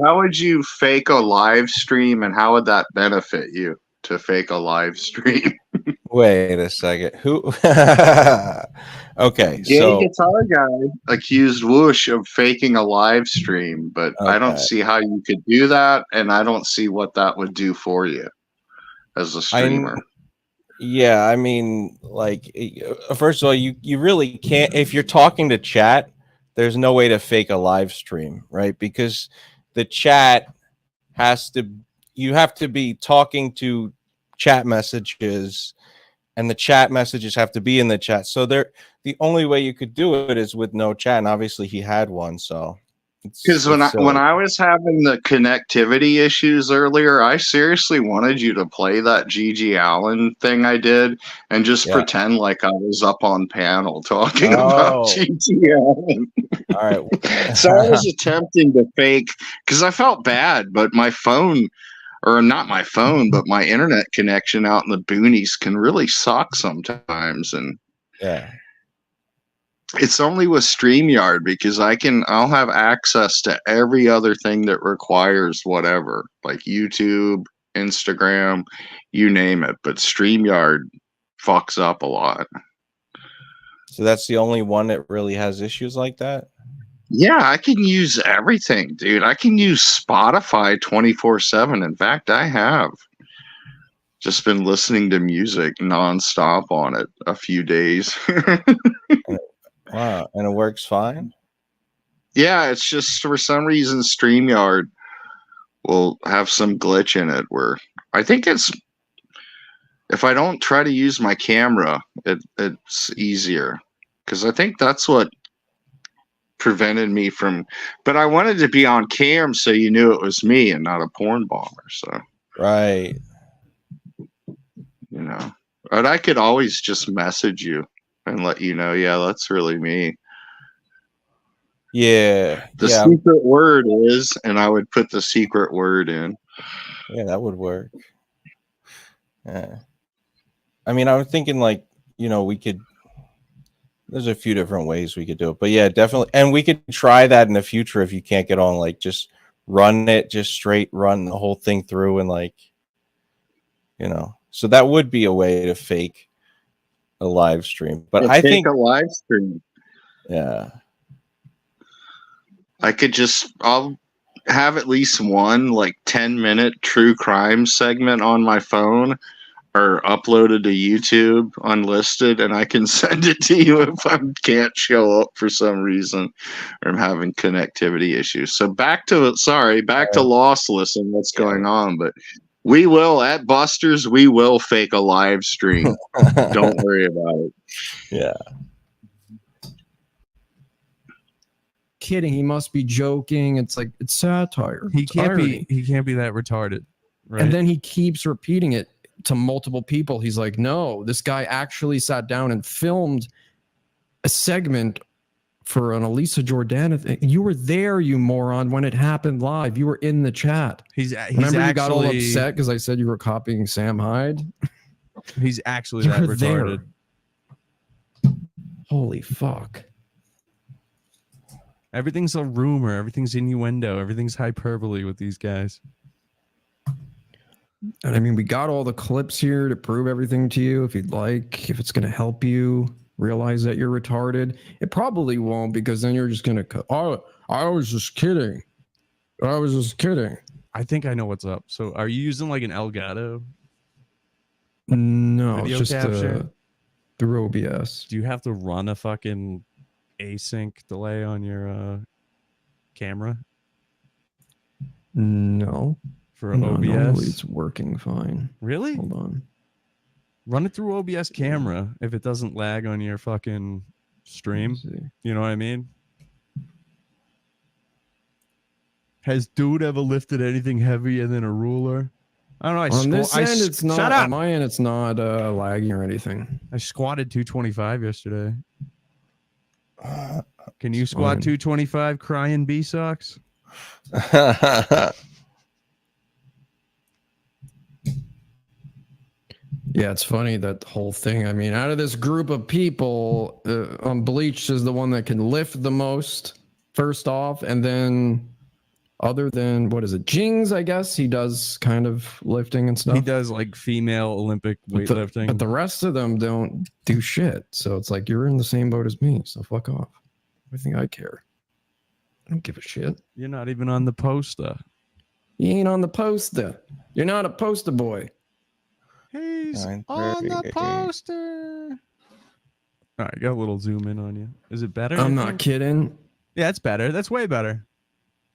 Speaker 19: How would you fake a live stream, and how would that benefit you to fake a live stream?
Speaker 3: Wait a second. Who? Okay,
Speaker 19: Gay
Speaker 3: so
Speaker 19: guitar guy accused Whoosh of faking a live stream, but I don't see how you could do that, and I don't see what that would do for you as a streamer.
Speaker 3: Yeah, I mean, like, first of all, you really can't, if you're talking to chat, there's no way to fake a live stream, right? Because the chat you have to be talking to chat messages, and the chat messages have to be in the chat. So the only way you could do it is with no chat, and obviously he had one, so.
Speaker 19: Because when I was having the connectivity issues earlier, I seriously wanted you to play that Gigi Allen thing I did and just pretend like I was up on panel talking about Gigi Allen.
Speaker 3: All right.
Speaker 19: So I was attempting to fake, because I felt bad, but my phone, or not my phone, but my internet connection out in the boonies can really suck sometimes. And
Speaker 3: yeah.
Speaker 19: It's only with StreamYard, because I'll have access to every other thing that requires whatever, like YouTube, Instagram, you name it. But StreamYard fucks up a lot.
Speaker 3: So that's the only one that really has issues like that?
Speaker 19: Yeah, I can use everything, dude. I can use Spotify 24/7. In fact, I have just been listening to music nonstop on it a few days.
Speaker 3: Wow, and it works fine?
Speaker 19: Yeah, it's just for some reason StreamYard will have some glitch in it where I think it's, if I don't try to use my camera, it's easier, because I think that's what prevented me from, but I wanted to be on cam so you knew it was me and not a porn bomber. So
Speaker 3: right,
Speaker 19: you know, but I could always just message you and let you know, yeah, that's really me.
Speaker 3: Yeah.
Speaker 1: The
Speaker 3: Yeah.
Speaker 1: secret word is, and I would put the secret word in.
Speaker 3: Yeah, that would work. Yeah. I mean, I was thinking like, we could. There's a few different ways we could do it, but yeah, definitely. And we could try that in the future if you can't get on. Like, just run it, just straight run the whole thing through, and like, So that would be a way to fake a live stream. But I think
Speaker 1: a live stream.
Speaker 3: Yeah.
Speaker 1: I'll have at least one like 10-minute true crime segment on my phone or uploaded to YouTube unlisted, and I can send it to you if I can't show up for some reason or I'm having connectivity issues. So back to Lossless and what's going on, but we will at Buster's, we will fake a live stream. Don't worry about it.
Speaker 3: Yeah.
Speaker 11: Kidding. He must be joking. It's like it's satire.
Speaker 17: He
Speaker 11: It's
Speaker 17: can't
Speaker 11: irony.
Speaker 17: be that retarded. Right?
Speaker 11: And then he keeps repeating it to multiple people. He's like, no, this guy actually sat down and filmed a segment for an Elisa Jordana thing. You were there, you moron, when it happened live. You were in the chat. Remember you got all upset because I said you were copying Sam Hyde?
Speaker 17: He's actually
Speaker 11: You
Speaker 17: that
Speaker 11: were there.
Speaker 17: retarded.
Speaker 11: Holy fuck.
Speaker 17: Everything's a rumor. Everything's innuendo. Everything's hyperbole with these guys.
Speaker 11: And I mean, we got all the clips here to prove everything to you if you'd like, if it's going to help you realize that you're retarded. It probably won't, because then you're just going to, oh, I was just kidding. I was just kidding.
Speaker 17: I think I know what's up. So are you using like an Elgato?
Speaker 11: No,
Speaker 17: Video
Speaker 11: it's just
Speaker 17: capture?
Speaker 11: through OBS.
Speaker 17: Do you have to run a fucking async delay on your camera?
Speaker 11: No.
Speaker 17: For
Speaker 11: No,
Speaker 17: OBS?
Speaker 11: normally it's working fine.
Speaker 17: Really?
Speaker 11: Hold on.
Speaker 17: Run it through OBS camera if it doesn't lag on your fucking stream. You know what I mean? Has dude ever lifted anything heavier than a ruler? I don't know.
Speaker 11: On this end, it's not.
Speaker 17: Shut up.
Speaker 11: On my end, it's not lagging or anything.
Speaker 17: I squatted 225 yesterday. Can you squat
Speaker 11: fine.
Speaker 17: 225 crying B socks?
Speaker 11: Yeah, it's funny, that whole thing. I mean, out of this group of people, Bleach is the one that can lift the most, first off, and then other than, what is it, Jings, I guess, he does kind of lifting and stuff.
Speaker 17: He does like female Olympic weightlifting.
Speaker 11: But the rest of them don't do shit. So it's like, you're in the same boat as me, so fuck off. I think I care. I don't give a shit.
Speaker 17: You're not even on the poster.
Speaker 11: You ain't on the poster. You're not a poster boy.
Speaker 17: He's on the poster. All right, got a little zoom in on you. Is it better?
Speaker 11: I'm not kidding.
Speaker 17: Yeah, it's better. That's way better.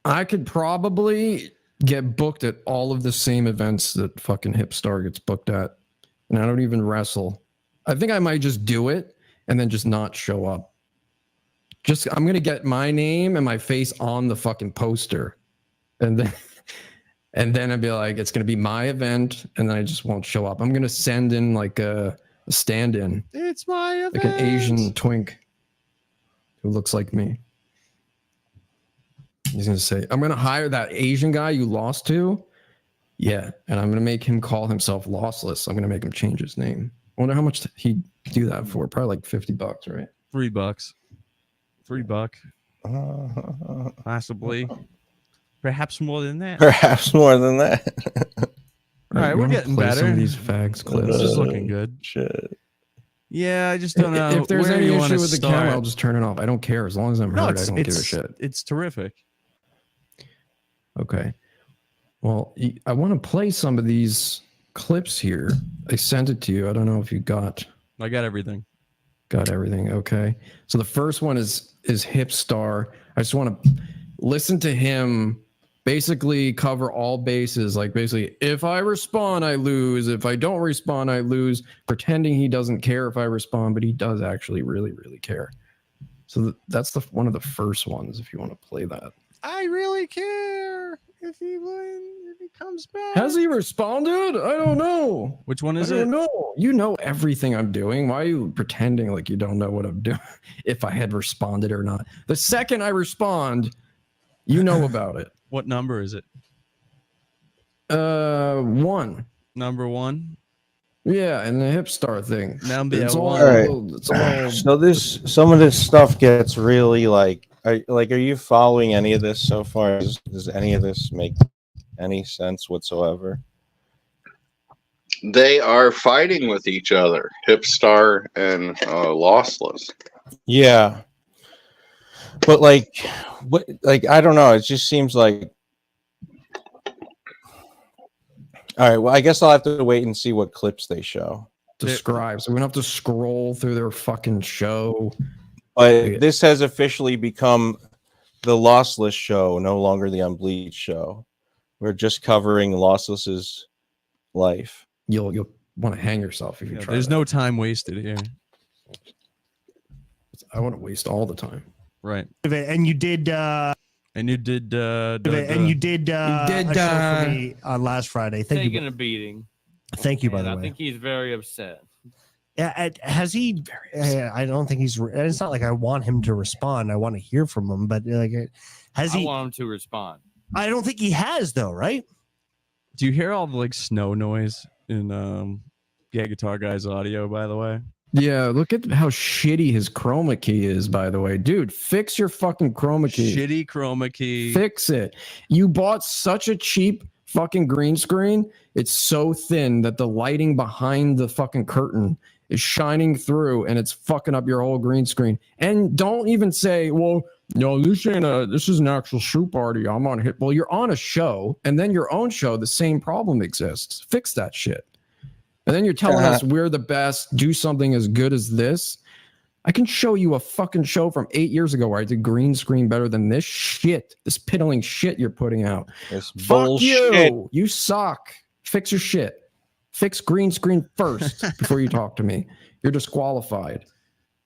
Speaker 11: I could probably get booked at all of the same events that fucking Hipstar gets booked at. And I don't even wrestle. I think I might just do it and then just not show up. I'm going to get my name and my face on the fucking poster. And then I'd be like, it's going to be my event, and then I just won't show up. I'm going to send in like a stand-in.
Speaker 17: It's my event.
Speaker 11: Like an Asian twink who looks like me. He's going to say, I'm going to hire that Asian guy you lost to. Yeah, and I'm going to make him call himself Lossless. I'm going to make him change his name. I wonder how much he'd do that for. Probably like $50, right?
Speaker 17: $3. $3. Possibly. Perhaps more than that.
Speaker 3: Perhaps more than that.
Speaker 17: All right, we're getting better.
Speaker 11: Some of these fags clips.
Speaker 17: This is looking good.
Speaker 3: Shit.
Speaker 17: Yeah, I just don't know.
Speaker 11: If there's
Speaker 17: where
Speaker 11: any
Speaker 17: you
Speaker 11: issue
Speaker 17: wanna
Speaker 11: with the
Speaker 17: start.
Speaker 11: camera, I'll just turn it off. I don't care. As long as I'm
Speaker 17: No,
Speaker 11: heard, I don't give a shit.
Speaker 17: It's terrific.
Speaker 11: Okay. Well, I want to play some of these clips here. I sent it to you. I don't know if you got
Speaker 17: I got everything.
Speaker 11: everything. Okay. So the first one is Hipstar. I just want to listen to him basically cover all bases. Like basically, if I respond, I lose. If I don't respond, I lose. Pretending he doesn't care if I respond, but he does actually really, really care. So that's one of the first ones if you want to play that.
Speaker 17: I really care if he wins, if he comes back.
Speaker 11: Has he responded? I don't know.
Speaker 17: Which one is
Speaker 11: I
Speaker 17: it?
Speaker 11: don't know. You know everything I'm doing. Why are you pretending like you don't know what I'm doing? If I had responded or not. The second I respond, you know about it.
Speaker 17: What number is it?
Speaker 11: 1.
Speaker 17: Number 1.
Speaker 11: Yeah, and the Hipstar thing.
Speaker 17: Number
Speaker 11: It's all,
Speaker 3: All right.
Speaker 11: it's all
Speaker 3: So some of this stuff gets really like, are you following any of this so far? Does any of this make any sense whatsoever?
Speaker 1: They are fighting with each other, Hipstar and Lossless.
Speaker 3: Yeah, but like, what? Like, I don't know. It just seems like. All right. Well, I guess I'll have to wait and see what clips they show.
Speaker 11: describe. So we don't have to scroll through their fucking show.
Speaker 3: But this has officially become the Lossless show, no longer the Unbleached show. We're just covering Lossless's life.
Speaker 11: You'll want to hang yourself if you try.
Speaker 17: There's no time wasted here.
Speaker 11: I want to waste all the time.
Speaker 17: Right.
Speaker 7: And you did.
Speaker 17: And you did.
Speaker 7: A show for me on last Friday. Thank
Speaker 10: Taking
Speaker 7: you.
Speaker 10: a beating.
Speaker 7: Thank you, by the
Speaker 10: I
Speaker 7: way.
Speaker 10: think he's very upset.
Speaker 7: Yeah, has he? I don't think he's. It's not like I want him to respond. I want to hear from him, but like, has
Speaker 10: I
Speaker 7: he?
Speaker 10: want him to respond.
Speaker 7: I don't think he has, though. Right?
Speaker 17: Do you hear all the like snow noise in Guitar Guy's audio? By the way.
Speaker 11: Yeah, look at how shitty his chroma key is, by the way. Dude, fix your fucking chroma key.
Speaker 17: Shitty chroma key.
Speaker 11: Fix it. You bought such a cheap fucking green screen. It's so thin that the lighting behind the fucking curtain is shining through and it's fucking up your whole green screen. And don't even say, well, no, this is an actual shoe party. I'm on hit. Well, you're on a show, and then your own show, the same problem exists. Fix that shit. And then you're telling us we're the best, do something as good as this. I can show you a fucking show from 8 years ago where I did green screen better than this shit, this piddling shit you're putting out.
Speaker 3: This
Speaker 11: Fuck
Speaker 3: bullshit.
Speaker 11: you. You suck. Fix your shit. Fix green screen first before you talk to me. You're disqualified.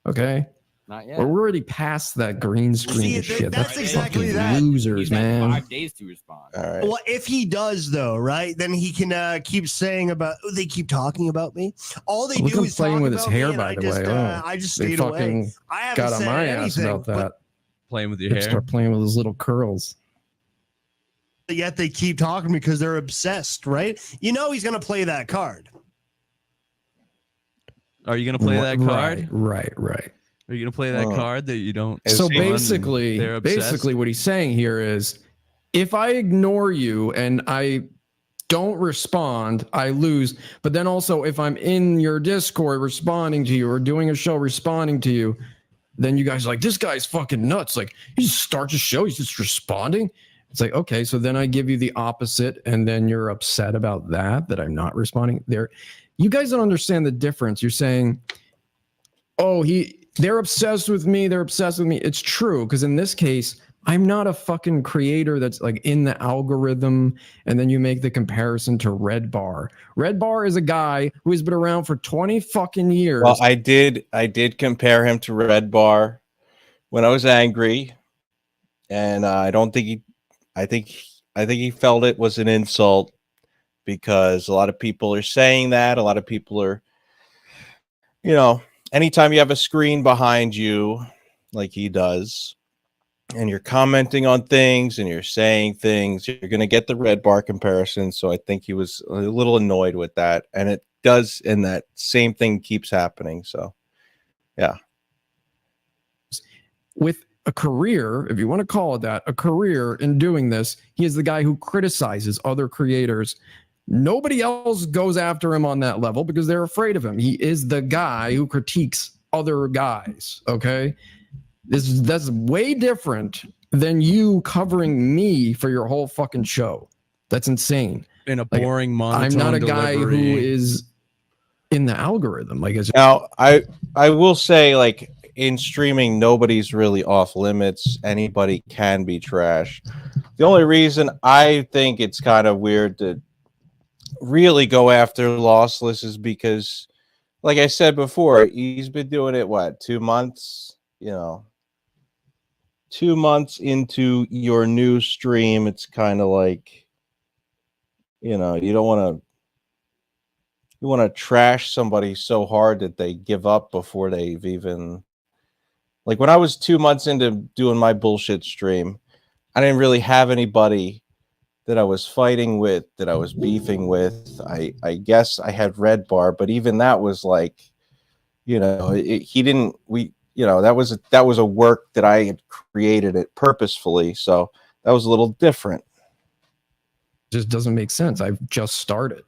Speaker 11: Okay?
Speaker 10: Not yet.
Speaker 11: We're already past that green screen shit.
Speaker 7: that's exactly
Speaker 11: fucking
Speaker 7: that.
Speaker 11: losers,
Speaker 10: He's got
Speaker 11: man.
Speaker 10: 5 days to respond.
Speaker 3: All right.
Speaker 7: Well, if he does, though, right, then he can keep saying about. Oh, they keep talking about me. All they
Speaker 11: Look at
Speaker 7: do
Speaker 11: him
Speaker 7: is
Speaker 11: playing
Speaker 7: talk
Speaker 11: with his
Speaker 7: about
Speaker 11: hair,
Speaker 7: me, and
Speaker 11: by the
Speaker 7: just,
Speaker 11: way. Oh,
Speaker 7: I just
Speaker 11: they
Speaker 7: stayed away.
Speaker 11: fucking
Speaker 7: I haven't
Speaker 11: got on
Speaker 7: said
Speaker 11: my ass
Speaker 7: anything,
Speaker 11: about
Speaker 7: but
Speaker 11: that.
Speaker 17: Playing with your
Speaker 11: They
Speaker 17: hair.
Speaker 11: start playing with his little curls.
Speaker 7: Yet they keep talking because they're obsessed, right? You know he's gonna play that card.
Speaker 17: Are you gonna play that card?
Speaker 11: Right.
Speaker 17: Are you gonna play that card that you don't?
Speaker 11: So
Speaker 17: respond and
Speaker 11: basically,
Speaker 17: they're obsessed?
Speaker 11: what he's saying here is, if I ignore you and I don't respond, I lose. But then also, if I'm in your Discord responding to you or doing a show responding to you, then you guys are like, this guy's fucking nuts. Like, he just starts a show, he's just responding. It's like, okay, so then I give you the opposite, and then you're upset about that I'm not responding. There, you guys don't understand the difference. You're saying, oh, they're obsessed with me. They're obsessed with me. It's true, because in this case, I'm not a fucking creator that's like in the algorithm. And then you make the comparison to Red Bar. Red Bar is a guy who has been around for 20 fucking years.
Speaker 3: Well, I did compare him to Red Bar when I was angry, and I think he felt it was an insult, because a lot of people are saying that. A lot of people are, anytime you have a screen behind you like he does, and you're commenting on things and you're saying things, you're going to get the Red Bar comparison. So I think he was a little annoyed with that. And it does, and that same thing keeps happening. So, yeah.
Speaker 11: With a career, if you want to call it that, a career in doing this, he is the guy who criticizes other creators. Nobody else goes after him on that level because they're afraid of him. He is the guy who critiques other guys. Okay. That's way different than you covering me for your whole fucking show. That's insane.
Speaker 17: In a boring monotone
Speaker 11: I'm not a guy
Speaker 17: delivery.
Speaker 11: who is in the algorithm. Like,
Speaker 3: Now, I will say, like, in streaming, nobody's really off limits. Anybody can be trash. The only reason I think it's kind of weird to really go after Lossless is because, like I said before, he's been doing it, 2 months? 2 months into your new stream, it's kind of like, you know, you don't want to trash somebody so hard that they give up before they've even, like when I was 2 months into doing my bullshit stream, I didn't really have anybody that I was fighting with, that I was beefing with. I guess I had Red Bar, but even that was like, you know, that was a work that I had created it purposefully. So that was a little different.
Speaker 11: Just doesn't make sense. I've just started.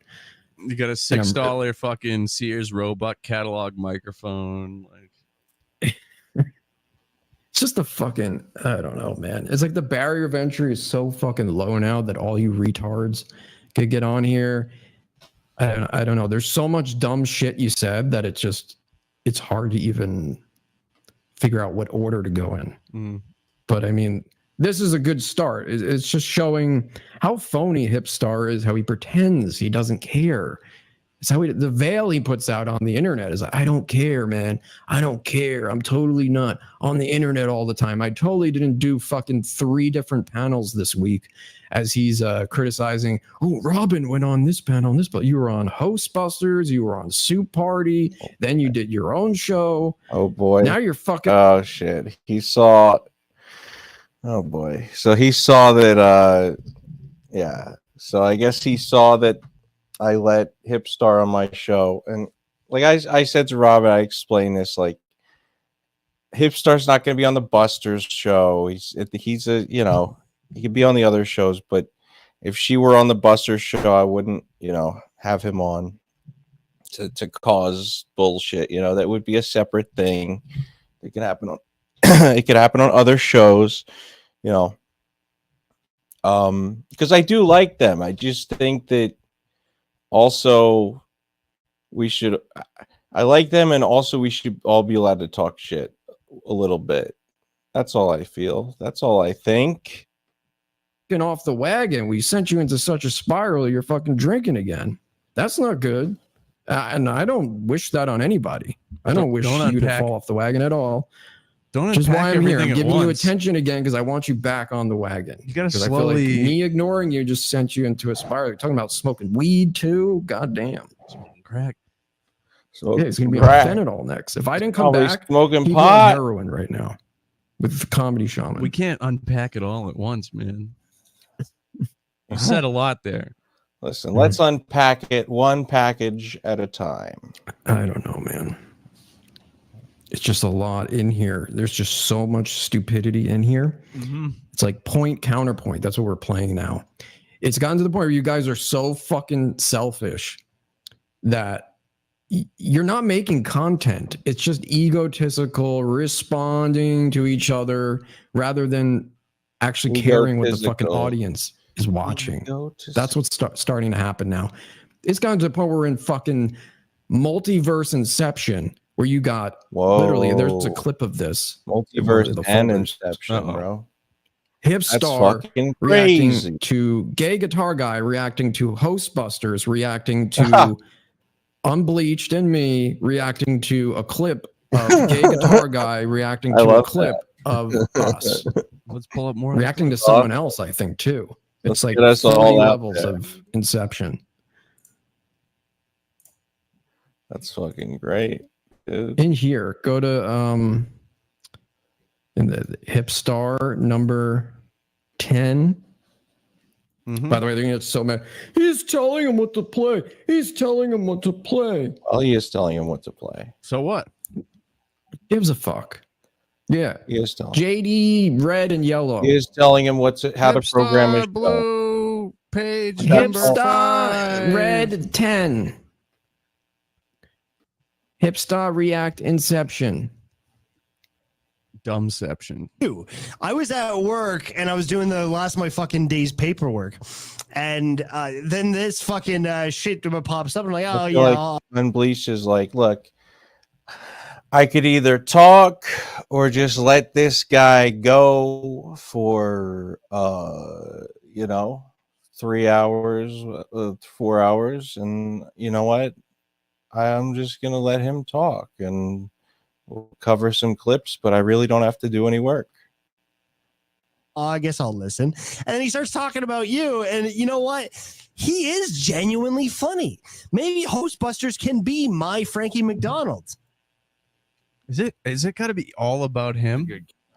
Speaker 17: You got a $6 fucking Sears Roebuck catalog microphone. Like,
Speaker 11: it's just a fucking, I don't know, man. It's like the barrier of entry is so fucking low now that all you retards could get on here. I don't know. There's so much dumb shit you said that it's hard to even figure out what order to go in. But I mean, this is a good start. It's just showing how phony Hipstar is, how he pretends he doesn't care. It's how the veil he puts out on the internet is like, I don't care, man. I don't care. I'm totally not on the internet all the time. I totally didn't do fucking 3 different panels this week as he's criticizing, oh, Robin went on this panel, but you were on Hostbusters, you were on Soup Party, then you did your own show.
Speaker 3: Oh boy.
Speaker 11: Now you're fucking.
Speaker 3: Oh shit. He saw. Oh boy. So he saw that. Yeah. So I guess he saw that I let Hipstar on my show, and like I said to Robin, I explained this, like Hipstar's not going to be on the Busters show. He's a, you know, he could be on the other shows, but if she were on the Busters show, I wouldn't, you know, have him on to cause bullshit. You know, that would be a separate thing. It could happen on it could happen on other shows, you know. Because I do like them. I just think that also I like them, and also we should all be allowed to talk shit a little bit. That's all I feel. That's all I think.
Speaker 11: Getting off the wagon, we sent you into such a spiral, you're fucking drinking again. That's not good. And I don't wish that on anybody. I don't wish you to fall off the wagon at all.
Speaker 17: Don't
Speaker 11: Just why I'm here. I'm
Speaker 17: everything at
Speaker 11: giving you
Speaker 17: once.
Speaker 11: attention again because I want you back on the wagon.
Speaker 17: You gotta
Speaker 11: 'Cause I feel like
Speaker 17: slowly-
Speaker 11: me ignoring you just sent you into a spiral. You're talking about smoking weed too. God damn.
Speaker 17: Crack.
Speaker 11: So yeah, he's gonna be
Speaker 3: crack.
Speaker 11: on fentanyl next. If I didn't come
Speaker 3: Probably
Speaker 11: back,
Speaker 3: smoking
Speaker 11: he'd be
Speaker 3: pot.
Speaker 11: on heroin right now with the Comedy Shaman.
Speaker 17: We can't unpack it all at once, man. You said a lot there.
Speaker 3: Listen, let's unpack it one package at a time.
Speaker 11: I don't know, man. It's just a lot in here. There's just so much stupidity in here. It's like point counterpoint. That's what we're playing now. It's gotten to the point where you guys are so fucking selfish that you're not making content. It's just egotistical, responding to each other rather than actually caring what the fucking
Speaker 3: Egotistical.
Speaker 11: audience is watching. That's what's starting to happen now. It's gotten to the point where we're in fucking multiverse inception, where you got literally, there's a clip of this.
Speaker 3: Multiverse
Speaker 11: The
Speaker 3: and
Speaker 11: folders.
Speaker 3: Inception, bro.
Speaker 11: Hipstar
Speaker 3: fucking
Speaker 11: reacting
Speaker 3: crazy.
Speaker 11: to Gay Guitar Guy, reacting to Hostbusters, reacting to Unbleached and me, reacting to a clip of Gay Guitar Guy, reacting
Speaker 3: I
Speaker 11: to a
Speaker 3: love
Speaker 11: clip of us.
Speaker 17: Let's pull up more.
Speaker 11: Reacting to someone else, I think, too. It's
Speaker 3: Let's
Speaker 11: like
Speaker 3: get us
Speaker 11: 30
Speaker 3: all out
Speaker 11: levels
Speaker 3: there.
Speaker 11: of Inception.
Speaker 3: That's fucking great, dude.
Speaker 11: In here, go to in the Hipstar number 10. By the way, they're gonna get so mad. He's telling him what to play. He's telling him what to play.
Speaker 3: Well, he is telling him what to play.
Speaker 17: So what?
Speaker 11: Gives a fuck. Yeah.
Speaker 3: He is telling.
Speaker 11: JD red and yellow.
Speaker 3: He is telling him how to program his show.
Speaker 17: Blue page number
Speaker 11: Hipstar
Speaker 17: 5.
Speaker 11: red 10. Hipstar react Inception.
Speaker 17: Dumbception.
Speaker 7: I was at work and I was doing the last of my fucking day's paperwork, and then this fucking shit pops up. I'm like, oh
Speaker 3: I
Speaker 7: yeah,
Speaker 3: feel like Unbleached is like, look, I could either talk or just let this guy go for 3 hours, 4 hours, and you know what? I'm just gonna let him talk and we'll cover some clips, but I really don't have to do any work.
Speaker 7: I guess I'll listen. And then he starts talking about you. And you know what? He is genuinely funny. Maybe Hostbusters can be my Frankie McDonald.
Speaker 17: Is it got to be all about him?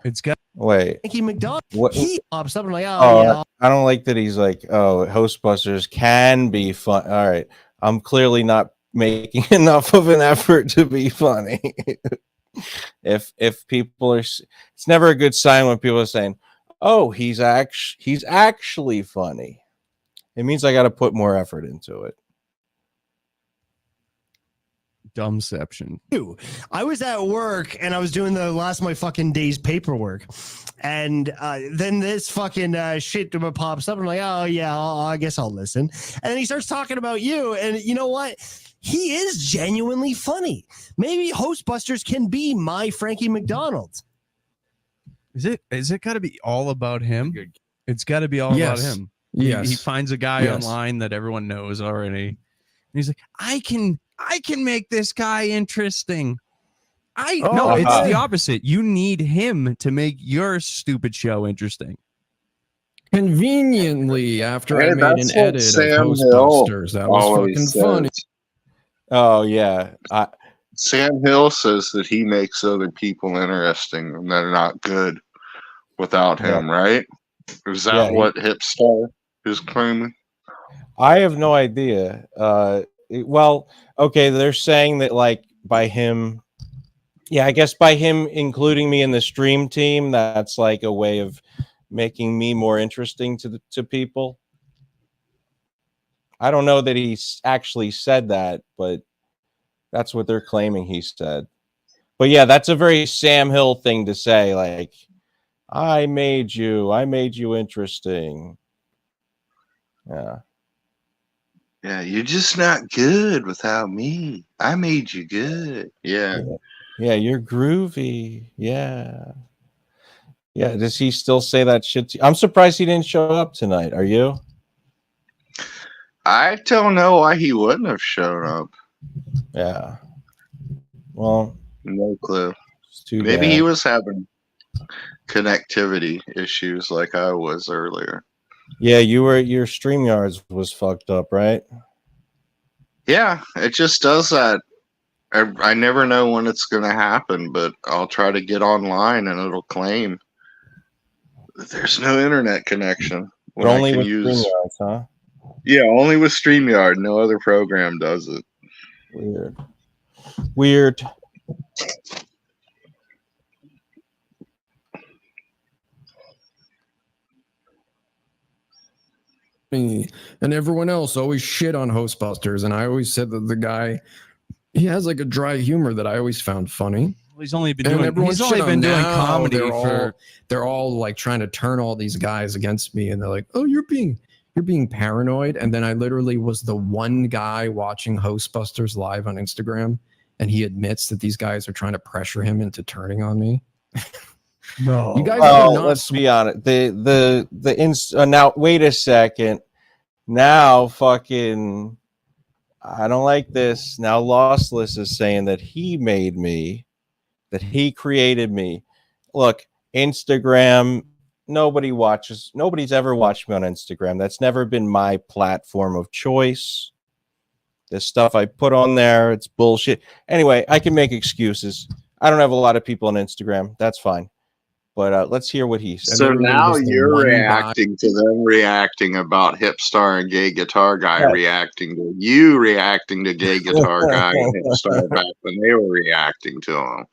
Speaker 17: It's got
Speaker 3: Wait.
Speaker 7: Frankie McDonald.
Speaker 3: What?
Speaker 7: He pops up and like,
Speaker 3: Oh,
Speaker 7: yeah.
Speaker 3: I don't like that he's like, oh, Hostbusters can be fun. All right. I'm clearly not making enough of an effort to be funny. if people are, it's never a good sign when people are saying, oh, he's actually funny. It means I got to put more effort into it.
Speaker 17: Dumbception.
Speaker 7: I was at work and I was doing the last of my fucking day's paperwork, and then this fucking shit pops up and I'm like, oh yeah, I guess I'll listen. And then he starts talking about you, and you know what? He is genuinely funny. Maybe Hostbusters can be my Frankie McDonald.
Speaker 17: Is it got to be all about him? It's got to be all about him.
Speaker 11: Yes.
Speaker 17: He finds a guy online that everyone knows already. And he's like, I can make this guy interesting. No, it's the opposite. You need him to make your stupid show interesting.
Speaker 11: Conveniently, after I made an edit of Hostbusters, that was fucking funny.
Speaker 3: Oh yeah,
Speaker 19: Sam Hill says that he makes other people interesting and they're not good without him, right? Is that what Hipstar is claiming?
Speaker 3: I have no idea. Well, okay, they're saying that like by him, I guess by him including me in the stream team, that's like a way of making me more interesting to people. I don't know that he actually said that, but that's what they're claiming he said. But yeah, that's a very Sam Hill thing to say. Like, I made you interesting. Yeah.
Speaker 19: Yeah, you're just not good without me. I made you good. Yeah.
Speaker 3: Yeah, you're groovy. Yeah. Yeah. Does he still say that shit? I'm surprised he didn't show up tonight. Are you?
Speaker 19: I don't know why he wouldn't have shown up.
Speaker 3: Yeah. Well,
Speaker 19: no clue.
Speaker 3: Maybe
Speaker 19: he was having connectivity issues like I was earlier.
Speaker 3: Yeah, your StreamYards was fucked up, right?
Speaker 19: Yeah, it just does that. I never know when it's going to happen, but I'll try to get online and it'll claim that there's no internet connection.
Speaker 3: But only with StreamYards, huh?
Speaker 19: Yeah, only with StreamYard. No other program does it.
Speaker 3: Weird.
Speaker 11: And everyone else always shit on Hostbusters, and I always said that the guy, he has like a dry humor that I always found funny.
Speaker 17: He's only been doing comedy
Speaker 11: they're all like trying to turn all these guys against me, and they're like, oh, you're being paranoid. And then I literally was the one guy watching Hostbusters live on Instagram, and he admits that these guys are trying to pressure him into turning on me.
Speaker 3: No,
Speaker 11: you guys are not.
Speaker 3: Let's be honest. Now wait a second. Now fucking, I don't like this. Now Lossless is saying that he made me, that he created me. Look, Instagram. Nobody's ever watched me on Instagram. That's never been my platform of choice. The stuff I put on there, it's bullshit. Anyway, I can make excuses. I don't have a lot of people on Instagram. That's fine. But let's hear what he said.
Speaker 19: So now you're reacting to them reacting about Hipstar and Gay Guitar Guy reacting to you reacting to Gay Guitar Guy and Hipstar back when they were reacting to him.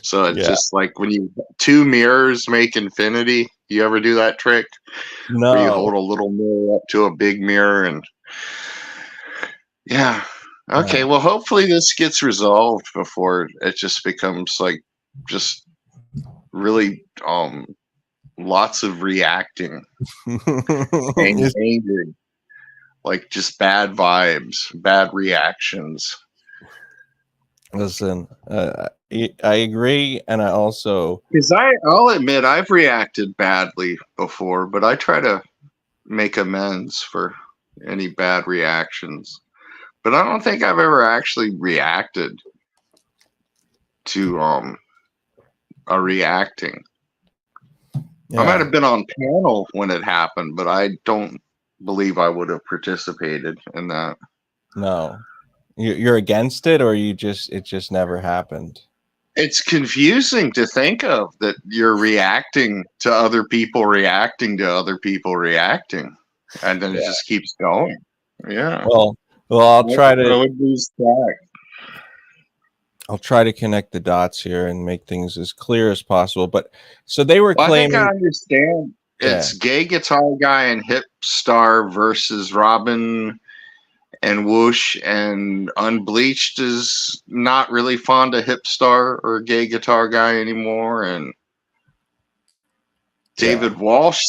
Speaker 19: So it's just like when you two mirrors make infinity. You ever do that trick?
Speaker 3: No.
Speaker 19: Where you hold a little mirror up to a big mirror and yeah. Okay, well hopefully this gets resolved before it just becomes like just really lots of reacting and angry, like just bad vibes, bad reactions.
Speaker 3: Listen, I agree, and I also,
Speaker 19: because I'll admit I've reacted badly before, but I try to make amends for any bad reactions. But I don't think I've ever actually reacted to a reacting. I might have been on panel when it happened, but I don't believe I would have participated in that.
Speaker 3: No, you're against it, or it just never happened.
Speaker 19: It's confusing to think of that you're reacting to other people reacting to other people reacting, and then it just keeps going. Yeah.
Speaker 3: Well, I'll try to. I'll try to connect the dots here and make things as clear as possible. But so they were claiming.
Speaker 19: I think I understand. It's Gay Guitar Guy and Hip Star versus Robin and Whoosh, and Unbleached is not really fond of Hip Star or Gay Guitar Guy anymore. And David Walsh,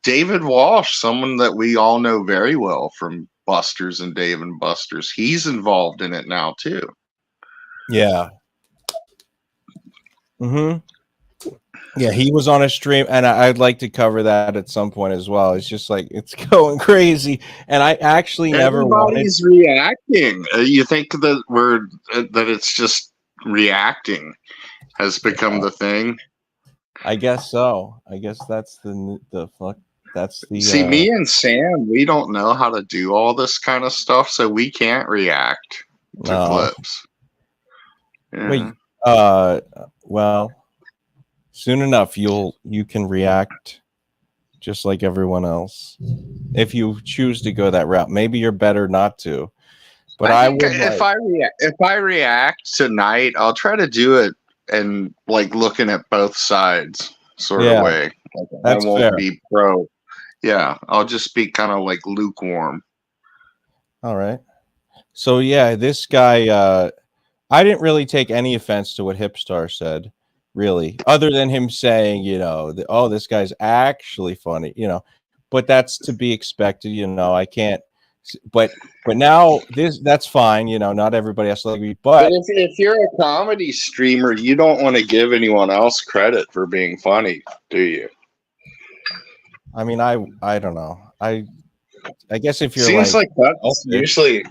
Speaker 19: David Walsh, someone that we all know very well from Busters and Dave and Busters. He's involved in it now too.
Speaker 3: Yeah. Yeah, he was on a stream, and I'd like to cover that at some point as well. It's just like it's going crazy, and I actually never wanted.
Speaker 19: Everybody's reacting. You think that that it's just reacting has become the thing?
Speaker 3: I guess so. I guess that's the fuck. That's the.
Speaker 19: See, me and Sam, we don't know how to do all this kind of stuff, so we can't react to clips. Yeah.
Speaker 3: Wait, well, soon enough you can react just like everyone else if you choose to go that route. Maybe you're better not to, but I would
Speaker 19: if I react tonight, I'll try to do it and like looking at both sides sort of way. Like,
Speaker 3: that's
Speaker 19: I won't
Speaker 3: fair.
Speaker 19: be pro. Yeah, I'll just be kind of like lukewarm.
Speaker 3: All right. So yeah, this guy. I didn't really take any offense to what Hipstar said, really, other than him saying, this guy's actually funny, but that's to be expected, I can't, but now that's fine, not everybody has to like me, but
Speaker 19: if you're a comedy streamer, you don't want to give anyone else credit for being funny, do you?
Speaker 3: I mean, I don't know. I guess if you're
Speaker 19: seems like that's usually.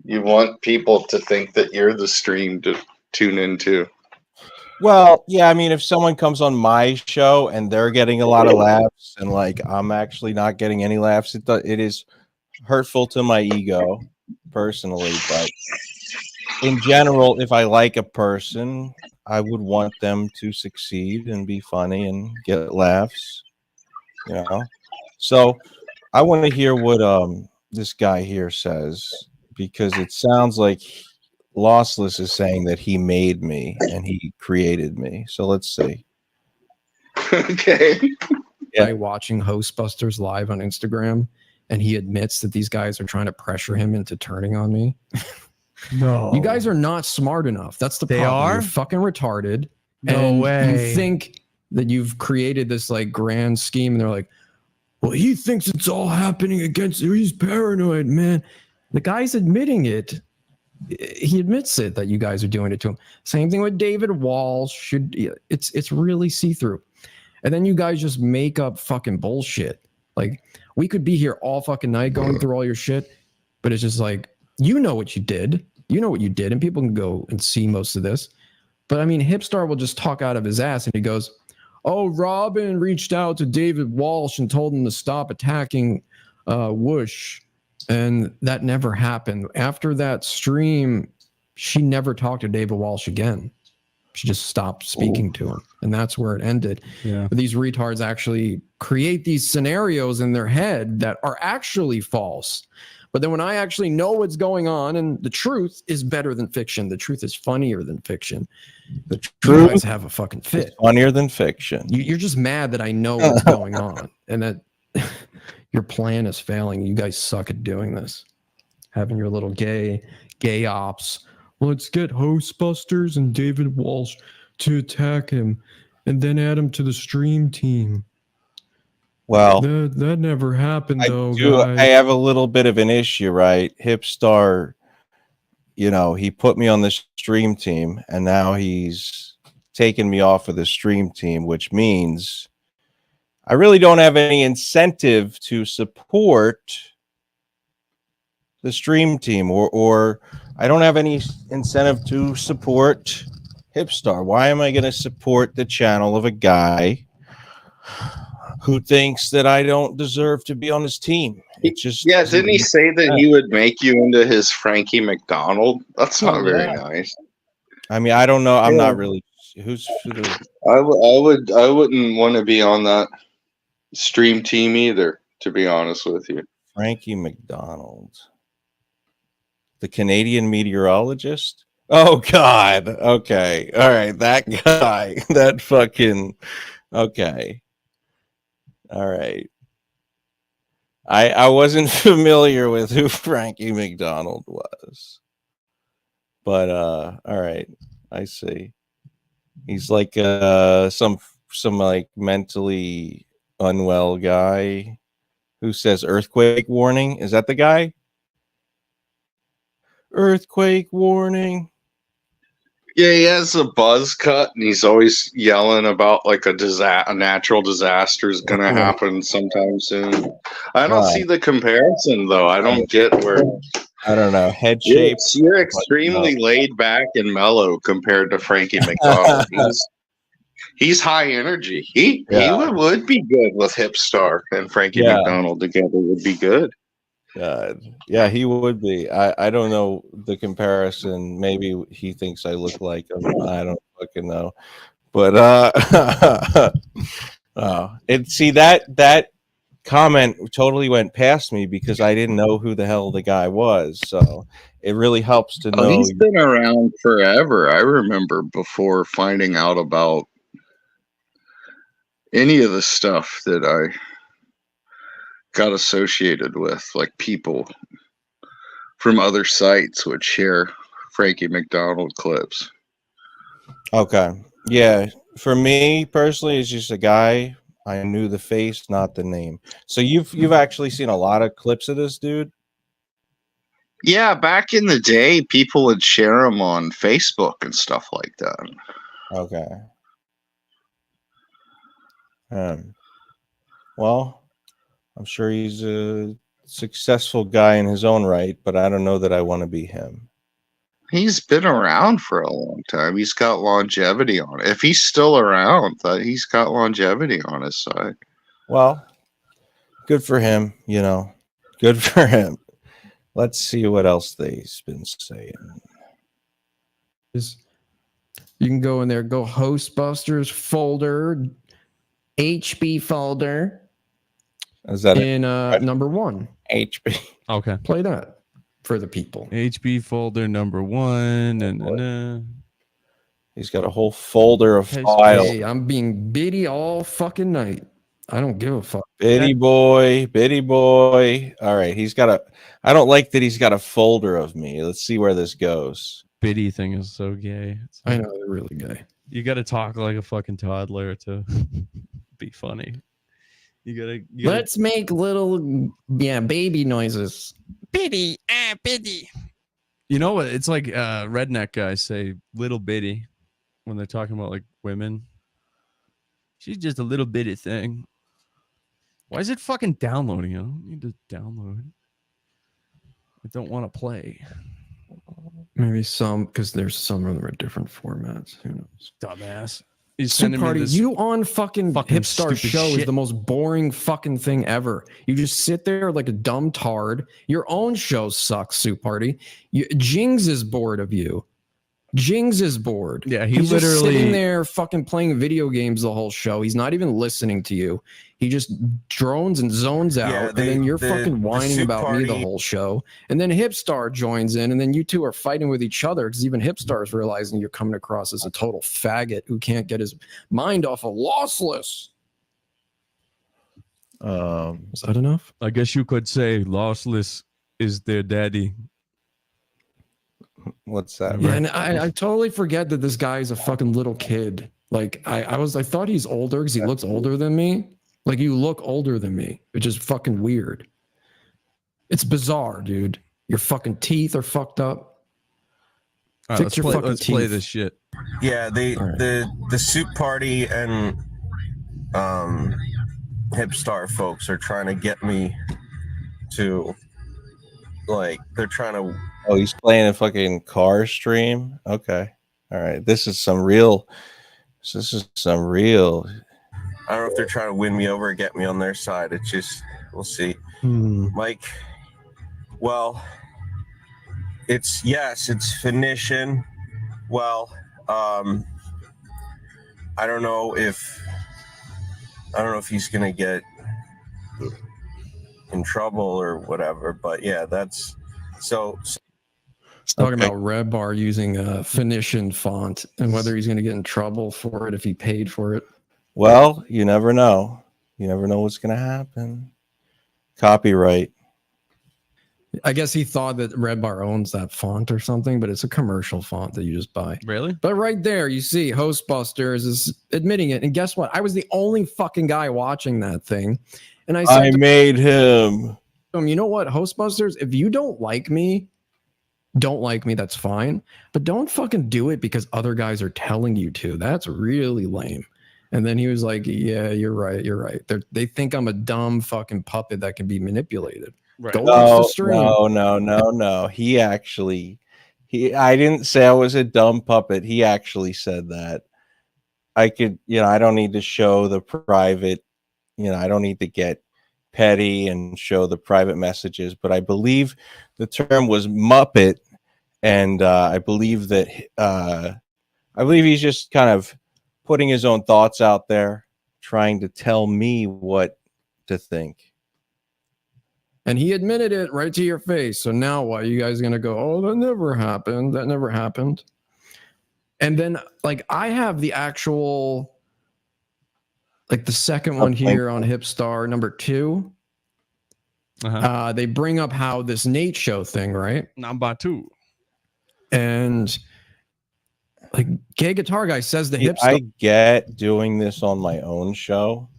Speaker 19: You want people to think that you're the stream to tune into.
Speaker 3: Well, yeah, I mean, if someone comes on my show and they're getting a lot of laughs and like I'm actually not getting any laughs, it is hurtful to my ego personally. But in general, if I like a person, I would want them to succeed and be funny and get laughs, So I want to hear what this guy here says, because it sounds like Lossless is saying that he made me and he created me. So let's see.
Speaker 19: Okay.
Speaker 11: Guy watching Hostbusters live on Instagram, and he admits that these guys are trying to pressure him into turning on me.
Speaker 7: No.
Speaker 11: You guys are not smart enough. That's the problem.
Speaker 17: are?
Speaker 11: You're fucking retarded.
Speaker 17: No
Speaker 11: and
Speaker 17: way.
Speaker 11: You think that you've created this like grand scheme, and they're like, well, he thinks it's all happening against you. He's paranoid, man. The guy's admitting it. He admits it that you guys are doing it to him. Same thing with David Walsh. It's really see-through. And then you guys just make up fucking bullshit. Like, we could be here all fucking night going through all your shit, but it's just like, you know what you did. You know what you did, and people can go and see most of this. But I mean, Hipstar will just talk out of his ass, and he goes, oh, Robin reached out to David Walsh and told him to stop attacking Whoosh. And that never happened. After that stream, she never talked to David Walsh again. She just stopped speaking to him. And that's where it ended.
Speaker 17: Yeah.
Speaker 11: But these retards actually create these scenarios in their head that are actually false. But then when I actually know what's going on, and the truth is better than fiction, the truth is funnier than fiction. The truth guys have a fucking fit.
Speaker 3: Funnier than fiction.
Speaker 11: You're just mad that I know what's going on, and that your plan is failing. You guys suck at doing this. Having your little gay ops. Let's get Hostbusters and David Walsh to attack him, and then add him to the stream team.
Speaker 3: Well,
Speaker 11: that never happened, guys.
Speaker 3: I have a little bit of an issue, right? Hipstar, he put me on the stream team, and now he's taken me off of the stream team, which means I really don't have any incentive to support the stream team, or I don't have any incentive to support Hipstar. Why am I going to support the channel of a guy who thinks that I don't deserve to be on his team? It just
Speaker 1: didn't he say that he would make you into his Frankie McDonald? That's not very nice.
Speaker 3: I mean, I don't know. I'm not really. Who's
Speaker 1: I wouldn't want to be on that stream team either, to be honest with you.
Speaker 3: Frankie McDonald, the Canadian meteorologist. Oh God. Okay. All right. That guy. That fucking. Okay. All right. I wasn't familiar with who Frankie McDonald was, but all right. I see. He's like some like mentally unwell guy who says earthquake warning. Is that the guy? Earthquake warning.
Speaker 1: Yeah, he has a buzz cut, and he's always yelling about like a natural disaster is going to happen sometime soon. I don't see the comparison, though. I don't get where.
Speaker 3: I don't know. Head shape.
Speaker 1: You're extremely laid back and mellow compared to Frankie McDonald. He's high energy. He would be good with Hipstar and Frankie McDonald together would be good.
Speaker 3: Yeah, he would be. I don't know the comparison. Maybe he thinks I look like him. I don't fucking know. But that comment totally went past me because I didn't know who the hell the guy was. So it really helps to know.
Speaker 1: He's been around forever. I remember before finding out about any of the stuff that I got associated with, like people from other sites would share Frankie McDonald clips.
Speaker 3: Okay. Yeah. For me personally, it's just a guy. I knew the face, not the name. So you've actually seen a lot of clips of this dude?
Speaker 1: Yeah, back in the day, people would share them on Facebook and stuff like that.
Speaker 3: Okay. Well, I'm sure he's a successful guy in his own right, but I don't know that I want to be him.
Speaker 1: He's been around for a long time. He's got longevity on it. If he's still around, he's got longevity on his side.
Speaker 3: Well, good for him, you know. Good for him. Let's see what else they've been saying.
Speaker 11: You can go in there, go Hostbusters folder, HB folder.
Speaker 3: Is that
Speaker 11: in number 1?
Speaker 3: HB.
Speaker 17: Okay.
Speaker 11: Play that for the people.
Speaker 17: HB folder number 1. And
Speaker 3: he's got a whole folder of files.
Speaker 11: Hey, I'm being biddy all fucking night. I don't give a fuck.
Speaker 3: Biddy boy. All right. I don't like that he's got a folder of me. Let's see where this goes.
Speaker 17: Biddy thing is so gay.
Speaker 11: I know, they're really gay.
Speaker 17: You got to talk like a fucking toddler to be funny. You gotta
Speaker 11: Let's make little baby noises.
Speaker 17: Biddy, biddy. You know what? It's like redneck guys say little bitty when they're talking about like women. She's just a little bitty thing. Why is it fucking downloading? I don't need to download. I don't want to play.
Speaker 11: Maybe because there's some of them are different formats. Who knows?
Speaker 17: Dumbass.
Speaker 11: Soup Party, you on fucking Hipstar show is the most boring fucking thing ever. You just sit there like a dumb tard. Your own show sucks, Soup Party. Jings is bored of you. Jings is bored.
Speaker 17: Yeah,
Speaker 11: he's literally just sitting there fucking playing video games the whole show. He's not even listening to you. He just drones and zones out, and then you're fucking whining about me the whole show. And then Hipstar joins in, and then you two are fighting with each other because even Hipstar is realizing you're coming across as a total faggot who can't get his mind off of Lossless. Is that enough?
Speaker 17: I guess you could say Lossless is their daddy.
Speaker 3: What's that?
Speaker 11: Yeah, and I totally forget that this guy is a fucking little kid. Like I thought he's older because he looks older than me. Like you look older than me, which is fucking weird. It's bizarre, dude. Your fucking teeth are fucked up.
Speaker 17: All right, let's play this shit.
Speaker 12: Yeah, the Soup Party and Hipstar folks are trying to get me to they're trying to.
Speaker 3: Oh, he's playing a fucking car stream. Okay. All right. This is some real. This is some real.
Speaker 12: I don't know if they're trying to win me over or get me on their side. It's just, we'll see. Mike, well, it's Phoenician. Well, I don't know if he's gonna get in trouble or whatever, but yeah, that's so.
Speaker 11: It's talking about Red Bar using a Phoenician font and whether he's going to get in trouble for it if he paid for it.
Speaker 3: Well, you never know. You never know what's going to happen. Copyright.
Speaker 11: I guess he thought that Red Bar owns that font or something, but it's a commercial font that you just buy.
Speaker 17: Really?
Speaker 11: But right there, you see Hostbusters is admitting it. And guess what? I was the only fucking guy watching that thing. And I said,
Speaker 3: made him.
Speaker 11: You know what, Hostbusters, if you don't like me, that's fine. But don't fucking do it because other guys are telling you to. That's really lame. And then he was like, yeah, you're right. They think I'm a dumb fucking puppet that can be manipulated.
Speaker 17: Right.
Speaker 11: Go watch the stream.
Speaker 3: No. He actually, I didn't say I was a dumb puppet. He actually said that. I could, I don't need to show the private, I don't need to get petty and show the private messages, but I believe the term was Muppet. And I believe that, he's just kind of putting his own thoughts out there, trying to tell me what to think.
Speaker 11: And he admitted it right to your face. So now what? You guys going to go, oh, that never happened. That never happened. And then, I have the actual, the second one here on Hipstar, number 2. They bring up how this Nate show thing, right?
Speaker 17: Number 2.
Speaker 11: And, Gay Guitar Guy says the Hipstar.
Speaker 3: I get doing this on my own show.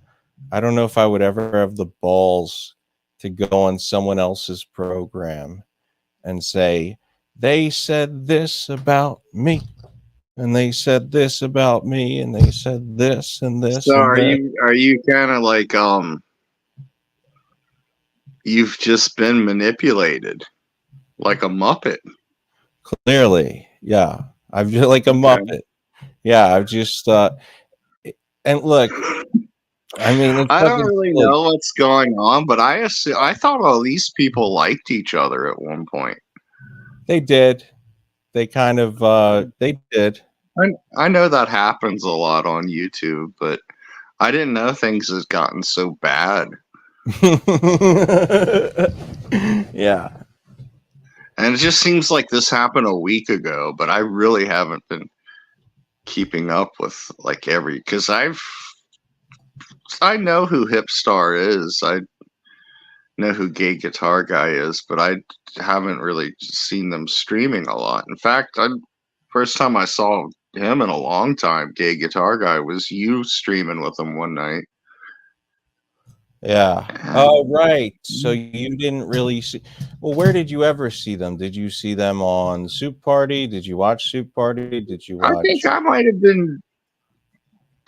Speaker 3: I don't know if I would ever have the balls to go on someone else's program and say, they said this about me, and they said this about me, and they said this and this.
Speaker 1: So
Speaker 3: and
Speaker 1: are you kind of like you've just been manipulated like a Muppet?
Speaker 3: Clearly, yeah. I've just like a Muppet. Yeah, I've just and look, I mean,
Speaker 1: I don't really know what's going on, but I thought all these people liked each other at one point.
Speaker 3: They did. They kind of they did.
Speaker 1: I know that happens a lot on YouTube, but I didn't know things has gotten so bad.
Speaker 3: Yeah.
Speaker 1: And it just seems like this happened a week ago, but I really haven't been keeping up with because I know who Hipstar is. I know who Gay Guitar Guy is, but I haven't really seen them streaming a lot. In fact, first time I saw him in a long time, Gay Guitar Guy, was you streaming with him one night.
Speaker 3: Yeah. Oh, right. So you didn't really see. Well, where did you ever see them? Did you see them on Soup Party? Did you watch Soup Party? Did you watch?
Speaker 1: I think I might have been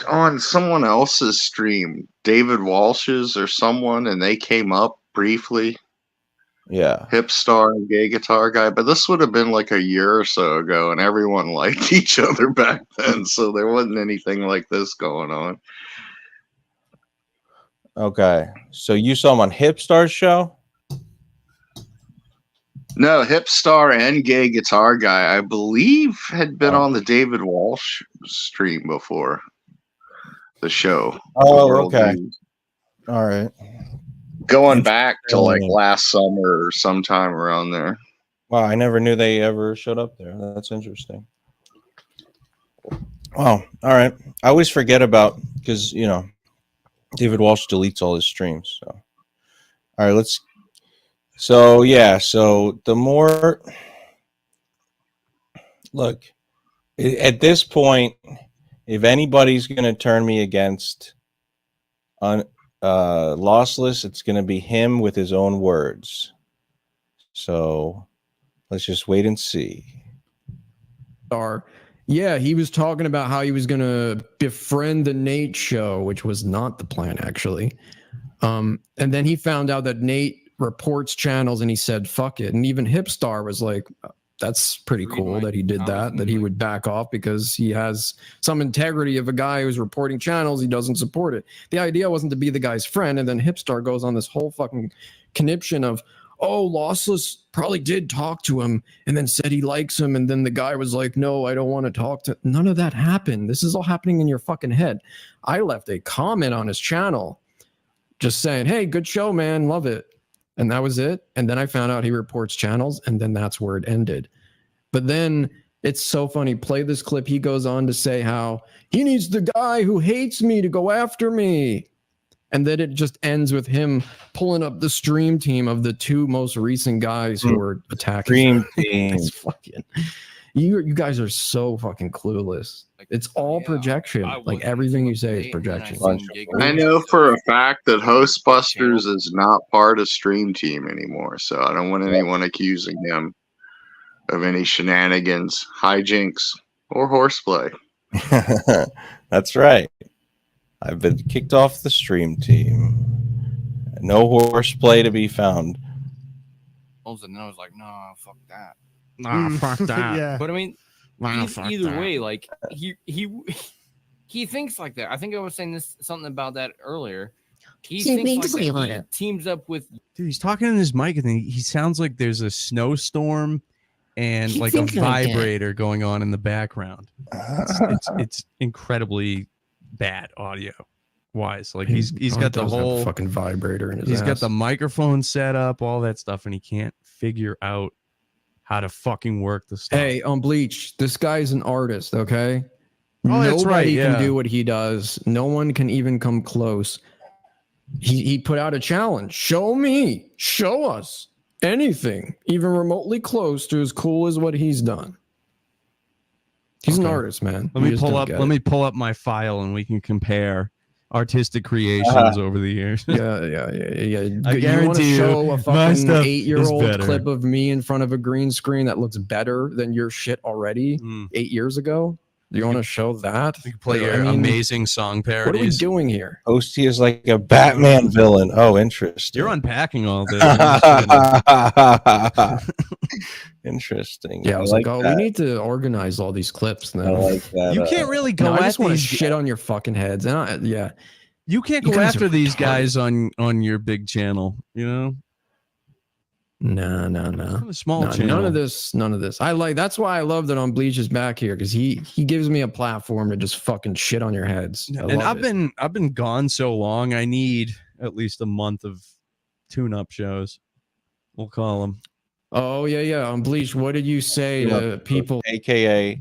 Speaker 1: on someone else's stream, David Walsh's or someone, and they came up briefly.
Speaker 3: Yeah.
Speaker 1: Hipstar and Gay Guitar Guy, but this would have been like a year or so ago, and everyone liked each other back then, so there wasn't anything like this going on.
Speaker 3: Okay, so you saw him on Hipstar's show?
Speaker 1: No, Hipstar and Gay Guitar Guy, I believe, had been on the David Walsh stream before the show.
Speaker 3: Oh, okay. All right.
Speaker 1: Going back to last summer or sometime around there.
Speaker 3: Wow, I never knew they ever showed up there. That's interesting. Wow. All right. I always forget about, because, David Walsh deletes all his streams. So, all right, so the more, look, at this point, if anybody's going to turn me against Lossless, it's going to be him with his own words. So let's just wait and see.
Speaker 11: Yeah, he was talking about how he was going to befriend the Nate show, which was not the plan, actually. And then he found out that Nate reports channels and he said, fuck it. And even Hipstar was like, that's pretty cool that he did that he would back off because he has some integrity of a guy who's reporting channels. He doesn't support it. The idea wasn't to be the guy's friend. And then Hipstar goes on this whole fucking conniption of, oh, Lossless probably did talk to him and then said he likes him. And then the guy was like, no, I don't want to talk to. None of that happened. This is all happening in your fucking head. I left a comment on his channel just saying, hey, good show, man. Love it. And that was it. And then I found out he reports channels, and then that's where it ended. But then it's so funny. Play this clip. He goes on to say how he needs the guy who hates me to go after me. And then it just ends with him pulling up the stream team of the two most recent guys who were attacking.
Speaker 3: Stream team.
Speaker 11: It's fucking, you guys are so fucking clueless. It's all projection. Like everything you say is projection.
Speaker 1: I know for a fact that Hostbusters is not part of Stream Team anymore, so I don't want anyone accusing him of any shenanigans, hijinks, or horseplay.
Speaker 3: That's right. I've been kicked off the Stream Team. No horseplay to be found.
Speaker 10: All of a sudden, I was like, no, fuck that.
Speaker 17: Nah, fuck that.
Speaker 7: Yeah.
Speaker 10: But I mean,
Speaker 17: Nah, fuck
Speaker 10: either
Speaker 17: that.
Speaker 10: way, like he thinks like that. I think I was saying something about that earlier. He thinks like that. He teams up with.
Speaker 17: Dude, he's talking in his mic and he sounds like there's a snowstorm and
Speaker 20: He
Speaker 17: like a
Speaker 20: thinks like that.
Speaker 17: vibrator going on in the background. It's incredibly bad audio wise. Like he's got the
Speaker 11: does have a
Speaker 17: whole
Speaker 11: fucking vibrator in his
Speaker 17: He's got
Speaker 11: ass.
Speaker 17: the microphone set up, all that stuff, and he can't figure out how to fucking work the stuff.
Speaker 11: Hey, on Bleach, this guy's an artist, okay?
Speaker 17: Oh, that's right,
Speaker 11: Nobody
Speaker 17: yeah.
Speaker 11: can do what he does. No one can even come close. He put out a challenge. Show me, show us anything, even remotely close to as cool as what he's done. He's an
Speaker 17: Okay.
Speaker 11: artist, man.
Speaker 17: Let
Speaker 11: You
Speaker 17: me
Speaker 11: just
Speaker 17: pull
Speaker 11: don't
Speaker 17: up.
Speaker 11: get
Speaker 17: Let
Speaker 11: it.
Speaker 17: me pull up my file, and we can compare artistic creations over the years.
Speaker 11: Yeah.
Speaker 17: I
Speaker 11: You want
Speaker 17: guarantee
Speaker 11: to
Speaker 17: you,
Speaker 11: show a
Speaker 17: my
Speaker 11: fucking
Speaker 17: stuff is
Speaker 11: 8-year-old
Speaker 17: better.
Speaker 11: clip of me in front of a green screen that looks better than your shit already 8 years ago? You want to show that?
Speaker 17: You can play your
Speaker 11: I mean,
Speaker 17: amazing song
Speaker 11: What are we
Speaker 17: parodies.
Speaker 11: doing here?
Speaker 3: Hosty is like a Batman villain. Oh, interesting.
Speaker 17: You're unpacking all this.
Speaker 3: Interesting.
Speaker 11: Yeah, I was like, oh,
Speaker 3: that.
Speaker 11: we need to organize all these clips now.
Speaker 3: I like that.
Speaker 17: You can't really go
Speaker 11: No, I
Speaker 17: at
Speaker 11: just want to
Speaker 17: these.
Speaker 11: shit on your fucking heads. And yeah,
Speaker 17: You can't
Speaker 11: You
Speaker 17: go
Speaker 11: guys
Speaker 17: after
Speaker 11: are
Speaker 17: these
Speaker 11: retarded.
Speaker 17: guys on your big channel. You know,
Speaker 11: no.
Speaker 17: a small
Speaker 11: No,
Speaker 17: channel.
Speaker 11: None of this. I like. That's why I love that on Bleach is back here because he gives me a platform to just fucking shit on your heads. I
Speaker 17: And
Speaker 11: love it.
Speaker 17: I've been gone so long. I need at least a month of tune-up shows. We'll call them.
Speaker 11: Oh yeah. On Bleach, what did you say to people?
Speaker 3: AKA,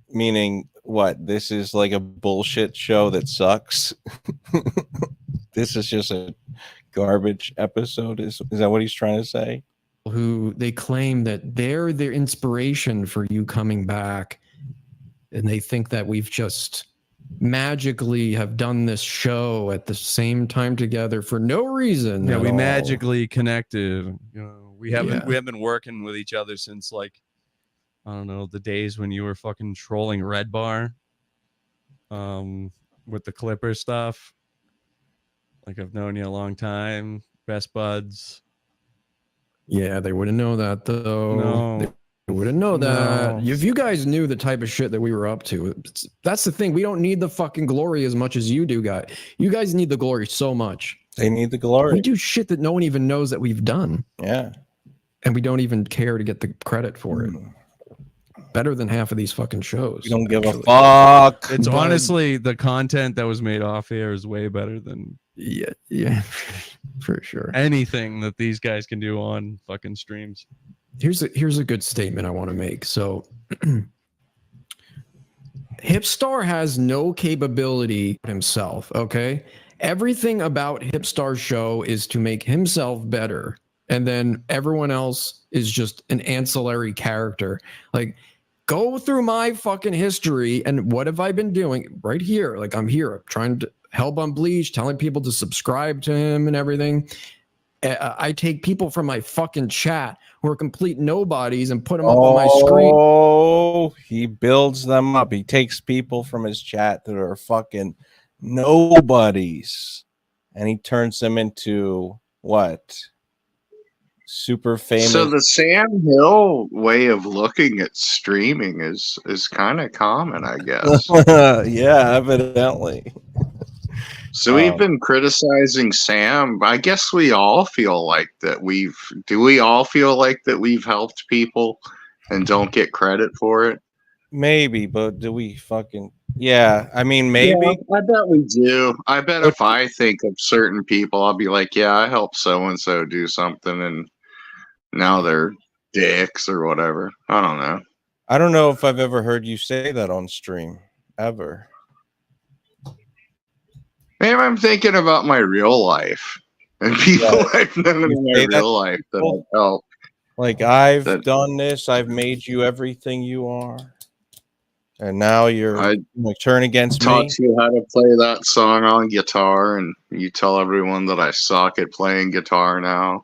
Speaker 3: meaning what? This is like a bullshit show that sucks. This is just a garbage episode. Is that what he's trying to say?
Speaker 11: Who they claim that they're their inspiration for you coming back, and they think that we've just magically have done this show at the same time together for no reason.
Speaker 17: Yeah,
Speaker 11: at
Speaker 17: we
Speaker 11: all.
Speaker 17: magically connected. You know, we haven't
Speaker 11: Yeah.
Speaker 17: we have been working with each other since like I don't know the days when you were fucking trolling Red Bar, with the Clipper stuff. Like I've known you a long time, best buds.
Speaker 11: Yeah, they wouldn't know that though.
Speaker 17: No.
Speaker 11: They wouldn't know that.
Speaker 17: No.
Speaker 11: If you guys knew the type of shit that we were up to, that's the thing. We don't need the fucking glory as much as you do, guys. You guys need the glory so much.
Speaker 3: They need the glory.
Speaker 11: We do shit that no one even knows that we've done.
Speaker 3: Yeah.
Speaker 11: And we don't even care to get the credit for it. Better than half of these fucking shows.
Speaker 3: We don't give a
Speaker 11: actually.
Speaker 3: fuck.
Speaker 17: It's
Speaker 11: But-
Speaker 17: honestly the content that was made off air is way better than
Speaker 11: Yeah, for sure.
Speaker 17: anything that these guys can do on fucking streams.
Speaker 11: Here's a good statement I want to make. So Hipstar has no capability himself, okay? Everything about Hipstar's show is to make himself better. And then everyone else is just an ancillary character. Like, go through my fucking history and what have I been doing right here? Like, I'm here trying to help on Bleach, telling people to subscribe to him and everything. I take people from my fucking chat who are complete nobodies and put them up on my screen.
Speaker 3: Oh, he builds them up. He takes people from his chat that are fucking nobodies and he turns them into what? super famous.
Speaker 1: So the Sam Hill way of looking at streaming is kind of common, I guess.
Speaker 3: Yeah, evidently.
Speaker 1: So we've been criticizing Sam. I guess we all feel like that do we all feel like that we've helped people and don't get credit for it?
Speaker 3: Maybe, but do we fucking... Yeah, I mean, maybe.
Speaker 1: Yeah, I bet we do. I bet if I think of certain people, I'll be like, yeah, I helped so-and-so do something, and now they're dicks or whatever. I don't know.
Speaker 3: I don't know if I've ever heard you say that on stream, ever.
Speaker 1: Maybe I'm thinking about my real life and people I've known in my real life that I've helped.
Speaker 3: Like, I've done this, I've made you everything you are. And now you're like turn against me.
Speaker 1: Taught you how to play that song on guitar, and you tell everyone that I suck at playing guitar now.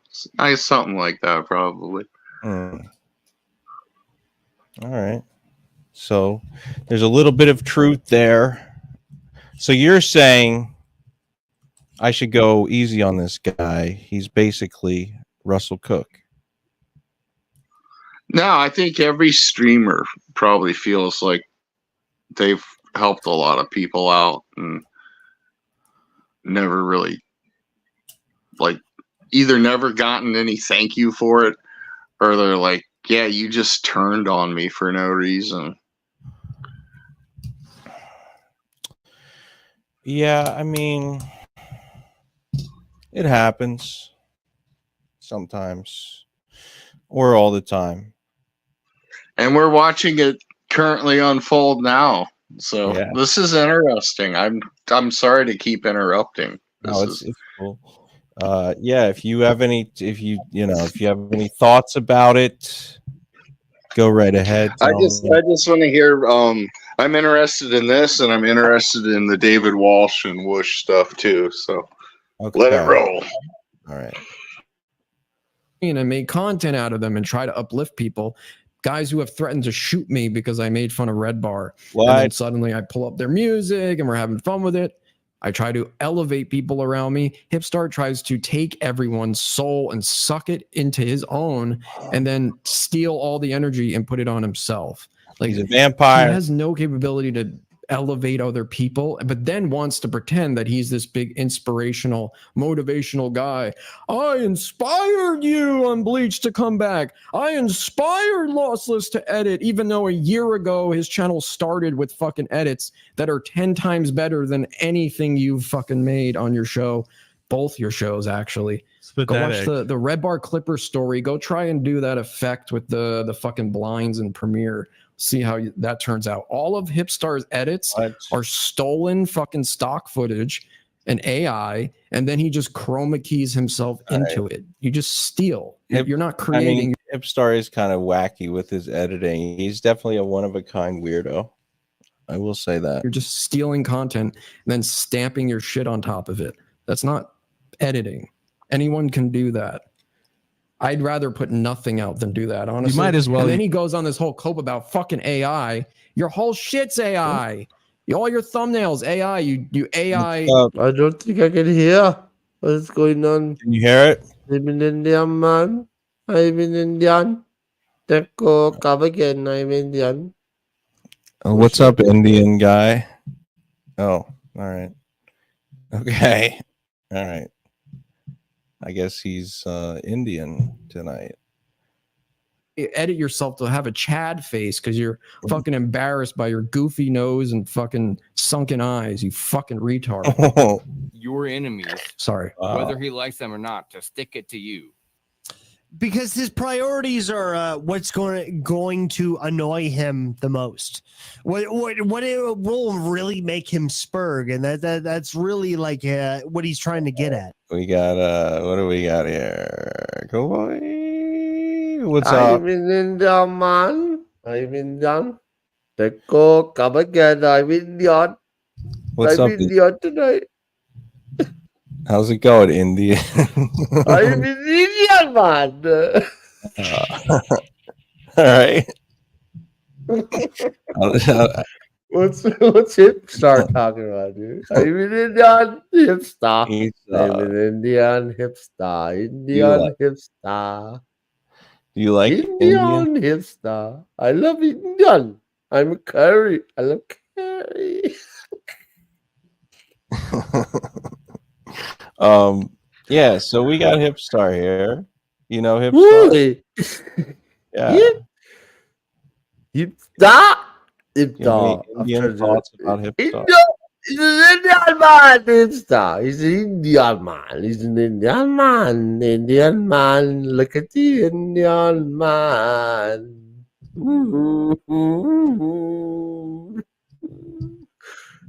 Speaker 1: Something like that, probably.
Speaker 3: All right. So there's a little bit of truth there. So you're saying I should go easy on this guy. He's basically Russell Cook.
Speaker 1: No, I think every streamer probably feels like they've helped a lot of people out and never really, like, either never gotten any thank you for it, or they're like, yeah, you just turned on me for no reason.
Speaker 3: Yeah, I mean, it happens sometimes or all the time.
Speaker 1: And we're watching it currently unfold now. So this is interesting. I'm sorry to keep interrupting.
Speaker 3: It's cool. Yeah, if you have any thoughts about it, go right ahead.
Speaker 1: I just want to hear. I'm interested in this, and I'm interested in the David Walsh and Whoosh stuff too. So let it roll.
Speaker 3: All right.
Speaker 11: And I made content out of them and try to uplift people. Guys who have threatened to shoot me because I made fun of Red Bar.
Speaker 3: What?
Speaker 11: And then suddenly I pull up their music and we're having fun with it. I try to elevate people around me. Hipstar tries to take everyone's soul and suck it into his own and then steal all the energy and put it on himself. Like,
Speaker 3: he's a vampire.
Speaker 11: He has no capability to elevate other people, but then wants to pretend that he's this big inspirational, motivational guy. I inspired you on Bleach to come back. I inspired Lossless to edit, even though a year ago his channel started with fucking edits that are 10 times better than anything you've fucking made on your show. Both your shows, actually. Go watch the Red Bar Clipper story. Go try and do that effect with the fucking blinds in Premiere. See how that turns out. All of Hipstar's edits are stolen fucking stock footage and AI, and then he just chroma keys himself into it. You just steal. You're not creating.
Speaker 3: I mean, Hipstar is kind of wacky with his editing. He's definitely a one-of-a-kind weirdo. I will say that.
Speaker 11: You're just stealing content and then stamping your shit on top of it. That's not editing. Anyone can do that. I'd rather put nothing out than do that, honestly.
Speaker 17: You might as well.
Speaker 11: And then he goes on this whole cope about fucking AI. Your whole shit's AI. All your thumbnails, AI. You AI.
Speaker 22: I don't think I can hear what's going on.
Speaker 3: Can you hear it?
Speaker 22: I'm in Indian, man. I'm in Indian. Teko, come again. I'm Indian.
Speaker 3: What's up, Indian guy? Oh, all right. Okay. All right. I guess he's Indian tonight.
Speaker 11: Edit yourself to have a Chad face because you're fucking embarrassed by your goofy nose and fucking sunken eyes. You fucking retard.
Speaker 10: Your enemies.
Speaker 11: Sorry.
Speaker 10: Whether he likes them or not, to stick it to you.
Speaker 7: Because his priorities are what's going to annoy him the most. What it will really make him spurg, and that's really like what he's trying to get at.
Speaker 3: We got what do we got here? Go boy. What's up?
Speaker 22: I'm in India, man. I'm Indian. Teko, come again. I'm Indian.
Speaker 3: What's
Speaker 22: I'm
Speaker 3: up?
Speaker 22: Indian tonight.
Speaker 3: How's it going, Indian?
Speaker 22: I'm in Indian, man.
Speaker 3: All right.
Speaker 22: What's Hipstar talking about, dude? I'm an Indian hipstar. I'm an Indian hipstar. Indian hipstar.
Speaker 3: Do you like
Speaker 22: Indian hipstar? I love Indian. I'm a curry. I love curry.
Speaker 3: Yeah, so we got Hipstar here. You know Hipstar?
Speaker 22: Really?
Speaker 3: Yeah.
Speaker 22: Hipstar.
Speaker 3: Hipstar. Indian thoughts about Hipstar?
Speaker 22: He's an Indian man, Hipstar. He's an Indian man. He's an Indian man. Indian man. Look at the Indian man.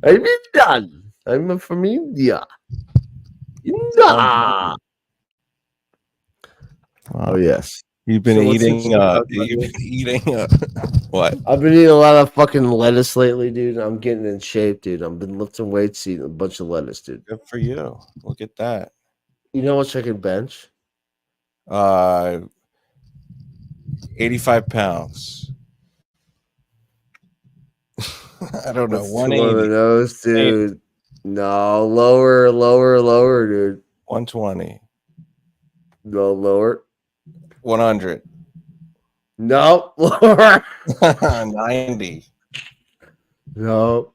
Speaker 22: I'm Indian. I'm from India. India. Oh yes.
Speaker 3: You've been
Speaker 22: So what's
Speaker 3: eating
Speaker 22: Hipstar?
Speaker 3: what?
Speaker 22: I've been eating a lot of fucking lettuce lately, dude. I'm getting in shape, dude. I've been lifting weights, eating a bunch of lettuce, dude.
Speaker 3: Good for you. Look at that.
Speaker 22: You know how much I can bench?
Speaker 3: 85 pounds. I don't know.
Speaker 22: That's
Speaker 3: 180.
Speaker 22: one of those, dude. No, lower, dude.
Speaker 3: 120.
Speaker 22: No, lower.
Speaker 3: 100.
Speaker 22: No, lower.
Speaker 3: 90.
Speaker 22: No.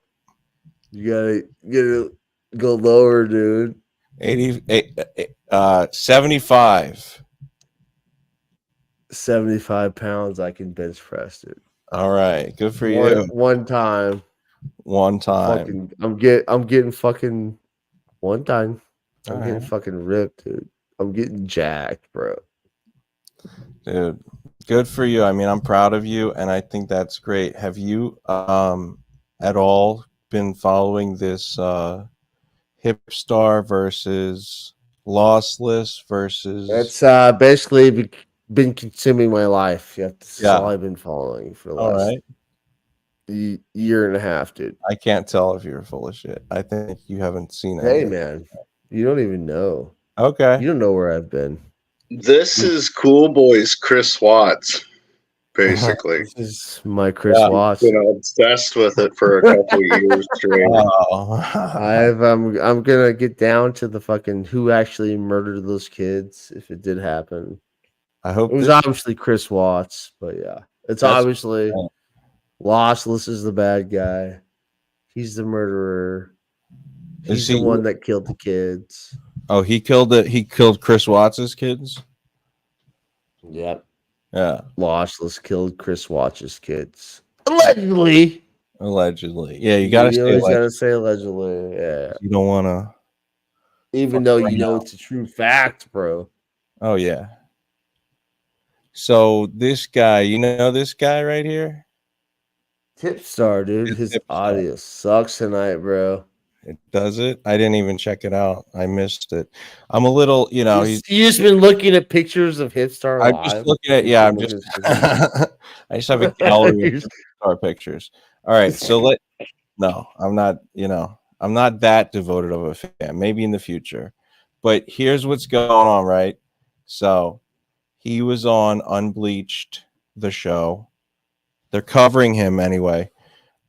Speaker 22: You gotta go lower, dude.
Speaker 3: 75.
Speaker 22: 75 pounds I can bench press, dude.
Speaker 3: All right. Good for you.
Speaker 22: One time.
Speaker 3: One time.
Speaker 22: Fucking, I'm getting fucking one time. I'm getting fucking ripped, dude. I'm getting jacked, bro.
Speaker 3: Dude, good for you. I mean, I'm proud of you, and I think that's great. Have you at all been following this Hipstar versus Lossless versus?
Speaker 22: That's basically been consuming my life. That's all I've been following for the last year and a half, dude.
Speaker 3: I can't tell if you're full of shit. I think you haven't seen it.
Speaker 22: Hey, man, you don't even know.
Speaker 3: Okay.
Speaker 22: You don't know where I've been.
Speaker 1: This is Cool Boys Chris Watts, basically.
Speaker 22: This is my Chris Watts.
Speaker 1: Been obsessed with it for a couple of years straight.
Speaker 22: I'm gonna get down to the fucking who actually murdered those kids if it did happen.
Speaker 3: I hope
Speaker 22: it was obviously Chris Watts, but yeah, it's obviously Lossless is the bad guy. He's the murderer. He's the one that killed the kids.
Speaker 3: Oh, he killed it. He killed Chris Watts's kids.
Speaker 22: Yep.
Speaker 3: Yeah.
Speaker 22: Lossless killed Chris Watts's kids. Allegedly.
Speaker 3: Yeah, you gotta say
Speaker 22: always gotta say allegedly. Yeah.
Speaker 3: You don't wanna,
Speaker 22: even though you know it's a true fact, bro.
Speaker 3: Oh yeah. So this guy, you know this guy right here?
Speaker 22: Hipstar, dude. His audio sucks tonight, bro.
Speaker 3: It does it? I didn't even check it out. I missed it. I'm a little, you know.
Speaker 22: You just been looking at pictures of Hipstar live?
Speaker 3: I'm just looking at, I'm just, I just have a gallery of Hipstar pictures. All right, so no, I'm not, I'm not that devoted of a fan. Maybe in the future. But here's what's going on, right? So he was on Unbleached, the show. They're covering him anyway.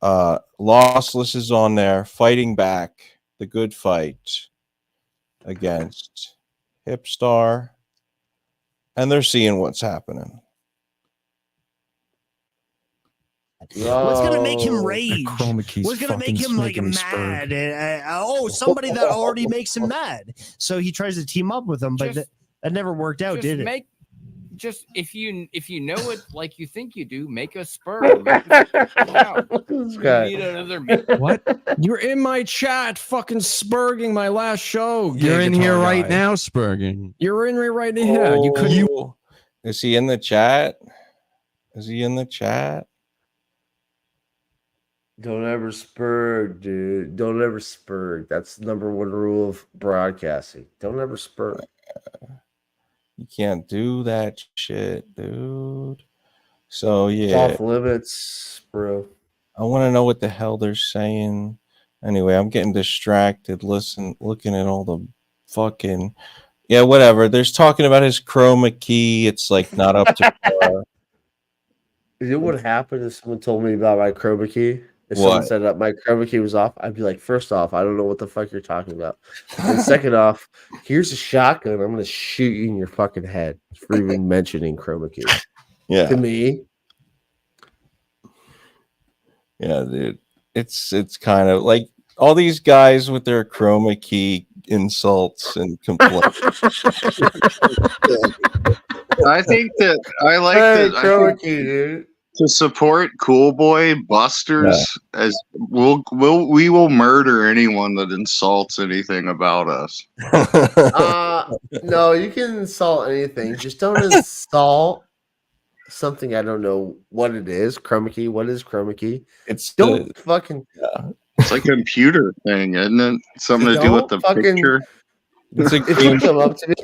Speaker 3: Lossless is on there fighting back the good fight against Hipstar, and they're seeing what's happening.
Speaker 7: What's gonna make him rage? What's gonna make him like mad? Somebody that already makes him mad. So he tries to team up with him, but that never worked out, did it?
Speaker 10: Just if you know it like you think you do, make a spur. Make
Speaker 11: What? You're in my chat, fucking spurging my last show.
Speaker 17: You're in here right
Speaker 11: guy.
Speaker 17: now, spurging.
Speaker 11: You're in here right now. You could.
Speaker 3: Is he in the chat? Is he in the chat?
Speaker 22: Don't ever spur, dude. Don't ever spur. That's the number one rule of broadcasting. Don't ever spur.
Speaker 3: You can't do that shit, dude. So yeah,
Speaker 22: it's off limits, bro.
Speaker 3: I want to know what the hell they're saying. Anyway, I'm getting distracted. Looking at all the fucking whatever. There's talking about his chroma key. It's like not up to par.
Speaker 22: You know what happened if someone told me about my chroma key If someone
Speaker 3: What?
Speaker 22: said that my chroma key was off, I'd be like, first off, I don't know what the fuck you're talking about. And second off, here's a shotgun. I'm gonna shoot you in your fucking head for even mentioning chroma key.
Speaker 3: Yeah.
Speaker 22: To me.
Speaker 3: Yeah, dude. It's kind of like all these guys with their chroma key insults and complaints.
Speaker 1: I think that I like
Speaker 22: Hey,
Speaker 1: that. I
Speaker 22: chroma
Speaker 1: think
Speaker 22: key, dude.
Speaker 1: to support Cool Boy Busters, as we will murder anyone that insults anything about us.
Speaker 22: No, you can insult anything. Just don't insult something I don't know what it is. Chroma key. What is chroma key?
Speaker 3: It's
Speaker 22: don't fucking.
Speaker 1: It's like a computer thing, isn't it? Something to do with the
Speaker 22: Don't fucking-
Speaker 1: picture.
Speaker 3: It's a
Speaker 22: If you come up to me,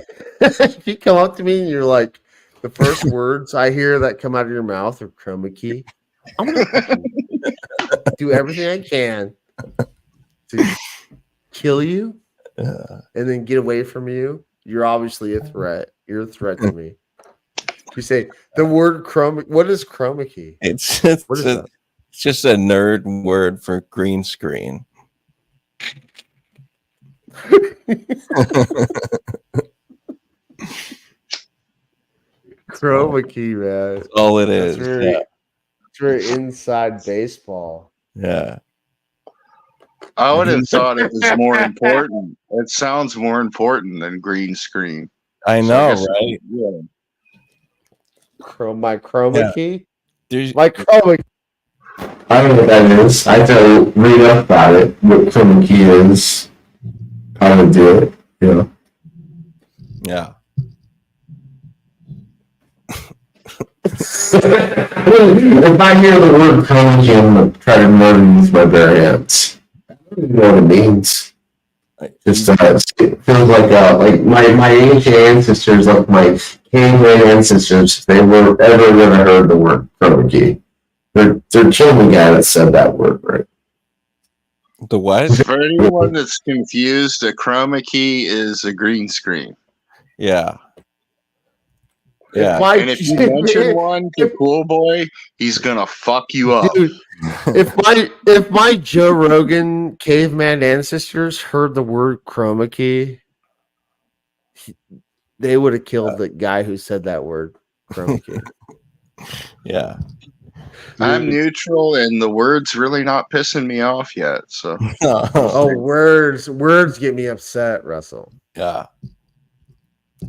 Speaker 22: if you come up to me and you're like, the first words I hear that come out of your mouth are chroma key, I'm gonna fucking do everything I can to kill you and then get away from you. You're obviously a threat. You're a threat to me. You say the word chroma. What is chroma key?
Speaker 3: It's
Speaker 22: What is that?
Speaker 3: it's just a nerd word for green screen.
Speaker 22: Chroma key, man.
Speaker 3: That's all it
Speaker 22: That's
Speaker 3: is.
Speaker 22: very,
Speaker 3: Yeah.
Speaker 22: it's very inside baseball.
Speaker 3: Yeah.
Speaker 1: I would have thought it was more important. It sounds more important than green screen.
Speaker 3: I
Speaker 1: So
Speaker 3: know,
Speaker 1: guess-
Speaker 3: right?
Speaker 1: Yeah.
Speaker 22: My chroma
Speaker 3: Yeah.
Speaker 22: key.
Speaker 3: There's
Speaker 22: My chroma.
Speaker 2: I don't know what that is. I have to read up about it. What chroma key is? How to do it. You know.
Speaker 3: Yeah.
Speaker 2: If I hear the word chroma key, I'm gonna try to murder you with my bare hands. I don't even know what it means. Just it feels like my ancient ancestors, like my caveman ancestors, if they were ever gonna heard the word chroma key, they're killing the guy that said that word, right?
Speaker 3: The what?
Speaker 1: For anyone that's confused, a chroma key is a green screen.
Speaker 3: Yeah. Yeah.
Speaker 1: And if you mention one to Cool Boy, he's gonna fuck you up.
Speaker 22: Dude, if my Joe Rogan caveman ancestors heard the word chroma key, they would have killed the guy who said that word chroma key.
Speaker 3: Yeah.
Speaker 1: I'm neutral, and the word's really not pissing me off yet. So,
Speaker 22: Oh, words get me upset, Russell.
Speaker 3: Yeah.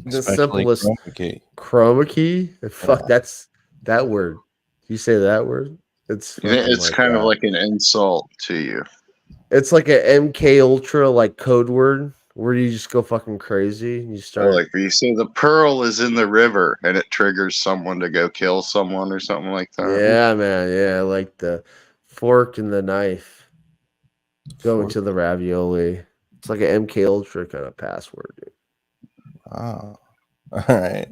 Speaker 22: The
Speaker 3: Especially
Speaker 22: simplest
Speaker 3: chroma key.
Speaker 22: chroma key. Fuck, that's that word. You say that word? It's
Speaker 1: it's
Speaker 22: fucking
Speaker 1: kind of
Speaker 22: that.
Speaker 1: like an insult to you.
Speaker 22: It's like an MK Ultra like code word where you just go fucking crazy and you
Speaker 1: Or
Speaker 22: start
Speaker 1: like you say, the pearl is in the river, and it triggers someone to go kill someone or something like that.
Speaker 22: yeah, man, yeah, like the fork and the knife going to the ravioli. It's like an MK Ultra kind of password, dude.
Speaker 3: Oh. All right.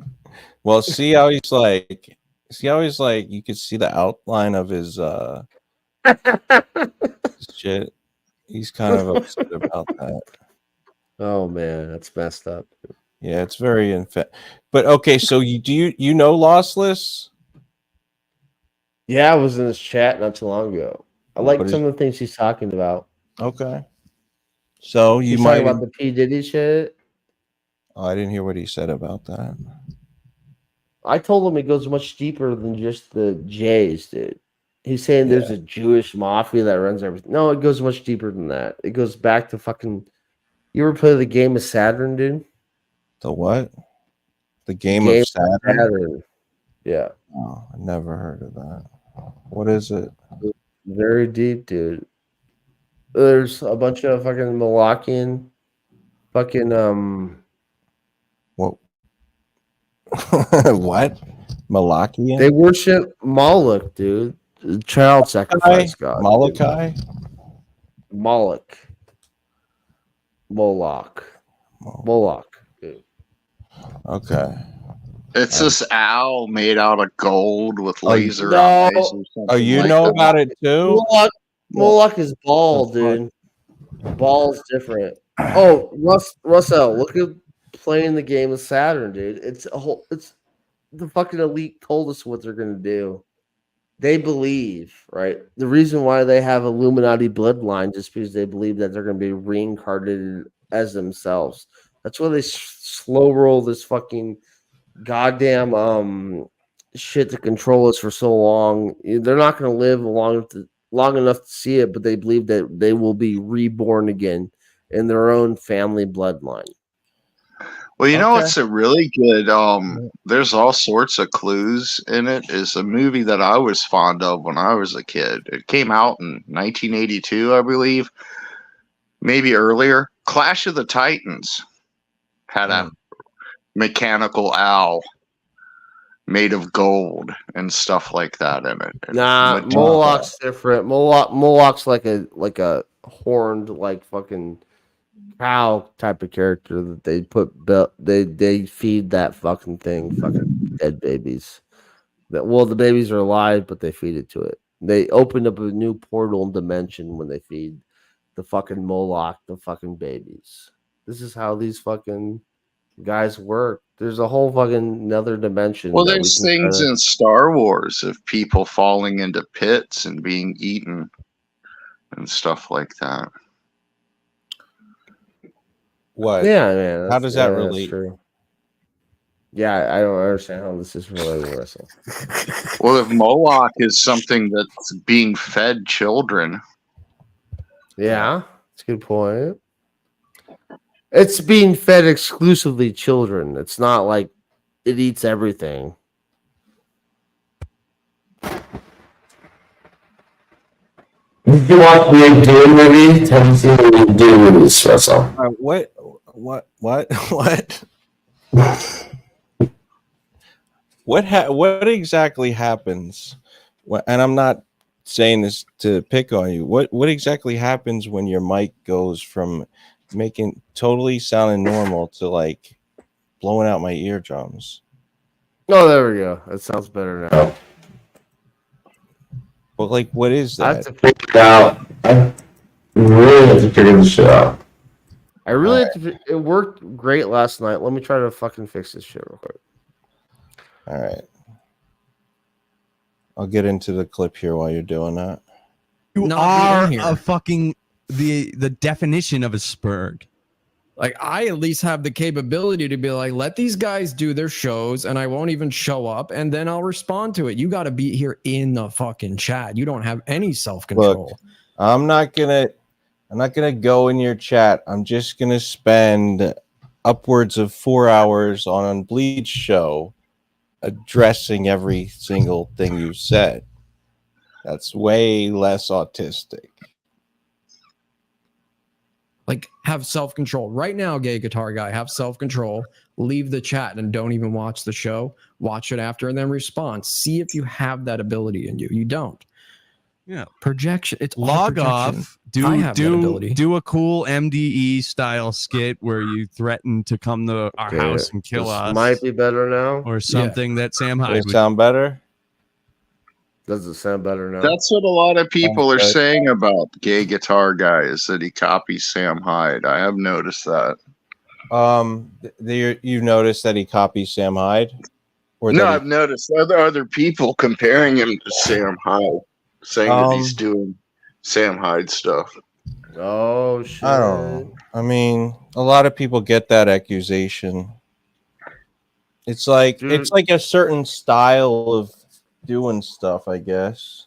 Speaker 3: Well, see how he's like you could see the outline of his shit. He's kind of upset about that.
Speaker 22: Oh man, that's messed up.
Speaker 3: Yeah, it's very but okay, so you know Lossless?
Speaker 22: Yeah, I was in this chat not too long ago. I like
Speaker 3: What is-
Speaker 22: some of the things he's talking about.
Speaker 3: Okay. So you
Speaker 22: He's
Speaker 3: might
Speaker 22: talking about the P Diddy shit.
Speaker 3: Oh, I didn't hear what he said about that.
Speaker 22: I told him it goes much deeper than just the Jays, dude. He's saying there's a Jewish mafia that runs everything. No, it goes much deeper than that. It goes back to fucking. You ever play the game of Saturn, dude?
Speaker 3: The what? The game of Saturn?
Speaker 22: Yeah.
Speaker 3: Oh, I never heard of that. What is it?
Speaker 22: Very deep, dude. There's a bunch of fucking Malachian fucking
Speaker 3: What? What? Malachian?
Speaker 22: they worship Moloch, dude. The child sacrifice god.
Speaker 3: Molokai?
Speaker 22: Moloch. Moloch. Moloch. Dude.
Speaker 3: Okay.
Speaker 1: It's this owl made out of gold with laser
Speaker 22: no.
Speaker 1: eyes. Or something
Speaker 3: Oh, you
Speaker 1: like
Speaker 3: know
Speaker 1: that.
Speaker 3: about it too?
Speaker 22: Moloch is ball, dude. Ball's different. Oh, Russell, look at playing the game of Saturn, dude. It's the fucking elite told us what they're gonna do. they believe, right? The reason why they have Illuminati bloodlines is because they believe that they're going to be reincarnated as themselves. That's why they slow roll this fucking goddamn shit to control us for so long. They're not going to live long enough to see it, but they believe that they will be reborn again in their own family bloodline.
Speaker 1: Well, you know what's a really good there's all sorts of clues in it, is a movie that I was fond of when I was a kid. It came out in 1982, I believe, maybe earlier. Clash of the Titans had a mechanical owl made of gold and stuff like that in it.
Speaker 22: Nah, Moloch's different. Moloch's like a horned, like fucking cow type of character that they put. They feed that fucking thing, fucking dead babies. The babies are alive, but they feed it to it. They opened up a new portal and dimension when they feed the fucking Moloch the fucking babies. This is how these fucking guys work. There's a whole fucking another dimension.
Speaker 1: Well, there's things in Star Wars of people falling into pits and being eaten and stuff like that.
Speaker 3: What?
Speaker 22: Yeah, man.
Speaker 3: How does that relate?
Speaker 22: True. Yeah, I don't understand how this is related to wrestling.
Speaker 1: Well, if Moloch is something that's being fed children.
Speaker 22: Yeah, that's a good point. It's being fed exclusively children. It's not like it eats everything. Did you watch the Dune movie? Have you seen the Dune movies, Russell?
Speaker 3: What? What exactly happens? And I'm not saying this to pick on you. What exactly happens when your mic goes from making totally sounding normal to like blowing out my eardrums?
Speaker 22: Oh, there we go. That sounds better now.
Speaker 3: But like, what is that?
Speaker 22: I have to figure it out. I really have to figure this shit out. I really have to. It worked great last night. Let me try to fucking fix this shit real quick.
Speaker 3: All right. I'll get into the clip here while you're doing that.
Speaker 17: You
Speaker 11: Not
Speaker 17: are
Speaker 11: being here.
Speaker 17: a fucking the definition of a spurg.
Speaker 11: Like, I at least have the capability to be like, let these guys do their shows and I won't even show up and then I'll respond to it. You got to be here in the fucking chat. You don't have any self-control.
Speaker 3: Look, I'm not gonna go in your chat. I'm just gonna spend upwards of 4 hours on Unbleached show addressing every single thing you said. That's way less autistic.
Speaker 11: Like, have self-control. Right now, Gay Guitar Guy, have self-control. Leave the chat and don't even watch the show. Watch it after and then respond. See if you have that ability in you. You don't.
Speaker 17: Yeah.
Speaker 11: Projection. It's all
Speaker 17: Log
Speaker 11: projection.
Speaker 17: off.
Speaker 11: I have that ability.
Speaker 17: Do a cool MDE style skit where you threaten to come to our
Speaker 22: Okay,
Speaker 17: house and kill
Speaker 22: this
Speaker 17: us.
Speaker 22: might be better now.
Speaker 17: Or something that Sam
Speaker 3: Does
Speaker 17: Hyde
Speaker 3: it
Speaker 17: would
Speaker 3: sound better?
Speaker 22: Does it sound better now?
Speaker 1: That's what a lot of people are
Speaker 3: Okay.
Speaker 1: saying about Gay Guitar Guy, is that he copies Sam Hyde. I have noticed that.
Speaker 3: You've noticed that he copies Sam Hyde? Or
Speaker 1: No,
Speaker 3: that
Speaker 1: I've noticed other people comparing him to Sam Hyde, saying that he's doing Sam Hyde stuff.
Speaker 22: Oh shit!
Speaker 3: I don't know. I mean, a lot of people get that accusation. It's like it's like a certain style of doing stuff, I guess,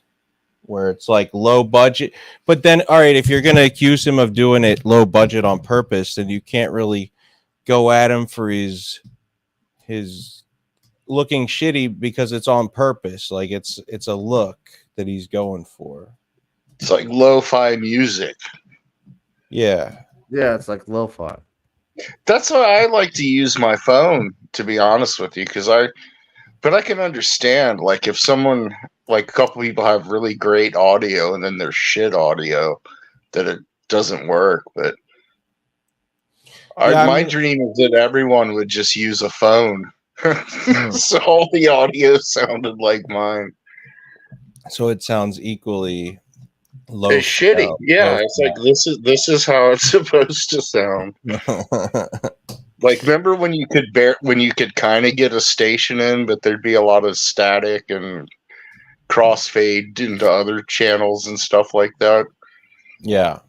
Speaker 3: where it's like low budget. But then, all right, if you're gonna accuse him of doing it low budget on purpose, then you can't really go at him for his looking shitty because it's on purpose. Like it's a look that he's going for.
Speaker 1: It's like lo-fi music.
Speaker 3: Yeah.
Speaker 22: Yeah, it's like lo-fi.
Speaker 1: That's why I like to use my phone, to be honest with you, but I can understand, like, if someone, like a couple people have really great audio and then there's shit audio, that it doesn't work. But my dream is that everyone would just use a phone. So all the audio sounded like mine.
Speaker 3: So it sounds equally low.
Speaker 1: It's shitty. Yeah, it's like this is how it's supposed to sound. Like, remember when you could kind of get a station in, but there'd be a lot of static and crossfade into other channels and stuff like that.
Speaker 3: Yeah.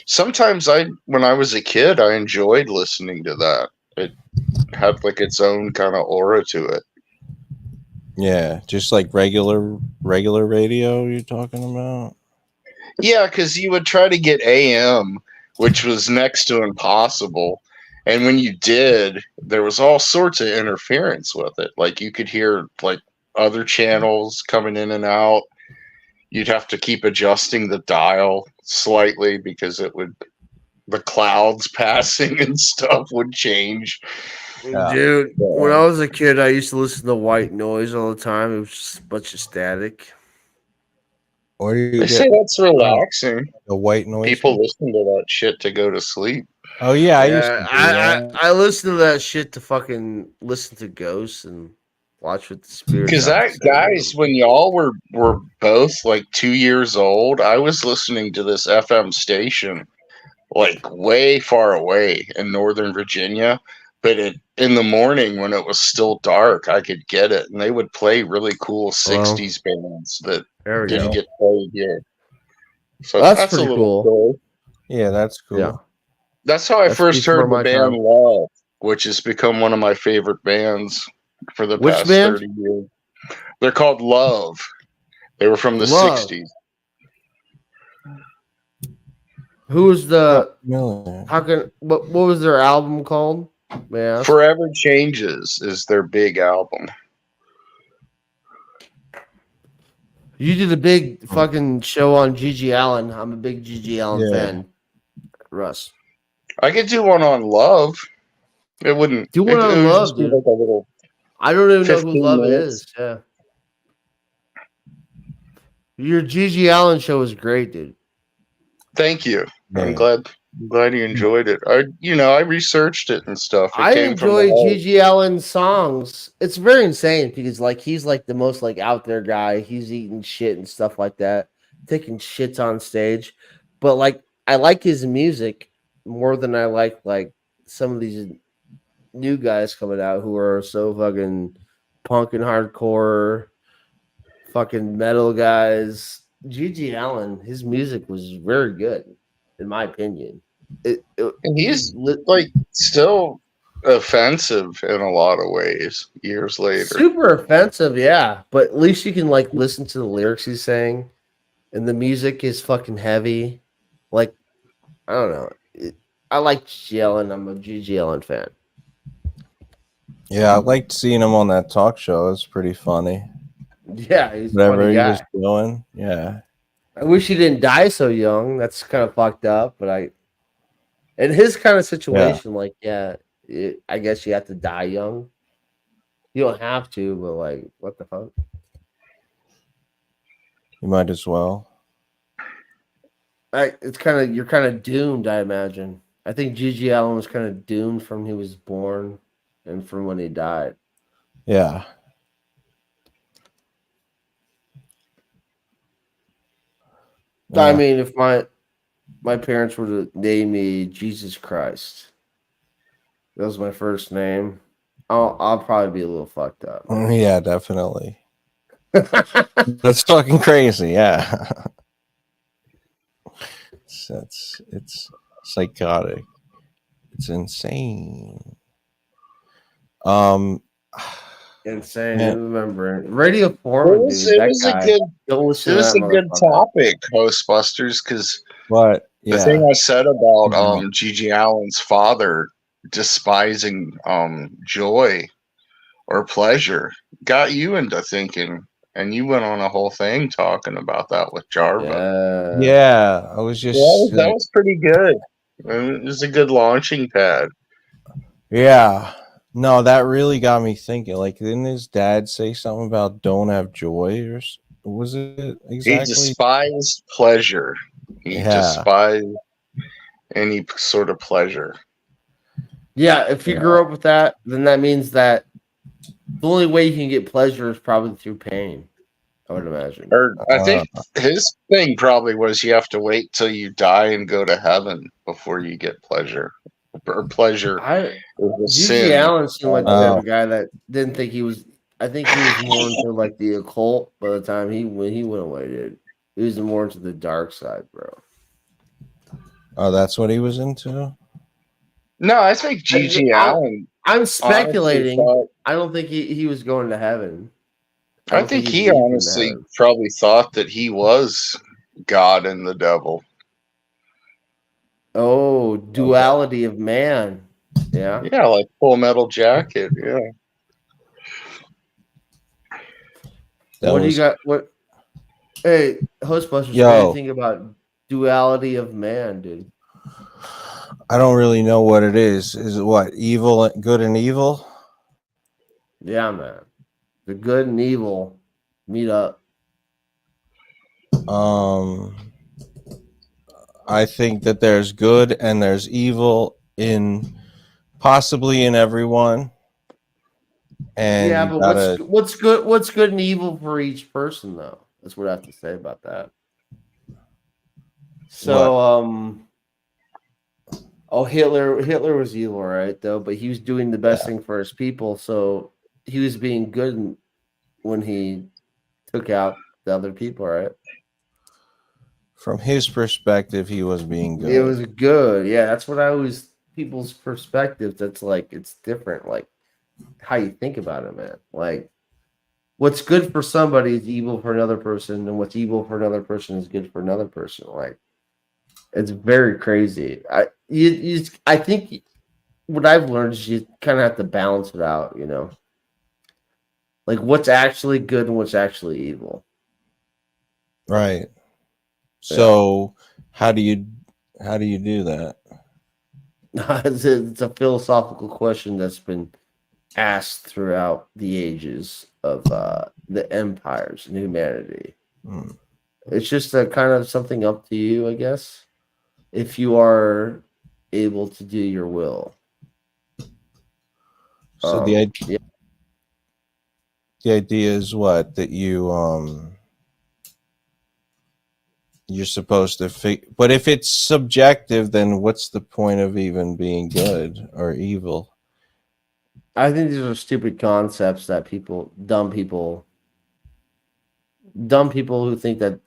Speaker 1: Sometimes when I was a kid, I enjoyed listening to that. It had like its own kind of aura to it.
Speaker 3: Yeah, just like regular radio you're talking about?
Speaker 1: Yeah, because you would try to get AM, which was next to impossible. And when you did, there was all sorts of interference with it. Like you could hear like other channels coming in and out. You'd have to keep adjusting the dial slightly because the clouds passing and stuff would change.
Speaker 22: Dude, when I was a kid, I used to listen to white noise all the time. It was just a bunch of static.
Speaker 3: Or you
Speaker 1: They say that's relaxing.
Speaker 3: The white noise.
Speaker 1: People listen to that shit to go to sleep.
Speaker 3: Oh yeah, I used to do that.
Speaker 22: I listen to that shit to fucking listen to ghosts and watch what the spirits.
Speaker 1: Because guys, when y'all were both like 2 years old, I was listening to this FM station like way far away in Northern Virginia. But in the morning when it was still dark, I could get it, and they would play really cool '60s bands that didn't get played here. So
Speaker 22: that's
Speaker 1: a
Speaker 22: pretty
Speaker 1: little
Speaker 22: cool.
Speaker 3: Yeah, that's cool.
Speaker 22: Yeah.
Speaker 1: That's how I
Speaker 22: That's
Speaker 1: first
Speaker 22: before
Speaker 1: heard the
Speaker 22: my
Speaker 1: band
Speaker 22: time.
Speaker 1: Love, which has become one of my favorite bands for the
Speaker 22: Which
Speaker 1: past
Speaker 22: band?
Speaker 1: 30 years. They're called Love. They were from the
Speaker 22: Love.
Speaker 1: 60s.
Speaker 22: Who was the?
Speaker 3: No.
Speaker 22: How can? What was their album called? Yeah.
Speaker 1: Forever Changes is their big album.
Speaker 22: You did a big fucking show on Gigi Allen. I'm a big Gigi Allen fan. Russ.
Speaker 1: I could do one on Love. It wouldn't.
Speaker 22: Do one
Speaker 1: it
Speaker 22: on
Speaker 1: would
Speaker 22: Love,
Speaker 1: just be
Speaker 22: dude.
Speaker 1: like a little
Speaker 22: I don't even know who
Speaker 1: 15
Speaker 22: Love
Speaker 1: minutes.
Speaker 22: is. Yeah. Your Gigi Allen show is great, dude.
Speaker 1: Thank you. I'm
Speaker 3: Yeah.
Speaker 1: glad you enjoyed it. I researched it and stuff. It
Speaker 22: I
Speaker 1: came from the
Speaker 22: enjoy
Speaker 1: heart.
Speaker 22: Gigi Allen's songs. It's very insane because like he's like the most like out there guy. He's eating shit and stuff like that, taking shits on stage. But like I like his music more than I like some of these new guys coming out who are so fucking punk and hardcore, fucking metal guys. Gigi Allen, his music was very good, in my opinion.
Speaker 1: And he's like still offensive in a lot of ways years later.
Speaker 22: Super offensive, yeah. But at least you can like listen to the lyrics he's saying, and the music is fucking heavy. Like, I don't know. I like Gigi Allen. I'm a Gigi Allen fan.
Speaker 3: Yeah, I liked seeing him on that talk show. It was pretty funny.
Speaker 22: Yeah, he's a
Speaker 3: Whatever
Speaker 22: funny
Speaker 3: he
Speaker 22: guy.
Speaker 3: was doing. Yeah.
Speaker 22: I wish he didn't die so young. That's kind of fucked up. But in his kind of situation, I guess you have to die young. You don't have to, but like, what the fuck?
Speaker 3: You might as well.
Speaker 22: It's kind of you're kind of doomed, I imagine. I think Gigi Allen was kind of doomed from he was born and from when he died.
Speaker 3: Yeah.
Speaker 22: I mean, if my parents were to name me Jesus Christ, that was my first name, I'll probably be a little fucked up.
Speaker 3: Yeah, definitely. That's fucking crazy. Yeah. It's psychotic. It's insane.
Speaker 22: Insane.
Speaker 3: Man.
Speaker 22: Remember Radio Foreman, dude.
Speaker 1: It
Speaker 22: That
Speaker 1: was
Speaker 22: guy.
Speaker 1: a good.
Speaker 22: Don't
Speaker 1: It
Speaker 22: listen to
Speaker 1: was
Speaker 22: that
Speaker 1: a good
Speaker 22: motherfucker.
Speaker 1: topic, Ghostbusters, because
Speaker 3: What?
Speaker 1: the
Speaker 3: Yeah.
Speaker 1: thing I said about Gigi Allen's father despising joy or pleasure got you into thinking, and you went on a whole thing talking about that with Jarva.
Speaker 3: Yeah. I was just
Speaker 1: That was pretty good. It was a good launching pad.
Speaker 3: Yeah. No, that really got me thinking. Like, didn't his dad say something about don't have joy, or was it
Speaker 1: He
Speaker 3: exactly?
Speaker 1: despised pleasure. He
Speaker 3: Yeah.
Speaker 1: despised any sort of pleasure.
Speaker 22: Yeah, if you grew up with that, then that means that the only way you can get pleasure is probably through pain, I would imagine.
Speaker 1: Or I think his thing probably was you have to wait till you die and go to heaven before you get pleasure. Or pleasure is a
Speaker 22: Gigi
Speaker 1: sin.
Speaker 22: Allen seemed like the type of guy that didn't think he was. I think he was more into like the occult by the time when he went away, dude. He was more into the dark side, bro.
Speaker 3: Oh, that's what he was into?
Speaker 1: No, I think Gigi Allen.
Speaker 22: I'm speculating.
Speaker 1: Thought,
Speaker 22: I don't think he was going to heaven.
Speaker 1: I think he honestly probably thought that he was God and the devil.
Speaker 22: Oh, duality of man. Yeah.
Speaker 1: Yeah, like Full Metal Jacket. Yeah.
Speaker 22: What do you got? What? Hey, Hostbusters, what do you think about duality of man, dude?
Speaker 3: I don't really know what it is. Is it what? Evil, good and evil?
Speaker 22: Yeah, man. The good and evil meet up.
Speaker 3: I think that there's good and there's evil possibly in everyone. And
Speaker 22: yeah, but what's good and evil for each person, though? That's what I have to say about that. So, Hitler was evil, right? Though, but he was doing the best thing for his people, so he was being good when he took out the other people, right?
Speaker 3: From his perspective, he was being good.
Speaker 22: It was good, yeah. That's what I always people's perspective. That's like it's different, like how you think about it, man. Like what's good for somebody is evil for another person, and what's evil for another person is good for another person. Like it's very crazy. I think what I've learned is you kind of have to balance it out, you know, like what's actually good and what's actually evil.
Speaker 3: Right. So how do you do that?
Speaker 22: It's a philosophical question that's been asked throughout the ages of the empires and humanity. It's just a kind of something up to you, I guess, if you are able to do your will.
Speaker 3: So the idea is what? That you're supposed to but if it's subjective, then what's the point of even being good or evil?
Speaker 22: I think these are stupid concepts that dumb people who think that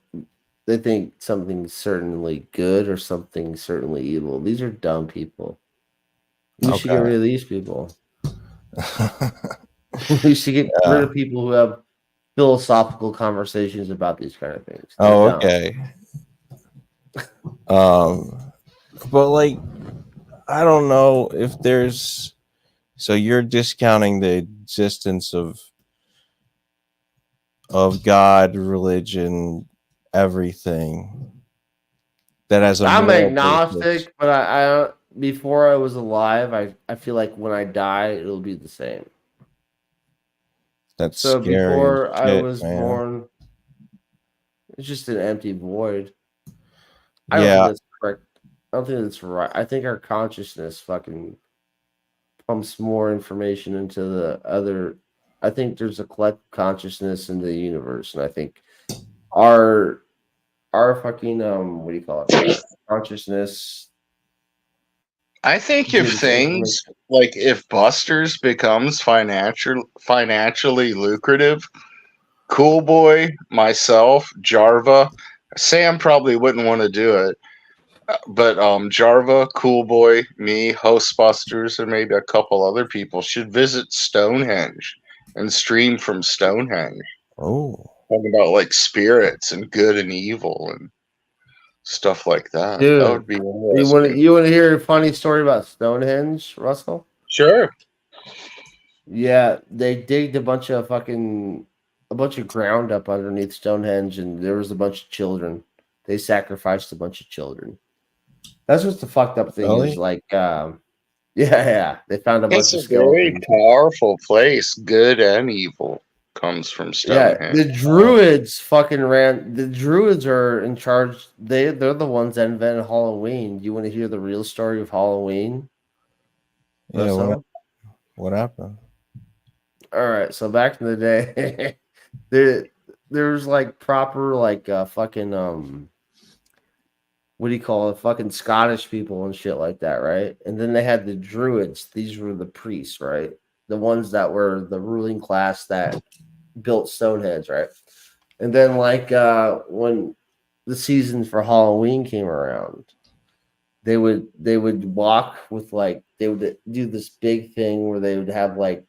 Speaker 22: they think something's certainly good or something certainly evil. These are dumb people. We should get rid of these people. We should get rid of people who have philosophical conversations about these kind of things.
Speaker 3: Oh, okay. But like, I don't know if there's. So you're discounting the existence of God, religion, everything that has a.
Speaker 22: I'm agnostic, but I before I was alive, I feel like when I die, it'll be the same.
Speaker 3: That's
Speaker 22: so
Speaker 3: scary
Speaker 22: before
Speaker 3: shit,
Speaker 22: I was
Speaker 3: man.
Speaker 22: born, it's just an empty void. I don't think that's right. I think our consciousness fucking pumps more information into the other. I think there's a collective consciousness in the universe, and I think our fucking what do you call it? Consciousness.
Speaker 1: I think if things like if Buster's becomes financially lucrative, Cool Boy, myself, Jarva, Sam probably wouldn't want to do it. But Jarva, Cool Boy, me, Hostbusters, and maybe a couple other people should visit Stonehenge and stream from Stonehenge.
Speaker 3: Oh,
Speaker 1: talking about like spirits and good and evil and stuff like that.
Speaker 22: Dude,
Speaker 1: that would be interesting.
Speaker 22: you want to hear a funny story about Stonehenge, Russell?
Speaker 1: Sure.
Speaker 22: Yeah, they digged a bunch of ground up underneath Stonehenge, and there was a bunch of children. They sacrificed a bunch of children. That's what's the fucked up thing is like, yeah. They found a bunch of skeletons.
Speaker 1: It's a very powerful place. Good and evil comes from Stonehenge.
Speaker 22: Yeah, the Druids fucking ran. The Druids are in charge. They're the ones that invented Halloween. Do you want to hear the real story of Halloween?
Speaker 3: Yeah. What happened?
Speaker 22: All right. So back in the day, there's like proper like fucking what do you call it? Fucking Scottish people and shit like that, right? And then they had the Druids. These were the priests, right? the ones that were the ruling class that built Stonehenge, right? And then like when the season for Halloween came around, they would walk with like they would do this big thing where they would have like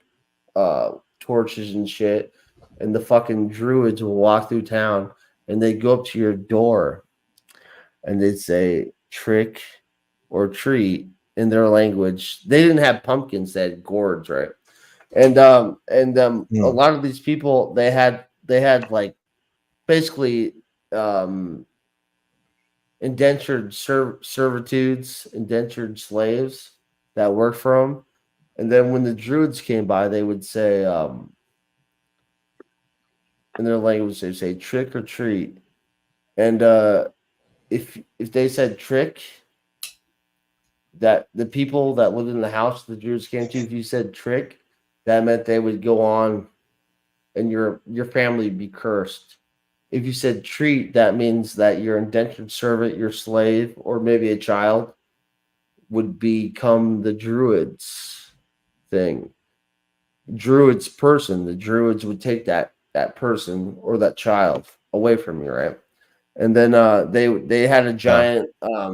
Speaker 22: torches and shit, and the fucking druids will walk through town and they'd go up to your door and they'd say trick or treat in their language. They didn't have pumpkins, they had gourds, right? And a lot of these people they had like basically indentured servitudes, indentured slaves that worked for them. And then when the druids came by, they would say, in their language, they say trick or treat. And if they said trick, that the people that lived in the house the druids came to, if you said trick, that meant they would go on and your family would be cursed. If you said treat, that means that your indentured servant, your slave, or maybe a child would become the druids thing. Druids person. The druids would take that person or that child away from you, right? And then they had a giant I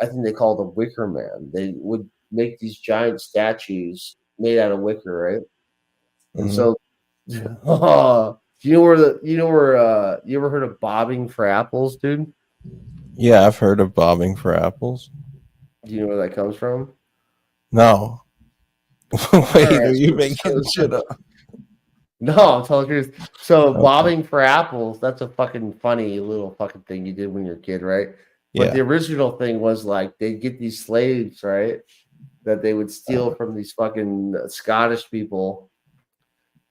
Speaker 22: think they called a wicker man. They would make these giant statues made out of wicker, right? And so you ever heard of bobbing for apples, dude?
Speaker 3: Yeah, I've heard of bobbing for apples.
Speaker 22: Do you know where that comes from?
Speaker 3: No. Wait, are you making shit up?
Speaker 22: No, I'm telling the truth. So bobbing for apples, that's a fucking funny little fucking thing you did when you're a kid, right? But the original thing was like they'd get these slaves, right? That they would steal from these fucking Scottish people.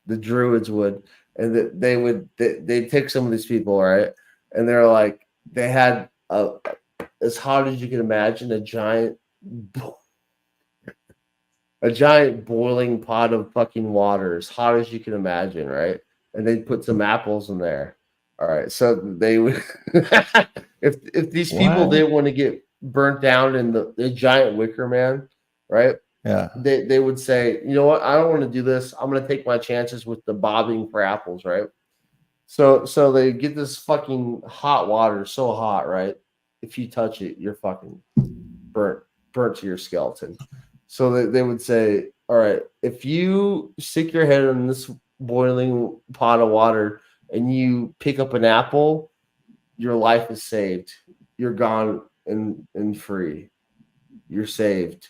Speaker 22: The druids would, and they'd take some of these people, right? And they're like, they had as hot as you can imagine, a giant boiling pot of fucking water, as hot as you can imagine, right? And they'd put some apples in there. All right, so they would, if these people didn't want to get burnt down in the giant wicker man, right?
Speaker 3: Yeah.
Speaker 22: They would say, you know what? I don't want to do this. I'm going to take my chances with the bobbing for apples, right? So they get this fucking hot water, so hot, right? If you touch it, you're fucking burnt to your skeleton. So they would say, all right, if you stick your head in this boiling pot of water and you pick up an apple, your life is saved. You're gone and free. You're saved.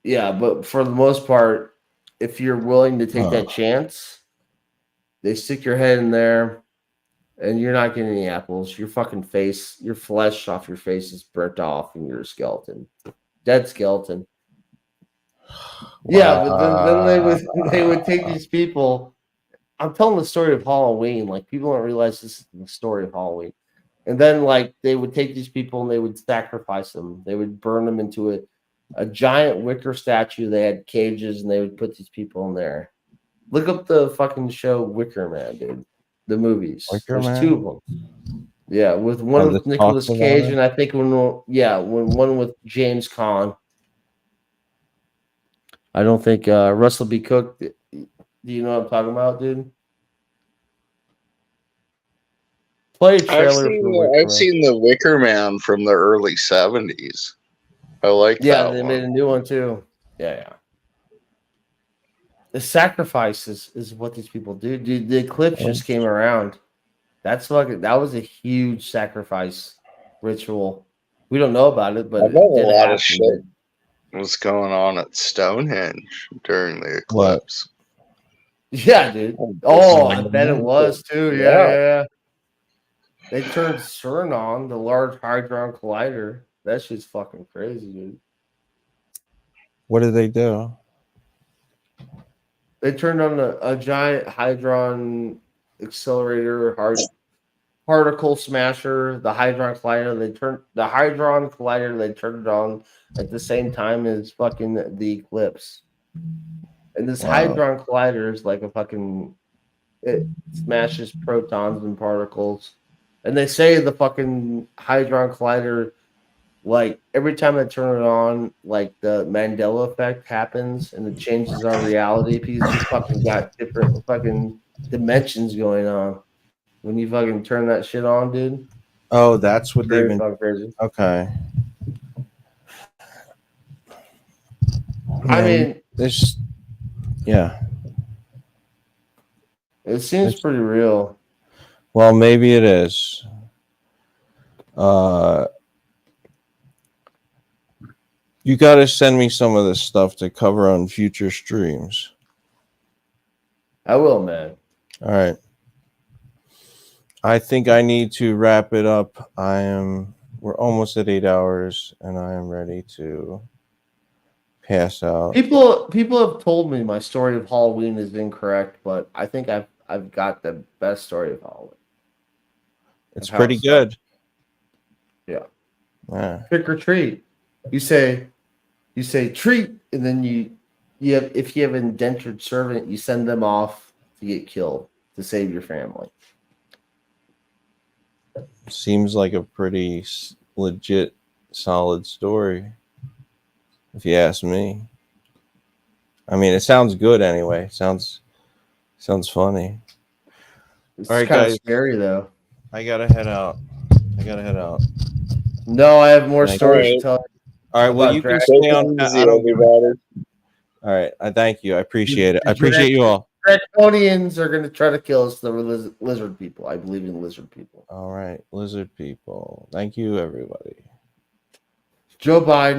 Speaker 22: Yeah, but for the most part, if you're willing to take that chance, they stick your head in there and you're not getting any apples. Your fucking face, your flesh off your face is burnt off and you're a skeleton. Dead skeleton. Yeah, but then they would take these people. I'm telling the story of Halloween. Like, people don't realize this is the story of Halloween. And then like they would take these people and they would sacrifice them. They would burn them into a giant wicker statue. They had cages and they would put these people in there. Look up the fucking show Wicker Man, dude. The movies. There's two of them. Yeah, with one with Nicolas Cage and I think one with James Caan. I don't think Russell B. Cook. Do you know what I'm talking about, dude? Play a trailer.
Speaker 1: I've seen the Wicker Man from the early 70s. I like that.
Speaker 22: Yeah, they made a new one too. Yeah. The sacrifice is what these people do. Dude, the eclipse just came around. That was a huge sacrifice ritual. We don't know about it, but
Speaker 1: I know a lot of shit was going on at Stonehenge during the eclipse.
Speaker 22: Yeah, dude. Oh, I bet it was too. Yeah. They turned CERN on, the Large Hadron Collider. That shit's fucking crazy, dude.
Speaker 3: What did they do?
Speaker 22: They turned on a giant hadron accelerator, particle smasher, the Hadron Collider. They turned it on at the same time as fucking the eclipse. And this Hadron Collider is like it smashes protons and particles. And they say the fucking Hadron Collider like every time I turn it on, like the Mandela effect happens and it changes our reality because you fucking got different fucking dimensions going on. When you fucking turn that shit on, dude.
Speaker 3: Oh, that's what they've
Speaker 22: Very
Speaker 3: been.
Speaker 22: fucking crazy.
Speaker 3: Okay.
Speaker 22: I mean,
Speaker 3: this. Yeah.
Speaker 22: It seems pretty real.
Speaker 3: Well, maybe it is. You got to send me some of this stuff to cover on future streams.
Speaker 22: I will, man.
Speaker 3: All right. I think I need to wrap it up. We're almost at 8 hours, and I am ready to pass out.
Speaker 22: People have told me my story of Halloween is incorrect, but I think I've got the best story of Halloween.
Speaker 3: It's pretty good.
Speaker 22: Yeah.
Speaker 3: Yeah.
Speaker 22: Trick or treat. You say treat, and then you have, if you have an indentured servant, you send them off to get killed to save your family.
Speaker 3: Seems like a pretty legit, solid story, if you ask me. I mean, it sounds good anyway. Sounds funny.
Speaker 22: It's
Speaker 3: All right,
Speaker 22: kind of
Speaker 3: guys.
Speaker 22: scary though.
Speaker 3: I gotta head out.
Speaker 22: No, I have more
Speaker 3: Thank
Speaker 22: stories
Speaker 3: you.
Speaker 22: to tell.
Speaker 3: All right. Well,
Speaker 22: about
Speaker 3: you can
Speaker 22: drag-
Speaker 3: stay on. I don't. All right. I thank you. I appreciate it. I appreciate you all.
Speaker 22: Draconians are going to try to kill us. The lizard people. I believe in lizard people.
Speaker 3: All right, lizard people. Thank you, everybody.
Speaker 22: Joe Biden.